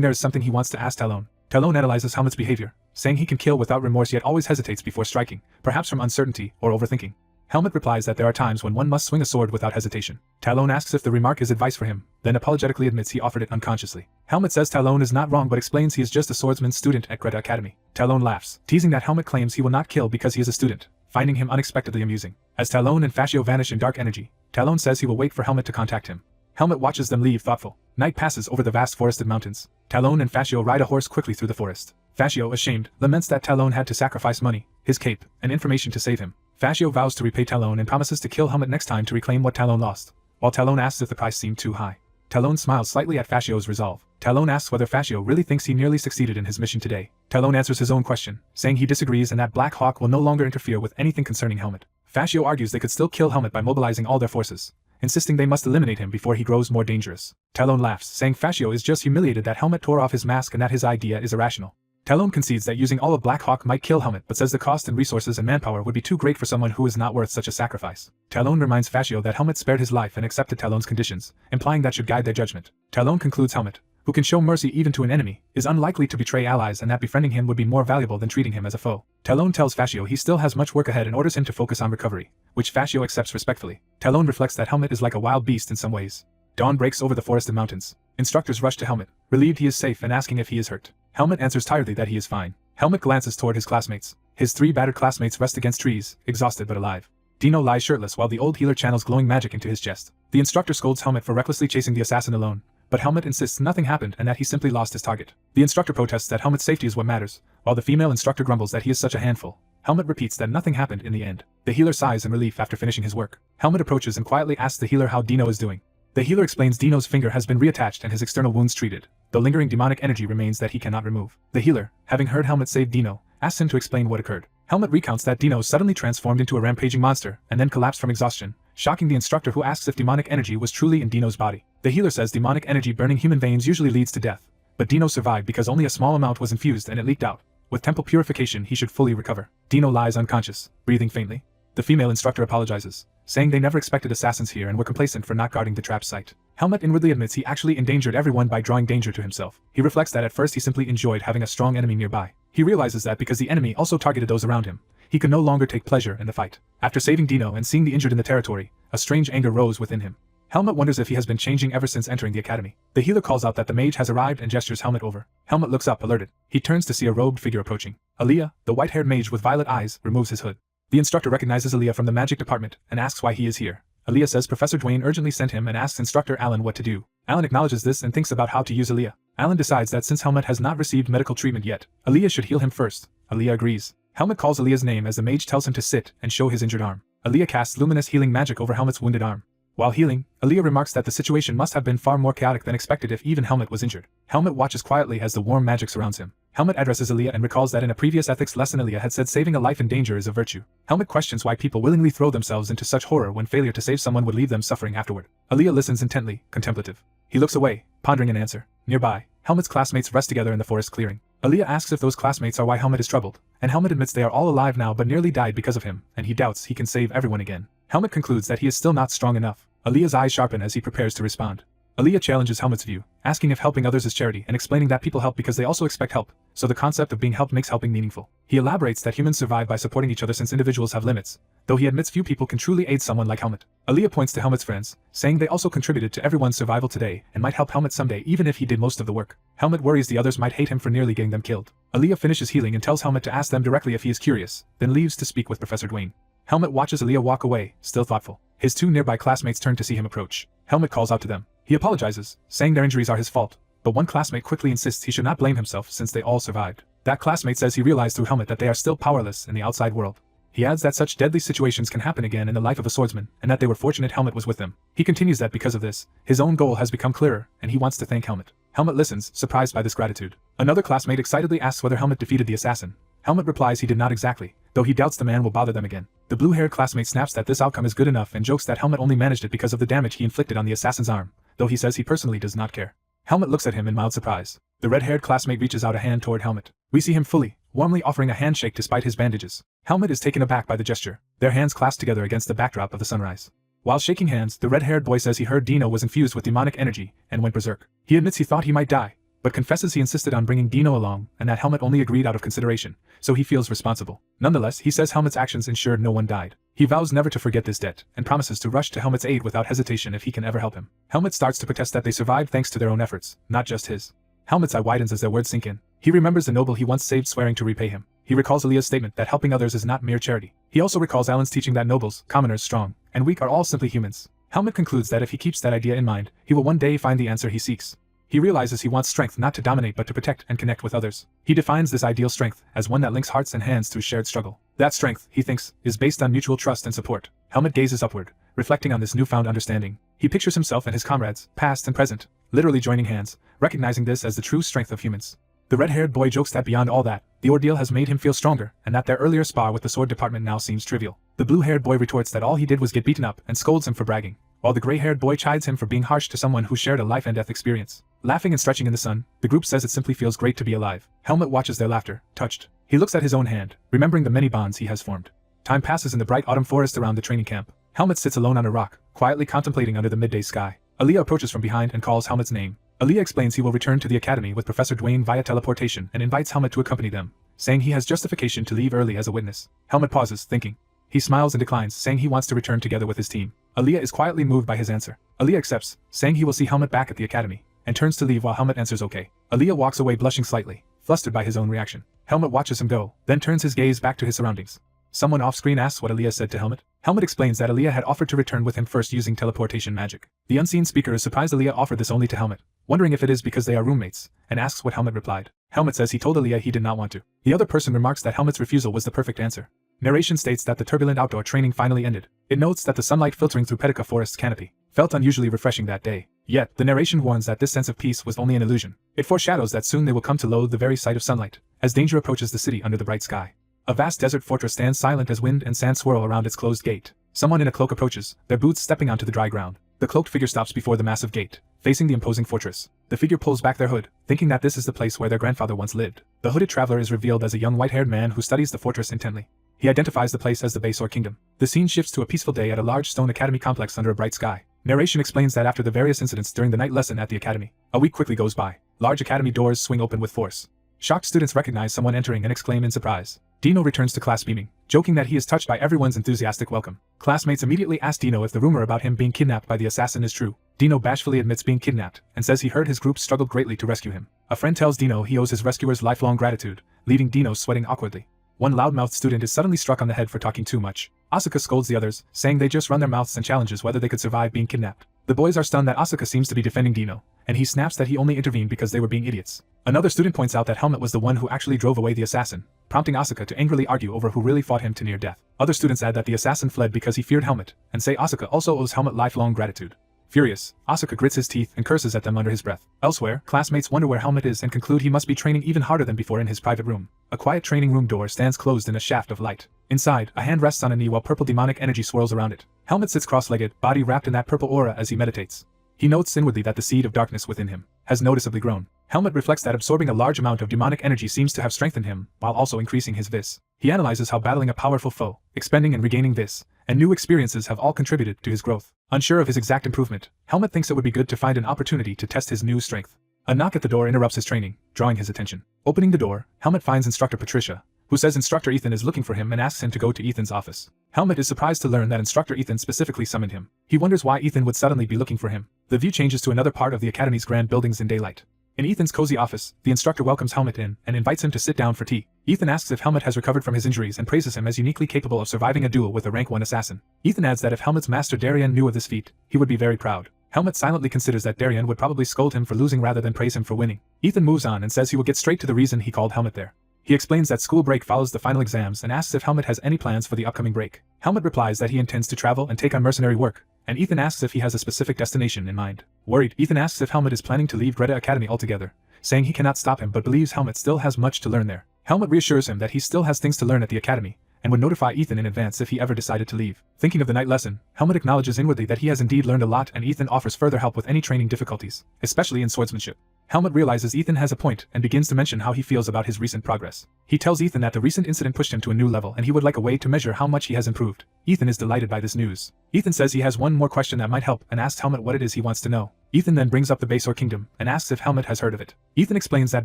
there is something he wants to ask Talon. Talon analyzes Helmet's behavior, saying he can kill without remorse yet always hesitates before striking, perhaps from uncertainty or overthinking. Helmet replies that there are times when one must swing a sword without hesitation. Talon asks if the remark is advice for him, then apologetically admits he offered it unconsciously. Helmet says Talon is not wrong but explains he is just a swordsman's student at Greta Academy. Talon laughs, teasing that Helmet claims he will not kill because he is a student, finding him unexpectedly amusing. As Talon and Fascio vanish in dark energy, Talon says he will wait for Helmet to contact him. Helmet watches them leave thoughtful. Night passes over the vast forested mountains. Talon and Fascio ride a horse quickly through the forest. Fascio, ashamed, laments that Talon had to sacrifice money, his cape, and information to save him. Fascio vows to repay Talon and promises to kill Helmet next time to reclaim what Talon lost, while Talon asks if the price seemed too high. Talon smiles slightly at Fascio's resolve. Talon asks whether Fascio really thinks he nearly succeeded in his mission today. Talon answers his own question, saying he disagrees and that Black Hawk will no longer interfere with anything concerning Helmet. Fascio argues they could still kill Helmet by mobilizing all their forces, insisting they must eliminate him before he grows more dangerous. Talon laughs, saying Fascio is just humiliated that Helmet tore off his mask and that his idea is irrational. Talon concedes that using all of Black Hawk might kill Helmet but says the cost in resources and manpower would be too great for someone who is not worth such a sacrifice. Talon reminds Fascio that Helmet spared his life and accepted Talon's conditions, implying that should guide their judgment. Talon concludes Helmet, who can show mercy even to an enemy, is unlikely to betray allies and that befriending him would be more valuable than treating him as a foe. Talon tells Fascio he still has much work ahead and orders him to focus on recovery, which Fascio accepts respectfully. Talon reflects that Helmet is like a wild beast in some ways. Dawn breaks over the forested mountains. Instructors rush to Helmet, relieved he is safe and asking if he is hurt. Helmet answers tiredly that he is fine. Helmet glances toward his classmates. His 3 battered classmates rest against trees, exhausted but alive. Dino lies shirtless while the old healer channels glowing magic into his chest. The instructor scolds Helmet for recklessly chasing the assassin alone, but Helmet insists nothing happened and that he simply lost his target. The instructor protests that Helmet's safety is what matters, while the female instructor grumbles that he is such a handful. Helmet repeats that nothing happened in the end. The healer sighs in relief after finishing his work. Helmet approaches and quietly asks the healer how Dino is doing. The healer explains Dino's finger has been reattached and his external wounds treated, though lingering demonic energy remains that he cannot remove. The healer, having heard Helmet save Dino, asks him to explain what occurred. Helmet recounts that Dino suddenly transformed into a rampaging monster and then collapsed from exhaustion, shocking the instructor who asks if demonic energy was truly in Dino's body. The healer says demonic energy burning human veins usually leads to death, but Dino survived because only a small amount was infused and it leaked out. With temple purification he should fully recover. Dino lies unconscious, breathing faintly. The female instructor apologizes, saying they never expected assassins here and were complacent for not guarding the trap site. Helmet inwardly admits he actually endangered everyone by drawing danger to himself. He reflects that at first he simply enjoyed having a strong enemy nearby. He realizes that because the enemy also targeted those around him, he could no longer take pleasure in the fight. After saving Dino and seeing the injured in the territory, a strange anger rose within him. Helmet wonders if he has been changing ever since entering the academy. The healer calls out that the mage has arrived and gestures Helmet over. Helmet looks up, alerted. He turns to see a robed figure approaching. Aaliyah, the white-haired mage with violet eyes, removes his hood. The instructor recognizes Aaliyah from the magic department and asks why he is here. Aaliyah says Professor Dwayne urgently sent him and asks instructor Alan what to do. Alan acknowledges this and thinks about how to use Aaliyah. Alan decides that since Helmet has not received medical treatment yet, Aaliyah should heal him first. Aaliyah agrees. Helmet calls Aaliyah's name as the mage tells him to sit and show his injured arm. Aaliyah casts luminous healing magic over Helmet's wounded arm. While healing, Aaliyah remarks that the situation must have been far more chaotic than expected if even Helmet was injured. Helmet watches quietly as the warm magic surrounds him. Helmet addresses Aaliyah and recalls that in a previous ethics lesson Aaliyah had said saving a life in danger is a virtue. Helmet questions why people willingly throw themselves into such horror when failure to save someone would leave them suffering afterward. Aaliyah listens intently, contemplative. He looks away, pondering an answer. Nearby, Helmet's classmates rest together in the forest clearing. Aaliyah asks if those classmates are why Helmet is troubled, and Helmet admits they are all alive now but nearly died because of him, and he doubts he can save everyone again. Helmet concludes that he is still not strong enough. Aaliyah's eyes sharpen as he prepares to respond. Aaliyah challenges Helmet's view, asking if helping others is charity and explaining that people help because they also expect help, so the concept of being helped makes helping meaningful. He elaborates that humans survive by supporting each other since individuals have limits, though he admits few people can truly aid someone like Helmet. Aaliyah points to Helmet's friends, saying they also contributed to everyone's survival today and might help Helmet someday even if he did most of the work. Helmet worries the others might hate him for nearly getting them killed. Aaliyah finishes healing and tells Helmet to ask them directly if he is curious, then leaves to speak with Professor Dwayne. Helmet watches Aaliyah walk away, still thoughtful. His 2 nearby classmates turn to see him approach. Helmet calls out to them. He apologizes, saying their injuries are his fault, but one classmate quickly insists he should not blame himself since they all survived. That classmate says he realized through Helmet that they are still powerless in the outside world. He adds that such deadly situations can happen again in the life of a swordsman, and that they were fortunate Helmet was with them. He continues that because of this, his own goal has become clearer, and he wants to thank Helmet. Helmet listens, surprised by this gratitude. Another classmate excitedly asks whether Helmet defeated the assassin. Helmet replies he did not exactly, though he doubts the man will bother them again. The blue-haired classmate snaps that this outcome is good enough and jokes that Helmet only managed it because of the damage he inflicted on the assassin's arm, though he says he personally does not care. Helmet looks at him in mild surprise. The red-haired classmate reaches out a hand toward Helmet. We see him fully, warmly offering a handshake despite his bandages. Helmet is taken aback by the gesture, their hands clasped together against the backdrop of the sunrise. While shaking hands, the red-haired boy says he heard Dino was infused with demonic energy and went berserk. He admits he thought he might die, but confesses he insisted on bringing Dino along and that Helmet only agreed out of consideration, so he feels responsible. Nonetheless, he says Helmet's actions ensured no one died. He vows never to forget this debt and promises to rush to Helmet's aid without hesitation if he can ever help him. Helmet starts to protest that they survived thanks to their own efforts, not just his. Helmet's eye widens as their words sink in. He remembers the noble he once saved, swearing to repay him. He recalls Aaliyah's statement that helping others is not mere charity. He also recalls Alan's teaching that nobles, commoners, strong, and weak are all simply humans. Helmet concludes that if he keeps that idea in mind, he will one day find the answer he seeks. He realizes he wants strength not to dominate but to protect and connect with others. He defines this ideal strength as one that links hearts and hands through shared struggle. That strength, he thinks, is based on mutual trust and support. Helmet gazes upward, reflecting on this newfound understanding. He pictures himself and his comrades, past and present, literally joining hands, recognizing this as the true strength of humans. The red-haired boy jokes that beyond all that, the ordeal has made him feel stronger, and that their earlier spar with the sword department now seems trivial. The blue-haired boy retorts that all he did was get beaten up and scolds him for bragging, while the gray-haired boy chides him for being harsh to someone who shared a life-and-death experience. Laughing and stretching in the sun, the group says it simply feels great to be alive. Helmet watches their laughter, touched. He looks at his own hand, remembering the many bonds he has formed. Time passes in the bright autumn forest around the training camp. Helmet sits alone on a rock, quietly contemplating under the midday sky. Aaliyah approaches from behind and calls Helmet's name. Aaliyah explains he will return to the academy with Professor Dwayne via teleportation and invites Helmut to accompany them, saying he has justification to leave early as a witness. Helmut pauses, thinking. He smiles and declines, saying he wants to return together with his team. Aaliyah is quietly moved by his answer. Aaliyah accepts, saying he will see Helmut back at the academy, and turns to leave while Helmut answers okay. Aaliyah walks away blushing slightly, flustered by his own reaction. Helmut watches him go, then turns his gaze back to his surroundings. Someone off-screen asks what Aaliyah said to Helmut. Helmut explains that Aaliyah had offered to return with him first using teleportation magic. The unseen speaker is surprised Aaliyah offered this only to Helmut, wondering if it is because they are roommates, and asks what Helmut replied. Helmut says he told Aaliyah he did not want to. The other person remarks that Helmut's refusal was the perfect answer. Narration states that the turbulent outdoor training finally ended. It notes that the sunlight filtering through Petica Forest's canopy felt unusually refreshing that day. Yet, the narration warns that this sense of peace was only an illusion. It foreshadows that soon they will come to loathe the very sight of sunlight, as danger approaches the city under the bright sky. A vast desert fortress stands silent as wind and sand swirl around its closed gate. Someone in a cloak approaches, their boots stepping onto the dry ground. The cloaked figure stops before the massive gate, facing the imposing fortress. The figure pulls back their hood, thinking that this is the place where their grandfather once lived. The hooded traveler is revealed as a young white-haired man who studies the fortress intently. He identifies the place as the Baysor Kingdom. The scene shifts to a peaceful day at a large stone academy complex under a bright sky. Narration explains that after the various incidents during the night lesson at the academy, a week quickly goes by. Large academy doors swing open with force. Shocked students recognize someone entering and exclaim in surprise. Dino returns to class beaming, joking that he is touched by everyone's enthusiastic welcome. Classmates immediately ask Dino if the rumor about him being kidnapped by the assassin is true. Dino bashfully admits being kidnapped, and says he heard his group struggled greatly to rescue him. A friend tells Dino he owes his rescuers lifelong gratitude, leaving Dino sweating awkwardly. One loudmouthed student is suddenly struck on the head for talking too much. Asuka scolds the others, saying they just run their mouths and challenges whether they could survive being kidnapped. The boys are stunned that Asuka seems to be defending Dino, and he snaps that he only intervened because they were being idiots. Another student points out that Helmut was the one who actually drove away the assassin, prompting Asuka to angrily argue over who really fought him to near death. Other students add that the assassin fled because he feared Helmut, and say Asuka also owes Helmut lifelong gratitude. Furious, Asuka grits his teeth and curses at them under his breath. Elsewhere, classmates wonder where Helmut is and conclude he must be training even harder than before in his private room. A quiet training room door stands closed in a shaft of light. Inside, a hand rests on a knee while purple demonic energy swirls around it. Helmut sits cross-legged, body wrapped in that purple aura as he meditates. He notes inwardly that the seed of darkness within him has noticeably grown. Helmut reflects that absorbing a large amount of demonic energy seems to have strengthened him, while also increasing his vis. He analyzes how battling a powerful foe, expending and regaining vis, and new experiences have all contributed to his growth. Unsure of his exact improvement, Helmut thinks it would be good to find an opportunity to test his new strength. A knock at the door interrupts his training, drawing his attention. Opening the door, Helmut finds Instructor Patricia, who says Instructor Ethan is looking for him and asks him to go to Ethan's office. Helmut is surprised to learn that Instructor Ethan specifically summoned him. He wonders why Ethan would suddenly be looking for him. The view changes to another part of the academy's grand buildings in daylight. In Ethan's cozy office, the instructor welcomes Helmut in and invites him to sit down for tea. Ethan asks if Helmut has recovered from his injuries and praises him as uniquely capable of surviving a duel with a rank 1 assassin. Ethan adds that if Helmut's master Darian knew of this feat, he would be very proud. Helmut silently considers that Darian would probably scold him for losing rather than praise him for winning. Ethan moves on and says he will get straight to the reason he called Helmut there. He explains that school break follows the final exams and asks if Helmut has any plans for the upcoming break. Helmut replies that he intends to travel and take on mercenary work, and Ethan asks if he has a specific destination in mind. Worried, Ethan asks if Helmut is planning to leave Greta Academy altogether, saying he cannot stop him but believes Helmut still has much to learn there. Helmut reassures him that he still has things to learn at the academy, and would notify Ethan in advance if he ever decided to leave. Thinking of the night lesson, Helmut acknowledges inwardly that he has indeed learned a lot, and Ethan offers further help with any training difficulties, especially in swordsmanship. Helmut realizes Ethan has a point and begins to mention how he feels about his recent progress. He tells Ethan that the recent incident pushed him to a new level and he would like a way to measure how much he has improved. Ethan is delighted by this news. Ethan says he has one more question that might help and asks Helmut what it is he wants to know. Ethan then brings up the Baysor Kingdom and asks if Helmut has heard of it. Ethan explains that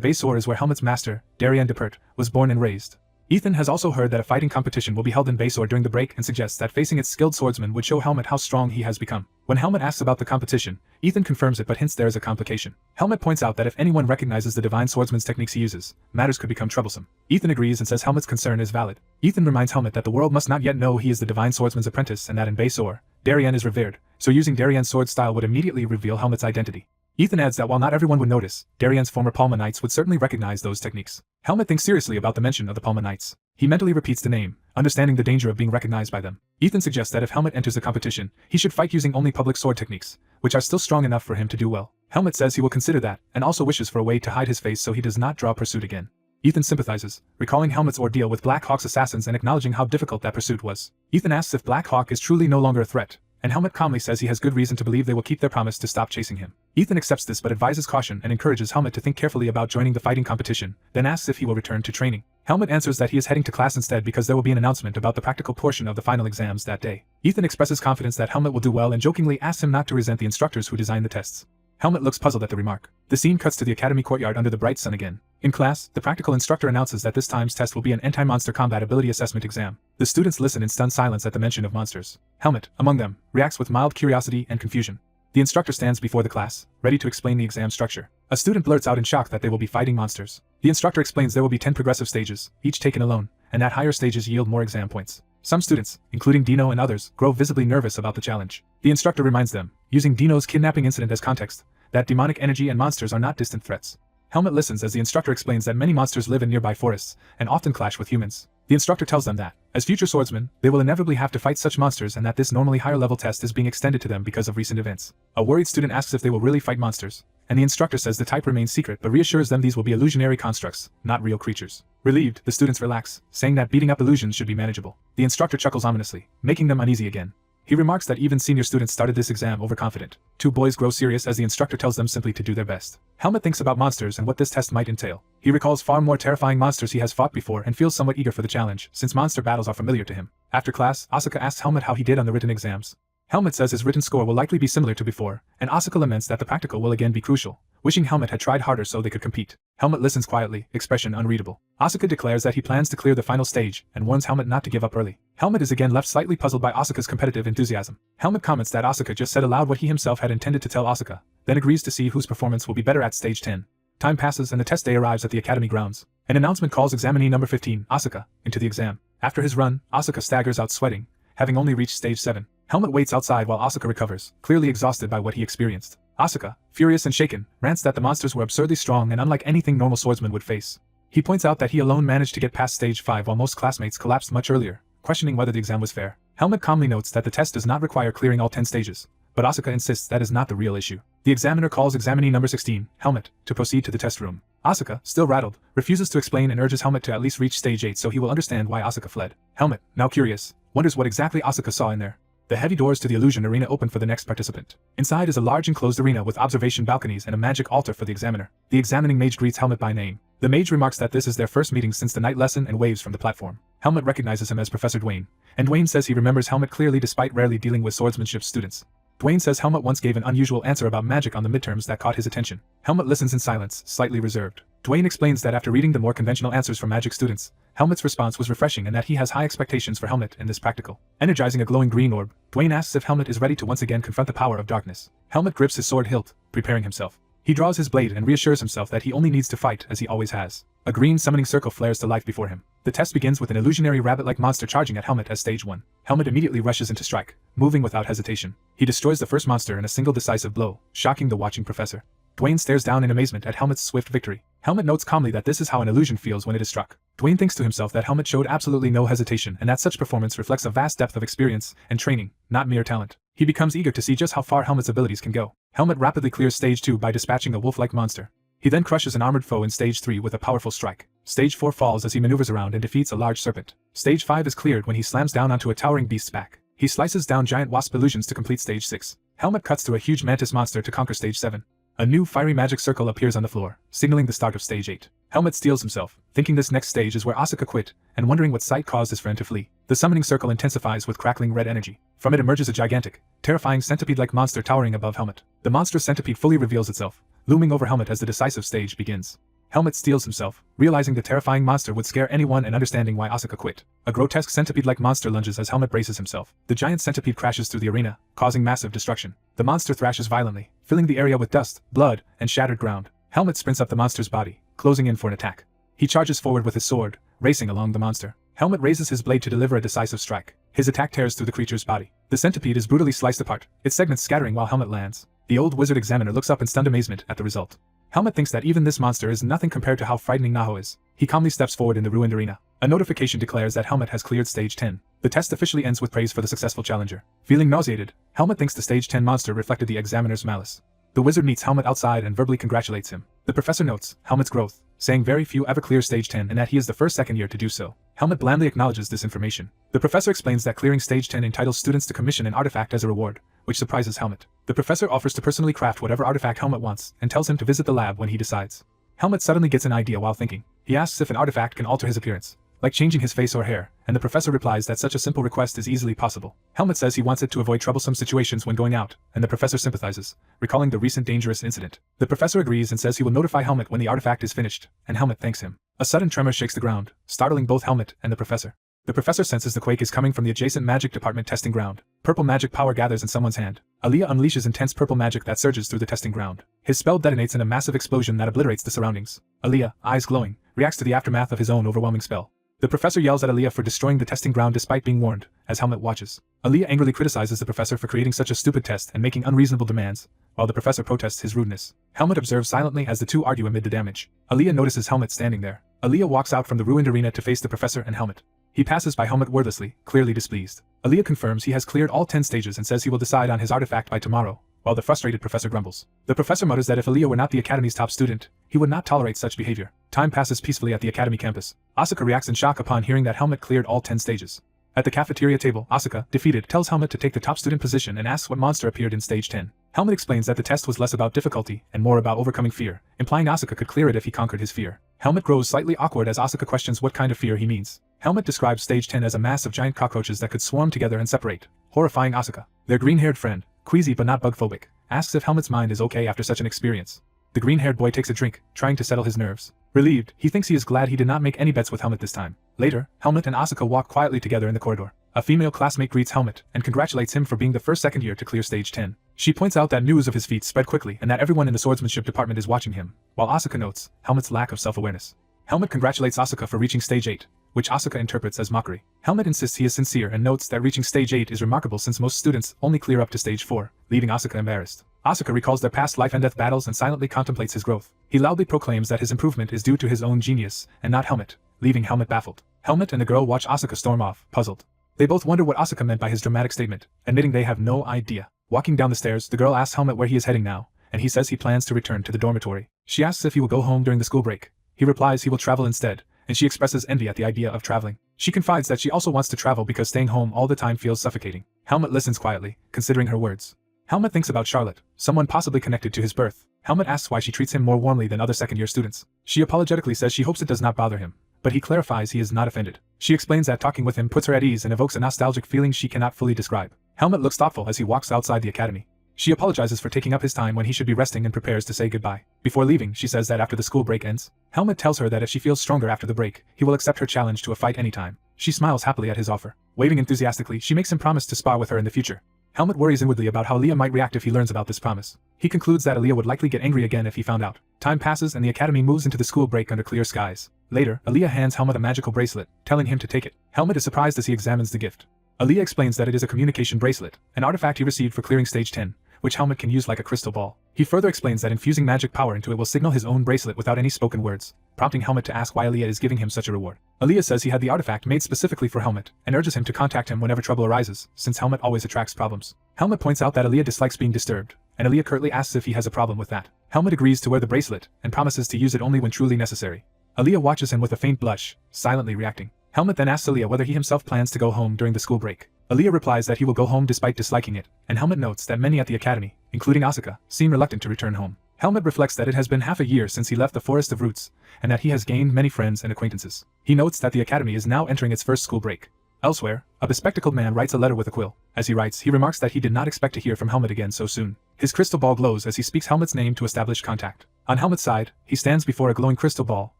Baysor is where Helmut's master, Darian Depert, was born and raised. Ethan has also heard that a fighting competition will be held in Baysor during the break and suggests that facing its skilled swordsman would show Helmut how strong he has become. When Helmut asks about the competition, Ethan confirms it but hints there is a complication. Helmut points out that if anyone recognizes the divine swordsman's techniques he uses, matters could become troublesome. Ethan agrees and says Helmut's concern is valid. Ethan reminds Helmut that the world must not yet know he is the divine swordsman's apprentice and that in Baysor, Darian is revered, so using Darian's sword style would immediately reveal Helmut's identity. Ethan adds that while not everyone would notice, Darian's former Palma Knights would certainly recognize those techniques. Helmut thinks seriously about the mention of the Palma Knights. He mentally repeats the name, understanding the danger of being recognized by them. Ethan suggests that if Helmut enters the competition, he should fight using only public sword techniques, which are still strong enough for him to do well. Helmut says he will consider that, and also wishes for a way to hide his face so he does not draw pursuit again. Ethan sympathizes, recalling Helmut's ordeal with Black Hawk's assassins and acknowledging how difficult that pursuit was. Ethan asks if Black Hawk is truly no longer a threat, and Helmut calmly says he has good reason to believe they will keep their promise to stop chasing him. Ethan accepts this but advises caution and encourages Helmut to think carefully about joining the fighting competition, then asks if he will return to training. Helmut answers that he is heading to class instead because there will be an announcement about the practical portion of the final exams that day. Ethan expresses confidence that Helmut will do well and jokingly asks him not to resent the instructors who designed the tests. Helmet looks puzzled at the remark. The scene cuts to the academy courtyard under the bright sun again. In class, the practical instructor announces that this time's test will be an anti-monster combat ability assessment exam. The students listen in stunned silence at the mention of monsters. Helmet, among them, reacts with mild curiosity and confusion. The instructor stands before the class, ready to explain the exam structure. A student blurts out in shock that they will be fighting monsters. The instructor explains there will be 10 progressive stages, each taken alone, and that higher stages yield more exam points. Some students, including Dino and others, grow visibly nervous about the challenge. The instructor reminds them, using Dino's kidnapping incident as context, that demonic energy and monsters are not distant threats. Helmet listens as the instructor explains that many monsters live in nearby forests and often clash with humans. The instructor tells them that, as future swordsmen, they will inevitably have to fight such monsters and that this normally higher-level test is being extended to them because of recent events. A worried student asks if they will really fight monsters, and the instructor says the type remains secret but reassures them these will be illusionary constructs, not real creatures. Relieved, the students relax, saying that beating up illusions should be manageable. The instructor chuckles ominously, making them uneasy again. He remarks that even senior students started this exam overconfident. Two boys grow serious as the instructor tells them simply to do their best. Helmet thinks about monsters and what this test might entail. He recalls far more terrifying monsters he has fought before and feels somewhat eager for the challenge, since monster battles are familiar to him. After class, Asuka asks Helmet how he did on the written exams. Helmet says his written score will likely be similar to before, and Asuka laments that the practical will again be crucial, wishing Helmet had tried harder so they could compete. Helmet listens quietly, expression unreadable. Asuka declares that he plans to clear the final stage and warns Helmet not to give up early. Helmet is again left slightly puzzled by Asuka's competitive enthusiasm. Helmet comments that Asuka just said aloud what he himself had intended to tell Asuka, then agrees to see whose performance will be better at stage 10. Time passes and the test day arrives at the academy grounds. An announcement calls examinee number 15, Asuka, into the exam. After his run, Asuka staggers out sweating, having only reached stage 7. Helmet waits outside while Asuka recovers, clearly exhausted by what he experienced. Asuka, furious and shaken, rants that the monsters were absurdly strong and unlike anything normal swordsmen would face. He points out that he alone managed to get past stage 5 while most classmates collapsed much earlier, questioning whether the exam was fair. Helmet calmly notes that the test does not require clearing all 10 stages, but Asuka insists that is not the real issue. The examiner calls examinee number 16, Helmet, to proceed to the test room. Asuka, still rattled, refuses to explain and urges Helmet to at least reach stage 8 so he will understand why Asuka fled. Helmet, now curious, wonders what exactly Asuka saw in there. The heavy doors to the illusion arena open for the next participant. Inside is a large enclosed arena with observation balconies and a magic altar for the examiner. The examining mage greets Helmet by name. The mage remarks that this is their first meeting since the night lesson and waves from the platform. Helmet recognizes him as Professor Dwayne, and Dwayne says he remembers Helmet clearly despite rarely dealing with swordsmanship students. Dwayne says Helmet once gave an unusual answer about magic on the midterms that caught his attention. Helmet listens in silence, slightly reserved. Dwayne explains that after reading the more conventional answers from magic students, Helmet's response was refreshing and that he has high expectations for Helmet in this practical. Energizing a glowing green orb, Dwayne asks if Helmet is ready to once again confront the power of darkness. Helmet grips his sword hilt, preparing himself. He draws his blade and reassures himself that he only needs to fight as he always has. A green summoning circle flares to life before him. The test begins with an illusionary rabbit-like monster charging at Helmet as stage 1. Helmet immediately rushes into strike, moving without hesitation. He destroys the first monster in a single decisive blow, shocking the watching professor. Dwayne stares down in amazement at Helmet's swift victory. Helmet notes calmly that this is how an illusion feels when it is struck. Dwayne thinks to himself that Helmet showed absolutely no hesitation and that such performance reflects a vast depth of experience and training, not mere talent. He becomes eager to see just how far Helmet's abilities can go. Helmet rapidly clears stage 2 by dispatching a wolf-like monster. He then crushes an armored foe in stage 3 with a powerful strike. Stage 4 falls as he maneuvers around and defeats a large serpent. Stage 5 is cleared when he slams down onto a towering beast's back. He slices down giant wasp illusions to complete stage 6. Helmet cuts through a huge mantis monster to conquer stage 7. A new fiery magic circle appears on the floor, signaling the start of stage 8. Helmet steels himself, thinking this next stage is where Asuka quit, and wondering what sight caused his friend to flee. The summoning circle intensifies with crackling red energy. From it emerges a gigantic, terrifying centipede-like monster towering above Helmet. The monstrous centipede fully reveals itself, looming over Helmet as the decisive stage begins. Helmet steels himself, realizing the terrifying monster would scare anyone and understanding why Asuka quit. A grotesque centipede-like monster lunges as Helmet braces himself. The giant centipede crashes through the arena, causing massive destruction. The monster thrashes violently, filling the area with dust, blood, and shattered ground. Helmet sprints up the monster's body, closing in for an attack. He charges forward with his sword, racing along the monster. Helmet raises his blade to deliver a decisive strike. His attack tears through the creature's body. The centipede is brutally sliced apart, its segments scattering while Helmet lands. The old wizard examiner looks up in stunned amazement at the result. Helmet thinks that even this monster is nothing compared to how frightening Naho is. He calmly steps forward in the ruined arena. A notification declares that Helmet has cleared stage 10. The test officially ends with praise for the successful challenger. Feeling nauseated, Helmet thinks the stage 10 monster reflected the examiner's malice. The wizard meets Helmet outside and verbally congratulates him. The professor notes Helmet's growth, saying very few ever clear stage 10 and that he is the first second year to do so. Helmet blandly acknowledges this information. The professor explains that clearing stage 10 entitles students to commission an artifact as a reward, which surprises Helmet. The professor offers to personally craft whatever artifact Helmet wants and tells him to visit the lab when he decides. Helmet suddenly gets an idea while thinking. He asks if an artifact can alter his appearance, like changing his face or hair, and the professor replies that such a simple request is easily possible. Helmut says he wants it to avoid troublesome situations when going out, and the professor sympathizes, recalling the recent dangerous incident. The professor agrees and says he will notify Helmut when the artifact is finished, and Helmut thanks him. A sudden tremor shakes the ground, startling both Helmut and the professor. The professor senses the quake is coming from the adjacent magic department testing ground. Purple magic power gathers in someone's hand. Aliyah unleashes intense purple magic that surges through the testing ground. His spell detonates in a massive explosion that obliterates the surroundings. Aliyah, eyes glowing, reacts to the aftermath of his own overwhelming spell. The professor yells at Aliyah for destroying the testing ground despite being warned, as Helmut watches. Aliyah angrily criticizes the professor for creating such a stupid test and making unreasonable demands, while the professor protests his rudeness. Helmut observes silently as the two argue amid the damage. Aliyah notices Helmut standing there. Aliyah walks out from the ruined arena to face the professor and Helmut. He passes by Helmut wordlessly, clearly displeased. Aliyah confirms he has cleared all 10 stages and says he will decide on his artifact by tomorrow, while the frustrated professor grumbles. The professor mutters that if Aliyah were not the academy's top student, he would not tolerate such behavior. Time passes peacefully at the academy campus. Asuka reacts in shock upon hearing that Helmut cleared all 10 stages. At the cafeteria table, Asuka, defeated, tells Helmut to take the top student position and asks what monster appeared in stage 10. Helmut explains that the test was less about difficulty and more about overcoming fear, implying Asuka could clear it if he conquered his fear. Helmut grows slightly awkward as Asuka questions what kind of fear he means. Helmut describes stage 10 as a mass of giant cockroaches that could swarm together and separate, horrifying Asuka. Their green-haired friend, queasy but not bug-phobic, asks if Helmut's mind is okay after such an experience. The green-haired boy takes a drink, trying to settle his nerves. Relieved, he thinks he is glad he did not make any bets with Helmut this time. Later, Helmut and Asuka walk quietly together in the corridor. A female classmate greets Helmut and congratulates him for being the first second year to clear stage 10. She points out that news of his feat spread quickly and that everyone in the swordsmanship department is watching him, while Asuka notes Helmut's lack of self-awareness. Helmut congratulates Asuka for reaching stage 8, which Asuka interprets as mockery. Helmut insists he is sincere and notes that reaching stage 8 is remarkable since most students only clear up to stage 4, leaving Asuka embarrassed. Asuka recalls their past life and death battles and silently contemplates his growth. He loudly proclaims that his improvement is due to his own genius, and not Helmut, leaving Helmut baffled. Helmut and the girl watch Asuka storm off, puzzled. They both wonder what Asuka meant by his dramatic statement, admitting they have no idea. Walking down the stairs, the girl asks Helmut where he is heading now, and he says he plans to return to the dormitory. She asks if he will go home during the school break. He replies he will travel instead, and she expresses envy at the idea of traveling. She confides that she also wants to travel because staying home all the time feels suffocating. Helmut listens quietly, considering her words. Helmut thinks about Charlotte, someone possibly connected to his birth. Helmut asks why she treats him more warmly than other second-year students. She apologetically says she hopes it does not bother him, but he clarifies he is not offended. She explains that talking with him puts her at ease and evokes a nostalgic feeling she cannot fully describe. Helmut looks thoughtful as he walks outside the academy. She apologizes for taking up his time when he should be resting and prepares to say goodbye. Before leaving, she says that after the school break ends, Helmut tells her that if she feels stronger after the break, he will accept her challenge to a fight anytime. She smiles happily at his offer. Waving enthusiastically, she makes him promise to spar with her in the future. Helmut worries inwardly about how Aliyah might react if he learns about this promise. He concludes that Aliyah would likely get angry again if he found out. Time passes and the academy moves into the school break under clear skies. Later, Aliyah hands Helmut a magical bracelet, telling him to take it. Helmut is surprised as he examines the gift. Aliyah explains that it is a communication bracelet, an artifact he received for clearing stage 10, which Helmut can use like a crystal ball. He further explains that infusing magic power into it will signal his own bracelet without any spoken words, prompting Helmut to ask why Aliyah is giving him such a reward. Aliyah says he had the artifact made specifically for Helmut, and urges him to contact him whenever trouble arises, since Helmut always attracts problems. Helmut points out that Aliyah dislikes being disturbed, and Aliyah curtly asks if he has a problem with that. Helmut agrees to wear the bracelet, and promises to use it only when truly necessary. Aliyah watches him with a faint blush, silently reacting. Helmut then asks Aliyah whether he himself plans to go home during the school break. Aliyah replies that he will go home despite disliking it, and Helmut notes that many at the academy, including Asuka, seem reluctant to return home. Helmut reflects that it has been half a year since he left the Forest of Roots, and that he has gained many friends and acquaintances. He notes that the academy is now entering its first school break. Elsewhere, a bespectacled man writes a letter with a quill. As he writes, he remarks that he did not expect to hear from Helmut again so soon. His crystal ball glows as he speaks Helmut's name to establish contact. On Helmut's side, he stands before a glowing crystal ball,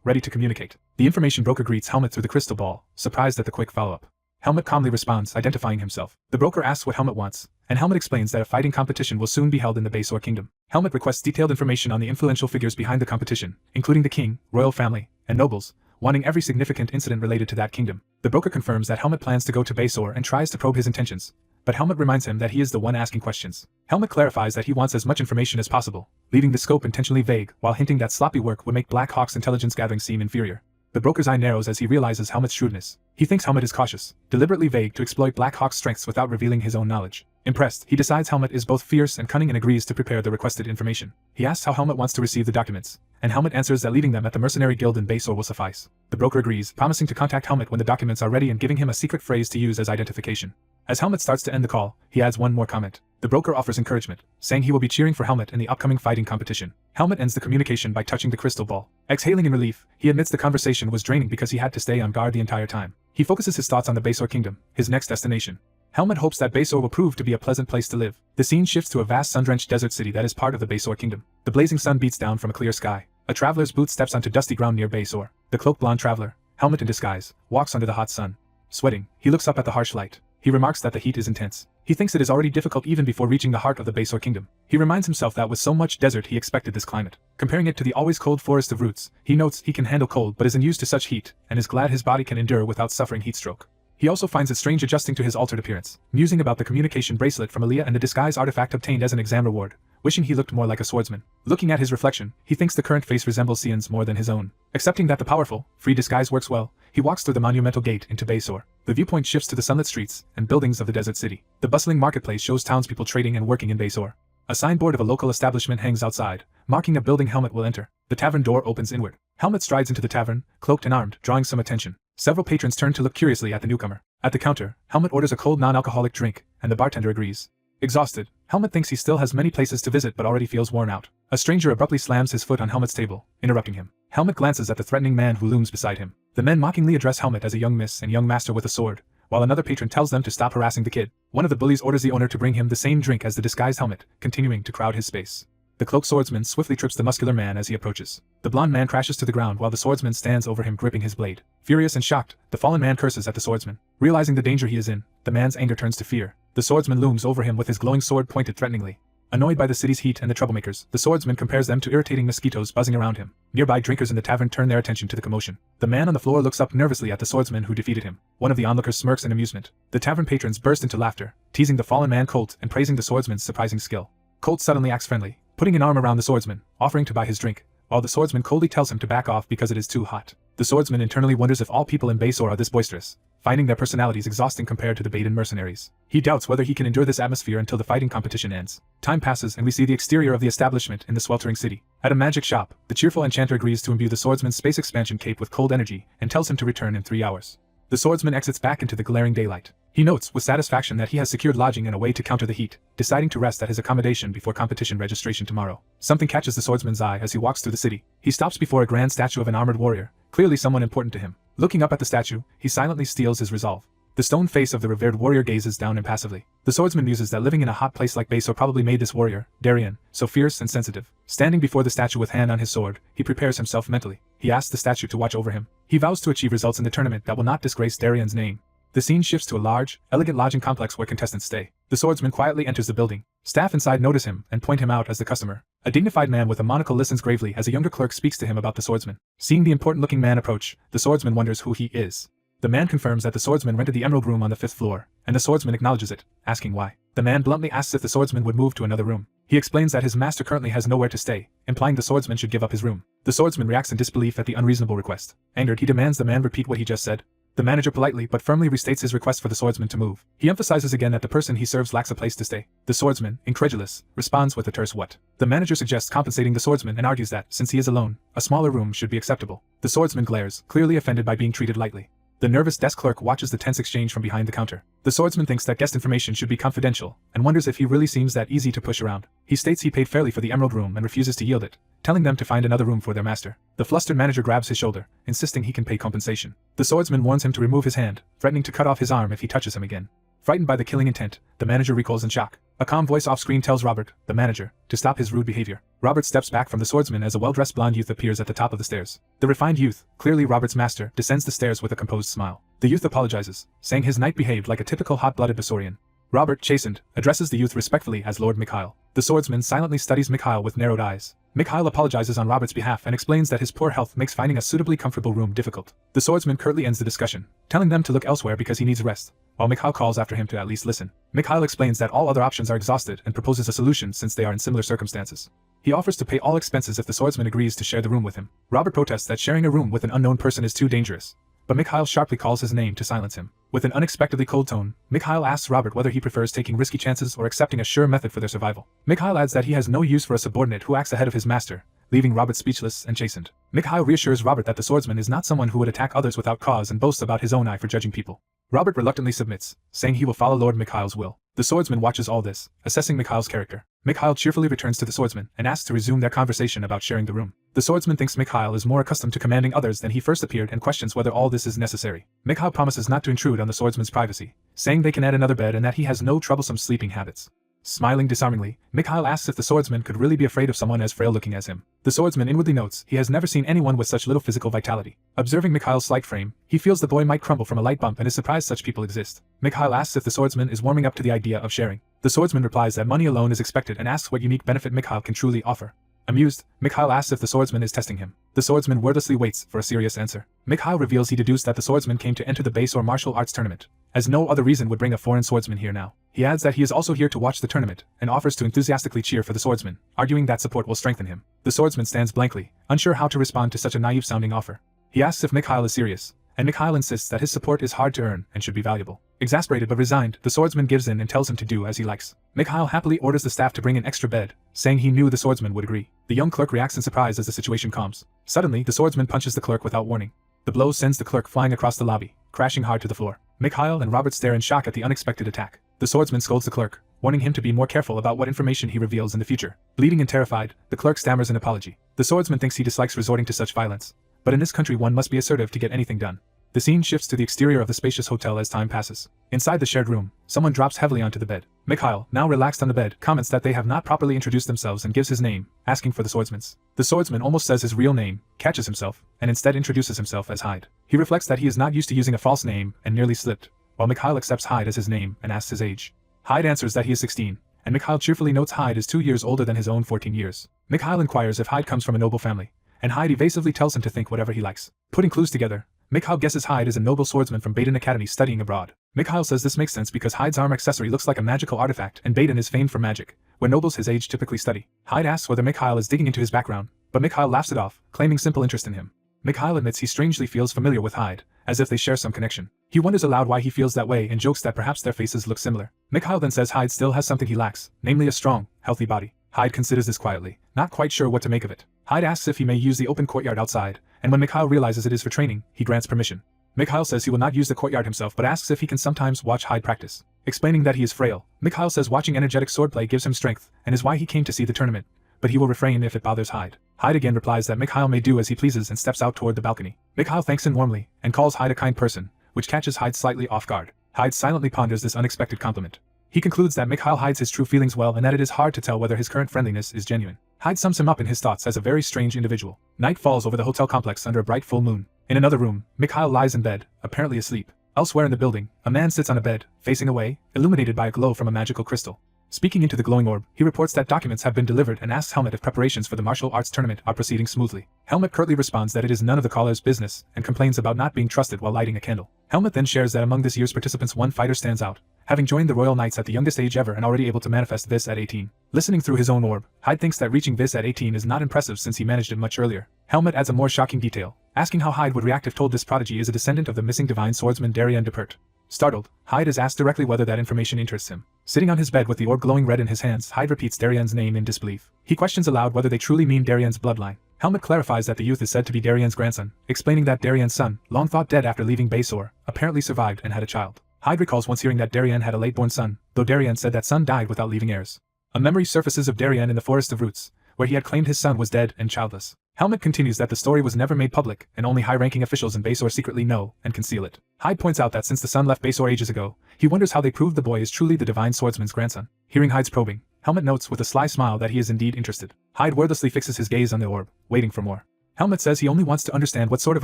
ready to communicate. The information broker greets Helmut through the crystal ball, surprised at the quick follow-up. Helmut calmly responds, identifying himself. The broker asks what Helmut wants, and Helmut explains that a fighting competition will soon be held in the Baysor Kingdom. Helmut requests detailed information on the influential figures behind the competition, including the king, royal family, and nobles, wanting every significant incident related to that kingdom. The broker confirms that Helmut plans to go to Baysor and tries to probe his intentions, but Helmut reminds him that he is the one asking questions. Helmut clarifies that he wants as much information as possible, leaving the scope intentionally vague while hinting that sloppy work would make Black Hawk's intelligence gathering seem inferior. The broker's eye narrows as he realizes Helmut's shrewdness. He thinks Helmut is cautious, deliberately vague to exploit Black Hawk's strengths without revealing his own knowledge. Impressed, he decides Helmut is both fierce and cunning and agrees to prepare the requested information. He asks how Helmut wants to receive the documents, and Helmut answers that leaving them at the mercenary guild in Baysor will suffice. The broker agrees, promising to contact Helmut when the documents are ready and giving him a secret phrase to use as identification. As Helmut starts to end the call, he adds one more comment. The broker offers encouragement, saying he will be cheering for Helmut in the upcoming fighting competition. Helmut ends the communication by touching the crystal ball. Exhaling in relief, he admits the conversation was draining because he had to stay on guard the entire time. He focuses his thoughts on the Baysor Kingdom, his next destination. Helmet hopes that Baysor will prove to be a pleasant place to live. The scene shifts to a vast sun-drenched desert city that is part of the Baysor Kingdom. The blazing sun beats down from a clear sky. A traveler's boot steps onto dusty ground near Baysor. The cloaked blonde traveler, helmet in disguise, walks under the hot sun. Sweating, he looks up at the harsh light. He remarks that the heat is intense. He thinks it is already difficult even before reaching the heart of the Baysor Kingdom. He reminds himself that with so much desert he expected this climate. Comparing it to the always cold forest of roots, he notes he can handle cold but isn't used to such heat, and is glad his body can endure without suffering heat stroke. He also finds it strange adjusting to his altered appearance, musing about the communication bracelet from Aaliyah and the disguise artifact obtained as an exam reward, wishing he looked more like a swordsman. Looking at his reflection, he thinks the current face resembles Sion's more than his own. Accepting that the powerful, free disguise works well, he walks through the monumental gate into Baysor. The viewpoint shifts to the sunlit streets and buildings of the desert city. The bustling marketplace shows townspeople trading and working in Baysor. A signboard of a local establishment hangs outside, marking a building Helmet will enter. The tavern door opens inward. Helmet strides into the tavern, cloaked and armed, drawing some attention. Several patrons turn to look curiously at the newcomer. At the counter, Helmet orders a cold non-alcoholic drink, and the bartender agrees. Exhausted, Helmet thinks he still has many places to visit but already feels worn out. A stranger abruptly slams his foot on Helmet's table, interrupting him. Helmet glances at the threatening man who looms beside him. The men mockingly address Helmet as a young miss and young master with a sword, while another patron tells them to stop harassing the kid. One of the bullies orders the owner to bring him the same drink as the disguised Helmet, continuing to crowd his space. The cloaked swordsman swiftly trips the muscular man as he approaches. The blonde man crashes to the ground while the swordsman stands over him gripping his blade. Furious and shocked, the fallen man curses at the swordsman. Realizing the danger he is in, the man's anger turns to fear. The swordsman looms over him with his glowing sword pointed threateningly. Annoyed by the city's heat and the troublemakers, the swordsman compares them to irritating mosquitoes buzzing around him. Nearby drinkers in the tavern turn their attention to the commotion. The man on the floor looks up nervously at the swordsman who defeated him. One of the onlookers smirks in amusement. The tavern patrons burst into laughter, teasing the fallen man Colt and praising the swordsman's surprising skill. Colt suddenly acts friendly, putting an arm around the swordsman, offering to buy his drink, while the swordsman coldly tells him to back off because it is too hot. The swordsman internally wonders if all people in Baysor are this boisterous, finding their personalities exhausting compared to the Baden mercenaries. He doubts whether he can endure this atmosphere until the fighting competition ends. Time passes and we see the exterior of the establishment in the sweltering city. At a magic shop, the cheerful enchanter agrees to imbue the swordsman's space expansion cape with cold energy and tells him to return in 3 hours. The swordsman exits back into the glaring daylight. He notes with satisfaction that he has secured lodging and a way to counter the heat, deciding to rest at his accommodation before competition registration tomorrow. Something catches the swordsman's eye as he walks through the city. He stops before a grand statue of an armored warrior, clearly someone important to him. Looking up at the statue, he silently steels his resolve. The stone face of the revered warrior gazes down impassively. The swordsman muses that living in a hot place like Baysor probably made this warrior, Darien, so fierce and sensitive. Standing before the statue with hand on his sword, he prepares himself mentally. He asks the statue to watch over him. He vows to achieve results in the tournament that will not disgrace Darien's name. The scene shifts to a large, elegant lodging complex where contestants stay. The swordsman quietly enters the building. Staff inside notice him and point him out as the customer. A dignified man with a monocle listens gravely as a younger clerk speaks to him about the swordsman. Seeing the important-looking man approach, the swordsman wonders who he is. The man confirms that the swordsman rented the emerald room on the 5th floor, and the swordsman acknowledges it, asking why. The man bluntly asks if the swordsman would move to another room. He explains that his master currently has nowhere to stay, implying the swordsman should give up his room. The swordsman reacts in disbelief at the unreasonable request. Angered, he demands the man repeat what he just said. The manager politely but firmly restates his request for the swordsman to move. He emphasizes again that the person he serves lacks a place to stay. The swordsman, incredulous, responds with a terse what. The manager suggests compensating the swordsman and argues that, since he is alone, a smaller room should be acceptable. The swordsman glares, clearly offended by being treated lightly. The nervous desk clerk watches the tense exchange from behind the counter. The swordsman thinks that guest information should be confidential, and wonders if he really seems that easy to push around. He states he paid fairly for the emerald room and refuses to yield it, telling them to find another room for their master. The flustered manager grabs his shoulder, insisting he can pay compensation. The swordsman warns him to remove his hand, threatening to cut off his arm if he touches him again. Frightened by the killing intent, the manager recoils in shock. A calm voice off-screen tells Robert, the manager, to stop his rude behavior. Robert steps back from the swordsman as a well-dressed blonde youth appears at the top of the stairs. The refined youth, clearly Robert's master, descends the stairs with a composed smile. The youth apologizes, saying his knight behaved like a typical hot-blooded Baysorian. Robert, chastened, addresses the youth respectfully as Lord Mikhail. The swordsman silently studies Mikhail with narrowed eyes. Mikhail apologizes on Robert's behalf and explains that his poor health makes finding a suitably comfortable room difficult. The swordsman curtly ends the discussion, telling them to look elsewhere because he needs rest, while Mikhail calls after him to at least listen. Mikhail explains that all other options are exhausted and proposes a solution since they are in similar circumstances. He offers to pay all expenses if the swordsman agrees to share the room with him. Robert protests that sharing a room with an unknown person is too dangerous, but Mikhail sharply calls his name to silence him. With an unexpectedly cold tone, Mikhail asks Robert whether he prefers taking risky chances or accepting a sure method for their survival. Mikhail adds that he has no use for a subordinate who acts ahead of his master, leaving Robert speechless and chastened. Mikhail reassures Robert that the swordsman is not someone who would attack others without cause and boasts about his own eye for judging people. Robert reluctantly submits, saying he will follow Lord Mikhail's will. The swordsman watches all this, assessing Mikhail's character. Mikhail cheerfully returns to the swordsman and asks to resume their conversation about sharing the room. The swordsman thinks Mikhail is more accustomed to commanding others than he first appeared and questions whether all this is necessary. Mikhail promises not to intrude on the swordsman's privacy, saying they can add another bed and that he has no troublesome sleeping habits. Smiling disarmingly, Mikhail asks if the swordsman could really be afraid of someone as frail-looking as him. The swordsman inwardly notes he has never seen anyone with such little physical vitality. Observing Mikhail's slight frame, he feels the boy might crumble from a light bump and is surprised such people exist. Mikhail asks if the swordsman is warming up to the idea of sharing. The swordsman replies that money alone is expected and asks what unique benefit Mikhail can truly offer. Amused, Mikhail asks if the swordsman is testing him. The swordsman wordlessly waits for a serious answer. Mikhail reveals he deduced that the swordsman came to enter the base or martial arts tournament, as no other reason would bring a foreign swordsman here now. He adds that he is also here to watch the tournament, and offers to enthusiastically cheer for the swordsman, arguing that support will strengthen him. The swordsman stands blankly, unsure how to respond to such a naive-sounding offer. He asks if Mikhail is serious, and Mikhail insists that his support is hard to earn and should be valuable. Exasperated but resigned, the swordsman gives in and tells him to do as he likes. Mikhail happily orders the staff to bring an extra bed, saying he knew the swordsman would agree. The young clerk reacts in surprise as the situation calms. Suddenly, the swordsman punches the clerk without warning. The blow sends the clerk flying across the lobby, crashing hard to the floor. Mikhail and Robert stare in shock at the unexpected attack. The swordsman scolds the clerk, warning him to be more careful about what information he reveals in the future. Bleeding and terrified, the clerk stammers an apology. The swordsman thinks he dislikes resorting to such violence, but in this country one must be assertive to get anything done. The scene shifts to the exterior of the spacious hotel as time passes. Inside the shared room, someone drops heavily onto the bed. Mikhail, now relaxed on the bed, comments that they have not properly introduced themselves and gives his name, asking for the swordsman's. The swordsman almost says his real name, catches himself, and instead introduces himself as Hyde. He reflects that he is not used to using a false name and nearly slipped, while Mikhail accepts Hyde as his name and asks his age. Hyde answers that he is 16, and Mikhail cheerfully notes Hyde is 2 years older than his own 14 years. Mikhail inquires if Hyde comes from a noble family, and Hyde evasively tells him to think whatever he likes. Putting clues together, Mikhail guesses Hyde is a noble swordsman from Baden Academy studying abroad. Mikhail says this makes sense because Hyde's arm accessory looks like a magical artifact and Baden is famed for magic, where nobles his age typically study. Hyde asks whether Mikhail is digging into his background, but Mikhail laughs it off, claiming simple interest in him. Mikhail admits he strangely feels familiar with Hyde, as if they share some connection. He wonders aloud why he feels that way and jokes that perhaps their faces look similar. Mikhail then says Hyde still has something he lacks, namely a strong, healthy body. Hyde considers this quietly, not quite sure what to make of it. Hyde asks if he may use the open courtyard outside, and when Mikhail realizes it is for training, he grants permission. Mikhail says he will not use the courtyard himself but asks if he can sometimes watch Hyde practice. Explaining that he is frail, Mikhail says watching energetic swordplay gives him strength and is why he came to see the tournament, but he will refrain if it bothers Hyde. Hyde again replies that Mikhail may do as he pleases and steps out toward the balcony. Mikhail thanks him warmly and calls Hyde a kind person, which catches Hyde slightly off guard. Hyde silently ponders this unexpected compliment. He concludes that Mikhail hides his true feelings well and that it is hard to tell whether his current friendliness is genuine. Hyde sums him up in his thoughts as a very strange individual. Night falls over the hotel complex under a bright full moon. In another room, Mikhail lies in bed, apparently asleep. Elsewhere in the building, a man sits on a bed, facing away, illuminated by a glow from a magical crystal. Speaking into the glowing orb, he reports that documents have been delivered and asks Helmut if preparations for the martial arts tournament are proceeding smoothly. Helmut curtly responds that it is none of the caller's business and complains about not being trusted while lighting a candle. Helmut then shares that among this year's participants one fighter stands out, having joined the Royal Knights at the youngest age ever and already able to manifest this at 18. Listening through his own orb, Hyde thinks that reaching this at 18 is not impressive since he managed it much earlier. Helmut adds a more shocking detail, asking how Hyde would react if told this prodigy is a descendant of the missing divine swordsman Darien de Pert. Startled, Hyde is asked directly whether that information interests him. Sitting on his bed with the orb glowing red in his hands, Hyde repeats Darien's name in disbelief. He questions aloud whether they truly mean Darien's bloodline. Helmut clarifies that the youth is said to be Darien's grandson, explaining that Darien's son, long thought dead after leaving Baysore, apparently survived and had a child. Hyde recalls once hearing that Darien had a late-born son, though Darien said that son died without leaving heirs. A memory surfaces of Darien in the Forest of Roots, where he had claimed his son was dead and childless. Helmut continues that the story was never made public, and only high-ranking officials in Baysore secretly know and conceal it. Hyde points out that since the son left Baysore ages ago, he wonders how they proved the boy is truly the divine swordsman's grandson. Hearing Hyde's probing, Helmut notes with a sly smile that he is indeed interested. Hyde wordlessly fixes his gaze on the orb, waiting for more. Helmut says he only wants to understand what sort of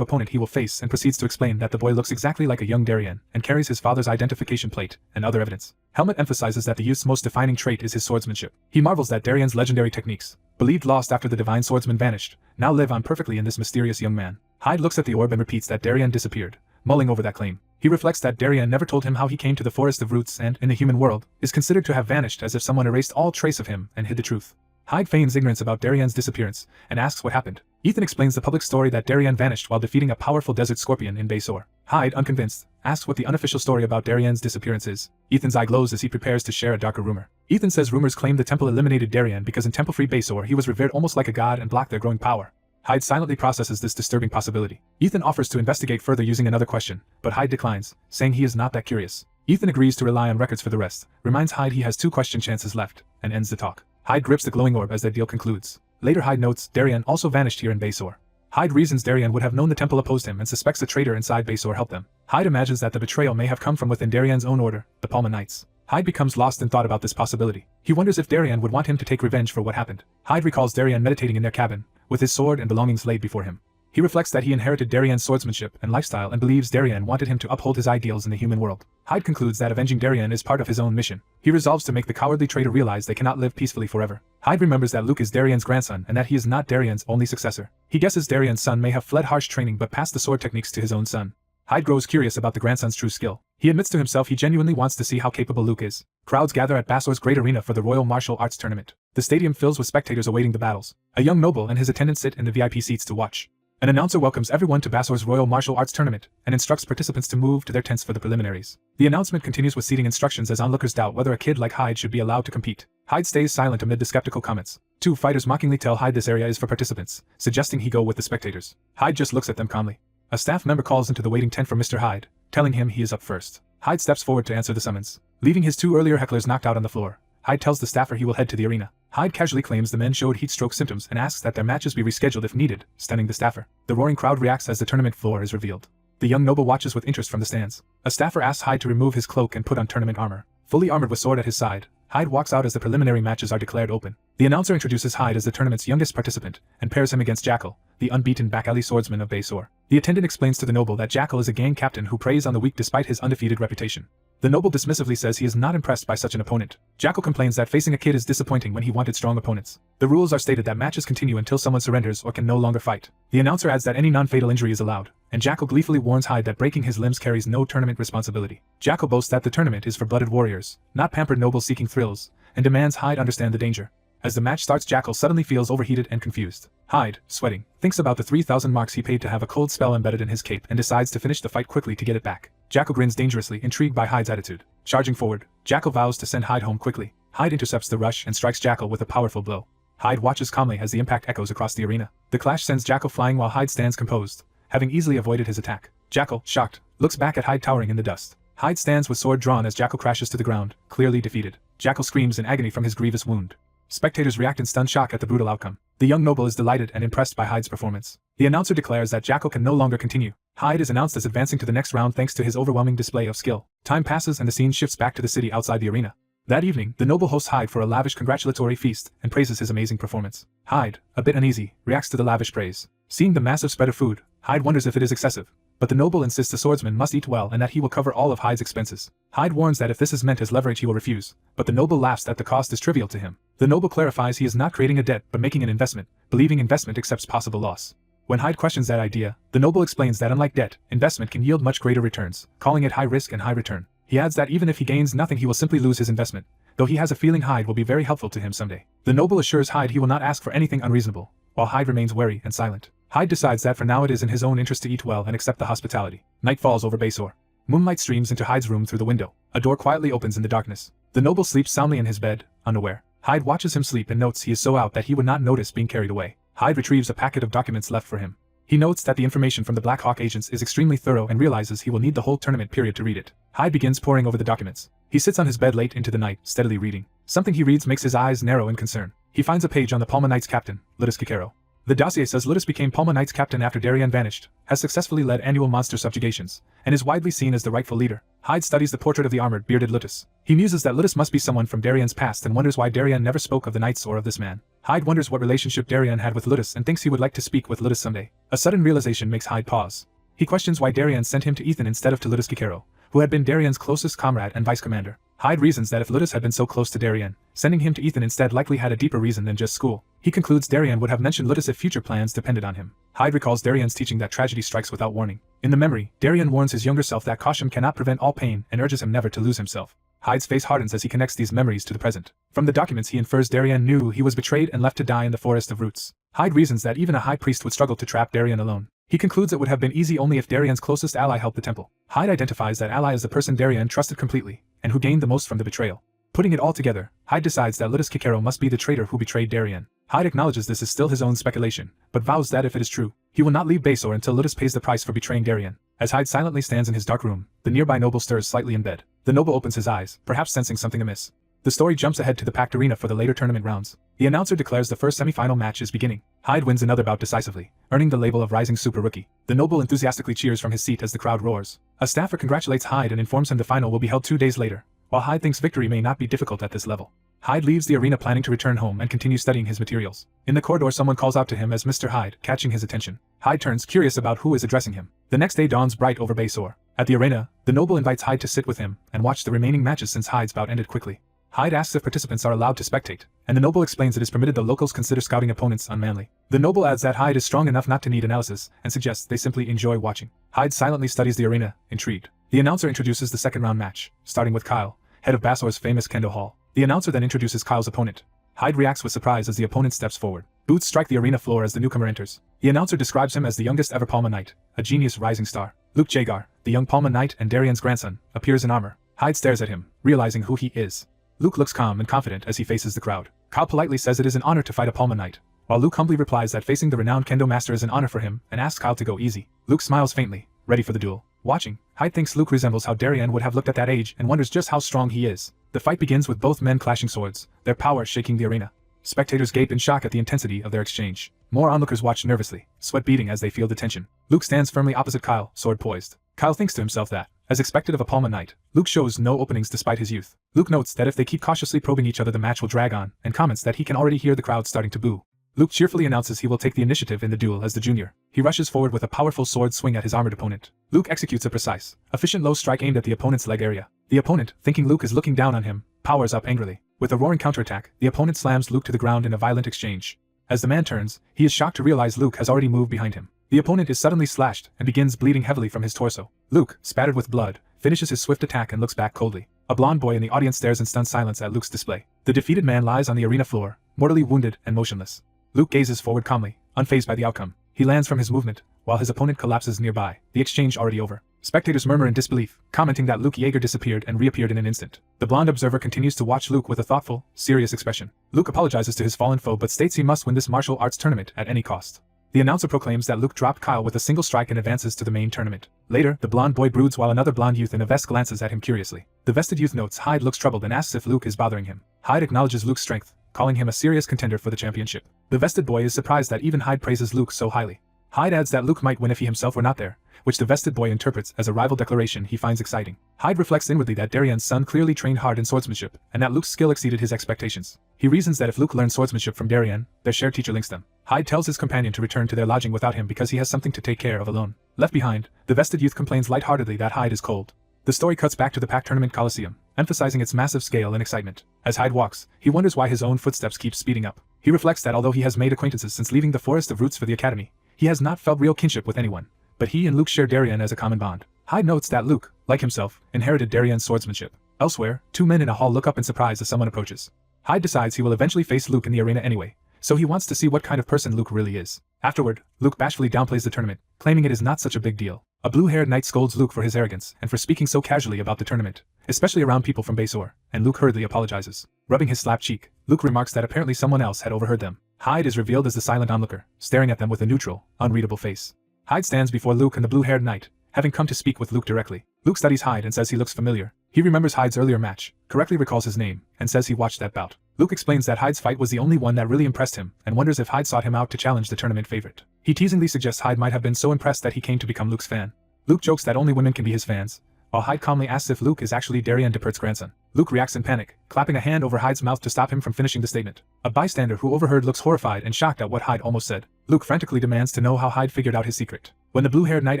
opponent he will face and proceeds to explain that the boy looks exactly like a young Darien and carries his father's identification plate and other evidence. Helmut emphasizes that the youth's most defining trait is his swordsmanship. He marvels that Darien's legendary techniques, believed lost after the divine swordsman vanished, now live on perfectly in this mysterious young man. Hyde looks at the orb and repeats that Darien disappeared, mulling over that claim. He reflects that Darien never told him how he came to the Forest of Roots and, in the human world, is considered to have vanished as if someone erased all trace of him and hid the truth. Hyde feigns ignorance about Darien's disappearance and asks what happened. Ethan explains the public story that Darien vanished while defeating a powerful desert scorpion in Baysore. Hyde, unconvinced, asks what the unofficial story about Darien's disappearance is. Ethan's eye glows as he prepares to share a darker rumor. Ethan says rumors claim the temple eliminated Darien because in temple-free Baysore he was revered almost like a god and blocked their growing power. Hyde silently processes this disturbing possibility. Ethan offers to investigate further using another question, but Hyde declines, saying he is not that curious. Ethan agrees to rely on records for the rest, reminds Hyde he has 2 question chances left, and ends the talk. Hyde grips the glowing orb as their deal concludes. Later Hyde notes, Darien also vanished here in Baysor. Hyde reasons Darien would have known the temple opposed him and suspects the traitor inside Baysor helped them. Hyde imagines that the betrayal may have come from within Darien's own order, the Palma Knights. Hyde becomes lost in thought about this possibility. He wonders if Darien would want him to take revenge for what happened. Hyde recalls Darien meditating in their cabin, with his sword and belongings laid before him. He reflects that he inherited Darien's swordsmanship and lifestyle and believes Darien wanted him to uphold his ideals in the human world. Hyde concludes that avenging Darien is part of his own mission. He resolves to make the cowardly traitor realize they cannot live peacefully forever. Hyde remembers that Luke is Darien's grandson and that he is not Darien's only successor. He guesses Darien's son may have fled harsh training but passed the sword techniques to his own son. Hyde grows curious about the grandson's true skill. He admits to himself he genuinely wants to see how capable Luke is. Crowds gather at Basor's great arena for the Royal Martial Arts Tournament. The stadium fills with spectators awaiting the battles. A young noble and his attendants sit in the VIP seats to watch. An announcer welcomes everyone to Basor's Royal Martial Arts Tournament and instructs participants to move to their tents for the preliminaries. The announcement continues with seating instructions as onlookers doubt whether a kid like Hyde should be allowed to compete. Hyde stays silent amid the skeptical comments. Two fighters mockingly tell Hyde this area is for participants, suggesting he go with the spectators. Hyde just looks at them calmly. A staff member calls into the waiting tent for Mr. Hyde, telling him he is up first. Hyde steps forward to answer the summons. Leaving his two earlier hecklers knocked out on the floor, Hyde tells the staffer he will head to the arena. Hyde casually claims the men showed heat stroke symptoms and asks that their matches be rescheduled if needed, stunning the staffer. The roaring crowd reacts as the tournament floor is revealed. The young noble watches with interest from the stands. A staffer asks Hyde to remove his cloak and put on tournament armor. Fully armored with sword at his side, Hyde walks out as the preliminary matches are declared open. The announcer introduces Hyde as the tournament's youngest participant and pairs him against Jackal, the unbeaten back alley swordsman of Baysor. The attendant explains to the noble that Jackal is a gang captain who preys on the weak despite his undefeated reputation. The noble dismissively says he is not impressed by such an opponent. Jackal complains that facing a kid is disappointing when he wanted strong opponents. The rules are stated that matches continue until someone surrenders or can no longer fight. The announcer adds that any non-fatal injury is allowed, and Jackal gleefully warns Hyde that breaking his limbs carries no tournament responsibility. Jackal boasts that the tournament is for blooded warriors, not pampered nobles seeking thrills, and demands Hyde understand the danger. As the match starts, Jackal suddenly feels overheated and confused. Hyde, sweating, thinks about the 3,000 marks he paid to have a cold spell embedded in his cape and decides to finish the fight quickly to get it back. Jackal grins dangerously, intrigued by Hyde's attitude. Charging forward, Jackal vows to send Hyde home quickly. Hyde intercepts the rush and strikes Jackal with a powerful blow. Hyde watches calmly as the impact echoes across the arena. The clash sends Jackal flying while Hyde stands composed, having easily avoided his attack. Jackal, shocked, looks back at Hyde towering in the dust. Hyde stands with sword drawn as Jackal crashes to the ground, clearly defeated. Jackal screams in agony from his grievous wound. Spectators react in stunned shock at the brutal outcome. The young noble is delighted and impressed by Hyde's performance. The announcer declares that Jackal can no longer continue. Hyde is announced as advancing to the next round thanks to his overwhelming display of skill. Time passes and the scene shifts back to the city outside the arena. That evening, the noble hosts Hyde for a lavish congratulatory feast and praises his amazing performance. Hyde, a bit uneasy, reacts to the lavish praise. Seeing the massive spread of food, Hyde wonders if it is excessive. But the noble insists the swordsman must eat well and that he will cover all of Hyde's expenses. Hyde warns that if this is meant as leverage he will refuse, but the noble laughs that the cost is trivial to him. The noble clarifies he is not creating a debt but making an investment, believing investment accepts possible loss. When Hyde questions that idea, the noble explains that unlike debt, investment can yield much greater returns, calling it high risk and high return. He adds that even if he gains nothing he will simply lose his investment, though he has a feeling Hyde will be very helpful to him someday. The noble assures Hyde he will not ask for anything unreasonable, while Hyde remains wary and silent. Hyde decides that for now it is in his own interest to eat well and accept the hospitality. Night falls over Baysor. Moonlight streams into Hyde's room through the window. A door quietly opens in the darkness. The noble sleeps soundly in his bed, unaware. Hyde watches him sleep and notes he is so out that he would not notice being carried away. Hyde retrieves a packet of documents left for him. He notes that the information from the Black Hawk agents is extremely thorough and realizes he will need the whole tournament period to read it. Hyde begins poring over the documents. He sits on his bed late into the night, steadily reading. Something he reads makes his eyes narrow in concern. He finds a page on the Palma Knights captain, Ludus Kikero. The dossier says Ludus became Palma Knights captain after Darien vanished, has successfully led annual monster subjugations, and is widely seen as the rightful leader. Hyde studies the portrait of the armored, bearded Ludus. He muses that Ludus must be someone from Darien's past and wonders why Darien never spoke of the knights or of this man. Hyde wonders what relationship Darien had with Ludus and thinks he would like to speak with Ludus someday. A sudden realization makes Hyde pause. He questions why Darien sent him to Ethan instead of to Ludus Kikero, who had been Darien's closest comrade and vice commander. Hyde reasons that if Ludus had been so close to Darien, sending him to Ethan instead likely had a deeper reason than just school. He concludes Darien would have mentioned Ludus if future plans depended on him. Hyde recalls Darien's teaching that tragedy strikes without warning. In the memory, Darien warns his younger self that caution cannot prevent all pain and urges him never to lose himself. Hyde's face hardens as he connects these memories to the present. From the documents he infers Darien knew he was betrayed and left to die in the forest of roots. Hyde reasons that even a high priest would struggle to trap Darien alone. He concludes it would have been easy only if Darien's closest ally helped the temple. Hyde identifies that ally as the person Darien trusted completely, and who gained the most from the betrayal. Putting it all together, Hyde decides that Ludus Kikero must be the traitor who betrayed Darien. Hyde acknowledges this is still his own speculation, but vows that if it is true, he will not leave Baysor until Ludus pays the price for betraying Darien. As Hyde silently stands in his dark room, the nearby noble stirs slightly in bed. The noble opens his eyes, perhaps sensing something amiss. The The story jumps ahead to the packed arena for the later tournament rounds. The announcer declares the first semi-final match is beginning. Hyde wins another bout decisively, earning the label of Rising Super Rookie. The noble enthusiastically cheers from his seat as the crowd roars. A staffer congratulates Hyde and informs him the final will be held 2 days later. While Hyde thinks victory may not be difficult at this level, Hyde leaves the arena planning to return home and continue studying his materials. In the corridor, someone calls out to him as Mr. Hyde, catching his attention. Hyde turns, curious about who is addressing him. The next day dawns bright over Baysore. At the arena, the noble invites Hyde to sit with him and watch the remaining matches since Hyde's bout ended quickly. Hyde asks if participants are allowed to spectate, and the noble explains it is permitted. The locals consider scouting opponents unmanly. The noble adds that Hyde is strong enough not to need analysis and suggests they simply enjoy watching. Hyde silently studies the arena, intrigued. The announcer introduces the second round match, starting with Kyle, head of Basore's famous kendo hall. The announcer then introduces Kyle's opponent. Hyde reacts with surprise as the opponent steps forward. Boots strike the arena floor as the newcomer enters. The announcer describes him as the youngest ever Palma Knight, a genius rising star. Luke Jagar, the young Palma Knight and Darian's grandson, appears in armor. Hyde stares at him, realizing who he is. Luke looks calm and confident as he faces the crowd. Kyle politely says it is an honor to fight a Palma Knight, while Luke humbly replies that facing the renowned kendo master is an honor for him and asks Kyle to go easy. Luke smiles faintly, ready for the duel. Watching, Hyde thinks Luke resembles how Darian would have looked at that age and wonders just how strong he is. The fight begins with both men clashing swords, their power shaking the arena. Spectators gape in shock at the intensity of their exchange. More onlookers watch nervously, sweat beading as they feel the tension. Luke stands firmly opposite Kyle, sword poised. Kyle thinks to himself that, as expected of a Palma Knight, Luke shows no openings despite his youth. Luke notes that if they keep cautiously probing each other the match will drag on, and comments that he can already hear the crowd starting to boo. Luke cheerfully announces he will take the initiative in the duel as the junior. He rushes forward with a powerful sword swing at his armored opponent. Luke executes a precise, efficient low strike aimed at the opponent's leg area. The opponent, thinking Luke is looking down on him, powers up angrily. With a roaring counterattack, the opponent slams Luke to the ground in a violent exchange. As the man turns, he is shocked to realize Luke has already moved behind him. The opponent is suddenly slashed and begins bleeding heavily from his torso. Luke, spattered with blood, finishes his swift attack and looks back coldly. A blonde boy in the audience stares in stunned silence at Luke's display. The defeated man lies on the arena floor, mortally wounded and motionless. Luke gazes forward calmly, unfazed by the outcome. He lands from his movement, while his opponent collapses nearby, the exchange already over. Spectators murmur in disbelief, commenting that Luke Jaeger disappeared and reappeared in an instant. The blonde observer continues to watch Luke with a thoughtful, serious expression. Luke apologizes to his fallen foe but states he must win this martial arts tournament at any cost. The announcer proclaims that Luke dropped Kyle with a single strike and advances to the main tournament. Later, the blonde boy broods while another blonde youth in a vest glances at him curiously. The vested youth notes Hyde looks troubled and asks if Luke is bothering him. Hyde acknowledges Luke's strength, calling him a serious contender for the championship. The vested boy is surprised that even Hyde praises Luke so highly. Hyde adds that Luke might win if he himself were not there, which the vested boy interprets as a rival declaration he finds exciting. Hyde reflects inwardly that Darian's son clearly trained hard in swordsmanship, and that Luke's skill exceeded his expectations. He reasons that if Luke learned swordsmanship from Darian, their shared teacher links them. Hyde tells his companion to return to their lodging without him because he has something to take care of alone. Left behind, the vested youth complains lightheartedly that Hyde is cold. The story cuts back to the packed tournament coliseum, emphasizing its massive scale and excitement. As Hyde walks, he wonders why his own footsteps keep speeding up. He reflects that although he has made acquaintances since leaving the Forest of Roots for the Academy, he has not felt real kinship with anyone. But he and Luke share Darian as a common bond. Hyde notes that Luke, like himself, inherited Darian's swordsmanship. Elsewhere, two men in a hall look up in surprise as someone approaches. Hyde decides he will eventually face Luke in the arena anyway, so he wants to see what kind of person Luke really is. Afterward, Luke bashfully downplays the tournament, claiming it is not such a big deal. A blue-haired knight scolds Luke for his arrogance and for speaking so casually about the tournament, especially around people from Baysore, and Luke hurriedly apologizes. Rubbing his slapped cheek, Luke remarks that apparently someone else had overheard them. Hyde is revealed as the silent onlooker, staring at them with a neutral, unreadable face. Hyde stands before Luke and the blue-haired knight, having come to speak with Luke directly. Luke studies Hyde and says he looks familiar. He remembers Hyde's earlier match, correctly recalls his name, and says he watched that bout. Luke explains that Hyde's fight was the only one that really impressed him, and wonders if Hyde sought him out to challenge the tournament favorite. He teasingly suggests Hyde might have been so impressed that he came to become Luke's fan. Luke jokes that only women can be his fans, while Hyde calmly asks if Luke is actually Darian DePert's grandson. Luke reacts in panic, clapping a hand over Hyde's mouth to stop him from finishing the statement. A bystander who overheard looks horrified and shocked at what Hyde almost said. Luke frantically demands to know how Hyde figured out his secret. When the blue-haired knight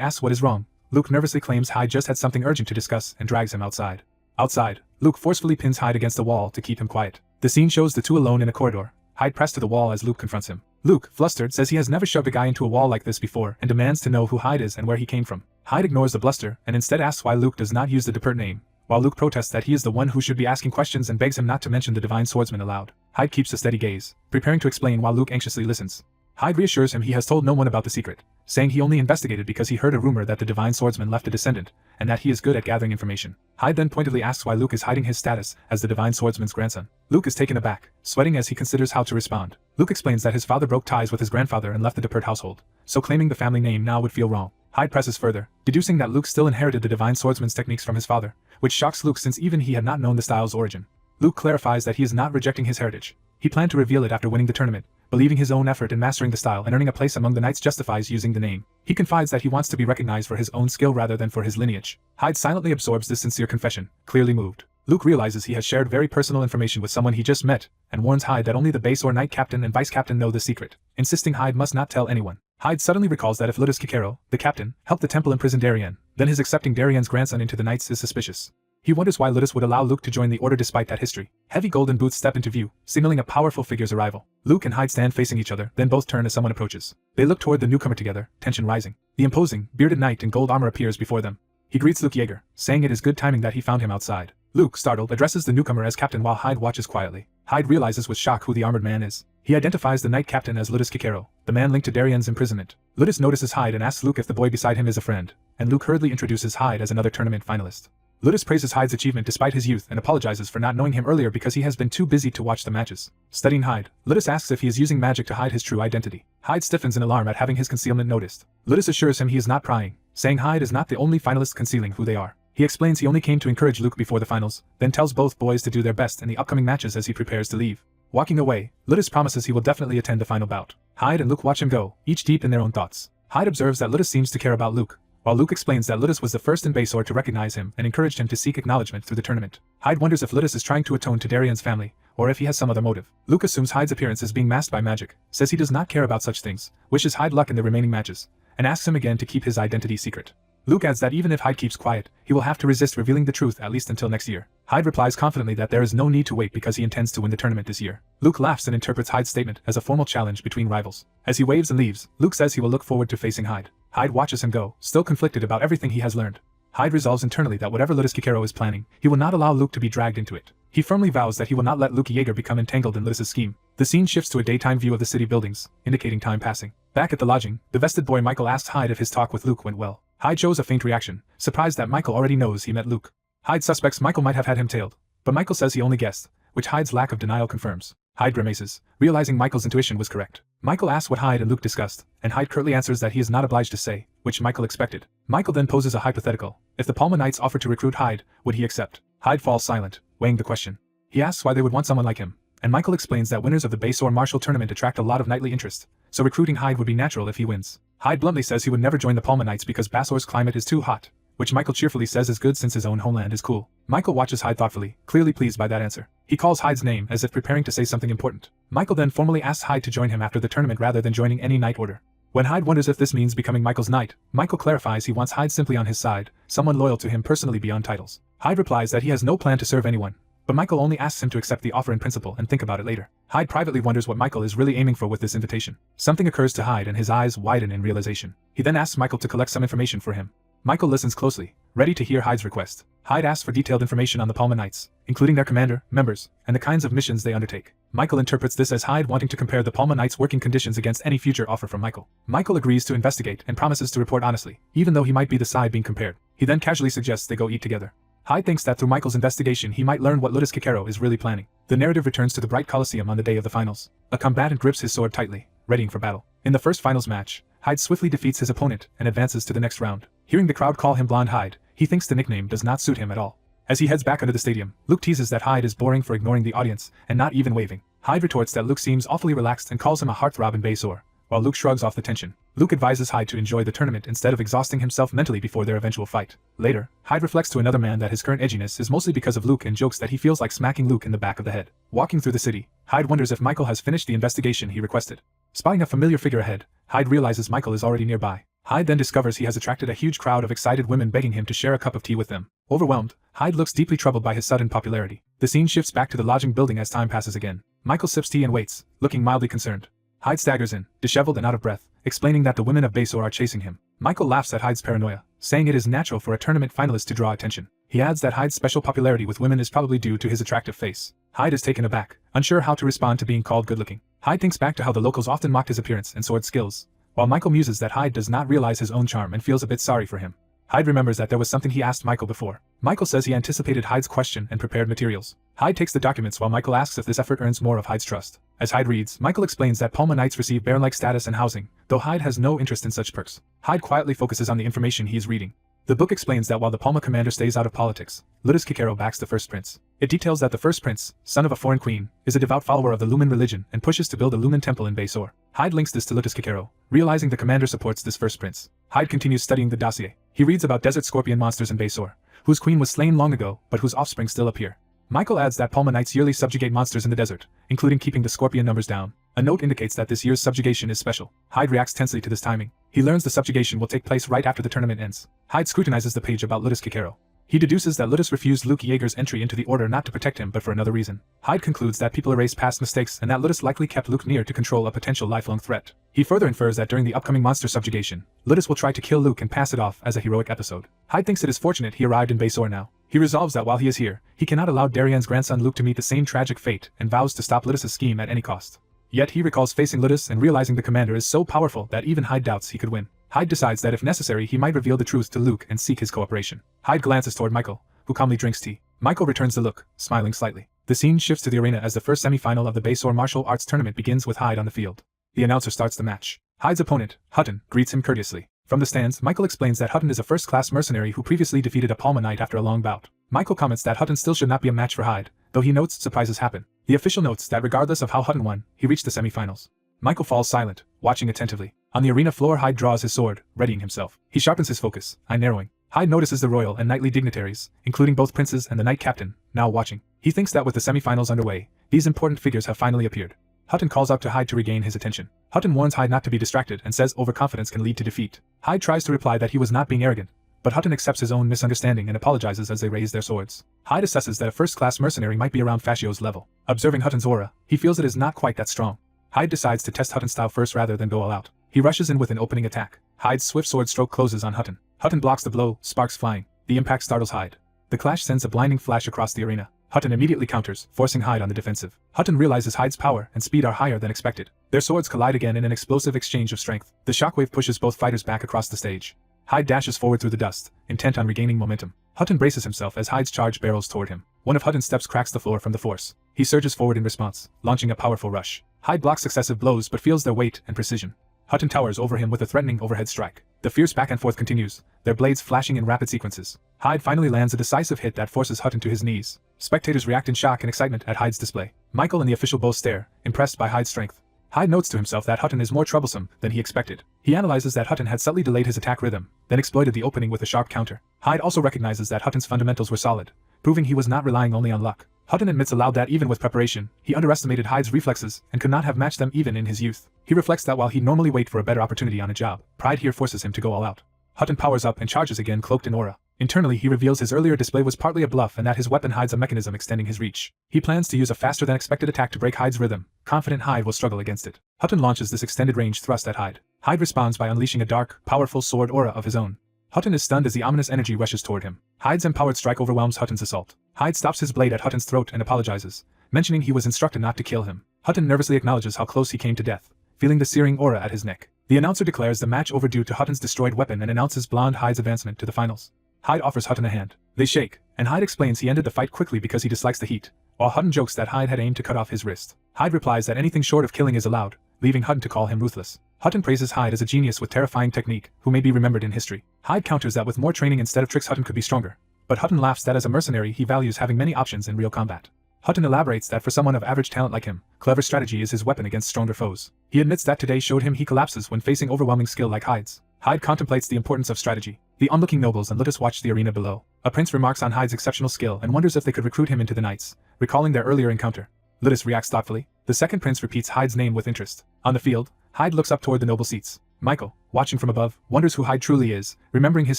asks what is wrong, Luke nervously claims Hyde just had something urgent to discuss and drags him outside. Outside, Luke forcefully pins Hyde against the wall to keep him quiet. The scene shows the two alone in a corridor, Hyde pressed to the wall as Luke confronts him. Luke, flustered, says he has never shoved a guy into a wall like this before and demands to know who Hyde is and where he came from. Hyde ignores the bluster and instead asks why Luke does not use the DePert name, while Luke protests that he is the one who should be asking questions and begs him not to mention the Divine Swordsman aloud. Hyde keeps a steady gaze, preparing to explain while Luke anxiously listens. Hyde reassures him he has told no one about the secret, saying he only investigated because he heard a rumor that the Divine Swordsman left a descendant, and that he is good at gathering information. Hyde then pointedly asks why Luke is hiding his status as the Divine Swordsman's grandson. Luke is taken aback, sweating as he considers how to respond. Luke explains that his father broke ties with his grandfather and left the DePert household, so claiming the family name now would feel wrong. Hyde presses further, deducing that Luke still inherited the Divine Swordsman's techniques from his father, which shocks Luke since even he had not known the style's origin. Luke clarifies that he is not rejecting his heritage. He planned to reveal it after winning the tournament, believing his own effort in mastering the style and earning a place among the knights justifies using the name. He confides that he wants to be recognized for his own skill rather than for his lineage. Hyde silently absorbs this sincere confession, clearly moved. Luke realizes he has shared very personal information with someone he just met, and warns Hyde that only the base or knight captain and vice captain know the secret, insisting Hyde must not tell anyone. Hyde suddenly recalls that if Ludus Kikero, the captain, helped the temple imprison Darien, then his accepting Darien's grandson into the knights is suspicious. He wonders why Ludus would allow Luke to join the order despite that history. Heavy golden boots step into view, signaling a powerful figure's arrival. Luke and Hyde stand facing each other, then both turn as someone approaches. They look toward the newcomer together, tension rising. The imposing, bearded knight in gold armor appears before them. He greets Luke Yeager, saying it is good timing that he found him outside. Luke, startled, addresses the newcomer as captain while Hyde watches quietly. Hyde realizes with shock who the armored man is. He identifies the knight captain as Ludus Kikero, the man linked to Darien's imprisonment. Ludus notices Hyde and asks Luke if the boy beside him is a friend, and Luke hurriedly introduces Hyde as another tournament finalist. Ludus praises Hyde's achievement despite his youth and apologizes for not knowing him earlier because he has been too busy to watch the matches. Studying Hyde, Ludus asks if he is using magic to hide his true identity. Hyde stiffens in alarm at having his concealment noticed. Ludus assures him he is not prying, saying Hyde is not the only finalist concealing who they are. He explains he only came to encourage Luke before the finals, then tells both boys to do their best in the upcoming matches as he prepares to leave. Walking away, Ludus promises he will definitely attend the final bout. Hyde and Luke watch him go, each deep in their own thoughts. Hyde observes that Ludus seems to care about Luke, while Luke explains that Ludus was the first in Basor to recognize him and encouraged him to seek acknowledgement through the tournament. Hyde wonders if Ludus is trying to atone to Darien's family, or if he has some other motive. Luke assumes Hyde's appearance is being masked by magic, says he does not care about such things, wishes Hyde luck in the remaining matches, and asks him again to keep his identity secret. Luke adds that even if Hyde keeps quiet, he will have to resist revealing the truth at least until next year. Hyde replies confidently that there is no need to wait because he intends to win the tournament this year. Luke laughs and interprets Hyde's statement as a formal challenge between rivals. As he waves and leaves, Luke says he will look forward to facing Hyde. Hyde watches him go, still conflicted about everything he has learned. Hyde resolves internally that whatever Ludus Kikero is planning, he will not allow Luke to be dragged into it. He firmly vows that he will not let Luke Yeager become entangled in Ludus's scheme. The scene shifts to a daytime view of the city buildings, indicating time passing. Back at the lodging, the vested boy Michael asks Hyde if his talk with Luke went well. Hyde shows a faint reaction, surprised that Michael already knows he met Luke. Hyde suspects Michael might have had him tailed, but Michael says he only guessed, which Hyde's lack of denial confirms. Hyde grimaces, realizing Michael's intuition was correct. Michael asks what Hyde and Luke discussed, and Hyde curtly answers that he is not obliged to say, which Michael expected. Michael then poses a hypothetical. If the Palma Knights offered to recruit Hyde, would he accept? Hyde falls silent, weighing the question. He asks why they would want someone like him, and Michael explains that winners of the Basor Martial Tournament attract a lot of knightly interest, so recruiting Hyde would be natural if he wins. Hyde bluntly says he would never join the Palma Knights because Basor's climate is too hot, which Michael cheerfully says is good since his own homeland is cool. Michael watches Hyde thoughtfully, clearly pleased by that answer. He calls Hyde's name as if preparing to say something important. Michael then formally asks Hyde to join him after the tournament rather than joining any knight order. When Hyde wonders if this means becoming Michael's knight, Michael clarifies he wants Hyde simply on his side, someone loyal to him personally beyond titles. Hyde replies that he has no plan to serve anyone, but Michael only asks him to accept the offer in principle and think about it later. Hyde privately wonders what Michael is really aiming for with this invitation. Something occurs to Hyde and his eyes widen in realization. He then asks Michael to collect some information for him. Michael listens closely, ready to hear Hyde's request. Hyde asks for detailed information on the Palma Knights, including their commander, members, and the kinds of missions they undertake. Michael interprets this as Hyde wanting to compare the Palma Knights' working conditions against any future offer from Michael. Michael agrees to investigate and promises to report honestly, even though he might be the side being compared. He then casually suggests they go eat together. Hyde thinks that through Michael's investigation he might learn what Ludus Kikero is really planning. The narrative returns to the bright Colosseum on the day of the finals. A combatant grips his sword tightly, readying for battle. In the first finals match, Hyde swiftly defeats his opponent and advances to the next round. Hearing the crowd call him Blonde Hyde, he thinks the nickname does not suit him at all. As he heads back under the stadium, Luke teases that Hyde is boring for ignoring the audience and not even waving. Hyde retorts that Luke seems awfully relaxed and calls him a heartthrob in Basor, while Luke shrugs off the tension. Luke advises Hyde to enjoy the tournament instead of exhausting himself mentally before their eventual fight. Later, Hyde reflects to another man that his current edginess is mostly because of Luke and jokes that he feels like smacking Luke in the back of the head. Walking through the city, Hyde wonders if Michael has finished the investigation he requested. Spotting a familiar figure ahead, Hyde realizes Michael is already nearby. Hyde then discovers he has attracted a huge crowd of excited women begging him to share a cup of tea with them. Overwhelmed, Hyde looks deeply troubled by his sudden popularity. The scene shifts back to the lodging building as time passes again. Michael sips tea and waits, looking mildly concerned. Hyde staggers in, disheveled and out of breath, explaining that the women of Basor are chasing him. Michael laughs at Hyde's paranoia, saying it is natural for a tournament finalist to draw attention. He adds that Hyde's special popularity with women is probably due to his attractive face. Hyde is taken aback, unsure how to respond to being called good-looking. Hyde thinks back to how the locals often mocked his appearance and sword skills, while Michael muses that Hyde does not realize his own charm and feels a bit sorry for him. Hyde remembers that there was something he asked Michael before. Michael says he anticipated Hyde's question and prepared materials. Hyde takes the documents while Michael asks if this effort earns more of Hyde's trust. As Hyde reads, Michael explains that Palma Knights receive baron-like status and housing, though Hyde has no interest in such perks. Hyde quietly focuses on the information he is reading. The book explains that while the Palma commander stays out of politics, Ludus Kikero backs the first prince. It details that the first prince, son of a foreign queen, is a devout follower of the Lumen religion and pushes to build a Lumen temple in Baysor. Hyde links this to Lotus Kikero, realizing the commander supports this first prince. Hyde continues studying the dossier. He reads about desert scorpion monsters in Baysor, whose queen was slain long ago, but whose offspring still appear. Michael adds that Palma Knights yearly subjugate monsters in the desert, including keeping the scorpion numbers down. A note indicates that this year's subjugation is special. Hyde reacts tensely to this timing. He learns the subjugation will take place right after the tournament ends. Hyde scrutinizes the page about Lotus Kikero. He deduces that Lotus refused Luke Yeager's entry into the order not to protect him but for another reason. Hyde concludes that people erase past mistakes and that Lotus likely kept Luke near to control a potential lifelong threat. He further infers that during the upcoming monster subjugation, Lotus will try to kill Luke and pass it off as a heroic episode. Hyde thinks it is fortunate he arrived in Baysor now. He resolves that while he is here, he cannot allow Darian's grandson Luke to meet the same tragic fate and vows to stop Lotus's scheme at any cost. Yet he recalls facing Lotus and realizing the commander is so powerful that even Hyde doubts he could win. Hyde decides that if necessary he might reveal the truth to Luke and seek his cooperation. Hyde glances toward Michael, who calmly drinks tea. Michael returns the look, smiling slightly. The scene shifts to the arena as the first semi-final of the Baysor Martial Arts Tournament begins with Hyde on the field. The announcer starts the match. Hyde's opponent, Hutton, greets him courteously. From the stands, Michael explains that Hutton is a first-class mercenary who previously defeated a Palma Knight after a long bout. Michael comments that Hutton still should not be a match for Hyde, though he notes surprises happen. The official notes that regardless of how Hutton won, he reached the semi-finals. Michael falls silent, watching attentively. On the arena floor, Hyde draws his sword, readying himself. He sharpens his focus, eye narrowing. Hyde notices the royal and knightly dignitaries, including both princes and the knight captain, now watching. He thinks that with the semi-finals underway, these important figures have finally appeared. Hutton calls out to Hyde to regain his attention. Hutton warns Hyde not to be distracted and says overconfidence can lead to defeat. Hyde tries to reply that he was not being arrogant, but Hutton accepts his own misunderstanding and apologizes as they raise their swords. Hyde assesses that a first-class mercenary might be around Fascio's level. Observing Hutton's aura, he feels it is not quite that strong. Hyde decides to test Hutton's style first rather than go all out. He rushes in with an opening attack. Hyde's swift sword stroke closes on Hutton. Hutton blocks the blow, sparks flying. The impact startles Hyde. The clash sends a blinding flash across the arena. Hutton immediately counters, forcing Hyde on the defensive. Hutton realizes Hyde's power and speed are higher than expected. Their swords collide again in an explosive exchange of strength. The shockwave pushes both fighters back across the stage. Hyde dashes forward through the dust, intent on regaining momentum. Hutton braces himself as Hyde's charge barrels toward him. One of Hutton's steps cracks the floor from the force. He surges forward in response, launching a powerful rush. Hyde blocks successive blows but feels their weight and precision. Hutton towers over him with a threatening overhead strike. The fierce back and forth continues, their blades flashing in rapid sequences. Hyde finally lands a decisive hit that forces Hutton to his knees. Spectators react in shock and excitement at Hyde's display. Michael and the official both stare, impressed by Hyde's strength. Hyde notes to himself that Hutton is more troublesome than he expected. He analyzes that Hutton had subtly delayed his attack rhythm, then exploited the opening with a sharp counter. Hyde also recognizes that Hutton's fundamentals were solid, proving he was not relying only on luck. Hutton admits aloud that even with preparation, he underestimated Hyde's reflexes and could not have matched them even in his youth. He reflects that while he'd normally wait for a better opportunity on a job, pride here forces him to go all out. Hutton powers up and charges again, cloaked in aura. Internally, he reveals his earlier display was partly a bluff and that his weapon hides a mechanism extending his reach. He plans to use a faster-than-expected attack to break Hyde's rhythm, confident Hyde will struggle against it. Hutton launches this extended-range thrust at Hyde. Hyde responds by unleashing a dark, powerful sword aura of his own. Hutton is stunned as the ominous energy rushes toward him. Hyde's empowered strike overwhelms Hutton's assault. Hyde stops his blade at Hutton's throat and apologizes, mentioning he was instructed not to kill him. Hutton nervously acknowledges how close he came to death, feeling the searing aura at his neck. The announcer declares the match over due to Hutton's destroyed weapon and announces blonde Hyde's advancement to the finals. Hyde offers Hutton a hand. They shake, and Hyde explains he ended the fight quickly because he dislikes the heat, while Hutton jokes that Hyde had aimed to cut off his wrist. Hyde replies that anything short of killing is allowed, leaving Hutton to call him ruthless. Hutton praises Hyde as a genius with terrifying technique, who may be remembered in history. Hyde counters that with more training instead of tricks Hutton could be stronger, but Hutton laughs that as a mercenary he values having many options in real combat. Hutton elaborates that for someone of average talent like him, clever strategy is his weapon against stronger foes. He admits that today showed him he collapses when facing overwhelming skill like Hyde's. Hyde contemplates the importance of strategy. The onlooking nobles and Lotus watch the arena below. A prince remarks on Hyde's exceptional skill and wonders if they could recruit him into the knights, recalling their earlier encounter. Lotus reacts thoughtfully. The second prince repeats Hyde's name with interest. On the field, Hyde looks up toward the noble seats. Michael, watching from above, wonders who Hyde truly is, remembering his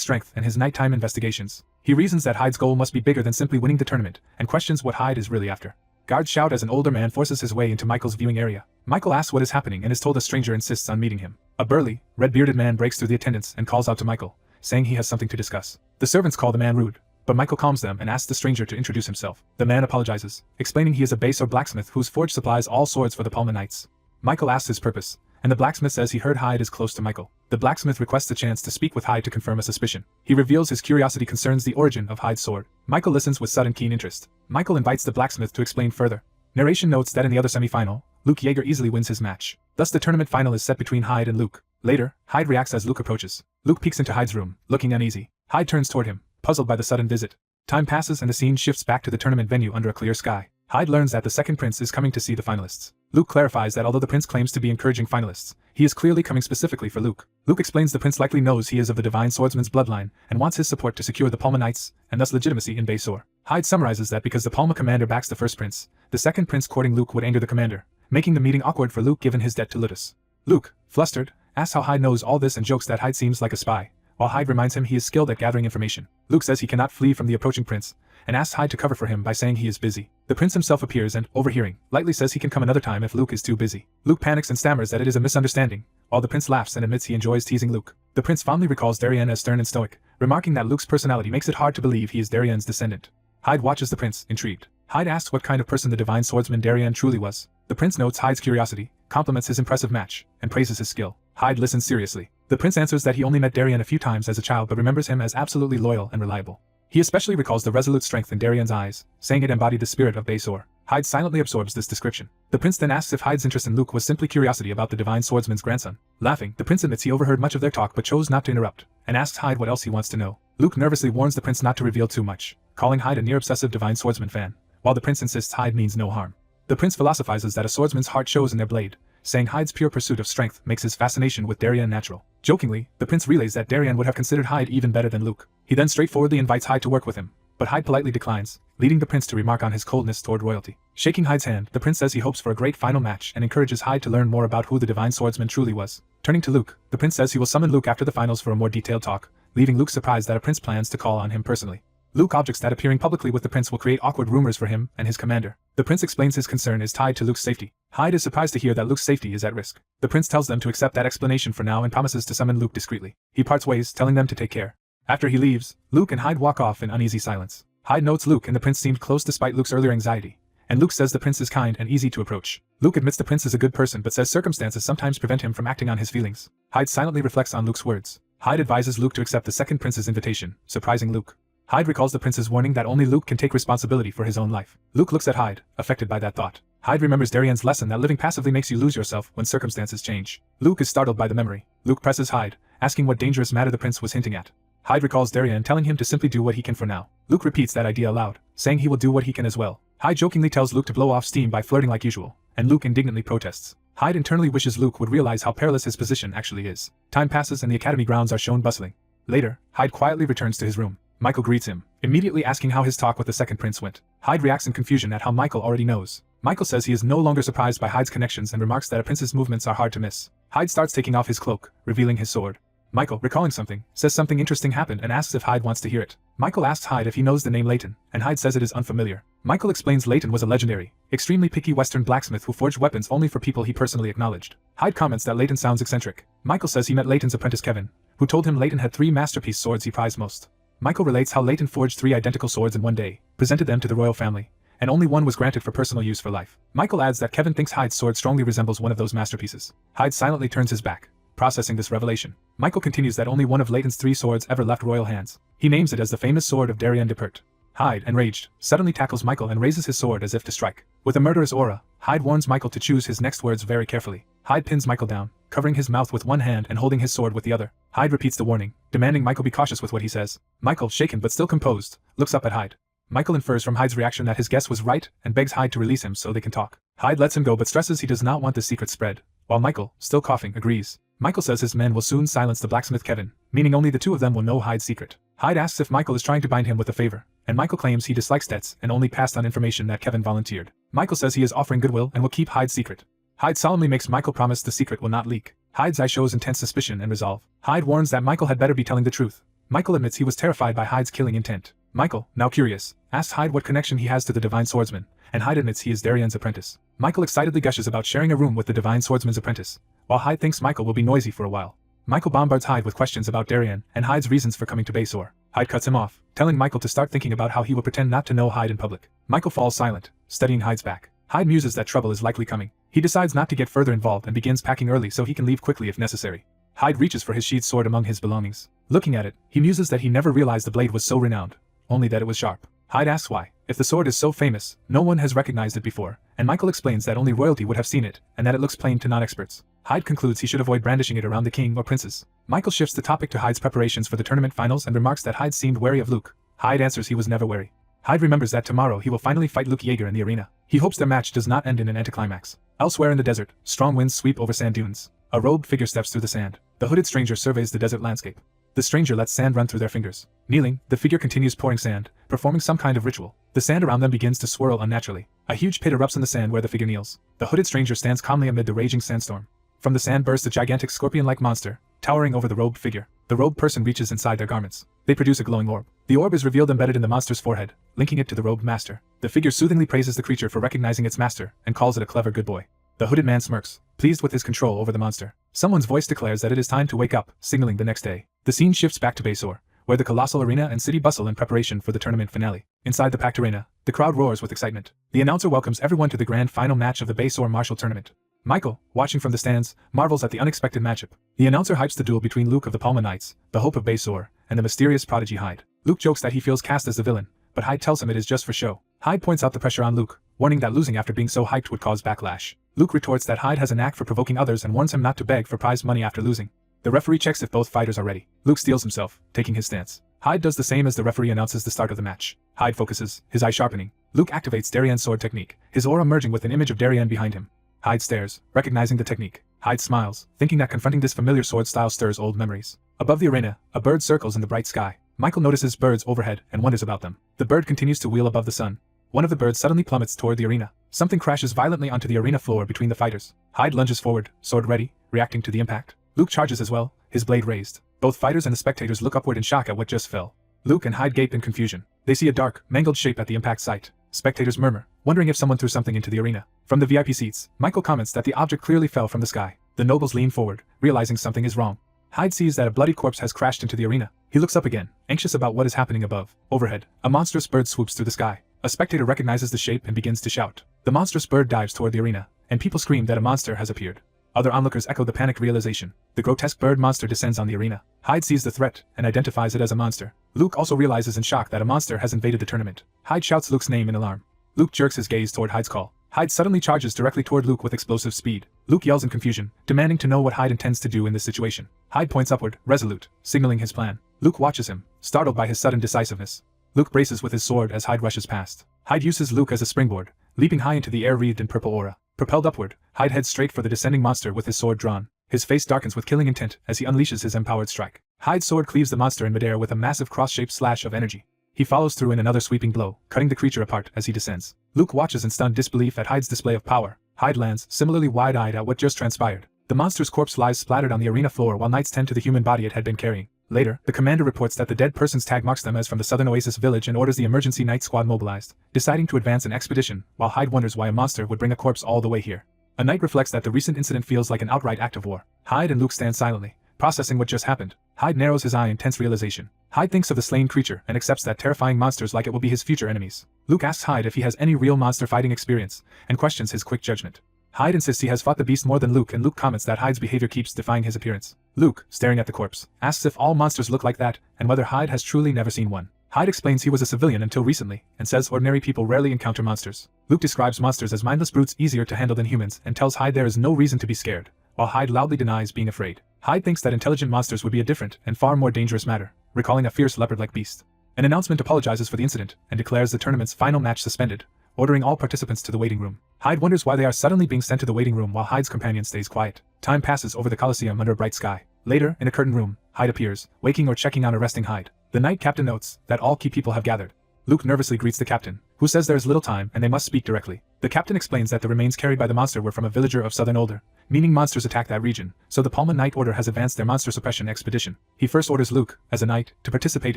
strength and his nighttime investigations. He reasons that Hyde's goal must be bigger than simply winning the tournament, and questions what Hyde is really after. Guards shout as an older man forces his way into Michael's viewing area. Michael asks what is happening and is told a stranger insists on meeting him. A burly, red-bearded man breaks through the attendants and calls out to Michael, saying he has something to discuss. The servants call the man rude, but Michael calms them and asks the stranger to introduce himself. The man apologizes, explaining he is a base or blacksmith whose forge supplies all swords for the Palma Knights. Michael asks his purpose, and the blacksmith says he heard Hyde is close to Michael. The blacksmith requests a chance to speak with Hyde to confirm a suspicion. He reveals his curiosity concerns the origin of Hyde's sword. Michael listens with sudden keen interest. Michael invites the blacksmith to explain further. Narration notes that in the other semi-final, Luke Yeager easily wins his match. Thus the tournament final is set between Hyde and Luke. Later, Hyde reacts as Luke approaches. Luke peeks into Hyde's room, looking uneasy. Hyde turns toward him, puzzled by the sudden visit. Time passes and the scene shifts back to the tournament venue under a clear sky. Hyde learns that the second prince is coming to see the finalists. Luke clarifies that although the prince claims to be encouraging finalists, he is clearly coming specifically for Luke. Luke explains the prince likely knows he is of the divine swordsman's bloodline and wants his support to secure the Palma Knights and thus legitimacy in Baysor. Hyde summarizes that because the Palma commander backs the first prince, the second prince courting Luke would anger the commander, making the meeting awkward for Luke given his debt to Lutus. Luke, flustered, asks how Hyde knows all this and jokes that Hyde seems like a spy, while Hyde reminds him he is skilled at gathering information. Luke says he cannot flee from the approaching prince, and asks Hyde to cover for him by saying he is busy. The prince himself appears and, overhearing, lightly says he can come another time if Luke is too busy. Luke panics and stammers that it is a misunderstanding, while the prince laughs and admits he enjoys teasing Luke. The prince fondly recalls Darien as stern and stoic, remarking that Luke's personality makes it hard to believe he is Darien's descendant. Hyde watches the prince, intrigued. Hyde asks what kind of person the divine swordsman Darien truly was. The prince notes Hyde's curiosity, compliments his impressive match, and praises his skill. Hyde listens seriously. The prince answers that he only met Darien a few times as a child but remembers him as absolutely loyal and reliable. He especially recalls the resolute strength in Darien's eyes, saying it embodied the spirit of Baysor. Hyde silently absorbs this description. The prince then asks if Hyde's interest in Luke was simply curiosity about the divine swordsman's grandson. Laughing, the prince admits he overheard much of their talk but chose not to interrupt, and asks Hyde what else he wants to know. Luke nervously warns the prince not to reveal too much, calling Hyde a near-obsessive divine swordsman fan, while the prince insists Hyde means no harm. The prince philosophizes that a swordsman's heart shows in their blade, saying Hyde's pure pursuit of strength makes his fascination with Darien natural. Jokingly, the prince relays that Darien would have considered Hyde even better than Luke. He then straightforwardly invites Hyde to work with him, but Hyde politely declines, leading the prince to remark on his coldness toward royalty. Shaking Hyde's hand, the prince says he hopes for a great final match and encourages Hyde to learn more about who the divine swordsman truly was. Turning to Luke, the prince says he will summon Luke after the finals for a more detailed talk, leaving Luke surprised that a prince plans to call on him personally. Luke objects that appearing publicly with the prince will create awkward rumors for him and his commander. The prince explains his concern is tied to Luke's safety. Hyde is surprised to hear that Luke's safety is at risk. The prince tells them to accept that explanation for now and promises to summon Luke discreetly. He parts ways, telling them to take care. After he leaves, Luke and Hyde walk off in uneasy silence. Hyde notes Luke and the prince seemed close despite Luke's earlier anxiety, and Luke says the prince is kind and easy to approach. Luke admits the prince is a good person but says circumstances sometimes prevent him from acting on his feelings. Hyde silently reflects on Luke's words. Hyde advises Luke to accept the second prince's invitation, surprising Luke. Hyde recalls the prince's warning that only Luke can take responsibility for his own life. Luke looks at Hyde, affected by that thought. Hyde remembers Darien's lesson that living passively makes you lose yourself when circumstances change. Luke is startled by the memory. Luke presses Hyde, asking what dangerous matter the prince was hinting at. Hyde recalls Darien telling him to simply do what he can for now. Luke repeats that idea aloud, saying he will do what he can as well. Hyde jokingly tells Luke to blow off steam by flirting like usual, and Luke indignantly protests. Hyde internally wishes Luke would realize how perilous his position actually is. Time passes and the academy grounds are shown bustling. Later, Hyde quietly returns to his room. Michael greets him, immediately asking how his talk with the second prince went. Hyde reacts in confusion at how Michael already knows. Michael says he is no longer surprised by Hyde's connections and remarks that a prince's movements are hard to miss. Hyde starts taking off his cloak, revealing his sword. Michael, recalling something, says something interesting happened and asks if Hyde wants to hear it. Michael asks Hyde if he knows the name Leighton, and Hyde says it is unfamiliar. Michael explains Leighton was a legendary, extremely picky Western blacksmith who forged weapons only for people he personally acknowledged. Hyde comments that Leighton sounds eccentric. Michael says he met Leighton's apprentice Kevin, who told him Leighton had 3 masterpiece swords he prized most. Michael relates how Leighton forged 3 identical swords in one day, presented them to the royal family, and only one was granted for personal use for life. Michael adds that Kevin thinks Hyde's sword strongly resembles one of those masterpieces. Hyde silently turns his back, processing this revelation. Michael continues that only one of Leighton's 3 swords ever left royal hands. He names it as the famous sword of Darien de Pert. Hyde, enraged, suddenly tackles Michael and raises his sword as if to strike. With a murderous aura, Hyde warns Michael to choose his next words very carefully. Hyde pins Michael down, covering his mouth with one hand and holding his sword with the other. Hyde repeats the warning, demanding Michael be cautious with what he says. Michael, shaken but still composed, looks up at Hyde. Michael infers from Hyde's reaction that his guess was right and begs Hyde to release him so they can talk. Hyde lets him go but stresses he does not want the secret spread, while Michael, still coughing, agrees. Michael says his men will soon silence the blacksmith Kevin, meaning only the 2 of them will know Hyde's secret. Hyde asks if Michael is trying to bind him with a favor, and Michael claims he dislikes debts and only passed on information that Kevin volunteered. Michael says he is offering goodwill and will keep Hyde's secret. Hyde solemnly makes Michael promise the secret will not leak. Hyde's eye shows intense suspicion and resolve. Hyde warns that Michael had better be telling the truth. Michael admits he was terrified by Hyde's killing intent. Michael, now curious, asks Hyde what connection he has to the divine swordsman, and Hyde admits he is Darien's apprentice. Michael excitedly gushes about sharing a room with the divine swordsman's apprentice, while Hyde thinks Michael will be noisy for a while. Michael bombards Hyde with questions about Darien and Hyde's reasons for coming to Baysor. Hyde cuts him off, telling Michael to start thinking about how he will pretend not to know Hyde in public. Michael falls silent, studying Hyde's back. Hyde muses that trouble is likely coming. He decides not to get further involved and begins packing early so he can leave quickly if necessary. Hyde reaches for his sheathed sword among his belongings. Looking at it, he muses that he never realized the blade was so renowned, only that it was sharp. Hyde asks why, if the sword is so famous, no one has recognized it before, and Michael explains that only royalty would have seen it, and that it looks plain to non-experts. Hyde concludes he should avoid brandishing it around the king or princes. Michael shifts the topic to Hyde's preparations for the tournament finals and remarks that Hyde seemed wary of Luke. Hyde answers he was never wary. Hyde remembers that tomorrow he will finally fight Luke Yeager in the arena. He hopes their match does not end in an anticlimax. Elsewhere in the desert, strong winds sweep over sand dunes. A robed figure steps through the sand. The hooded stranger surveys the desert landscape. The stranger lets sand run through their fingers. Kneeling, the figure continues pouring sand, performing some kind of ritual. The sand around them begins to swirl unnaturally. A huge pit erupts in the sand where the figure kneels. The hooded stranger stands calmly amid the raging sandstorm. From the sand bursts a gigantic scorpion-like monster, towering over the robed figure. The robed person reaches inside their garments. They produce a glowing orb. The orb is revealed embedded in the monster's forehead, linking it to the robed master. The figure soothingly praises the creature for recognizing its master, and calls it a clever good boy. The hooded man smirks, pleased with his control over the monster. Someone's voice declares that it is time to wake up, signaling the next day. The scene shifts back to Baysore, where the colossal arena and city bustle in preparation for the tournament finale. Inside the packed arena, the crowd roars with excitement. The announcer welcomes everyone to the grand final match of the Baysore Martial Tournament. Michael, watching from the stands, marvels at the unexpected matchup. The announcer hypes the duel between Luke of the Palma Knights, the hope of Baysore, and the mysterious prodigy Hyde. Luke jokes that he feels cast as the villain, but Hyde tells him it is just for show. Hyde points out the pressure on Luke, warning that losing after being so hyped would cause backlash. Luke retorts that Hyde has a knack for provoking others and warns him not to beg for prize money after losing. The referee checks if both fighters are ready. Luke steels himself, taking his stance. Hyde does the same as the referee announces the start of the match. Hyde focuses, his eye sharpening. Luke activates Darien's sword technique, his aura merging with an image of Darien behind him. Hyde stares, recognizing the technique. Hyde smiles, thinking that confronting this familiar sword style stirs old memories. Above the arena, a bird circles in the bright sky. Michael notices birds overhead and wonders about them. The bird continues to wheel above the sun. One of the birds suddenly plummets toward the arena. Something crashes violently onto the arena floor between the fighters. Hyde lunges forward, sword ready, reacting to the impact. Luke charges as well, his blade raised. Both fighters and the spectators look upward in shock at what just fell. Luke and Hyde gape in confusion. They see a dark, mangled shape at the impact site. Spectators murmur, wondering if someone threw something into the arena. From the VIP seats, Michael comments that the object clearly fell from the sky. The nobles lean forward, realizing something is wrong. Hyde sees that a bloody corpse has crashed into the arena. He looks up again, anxious about what is happening above. Overhead, a monstrous bird swoops through the sky. A spectator recognizes the shape and begins to shout. The monstrous bird dives toward the arena, and people scream that a monster has appeared. Other onlookers echo the panicked realization. The grotesque bird monster descends on the arena. Hyde sees the threat and identifies it as a monster. Luke also realizes in shock that a monster has invaded the tournament. Hyde shouts Luke's name in alarm. Luke jerks his gaze toward Hyde's call. Hyde suddenly charges directly toward Luke with explosive speed. Luke yells in confusion, demanding to know what Hyde intends to do in this situation. Hyde points upward, resolute, signaling his plan. Luke watches him, startled by his sudden decisiveness. Luke braces with his sword as Hyde rushes past. Hyde uses Luke as a springboard, leaping high into the air wreathed in purple aura. Propelled upward, Hyde heads straight for the descending monster with his sword drawn. His face darkens with killing intent as he unleashes his empowered strike. Hyde's sword cleaves the monster in midair with a massive cross-shaped slash of energy. He follows through in another sweeping blow, cutting the creature apart as he descends. Luke watches in stunned disbelief at Hyde's display of power. Hyde lands, similarly wide-eyed at what just transpired. The monster's corpse lies splattered on the arena floor while knights tend to the human body it had been carrying. Later, the commander reports that the dead person's tag marks them as from the southern Oasis village and orders the emergency night squad mobilized, deciding to advance an expedition, while Hyde wonders why a monster would bring a corpse all the way here. A knight reflects that the recent incident feels like an outright act of war. Hyde and Luke stand silently, processing what just happened. Hyde narrows his eye in tense realization. Hyde thinks of the slain creature and accepts that terrifying monsters like it will be his future enemies. Luke asks Hyde if he has any real monster fighting experience, and questions his quick judgment. Hyde insists he has fought the beast more than Luke, and Luke comments that Hyde's behavior keeps defying his appearance. Luke, staring at the corpse, asks if all monsters look like that, and whether Hyde has truly never seen one. Hyde explains he was a civilian until recently, and says ordinary people rarely encounter monsters. Luke describes monsters as mindless brutes easier to handle than humans, and tells Hyde there is no reason to be scared, while Hyde loudly denies being afraid. Hyde thinks that intelligent monsters would be a different and far more dangerous matter, recalling a fierce leopard-like beast. An announcement apologizes for the incident, and declares the tournament's final match suspended, ordering all participants to the waiting room. Hyde wonders why they are suddenly being sent to the waiting room while Hyde's companion stays quiet. Time passes over the Colosseum under a bright sky. Later, in a curtained room, Hyde appears, waking or checking on a resting Hyde. The knight captain notes that all key people have gathered. Luke nervously greets the captain, who says there is little time and they must speak directly. The captain explains that the remains carried by the monster were from a villager of southern Older, meaning monsters attack that region, so the Palma Knight Order has advanced their monster suppression expedition. He first orders Luke, as a knight, to participate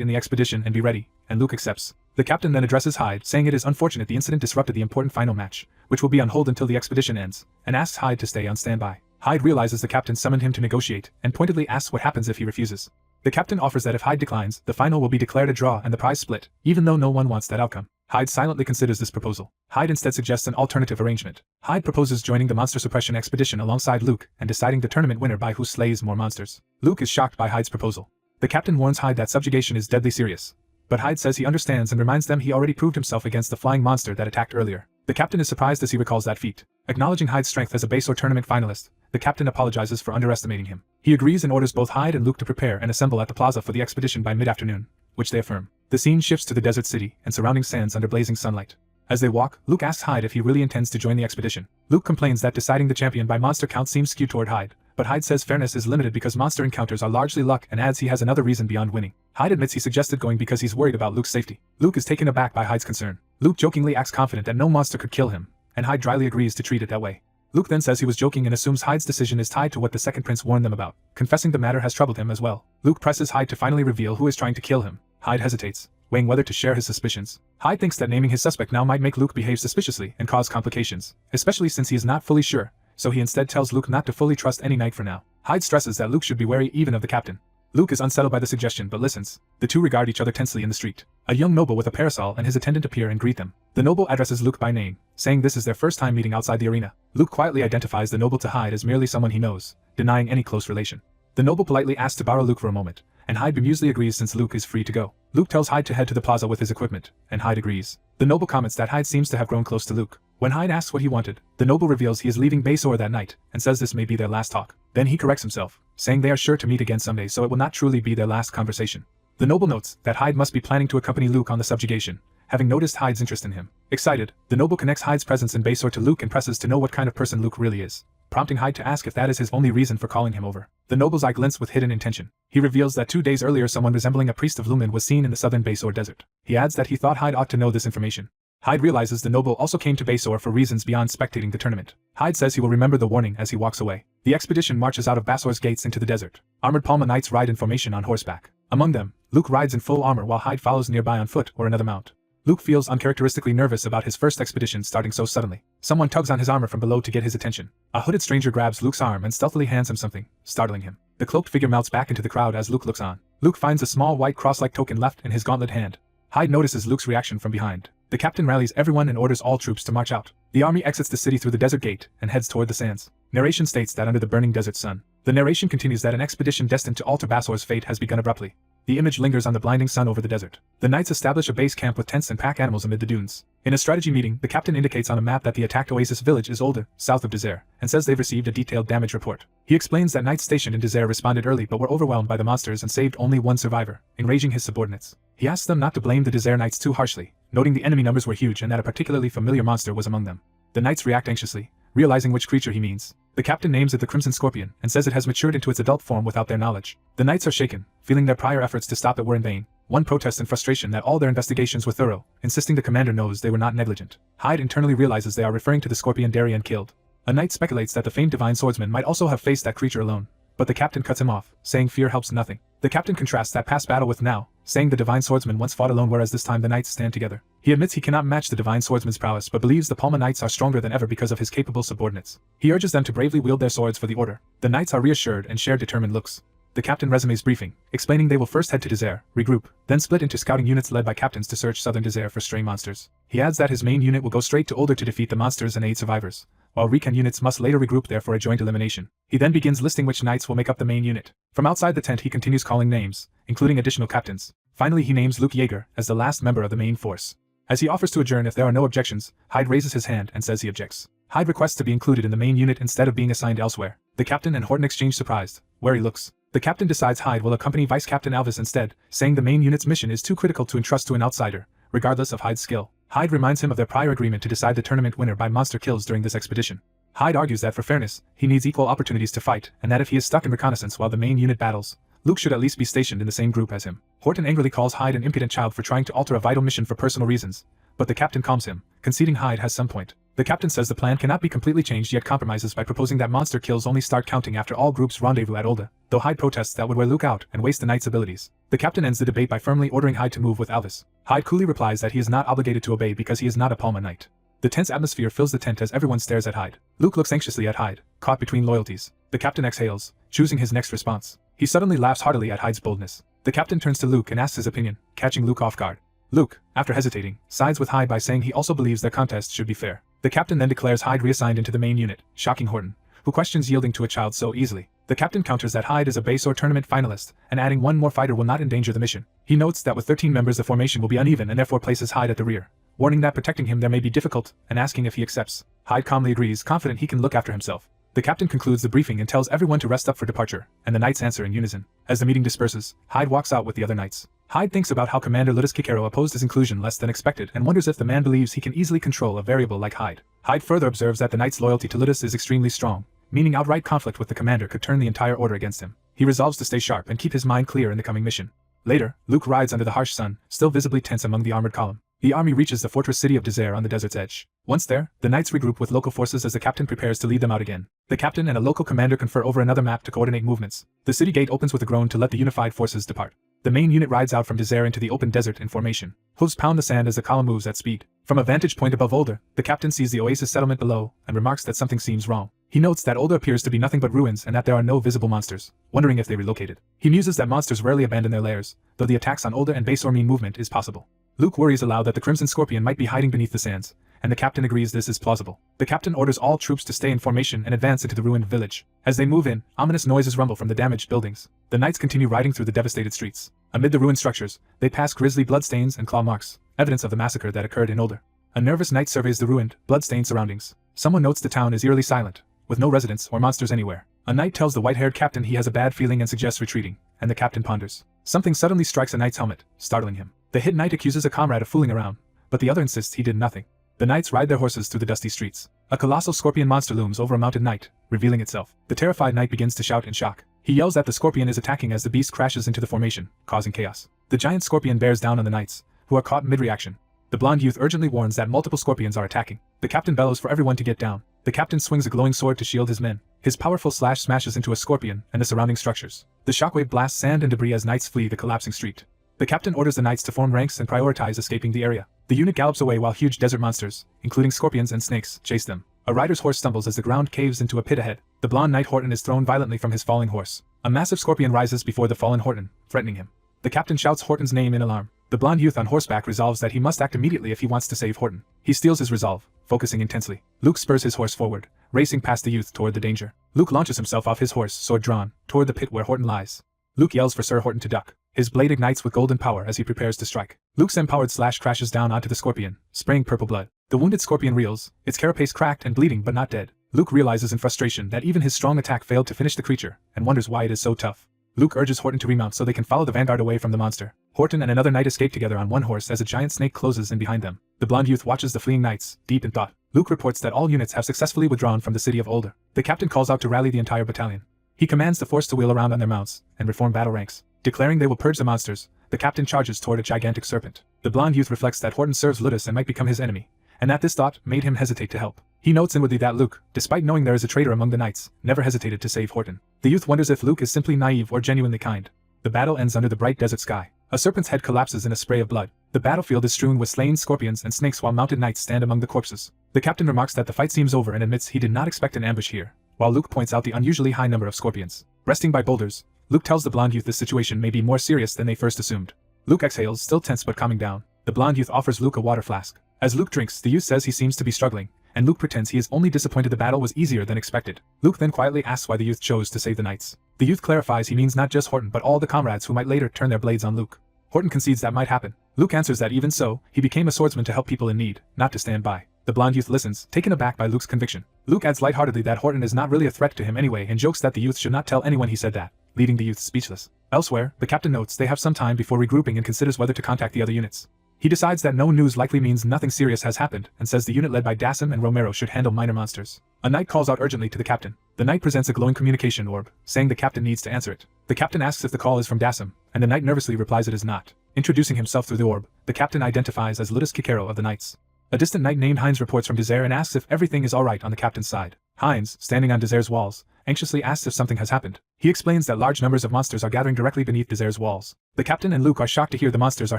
in the expedition and be ready, and Luke accepts. The captain then addresses Hyde, saying it is unfortunate the incident disrupted the important final match, which will be on hold until the expedition ends, and asks Hyde to stay on standby. Hyde realizes the captain summoned him to negotiate, and pointedly asks what happens if he refuses. The captain offers that if Hyde declines, the final will be declared a draw and the prize split, even though no one wants that outcome. Hyde silently considers this proposal. Hyde instead suggests an alternative arrangement. Hyde proposes joining the monster suppression expedition alongside Luke and deciding the tournament winner by who slays more monsters. Luke is shocked by Hyde's proposal. The captain warns Hyde that subjugation is deadly serious, but Hyde says he understands and reminds them he already proved himself against the flying monster that attacked earlier. The captain is surprised as he recalls that feat. Acknowledging Hyde's strength as a Baysore tournament finalist, the captain apologizes for underestimating him. He agrees and orders both Hyde and Luke to prepare and assemble at the plaza for the expedition by mid-afternoon, which they affirm. The scene shifts to the desert city and surrounding sands under blazing sunlight. As they walk, Luke asks Hyde if he really intends to join the expedition. Luke complains that deciding the champion by monster count seems skewed toward Hyde, but Hyde says fairness is limited because monster encounters are largely luck and adds he has another reason beyond winning. Hyde admits he suggested going because he's worried about Luke's safety. Luke is taken aback by Hyde's concern. Luke jokingly acts confident that no monster could kill him, and Hyde dryly agrees to treat it that way. Luke then says he was joking and assumes Hyde's decision is tied to what the second prince warned them about, confessing the matter has troubled him as well. Luke presses Hyde to finally reveal who is trying to kill him. Hyde hesitates, weighing whether to share his suspicions. Hyde thinks that naming his suspect now might make Luke behave suspiciously and cause complications, especially since he is not fully sure, so he instead tells Luke not to fully trust any knight for now. Hyde stresses that Luke should be wary even of the captain. Luke is unsettled by the suggestion but listens. The two regard each other tensely in the street. A young noble with a parasol and his attendant appear and greet them. The noble addresses Luke by name, saying this is their first time meeting outside the arena. Luke quietly identifies the noble to Hyde as merely someone he knows, denying any close relation. The noble politely asks to borrow Luke for a moment, and Hyde bemusely agrees since Luke is free to go. Luke tells Hyde to head to the plaza with his equipment, and Hyde agrees. The noble comments that Hyde seems to have grown close to Luke. When Hyde asks what he wanted, the noble reveals he is leaving Baysore that night, and says this may be their last talk. Then he corrects himself, saying they are sure to meet again someday so it will not truly be their last conversation. The noble notes that Hyde must be planning to accompany Luke on the subjugation, having noticed Hyde's interest in him. Excited, the noble connects Hyde's presence in Baysore to Luke and presses to know what kind of person Luke really is, prompting Hyde to ask if that is his only reason for calling him over. The noble's eye glints with hidden intention. He reveals that 2 days earlier someone resembling a priest of Lumen was seen in the southern Baysore desert. He adds that he thought Hyde ought to know this information. Hyde realizes the noble also came to Baysore for reasons beyond spectating the tournament. Hyde says he will remember the warning as he walks away. The expedition marches out of Bassor's gates into the desert. Armored Palma knights ride in formation on horseback. Among them, Luke rides in full armor while Hyde follows nearby on foot or another mount. Luke feels uncharacteristically nervous about his first expedition starting so suddenly. Someone tugs on his armor from below to get his attention. A hooded stranger grabs Luke's arm and stealthily hands him something, startling him. The cloaked figure melts back into the crowd as Luke looks on. Luke finds a small white cross-like token left in his gauntlet hand. Hyde notices Luke's reaction from behind. The captain rallies everyone and orders all troops to march out. The army exits the city through the desert gate and heads toward the sands. Narration states that under the burning desert sun. The narration continues that an expedition destined to alter Bassor's fate has begun abruptly. The image lingers on the blinding sun over the desert. The knights establish a base camp with tents and pack animals amid the dunes. In a strategy meeting, the captain indicates on a map that the attacked oasis village is older, south of Desert, and says they've received a detailed damage report. He explains that knights stationed in Desert responded early but were overwhelmed by the monsters and saved only one survivor, enraging his subordinates. He asks them not to blame the Desert knights too harshly, noting the enemy numbers were huge and that a particularly familiar monster was among them. The knights react anxiously, realizing which creature he means. The captain names it the Crimson Scorpion and says it has matured into its adult form without their knowledge. The knights are shaken, feeling their prior efforts to stop it were in vain. One protests in frustration that all their investigations were thorough, insisting the commander knows they were not negligent. Hyde internally realizes they are referring to the scorpion Darien killed. A knight speculates that the famed divine swordsman might also have faced that creature alone, but the captain cuts him off, saying fear helps nothing. The captain contrasts that past battle with now, saying the divine swordsman once fought alone whereas this time the knights stand together. He admits he cannot match the divine swordsman's prowess but believes the Palma knights are stronger than ever because of his capable subordinates. He urges them to bravely wield their swords for the order. The knights are reassured and share determined looks. The captain resumes briefing, explaining they will first head to Desert, regroup, then split into scouting units led by captains to search southern Desert for stray monsters. He adds that his main unit will go straight to Older to defeat the monsters and aid survivors, while recon units must later regroup there for a joint elimination. He then begins listing which knights will make up the main unit. From outside the tent he continues calling names, including additional captains. Finally he names Luke Yeager as the last member of the main force. As he offers to adjourn if there are no objections, Hyde raises his hand and says he objects. Hyde requests to be included in the main unit instead of being assigned elsewhere. The captain and Horton exchange surprised, wary looks. The captain decides Hyde will accompany Vice Captain Alvis instead, saying the main unit's mission is too critical to entrust to an outsider, regardless of Hyde's skill. Hyde reminds him of their prior agreement to decide the tournament winner by monster kills during this expedition. Hyde argues that for fairness, he needs equal opportunities to fight, and that if he is stuck in reconnaissance while the main unit battles, Luke should at least be stationed in the same group as him. Horton angrily calls Hyde an impudent child for trying to alter a vital mission for personal reasons, but the captain calms him, conceding Hyde has some point. The captain says the plan cannot be completely changed yet compromises by proposing that monster kills only start counting after all groups rendezvous at Olda, though Hyde protests that would wear Luke out and waste the knight's abilities. The captain ends the debate by firmly ordering Hyde to move with Alvis. Hyde coolly replies that he is not obligated to obey because he is not a Palma knight. The tense atmosphere fills the tent as everyone stares at Hyde. Luke looks anxiously at Hyde, caught between loyalties. The captain exhales, choosing his next response. He suddenly laughs heartily at Hyde's boldness. The captain turns to Luke and asks his opinion, catching Luke off guard. Luke, after hesitating, sides with Hyde by saying he also believes their contest should be fair. The captain then declares Hyde reassigned into the main unit, shocking Horton, who questions yielding to a child so easily. The captain counters that Hyde is a Baysore tournament finalist, and adding one more fighter will not endanger the mission. He notes that with 13 members the formation will be uneven and therefore places Hyde at the rear, warning that protecting him there may be difficult, and asking if he accepts. Hyde calmly agrees, confident he can look after himself. The captain concludes the briefing and tells everyone to rest up for departure, and the knights answer in unison. As the meeting disperses, Hyde walks out with the other knights. Hyde thinks about how Commander Ludus Kikero opposed his inclusion less than expected and wonders if the man believes he can easily control a variable like Hyde. Hyde further observes that the knight's loyalty to Ludus is extremely strong, meaning outright conflict with the commander could turn the entire order against him. He resolves to stay sharp and keep his mind clear in the coming mission. Later, Luke rides under the harsh sun, still visibly tense among the armored column. The army reaches the fortress city of Desert on the desert's edge. Once there, the knights regroup with local forces as the captain prepares to lead them out again. The captain and a local commander confer over another map to coordinate movements. The city gate opens with a groan to let the unified forces depart. The main unit rides out from Desert into the open desert in formation. Hooves pound the sand as the column moves at speed. From a vantage point above Older, the captain sees the oasis settlement below and remarks that something seems wrong. He notes that Older appears to be nothing but ruins and that there are no visible monsters, wondering if they relocated. He muses that monsters rarely abandon their lairs, though the attacks on Older and base Ormine movement is possible. Luke worries aloud that the Crimson Scorpion might be hiding beneath the sands, and the captain agrees this is plausible. The captain orders all troops to stay in formation and advance into the ruined village. As they move in, ominous noises rumble from the damaged buildings. The knights continue riding through the devastated streets. Amid the ruined structures, they pass grisly bloodstains and claw marks, evidence of the massacre that occurred in Older. A nervous knight surveys the ruined, blood-stained surroundings. Someone notes the town is eerily silent, with no residents or monsters anywhere. A knight tells the white-haired captain he has a bad feeling and suggests retreating, and the captain ponders. Something suddenly strikes a knight's helmet, startling him. The hit knight accuses a comrade of fooling around, but the other insists he did nothing. The knights ride their horses through the dusty streets. A colossal scorpion monster looms over a mounted knight, revealing itself. The terrified knight begins to shout in shock. He yells that the scorpion is attacking as the beast crashes into the formation, causing chaos. The giant scorpion bears down on the knights, who are caught mid-reaction. The blonde youth urgently warns that multiple scorpions are attacking. The captain bellows for everyone to get down. The captain swings a glowing sword to shield his men. His powerful slash smashes into a scorpion and the surrounding structures. The shockwave blasts sand and debris as knights flee the collapsing street. The captain orders the knights to form ranks and prioritize escaping the area. The unit gallops away while huge desert monsters, including scorpions and snakes, chase them. A rider's horse stumbles as the ground caves into a pit ahead. The blonde knight Horton is thrown violently from his falling horse. A massive scorpion rises before the fallen Horton, threatening him. The captain shouts Horton's name in alarm. The blonde youth on horseback resolves that he must act immediately if he wants to save Horton. He steels his resolve, focusing intensely. Luke spurs his horse forward, racing past the youth toward the danger. Luke launches himself off his horse, sword drawn, toward the pit where Horton lies. Luke yells for Sir Horton to duck. His blade ignites with golden power as he prepares to strike. Luke's empowered slash crashes down onto the scorpion, spraying purple blood. The wounded scorpion reels, its carapace cracked and bleeding but not dead. Luke realizes in frustration that even his strong attack failed to finish the creature, and wonders why it is so tough. Luke urges Horton to remount so they can follow the vanguard away from the monster. Horton and another knight escape together on one horse as a giant snake closes in behind them. The blonde youth watches the fleeing knights, deep in thought. Luke reports that all units have successfully withdrawn from the city of Older. The captain calls out to rally the entire battalion. He commands the force to wheel around on their mounts and reform battle ranks. Declaring they will purge the monsters, the captain charges toward a gigantic serpent. The blonde youth reflects that Horton serves Ludus and might become his enemy, and that this thought made him hesitate to help. He notes inwardly that Luke, despite knowing there is a traitor among the knights, never hesitated to save Horton. The youth wonders if Luke is simply naive or genuinely kind. The battle ends under the bright desert sky. A serpent's head collapses in a spray of blood. The battlefield is strewn with slain scorpions and snakes while mounted knights stand among the corpses. The captain remarks that the fight seems over and admits he did not expect an ambush here, while Luke points out the unusually high number of scorpions. Resting by boulders, Luke tells the blonde youth this situation may be more serious than they first assumed. Luke exhales, still tense but calming down. The blonde youth offers Luke a water flask. As Luke drinks, the youth says he seems to be struggling, and Luke pretends he is only disappointed the battle was easier than expected. Luke then quietly asks why the youth chose to save the knights. The youth clarifies he means not just Horton but all the comrades who might later turn their blades on Luke. Horton concedes that might happen. Luke answers that even so, he became a swordsman to help people in need, not to stand by. The blonde youth listens, taken aback by Luke's conviction. Luke adds lightheartedly that Horton is not really a threat to him anyway and jokes that the youth should not tell anyone he said that, leaving the youth speechless. Elsewhere, the captain notes they have some time before regrouping and considers whether to contact the other units. He decides that no news likely means nothing serious has happened and says the unit led by Dassam and Romero should handle minor monsters. A knight calls out urgently to the captain. The knight presents a glowing communication orb, saying the captain needs to answer it. The captain asks if the call is from Dassam, and the knight nervously replies it is not. Introducing himself through the orb, the captain identifies as Ludus Kikero of the Knights. A distant knight named Heinz reports from Desert and asks if everything is alright on the captain's side. Heinz, standing on Desert's walls, anxiously asks if something has happened. He explains that large numbers of monsters are gathering directly beneath Desert's walls. The captain and Luke are shocked to hear the monsters are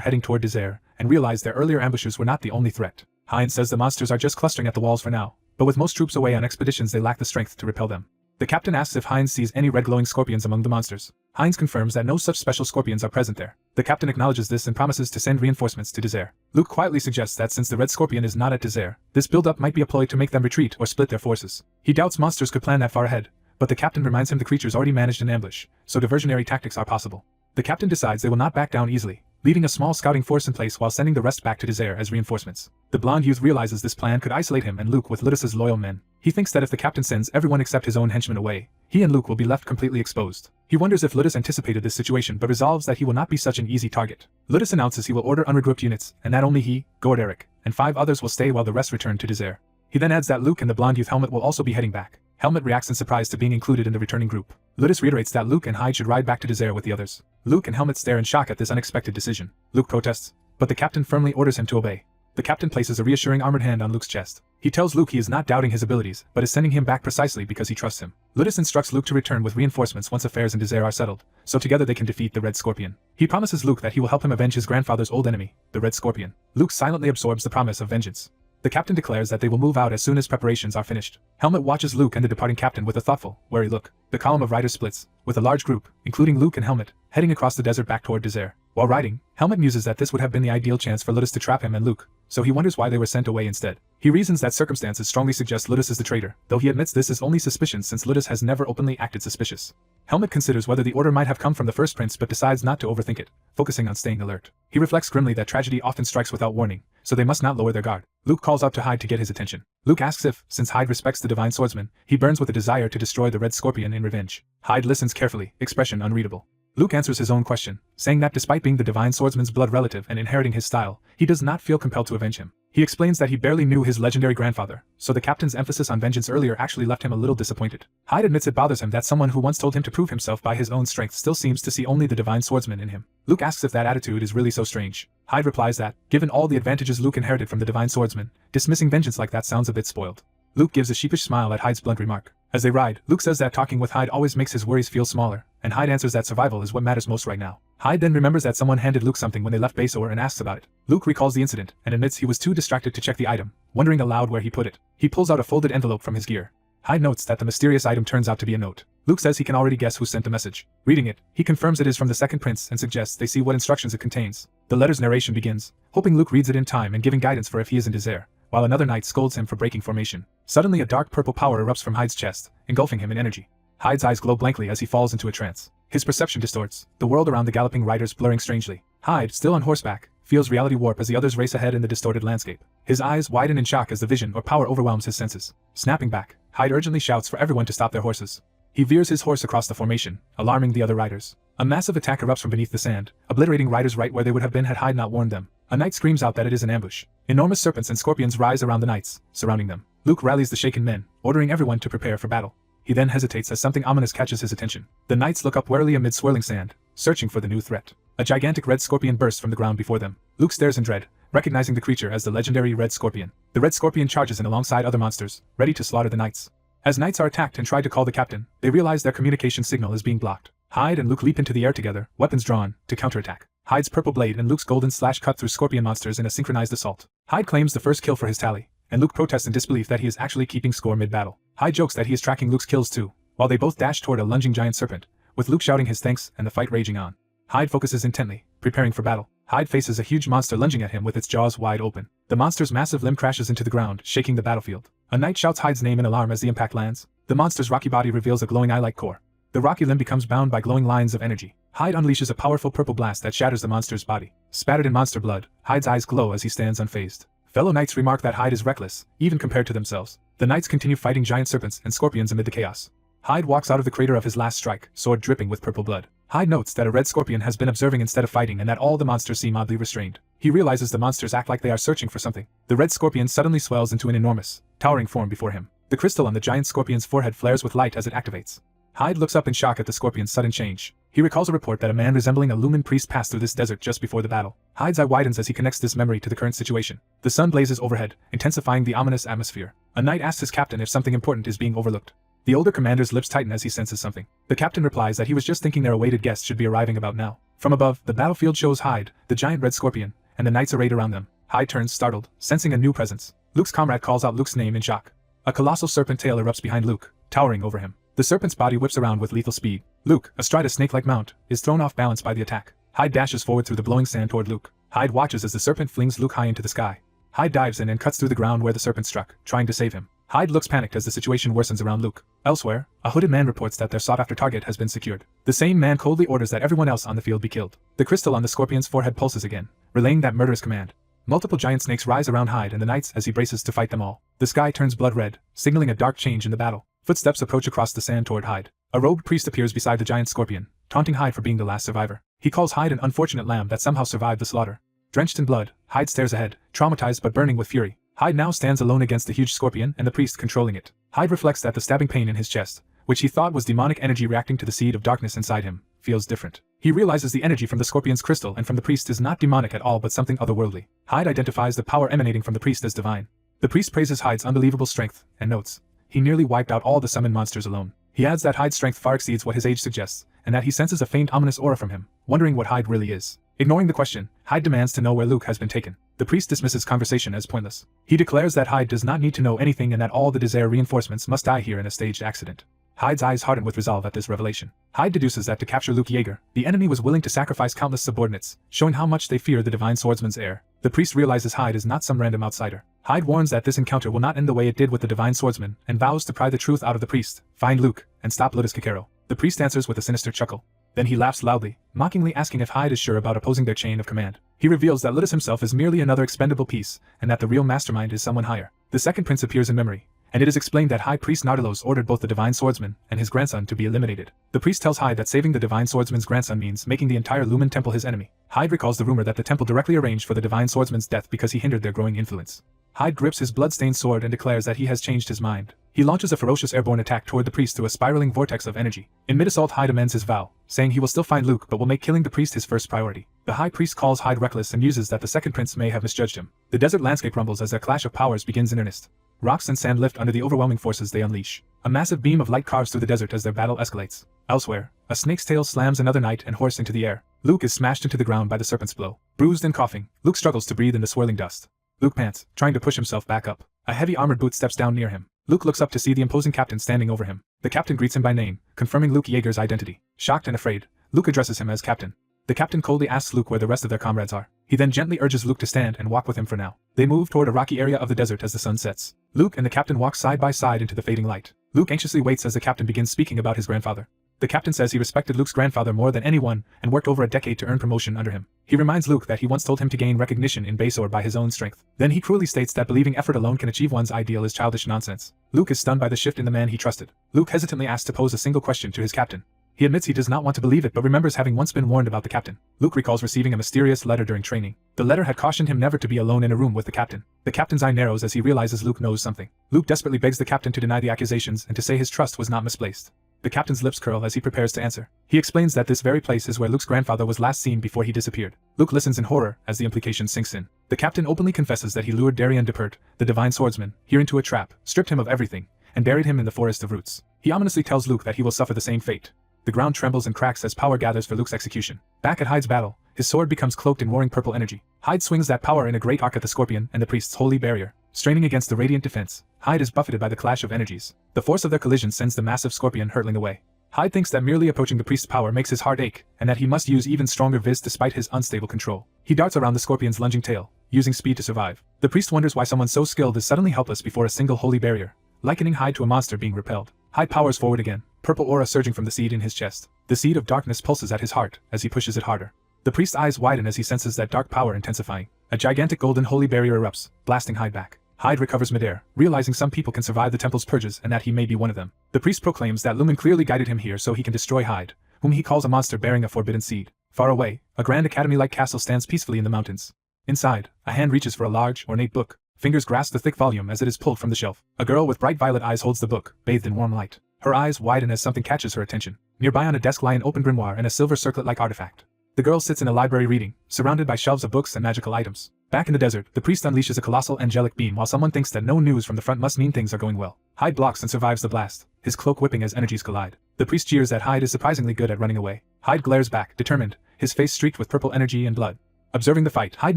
heading toward Desert, and realize their earlier ambushers were not the only threat. Heinz says the monsters are just clustering at the walls for now, but with most troops away on expeditions they lack the strength to repel them. The captain asks if Heinz sees any red glowing scorpions among the monsters. Heinz confirms that no such special scorpions are present there. The captain acknowledges this and promises to send reinforcements to Desert. Luke quietly suggests that since the red scorpion is not at Desert, this build-up might be a ploy to make them retreat or split their forces. He doubts monsters could plan that far ahead, but the captain reminds him the creatures already managed an ambush, so diversionary tactics are possible. The captain decides they will not back down easily, leaving a small scouting force in place while sending the rest back to Desert as reinforcements. The blonde youth realizes this plan could isolate him and Luke with Ludus's loyal men. He thinks that if the captain sends everyone except his own henchmen away, he and Luke will be left completely exposed. He wonders if Ludus anticipated this situation but resolves that he will not be such an easy target. Ludus announces he will order unregrouped units, and that only he, Gorderic, and 5 others will stay while the rest return to Desert. He then adds that Luke and the blonde youth Helmet will also be heading back. Helmet reacts in surprise to being included in the returning group. Ludus reiterates that Luke and Hyde should ride back to Desert with the others. Luke and Helmet stare in shock at this unexpected decision. Luke protests, but the captain firmly orders him to obey. The captain places a reassuring armored hand on Luke's chest. He tells Luke he is not doubting his abilities, but is sending him back precisely because he trusts him. Ludus instructs Luke to return with reinforcements once affairs in Desert are settled, so together they can defeat the Red Scorpion. He promises Luke that he will help him avenge his grandfather's old enemy, the Red Scorpion. Luke silently absorbs the promise of vengeance. The captain declares that they will move out as soon as preparations are finished. Helmet watches Luke and the departing captain with a thoughtful, wary look. The column of riders splits, with a large group, including Luke and Helmet, heading across the desert back toward Desert. While riding, Helmet muses that this would have been the ideal chance for Ludus to trap him and Luke, so he wonders why they were sent away instead. He reasons that circumstances strongly suggest Ludus is the traitor, though he admits this is only suspicion since Ludus has never openly acted suspicious. Helmet considers whether the order might have come from the first prince but decides not to overthink it, focusing on staying alert. He reflects grimly that tragedy often strikes without warning, so they must not lower their guard. Luke calls out to Hyde to get his attention. Luke asks if, since Hyde respects the divine swordsman, he burns with a desire to destroy the Red Scorpion in revenge. Hyde listens carefully, expression unreadable. Luke answers his own question, saying that despite being the divine swordsman's blood relative and inheriting his style, he does not feel compelled to avenge him. He explains that he barely knew his legendary grandfather, so the captain's emphasis on vengeance earlier actually left him a little disappointed. Hyde admits it bothers him that someone who once told him to prove himself by his own strength still seems to see only the divine swordsman in him. Luke asks if that attitude is really so strange. Hyde replies that, given all the advantages Luke inherited from the divine swordsman, dismissing vengeance like that sounds a bit spoiled. Luke gives a sheepish smile at Hyde's blunt remark. As they ride, Luke says that talking with Hyde always makes his worries feel smaller, and Hyde answers that survival is what matters most right now. Hyde then remembers that someone handed Luke something when they left Basor and asks about it. Luke recalls the incident and admits he was too distracted to check the item, wondering aloud where he put it. He pulls out a folded envelope from his gear. Hyde notes that the mysterious item turns out to be a note. Luke says he can already guess who sent the message. Reading it, he confirms it is from the second prince and suggests they see what instructions it contains. The letter's narration begins, hoping Luke reads it in time and giving guidance for if he is in Desert, while another knight scolds him for breaking formation. Suddenly a dark purple power erupts from Hyde's chest, engulfing him in energy. Hyde's eyes glow blankly as he falls into a trance. His perception distorts, the world around the galloping riders blurring strangely. Hyde, still on horseback, feels reality warp as the others race ahead in the distorted landscape. His eyes widen in shock as the vision or power overwhelms his senses. Snapping back, Hyde urgently shouts for everyone to stop their horses. He veers his horse across the formation, alarming the other riders. A massive attack erupts from beneath the sand, obliterating riders right where they would have been had Hyde not warned them. A knight screams out that it is an ambush. Enormous serpents and scorpions rise around the knights, surrounding them. Luke rallies the shaken men, ordering everyone to prepare for battle. He then hesitates as something ominous catches his attention. The knights look up warily amid swirling sand, searching for the new threat. A gigantic red scorpion bursts from the ground before them. Luke stares in dread, recognizing the creature as the legendary Red Scorpion. The Red Scorpion charges in alongside other monsters, ready to slaughter the knights. As knights are attacked and try to call the captain, they realize their communication signal is being blocked. Hyde and Luke leap into the air together, weapons drawn, to counterattack. Hyde's purple blade and Luke's golden slash cut through scorpion monsters in a synchronized assault. Hyde claims the first kill for his tally, and Luke protests in disbelief that he is actually keeping score mid-battle. Hyde jokes that he is tracking Luke's kills too, while they both dash toward a lunging giant serpent, with Luke shouting his thanks and the fight raging on. Hyde focuses intently, preparing for battle. Hyde faces a huge monster lunging at him with its jaws wide open. The monster's massive limb crashes into the ground, shaking the battlefield. A knight shouts Hyde's name in alarm as the impact lands. The monster's rocky body reveals a glowing eye-like core. The rocky limb becomes bound by glowing lines of energy. Hyde unleashes a powerful purple blast that shatters the monster's body. Spattered in monster blood, Hyde's eyes glow as he stands unfazed. Fellow knights remark that Hyde is reckless, even compared to themselves. The knights continue fighting giant serpents and scorpions amid the chaos. Hyde walks out of the crater of his last strike, sword dripping with purple blood. Hyde notes that a red scorpion has been observing instead of fighting and that all the monsters seem oddly restrained. He realizes the monsters act like they are searching for something. The red scorpion suddenly swells into an enormous, towering form before him. The crystal on the giant scorpion's forehead flares with light as it activates. Hyde looks up in shock at the scorpion's sudden change. He recalls a report that a man resembling a Lumen priest passed through this desert just before the battle. Hyde's eye widens as he connects this memory to the current situation. The sun blazes overhead, intensifying the ominous atmosphere. A knight asks his captain if something important is being overlooked. The older commander's lips tighten as he senses something. The captain replies that he was just thinking their awaited guests should be arriving about now. From above, the battlefield shows Hyde, the giant red scorpion, and the knights arrayed around them. Hyde turns startled, sensing a new presence. Luke's comrade calls out Luke's name in shock. A colossal serpent tail erupts behind Luke, towering over him. The serpent's body whips around with lethal speed. Luke, astride a snake-like mount, is thrown off balance by the attack. Hyde dashes forward through the blowing sand toward Luke. Hyde watches as the serpent flings Luke high into the sky. Hyde dives in and cuts through the ground where the serpent struck, trying to save him. Hyde looks panicked as the situation worsens around Luke. Elsewhere, a hooded man reports that their sought-after target has been secured. The same man coldly orders that everyone else on the field be killed. The crystal on the scorpion's forehead pulses again, relaying that murderous command. Multiple giant snakes rise around Hyde and the knights as he braces to fight them all. The sky turns blood red, signaling a dark change in the battle. Footsteps approach across the sand toward Hyde. A robed priest appears beside the giant scorpion, taunting Hyde for being the last survivor. He calls Hyde an unfortunate lamb that somehow survived the slaughter. Drenched in blood, Hyde stares ahead, traumatized but burning with fury. Hyde now stands alone against the huge scorpion and the priest controlling it. Hyde reflects that the stabbing pain in his chest, which he thought was demonic energy reacting to the seed of darkness inside him, feels different. He realizes the energy from the scorpion's crystal and from the priest is not demonic at all but something otherworldly. Hyde identifies the power emanating from the priest as divine. The priest praises Hyde's unbelievable strength, and notes, he nearly wiped out all the summoned monsters alone. He adds that Hyde's strength far exceeds what his age suggests, and that he senses a faint ominous aura from him, wondering what Hyde really is. Ignoring the question, Hyde demands to know where Luke has been taken. The priest dismisses conversation as pointless. He declares that Hyde does not need to know anything and that all the Desire reinforcements must die here in a staged accident. Hyde's eyes harden with resolve at this revelation. Hyde deduces that to capture Luke Yeager, the enemy was willing to sacrifice countless subordinates, showing how much they fear the divine swordsman's heir. The priest realizes Hyde is not some random outsider. Hyde warns that this encounter will not end the way it did with the divine swordsman, and vows to pry the truth out of the priest, find Luke, and stop Lotus Kikero. The priest answers with a sinister chuckle. Then he laughs loudly, mockingly asking if Hyde is sure about opposing their chain of command. He reveals that Lotus himself is merely another expendable piece, and that the real mastermind is someone higher. The second prince appears in memory, and it is explained that High Priest Nardalos ordered both the divine swordsman and his grandson to be eliminated. The priest tells Hyde that saving the divine swordsman's grandson means making the entire Lumen Temple his enemy. Hyde recalls the rumor that the temple directly arranged for the divine swordsman's death because he hindered their growing influence. Hyde grips his blood-stained sword and declares that he has changed his mind. He launches a ferocious airborne attack toward the priest through a spiraling vortex of energy. In mid-assault, Hyde amends his vow, saying he will still find Luke but will make killing the priest his first priority. The high priest calls Hyde reckless and muses that the second prince may have misjudged him. The desert landscape rumbles as their clash of powers begins in earnest. Rocks and sand lift under the overwhelming forces they unleash. A massive beam of light carves through the desert as their battle escalates. Elsewhere, a snake's tail slams another knight and horse into the air. Luke is smashed into the ground by the serpent's blow. Bruised and coughing, Luke struggles to breathe in the swirling dust. Luke pants, trying to push himself back up. A heavy armored boot steps down near him. Luke looks up to see the imposing captain standing over him. The captain greets him by name, confirming Luke Yeager's identity. Shocked and afraid, Luke addresses him as captain. The captain coldly asks Luke where the rest of their comrades are. He then gently urges Luke to stand and walk with him for now. They move toward a rocky area of the desert as the sun sets. Luke and the captain walk side by side into the fading light. Luke anxiously waits as the captain begins speaking about his grandfather. The captain says he respected Luke's grandfather more than anyone and worked over a decade to earn promotion under him. He reminds Luke that he once told him to gain recognition in Basor by his own strength. Then he cruelly states that believing effort alone can achieve one's ideal is childish nonsense. Luke is stunned by the shift in the man he trusted. Luke hesitantly asks to pose a single question to his captain. He admits he does not want to believe it but remembers having once been warned about the captain. Luke recalls receiving a mysterious letter during training. The letter had cautioned him never to be alone in a room with the captain. The captain's eye narrows as he realizes Luke knows something. Luke desperately begs the captain to deny the accusations and to say his trust was not misplaced. The captain's lips curl as he prepares to answer. He explains that this very place is where Luke's grandfather was last seen before he disappeared. Luke listens in horror as the implication sinks in. The captain openly confesses that he lured Darian Depert, the divine swordsman, here into a trap, stripped him of everything, and buried him in the forest of roots. He ominously tells Luke that he will suffer the same fate. The ground trembles and cracks as power gathers for Luke's execution. Back at Hyde's battle, his sword becomes cloaked in roaring purple energy. Hyde swings that power in a great arc at the scorpion and the priest's holy barrier. Straining against the radiant defense, Hyde is buffeted by the clash of energies. The force of their collision sends the massive scorpion hurtling away. Hyde thinks that merely approaching the priest's power makes his heart ache, and that he must use even stronger viz despite his unstable control. He darts around the scorpion's lunging tail, using speed to survive. The priest wonders why someone so skilled is suddenly helpless before a single holy barrier, likening Hyde to a monster being repelled. Hyde powers forward again, purple aura surging from the seed in his chest. The seed of darkness pulses at his heart as he pushes it harder. The priest's eyes widen as he senses that dark power intensifying. A gigantic golden holy barrier erupts, blasting Hyde back. Hyde recovers midair, realizing some people can survive the temple's purges and that he may be one of them. The priest proclaims that Lumen clearly guided him here so he can destroy Hyde, whom he calls a monster bearing a forbidden seed. Far away, a grand academy-like castle stands peacefully in the mountains. Inside, a hand reaches for a large, ornate book. Fingers grasp the thick volume as it is pulled from the shelf. A girl with bright violet eyes holds the book, bathed in warm light. Her eyes widen as something catches her attention. Nearby on a desk lie an open grimoire and a silver circlet-like artifact. The girl sits in a library reading, surrounded by shelves of books and magical items. Back in the desert, the priest unleashes a colossal angelic beam while someone thinks that no news from the front must mean things are going well. Hyde blocks and survives the blast, his cloak whipping as energies collide. The priest jeers that Hyde is surprisingly good at running away. Hyde glares back, determined, his face streaked with purple energy and blood. Observing the fight, Hyde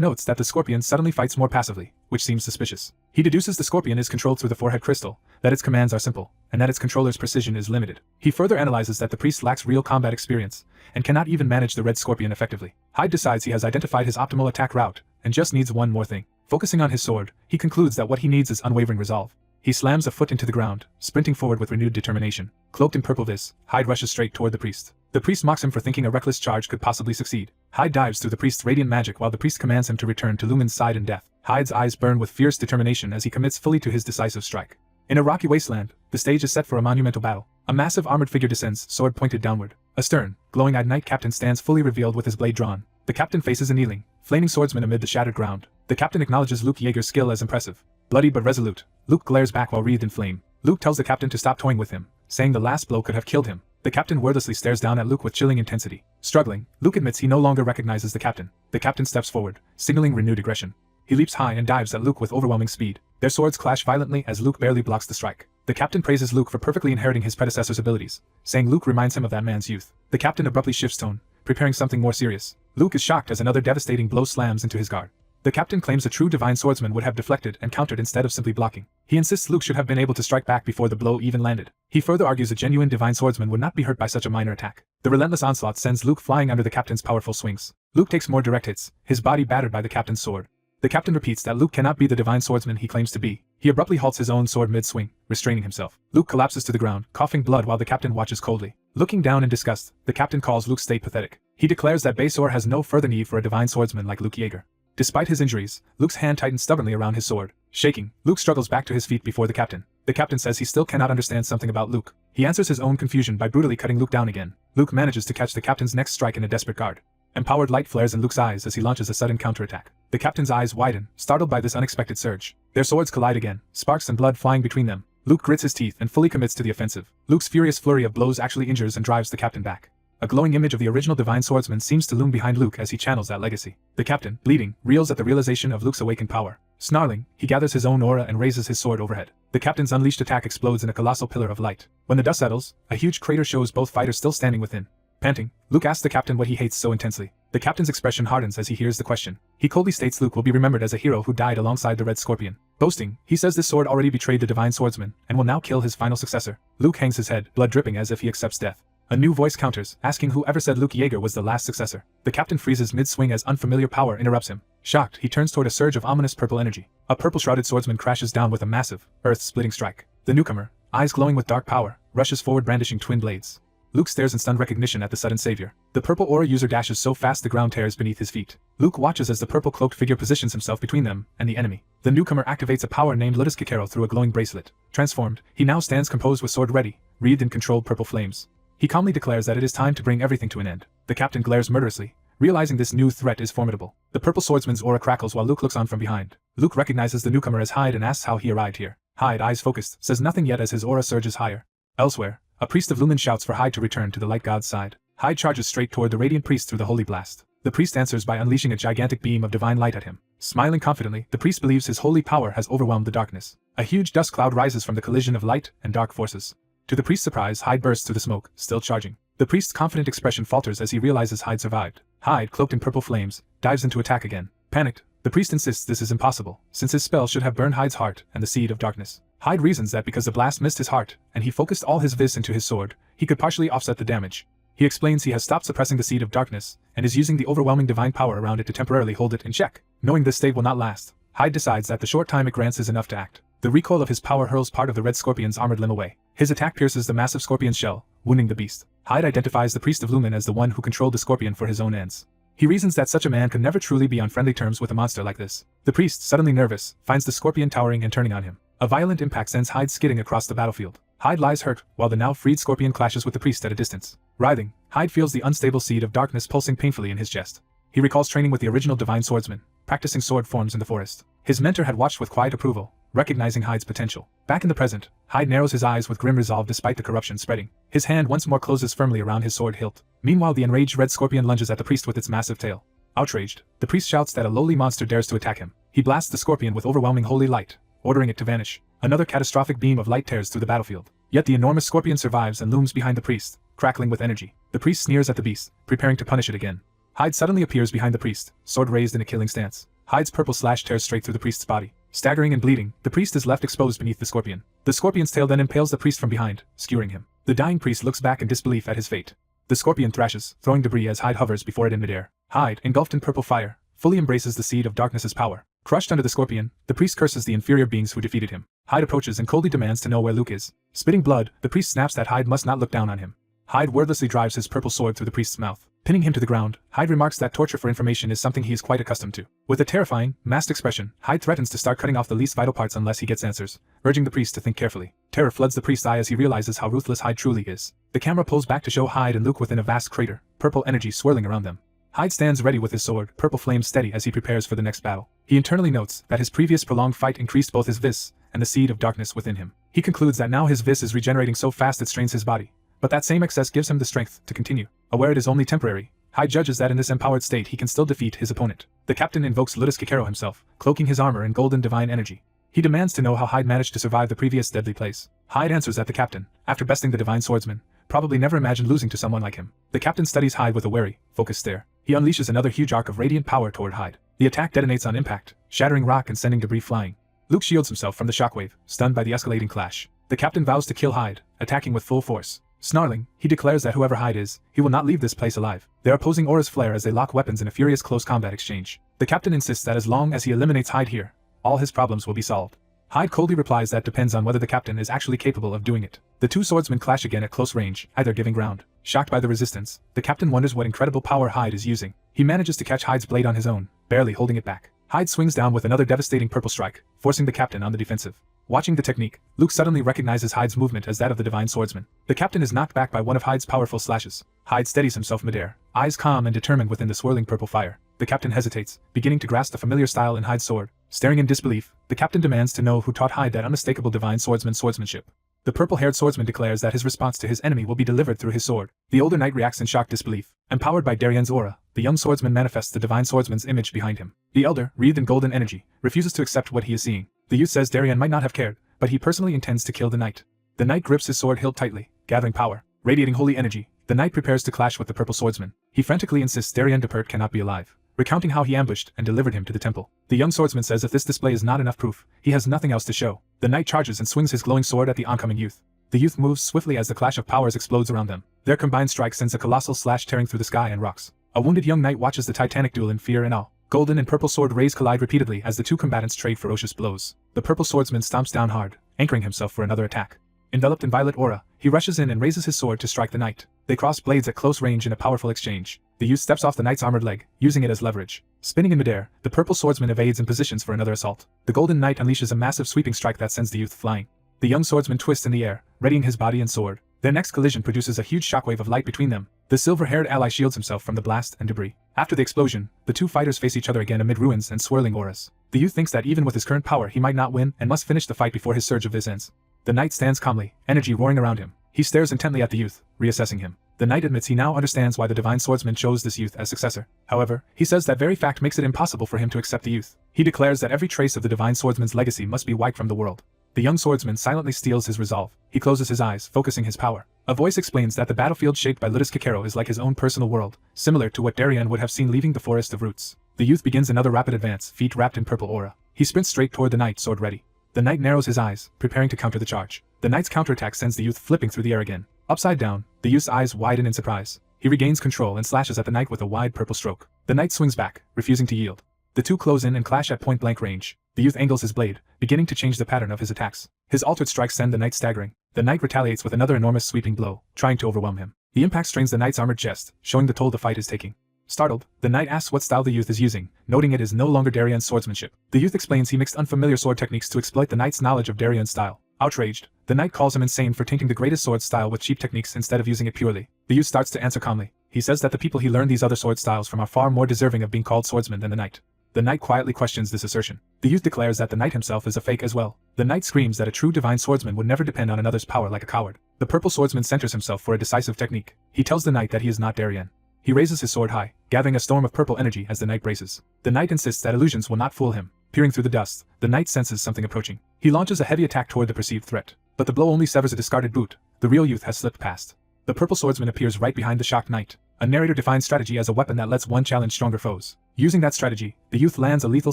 notes that the scorpion suddenly fights more passively, which seems suspicious. He deduces the scorpion is controlled through the forehead crystal, that its commands are simple, and that its controller's precision is limited. He further analyzes that the priest lacks real combat experience, and cannot even manage the red scorpion effectively. Hyde decides he has identified his optimal attack route, and just needs one more thing. Focusing on his sword, he concludes that what he needs is unwavering resolve. He slams a foot into the ground, sprinting forward with renewed determination. Cloaked in purple viz, Hyde rushes straight toward the priest. The priest mocks him for thinking a reckless charge could possibly succeed. Hyde dives through the priest's radiant magic while the priest commands him to return to Lumen's side in death. Hyde's eyes burn with fierce determination as he commits fully to his decisive strike. In a rocky wasteland, the stage is set for a monumental battle. A massive armored figure descends, sword pointed downward. A stern, glowing-eyed knight captain stands fully revealed with his blade drawn. The captain faces a kneeling, flaming swordsman amid the shattered ground. The captain acknowledges Luke Yeager's skill as impressive. Bloody but resolute, Luke glares back while wreathed in flame. Luke tells the captain to stop toying with him, saying the last blow could have killed him. The captain wordlessly stares down at Luke with chilling intensity. Struggling, Luke admits he no longer recognizes the captain. The captain steps forward, signaling renewed aggression. He leaps high and dives at Luke with overwhelming speed. Their swords clash violently as Luke barely blocks the strike. The captain praises Luke for perfectly inheriting his predecessor's abilities, saying Luke reminds him of that man's youth. The captain abruptly shifts tone, preparing something more serious. Luke is shocked as another devastating blow slams into his guard. The captain claims a true divine swordsman would have deflected and countered instead of simply blocking. He insists Luke should have been able to strike back before the blow even landed. He further argues a genuine divine swordsman would not be hurt by such a minor attack. The relentless onslaught sends Luke flying under the captain's powerful swings. Luke takes more direct hits, his body battered by the captain's sword. The captain repeats that Luke cannot be the divine swordsman he claims to be. He abruptly halts his own sword mid-swing, restraining himself. Luke collapses to the ground, coughing blood while the captain watches coldly. Looking down in disgust, the captain calls Luke's state pathetic. He declares that Baesor has no further need for a divine swordsman like Luke Yeager. Despite his injuries, Luke's hand tightens stubbornly around his sword. Shaking, Luke struggles back to his feet before the captain. The captain says he still cannot understand something about Luke. He answers his own confusion by brutally cutting Luke down again. Luke manages to catch the captain's next strike in a desperate guard. Empowered light flares in Luke's eyes as he launches a sudden counterattack. The captain's eyes widen, startled by this unexpected surge. Their swords collide again, sparks and blood flying between them. Luke grits his teeth and fully commits to the offensive. Luke's furious flurry of blows actually injures and drives the captain back. A glowing image of the original divine swordsman seems to loom behind Luke as he channels that legacy. The captain, bleeding, reels at the realization of Luke's awakened power. Snarling, he gathers his own aura and raises his sword overhead. The captain's unleashed attack explodes in a colossal pillar of light. When the dust settles, a huge crater shows both fighters still standing within. Panting, Luke asks the captain what he hates so intensely. The captain's expression hardens as he hears the question. He coldly states Luke will be remembered as a hero who died alongside the Red Scorpion. Boasting, he says this sword already betrayed the divine swordsman and will now kill his final successor. Luke hangs his head, blood dripping as if he accepts death. A new voice counters, asking whoever said Luke Yeager was the last successor. The captain freezes mid-swing as unfamiliar power interrupts him. Shocked, he turns toward a surge of ominous purple energy. A purple-shrouded swordsman crashes down with a massive, earth-splitting strike. The newcomer, eyes glowing with dark power, rushes forward brandishing twin blades. Luke stares in stunned recognition at the sudden savior. The purple aura user dashes so fast the ground tears beneath his feet. Luke watches as the purple-cloaked figure positions himself between them and the enemy. The newcomer activates a power named Ludus Kikero through a glowing bracelet. Transformed, he now stands composed with sword ready, wreathed in controlled purple flames. He calmly declares that it is time to bring everything to an end. The captain glares murderously, realizing this new threat is formidable. The purple swordsman's aura crackles while Luke looks on from behind. Luke recognizes the newcomer as Hyde and asks how he arrived here. Hyde, eyes focused, says nothing yet as his aura surges higher. Elsewhere, a priest of Lumen shouts for Hyde to return to the light god's side. Hyde charges straight toward the radiant priest through the holy blast. The priest answers by unleashing a gigantic beam of divine light at him. Smiling confidently, the priest believes his holy power has overwhelmed the darkness. A huge dust cloud rises from the collision of light and dark forces. To the priest's surprise, Hyde bursts through the smoke, still charging. The priest's confident expression falters as he realizes Hyde survived. Hyde, cloaked in purple flames, dives into attack again. Panicked, the priest insists this is impossible, since his spell should have burned Hyde's heart and the seed of darkness. Hyde reasons that because the blast missed his heart, and he focused all his vis into his sword, he could partially offset the damage. He explains he has stopped suppressing the seed of darkness, and is using the overwhelming divine power around it to temporarily hold it in check. Knowing this state will not last, Hyde decides that the short time it grants is enough to act. The recoil of his power hurls part of the Red Scorpion's armored limb away. His attack pierces the massive scorpion's shell, wounding the beast. Hyde identifies the priest of Lumen as the one who controlled the scorpion for his own ends. He reasons that such a man could never truly be on friendly terms with a monster like this. The priest, suddenly nervous, finds the scorpion towering and turning on him. A violent impact sends Hyde skidding across the battlefield. Hyde lies hurt, while the now freed scorpion clashes with the priest at a distance. Writhing, Hyde feels the unstable seed of darkness pulsing painfully in his chest. He recalls training with the original divine swordsman, practicing sword forms in the forest. His mentor had watched with quiet approval, recognizing Hyde's potential. Back in the present, Hyde narrows his eyes with grim resolve despite the corruption spreading. His hand once more closes firmly around his sword hilt. Meanwhile, the enraged red scorpion lunges at the priest with its massive tail. Outraged, the priest shouts that a lowly monster dares to attack him. He blasts the scorpion with overwhelming holy light, ordering it to vanish. Another catastrophic beam of light tears through the battlefield. Yet the enormous scorpion survives and looms behind the priest, crackling with energy. The priest sneers at the beast, preparing to punish it again. Hyde suddenly appears behind the priest, sword raised in a killing stance. Hyde's purple slash tears straight through the priest's body. Staggering and bleeding, the priest is left exposed beneath the scorpion. The scorpion's tail then impales the priest from behind, skewering him. The dying priest looks back in disbelief at his fate. The scorpion thrashes, throwing debris as Hyde hovers before it in midair. Hyde, engulfed in purple fire, fully embraces the seed of darkness's power. Crushed under the scorpion, the priest curses the inferior beings who defeated him. Hyde approaches and coldly demands to know where Luke is. Spitting blood, the priest snaps that Hyde must not look down on him. Hyde wordlessly drives his purple sword through the priest's mouth. Pinning him to the ground, Hyde remarks that torture for information is something he is quite accustomed to. With a terrifying, masked expression, Hyde threatens to start cutting off the least vital parts unless he gets answers, urging the priest to think carefully. Terror floods the priest's eye as he realizes how ruthless Hyde truly is. The camera pulls back to show Hyde and Luke within a vast crater, purple energy swirling around them. Hyde stands ready with his sword, purple flames steady as he prepares for the next battle. He internally notes that his previous prolonged fight increased both his vis and the seed of darkness within him. He concludes that now his vis is regenerating so fast it strains his body, but that same excess gives him the strength to continue. Aware it is only temporary, Hyde judges that in this empowered state he can still defeat his opponent. The captain invokes Ludus Kikero himself, cloaking his armor in golden divine energy. He demands to know how Hyde managed to survive the previous deadly plays. Hyde answers that the captain, after besting the divine swordsman, probably never imagined losing to someone like him. The captain studies Hyde with a wary, focused stare. He unleashes another huge arc of radiant power toward Hyde. The attack detonates on impact, shattering rock and sending debris flying. Luke shields himself from the shockwave, stunned by the escalating clash. The captain vows to kill Hyde, attacking with full force. Snarling, he declares that whoever Hyde is, he will not leave this place alive. Their opposing auras flare as they lock weapons in a furious close combat exchange. The captain insists that as long as he eliminates Hyde here, all his problems will be solved. Hyde coldly replies that depends on whether the captain is actually capable of doing it. The two swordsmen clash again at close range, either giving ground. Shocked by the resistance, the captain wonders what incredible power Hyde is using. He manages to catch Hyde's blade on his own, barely holding it back. Hyde swings down with another devastating purple strike, forcing the captain on the defensive. Watching the technique, Luke suddenly recognizes Hyde's movement as that of the divine swordsman. The captain is knocked back by one of Hyde's powerful slashes. Hyde steadies himself midair, eyes calm and determined within the swirling purple fire. The captain hesitates, beginning to grasp the familiar style in Hyde's sword. Staring in disbelief, the captain demands to know who taught Hyde that unmistakable divine swordsman's swordsmanship. The purple-haired swordsman declares that his response to his enemy will be delivered through his sword. The older knight reacts in shocked disbelief. Empowered by Darien's aura, the young swordsman manifests the divine swordsman's image behind him. The elder, wreathed in golden energy, refuses to accept what he is seeing. The youth says Darien might not have cared, but he personally intends to kill the knight. The knight grips his sword hilt tightly, gathering power. Radiating holy energy, the knight prepares to clash with the purple swordsman. He frantically insists Darien Depert cannot be alive, recounting how he ambushed and delivered him to the temple. The young swordsman says if this display is not enough proof, he has nothing else to show. The knight charges and swings his glowing sword at the oncoming youth. The youth moves swiftly as the clash of powers explodes around them. Their combined strike sends a colossal slash tearing through the sky and rocks. A wounded young knight watches the titanic duel in fear and awe. Golden and purple sword rays collide repeatedly as the two combatants trade ferocious blows. The purple swordsman stomps down hard, anchoring himself for another attack. Enveloped in violet aura, he rushes in and raises his sword to strike the knight. They cross blades at close range in a powerful exchange. The youth steps off the knight's armored leg, using it as leverage. Spinning in midair, the purple swordsman evades and positions for another assault. The golden knight unleashes a massive sweeping strike that sends the youth flying. The young swordsman twists in the air, readying his body and sword. Their next collision produces a huge shockwave of light between them. The silver-haired ally shields himself from the blast and debris. After the explosion, the two fighters face each other again amid ruins and swirling auras. The youth thinks that even with his current power he might not win and must finish the fight before his surge of vis ends. The knight stands calmly, energy roaring around him. He stares intently at the youth, reassessing him. The knight admits he now understands why the divine swordsman chose this youth as successor. However, he says that very fact makes it impossible for him to accept the youth. He declares that every trace of the divine swordsman's legacy must be wiped from the world. The young swordsman silently steels his resolve. He closes his eyes, focusing his power. A voice explains that the battlefield shaped by Ludus Kikero is like his own personal world, similar to what Darien would have seen leaving the Forest of Roots. The youth begins another rapid advance, feet wrapped in purple aura. He sprints straight toward the knight, sword ready. The knight narrows his eyes, preparing to counter the charge. The knight's counterattack sends the youth flipping through the air again. Upside down, the youth's eyes widen in surprise. He regains control and slashes at the knight with a wide purple stroke. The knight swings back, refusing to yield. The two close in and clash at point-blank range. The youth angles his blade, beginning to change the pattern of his attacks. His altered strikes send the knight staggering. The knight retaliates with another enormous sweeping blow, trying to overwhelm him. The impact strains the knight's armored chest, showing the toll the fight is taking. Startled, the knight asks what style the youth is using, noting it is no longer Darien's swordsmanship. The youth explains he mixed unfamiliar sword techniques to exploit the knight's knowledge of Darien's style. Outraged, the knight calls him insane for tainting the greatest sword style with cheap techniques instead of using it purely. The youth starts to answer calmly. He says that the people he learned these other sword styles from are far more deserving of being called swordsmen than the knight. The knight quietly questions this assertion. The youth declares that the knight himself is a fake as well. The knight screams that a true divine swordsman would never depend on another's power like a coward. The purple swordsman centers himself for a decisive technique. He tells the knight that he is not Darien. He raises his sword high, gathering a storm of purple energy as the knight braces. The knight insists that illusions will not fool him. Peering through the dust, the knight senses something approaching. He launches a heavy attack toward the perceived threat, but the blow only severs a discarded boot. The real youth has slipped past. The purple swordsman appears right behind the shocked knight. A narrator defines strategy as a weapon that lets one challenge stronger foes. Using that strategy, the youth lands a lethal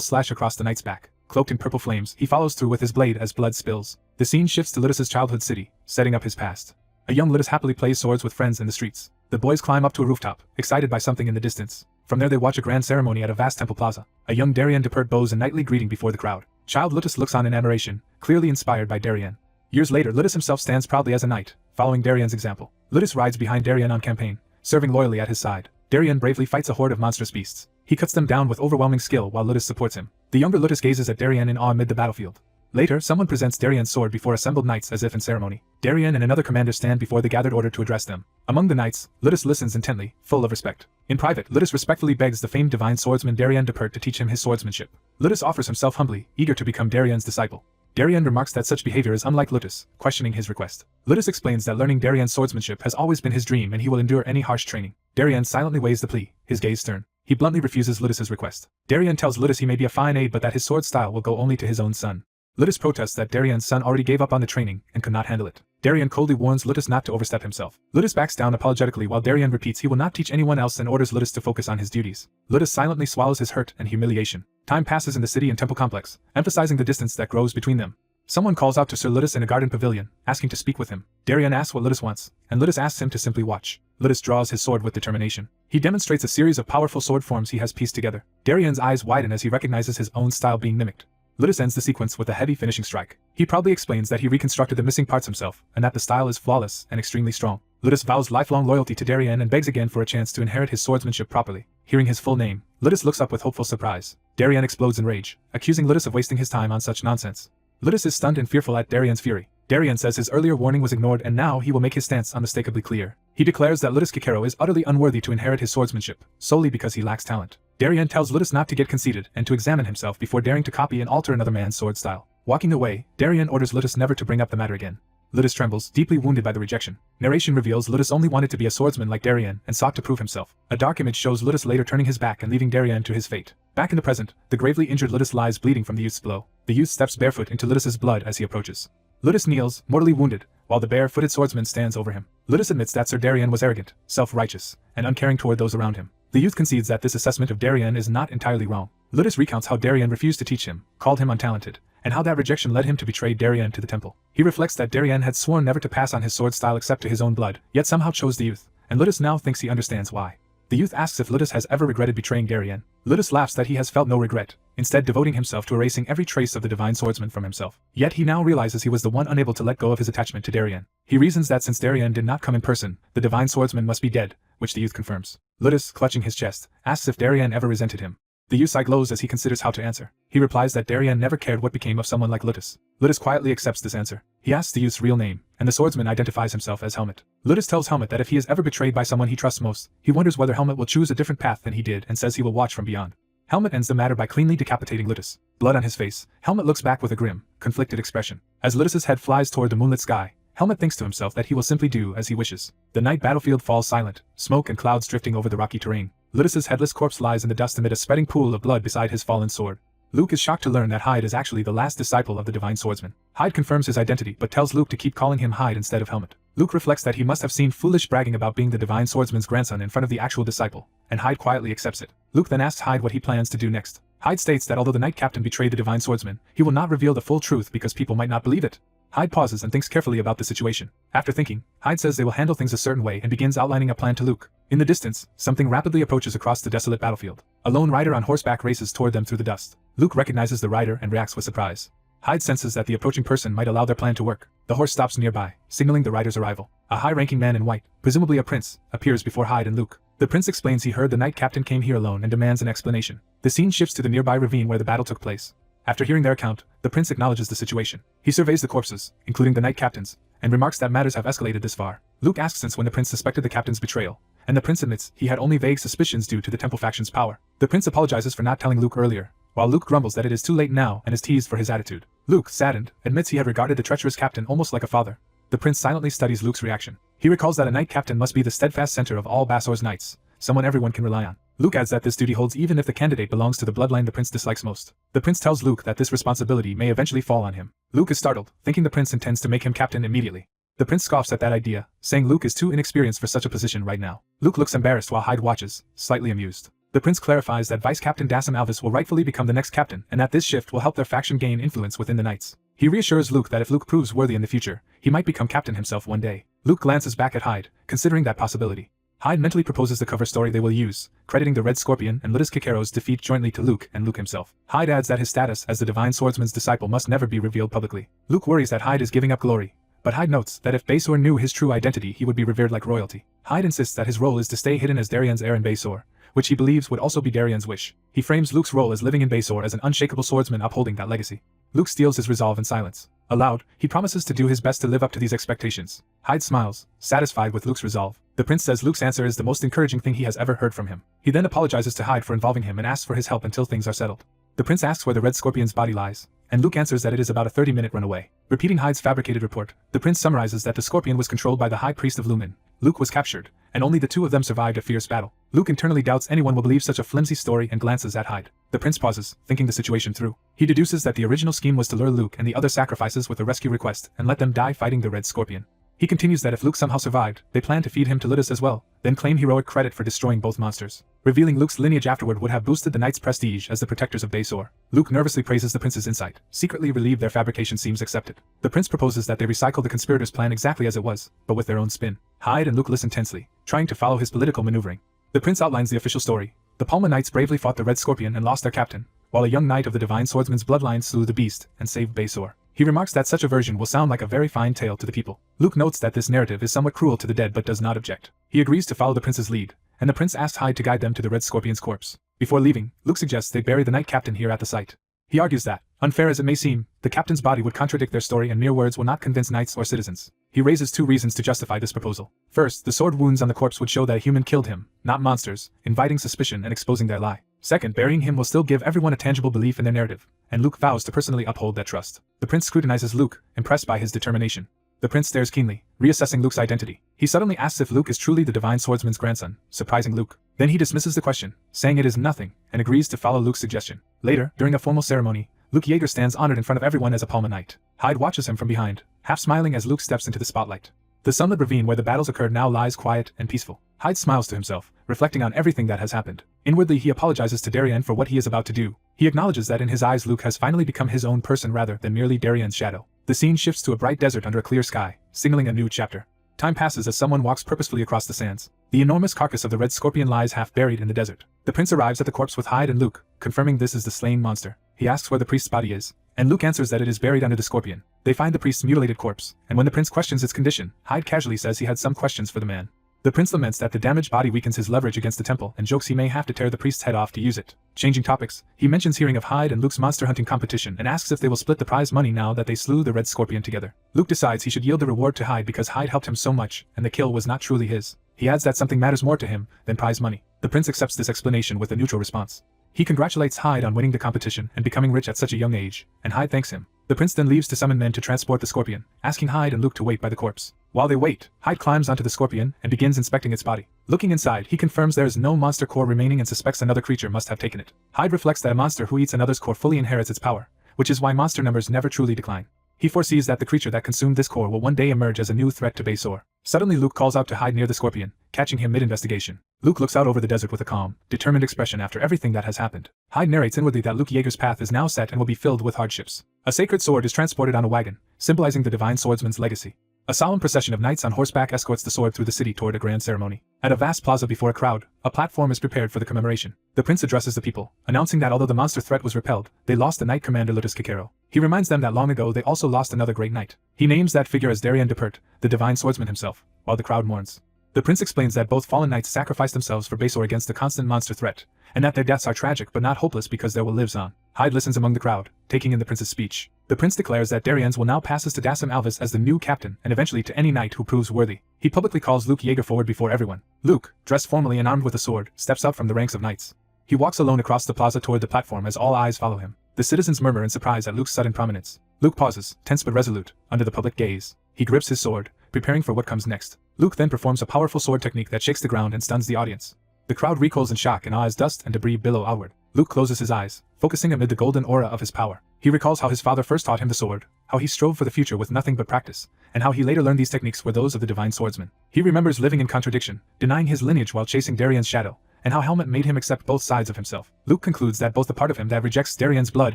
slash across the knight's back. Cloaked in purple flames, he follows through with his blade as blood spills. The scene shifts to Ludus's childhood city, setting up his past. A young Ludus happily plays swords with friends in the streets. The boys climb up to a rooftop, excited by something in the distance. From there they watch a grand ceremony at a vast temple plaza. A young Darien Depert bows a knightly greeting before the crowd. Child Ludus looks on in admiration, clearly inspired by Darien. Years later, Ludus himself stands proudly as a knight, following Darien's example. Ludus rides behind Darien on campaign, serving loyally at his side. Darien bravely fights a horde of monstrous beasts. He cuts them down with overwhelming skill while Ludus supports him. The younger Ludus gazes at Darien in awe amid the battlefield. Later, someone presents Darien's sword before assembled knights as if in ceremony. Darien and another commander stand before the gathered order to address them. Among the knights, Ludus listens intently, full of respect. In private, Ludus respectfully begs the famed divine swordsman Darien Depert to teach him his swordsmanship. Ludus offers himself humbly, eager to become Darien's disciple. Darien remarks that such behavior is unlike Ludus, questioning his request. Ludus explains that learning Darien's swordsmanship has always been his dream and he will endure any harsh training. Darien silently weighs the plea, his gaze stern. He bluntly refuses Ludus's request. Darien tells Ludus he may be a fine aide but that his sword style will go only to his own son. Ludus protests that Darien's son already gave up on the training and could not handle it. Darien coldly warns Ludus not to overstep himself. Ludus backs down apologetically while Darien repeats he will not teach anyone else and orders Ludus to focus on his duties. Ludus silently swallows his hurt and humiliation. Time passes in the city and temple complex, emphasizing the distance that grows between them. Someone calls out to Sir Ludus in a garden pavilion, asking to speak with him. Darien asks what Ludus wants, and Ludus asks him to simply watch. Ludus draws his sword with determination. He demonstrates a series of powerful sword forms he has pieced together. Darien's eyes widen as he recognizes his own style being mimicked. Ludus ends the sequence with a heavy finishing strike. He proudly explains that he reconstructed the missing parts himself, and that the style is flawless and extremely strong. Ludus vows lifelong loyalty to Darien and begs again for a chance to inherit his swordsmanship properly. Hearing his full name, Ludus looks up with hopeful surprise. Darien explodes in rage, accusing Ludus of wasting his time on such nonsense. Ludus is stunned and fearful at Darien's fury. Darien says his earlier warning was ignored and now he will make his stance unmistakably clear. He declares that Ludus Kikero is utterly unworthy to inherit his swordsmanship, solely because he lacks talent. Darien tells Ludus not to get conceited and to examine himself before daring to copy and alter another man's sword style. Walking away, Darien orders Ludus never to bring up the matter again. Ludus trembles, deeply wounded by the rejection. Narration reveals Ludus only wanted to be a swordsman like Darien and sought to prove himself. A dark image shows Ludus later turning his back and leaving Darien to his fate. Back in the present, the gravely injured Ludus lies bleeding from the youth's blow. The youth steps barefoot into Ludus's blood as he approaches. Ludus kneels, mortally wounded, while the bare-footed swordsman stands over him. Ludus admits that Sir Darien was arrogant, self-righteous, and uncaring toward those around him. The youth concedes that this assessment of Darien is not entirely wrong. Ludus recounts how Darien refused to teach him, called him untalented, and how that rejection led him to betray Darien to the temple. He reflects that Darien had sworn never to pass on his sword style except to his own blood, yet somehow chose the youth, and Ludus now thinks he understands why. The youth asks if Ludus has ever regretted betraying Darien. Ludus laughs that he has felt no regret, instead devoting himself to erasing every trace of the divine swordsman from himself. Yet he now realizes he was the one unable to let go of his attachment to Darien. He reasons that since Darien did not come in person, the divine swordsman must be dead, which the youth confirms. Ludus, clutching his chest, asks if Darien ever resented him. The youth's eye glows as he considers how to answer. He replies that Darien never cared what became of someone like Ludus. Ludus quietly accepts this answer. He asks the youth's real name, and the swordsman identifies himself as Helmet. Ludus tells Helmet that if he is ever betrayed by someone he trusts most, he wonders whether Helmet will choose a different path than he did and says he will watch from beyond. Helmet ends the matter by cleanly decapitating Ludus. Blood on his face, Helmet looks back with a grim, conflicted expression. As Ludus's head flies toward the moonlit sky, Helmet thinks to himself that he will simply do as he wishes. The night battlefield falls silent, smoke and clouds drifting over the rocky terrain. Ludus's headless corpse lies in the dust amid a spreading pool of blood beside his fallen sword. Luke is shocked to learn that Hyde is actually the last disciple of the divine swordsman. Hyde confirms his identity but tells Luke to keep calling him Hyde instead of Helmet. Luke reflects that he must have seen foolish bragging about being the divine swordsman's grandson in front of the actual disciple, and Hyde quietly accepts it. Luke then asks Hyde what he plans to do next. Hyde states that although the knight captain betrayed the divine swordsman, he will not reveal the full truth because people might not believe it. Hyde pauses and thinks carefully about the situation. After thinking, Hyde says they will handle things a certain way and begins outlining a plan to Luke. In the distance, something rapidly approaches across the desolate battlefield. A lone rider on horseback races toward them through the dust. Luke recognizes the rider and reacts with surprise. Hyde senses that the approaching person might allow their plan to work. The horse stops nearby, signaling the rider's arrival. A high-ranking man in white, presumably a prince, appears before Hyde and Luke. The prince explains he heard the knight captain came here alone and demands an explanation. The scene shifts to the nearby ravine where the battle took place. After hearing their account, the prince acknowledges the situation. He surveys the corpses, including the knight captain's, and remarks that matters have escalated this far. Luke asks since when the prince suspected the captain's betrayal, and the prince admits he had only vague suspicions due to the temple faction's power. The prince apologizes for not telling Luke earlier, while Luke grumbles that it is too late now and is teased for his attitude. Luke, saddened, admits he had regarded the treacherous captain almost like a father. The prince silently studies Luke's reaction. He recalls that a knight captain must be the steadfast center of all Basor's knights, someone everyone can rely on. Luke adds that this duty holds even if the candidate belongs to the bloodline the prince dislikes most. The prince tells Luke that this responsibility may eventually fall on him. Luke is startled, thinking the prince intends to make him captain immediately. The prince scoffs at that idea, saying Luke is too inexperienced for such a position right now. Luke looks embarrassed while Hyde watches, slightly amused. The prince clarifies that Vice Captain Dassam Alvis will rightfully become the next captain and that this shift will help their faction gain influence within the knights. He reassures Luke that if Luke proves worthy in the future, he might become captain himself one day. Luke glances back at Hyde, considering that possibility. Hyde mentally proposes the cover story they will use, crediting the Red Scorpion and Ludus Kikero's defeat jointly to Luke and Luke himself. Hyde adds that his status as the divine swordsman's disciple must never be revealed publicly. Luke worries that Hyde is giving up glory, but Hyde notes that if Baesor knew his true identity he would be revered like royalty. Hyde insists that his role is to stay hidden as Darien's heir in Baesor, which he believes would also be Darien's wish. He frames Luke's role as living in Baesor as an unshakable swordsman upholding that legacy. Luke steals his resolve in silence. Aloud, he promises to do his best to live up to these expectations. Hyde smiles, satisfied with Luke's resolve. The prince says Luke's answer is the most encouraging thing he has ever heard from him. He then apologizes to Hyde for involving him and asks for his help until things are settled. The prince asks where the Red Scorpion's body lies, and Luke answers that it is about a 30-minute run away. Repeating Hyde's fabricated report, the prince summarizes that the Scorpion was controlled by the High Priest of Lumen. Luke was captured, and only the two of them survived a fierce battle. Luke internally doubts anyone will believe such a flimsy story and glances at Hyde. The prince pauses, thinking the situation through. He deduces that the original scheme was to lure Luke and the other sacrifices with a rescue request and let them die fighting the Red Scorpion. He continues that if Luke somehow survived, they plan to feed him to Ludus as well, then claim heroic credit for destroying both monsters. Revealing Luke's lineage afterward would have boosted the Knights' prestige as the protectors of Baesor. Luke nervously praises the prince's insight, secretly relieved their fabrication seems accepted. The prince proposes that they recycle the conspirators' plan exactly as it was, but with their own spin. Hyde and Luke listen tensely, trying to follow his political maneuvering. The prince outlines the official story. The Palma Knights bravely fought the Red Scorpion and lost their captain, while a young knight of the Divine Swordsman's bloodline slew the beast and saved Baesor. He remarks that such a version will sound like a very fine tale to the people. Luke notes that this narrative is somewhat cruel to the dead but does not object. He agrees to follow the prince's lead, and the prince asks Hyde to guide them to the Red Scorpion's corpse. Before leaving, Luke suggests they bury the knight captain here at the site. He argues that, unfair as it may seem, the captain's body would contradict their story and mere words will not convince knights or citizens. He raises two reasons to justify this proposal. First, the sword wounds on the corpse would show that a human killed him, not monsters, inviting suspicion and exposing their lie. Second, burying him will still give everyone a tangible belief in their narrative, and Luke vows to personally uphold that trust. The prince scrutinizes Luke, impressed by his determination. The prince stares keenly, reassessing Luke's identity. He suddenly asks if Luke is truly the Divine Swordsman's grandson, surprising Luke. Then he dismisses the question, saying it is nothing, and agrees to follow Luke's suggestion. Later, during a formal ceremony, Luke Yeager stands honored in front of everyone as a Palma Knight. Hyde watches him from behind, half smiling as Luke steps into the spotlight. The sunlit ravine where the battles occurred now lies quiet and peaceful. Hyde smiles to himself, reflecting on everything that has happened. Inwardly he apologizes to Darien for what he is about to do. He acknowledges that in his eyes Luke has finally become his own person rather than merely Darien's shadow. The scene shifts to a bright desert under a clear sky, signaling a new chapter. Time passes as someone walks purposefully across the sands. The enormous carcass of the Red Scorpion lies half buried in the desert. The prince arrives at the corpse with Hyde and Luke, confirming this is the slain monster. He asks where the priest's body is, and Luke answers that it is buried under the scorpion. They find the priest's mutilated corpse, and when the prince questions its condition, Hyde casually says he had some questions for the man. The prince laments that the damaged body weakens his leverage against the temple and jokes he may have to tear the priest's head off to use it. Changing topics, he mentions hearing of Hyde and Luke's monster hunting competition and asks if they will split the prize money now that they slew the Red Scorpion together. Luke decides he should yield the reward to Hyde because Hyde helped him so much, and the kill was not truly his. He adds that something matters more to him than prize money. The prince accepts this explanation with a neutral response. He congratulates Hyde on winning the competition and becoming rich at such a young age, and Hyde thanks him. The prince then leaves to summon men to transport the scorpion, asking Hyde and Luke to wait by the corpse. While they wait, Hyde climbs onto the scorpion and begins inspecting its body. Looking inside, he confirms there is no monster core remaining and suspects another creature must have taken it. Hyde reflects that a monster who eats another's core fully inherits its power, which is why monster numbers never truly decline. He foresees that the creature that consumed this core will one day emerge as a new threat to Baesor. Suddenly Luke calls out to Hyde near the scorpion, catching him mid-investigation. Luke looks out over the desert with a calm, determined expression after everything that has happened. Hyde narrates inwardly that Luke Yeager's path is now set and will be filled with hardships. A sacred sword is transported on a wagon, symbolizing the Divine Swordsman's legacy. A solemn procession of knights on horseback escorts the sword through the city toward a grand ceremony. At a vast plaza before a crowd, a platform is prepared for the commemoration. The prince addresses the people, announcing that although the monster threat was repelled, they lost the knight commander Ludus Kikero. He reminds them that long ago they also lost another great knight. He names that figure as Darien Depert, the Divine Swordsman himself, while the crowd mourns. The prince explains that both fallen knights sacrificed themselves for Baesor against the constant monster threat, and that their deaths are tragic but not hopeless because their will lives on. Hyde listens among the crowd, taking in the prince's speech. The prince declares that Darien's will now passes to Dasim Alvis as the new captain and eventually to any knight who proves worthy. He publicly calls Luke Yeager forward before everyone. Luke, dressed formally and armed with a sword, steps out from the ranks of knights. He walks alone across the plaza toward the platform as all eyes follow him. The citizens murmur in surprise at Luke's sudden prominence. Luke pauses, tense but resolute, under the public gaze. He grips his sword, preparing for what comes next. Luke then performs a powerful sword technique that shakes the ground and stuns the audience. The crowd recoils in shock and awe as dust and debris billow outward. Luke closes his eyes, focusing amid the golden aura of his power. He recalls how his father first taught him the sword, how he strove for the future with nothing but practice, and how he later learned these techniques were those of the Divine Swordsman. He remembers living in contradiction, denying his lineage while chasing Darien's shadow, and how Helmet made him accept both sides of himself. Luke concludes that both the part of him that rejects Darien's blood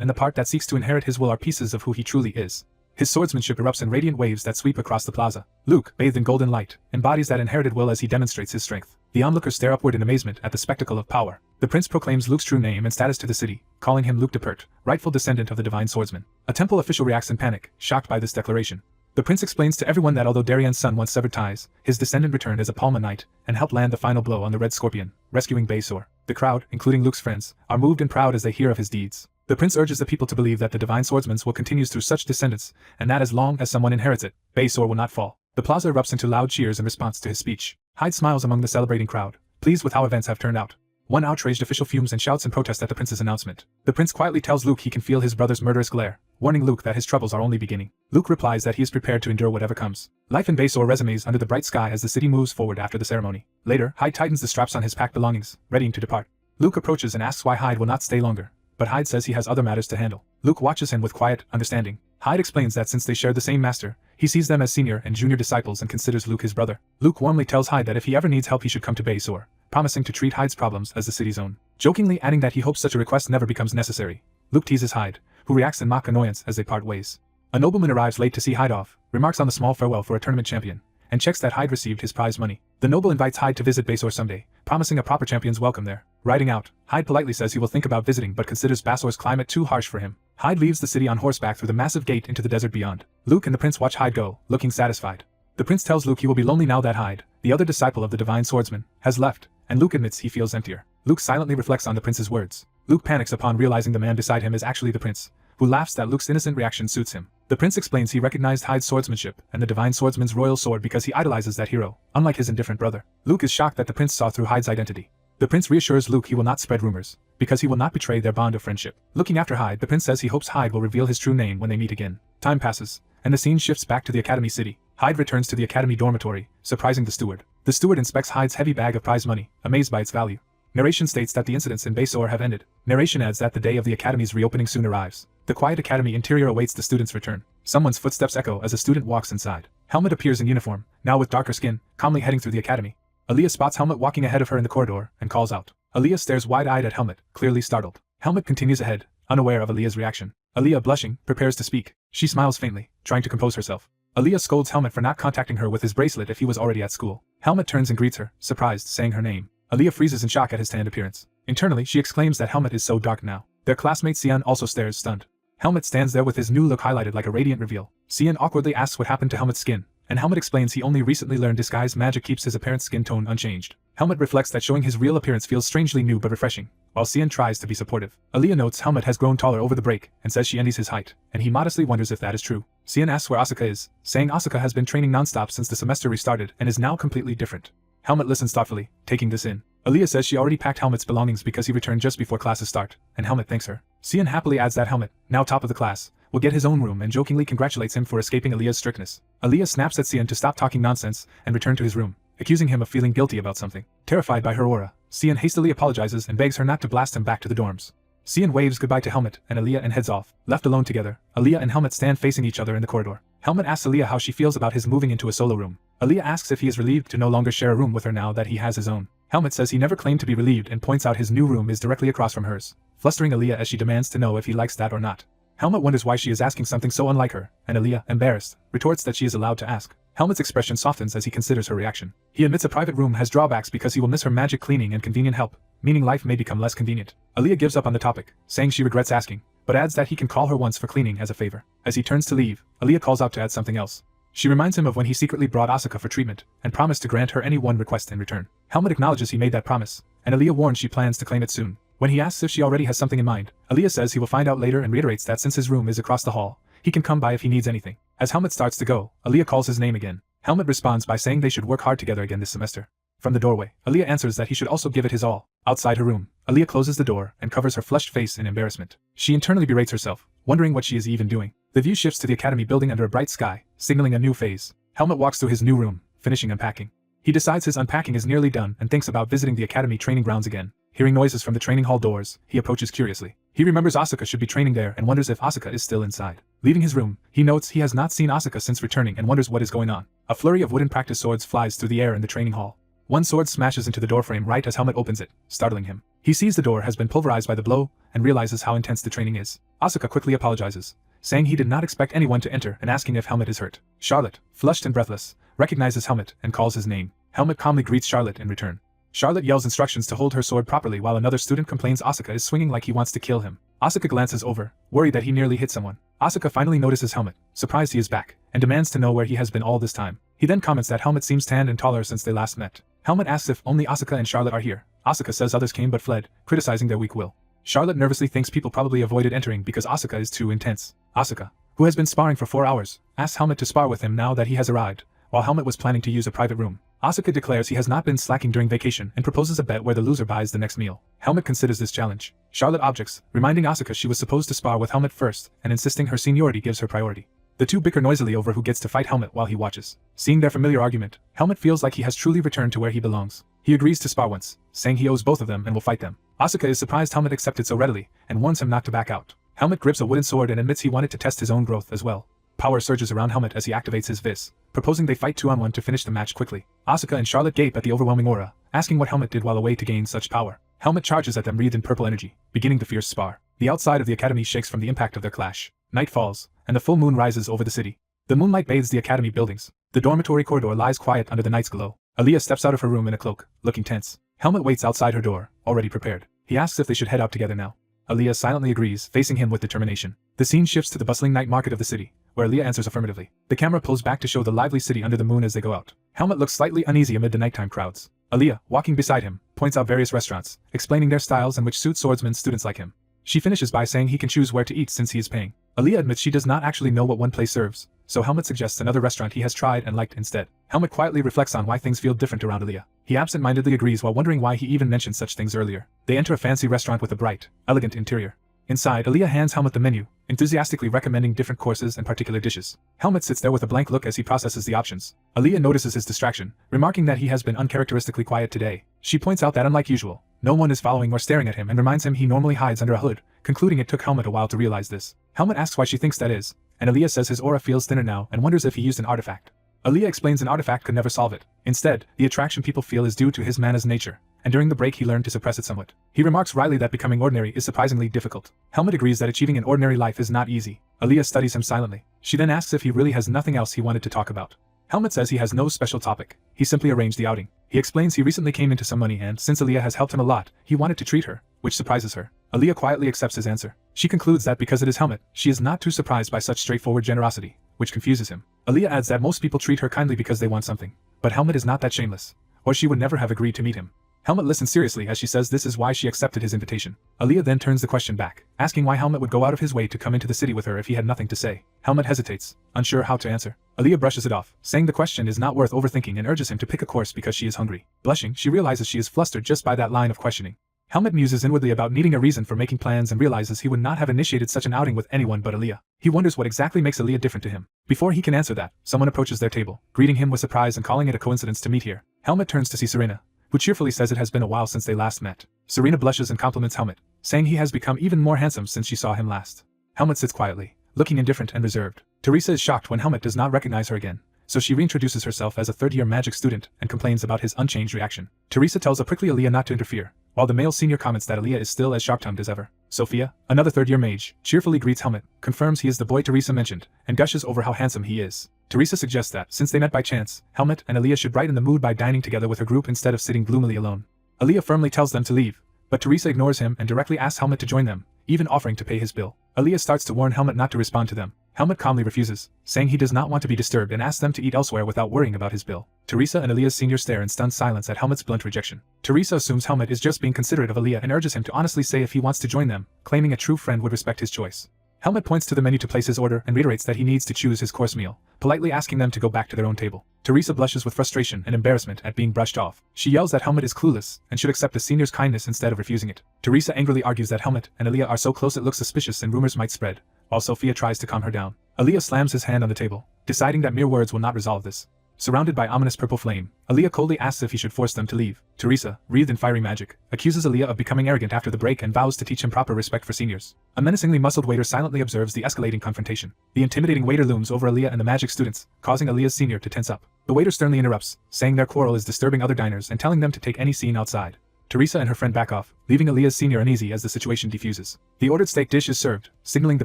and the part that seeks to inherit his will are pieces of who he truly is. His swordsmanship erupts in radiant waves that sweep across the plaza. Luke, bathed in golden light, embodies that inherited will as he demonstrates his strength. The onlookers stare upward in amazement at the spectacle of power. The prince proclaims Luke's true name and status to the city, calling him Luke Depert, rightful descendant of the Divine Swordsman. A temple official reacts in panic, shocked by this declaration. The prince explains to everyone that although Darian's son once severed ties, his descendant returned as a Palma knight and helped land the final blow on the Red Scorpion, rescuing Baesor. The crowd, including Luke's friends, are moved and proud as they hear of his deeds. The prince urges the people to believe that the divine swordsman will continue through such descendants, and that as long as someone inherits it, Baesor will not fall. The plaza erupts into loud cheers in response to his speech. Hyde smiles among the celebrating crowd, pleased with how events have turned out. One outraged official fumes and shouts in protest at the prince's announcement. The prince quietly tells Luke he can feel his brother's murderous glare, warning Luke that his troubles are only beginning. Luke replies that he is prepared to endure whatever comes. Life in Baesor resumes under the bright sky as the city moves forward after the ceremony. Later, Hyde tightens the straps on his packed belongings, readying to depart. Luke approaches and asks why Hyde will not stay longer, but Hyde says he has other matters to handle. Luke watches him with quiet understanding. Hyde explains that since they share the same master, he sees them as senior and junior disciples and considers Luke his brother. Luke warmly tells Hyde that if he ever needs help he should come to Baesor, promising to treat Hyde's problems as the city's own, jokingly adding that he hopes such a request never becomes necessary. Luke teases Hyde, who reacts in mock annoyance as they part ways. A nobleman arrives late to see Hyde off, remarks on the small farewell for a tournament champion, and checks that Hyde received his prize money. The noble invites Hyde to visit Baesor someday, promising a proper champion's welcome there. Riding out, Hyde politely says he will think about visiting but considers Baesor's climate too harsh for him. Hyde leaves the city on horseback through the massive gate into the desert beyond. Luke and the prince watch Hyde go, looking satisfied. The prince tells Luke he will be lonely now that Hyde, the other disciple of the divine swordsman, has left, and Luke admits he feels emptier. Luke silently reflects on the prince's words. Luke panics upon realizing the man beside him is actually the prince, who laughs that Luke's innocent reaction suits him. The prince explains he recognized Hyde's swordsmanship and the divine swordsman's royal sword because he idolizes that hero, unlike his indifferent brother. Luke is shocked that the prince saw through Hyde's identity. The prince reassures Luke he will not spread rumors, because he will not betray their bond of friendship. Looking after Hyde, the prince says he hopes Hyde will reveal his true name when they meet again. Time passes, and the scene shifts back to the academy city. Hyde returns to the academy dormitory, surprising the steward. The steward inspects Hyde's heavy bag of prize money, amazed by its value. Narration states that the incidents in Baesor have ended. Narration adds that the day of the academy's reopening soon arrives. The quiet academy interior awaits the student's return. Someone's footsteps echo as a student walks inside. Helmut appears in uniform, now with darker skin, calmly heading through the academy. Aaliyah spots Helmut walking ahead of her in the corridor and calls out. Aaliyah stares wide-eyed at Helmut, clearly startled. Helmut continues ahead, unaware of Aaliyah's reaction. Aaliyah, blushing, prepares to speak. She smiles faintly, trying to compose herself. Aaliyah scolds Helmut for not contacting her with his bracelet if he was already at school. Helmut turns and greets her, surprised, saying her name. Aaliyah freezes in shock at his tanned appearance. Internally, she exclaims that Helmut is so dark now. Their classmate Xian also stares stunned. Helmut stands there with his new look highlighted like a radiant reveal. Xian awkwardly asks what happened to Helmut's skin, and Helmut explains he only recently learned disguise magic keeps his apparent skin tone unchanged. Helmut reflects that showing his real appearance feels strangely new but refreshing, while Xian tries to be supportive. Aaliyah notes Helmut has grown taller over the break and says she envies his height, and he modestly wonders if that is true. Xian asks where Asuka is, saying Asuka has been training nonstop since the semester restarted and is now completely different. Helmut listens thoughtfully, taking this in. Aaliyah says she already packed Helmut's belongings because he returned just before classes start, and Helmut thanks her. Xian happily adds that Helmut, now top of the class, will get his own room and jokingly congratulates him for escaping Aaliyah's strictness. Aaliyah snaps at Xian to stop talking nonsense and return to his room, accusing him of feeling guilty about something. Terrified by her aura, Xian hastily apologizes and begs her not to blast him back to the dorms. Xian waves goodbye to Helmut and Aaliyah and heads off. Left alone together, Aaliyah and Helmut stand facing each other in the corridor. Helmut asks Aaliyah how she feels about his moving into a solo room. Aaliyah asks if he is relieved to no longer share a room with her now that he has his own. Helmut says he never claimed to be relieved and points out his new room is directly across from hers, flustering Aaliyah as she demands to know if he likes that or not. Helmut wonders why she is asking something so unlike her, and Aaliyah, embarrassed, retorts that she is allowed to ask. Helmut's expression softens as he considers her reaction. He admits a private room has drawbacks because he will miss her magic cleaning and convenient help, meaning life may become less convenient. Aaliyah gives up on the topic, saying she regrets asking, but adds that he can call her once for cleaning as a favor. As he turns to leave, Aaliyah calls out to add something else. She reminds him of when he secretly brought Asuka for treatment, and promised to grant her any one request in return. Helmut acknowledges he made that promise, and Aaliyah warns she plans to claim it soon. When he asks if she already has something in mind, Aaliyah says he will find out later and reiterates that since his room is across the hall, he can come by if he needs anything. As Helmut starts to go, Aaliyah calls his name again. Helmut responds by saying they should work hard together again this semester. From the doorway, Aaliyah answers that he should also give it his all. Outside her room, Aaliyah closes the door and covers her flushed face in embarrassment. She internally berates herself, wondering what she is even doing. The view shifts to the academy building under a bright sky, signaling a new phase. Helmut walks through his new room, finishing unpacking. He decides his unpacking is nearly done and thinks about visiting the academy training grounds again. Hearing noises from the training hall doors, he approaches curiously. He remembers Asuka should be training there and wonders if Asuka is still inside. Leaving his room, he notes he has not seen Asuka since returning and wonders what is going on. A flurry of wooden practice swords flies through the air in the training hall. One sword smashes into the doorframe right as Helmut opens it, startling him. He sees the door has been pulverized by the blow and realizes how intense the training is. Asuka quickly apologizes, saying he did not expect anyone to enter and asking if Helmut is hurt. Charlotte, flushed and breathless, recognizes Helmut and calls his name. Helmut calmly greets Charlotte in return. Charlotte yells instructions to hold her sword properly while another student complains Asuka is swinging like he wants to kill him. Asuka glances over, worried that he nearly hit someone. Asuka finally notices Helmut, surprised he is back, and demands to know where he has been all this time. He then comments that Helmut seems tanned and taller since they last met. Helmut asks if only Asuka and Charlotte are here. Asuka says others came but fled, criticizing their weak will. Charlotte nervously thinks people probably avoided entering because Asuka is too intense. Asuka, who has been sparring for 4 hours, asks Helmut to spar with him now that he has arrived, while Helmut was planning to use a private room. Asuka declares he has not been slacking during vacation and proposes a bet where the loser buys the next meal. Helmut considers this challenge. Charlotte objects, reminding Asuka she was supposed to spar with Helmut first and insisting her seniority gives her priority. The two bicker noisily over who gets to fight Helmut while he watches. Seeing their familiar argument, Helmut feels like he has truly returned to where he belongs. He agrees to spar once, saying he owes both of them and will fight them. Asuka is surprised Helmut accepted so readily and warns him not to back out. Helmut grips a wooden sword and admits he wanted to test his own growth as well. Power surges around Helmut as he activates his vis, proposing they fight 2-on-1 to finish the match quickly. Asuka and Charlotte gape at the overwhelming aura, asking what Helmut did while away to gain such power. Helmut charges at them wreathed in purple energy, beginning the fierce spar. The outside of the academy shakes from the impact of their clash. Night falls, and the full moon rises over the city. The moonlight bathes the academy buildings. The dormitory corridor lies quiet under the night's glow. Aaliyah steps out of her room in a cloak, looking tense. Helmut waits outside her door, already prepared. He asks if they should head out together now. Aaliyah silently agrees, facing him with determination. The scene shifts to the bustling night market of the city, where Aaliyah answers affirmatively. The camera pulls back to show the lively city under the moon as they go out. Helmut looks slightly uneasy amid the nighttime crowds. Aaliyah, walking beside him, points out various restaurants, explaining their styles and which suit swordsman students like him. She finishes by saying he can choose where to eat since he is paying. Aaliyah admits she does not actually know what one place serves, so Helmut suggests another restaurant he has tried and liked instead. Helmut quietly reflects on why things feel different around Aaliyah. He absent-mindedly agrees while wondering why he even mentioned such things earlier. They enter a fancy restaurant with a bright, elegant interior. Inside, Aaliyah hands Helmut the menu, enthusiastically recommending different courses and particular dishes. Helmut sits there with a blank look as he processes the options. Aaliyah notices his distraction, remarking that he has been uncharacteristically quiet today. She points out that unlike usual, no one is following or staring at him and reminds him he normally hides under a hood, concluding it took Helmut a while to realize this. Helmut asks why she thinks that is, and Aaliyah says his aura feels thinner now and wonders if he used an artifact. Aaliyah explains an artifact could never solve it. Instead, the attraction people feel is due to his mana's nature, and during the break he learned to suppress it somewhat. He remarks wryly that becoming ordinary is surprisingly difficult. Helmut agrees that achieving an ordinary life is not easy. Aaliyah studies him silently. She then asks if he really has nothing else he wanted to talk about. Helmut says he has no special topic. He simply arranged the outing. He explains he recently came into some money and, since Aaliyah has helped him a lot, he wanted to treat her, which surprises her. Aaliyah quietly accepts his answer. She concludes that because it is Helmut, she is not too surprised by such straightforward generosity, which confuses him. Aaliyah adds that most people treat her kindly because they want something, but Helmut is not that shameless, or she would never have agreed to meet him. Helmut listens seriously as she says this is why she accepted his invitation. Aaliyah then turns the question back, asking why Helmut would go out of his way to come into the city with her if he had nothing to say. Helmut hesitates, unsure how to answer. Aaliyah brushes it off, saying the question is not worth overthinking and urges him to pick a course because she is hungry. Blushing, she realizes she is flustered just by that line of questioning. Helmut muses inwardly about needing a reason for making plans and realizes he would not have initiated such an outing with anyone but Aaliyah. He wonders what exactly makes Aaliyah different to him. Before he can answer that, someone approaches their table, greeting him with surprise and calling it a coincidence to meet here. Helmut turns to see Serena, who cheerfully says it has been a while since they last met. Serena blushes and compliments Helmut, saying he has become even more handsome since she saw him last. Helmut sits quietly, looking indifferent and reserved. Teresa is shocked when Helmut does not recognize her again, so she reintroduces herself as a third-year magic student and complains about his unchanged reaction. Teresa tells a prickly Aaliyah not to interfere, while the male senior comments that Aaliyah is still as sharp-tongued as ever. Sophia, another third-year mage, cheerfully greets Helmut, confirms he is the boy Teresa mentioned, and gushes over how handsome he is. Teresa suggests that, since they met by chance, Helmut and Aaliyah should brighten the mood by dining together with her group instead of sitting gloomily alone. Aaliyah firmly tells them to leave, but Teresa ignores him and directly asks Helmut to join them, even offering to pay his bill. Aaliyah starts to warn Helmut not to respond to them. Helmut calmly refuses, saying he does not want to be disturbed and asks them to eat elsewhere without worrying about his bill. Teresa and Aaliyah's senior stare in stunned silence at Helmut's blunt rejection. Teresa assumes Helmut is just being considerate of Aaliyah and urges him to honestly say if he wants to join them, claiming a true friend would respect his choice. Helmut points to the menu to place his order and reiterates that he needs to choose his course meal, politely asking them to go back to their own table. Teresa blushes with frustration and embarrassment at being brushed off. She yells that Helmut is clueless and should accept the senior's kindness instead of refusing it. Teresa angrily argues that Helmut and Aaliyah are so close it looks suspicious and rumors might spread, while Sophia tries to calm her down. Aaliyah slams his hand on the table, deciding that mere words will not resolve this. Surrounded by ominous purple flame, Aaliyah coldly asks if he should force them to leave. Teresa, wreathed in fiery magic, accuses Aaliyah of becoming arrogant after the break and vows to teach him proper respect for seniors. A menacingly muscled waiter silently observes the escalating confrontation. The intimidating waiter looms over Aaliyah and the magic students, causing Aaliyah's senior to tense up. The waiter sternly interrupts, saying their quarrel is disturbing other diners and telling them to take any scene outside. Teresa and her friend back off, leaving Aaliyah's senior uneasy as the situation diffuses. The ordered steak dish is served, signaling the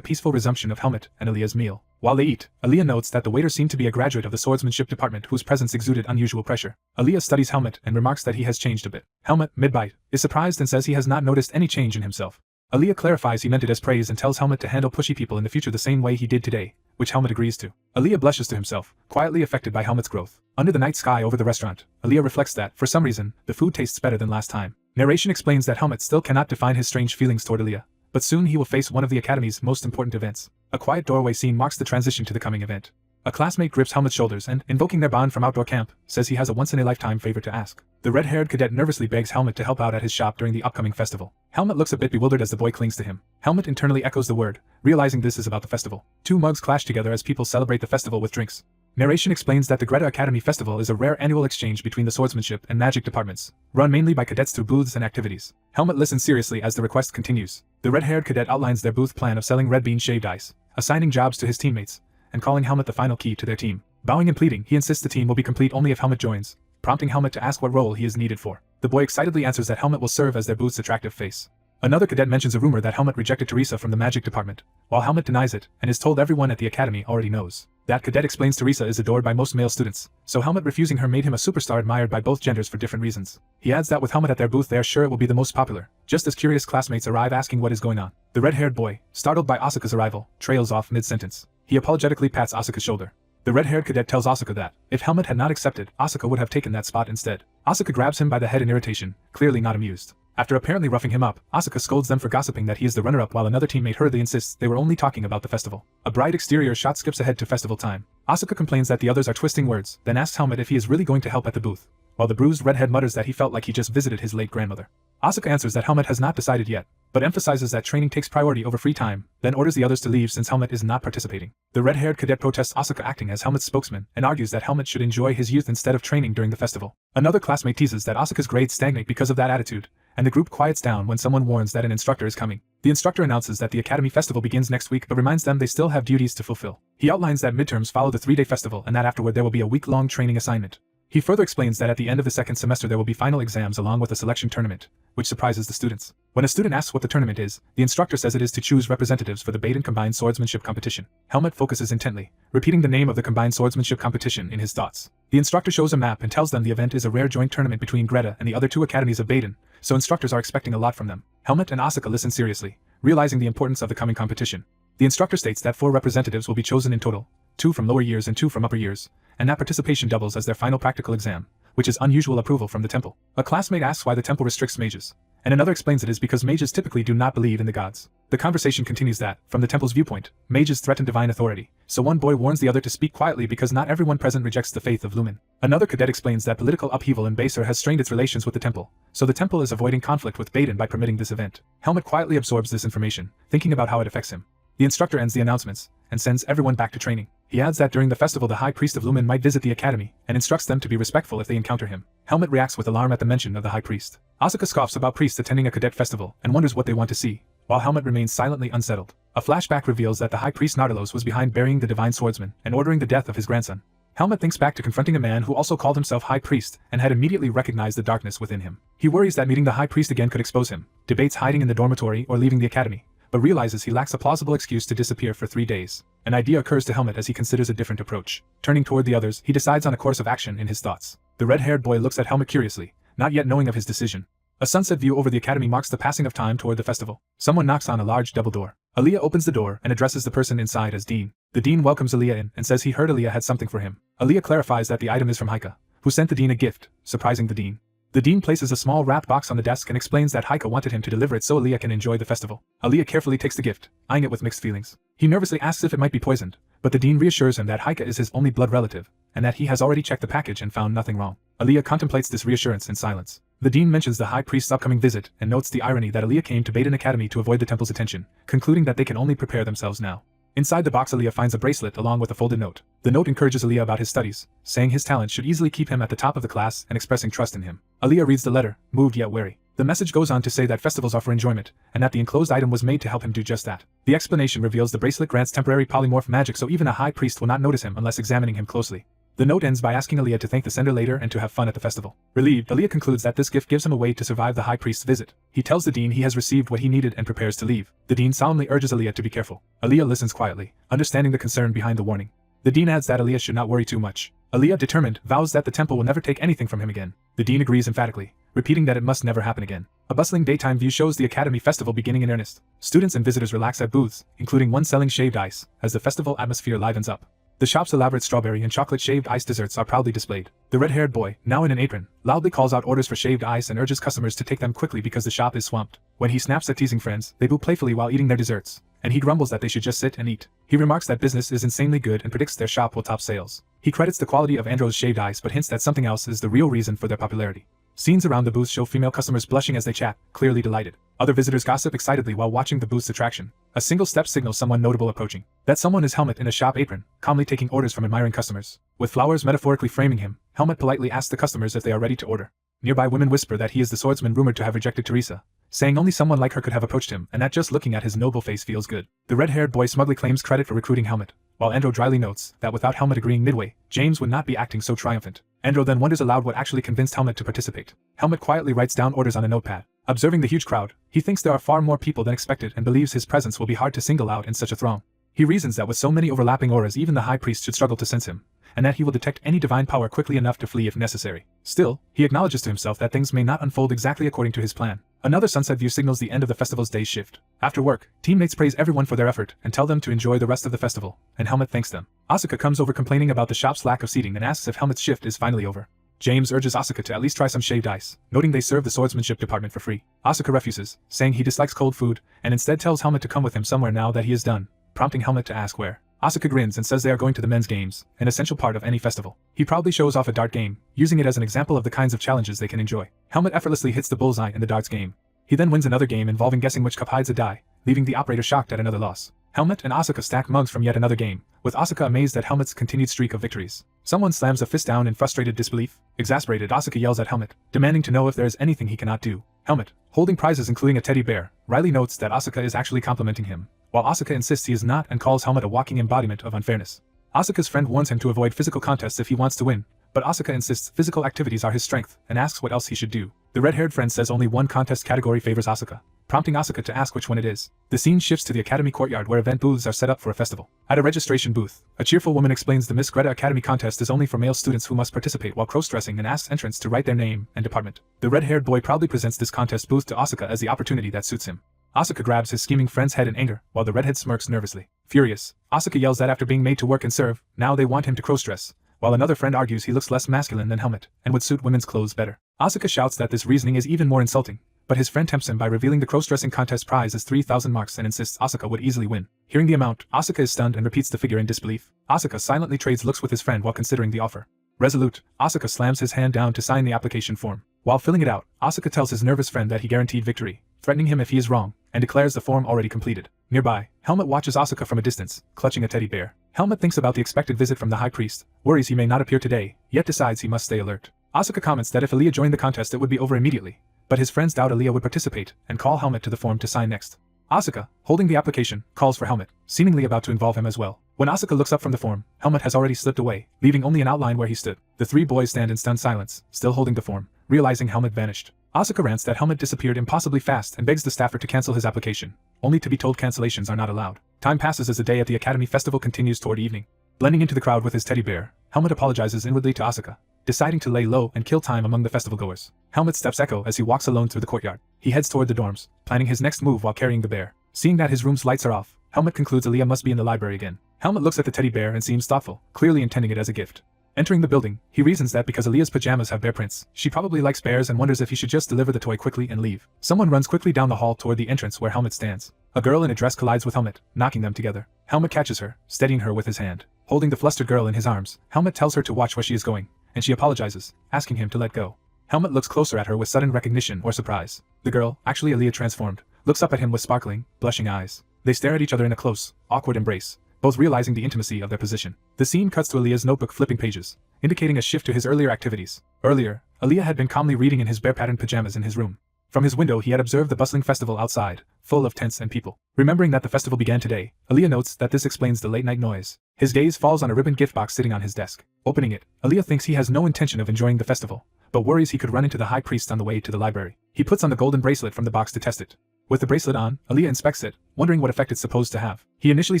peaceful resumption of Helmut and Aaliyah's meal. While they eat, Aaliyah notes that the waiter seemed to be a graduate of the swordsmanship department whose presence exuded unusual pressure. Aaliyah studies Helmut and remarks that he has changed a bit. Helmut, mid-bite, is surprised and says he has not noticed any change in himself. Aaliyah clarifies he meant it as praise and tells Helmut to handle pushy people in the future the same way he did today, which Helmut agrees to. Aaliyah blushes to himself, quietly affected by Helmut's growth. Under the night sky over the restaurant, Aaliyah reflects that, for some reason, the food tastes better than last time. Narration explains that Helmut still cannot define his strange feelings toward Aaliyah, but soon he will face one of the Academy's most important events. A quiet doorway scene marks the transition to the coming event. A classmate grips Helmut's shoulders and, invoking their bond from outdoor camp, says he has a once-in-a-lifetime favor to ask. The red-haired cadet nervously begs Helmut to help out at his shop during the upcoming festival. Helmut looks a bit bewildered as the boy clings to him. Helmut internally echoes the word, realizing this is about the festival. Two mugs clash together as people celebrate the festival with drinks. Narration explains that the Greta Academy Festival is a rare annual exchange between the swordsmanship and magic departments, run mainly by cadets through booths and activities. Helmut listens seriously as the request continues. The red-haired cadet outlines their booth plan of selling red bean shaved ice, assigning jobs to his teammates, and calling Helmut the final key to their team. Bowing and pleading, he insists the team will be complete only if Helmut joins, prompting Helmut to ask what role he is needed for. The boy excitedly answers that Helmut will serve as their booth's attractive face. Another cadet mentions a rumor that Helmut rejected Teresa from the magic department, while Helmut denies it and is told everyone at the academy already knows. That cadet explains Teresa is adored by most male students, so Helmut refusing her made him a superstar admired by both genders for different reasons. He adds that with Helmut at their booth they are sure it will be the most popular, just as curious classmates arrive asking what is going on. The red-haired boy, startled by Asuka's arrival, trails off mid-sentence. He apologetically pats Asuka's shoulder. The red-haired cadet tells Asuka that, if Helmut had not accepted, Asuka would have taken that spot instead. Asuka grabs him by the head in irritation, clearly not amused. After apparently roughing him up, Asuka scolds them for gossiping that he is the runner-up while another teammate hurriedly insists they were only talking about the festival. A bright exterior shot skips ahead to festival time. Asuka complains that the others are twisting words, then asks Helmut if he is really going to help at the booth, while the bruised redhead mutters that he felt like he just visited his late grandmother. Asuka answers that Helmut has not decided yet, but emphasizes that training takes priority over free time, then orders the others to leave since Helmut is not participating. The red-haired cadet protests Asuka acting as Helmut's spokesman and argues that Helmut should enjoy his youth instead of training during the festival. Another classmate teases that Asuka's grades stagnate because of that attitude, and the group quiets down when someone warns that an instructor is coming. The instructor announces that the Academy Festival begins next week but reminds them they still have duties to fulfill. He outlines that midterms follow the 3-day festival and that afterward there will be a week-long training assignment. He further explains that at the end of the second semester there will be final exams along with a selection tournament, which surprises the students. When a student asks what the tournament is, the instructor says it is to choose representatives for the Baden Combined Swordsmanship Competition. Helmut focuses intently, repeating the name of the Combined Swordsmanship Competition in his thoughts. The instructor shows a map and tells them the event is a rare joint tournament between Greta and the other two academies of Baden, so instructors are expecting a lot from them. Helmut and Asuka listen seriously, realizing the importance of the coming competition. The instructor states that 4 representatives will be chosen in total, 2 from lower years and 2 from upper years, and that participation doubles as their final practical exam, which is unusual approval from the temple. A classmate asks why the temple restricts mages, and another explains it is because mages typically do not believe in the gods. The conversation continues that, from the temple's viewpoint, mages threaten divine authority, so one boy warns the other to speak quietly because not everyone present rejects the faith of Lumen. Another cadet explains that political upheaval in Basur has strained its relations with the temple, so the temple is avoiding conflict with Baden by permitting this event. Helmut quietly absorbs this information, thinking about how it affects him. The instructor ends the announcements, and sends everyone back to training. He adds that during the festival the High Priest of Lumen might visit the academy, and instructs them to be respectful if they encounter him. Helmut reacts with alarm at the mention of the High Priest. Asuka scoffs about priests attending a cadet festival, and wonders what they want to see, while Helmut remains silently unsettled. A flashback reveals that the High Priest Nardalos was behind burying the Divine Swordsman, and ordering the death of his grandson. Helmut thinks back to confronting a man who also called himself High Priest, and had immediately recognized the darkness within him. He worries that meeting the High Priest again could expose him, debates hiding in the dormitory or leaving the academy, but realizes he lacks a plausible excuse to disappear for 3 days. An idea occurs to Helmut as he considers a different approach. Turning toward the others, he decides on a course of action in his thoughts. The red-haired boy looks at Helmut curiously, not yet knowing of his decision. A sunset view over the academy marks the passing of time toward the festival. Someone knocks on a large double door. Aaliyah opens the door and addresses the person inside as Dean. The Dean welcomes Aaliyah in and says he heard Aaliyah had something for him. Aaliyah clarifies that the item is from Heike, who sent the Dean a gift, surprising the Dean. The Dean places a small wrapped box on the desk and explains that Heike wanted him to deliver it so Aaliyah can enjoy the festival. Aaliyah carefully takes the gift, eyeing it with mixed feelings. He nervously asks if it might be poisoned, but the Dean reassures him that Heike is his only blood relative, and that he has already checked the package and found nothing wrong. Aaliyah contemplates this reassurance in silence. The Dean mentions the High Priest's upcoming visit and notes the irony that Aaliyah came to Baden Academy to avoid the temple's attention, concluding that they can only prepare themselves now. Inside the box Aaliyah finds a bracelet along with a folded note. The note encourages Aaliyah about his studies, saying his talent should easily keep him at the top of the class and expressing trust in him. Aaliyah reads the letter, moved yet wary. The message goes on to say that festivals are for enjoyment, and that the enclosed item was made to help him do just that. The explanation reveals the bracelet grants temporary polymorph magic so even a high priest will not notice him unless examining him closely. The note ends by asking Aaliyah to thank the sender later and to have fun at the festival. Relieved, Aaliyah concludes that this gift gives him a way to survive the High Priest's visit. He tells the Dean he has received what he needed and prepares to leave. The Dean solemnly urges Aaliyah to be careful. Aaliyah listens quietly, understanding the concern behind the warning. The Dean adds that Aaliyah should not worry too much. Aaliyah, determined, vows that the temple will never take anything from him again. The Dean agrees emphatically, repeating that it must never happen again. A bustling daytime view shows the Academy Festival beginning in earnest. Students and visitors relax at booths, including one selling shaved ice, as the festival atmosphere livens up. The shop's elaborate strawberry and chocolate shaved ice desserts are proudly displayed. The red-haired boy, now in an apron, loudly calls out orders for shaved ice and urges customers to take them quickly because the shop is swamped. When he snaps at teasing friends, they boo playfully while eating their desserts, and he grumbles that they should just sit and eat. He remarks that business is insanely good and predicts their shop will top sales. He credits the quality of Andrew's shaved ice but hints that something else is the real reason for their popularity. Scenes around the booth show female customers blushing as they chat, clearly delighted. Other visitors gossip excitedly while watching the booth's attraction. A single step signals someone notable approaching. That someone is Helmut in a shop apron, calmly taking orders from admiring customers. With flowers metaphorically framing him, Helmut politely asks the customers if they are ready to order. Nearby women whisper that he is the swordsman rumored to have rejected Teresa, saying only someone like her could have approached him and that just looking at his noble face feels good. The red-haired boy smugly claims credit for recruiting Helmut, while Andrew dryly notes that without Helmut agreeing midway, James would not be acting so triumphant. Andrew then wonders aloud what actually convinced Helmut to participate. Helmut quietly writes down orders on a notepad. Observing the huge crowd, he thinks there are far more people than expected and believes his presence will be hard to single out in such a throng. He reasons that with so many overlapping auras even the high priest should struggle to sense him, and that he will detect any divine power quickly enough to flee if necessary. Still, he acknowledges to himself that things may not unfold exactly according to his plan. Another sunset view signals the end of the festival's day's shift. After work, teammates praise everyone for their effort and tell them to enjoy the rest of the festival, and Helmut thanks them. Asuka comes over complaining about the shop's lack of seating and asks if Helmut's shift is finally over. James urges Asuka to at least try some shaved ice, noting they serve the swordsmanship department for free. Asuka refuses, saying he dislikes cold food, and instead tells Helmut to come with him somewhere now that he is done, prompting Helmut to ask where. Asuka grins and says they are going to the men's games, an essential part of any festival. He proudly shows off a dart game, using it as an example of the kinds of challenges they can enjoy. Helmut effortlessly hits the bullseye in the darts game. He then wins another game involving guessing which cup hides a die, leaving the operator shocked at another loss. Helmut and Asuka stack mugs from yet another game, with Asuka amazed at Helmut's continued streak of victories. Someone slams a fist down in frustrated disbelief. Exasperated, Asuka yells at Helmut, demanding to know if there is anything he cannot do. Helmut, holding prizes including a teddy bear, wryly notes that Asuka is actually complimenting him, while Asuka insists he is not and calls Helmut a walking embodiment of unfairness. Asuka's friend warns him to avoid physical contests if he wants to win, but Asuka insists physical activities are his strength and asks what else he should do. The red-haired friend says only one contest category favors Asuka, prompting Asuka to ask which one it is. The scene shifts to the Academy courtyard where event booths are set up for a festival. At a registration booth, a cheerful woman explains the Miss Greta Academy contest is only for male students who must participate while cross-dressing and asks entrants to write their name and department. The red-haired boy proudly presents this contest booth to Asuka as the opportunity that suits him. Asuka grabs his scheming friend's head in anger, while the redhead smirks nervously. Furious, Asuka yells that after being made to work and serve, now they want him to cross-dress, while another friend argues he looks less masculine than Helmut and would suit women's clothes better. Asuka shouts that this reasoning is even more insulting, but his friend tempts him by revealing the cross-dressing contest prize as 3,000 marks and insists Asuka would easily win. Hearing the amount, Asuka is stunned and repeats the figure in disbelief. Asuka silently trades looks with his friend while considering the offer. Resolute, Asuka slams his hand down to sign the application form. While filling it out, Asuka tells his nervous friend that he guaranteed victory, threatening him if he is wrong, and declares the form already completed. Nearby, Helmut watches Asuka from a distance, clutching a teddy bear. Helmut thinks about the expected visit from the high priest, worries he may not appear today, yet decides he must stay alert. Asuka comments that if Aaliyah joined the contest it would be over immediately, but his friends doubt Aaliyah would participate and call Helmut to the form to sign next. Asuka, holding the application, calls for Helmut, seemingly about to involve him as well. When Asuka looks up from the form, Helmut has already slipped away, leaving only an outline where he stood. The three boys stand in stunned silence, still holding the form, realizing Helmut vanished. Asuka rants that Helmut disappeared impossibly fast and begs the staffer to cancel his application, only to be told cancellations are not allowed. Time passes as the day at the Academy Festival continues toward evening. Blending into the crowd with his teddy bear, Helmut apologizes inwardly to Asuka, deciding to lay low and kill time among the festival-goers. Helmut steps echo as he walks alone through the courtyard. He heads toward the dorms, planning his next move while carrying the bear. Seeing that his room's lights are off, Helmut concludes Aaliyah must be in the library again. Helmut looks at the teddy bear and seems thoughtful, clearly intending it as a gift. Entering the building, he reasons that because Aaliyah's pajamas have bear prints, she probably likes bears and wonders if he should just deliver the toy quickly and leave. Someone runs quickly down the hall toward the entrance where Helmut stands. A girl in a dress collides with Helmut, knocking them together. Helmut catches her, steadying her with his hand. Holding the flustered girl in his arms, Helmut tells her to watch where she is going, and she apologizes, asking him to let go. Helmut looks closer at her with sudden recognition or surprise. The girl, actually Aaliyah transformed, looks up at him with sparkling, blushing eyes. They stare at each other in a close, awkward embrace, both realizing the intimacy of their position. The scene cuts to Aaliyah's notebook flipping pages, indicating a shift to his earlier activities. Earlier, Aaliyah had been calmly reading in his bear-patterned pajamas in his room. From his window he had observed the bustling festival outside, full of tents and people. Remembering that the festival began today, Aaliyah notes that this explains the late-night noise. His gaze falls on a ribbon gift box sitting on his desk. Opening it, Aaliyah thinks he has no intention of enjoying the festival, but worries he could run into the high priest on the way to the library. He puts on the golden bracelet from the box to test it. With the bracelet on, Aaliyah inspects it, wondering what effect it's supposed to have. He initially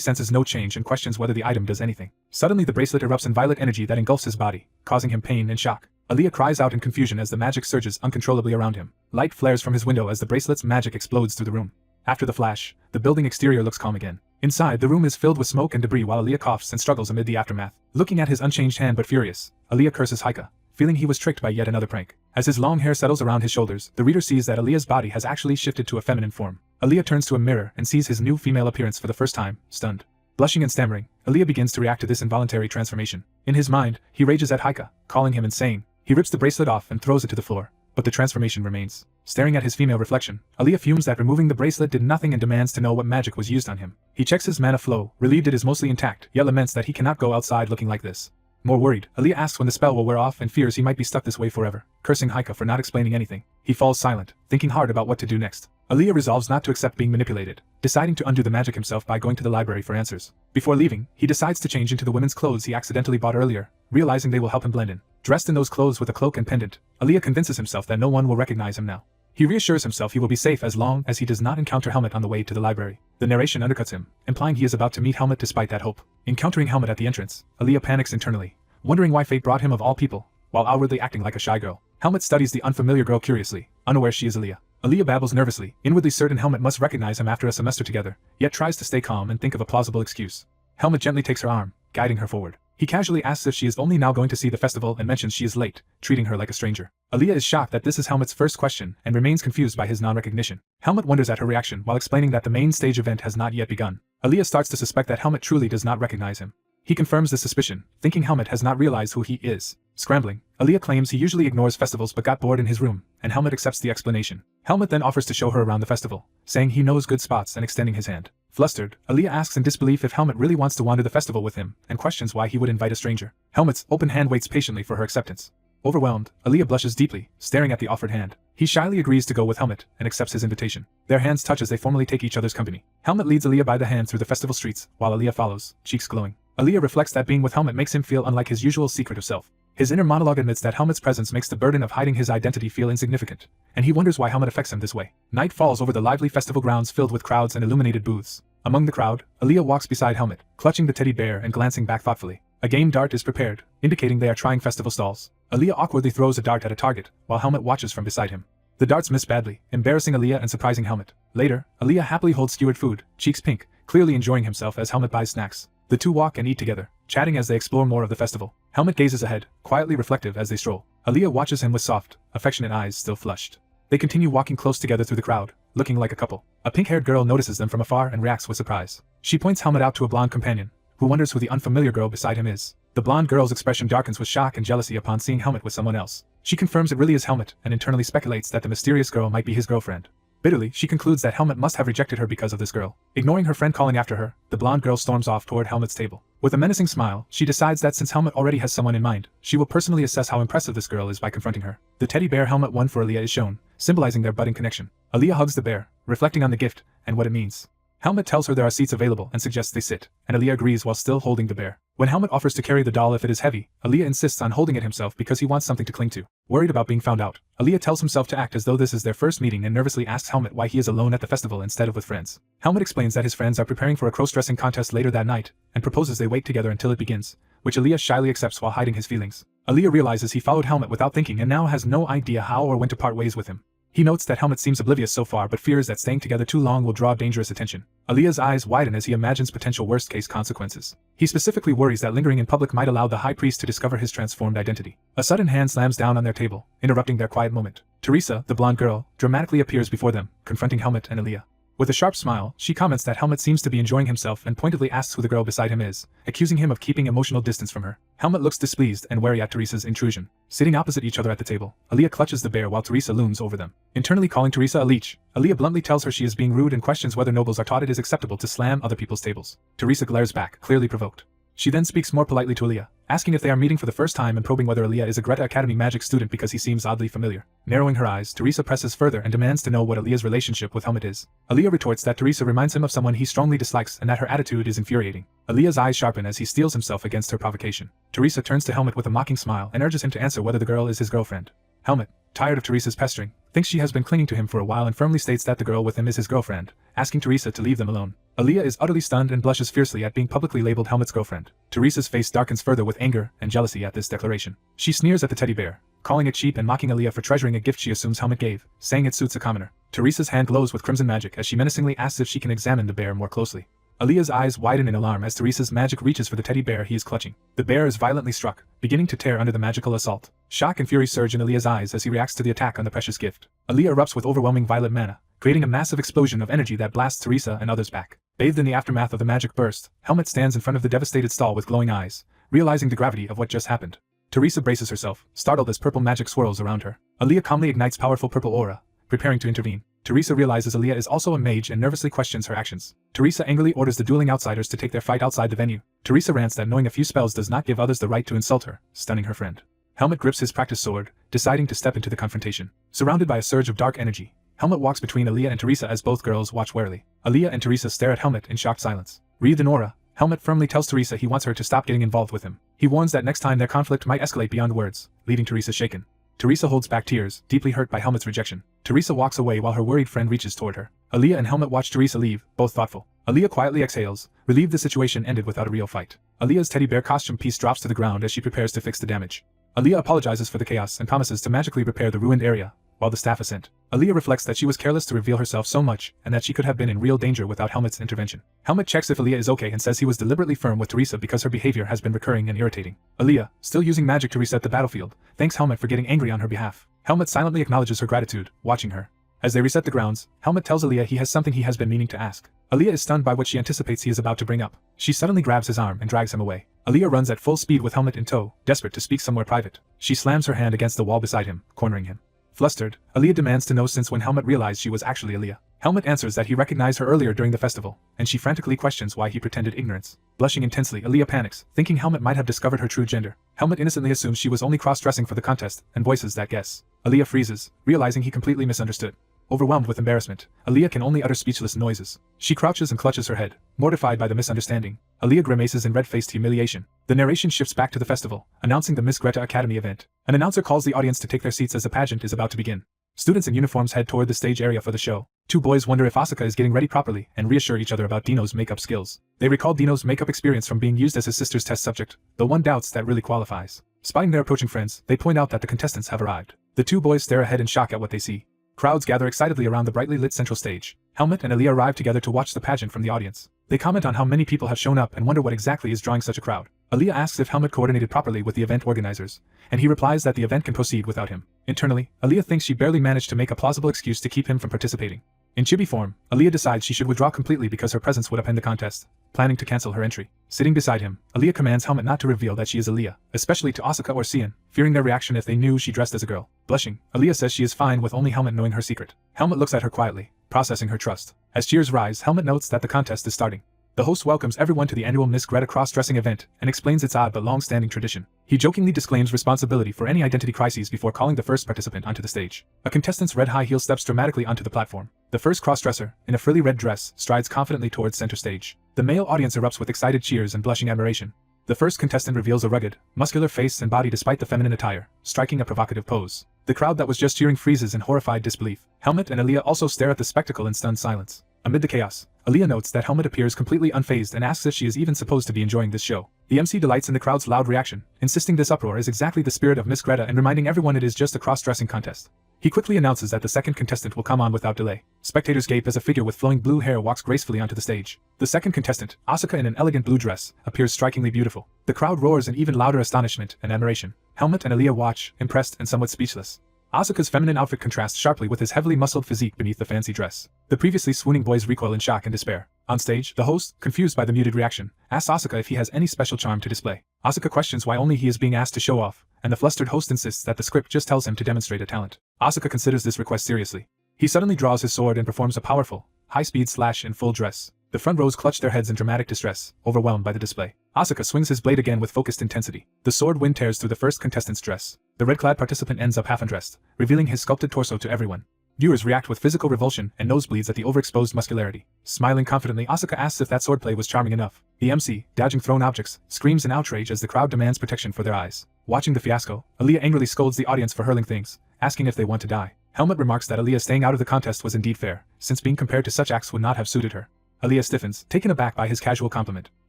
senses no change and questions whether the item does anything. Suddenly the bracelet erupts in violet energy that engulfs his body, causing him pain and shock. Aaliyah cries out in confusion as the magic surges uncontrollably around him. Light flares from his window as the bracelet's magic explodes through the room. After the flash, the building exterior looks calm again. Inside, the room is filled with smoke and debris while Aaliyah coughs and struggles amid the aftermath. Looking at his unchanged hand but furious, Aaliyah curses Haika, feeling he was tricked by yet another prank. As his long hair settles around his shoulders, the reader sees that Aaliyah's body has actually shifted to a feminine form. Aaliyah turns to a mirror and sees his new female appearance for the first time, stunned. Blushing and stammering, Aaliyah begins to react to this involuntary transformation. In his mind, he rages at Haika, calling him insane. He rips the bracelet off and throws it to the floor, but the transformation remains. Staring at his female reflection, Aaliyah fumes that removing the bracelet did nothing and demands to know what magic was used on him. He checks his mana flow, relieved it is mostly intact, yet laments that he cannot go outside looking like this. More worried, Aaliyah asks when the spell will wear off and fears he might be stuck this way forever, cursing Haika for not explaining anything. He falls silent, thinking hard about what to do next. Aaliyah resolves not to accept being manipulated, deciding to undo the magic himself by going to the library for answers. Before leaving, he decides to change into the women's clothes he accidentally bought earlier, realizing they will help him blend in. Dressed in those clothes with a cloak and pendant, Aaliyah convinces himself that no one will recognize him now. He reassures himself he will be safe as long as he does not encounter Helmut on the way to the library. The narration undercuts him, implying he is about to meet Helmut despite that hope. Encountering Helmut at the entrance, Aaliyah panics internally, wondering why fate brought him of all people, while outwardly acting like a shy girl. Helmut studies the unfamiliar girl curiously, unaware she is Aaliyah. Aaliyah babbles nervously, inwardly certain Helmut must recognize him after a semester together, yet tries to stay calm and think of a plausible excuse. Helmut gently takes her arm, guiding her forward. He casually asks if she is only now going to see the festival and mentions she is late, treating her like a stranger. Aaliyah is shocked that this is Helmut's first question and remains confused by his non-recognition. Helmut wonders at her reaction while explaining that the main stage event has not yet begun. Aaliyah starts to suspect that Helmut truly does not recognize him. He confirms this suspicion, thinking Helmut has not realized who he is. Scrambling, Aaliyah claims he usually ignores festivals but got bored in his room, and Helmut accepts the explanation. Helmut then offers to show her around the festival, saying he knows good spots and extending his hand. Flustered, Aaliyah asks in disbelief if Helmut really wants to wander the festival with him, and questions why he would invite a stranger. Helmut's open hand waits patiently for her acceptance. Overwhelmed, Aaliyah blushes deeply, staring at the offered hand. He shyly agrees to go with Helmut, and accepts his invitation. Their hands touch as they formally take each other's company. Helmut leads Aaliyah by the hand through the festival streets, while Aaliyah follows, cheeks glowing. Aaliyah reflects that being with Helmut makes him feel unlike his usual secretive self. His inner monologue admits that Helmut's presence makes the burden of hiding his identity feel insignificant, and he wonders why Helmut affects him this way. Night falls over the lively festival grounds filled with crowds and illuminated booths. Among the crowd, Aaliyah walks beside Helmut, clutching the teddy bear and glancing back thoughtfully. A game dart is prepared, indicating they are trying festival stalls. Aaliyah awkwardly throws a dart at a target, while Helmut watches from beside him. The darts miss badly, embarrassing Aaliyah and surprising Helmut. Later, Aaliyah happily holds skewered food, cheeks pink, clearly enjoying himself as Helmut buys snacks. The two walk and eat together, chatting as they explore more of the festival. Helmut gazes ahead, quietly reflective as they stroll. Aaliyah watches him with soft, affectionate eyes still flushed. They continue walking close together through the crowd, looking like a couple. A pink-haired girl notices them from afar and reacts with surprise. She points Helmut out to a blonde companion, who wonders who the unfamiliar girl beside him is. The blonde girl's expression darkens with shock and jealousy upon seeing Helmut with someone else. She confirms it really is Helmut and internally speculates that the mysterious girl might be his girlfriend. Bitterly, she concludes that Helmut must have rejected her because of this girl. Ignoring her friend calling after her, the blonde girl storms off toward Helmut's table. With a menacing smile, she decides that since Helmut already has someone in mind, she will personally assess how impressive this girl is by confronting her. The teddy bear Helmut won for Aaliyah is shown, symbolizing their budding connection. Aaliyah hugs the bear, reflecting on the gift and what it means. Helmut tells her there are seats available and suggests they sit, and Aaliyah agrees while still holding the bear. When Helmut offers to carry the doll if it is heavy, Aaliyah insists on holding it himself because he wants something to cling to. Worried about being found out, Aaliyah tells himself to act as though this is their first meeting and nervously asks Helmut why he is alone at the festival instead of with friends. Helmut explains that his friends are preparing for a cross-dressing contest later that night, and proposes they wait together until it begins, which Aaliyah shyly accepts while hiding his feelings. Aaliyah realizes he followed Helmut without thinking and now has no idea how or when to part ways with him. He notes that Helmut seems oblivious so far but fears that staying together too long will draw dangerous attention. Aaliyah's eyes widen as he imagines potential worst-case consequences. He specifically worries that lingering in public might allow the high priest to discover his transformed identity. A sudden hand slams down on their table, interrupting their quiet moment. Teresa, the blonde girl, dramatically appears before them, confronting Helmut and Aaliyah. With a sharp smile, she comments that Helmut seems to be enjoying himself and pointedly asks who the girl beside him is, accusing him of keeping emotional distance from her. Helmut looks displeased and wary at Teresa's intrusion. Sitting opposite each other at the table, Aaliyah clutches the bear while Teresa looms over them. Internally calling Teresa a leech, Aaliyah bluntly tells her she is being rude and questions whether nobles are taught it is acceptable to slam other people's tables. Teresa glares back, clearly provoked. She then speaks more politely to Aaliyah, asking if they are meeting for the first time and probing whether Aaliyah is a Greta Academy magic student because he seems oddly familiar. Narrowing her eyes, Teresa presses further and demands to know what Aaliyah's relationship with Helmut is. Aaliyah retorts that Teresa reminds him of someone he strongly dislikes and that her attitude is infuriating. Aaliyah's eyes sharpen as he steels himself against her provocation. Teresa turns to Helmut with a mocking smile and urges him to answer whether the girl is his girlfriend. Helmut, tired of Teresa's pestering, thinks she has been clinging to him for a while and firmly states that the girl with him is his girlfriend, asking Teresa to leave them alone. Aaliyah is utterly stunned and blushes fiercely at being publicly labeled Helmut's girlfriend. Teresa's face darkens further with anger and jealousy at this declaration. She sneers at the teddy bear, calling it cheap and mocking Aaliyah for treasuring a gift she assumes Helmut gave, saying it suits a commoner. Teresa's hand glows with crimson magic as she menacingly asks if she can examine the bear more closely. Aaliyah's eyes widen in alarm as Teresa's magic reaches for the teddy bear he is clutching. The bear is violently struck, beginning to tear under the magical assault. Shock and fury surge in Aaliyah's eyes as he reacts to the attack on the precious gift. Aaliyah erupts with overwhelming violet mana, creating a massive explosion of energy that blasts Teresa and others back. Bathed in the aftermath of the magic burst, Helmut stands in front of the devastated stall with glowing eyes, realizing the gravity of what just happened. Teresa braces herself, startled as purple magic swirls around her. Aaliyah calmly ignites powerful purple aura, preparing to intervene. Teresa realizes Aaliyah is also a mage and nervously questions her actions. Teresa angrily orders the dueling outsiders to take their fight outside the venue. Teresa rants that knowing a few spells does not give others the right to insult her, stunning her friend. Helmut grips his practiced sword, deciding to step into the confrontation. Surrounded by a surge of dark energy, Helmut walks between Aaliyah and Teresa as both girls watch warily. Aaliyah and Teresa stare at Helmut in shocked silence. Wreathed in aura, Helmut firmly tells Teresa he wants her to stop getting involved with him. He warns that next time their conflict might escalate beyond words, leaving Teresa shaken. Teresa holds back tears, deeply hurt by Helmut's rejection. Teresa walks away while her worried friend reaches toward her. Aaliyah and Helmut watch Teresa leave, both thoughtful. Aaliyah quietly exhales, relieved the situation ended without a real fight. Aaliyah's teddy bear costume piece drops to the ground as she prepares to fix the damage. Aaliyah apologizes for the chaos and promises to magically repair the ruined area, while the staff assent. Aaliyah reflects that she was careless to reveal herself so much, and that she could have been in real danger without Helmut's intervention. Helmut checks if Aaliyah is okay and says he was deliberately firm with Teresa because her behavior has been recurring and irritating. Aaliyah, still using magic to reset the battlefield, thanks Helmut for getting angry on her behalf. Helmut silently acknowledges her gratitude, watching her. As they reset the grounds, Helmut tells Aaliyah he has something he has been meaning to ask. Aaliyah is stunned by what she anticipates he is about to bring up. She suddenly grabs his arm and drags him away. Aaliyah runs at full speed with Helmut in tow, desperate to speak somewhere private. She slams her hand against the wall beside him, cornering him. Flustered, Aaliyah demands to know since when Helmut realized she was actually Aaliyah. Helmut answers that he recognized her earlier during the festival, and she frantically questions why he pretended ignorance. Blushing intensely, Aaliyah panics, thinking Helmut might have discovered her true gender. Helmut innocently assumes she was only cross-dressing for the contest, and voices that guess. Aaliyah freezes, realizing he completely misunderstood. Overwhelmed with embarrassment, Aaliyah can only utter speechless noises. She crouches and clutches her head, mortified by the misunderstanding. Aaliyah grimaces in red-faced humiliation. The narration shifts back to the festival, announcing the Miss Greta Academy event. An announcer calls the audience to take their seats as the pageant is about to begin. Students in uniforms head toward the stage area for the show. Two boys wonder if Asuka is getting ready properly and reassure each other about Dino's makeup skills. They recall Dino's makeup experience from being used as his sister's test subject, though one doubts that really qualifies. Spying their approaching friends, they point out that the contestants have arrived. The two boys stare ahead in shock at what they see. Crowds gather excitedly around the brightly lit central stage. Helmut and Aaliyah arrive together to watch the pageant from the audience. They comment on how many people have shown up and wonder what exactly is drawing such a crowd. Aaliyah asks if Helmut coordinated properly with the event organizers, and he replies that the event can proceed without him. Internally, Aaliyah thinks she barely managed to make a plausible excuse to keep him from participating. In chibi form, Aaliyah decides she should withdraw completely because her presence would upend the contest, planning to cancel her entry. Sitting beside him, Aaliyah commands Helmut not to reveal that she is Aaliyah, especially to Asuka or Cian, fearing their reaction if they knew she dressed as a girl. Blushing, Aaliyah says she is fine with only Helmut knowing her secret. Helmut looks at her quietly, processing her trust. As cheers rise, Helmut notes that the contest is starting. The host welcomes everyone to the annual Miss Greta cross-dressing event and explains its odd but long-standing tradition. He jokingly disclaims responsibility for any identity crises before calling the first participant onto the stage. A contestant's red high heel steps dramatically onto the platform. The first cross-dresser, in a frilly red dress, strides confidently towards center stage. The male audience erupts with excited cheers and blushing admiration. The first contestant reveals a rugged, muscular face and body despite the feminine attire, striking a provocative pose. The crowd that was just cheering freezes in horrified disbelief. Helmut and Aaliyah also stare at the spectacle in stunned silence. Amid the chaos, Aaliyah notes that Helmut appears completely unfazed and asks if she is even supposed to be enjoying this show. The MC delights in the crowd's loud reaction, insisting this uproar is exactly the spirit of Miss Greta and reminding everyone it is just a cross-dressing contest. He quickly announces that the second contestant will come on without delay. Spectators gape as a figure with flowing blue hair walks gracefully onto the stage. The second contestant, Asuka in an elegant blue dress, appears strikingly beautiful. The crowd roars in even louder astonishment and admiration. Helmut and Aaliyah watch, impressed and somewhat speechless. Asuka's feminine outfit contrasts sharply with his heavily muscled physique beneath the fancy dress. The previously swooning boys recoil in shock and despair. On stage, the host, confused by the muted reaction, asks Asuka if he has any special charm to display. Asuka questions why only he is being asked to show off, and the flustered host insists that the script just tells him to demonstrate a talent. Asuka considers this request seriously. He suddenly draws his sword and performs a powerful, high-speed slash in full dress. The front rows clutch their heads in dramatic distress, overwhelmed by the display. Asuka swings his blade again with focused intensity. The sword wind tears through the first contestant's dress. The red-clad participant ends up half undressed, revealing his sculpted torso to everyone. Viewers react with physical revulsion and nosebleeds at the overexposed muscularity. Smiling confidently, Asuka asks if that swordplay was charming enough. The MC, dodging thrown objects, screams in outrage as the crowd demands protection for their eyes. Watching the fiasco, Aaliyah angrily scolds the audience for hurling things, asking if they want to die. Helmut remarks that Aaliyah staying out of the contest was indeed fair, since being compared to such acts would not have suited her. Aaliyah stiffens, taken aback by his casual compliment.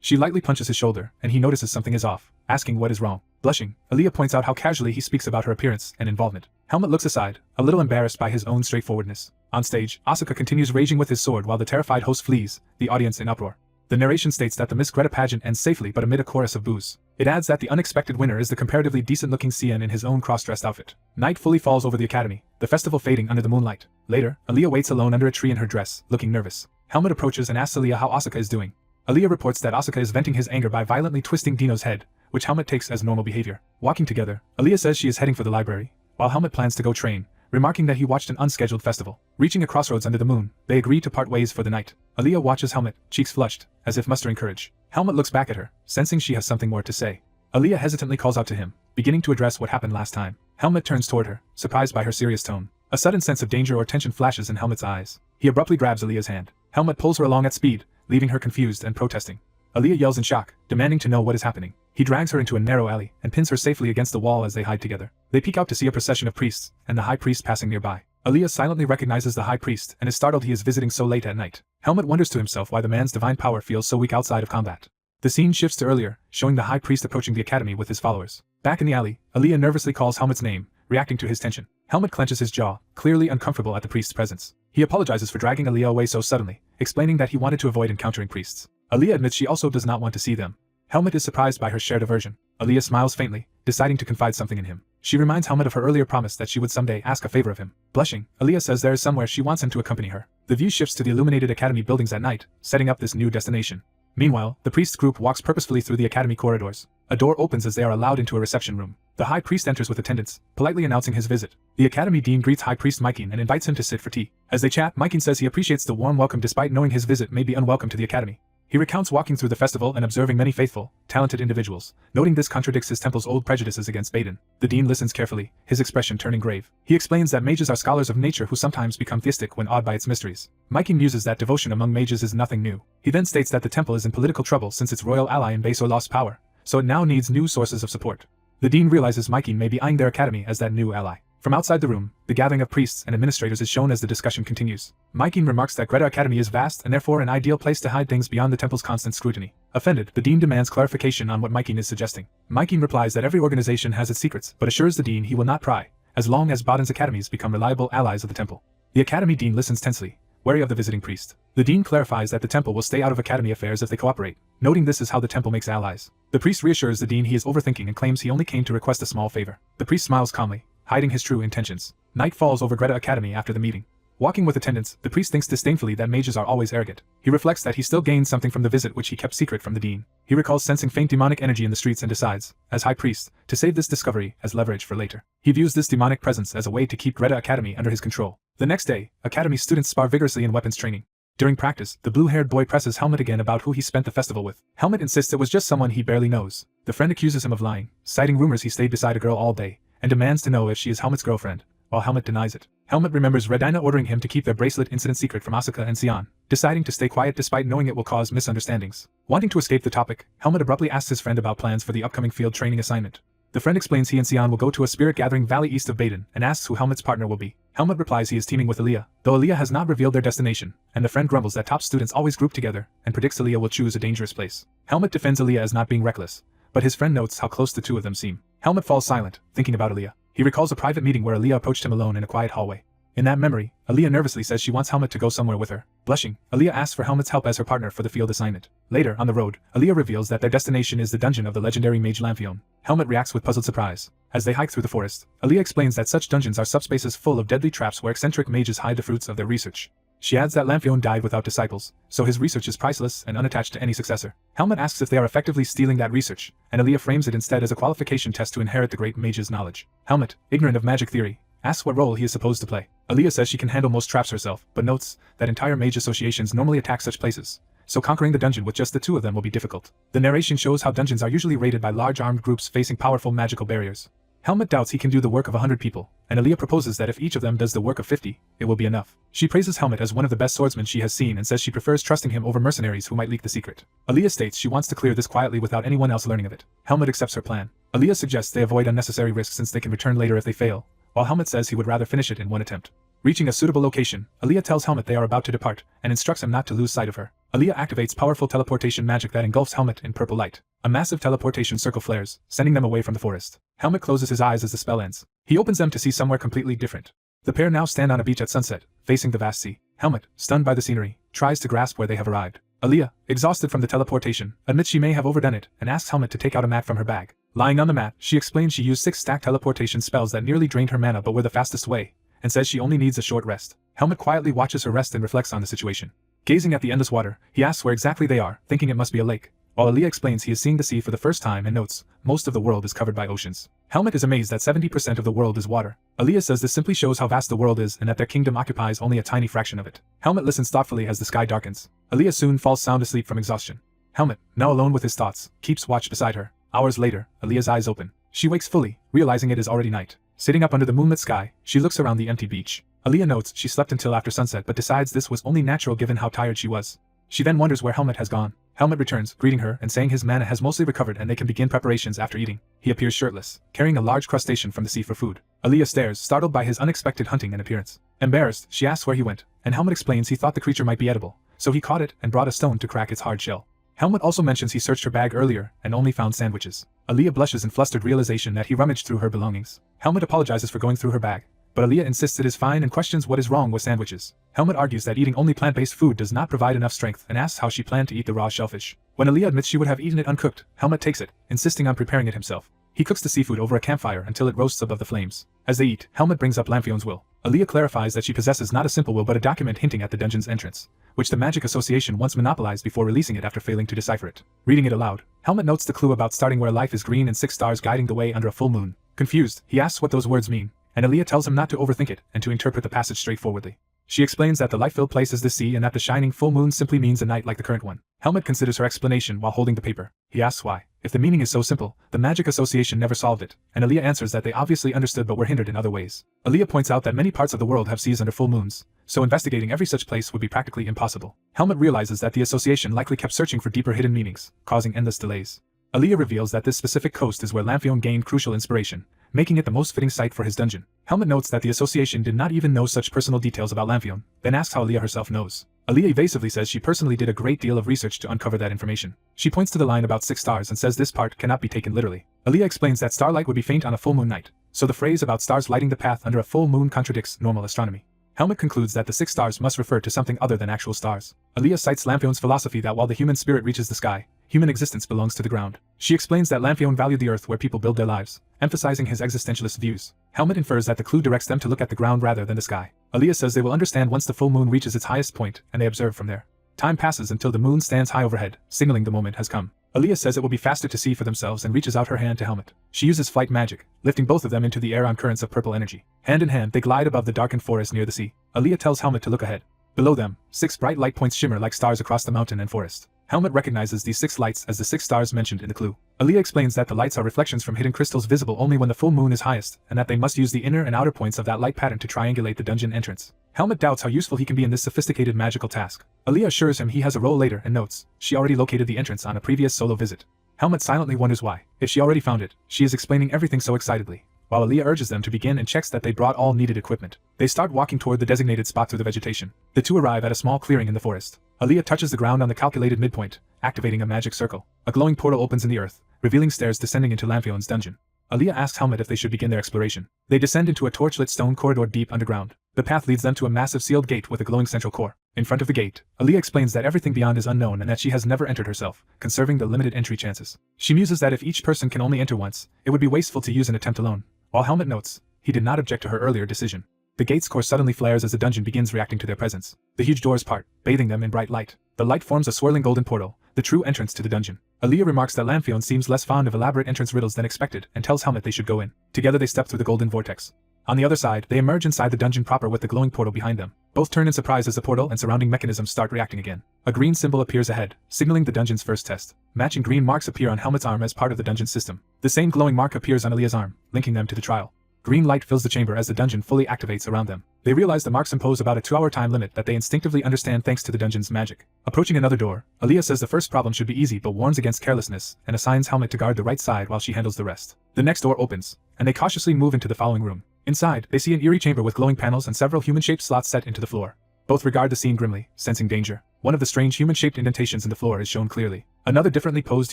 She lightly punches his shoulder, and he notices something is off, asking what is wrong. Blushing, Aaliyah points out how casually he speaks about her appearance and involvement. Helmut looks aside, a little embarrassed by his own straightforwardness. On stage, Asuka continues raging with his sword while the terrified host flees, the audience in uproar. The narration states that the Miss Greta pageant ends safely but amid a chorus of boos. It adds that the unexpected winner is the comparatively decent-looking Cian in his own cross-dressed outfit. Night fully falls over the academy, the festival fading under the moonlight. Later, Aaliyah waits alone under a tree in her dress, looking nervous. Helmut approaches and asks Aaliyah how Asuka is doing. Aaliyah reports that Asuka is venting his anger by violently twisting Dino's head, which Helmut takes as normal behavior. Walking together, Aaliyah says she is heading for the library, while Helmut plans to go train, remarking that he watched an unscheduled festival. Reaching a crossroads under the moon, they agree to part ways for the night. Aaliyah watches Helmut, cheeks flushed, as if mustering courage. Helmut looks back at her, sensing she has something more to say. Aaliyah hesitantly calls out to him, beginning to address what happened last time. Helmut turns toward her, surprised by her serious tone. A sudden sense of danger or tension flashes in Helmut's eyes. He abruptly grabs Aaliyah's hand. Helmut pulls her along at speed, leaving her confused and protesting. Aaliyah yells in shock, demanding to know what is happening. He drags her into a narrow alley and pins her safely against the wall as they hide together. They peek out to see a procession of priests, and the high priest passing nearby. Aaliyah silently recognizes the high priest and is startled he is visiting so late at night. Helmut wonders to himself why the man's divine power feels so weak outside of combat. The scene shifts to earlier, showing the high priest approaching the academy with his followers. Back in the alley, Aaliyah nervously calls Helmut's name, reacting to his tension. Helmut clenches his jaw, clearly uncomfortable at the priest's presence. He apologizes for dragging Aaliyah away so suddenly, explaining that he wanted to avoid encountering priests. Aaliyah admits she also does not want to see them. Helmut is surprised by her shared aversion. Aaliyah smiles faintly, deciding to confide something in him. She reminds Helmut of her earlier promise that she would someday ask a favor of him. Blushing, Aaliyah says there is somewhere she wants him to accompany her. The view shifts to the illuminated academy buildings at night, setting up this new destination. Meanwhile, the priest's group walks purposefully through the academy corridors. A door opens as they are allowed into a reception room. The high priest enters with attendants, politely announcing his visit. The academy dean greets High Priest Mykin and invites him to sit for tea. As they chat, Mykin says he appreciates the warm welcome despite knowing his visit may be unwelcome to the academy. He recounts walking through the festival and observing many faithful, talented individuals, noting this contradicts his temple's old prejudices against Baden. The dean listens carefully, his expression turning grave. He explains that mages are scholars of nature who sometimes become theistic when awed by its mysteries. Mykin muses that devotion among mages is nothing new. He then states that the temple is in political trouble since its royal ally in Baso lost power, so it now needs new sources of support. The dean realizes Mykin may be eyeing their academy as that new ally. From outside the room, the gathering of priests and administrators is shown as the discussion continues. Mykin remarks that Greta Academy is vast and therefore an ideal place to hide things beyond the temple's constant scrutiny. Offended, the dean demands clarification on what Mykin is suggesting. Mykin replies that every organization has its secrets, but assures the dean he will not pry, as long as Baden's academies become reliable allies of the temple. The academy dean listens tensely, wary of the visiting priest. The dean clarifies that the temple will stay out of academy affairs if they cooperate, noting this is how the temple makes allies. The priest reassures the dean he is overthinking and claims he only came to request a small favor. The priest smiles calmly, hiding his true intentions. Night falls over Greta Academy after the meeting. Walking with attendants, the priest thinks disdainfully that mages are always arrogant. He reflects that he still gained something from the visit which he kept secret from the dean. He recalls sensing faint demonic energy in the streets and decides, as high priest, to save this discovery as leverage for later. He views this demonic presence as a way to keep Greta Academy under his control. The next day, Academy students spar vigorously in weapons training. During practice, the blue-haired boy presses Helmut again about who he spent the festival with. Helmut insists it was just someone he barely knows. The friend accuses him of lying, citing rumors he stayed beside a girl all day, and demands to know if she is Helmut's girlfriend, while Helmut denies it. Helmut remembers Redina ordering him to keep their bracelet incident secret from Asuka and Cian, deciding to stay quiet despite knowing it will cause misunderstandings. Wanting to escape the topic, Helmut abruptly asks his friend about plans for the upcoming field training assignment. The friend explains he and Cian will go to a spirit gathering valley east of Baden, and asks who Helmut's partner will be. Helmut replies he is teaming with Aaliyah, though Aaliyah has not revealed their destination, and the friend grumbles that top students always group together, and predicts Aaliyah will choose a dangerous place. Helmut defends Aaliyah as not being reckless, but his friend notes how close the two of them seem. Helmut falls silent, thinking about Aaliyah. He recalls a private meeting where Aaliyah approached him alone in a quiet hallway. In that memory, Aaliyah nervously says she wants Helmut to go somewhere with her. Blushing, Aaliyah asks for Helmut's help as her partner for the field assignment. Later, on the road, Aaliyah reveals that their destination is the dungeon of the legendary mage Lamphion. Helmut reacts with puzzled surprise. As they hike through the forest, Aaliyah explains that such dungeons are subspaces full of deadly traps where eccentric mages hide the fruits of their research. She adds that Lamphion died without disciples, so his research is priceless and unattached to any successor. Helmut asks if they are effectively stealing that research, and Aaliyah frames it instead as a qualification test to inherit the great mage's knowledge. Helmut, ignorant of magic theory, asks what role he is supposed to play. Aaliyah says she can handle most traps herself, but notes that entire mage associations normally attack such places, so conquering the dungeon with just the two of them will be difficult. The narration shows how dungeons are usually raided by large armed groups facing powerful magical barriers. Helmut doubts he can do the work of 100 people, and Aaliyah proposes that if each of them does the work of 50, it will be enough. She praises Helmut as one of the best swordsmen she has seen and says she prefers trusting him over mercenaries who might leak the secret. Aaliyah states she wants to clear this quietly without anyone else learning of it. Helmut accepts her plan. Aaliyah suggests they avoid unnecessary risks since they can return later if they fail, while Helmut says he would rather finish it in one attempt. Reaching a suitable location, Aaliyah tells Helmut they are about to depart, and instructs him not to lose sight of her. Aaliyah activates powerful teleportation magic that engulfs Helmut in purple light. A massive teleportation circle flares, sending them away from the forest. Helmut closes his eyes as the spell ends. He opens them to see somewhere completely different. The pair now stand on a beach at sunset, facing the vast sea. Helmut, stunned by the scenery, tries to grasp where they have arrived. Aaliyah, exhausted from the teleportation, admits she may have overdone it and asks Helmut to take out a mat from her bag. Lying on the mat, she explains she used 6 stacked teleportation spells that nearly drained her mana but were the fastest way, and says she only needs a short rest. Helmut quietly watches her rest and reflects on the situation. Gazing at the endless water, he asks where exactly they are, thinking it must be a lake. While Aaliyah explains he is seeing the sea for the first time and notes, most of the world is covered by oceans. Helmut is amazed that 70% of the world is water. Aaliyah says this simply shows how vast the world is and that their kingdom occupies only a tiny fraction of it. Helmut listens thoughtfully as the sky darkens. Aaliyah soon falls sound asleep from exhaustion. Helmut, now alone with his thoughts, keeps watch beside her. Hours later, Aaliyah's eyes open. She wakes fully, realizing it is already night. Sitting up under the moonlit sky, she looks around the empty beach. Aaliyah notes she slept until after sunset but decides this was only natural given how tired she was. She then wonders where Helmut has gone. Helmut returns, greeting her and saying his mana has mostly recovered and they can begin preparations after eating. He appears shirtless, carrying a large crustacean from the sea for food. Aaliyah stares, startled by his unexpected hunting and appearance. Embarrassed, she asks where he went, and Helmut explains he thought the creature might be edible, so he caught it and brought a stone to crack its hard shell. Helmut also mentions he searched her bag earlier and only found sandwiches. Aaliyah blushes in flustered realization that he rummaged through her belongings. Helmut apologizes for going through her bag, but Aaliyah insists it is fine and questions what is wrong with sandwiches. Helmut argues that eating only plant-based food does not provide enough strength and asks how she planned to eat the raw shellfish. When Aaliyah admits she would have eaten it uncooked, Helmut takes it, insisting on preparing it himself. He cooks the seafood over a campfire until it roasts above the flames. As they eat, Helmut brings up Lamphion's will. Aaliyah clarifies that she possesses not a simple will but a document hinting at the dungeon's entrance, which the Magic Association once monopolized before releasing it after failing to decipher it. Reading it aloud, Helmut notes the clue about starting where life is green and 6 stars guiding the way under a full moon. Confused, he asks what those words mean, and Aaliyah tells him not to overthink it and to interpret the passage straightforwardly. She explains that the light-filled place is the sea and that the shining full moon simply means a night like the current one. Helmut considers her explanation while holding the paper. He asks why. If the meaning is so simple, the Magic Association never solved it, and Aaliyah answers that they obviously understood but were hindered in other ways. Aaliyah points out that many parts of the world have seas under full moons, so investigating every such place would be practically impossible. Helmut realizes that the association likely kept searching for deeper hidden meanings, causing endless delays. Aaliyah reveals that this specific coast is where Lamphion gained crucial inspiration, making it the most fitting site for his dungeon. Helmut notes that the association did not even know such personal details about Lamphion, then asks how Aaliyah herself knows. Aaliyah evasively says she personally did a great deal of research to uncover that information. She points to the line about 6 stars and says this part cannot be taken literally. Aaliyah explains that starlight would be faint on a full moon night, so the phrase about stars lighting the path under a full moon contradicts normal astronomy. Helmut concludes that the 6 stars must refer to something other than actual stars. Aaliyah cites Lamphion's philosophy that while the human spirit reaches the sky, human existence belongs to the ground. She explains that Lamphion valued the earth where people build their lives, emphasizing his existentialist views. Helmut infers that the clue directs them to look at the ground rather than the sky. Aaliyah says they will understand once the full moon reaches its highest point and they observe from there. Time passes until the moon stands high overhead, signaling the moment has come. Aaliyah says it will be faster to see for themselves and reaches out her hand to Helmut. She uses flight magic, lifting both of them into the air on currents of purple energy. Hand in hand, they glide above the darkened forest near the sea. Aaliyah tells Helmut to look ahead. Below them, 6 bright light points shimmer like stars across the mountain and forest. Helmut recognizes these 6 lights as the 6 stars mentioned in the clue. Aaliyah explains that the lights are reflections from hidden crystals visible only when the full moon is highest, and that they must use the inner and outer points of that light pattern to triangulate the dungeon entrance. Helmut doubts how useful he can be in this sophisticated magical task. Aaliyah assures him he has a role later and notes she already located the entrance on a previous solo visit. Helmut silently wonders why. If she already found it, she is explaining everything so excitedly, while Aaliyah urges them to begin and checks that they brought all needed equipment. They start walking toward the designated spot through the vegetation. The two arrive at a small clearing in the forest. Aaliyah touches the ground on the calculated midpoint, activating a magic circle. A glowing portal opens in the earth, revealing stairs descending into Lamphion's dungeon. Aaliyah asks Helmut if they should begin their exploration. They descend into a torchlit stone corridor deep underground. The path leads them to a massive sealed gate with a glowing central core. In front of the gate, Aaliyah explains that everything beyond is unknown and that she has never entered herself, conserving the limited entry chances. She muses that if each person can only enter once, it would be wasteful to use an attempt alone. While Helmut notes, he did not object to her earlier decision. The gate's core suddenly flares as the dungeon begins reacting to their presence. The huge doors part, bathing them in bright light. The light forms a swirling golden portal, the true entrance to the dungeon. Aaliyah remarks that Lamphion seems less fond of elaborate entrance riddles than expected and tells Helmut they should go in. Together they step through the golden vortex. On the other side, they emerge inside the dungeon proper with the glowing portal behind them. Both turn in surprise as the portal and surrounding mechanisms start reacting again. A green symbol appears ahead, signaling the dungeon's first test. Matching green marks appear on Helmut's arm as part of the dungeon system. The same glowing mark appears on Aaliyah's arm, linking them to the trial. Green light fills the chamber as the dungeon fully activates around them. They realize the marks impose about a 2-hour time limit that they instinctively understand thanks to the dungeon's magic. Approaching another door, Aaliyah says the first problem should be easy but warns against carelessness and assigns Helmut to guard the right side while she handles the rest. The next door opens, and they cautiously move into the following room. Inside, they see an eerie chamber with glowing panels and several human-shaped slots set into the floor. Both regard the scene grimly, sensing danger. One of the strange human-shaped indentations in the floor is shown clearly. Another differently posed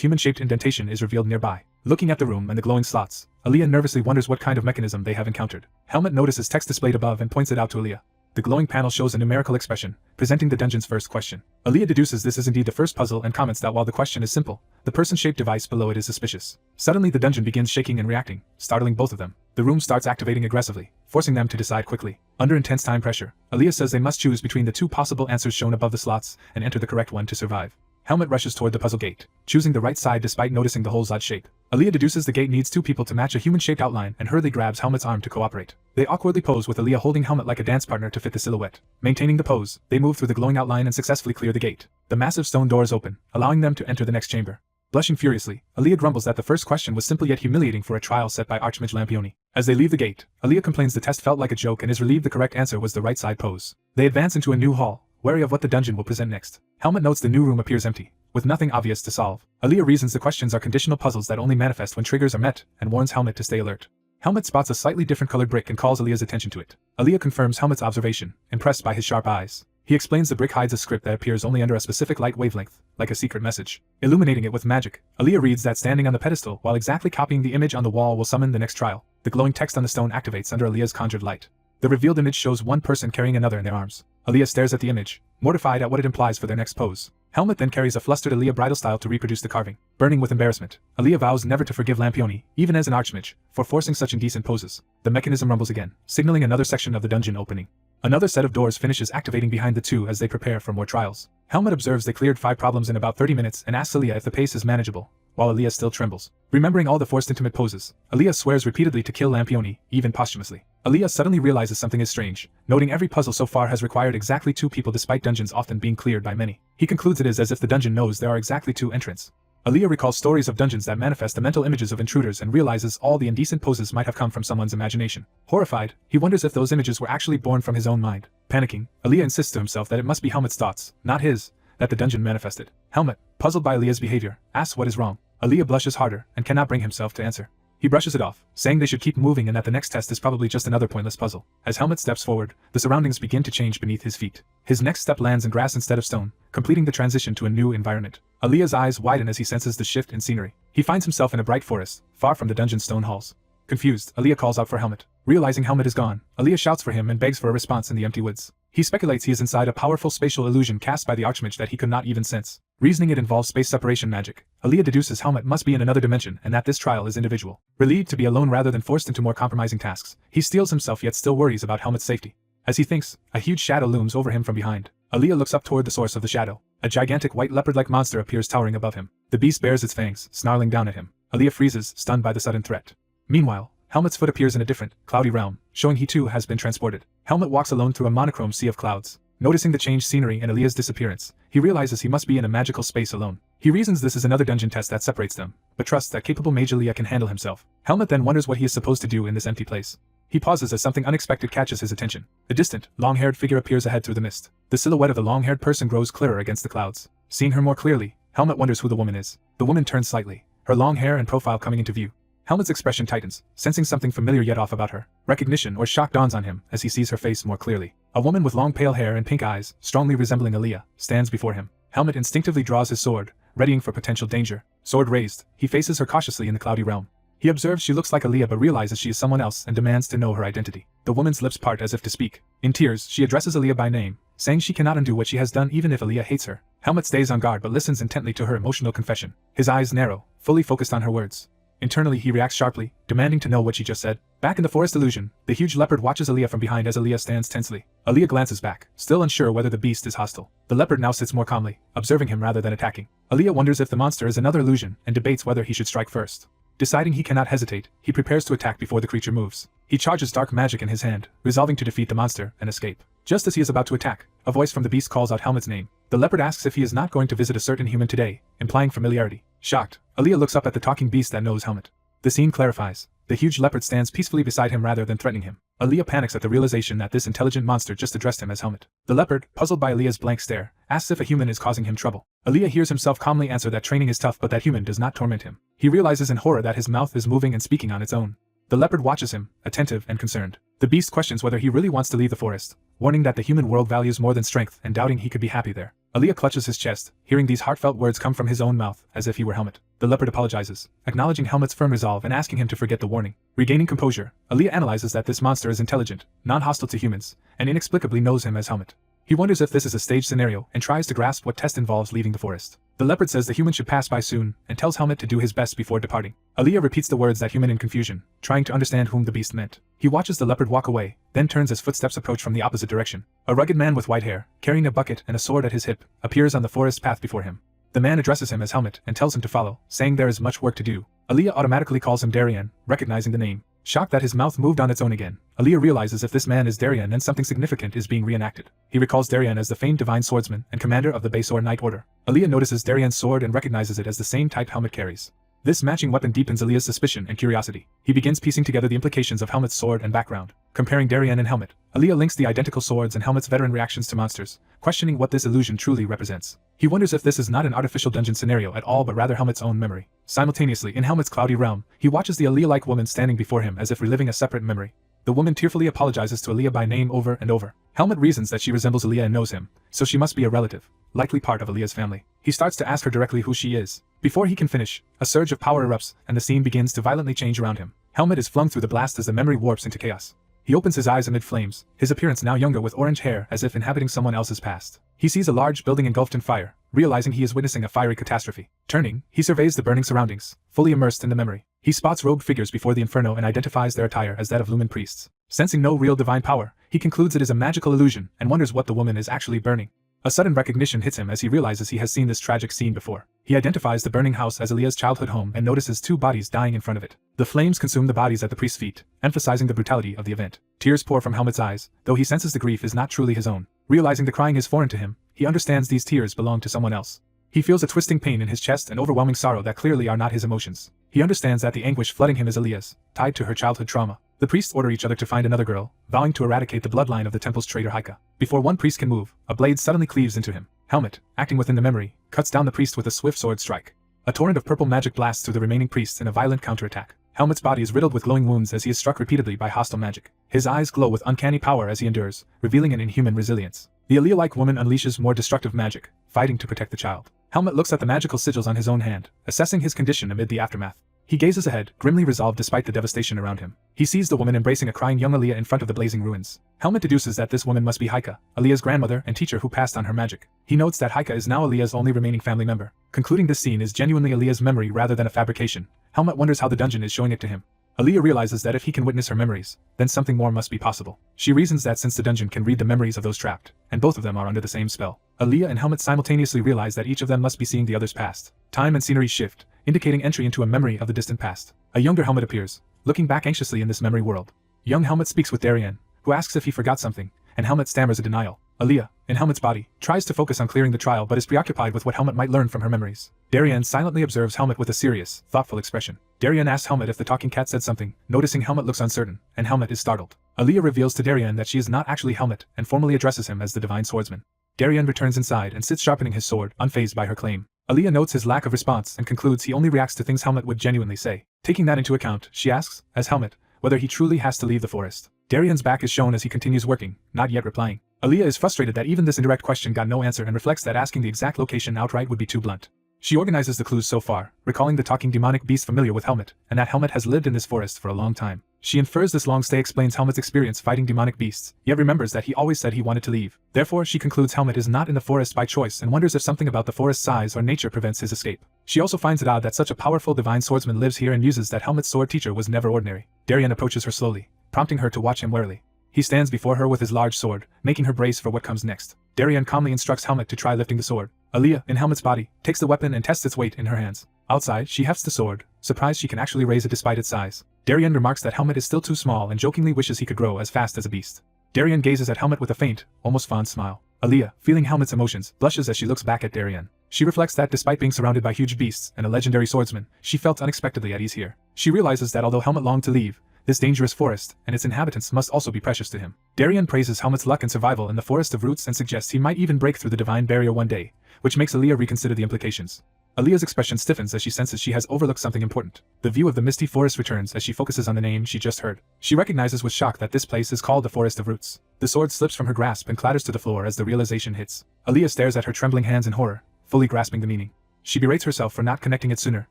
human-shaped indentation is revealed nearby. Looking at the room and the glowing slots, Aaliyah nervously wonders what kind of mechanism they have encountered. Helmet notices text displayed above and points it out to Aaliyah. The glowing panel shows a numerical expression, presenting the dungeon's first question. Aaliyah deduces this is indeed the first puzzle and comments that while the question is simple, the person-shaped device below it is suspicious. Suddenly the dungeon begins shaking and reacting, startling both of them. The room starts activating aggressively, forcing them to decide quickly. Under intense time pressure, Aaliyah says they must choose between the two possible answers shown above the slots and enter the correct one to survive. Helmet rushes toward the puzzle gate, choosing the right side despite noticing the hole's odd shape. Aaliyah deduces the gate needs two people to match a human-shaped outline and hurriedly grabs Helmet's arm to cooperate. They awkwardly pose with Aaliyah holding Helmet like a dance partner to fit the silhouette. Maintaining the pose, they move through the glowing outline and successfully clear the gate. The massive stone doors open, allowing them to enter the next chamber. Blushing furiously, Aaliyah grumbles that the first question was simple yet humiliating for a trial set by Archmage Lampione. As they leave the gate, Aaliyah complains the test felt like a joke and is relieved the correct answer was the right side pose. They advance into a new hall, wary of what the dungeon will present next. Helmet notes the new room appears empty, with nothing obvious to solve. Aaliyah reasons the questions are conditional puzzles that only manifest when triggers are met, and warns Helmet to stay alert. Helmet spots a slightly different colored brick and calls Aaliyah's attention to it. Aaliyah confirms Helmet's observation, impressed by his sharp eyes. He explains the brick hides a script that appears only under a specific light wavelength, like a secret message. Illuminating it with magic, Aaliyah reads that standing on the pedestal while exactly copying the image on the wall will summon the next trial. The glowing text on the stone activates under Aaliyah's conjured light. The revealed image shows one person carrying another in their arms. Aaliyah stares at the image, mortified at what it implies for their next pose. Helmet then carries a flustered Aaliyah bridal style to reproduce the carving. Burning with embarrassment, Aaliyah vows never to forgive Lampione, even as an archmage, for forcing such indecent poses. The mechanism rumbles again, signaling another section of the dungeon opening. Another set of doors finishes activating behind the two as they prepare for more trials. Helmet observes they cleared 5 problems in about 30 minutes and asks Aaliyah if the pace is manageable, while Aaliyah still trembles. Remembering all the forced intimate poses, Aaliyah swears repeatedly to kill Lampione, even posthumously. Aaliyah suddenly realizes something is strange, noting every puzzle so far has required exactly 2 people despite dungeons often being cleared by many. He concludes it is as if the dungeon knows there are exactly 2 entrants. Aaliyah recalls stories of dungeons that manifest the mental images of intruders and realizes all the indecent poses might have come from someone's imagination. Horrified, he wonders if those images were actually born from his own mind. Panicking, Aaliyah insists to himself that it must be Helmet's thoughts, not his, that the dungeon manifested. Helmet, puzzled by Aaliyah's behavior, asks what is wrong. Aaliyah blushes harder and cannot bring himself to answer. He brushes it off, saying they should keep moving and that the next test is probably just another pointless puzzle. As Helmet steps forward, the surroundings begin to change beneath his feet. His next step lands in grass instead of stone, completing the transition to a new environment. Aaliyah's eyes widen as he senses the shift in scenery. He finds himself in a bright forest, far from the dungeon's stone halls. Confused, Aaliyah calls out for Helmet. Realizing Helmet is gone, Aaliyah shouts for him and begs for a response in the empty woods. He speculates he is inside a powerful spatial illusion cast by the Archmage that he could not even sense. Reasoning it involves space separation magic, Aaliyah deduces Helmet must be in another dimension and that this trial is individual. Relieved to be alone rather than forced into more compromising tasks, he steels himself yet still worries about Helmet's safety. As he thinks, a huge shadow looms over him from behind. Aaliyah looks up toward the source of the shadow. A gigantic white leopard-like monster appears towering above him. The beast bares its fangs, snarling down at him. Aaliyah freezes, stunned by the sudden threat. Meanwhile, Helmet's foot appears in a different, cloudy realm, showing he too has been transported. Helmet walks alone through a monochrome sea of clouds. Noticing the changed scenery and Aaliyah's disappearance, he realizes he must be in a magical space alone. He reasons this is another dungeon test that separates them, but trusts that capable Mage Aaliyah can handle himself. Helmet then wonders what he is supposed to do in this empty place. He pauses as something unexpected catches his attention. A distant, long-haired figure appears ahead through the mist. The silhouette of the long-haired person grows clearer against the clouds. Seeing her more clearly, Helmet wonders who the woman is. The woman turns slightly, her long hair and profile coming into view. Helmet's expression tightens, sensing something familiar yet off about her. Recognition or shock dawns on him as he sees her face more clearly. A woman with long pale hair and pink eyes, strongly resembling Aaliyah, stands before him. Helmet instinctively draws his sword, readying for potential danger. Sword raised, he faces her cautiously in the cloudy realm. He observes she looks like Aaliyah but realizes she is someone else and demands to know her identity. The woman's lips part as if to speak. In tears, she addresses Aaliyah by name, saying she cannot undo what she has done even if Aaliyah hates her. Helmet stays on guard but listens intently to her emotional confession. His eyes narrow, fully focused on her words. Internally he reacts sharply, demanding to know what she just said. Back in the forest illusion, the huge leopard watches Aaliyah from behind as Aaliyah stands tensely. Aaliyah glances back, still unsure whether the beast is hostile. The leopard now sits more calmly, observing him rather than attacking. Aaliyah wonders if the monster is another illusion and debates whether he should strike first. Deciding he cannot hesitate, he prepares to attack before the creature moves. He charges dark magic in his hand, resolving to defeat the monster and escape. Just as he is about to attack, a voice from the beast calls out Helmet's name. The leopard asks if he is not going to visit a certain human today, implying familiarity. Shocked, Aaliyah looks up at the talking beast that knows Helmet. The scene clarifies. The huge leopard stands peacefully beside him rather than threatening him. Aaliyah panics at the realization that this intelligent monster just addressed him as Helmet. The leopard, puzzled by Aaliyah's blank stare, asks if a human is causing him trouble. Aaliyah hears himself calmly answer that training is tough but that human does not torment him. He realizes in horror that his mouth is moving and speaking on its own. The leopard watches him, attentive and concerned. The beast questions whether he really wants to leave the forest, warning that the human world values more than strength and doubting he could be happy there. Aaliyah clutches his chest, hearing these heartfelt words come from his own mouth, as if he were Helmut. The leopard apologizes, acknowledging Helmut's firm resolve and asking him to forget the warning. Regaining composure, Aaliyah analyzes that this monster is intelligent, non-hostile to humans, and inexplicably knows him as Helmut. He wonders if this is a staged scenario and tries to grasp what test involves leaving the forest. The leopard says the human should pass by soon and tells Helmut to do his best before departing. Aaliyah repeats the words that human in confusion, trying to understand whom the beast meant. He watches the leopard walk away, then turns as footsteps approach from the opposite direction. A rugged man with white hair, carrying a bucket and a sword at his hip, appears on the forest path before him. The man addresses him as Helmut and tells him to follow, saying there is much work to do. Aaliyah automatically calls him Darien, recognizing the name. Shocked that his mouth moved on its own again, Aaliyah realizes if this man is Darien then something significant is being reenacted. He recalls Darien as the famed divine swordsman and commander of the Baysore Knight Order. Aaliyah notices Darien's sword and recognizes it as the same type Helmut carries. This matching weapon deepens Aaliyah's suspicion and curiosity. He begins piecing together the implications of Helmut's sword and background. Comparing Darien and Helmut, Aaliyah links the identical swords and Helmut's veteran reactions to monsters, questioning what this illusion truly represents. He wonders if this is not an artificial dungeon scenario at all but rather Helmut's own memory. Simultaneously, in Helmut's cloudy realm, he watches the Aaliyah-like woman standing before him as if reliving a separate memory. The woman tearfully apologizes to Aaliyah by name over and over. Helmut reasons that she resembles Aaliyah and knows him, so she must be a relative, likely part of Aaliyah's family. He starts to ask her directly who she is. Before he can finish, a surge of power erupts and the scene begins to violently change around him. Helmut is flung through the blast as the memory warps into chaos. He opens his eyes amid flames, his appearance now younger with orange hair as if inhabiting someone else's past. He sees a large building engulfed in fire, realizing he is witnessing a fiery catastrophe. Turning, he surveys the burning surroundings, fully immersed in the memory. He spots robed figures before the inferno and identifies their attire as that of Lumen priests. Sensing no real divine power, he concludes it is a magical illusion and wonders what the woman is actually burning. A sudden recognition hits him as he realizes he has seen this tragic scene before. He identifies the burning house as Aaliyah's childhood home and notices two bodies dying in front of it. The flames consume the bodies at the priest's feet, emphasizing the brutality of the event. Tears pour from Helmut's eyes, though he senses the grief is not truly his own. Realizing the crying is foreign to him, he understands these tears belong to someone else. He feels a twisting pain in his chest and overwhelming sorrow that clearly are not his emotions. He understands that the anguish flooding him is Aaliyah's, tied to her childhood trauma. The priests order each other to find another girl, vowing to eradicate the bloodline of the temple's traitor Haika. Before one priest can move, a blade suddenly cleaves into him. Helmut, acting within the memory, cuts down the priest with a swift sword strike. A torrent of purple magic blasts through the remaining priests in a violent counterattack. Helmut's body is riddled with glowing wounds as he is struck repeatedly by hostile magic. His eyes glow with uncanny power as he endures, revealing an inhuman resilience. The Aaliyah-like woman unleashes more destructive magic, fighting to protect the child. Helmut looks at the magical sigils on his own hand, assessing his condition amid the aftermath. He gazes ahead, grimly resolved despite the devastation around him. He sees the woman embracing a crying young Aaliyah in front of the blazing ruins. Helmut deduces that this woman must be Haika, Aaliyah's grandmother and teacher who passed on her magic. He notes that Haika is now Aaliyah's only remaining family member. Concluding this scene is genuinely Aaliyah's memory rather than a fabrication, Helmut wonders how the dungeon is showing it to him. Aaliyah realizes that if he can witness her memories, then something more must be possible. She reasons that since the dungeon can read the memories of those trapped, and both of them are under the same spell, Aaliyah and Helmut simultaneously realize that each of them must be seeing the other's past. Time and scenery shift, indicating entry into a memory of the distant past. A younger Helmut appears, looking back anxiously in this memory world. Young Helmut speaks with Darien, who asks if he forgot something, and Helmut stammers a denial. Aaliyah, in Helmut's body, tries to focus on clearing the trial but is preoccupied with what Helmut might learn from her memories. Darien silently observes Helmut with a serious, thoughtful expression. Darien asks Helmut if the talking cat said something, noticing Helmut looks uncertain, and Helmut is startled. Aaliyah reveals to Darien that she is not actually Helmut and formally addresses him as the divine swordsman. Darien returns inside and sits sharpening his sword, unfazed by her claim. Aaliyah notes his lack of response and concludes he only reacts to things Helmut would genuinely say. Taking that into account, she asks, as Helmut, whether he truly has to leave the forest. Darien's back is shown as he continues working, not yet replying. Aaliyah is frustrated that even this indirect question got no answer and reflects that asking the exact location outright would be too blunt. She organizes the clues so far, recalling the talking demonic beast familiar with Helmut, and that Helmut has lived in this forest for a long time. She infers this long stay explains Helmut's experience fighting demonic beasts, yet remembers that he always said he wanted to leave. Therefore, she concludes Helmut is not in the forest by choice and wonders if something about the forest's size or nature prevents his escape. She also finds it odd that such a powerful divine swordsman lives here and muses that Helmut's sword teacher was never ordinary. Darien approaches her slowly, prompting her to watch him warily. He stands before her with his large sword, making her brace for what comes next. Darien calmly instructs Helmut to try lifting the sword. Aaliyah, in Helmut's body, takes the weapon and tests its weight in her hands. Outside, she hefts the sword, surprised she can actually raise it despite its size. Darien remarks that Helmut is still too small and jokingly wishes he could grow as fast as a beast. Darien gazes at Helmut with a faint, almost fond smile. Aaliyah, feeling Helmut's emotions, blushes as she looks back at Darien. She reflects that despite being surrounded by huge beasts and a legendary swordsman, she felt unexpectedly at ease here. She realizes that although Helmut longed to leave, this dangerous forest and its inhabitants must also be precious to him. Darien praises Helmut's luck and survival in the forest of roots and suggests he might even break through the divine barrier one day, which makes Aaliyah reconsider the implications. Aaliyah's expression stiffens as she senses she has overlooked something important. The view of the misty forest returns as she focuses on the name she just heard. She recognizes with shock that this place is called the Forest of Roots. The sword slips from her grasp and clatters to the floor as the realization hits. Aaliyah stares at her trembling hands in horror, fully grasping the meaning. She berates herself for not connecting it sooner,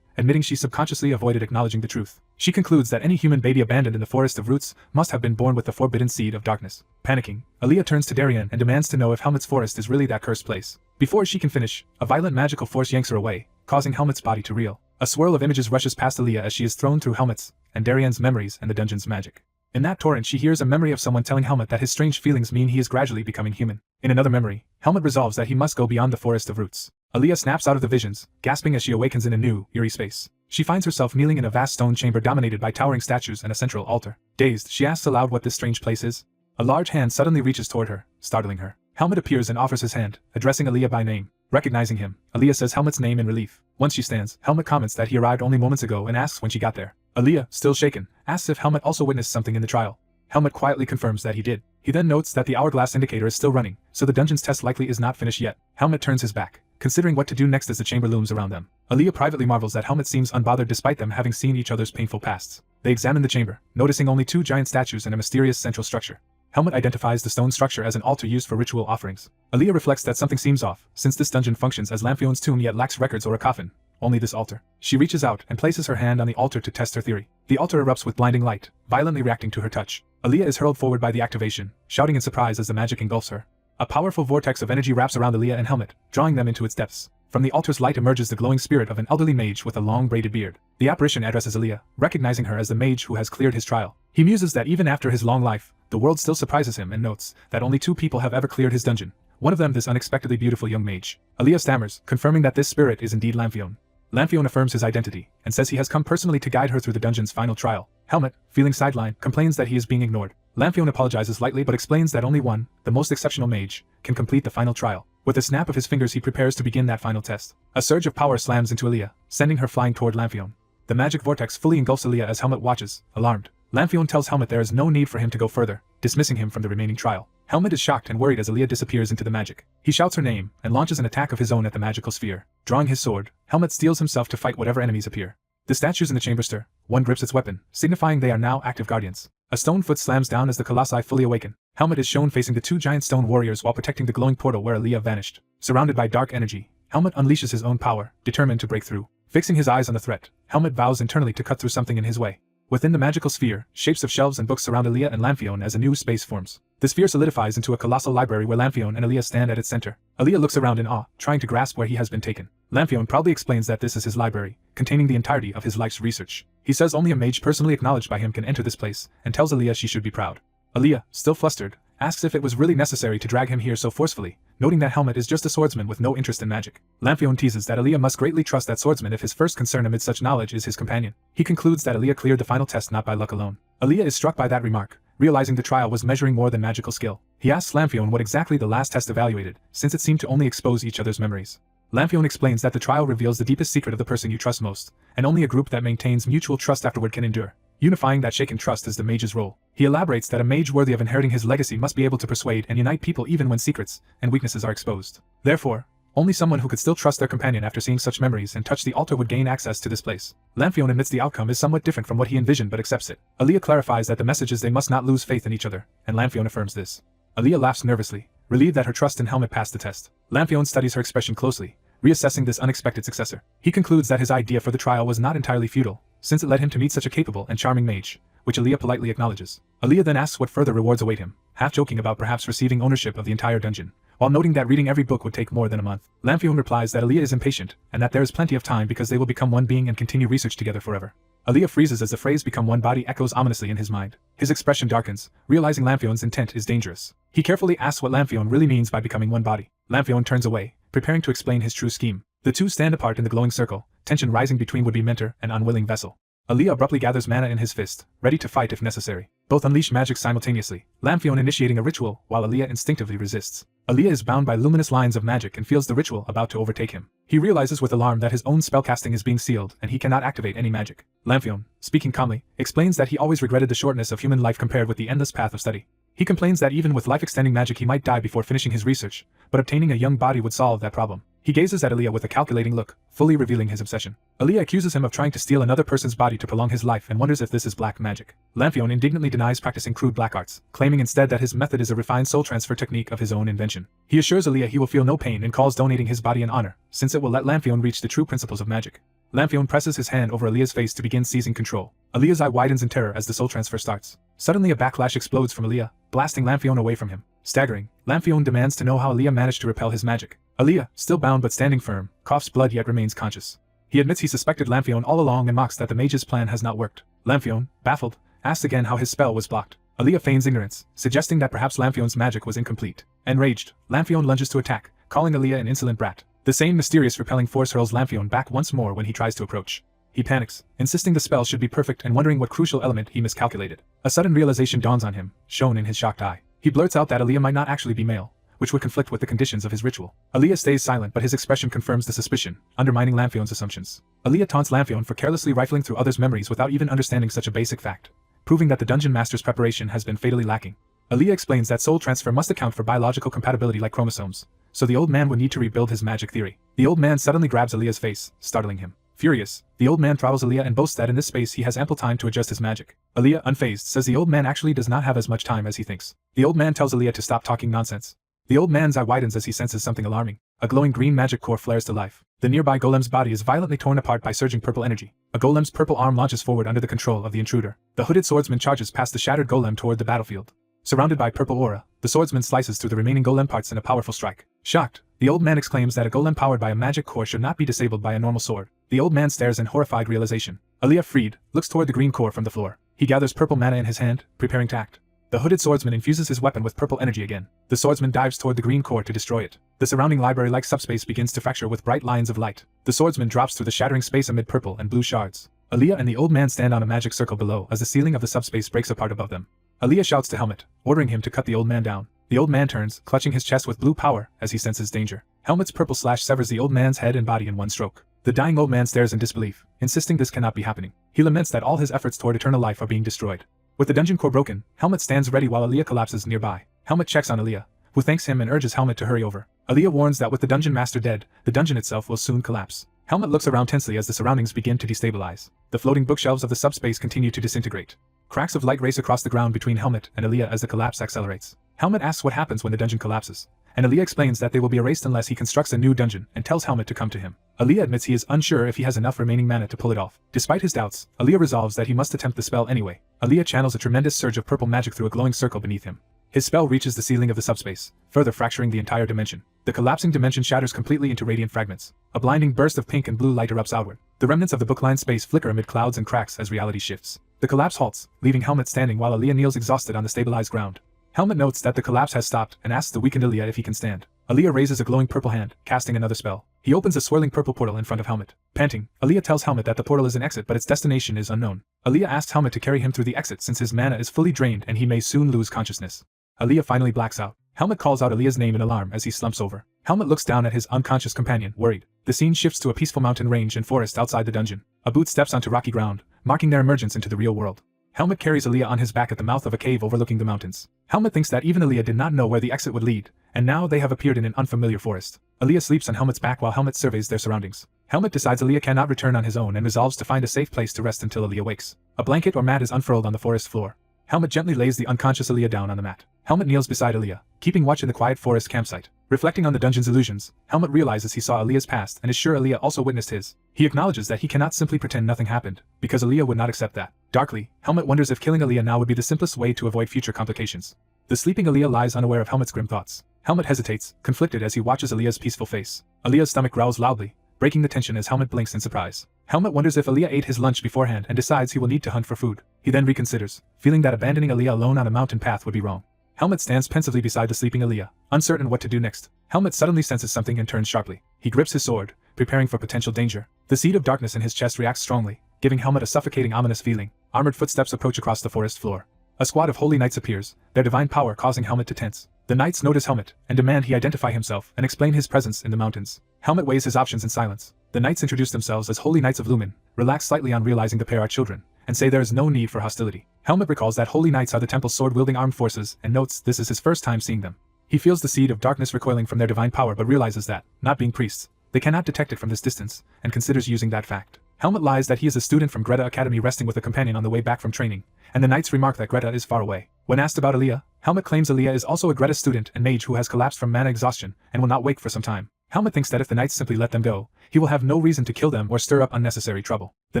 admitting she subconsciously avoided acknowledging the truth. She concludes that any human baby abandoned in the forest of roots must have been born with the forbidden seed of darkness. Panicking, Aaliyah turns to Darien and demands to know if Helmet's forest is really that cursed place. Before she can finish, a violent magical force yanks her away, causing Helmet's body to reel. A swirl of images rushes past Aaliyah as she is thrown through Helmet's and Darien's memories and the dungeon's magic. In that torrent she hears a memory of someone telling Helmet that his strange feelings mean he is gradually becoming human. In another memory, Helmet resolves that he must go beyond the forest of roots. Aaliyah snaps out of the visions, gasping as she awakens in a new, eerie space. She finds herself kneeling in a vast stone chamber dominated by towering statues and a central altar. Dazed, she asks aloud what this strange place is. A large hand suddenly reaches toward her, startling her. Helmet appears and offers his hand, addressing Aaliyah by name. Recognizing him, Aaliyah says Helmet's name in relief. Once she stands, Helmet comments that he arrived only moments ago and asks when she got there. Aaliyah, still shaken, asks if Helmet also witnessed something in the trial. Helmet quietly confirms that he did. He then notes that the hourglass indicator is still running, so the dungeon's test likely is not finished yet. Helmet turns his back, considering what to do next as the chamber looms around them. Aaliyah privately marvels that Helmet seems unbothered despite them having seen each other's painful pasts. They examine the chamber, noticing only 2 giant statues and a mysterious central structure. Helmet identifies the stone structure as an altar used for ritual offerings. Aaliyah reflects that something seems off, since this dungeon functions as Lamphion's tomb yet lacks records or a coffin. Only this altar. She reaches out and places her hand on the altar to test her theory. The altar erupts with blinding light, violently reacting to her touch. Aaliyah is hurled forward by the activation, shouting in surprise as the magic engulfs her. A powerful vortex of energy wraps around Aaliyah and Helmet, drawing them into its depths. From the altar's light emerges the glowing spirit of an elderly mage with a long braided beard. The apparition addresses Aaliyah, recognizing her as the mage who has cleared his trial. He muses that even after his long life, the world still surprises him and notes that only 2 people have ever cleared his dungeon. One of them this unexpectedly beautiful young mage. Aaliyah stammers, confirming that this spirit is indeed Lamphion. Lamphion affirms his identity, and says he has come personally to guide her through the dungeon's final trial. Helmet, feeling sidelined, complains that he is being ignored. Lamphion apologizes lightly but explains that only one, the most exceptional mage, can complete the final trial. With a snap of his fingers he prepares to begin that final test. A surge of power slams into Aaliyah, sending her flying toward Lamphion. The magic vortex fully engulfs Aaliyah as Helmet watches, alarmed. Lamphion tells Helmet there is no need for him to go further, dismissing him from the remaining trial. Helmet is shocked and worried as Aaliyah disappears into the magic. He shouts her name, and launches an attack of his own at the magical sphere. Drawing his sword, Helmet steels himself to fight whatever enemies appear. The statues in the chamber stir. One grips its weapon, signifying they are now active guardians. A stone foot slams down as the colossi fully awaken. Helmet is shown facing the 2 giant stone warriors while protecting the glowing portal where Aaliyah vanished. Surrounded by dark energy, Helmet unleashes his own power, determined to break through. Fixing his eyes on the threat, Helmet vows internally to cut through something in his way. Within the magical sphere, shapes of shelves and books surround Aaliyah and Lamphion as a new space forms. The sphere solidifies into a colossal library where Lamphion and Aaliyah stand at its center. Aaliyah looks around in awe, trying to grasp where he has been taken. Lamphion proudly explains that this is his library, containing the entirety of his life's research. He says only a mage personally acknowledged by him can enter this place, and tells Aaliyah she should be proud. Aaliyah, still flustered, asks if it was really necessary to drag him here so forcefully, noting that Helmet is just a swordsman with no interest in magic. Lamphion teases that Aaliyah must greatly trust that swordsman if his first concern amid such knowledge is his companion. He concludes that Aaliyah cleared the final test not by luck alone. Aaliyah is struck by that remark, realizing the trial was measuring more than magical skill. He asks Lamphion what exactly the last test evaluated, since it seemed to only expose each other's memories. Lamphion explains that the trial reveals the deepest secret of the person you trust most, and only a group that maintains mutual trust afterward can endure. Unifying that shaken trust is the mage's role. He elaborates that a mage worthy of inheriting his legacy must be able to persuade and unite people even when secrets and weaknesses are exposed. Therefore, only someone who could still trust their companion after seeing such memories and touch the altar would gain access to this place. Lamphion admits the outcome is somewhat different from what he envisioned but accepts it. Aaliyah clarifies that the message is they must not lose faith in each other, and Lamphion affirms this. Aaliyah laughs nervously, relieved that her trust in Helmet passed the test. Lamphion studies her expression closely, reassessing this unexpected successor. He concludes that his idea for the trial was not entirely futile, since it led him to meet such a capable and charming mage, which Aaliyah politely acknowledges. Aaliyah then asks what further rewards await him, half joking about perhaps receiving ownership of the entire dungeon, while noting that reading every book would take more than a month. Lamphion replies that Aaliyah is impatient, and that there is plenty of time because they will become one being and continue research together forever. Aaliyah freezes as the phrase "become one body" echoes ominously in his mind. His expression darkens, realizing Lamphion's intent is dangerous. He carefully asks what Lamphion really means by becoming one body. Lamphion turns away, preparing to explain his true scheme. The two stand apart in the glowing circle, tension rising between would-be mentor and unwilling vessel. Aaliyah abruptly gathers mana in his fist, ready to fight if necessary. Both unleash magic simultaneously, Lamphion initiating a ritual while Aaliyah instinctively resists. Aaliyah is bound by luminous lines of magic and feels the ritual about to overtake him. He realizes with alarm that his own spellcasting is being sealed and he cannot activate any magic. Lamphion, speaking calmly, explains that he always regretted the shortness of human life compared with the endless path of study. He complains that even with life-extending magic he might die before finishing his research, but obtaining a young body would solve that problem. He gazes at Aaliyah with a calculating look, fully revealing his obsession. Aaliyah accuses him of trying to steal another person's body to prolong his life and wonders if this is black magic. Lamphion indignantly denies practicing crude black arts, claiming instead that his method is a refined soul transfer technique of his own invention. He assures Aaliyah he will feel no pain and calls donating his body an honor, since it will let Lamphion reach the true principles of magic. Lamphion presses his hand over Aaliyah's face to begin seizing control. Aaliyah's eye widens in terror as the soul transfer starts. Suddenly a backlash explodes from Aaliyah, blasting Lamphion away from him. Staggering, Lamphion demands to know how Aaliyah managed to repel his magic. Aaliyah, still bound but standing firm, coughs blood yet remains conscious. He admits he suspected Lamphion all along and mocks that the mage's plan has not worked. Lamphion, baffled, asks again how his spell was blocked. Aaliyah feigns ignorance, suggesting that perhaps Lamphion's magic was incomplete. Enraged, Lamphion lunges to attack, calling Aaliyah an insolent brat. The same mysterious repelling force hurls Lamphion back once more when he tries to approach. He panics, insisting the spell should be perfect and wondering what crucial element he miscalculated. A sudden realization dawns on him, shown in his shocked eye. He blurts out that Aaliyah might not actually be male, which would conflict with the conditions of his ritual. Aaliyah stays silent, but his expression confirms the suspicion, undermining Lamphion's assumptions. Aaliyah taunts Lamphion for carelessly rifling through others' memories without even understanding such a basic fact, proving that the dungeon master's preparation has been fatally lacking. Aaliyah explains that soul transfer must account for biological compatibility like chromosomes, so the old man would need to rebuild his magic theory. The old man suddenly grabs Aaliyah's face, startling him. Furious, the old man throttles Aaliyah and boasts that in this space he has ample time to adjust his magic. Aaliyah, unfazed, says the old man actually does not have as much time as he thinks. The old man tells Aaliyah to stop talking nonsense. The old man's eye widens as he senses something alarming. A glowing green magic core flares to life. The nearby golem's body is violently torn apart by surging purple energy. A golem's purple arm launches forward under the control of the intruder. The hooded swordsman charges past the shattered golem toward the battlefield. Surrounded by purple aura, the swordsman slices through the remaining golem parts in a powerful strike. Shocked, the old man exclaims that a golem powered by a magic core should not be disabled by a normal sword. The old man stares in horrified realization. Aaliyah, freed, looks toward the green core from the floor. He gathers purple mana in his hand, preparing to act. The hooded swordsman infuses his weapon with purple energy again. The swordsman dives toward the green core to destroy it. The surrounding library-like subspace begins to fracture with bright lines of light. The swordsman drops through the shattering space amid purple and blue shards. Aaliyah and the old man stand on a magic circle below as the ceiling of the subspace breaks apart above them. Aaliyah shouts to Helmet, ordering him to cut the old man down. The old man turns, clutching his chest with blue power as he senses danger. Helmet's purple slash severs the old man's head and body in one stroke. The dying old man stares in disbelief, insisting this cannot be happening. He laments that all his efforts toward eternal life are being destroyed. With the dungeon core broken, Helmet stands ready while Aaliyah collapses nearby. Helmet checks on Aaliyah, who thanks him and urges Helmet to hurry over. Aaliyah warns that with the dungeon master dead, the dungeon itself will soon collapse. Helmet looks around tensely as the surroundings begin to destabilize. The floating bookshelves of the subspace continue to disintegrate. Cracks of light race across the ground between Helmet and Aaliyah as the collapse accelerates. Helmet asks what happens when the dungeon collapses, and Aaliyah explains that they will be erased unless he constructs a new dungeon and tells Helmet to come to him. Aaliyah admits he is unsure if he has enough remaining mana to pull it off. Despite his doubts, Aaliyah resolves that he must attempt the spell anyway. Aaliyah channels a tremendous surge of purple magic through a glowing circle beneath him. His spell reaches the ceiling of the subspace, further fracturing the entire dimension. The collapsing dimension shatters completely into radiant fragments. A blinding burst of pink and blue light erupts outward. The remnants of the bookline space flicker amid clouds and cracks as reality shifts. The collapse halts, leaving Helmet standing while Aaliyah kneels exhausted on the stabilized ground. Helmet notes that the collapse has stopped and asks the weakened Aaliyah if he can stand. Aaliyah raises a glowing purple hand, casting another spell. He opens a swirling purple portal in front of Helmet. Panting, Aaliyah tells Helmet that the portal is an exit but its destination is unknown. Aaliyah asks Helmet to carry him through the exit since his mana is fully drained and he may soon lose consciousness. Aaliyah finally blacks out. Helmet calls out Aaliyah's name in alarm as he slumps over. Helmet looks down at his unconscious companion, worried. The scene shifts to a peaceful mountain range and forest outside the dungeon. A boot steps onto rocky ground, marking their emergence into the real world. Helmet carries Aaliyah on his back at the mouth of a cave overlooking the mountains. Helmet thinks that even Aaliyah did not know where the exit would lead, and now they have appeared in an unfamiliar forest. Aaliyah sleeps on Helmet's back while Helmet surveys their surroundings. Helmet decides Aaliyah cannot return on his own and resolves to find a safe place to rest until Aaliyah wakes. A blanket or mat is unfurled on the forest floor. Helmet gently lays the unconscious Aaliyah down on the mat. Helmet kneels beside Aaliyah, keeping watch in the quiet forest campsite. Reflecting on the dungeon's illusions, Helmet realizes he saw Aaliyah's past and is sure Aaliyah also witnessed his. He acknowledges that he cannot simply pretend nothing happened, because Aaliyah would not accept that. Darkly, Helmet wonders if killing Aaliyah now would be the simplest way to avoid future complications. The sleeping Aaliyah lies unaware of Helmet's grim thoughts. Helmet hesitates, conflicted as he watches Aaliyah's peaceful face. Aaliyah's stomach growls loudly, breaking the tension as Helmet blinks in surprise. Helmet wonders if Aaliyah ate his lunch beforehand and decides he will need to hunt for food. He then reconsiders, feeling that abandoning Aaliyah alone on a mountain path would be wrong. Helmet stands pensively beside the sleeping Aaliyah, uncertain what to do next. Helmet suddenly senses something and turns sharply. He grips his sword, preparing for potential danger. The seed of darkness in his chest reacts strongly, giving Helmet a suffocating ominous feeling. Armored footsteps approach across the forest floor. A squad of holy knights appears, their divine power causing Helmet to tense. The knights notice Helmet, and demand he identify himself and explain his presence in the mountains. Helmet weighs his options in silence. The knights introduce themselves as Holy Knights of Lumen, relax slightly on realizing the pair are children, and say there is no need for hostility. Helmet recalls that Holy Knights are the temple's sword-wielding armed forces and notes this is his first time seeing them. He feels the seed of darkness recoiling from their divine power but realizes that, not being priests, They cannot detect it from this distance, and considers using that fact. Helmut lies that he is a student from Greta Academy resting with a companion on the way back from training, and the knights remark that Greta is far away. When asked about Aaliyah, Helmut claims Aaliyah is also a Greta student and mage who has collapsed from mana exhaustion and will not wake for some time. Helmut thinks that if the knights simply let them go, he will have no reason to kill them or stir up unnecessary trouble. The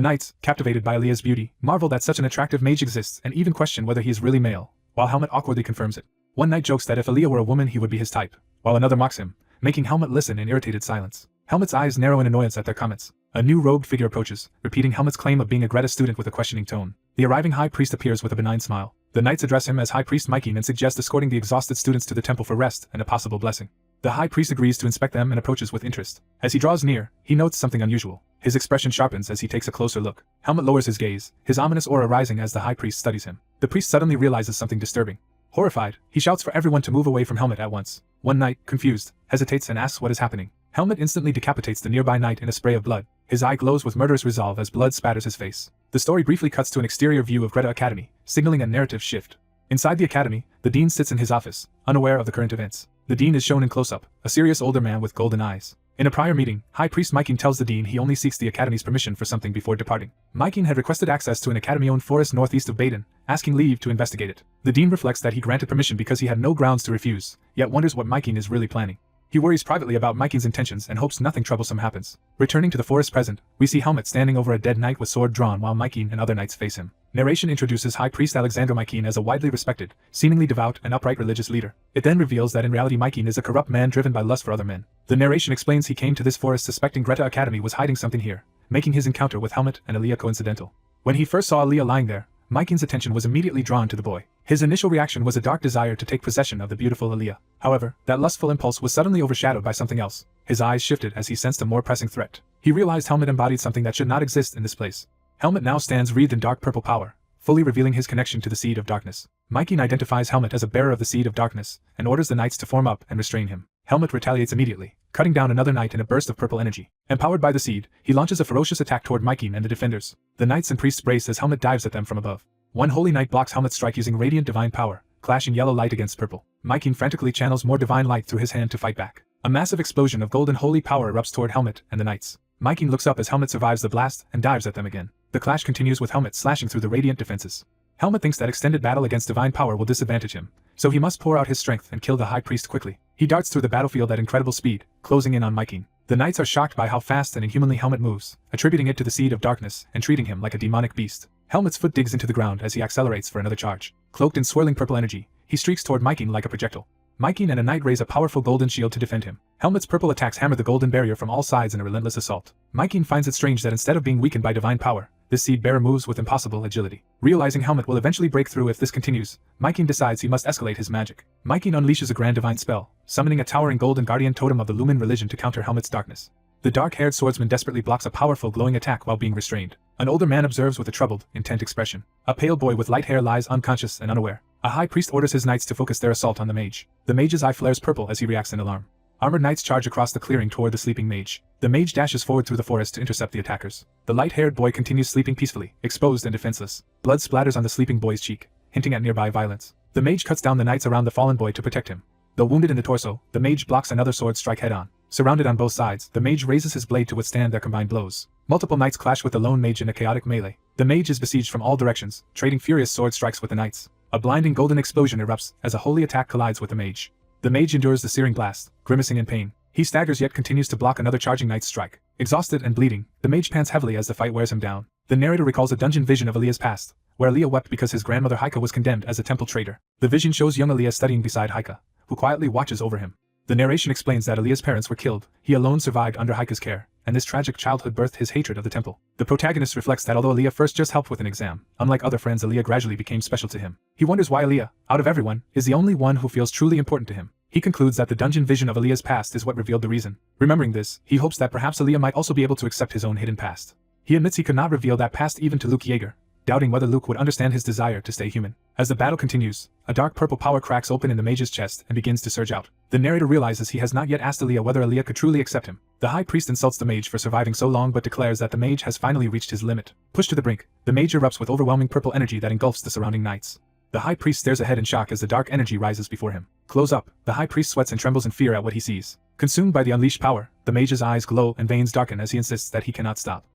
knights, captivated by Aaliyah's beauty, marvel that such an attractive mage exists and even question whether he is really male, while Helmut awkwardly confirms it. One knight jokes that if Aaliyah were a woman he would be his type, while another mocks him, making Helmut listen in irritated silence. Helmut's eyes narrow in annoyance at their comments. A new robed figure approaches, repeating Helmut's claim of being a Greta student with a questioning tone. The arriving high priest appears with a benign smile. The knights address him as High Priest Mikeen and suggest escorting the exhausted students to the temple for rest and a possible blessing. The high priest agrees to inspect them and approaches with interest. As he draws near, he notes something unusual. His expression sharpens as he takes a closer look. Helmut lowers his gaze, his ominous aura rising as the high priest studies him. The priest suddenly realizes something disturbing. Horrified, he shouts for everyone to move away from Helmut at once. One knight, confused, hesitates and asks what is happening. Helmut instantly decapitates the nearby knight in a spray of blood. His eye glows with murderous resolve as blood spatters his face. The story briefly cuts to an exterior view of Greta Academy, signaling a narrative shift. Inside the academy, the dean sits in his office, unaware of the current events. The dean is shown in close-up, a serious older man with golden eyes. In a prior meeting, High Priest Mikeen tells the dean he only seeks the academy's permission for something before departing. Mikeen had requested access to an academy-owned forest northeast of Baden, asking leave to investigate it. The dean reflects that he granted permission because he had no grounds to refuse, yet wonders what Mikeen is really planning. He worries privately about Mikeen's intentions and hopes nothing troublesome happens. Returning to the forest present, we see Helmut standing over a dead knight with sword drawn while Mikeen and other knights face him. Narration introduces High Priest Alexander Mikeen as a widely respected, seemingly devout and upright religious leader. It then reveals that in reality Mikeen is a corrupt man driven by lust for other men. The narration explains he came to this forest suspecting Greta Academy was hiding something here, making his encounter with Helmut and Aaliyah coincidental. When he first saw Aaliyah lying there, Mikeen's attention was immediately drawn to the boy. His initial reaction was a dark desire to take possession of the beautiful Aaliyah. However, that lustful impulse was suddenly overshadowed by something else. His eyes shifted as he sensed a more pressing threat. He realized Helmut embodied something that should not exist in this place. Helmut now stands wreathed in dark purple power, fully revealing his connection to the Seed of Darkness. Mikeen identifies Helmut as a bearer of the Seed of Darkness, and orders the knights to form up and restrain him. Helmut retaliates immediately, cutting down another knight in a burst of purple energy. Empowered by the Seed, he launches a ferocious attack toward Mikeen and the defenders. The knights and priests brace as Helmut dives at them from above. One holy knight blocks Helmut's strike using radiant divine power, clashing yellow light against purple. Mikeen frantically channels more divine light through his hand to fight back. A massive explosion of golden holy power erupts toward Helmut and the knights. Mikeen looks up as Helmut survives the blast and dives at them again. The clash continues with Helmut slashing through the radiant defenses. Helmut thinks that extended battle against divine power will disadvantage him, so he must pour out his strength and kill the high priest quickly. He darts through the battlefield at incredible speed, closing in on Mikeen. The knights are shocked by how fast and inhumanly Helmut moves, attributing it to the Seed of Darkness and treating him like a demonic beast. Helmut's foot digs into the ground as he accelerates for another charge. Cloaked in swirling purple energy, he streaks toward Mikeen like a projectile. Mikeen and a knight raise a powerful golden shield to defend him. Helmut's purple attacks hammer the golden barrier from all sides in a relentless assault. Mikeen finds it strange that instead of being weakened by divine power, this seed bearer moves with impossible agility. Realizing Helmut will eventually break through if this continues, Mikeen decides he must escalate his magic. Mikeen unleashes a grand divine spell, summoning a towering golden guardian totem of the Lumen religion to counter Helmut's darkness. The dark-haired swordsman desperately blocks a powerful glowing attack while being restrained. An older man observes with a troubled, intent expression. A pale boy with light hair lies unconscious and unaware. A high priest orders his knights to focus their assault on the mage. The mage's eye flares purple as he reacts in alarm. Armored knights charge across the clearing toward the sleeping mage. The mage dashes forward through the forest to intercept the attackers. The light-haired boy continues sleeping peacefully, exposed and defenseless. Blood splatters on the sleeping boy's cheek, hinting at nearby violence. The mage cuts down the knights around the fallen boy to protect him. Though wounded in the torso, the mage blocks another sword strike head-on. Surrounded on both sides, the mage raises his blade to withstand their combined blows. Multiple knights clash with the lone mage in a chaotic melee. The mage is besieged from all directions, trading furious sword strikes with the knights. A blinding golden explosion erupts as a holy attack collides with the mage. The mage endures the searing blast, grimacing in pain. He staggers yet continues to block another charging knight's strike. Exhausted and bleeding, the mage pants heavily as the fight wears him down. The narrator recalls a dungeon vision of Aaliyah's past, where Aaliyah wept because his grandmother Heike was condemned as a temple traitor. The vision shows young Aaliyah studying beside Heike, who quietly watches over him. The narration explains that Aaliyah's parents were killed, he alone survived under Heike's care, and this tragic childhood birthed his hatred of the temple. The protagonist reflects that although Aaliyah first just helped with an exam, unlike other friends Aaliyah gradually became special to him. He wonders why Aaliyah, out of everyone, is the only one who feels truly important to him. He concludes that the dungeon vision of Aaliyah's past is what revealed the reason. Remembering this, he hopes that perhaps Aaliyah might also be able to accept his own hidden past. He admits he could not reveal that past even to Luke Yeager, doubting whether Luke would understand his desire to stay human. As the battle continues, a dark purple power cracks open in the mage's chest and begins to surge out. The narrator realizes he has not yet asked Aaliyah whether Aaliyah could truly accept him. The high priest insults the mage for surviving so long but declares that the mage has finally reached his limit. Pushed to the brink, the mage erupts with overwhelming purple energy that engulfs the surrounding knights. The high priest stares ahead in shock as the dark energy rises before him. Close up, the high priest sweats and trembles in fear at what he sees. Consumed by the unleashed power, the mage's eyes glow and veins darken as he insists that he cannot stop.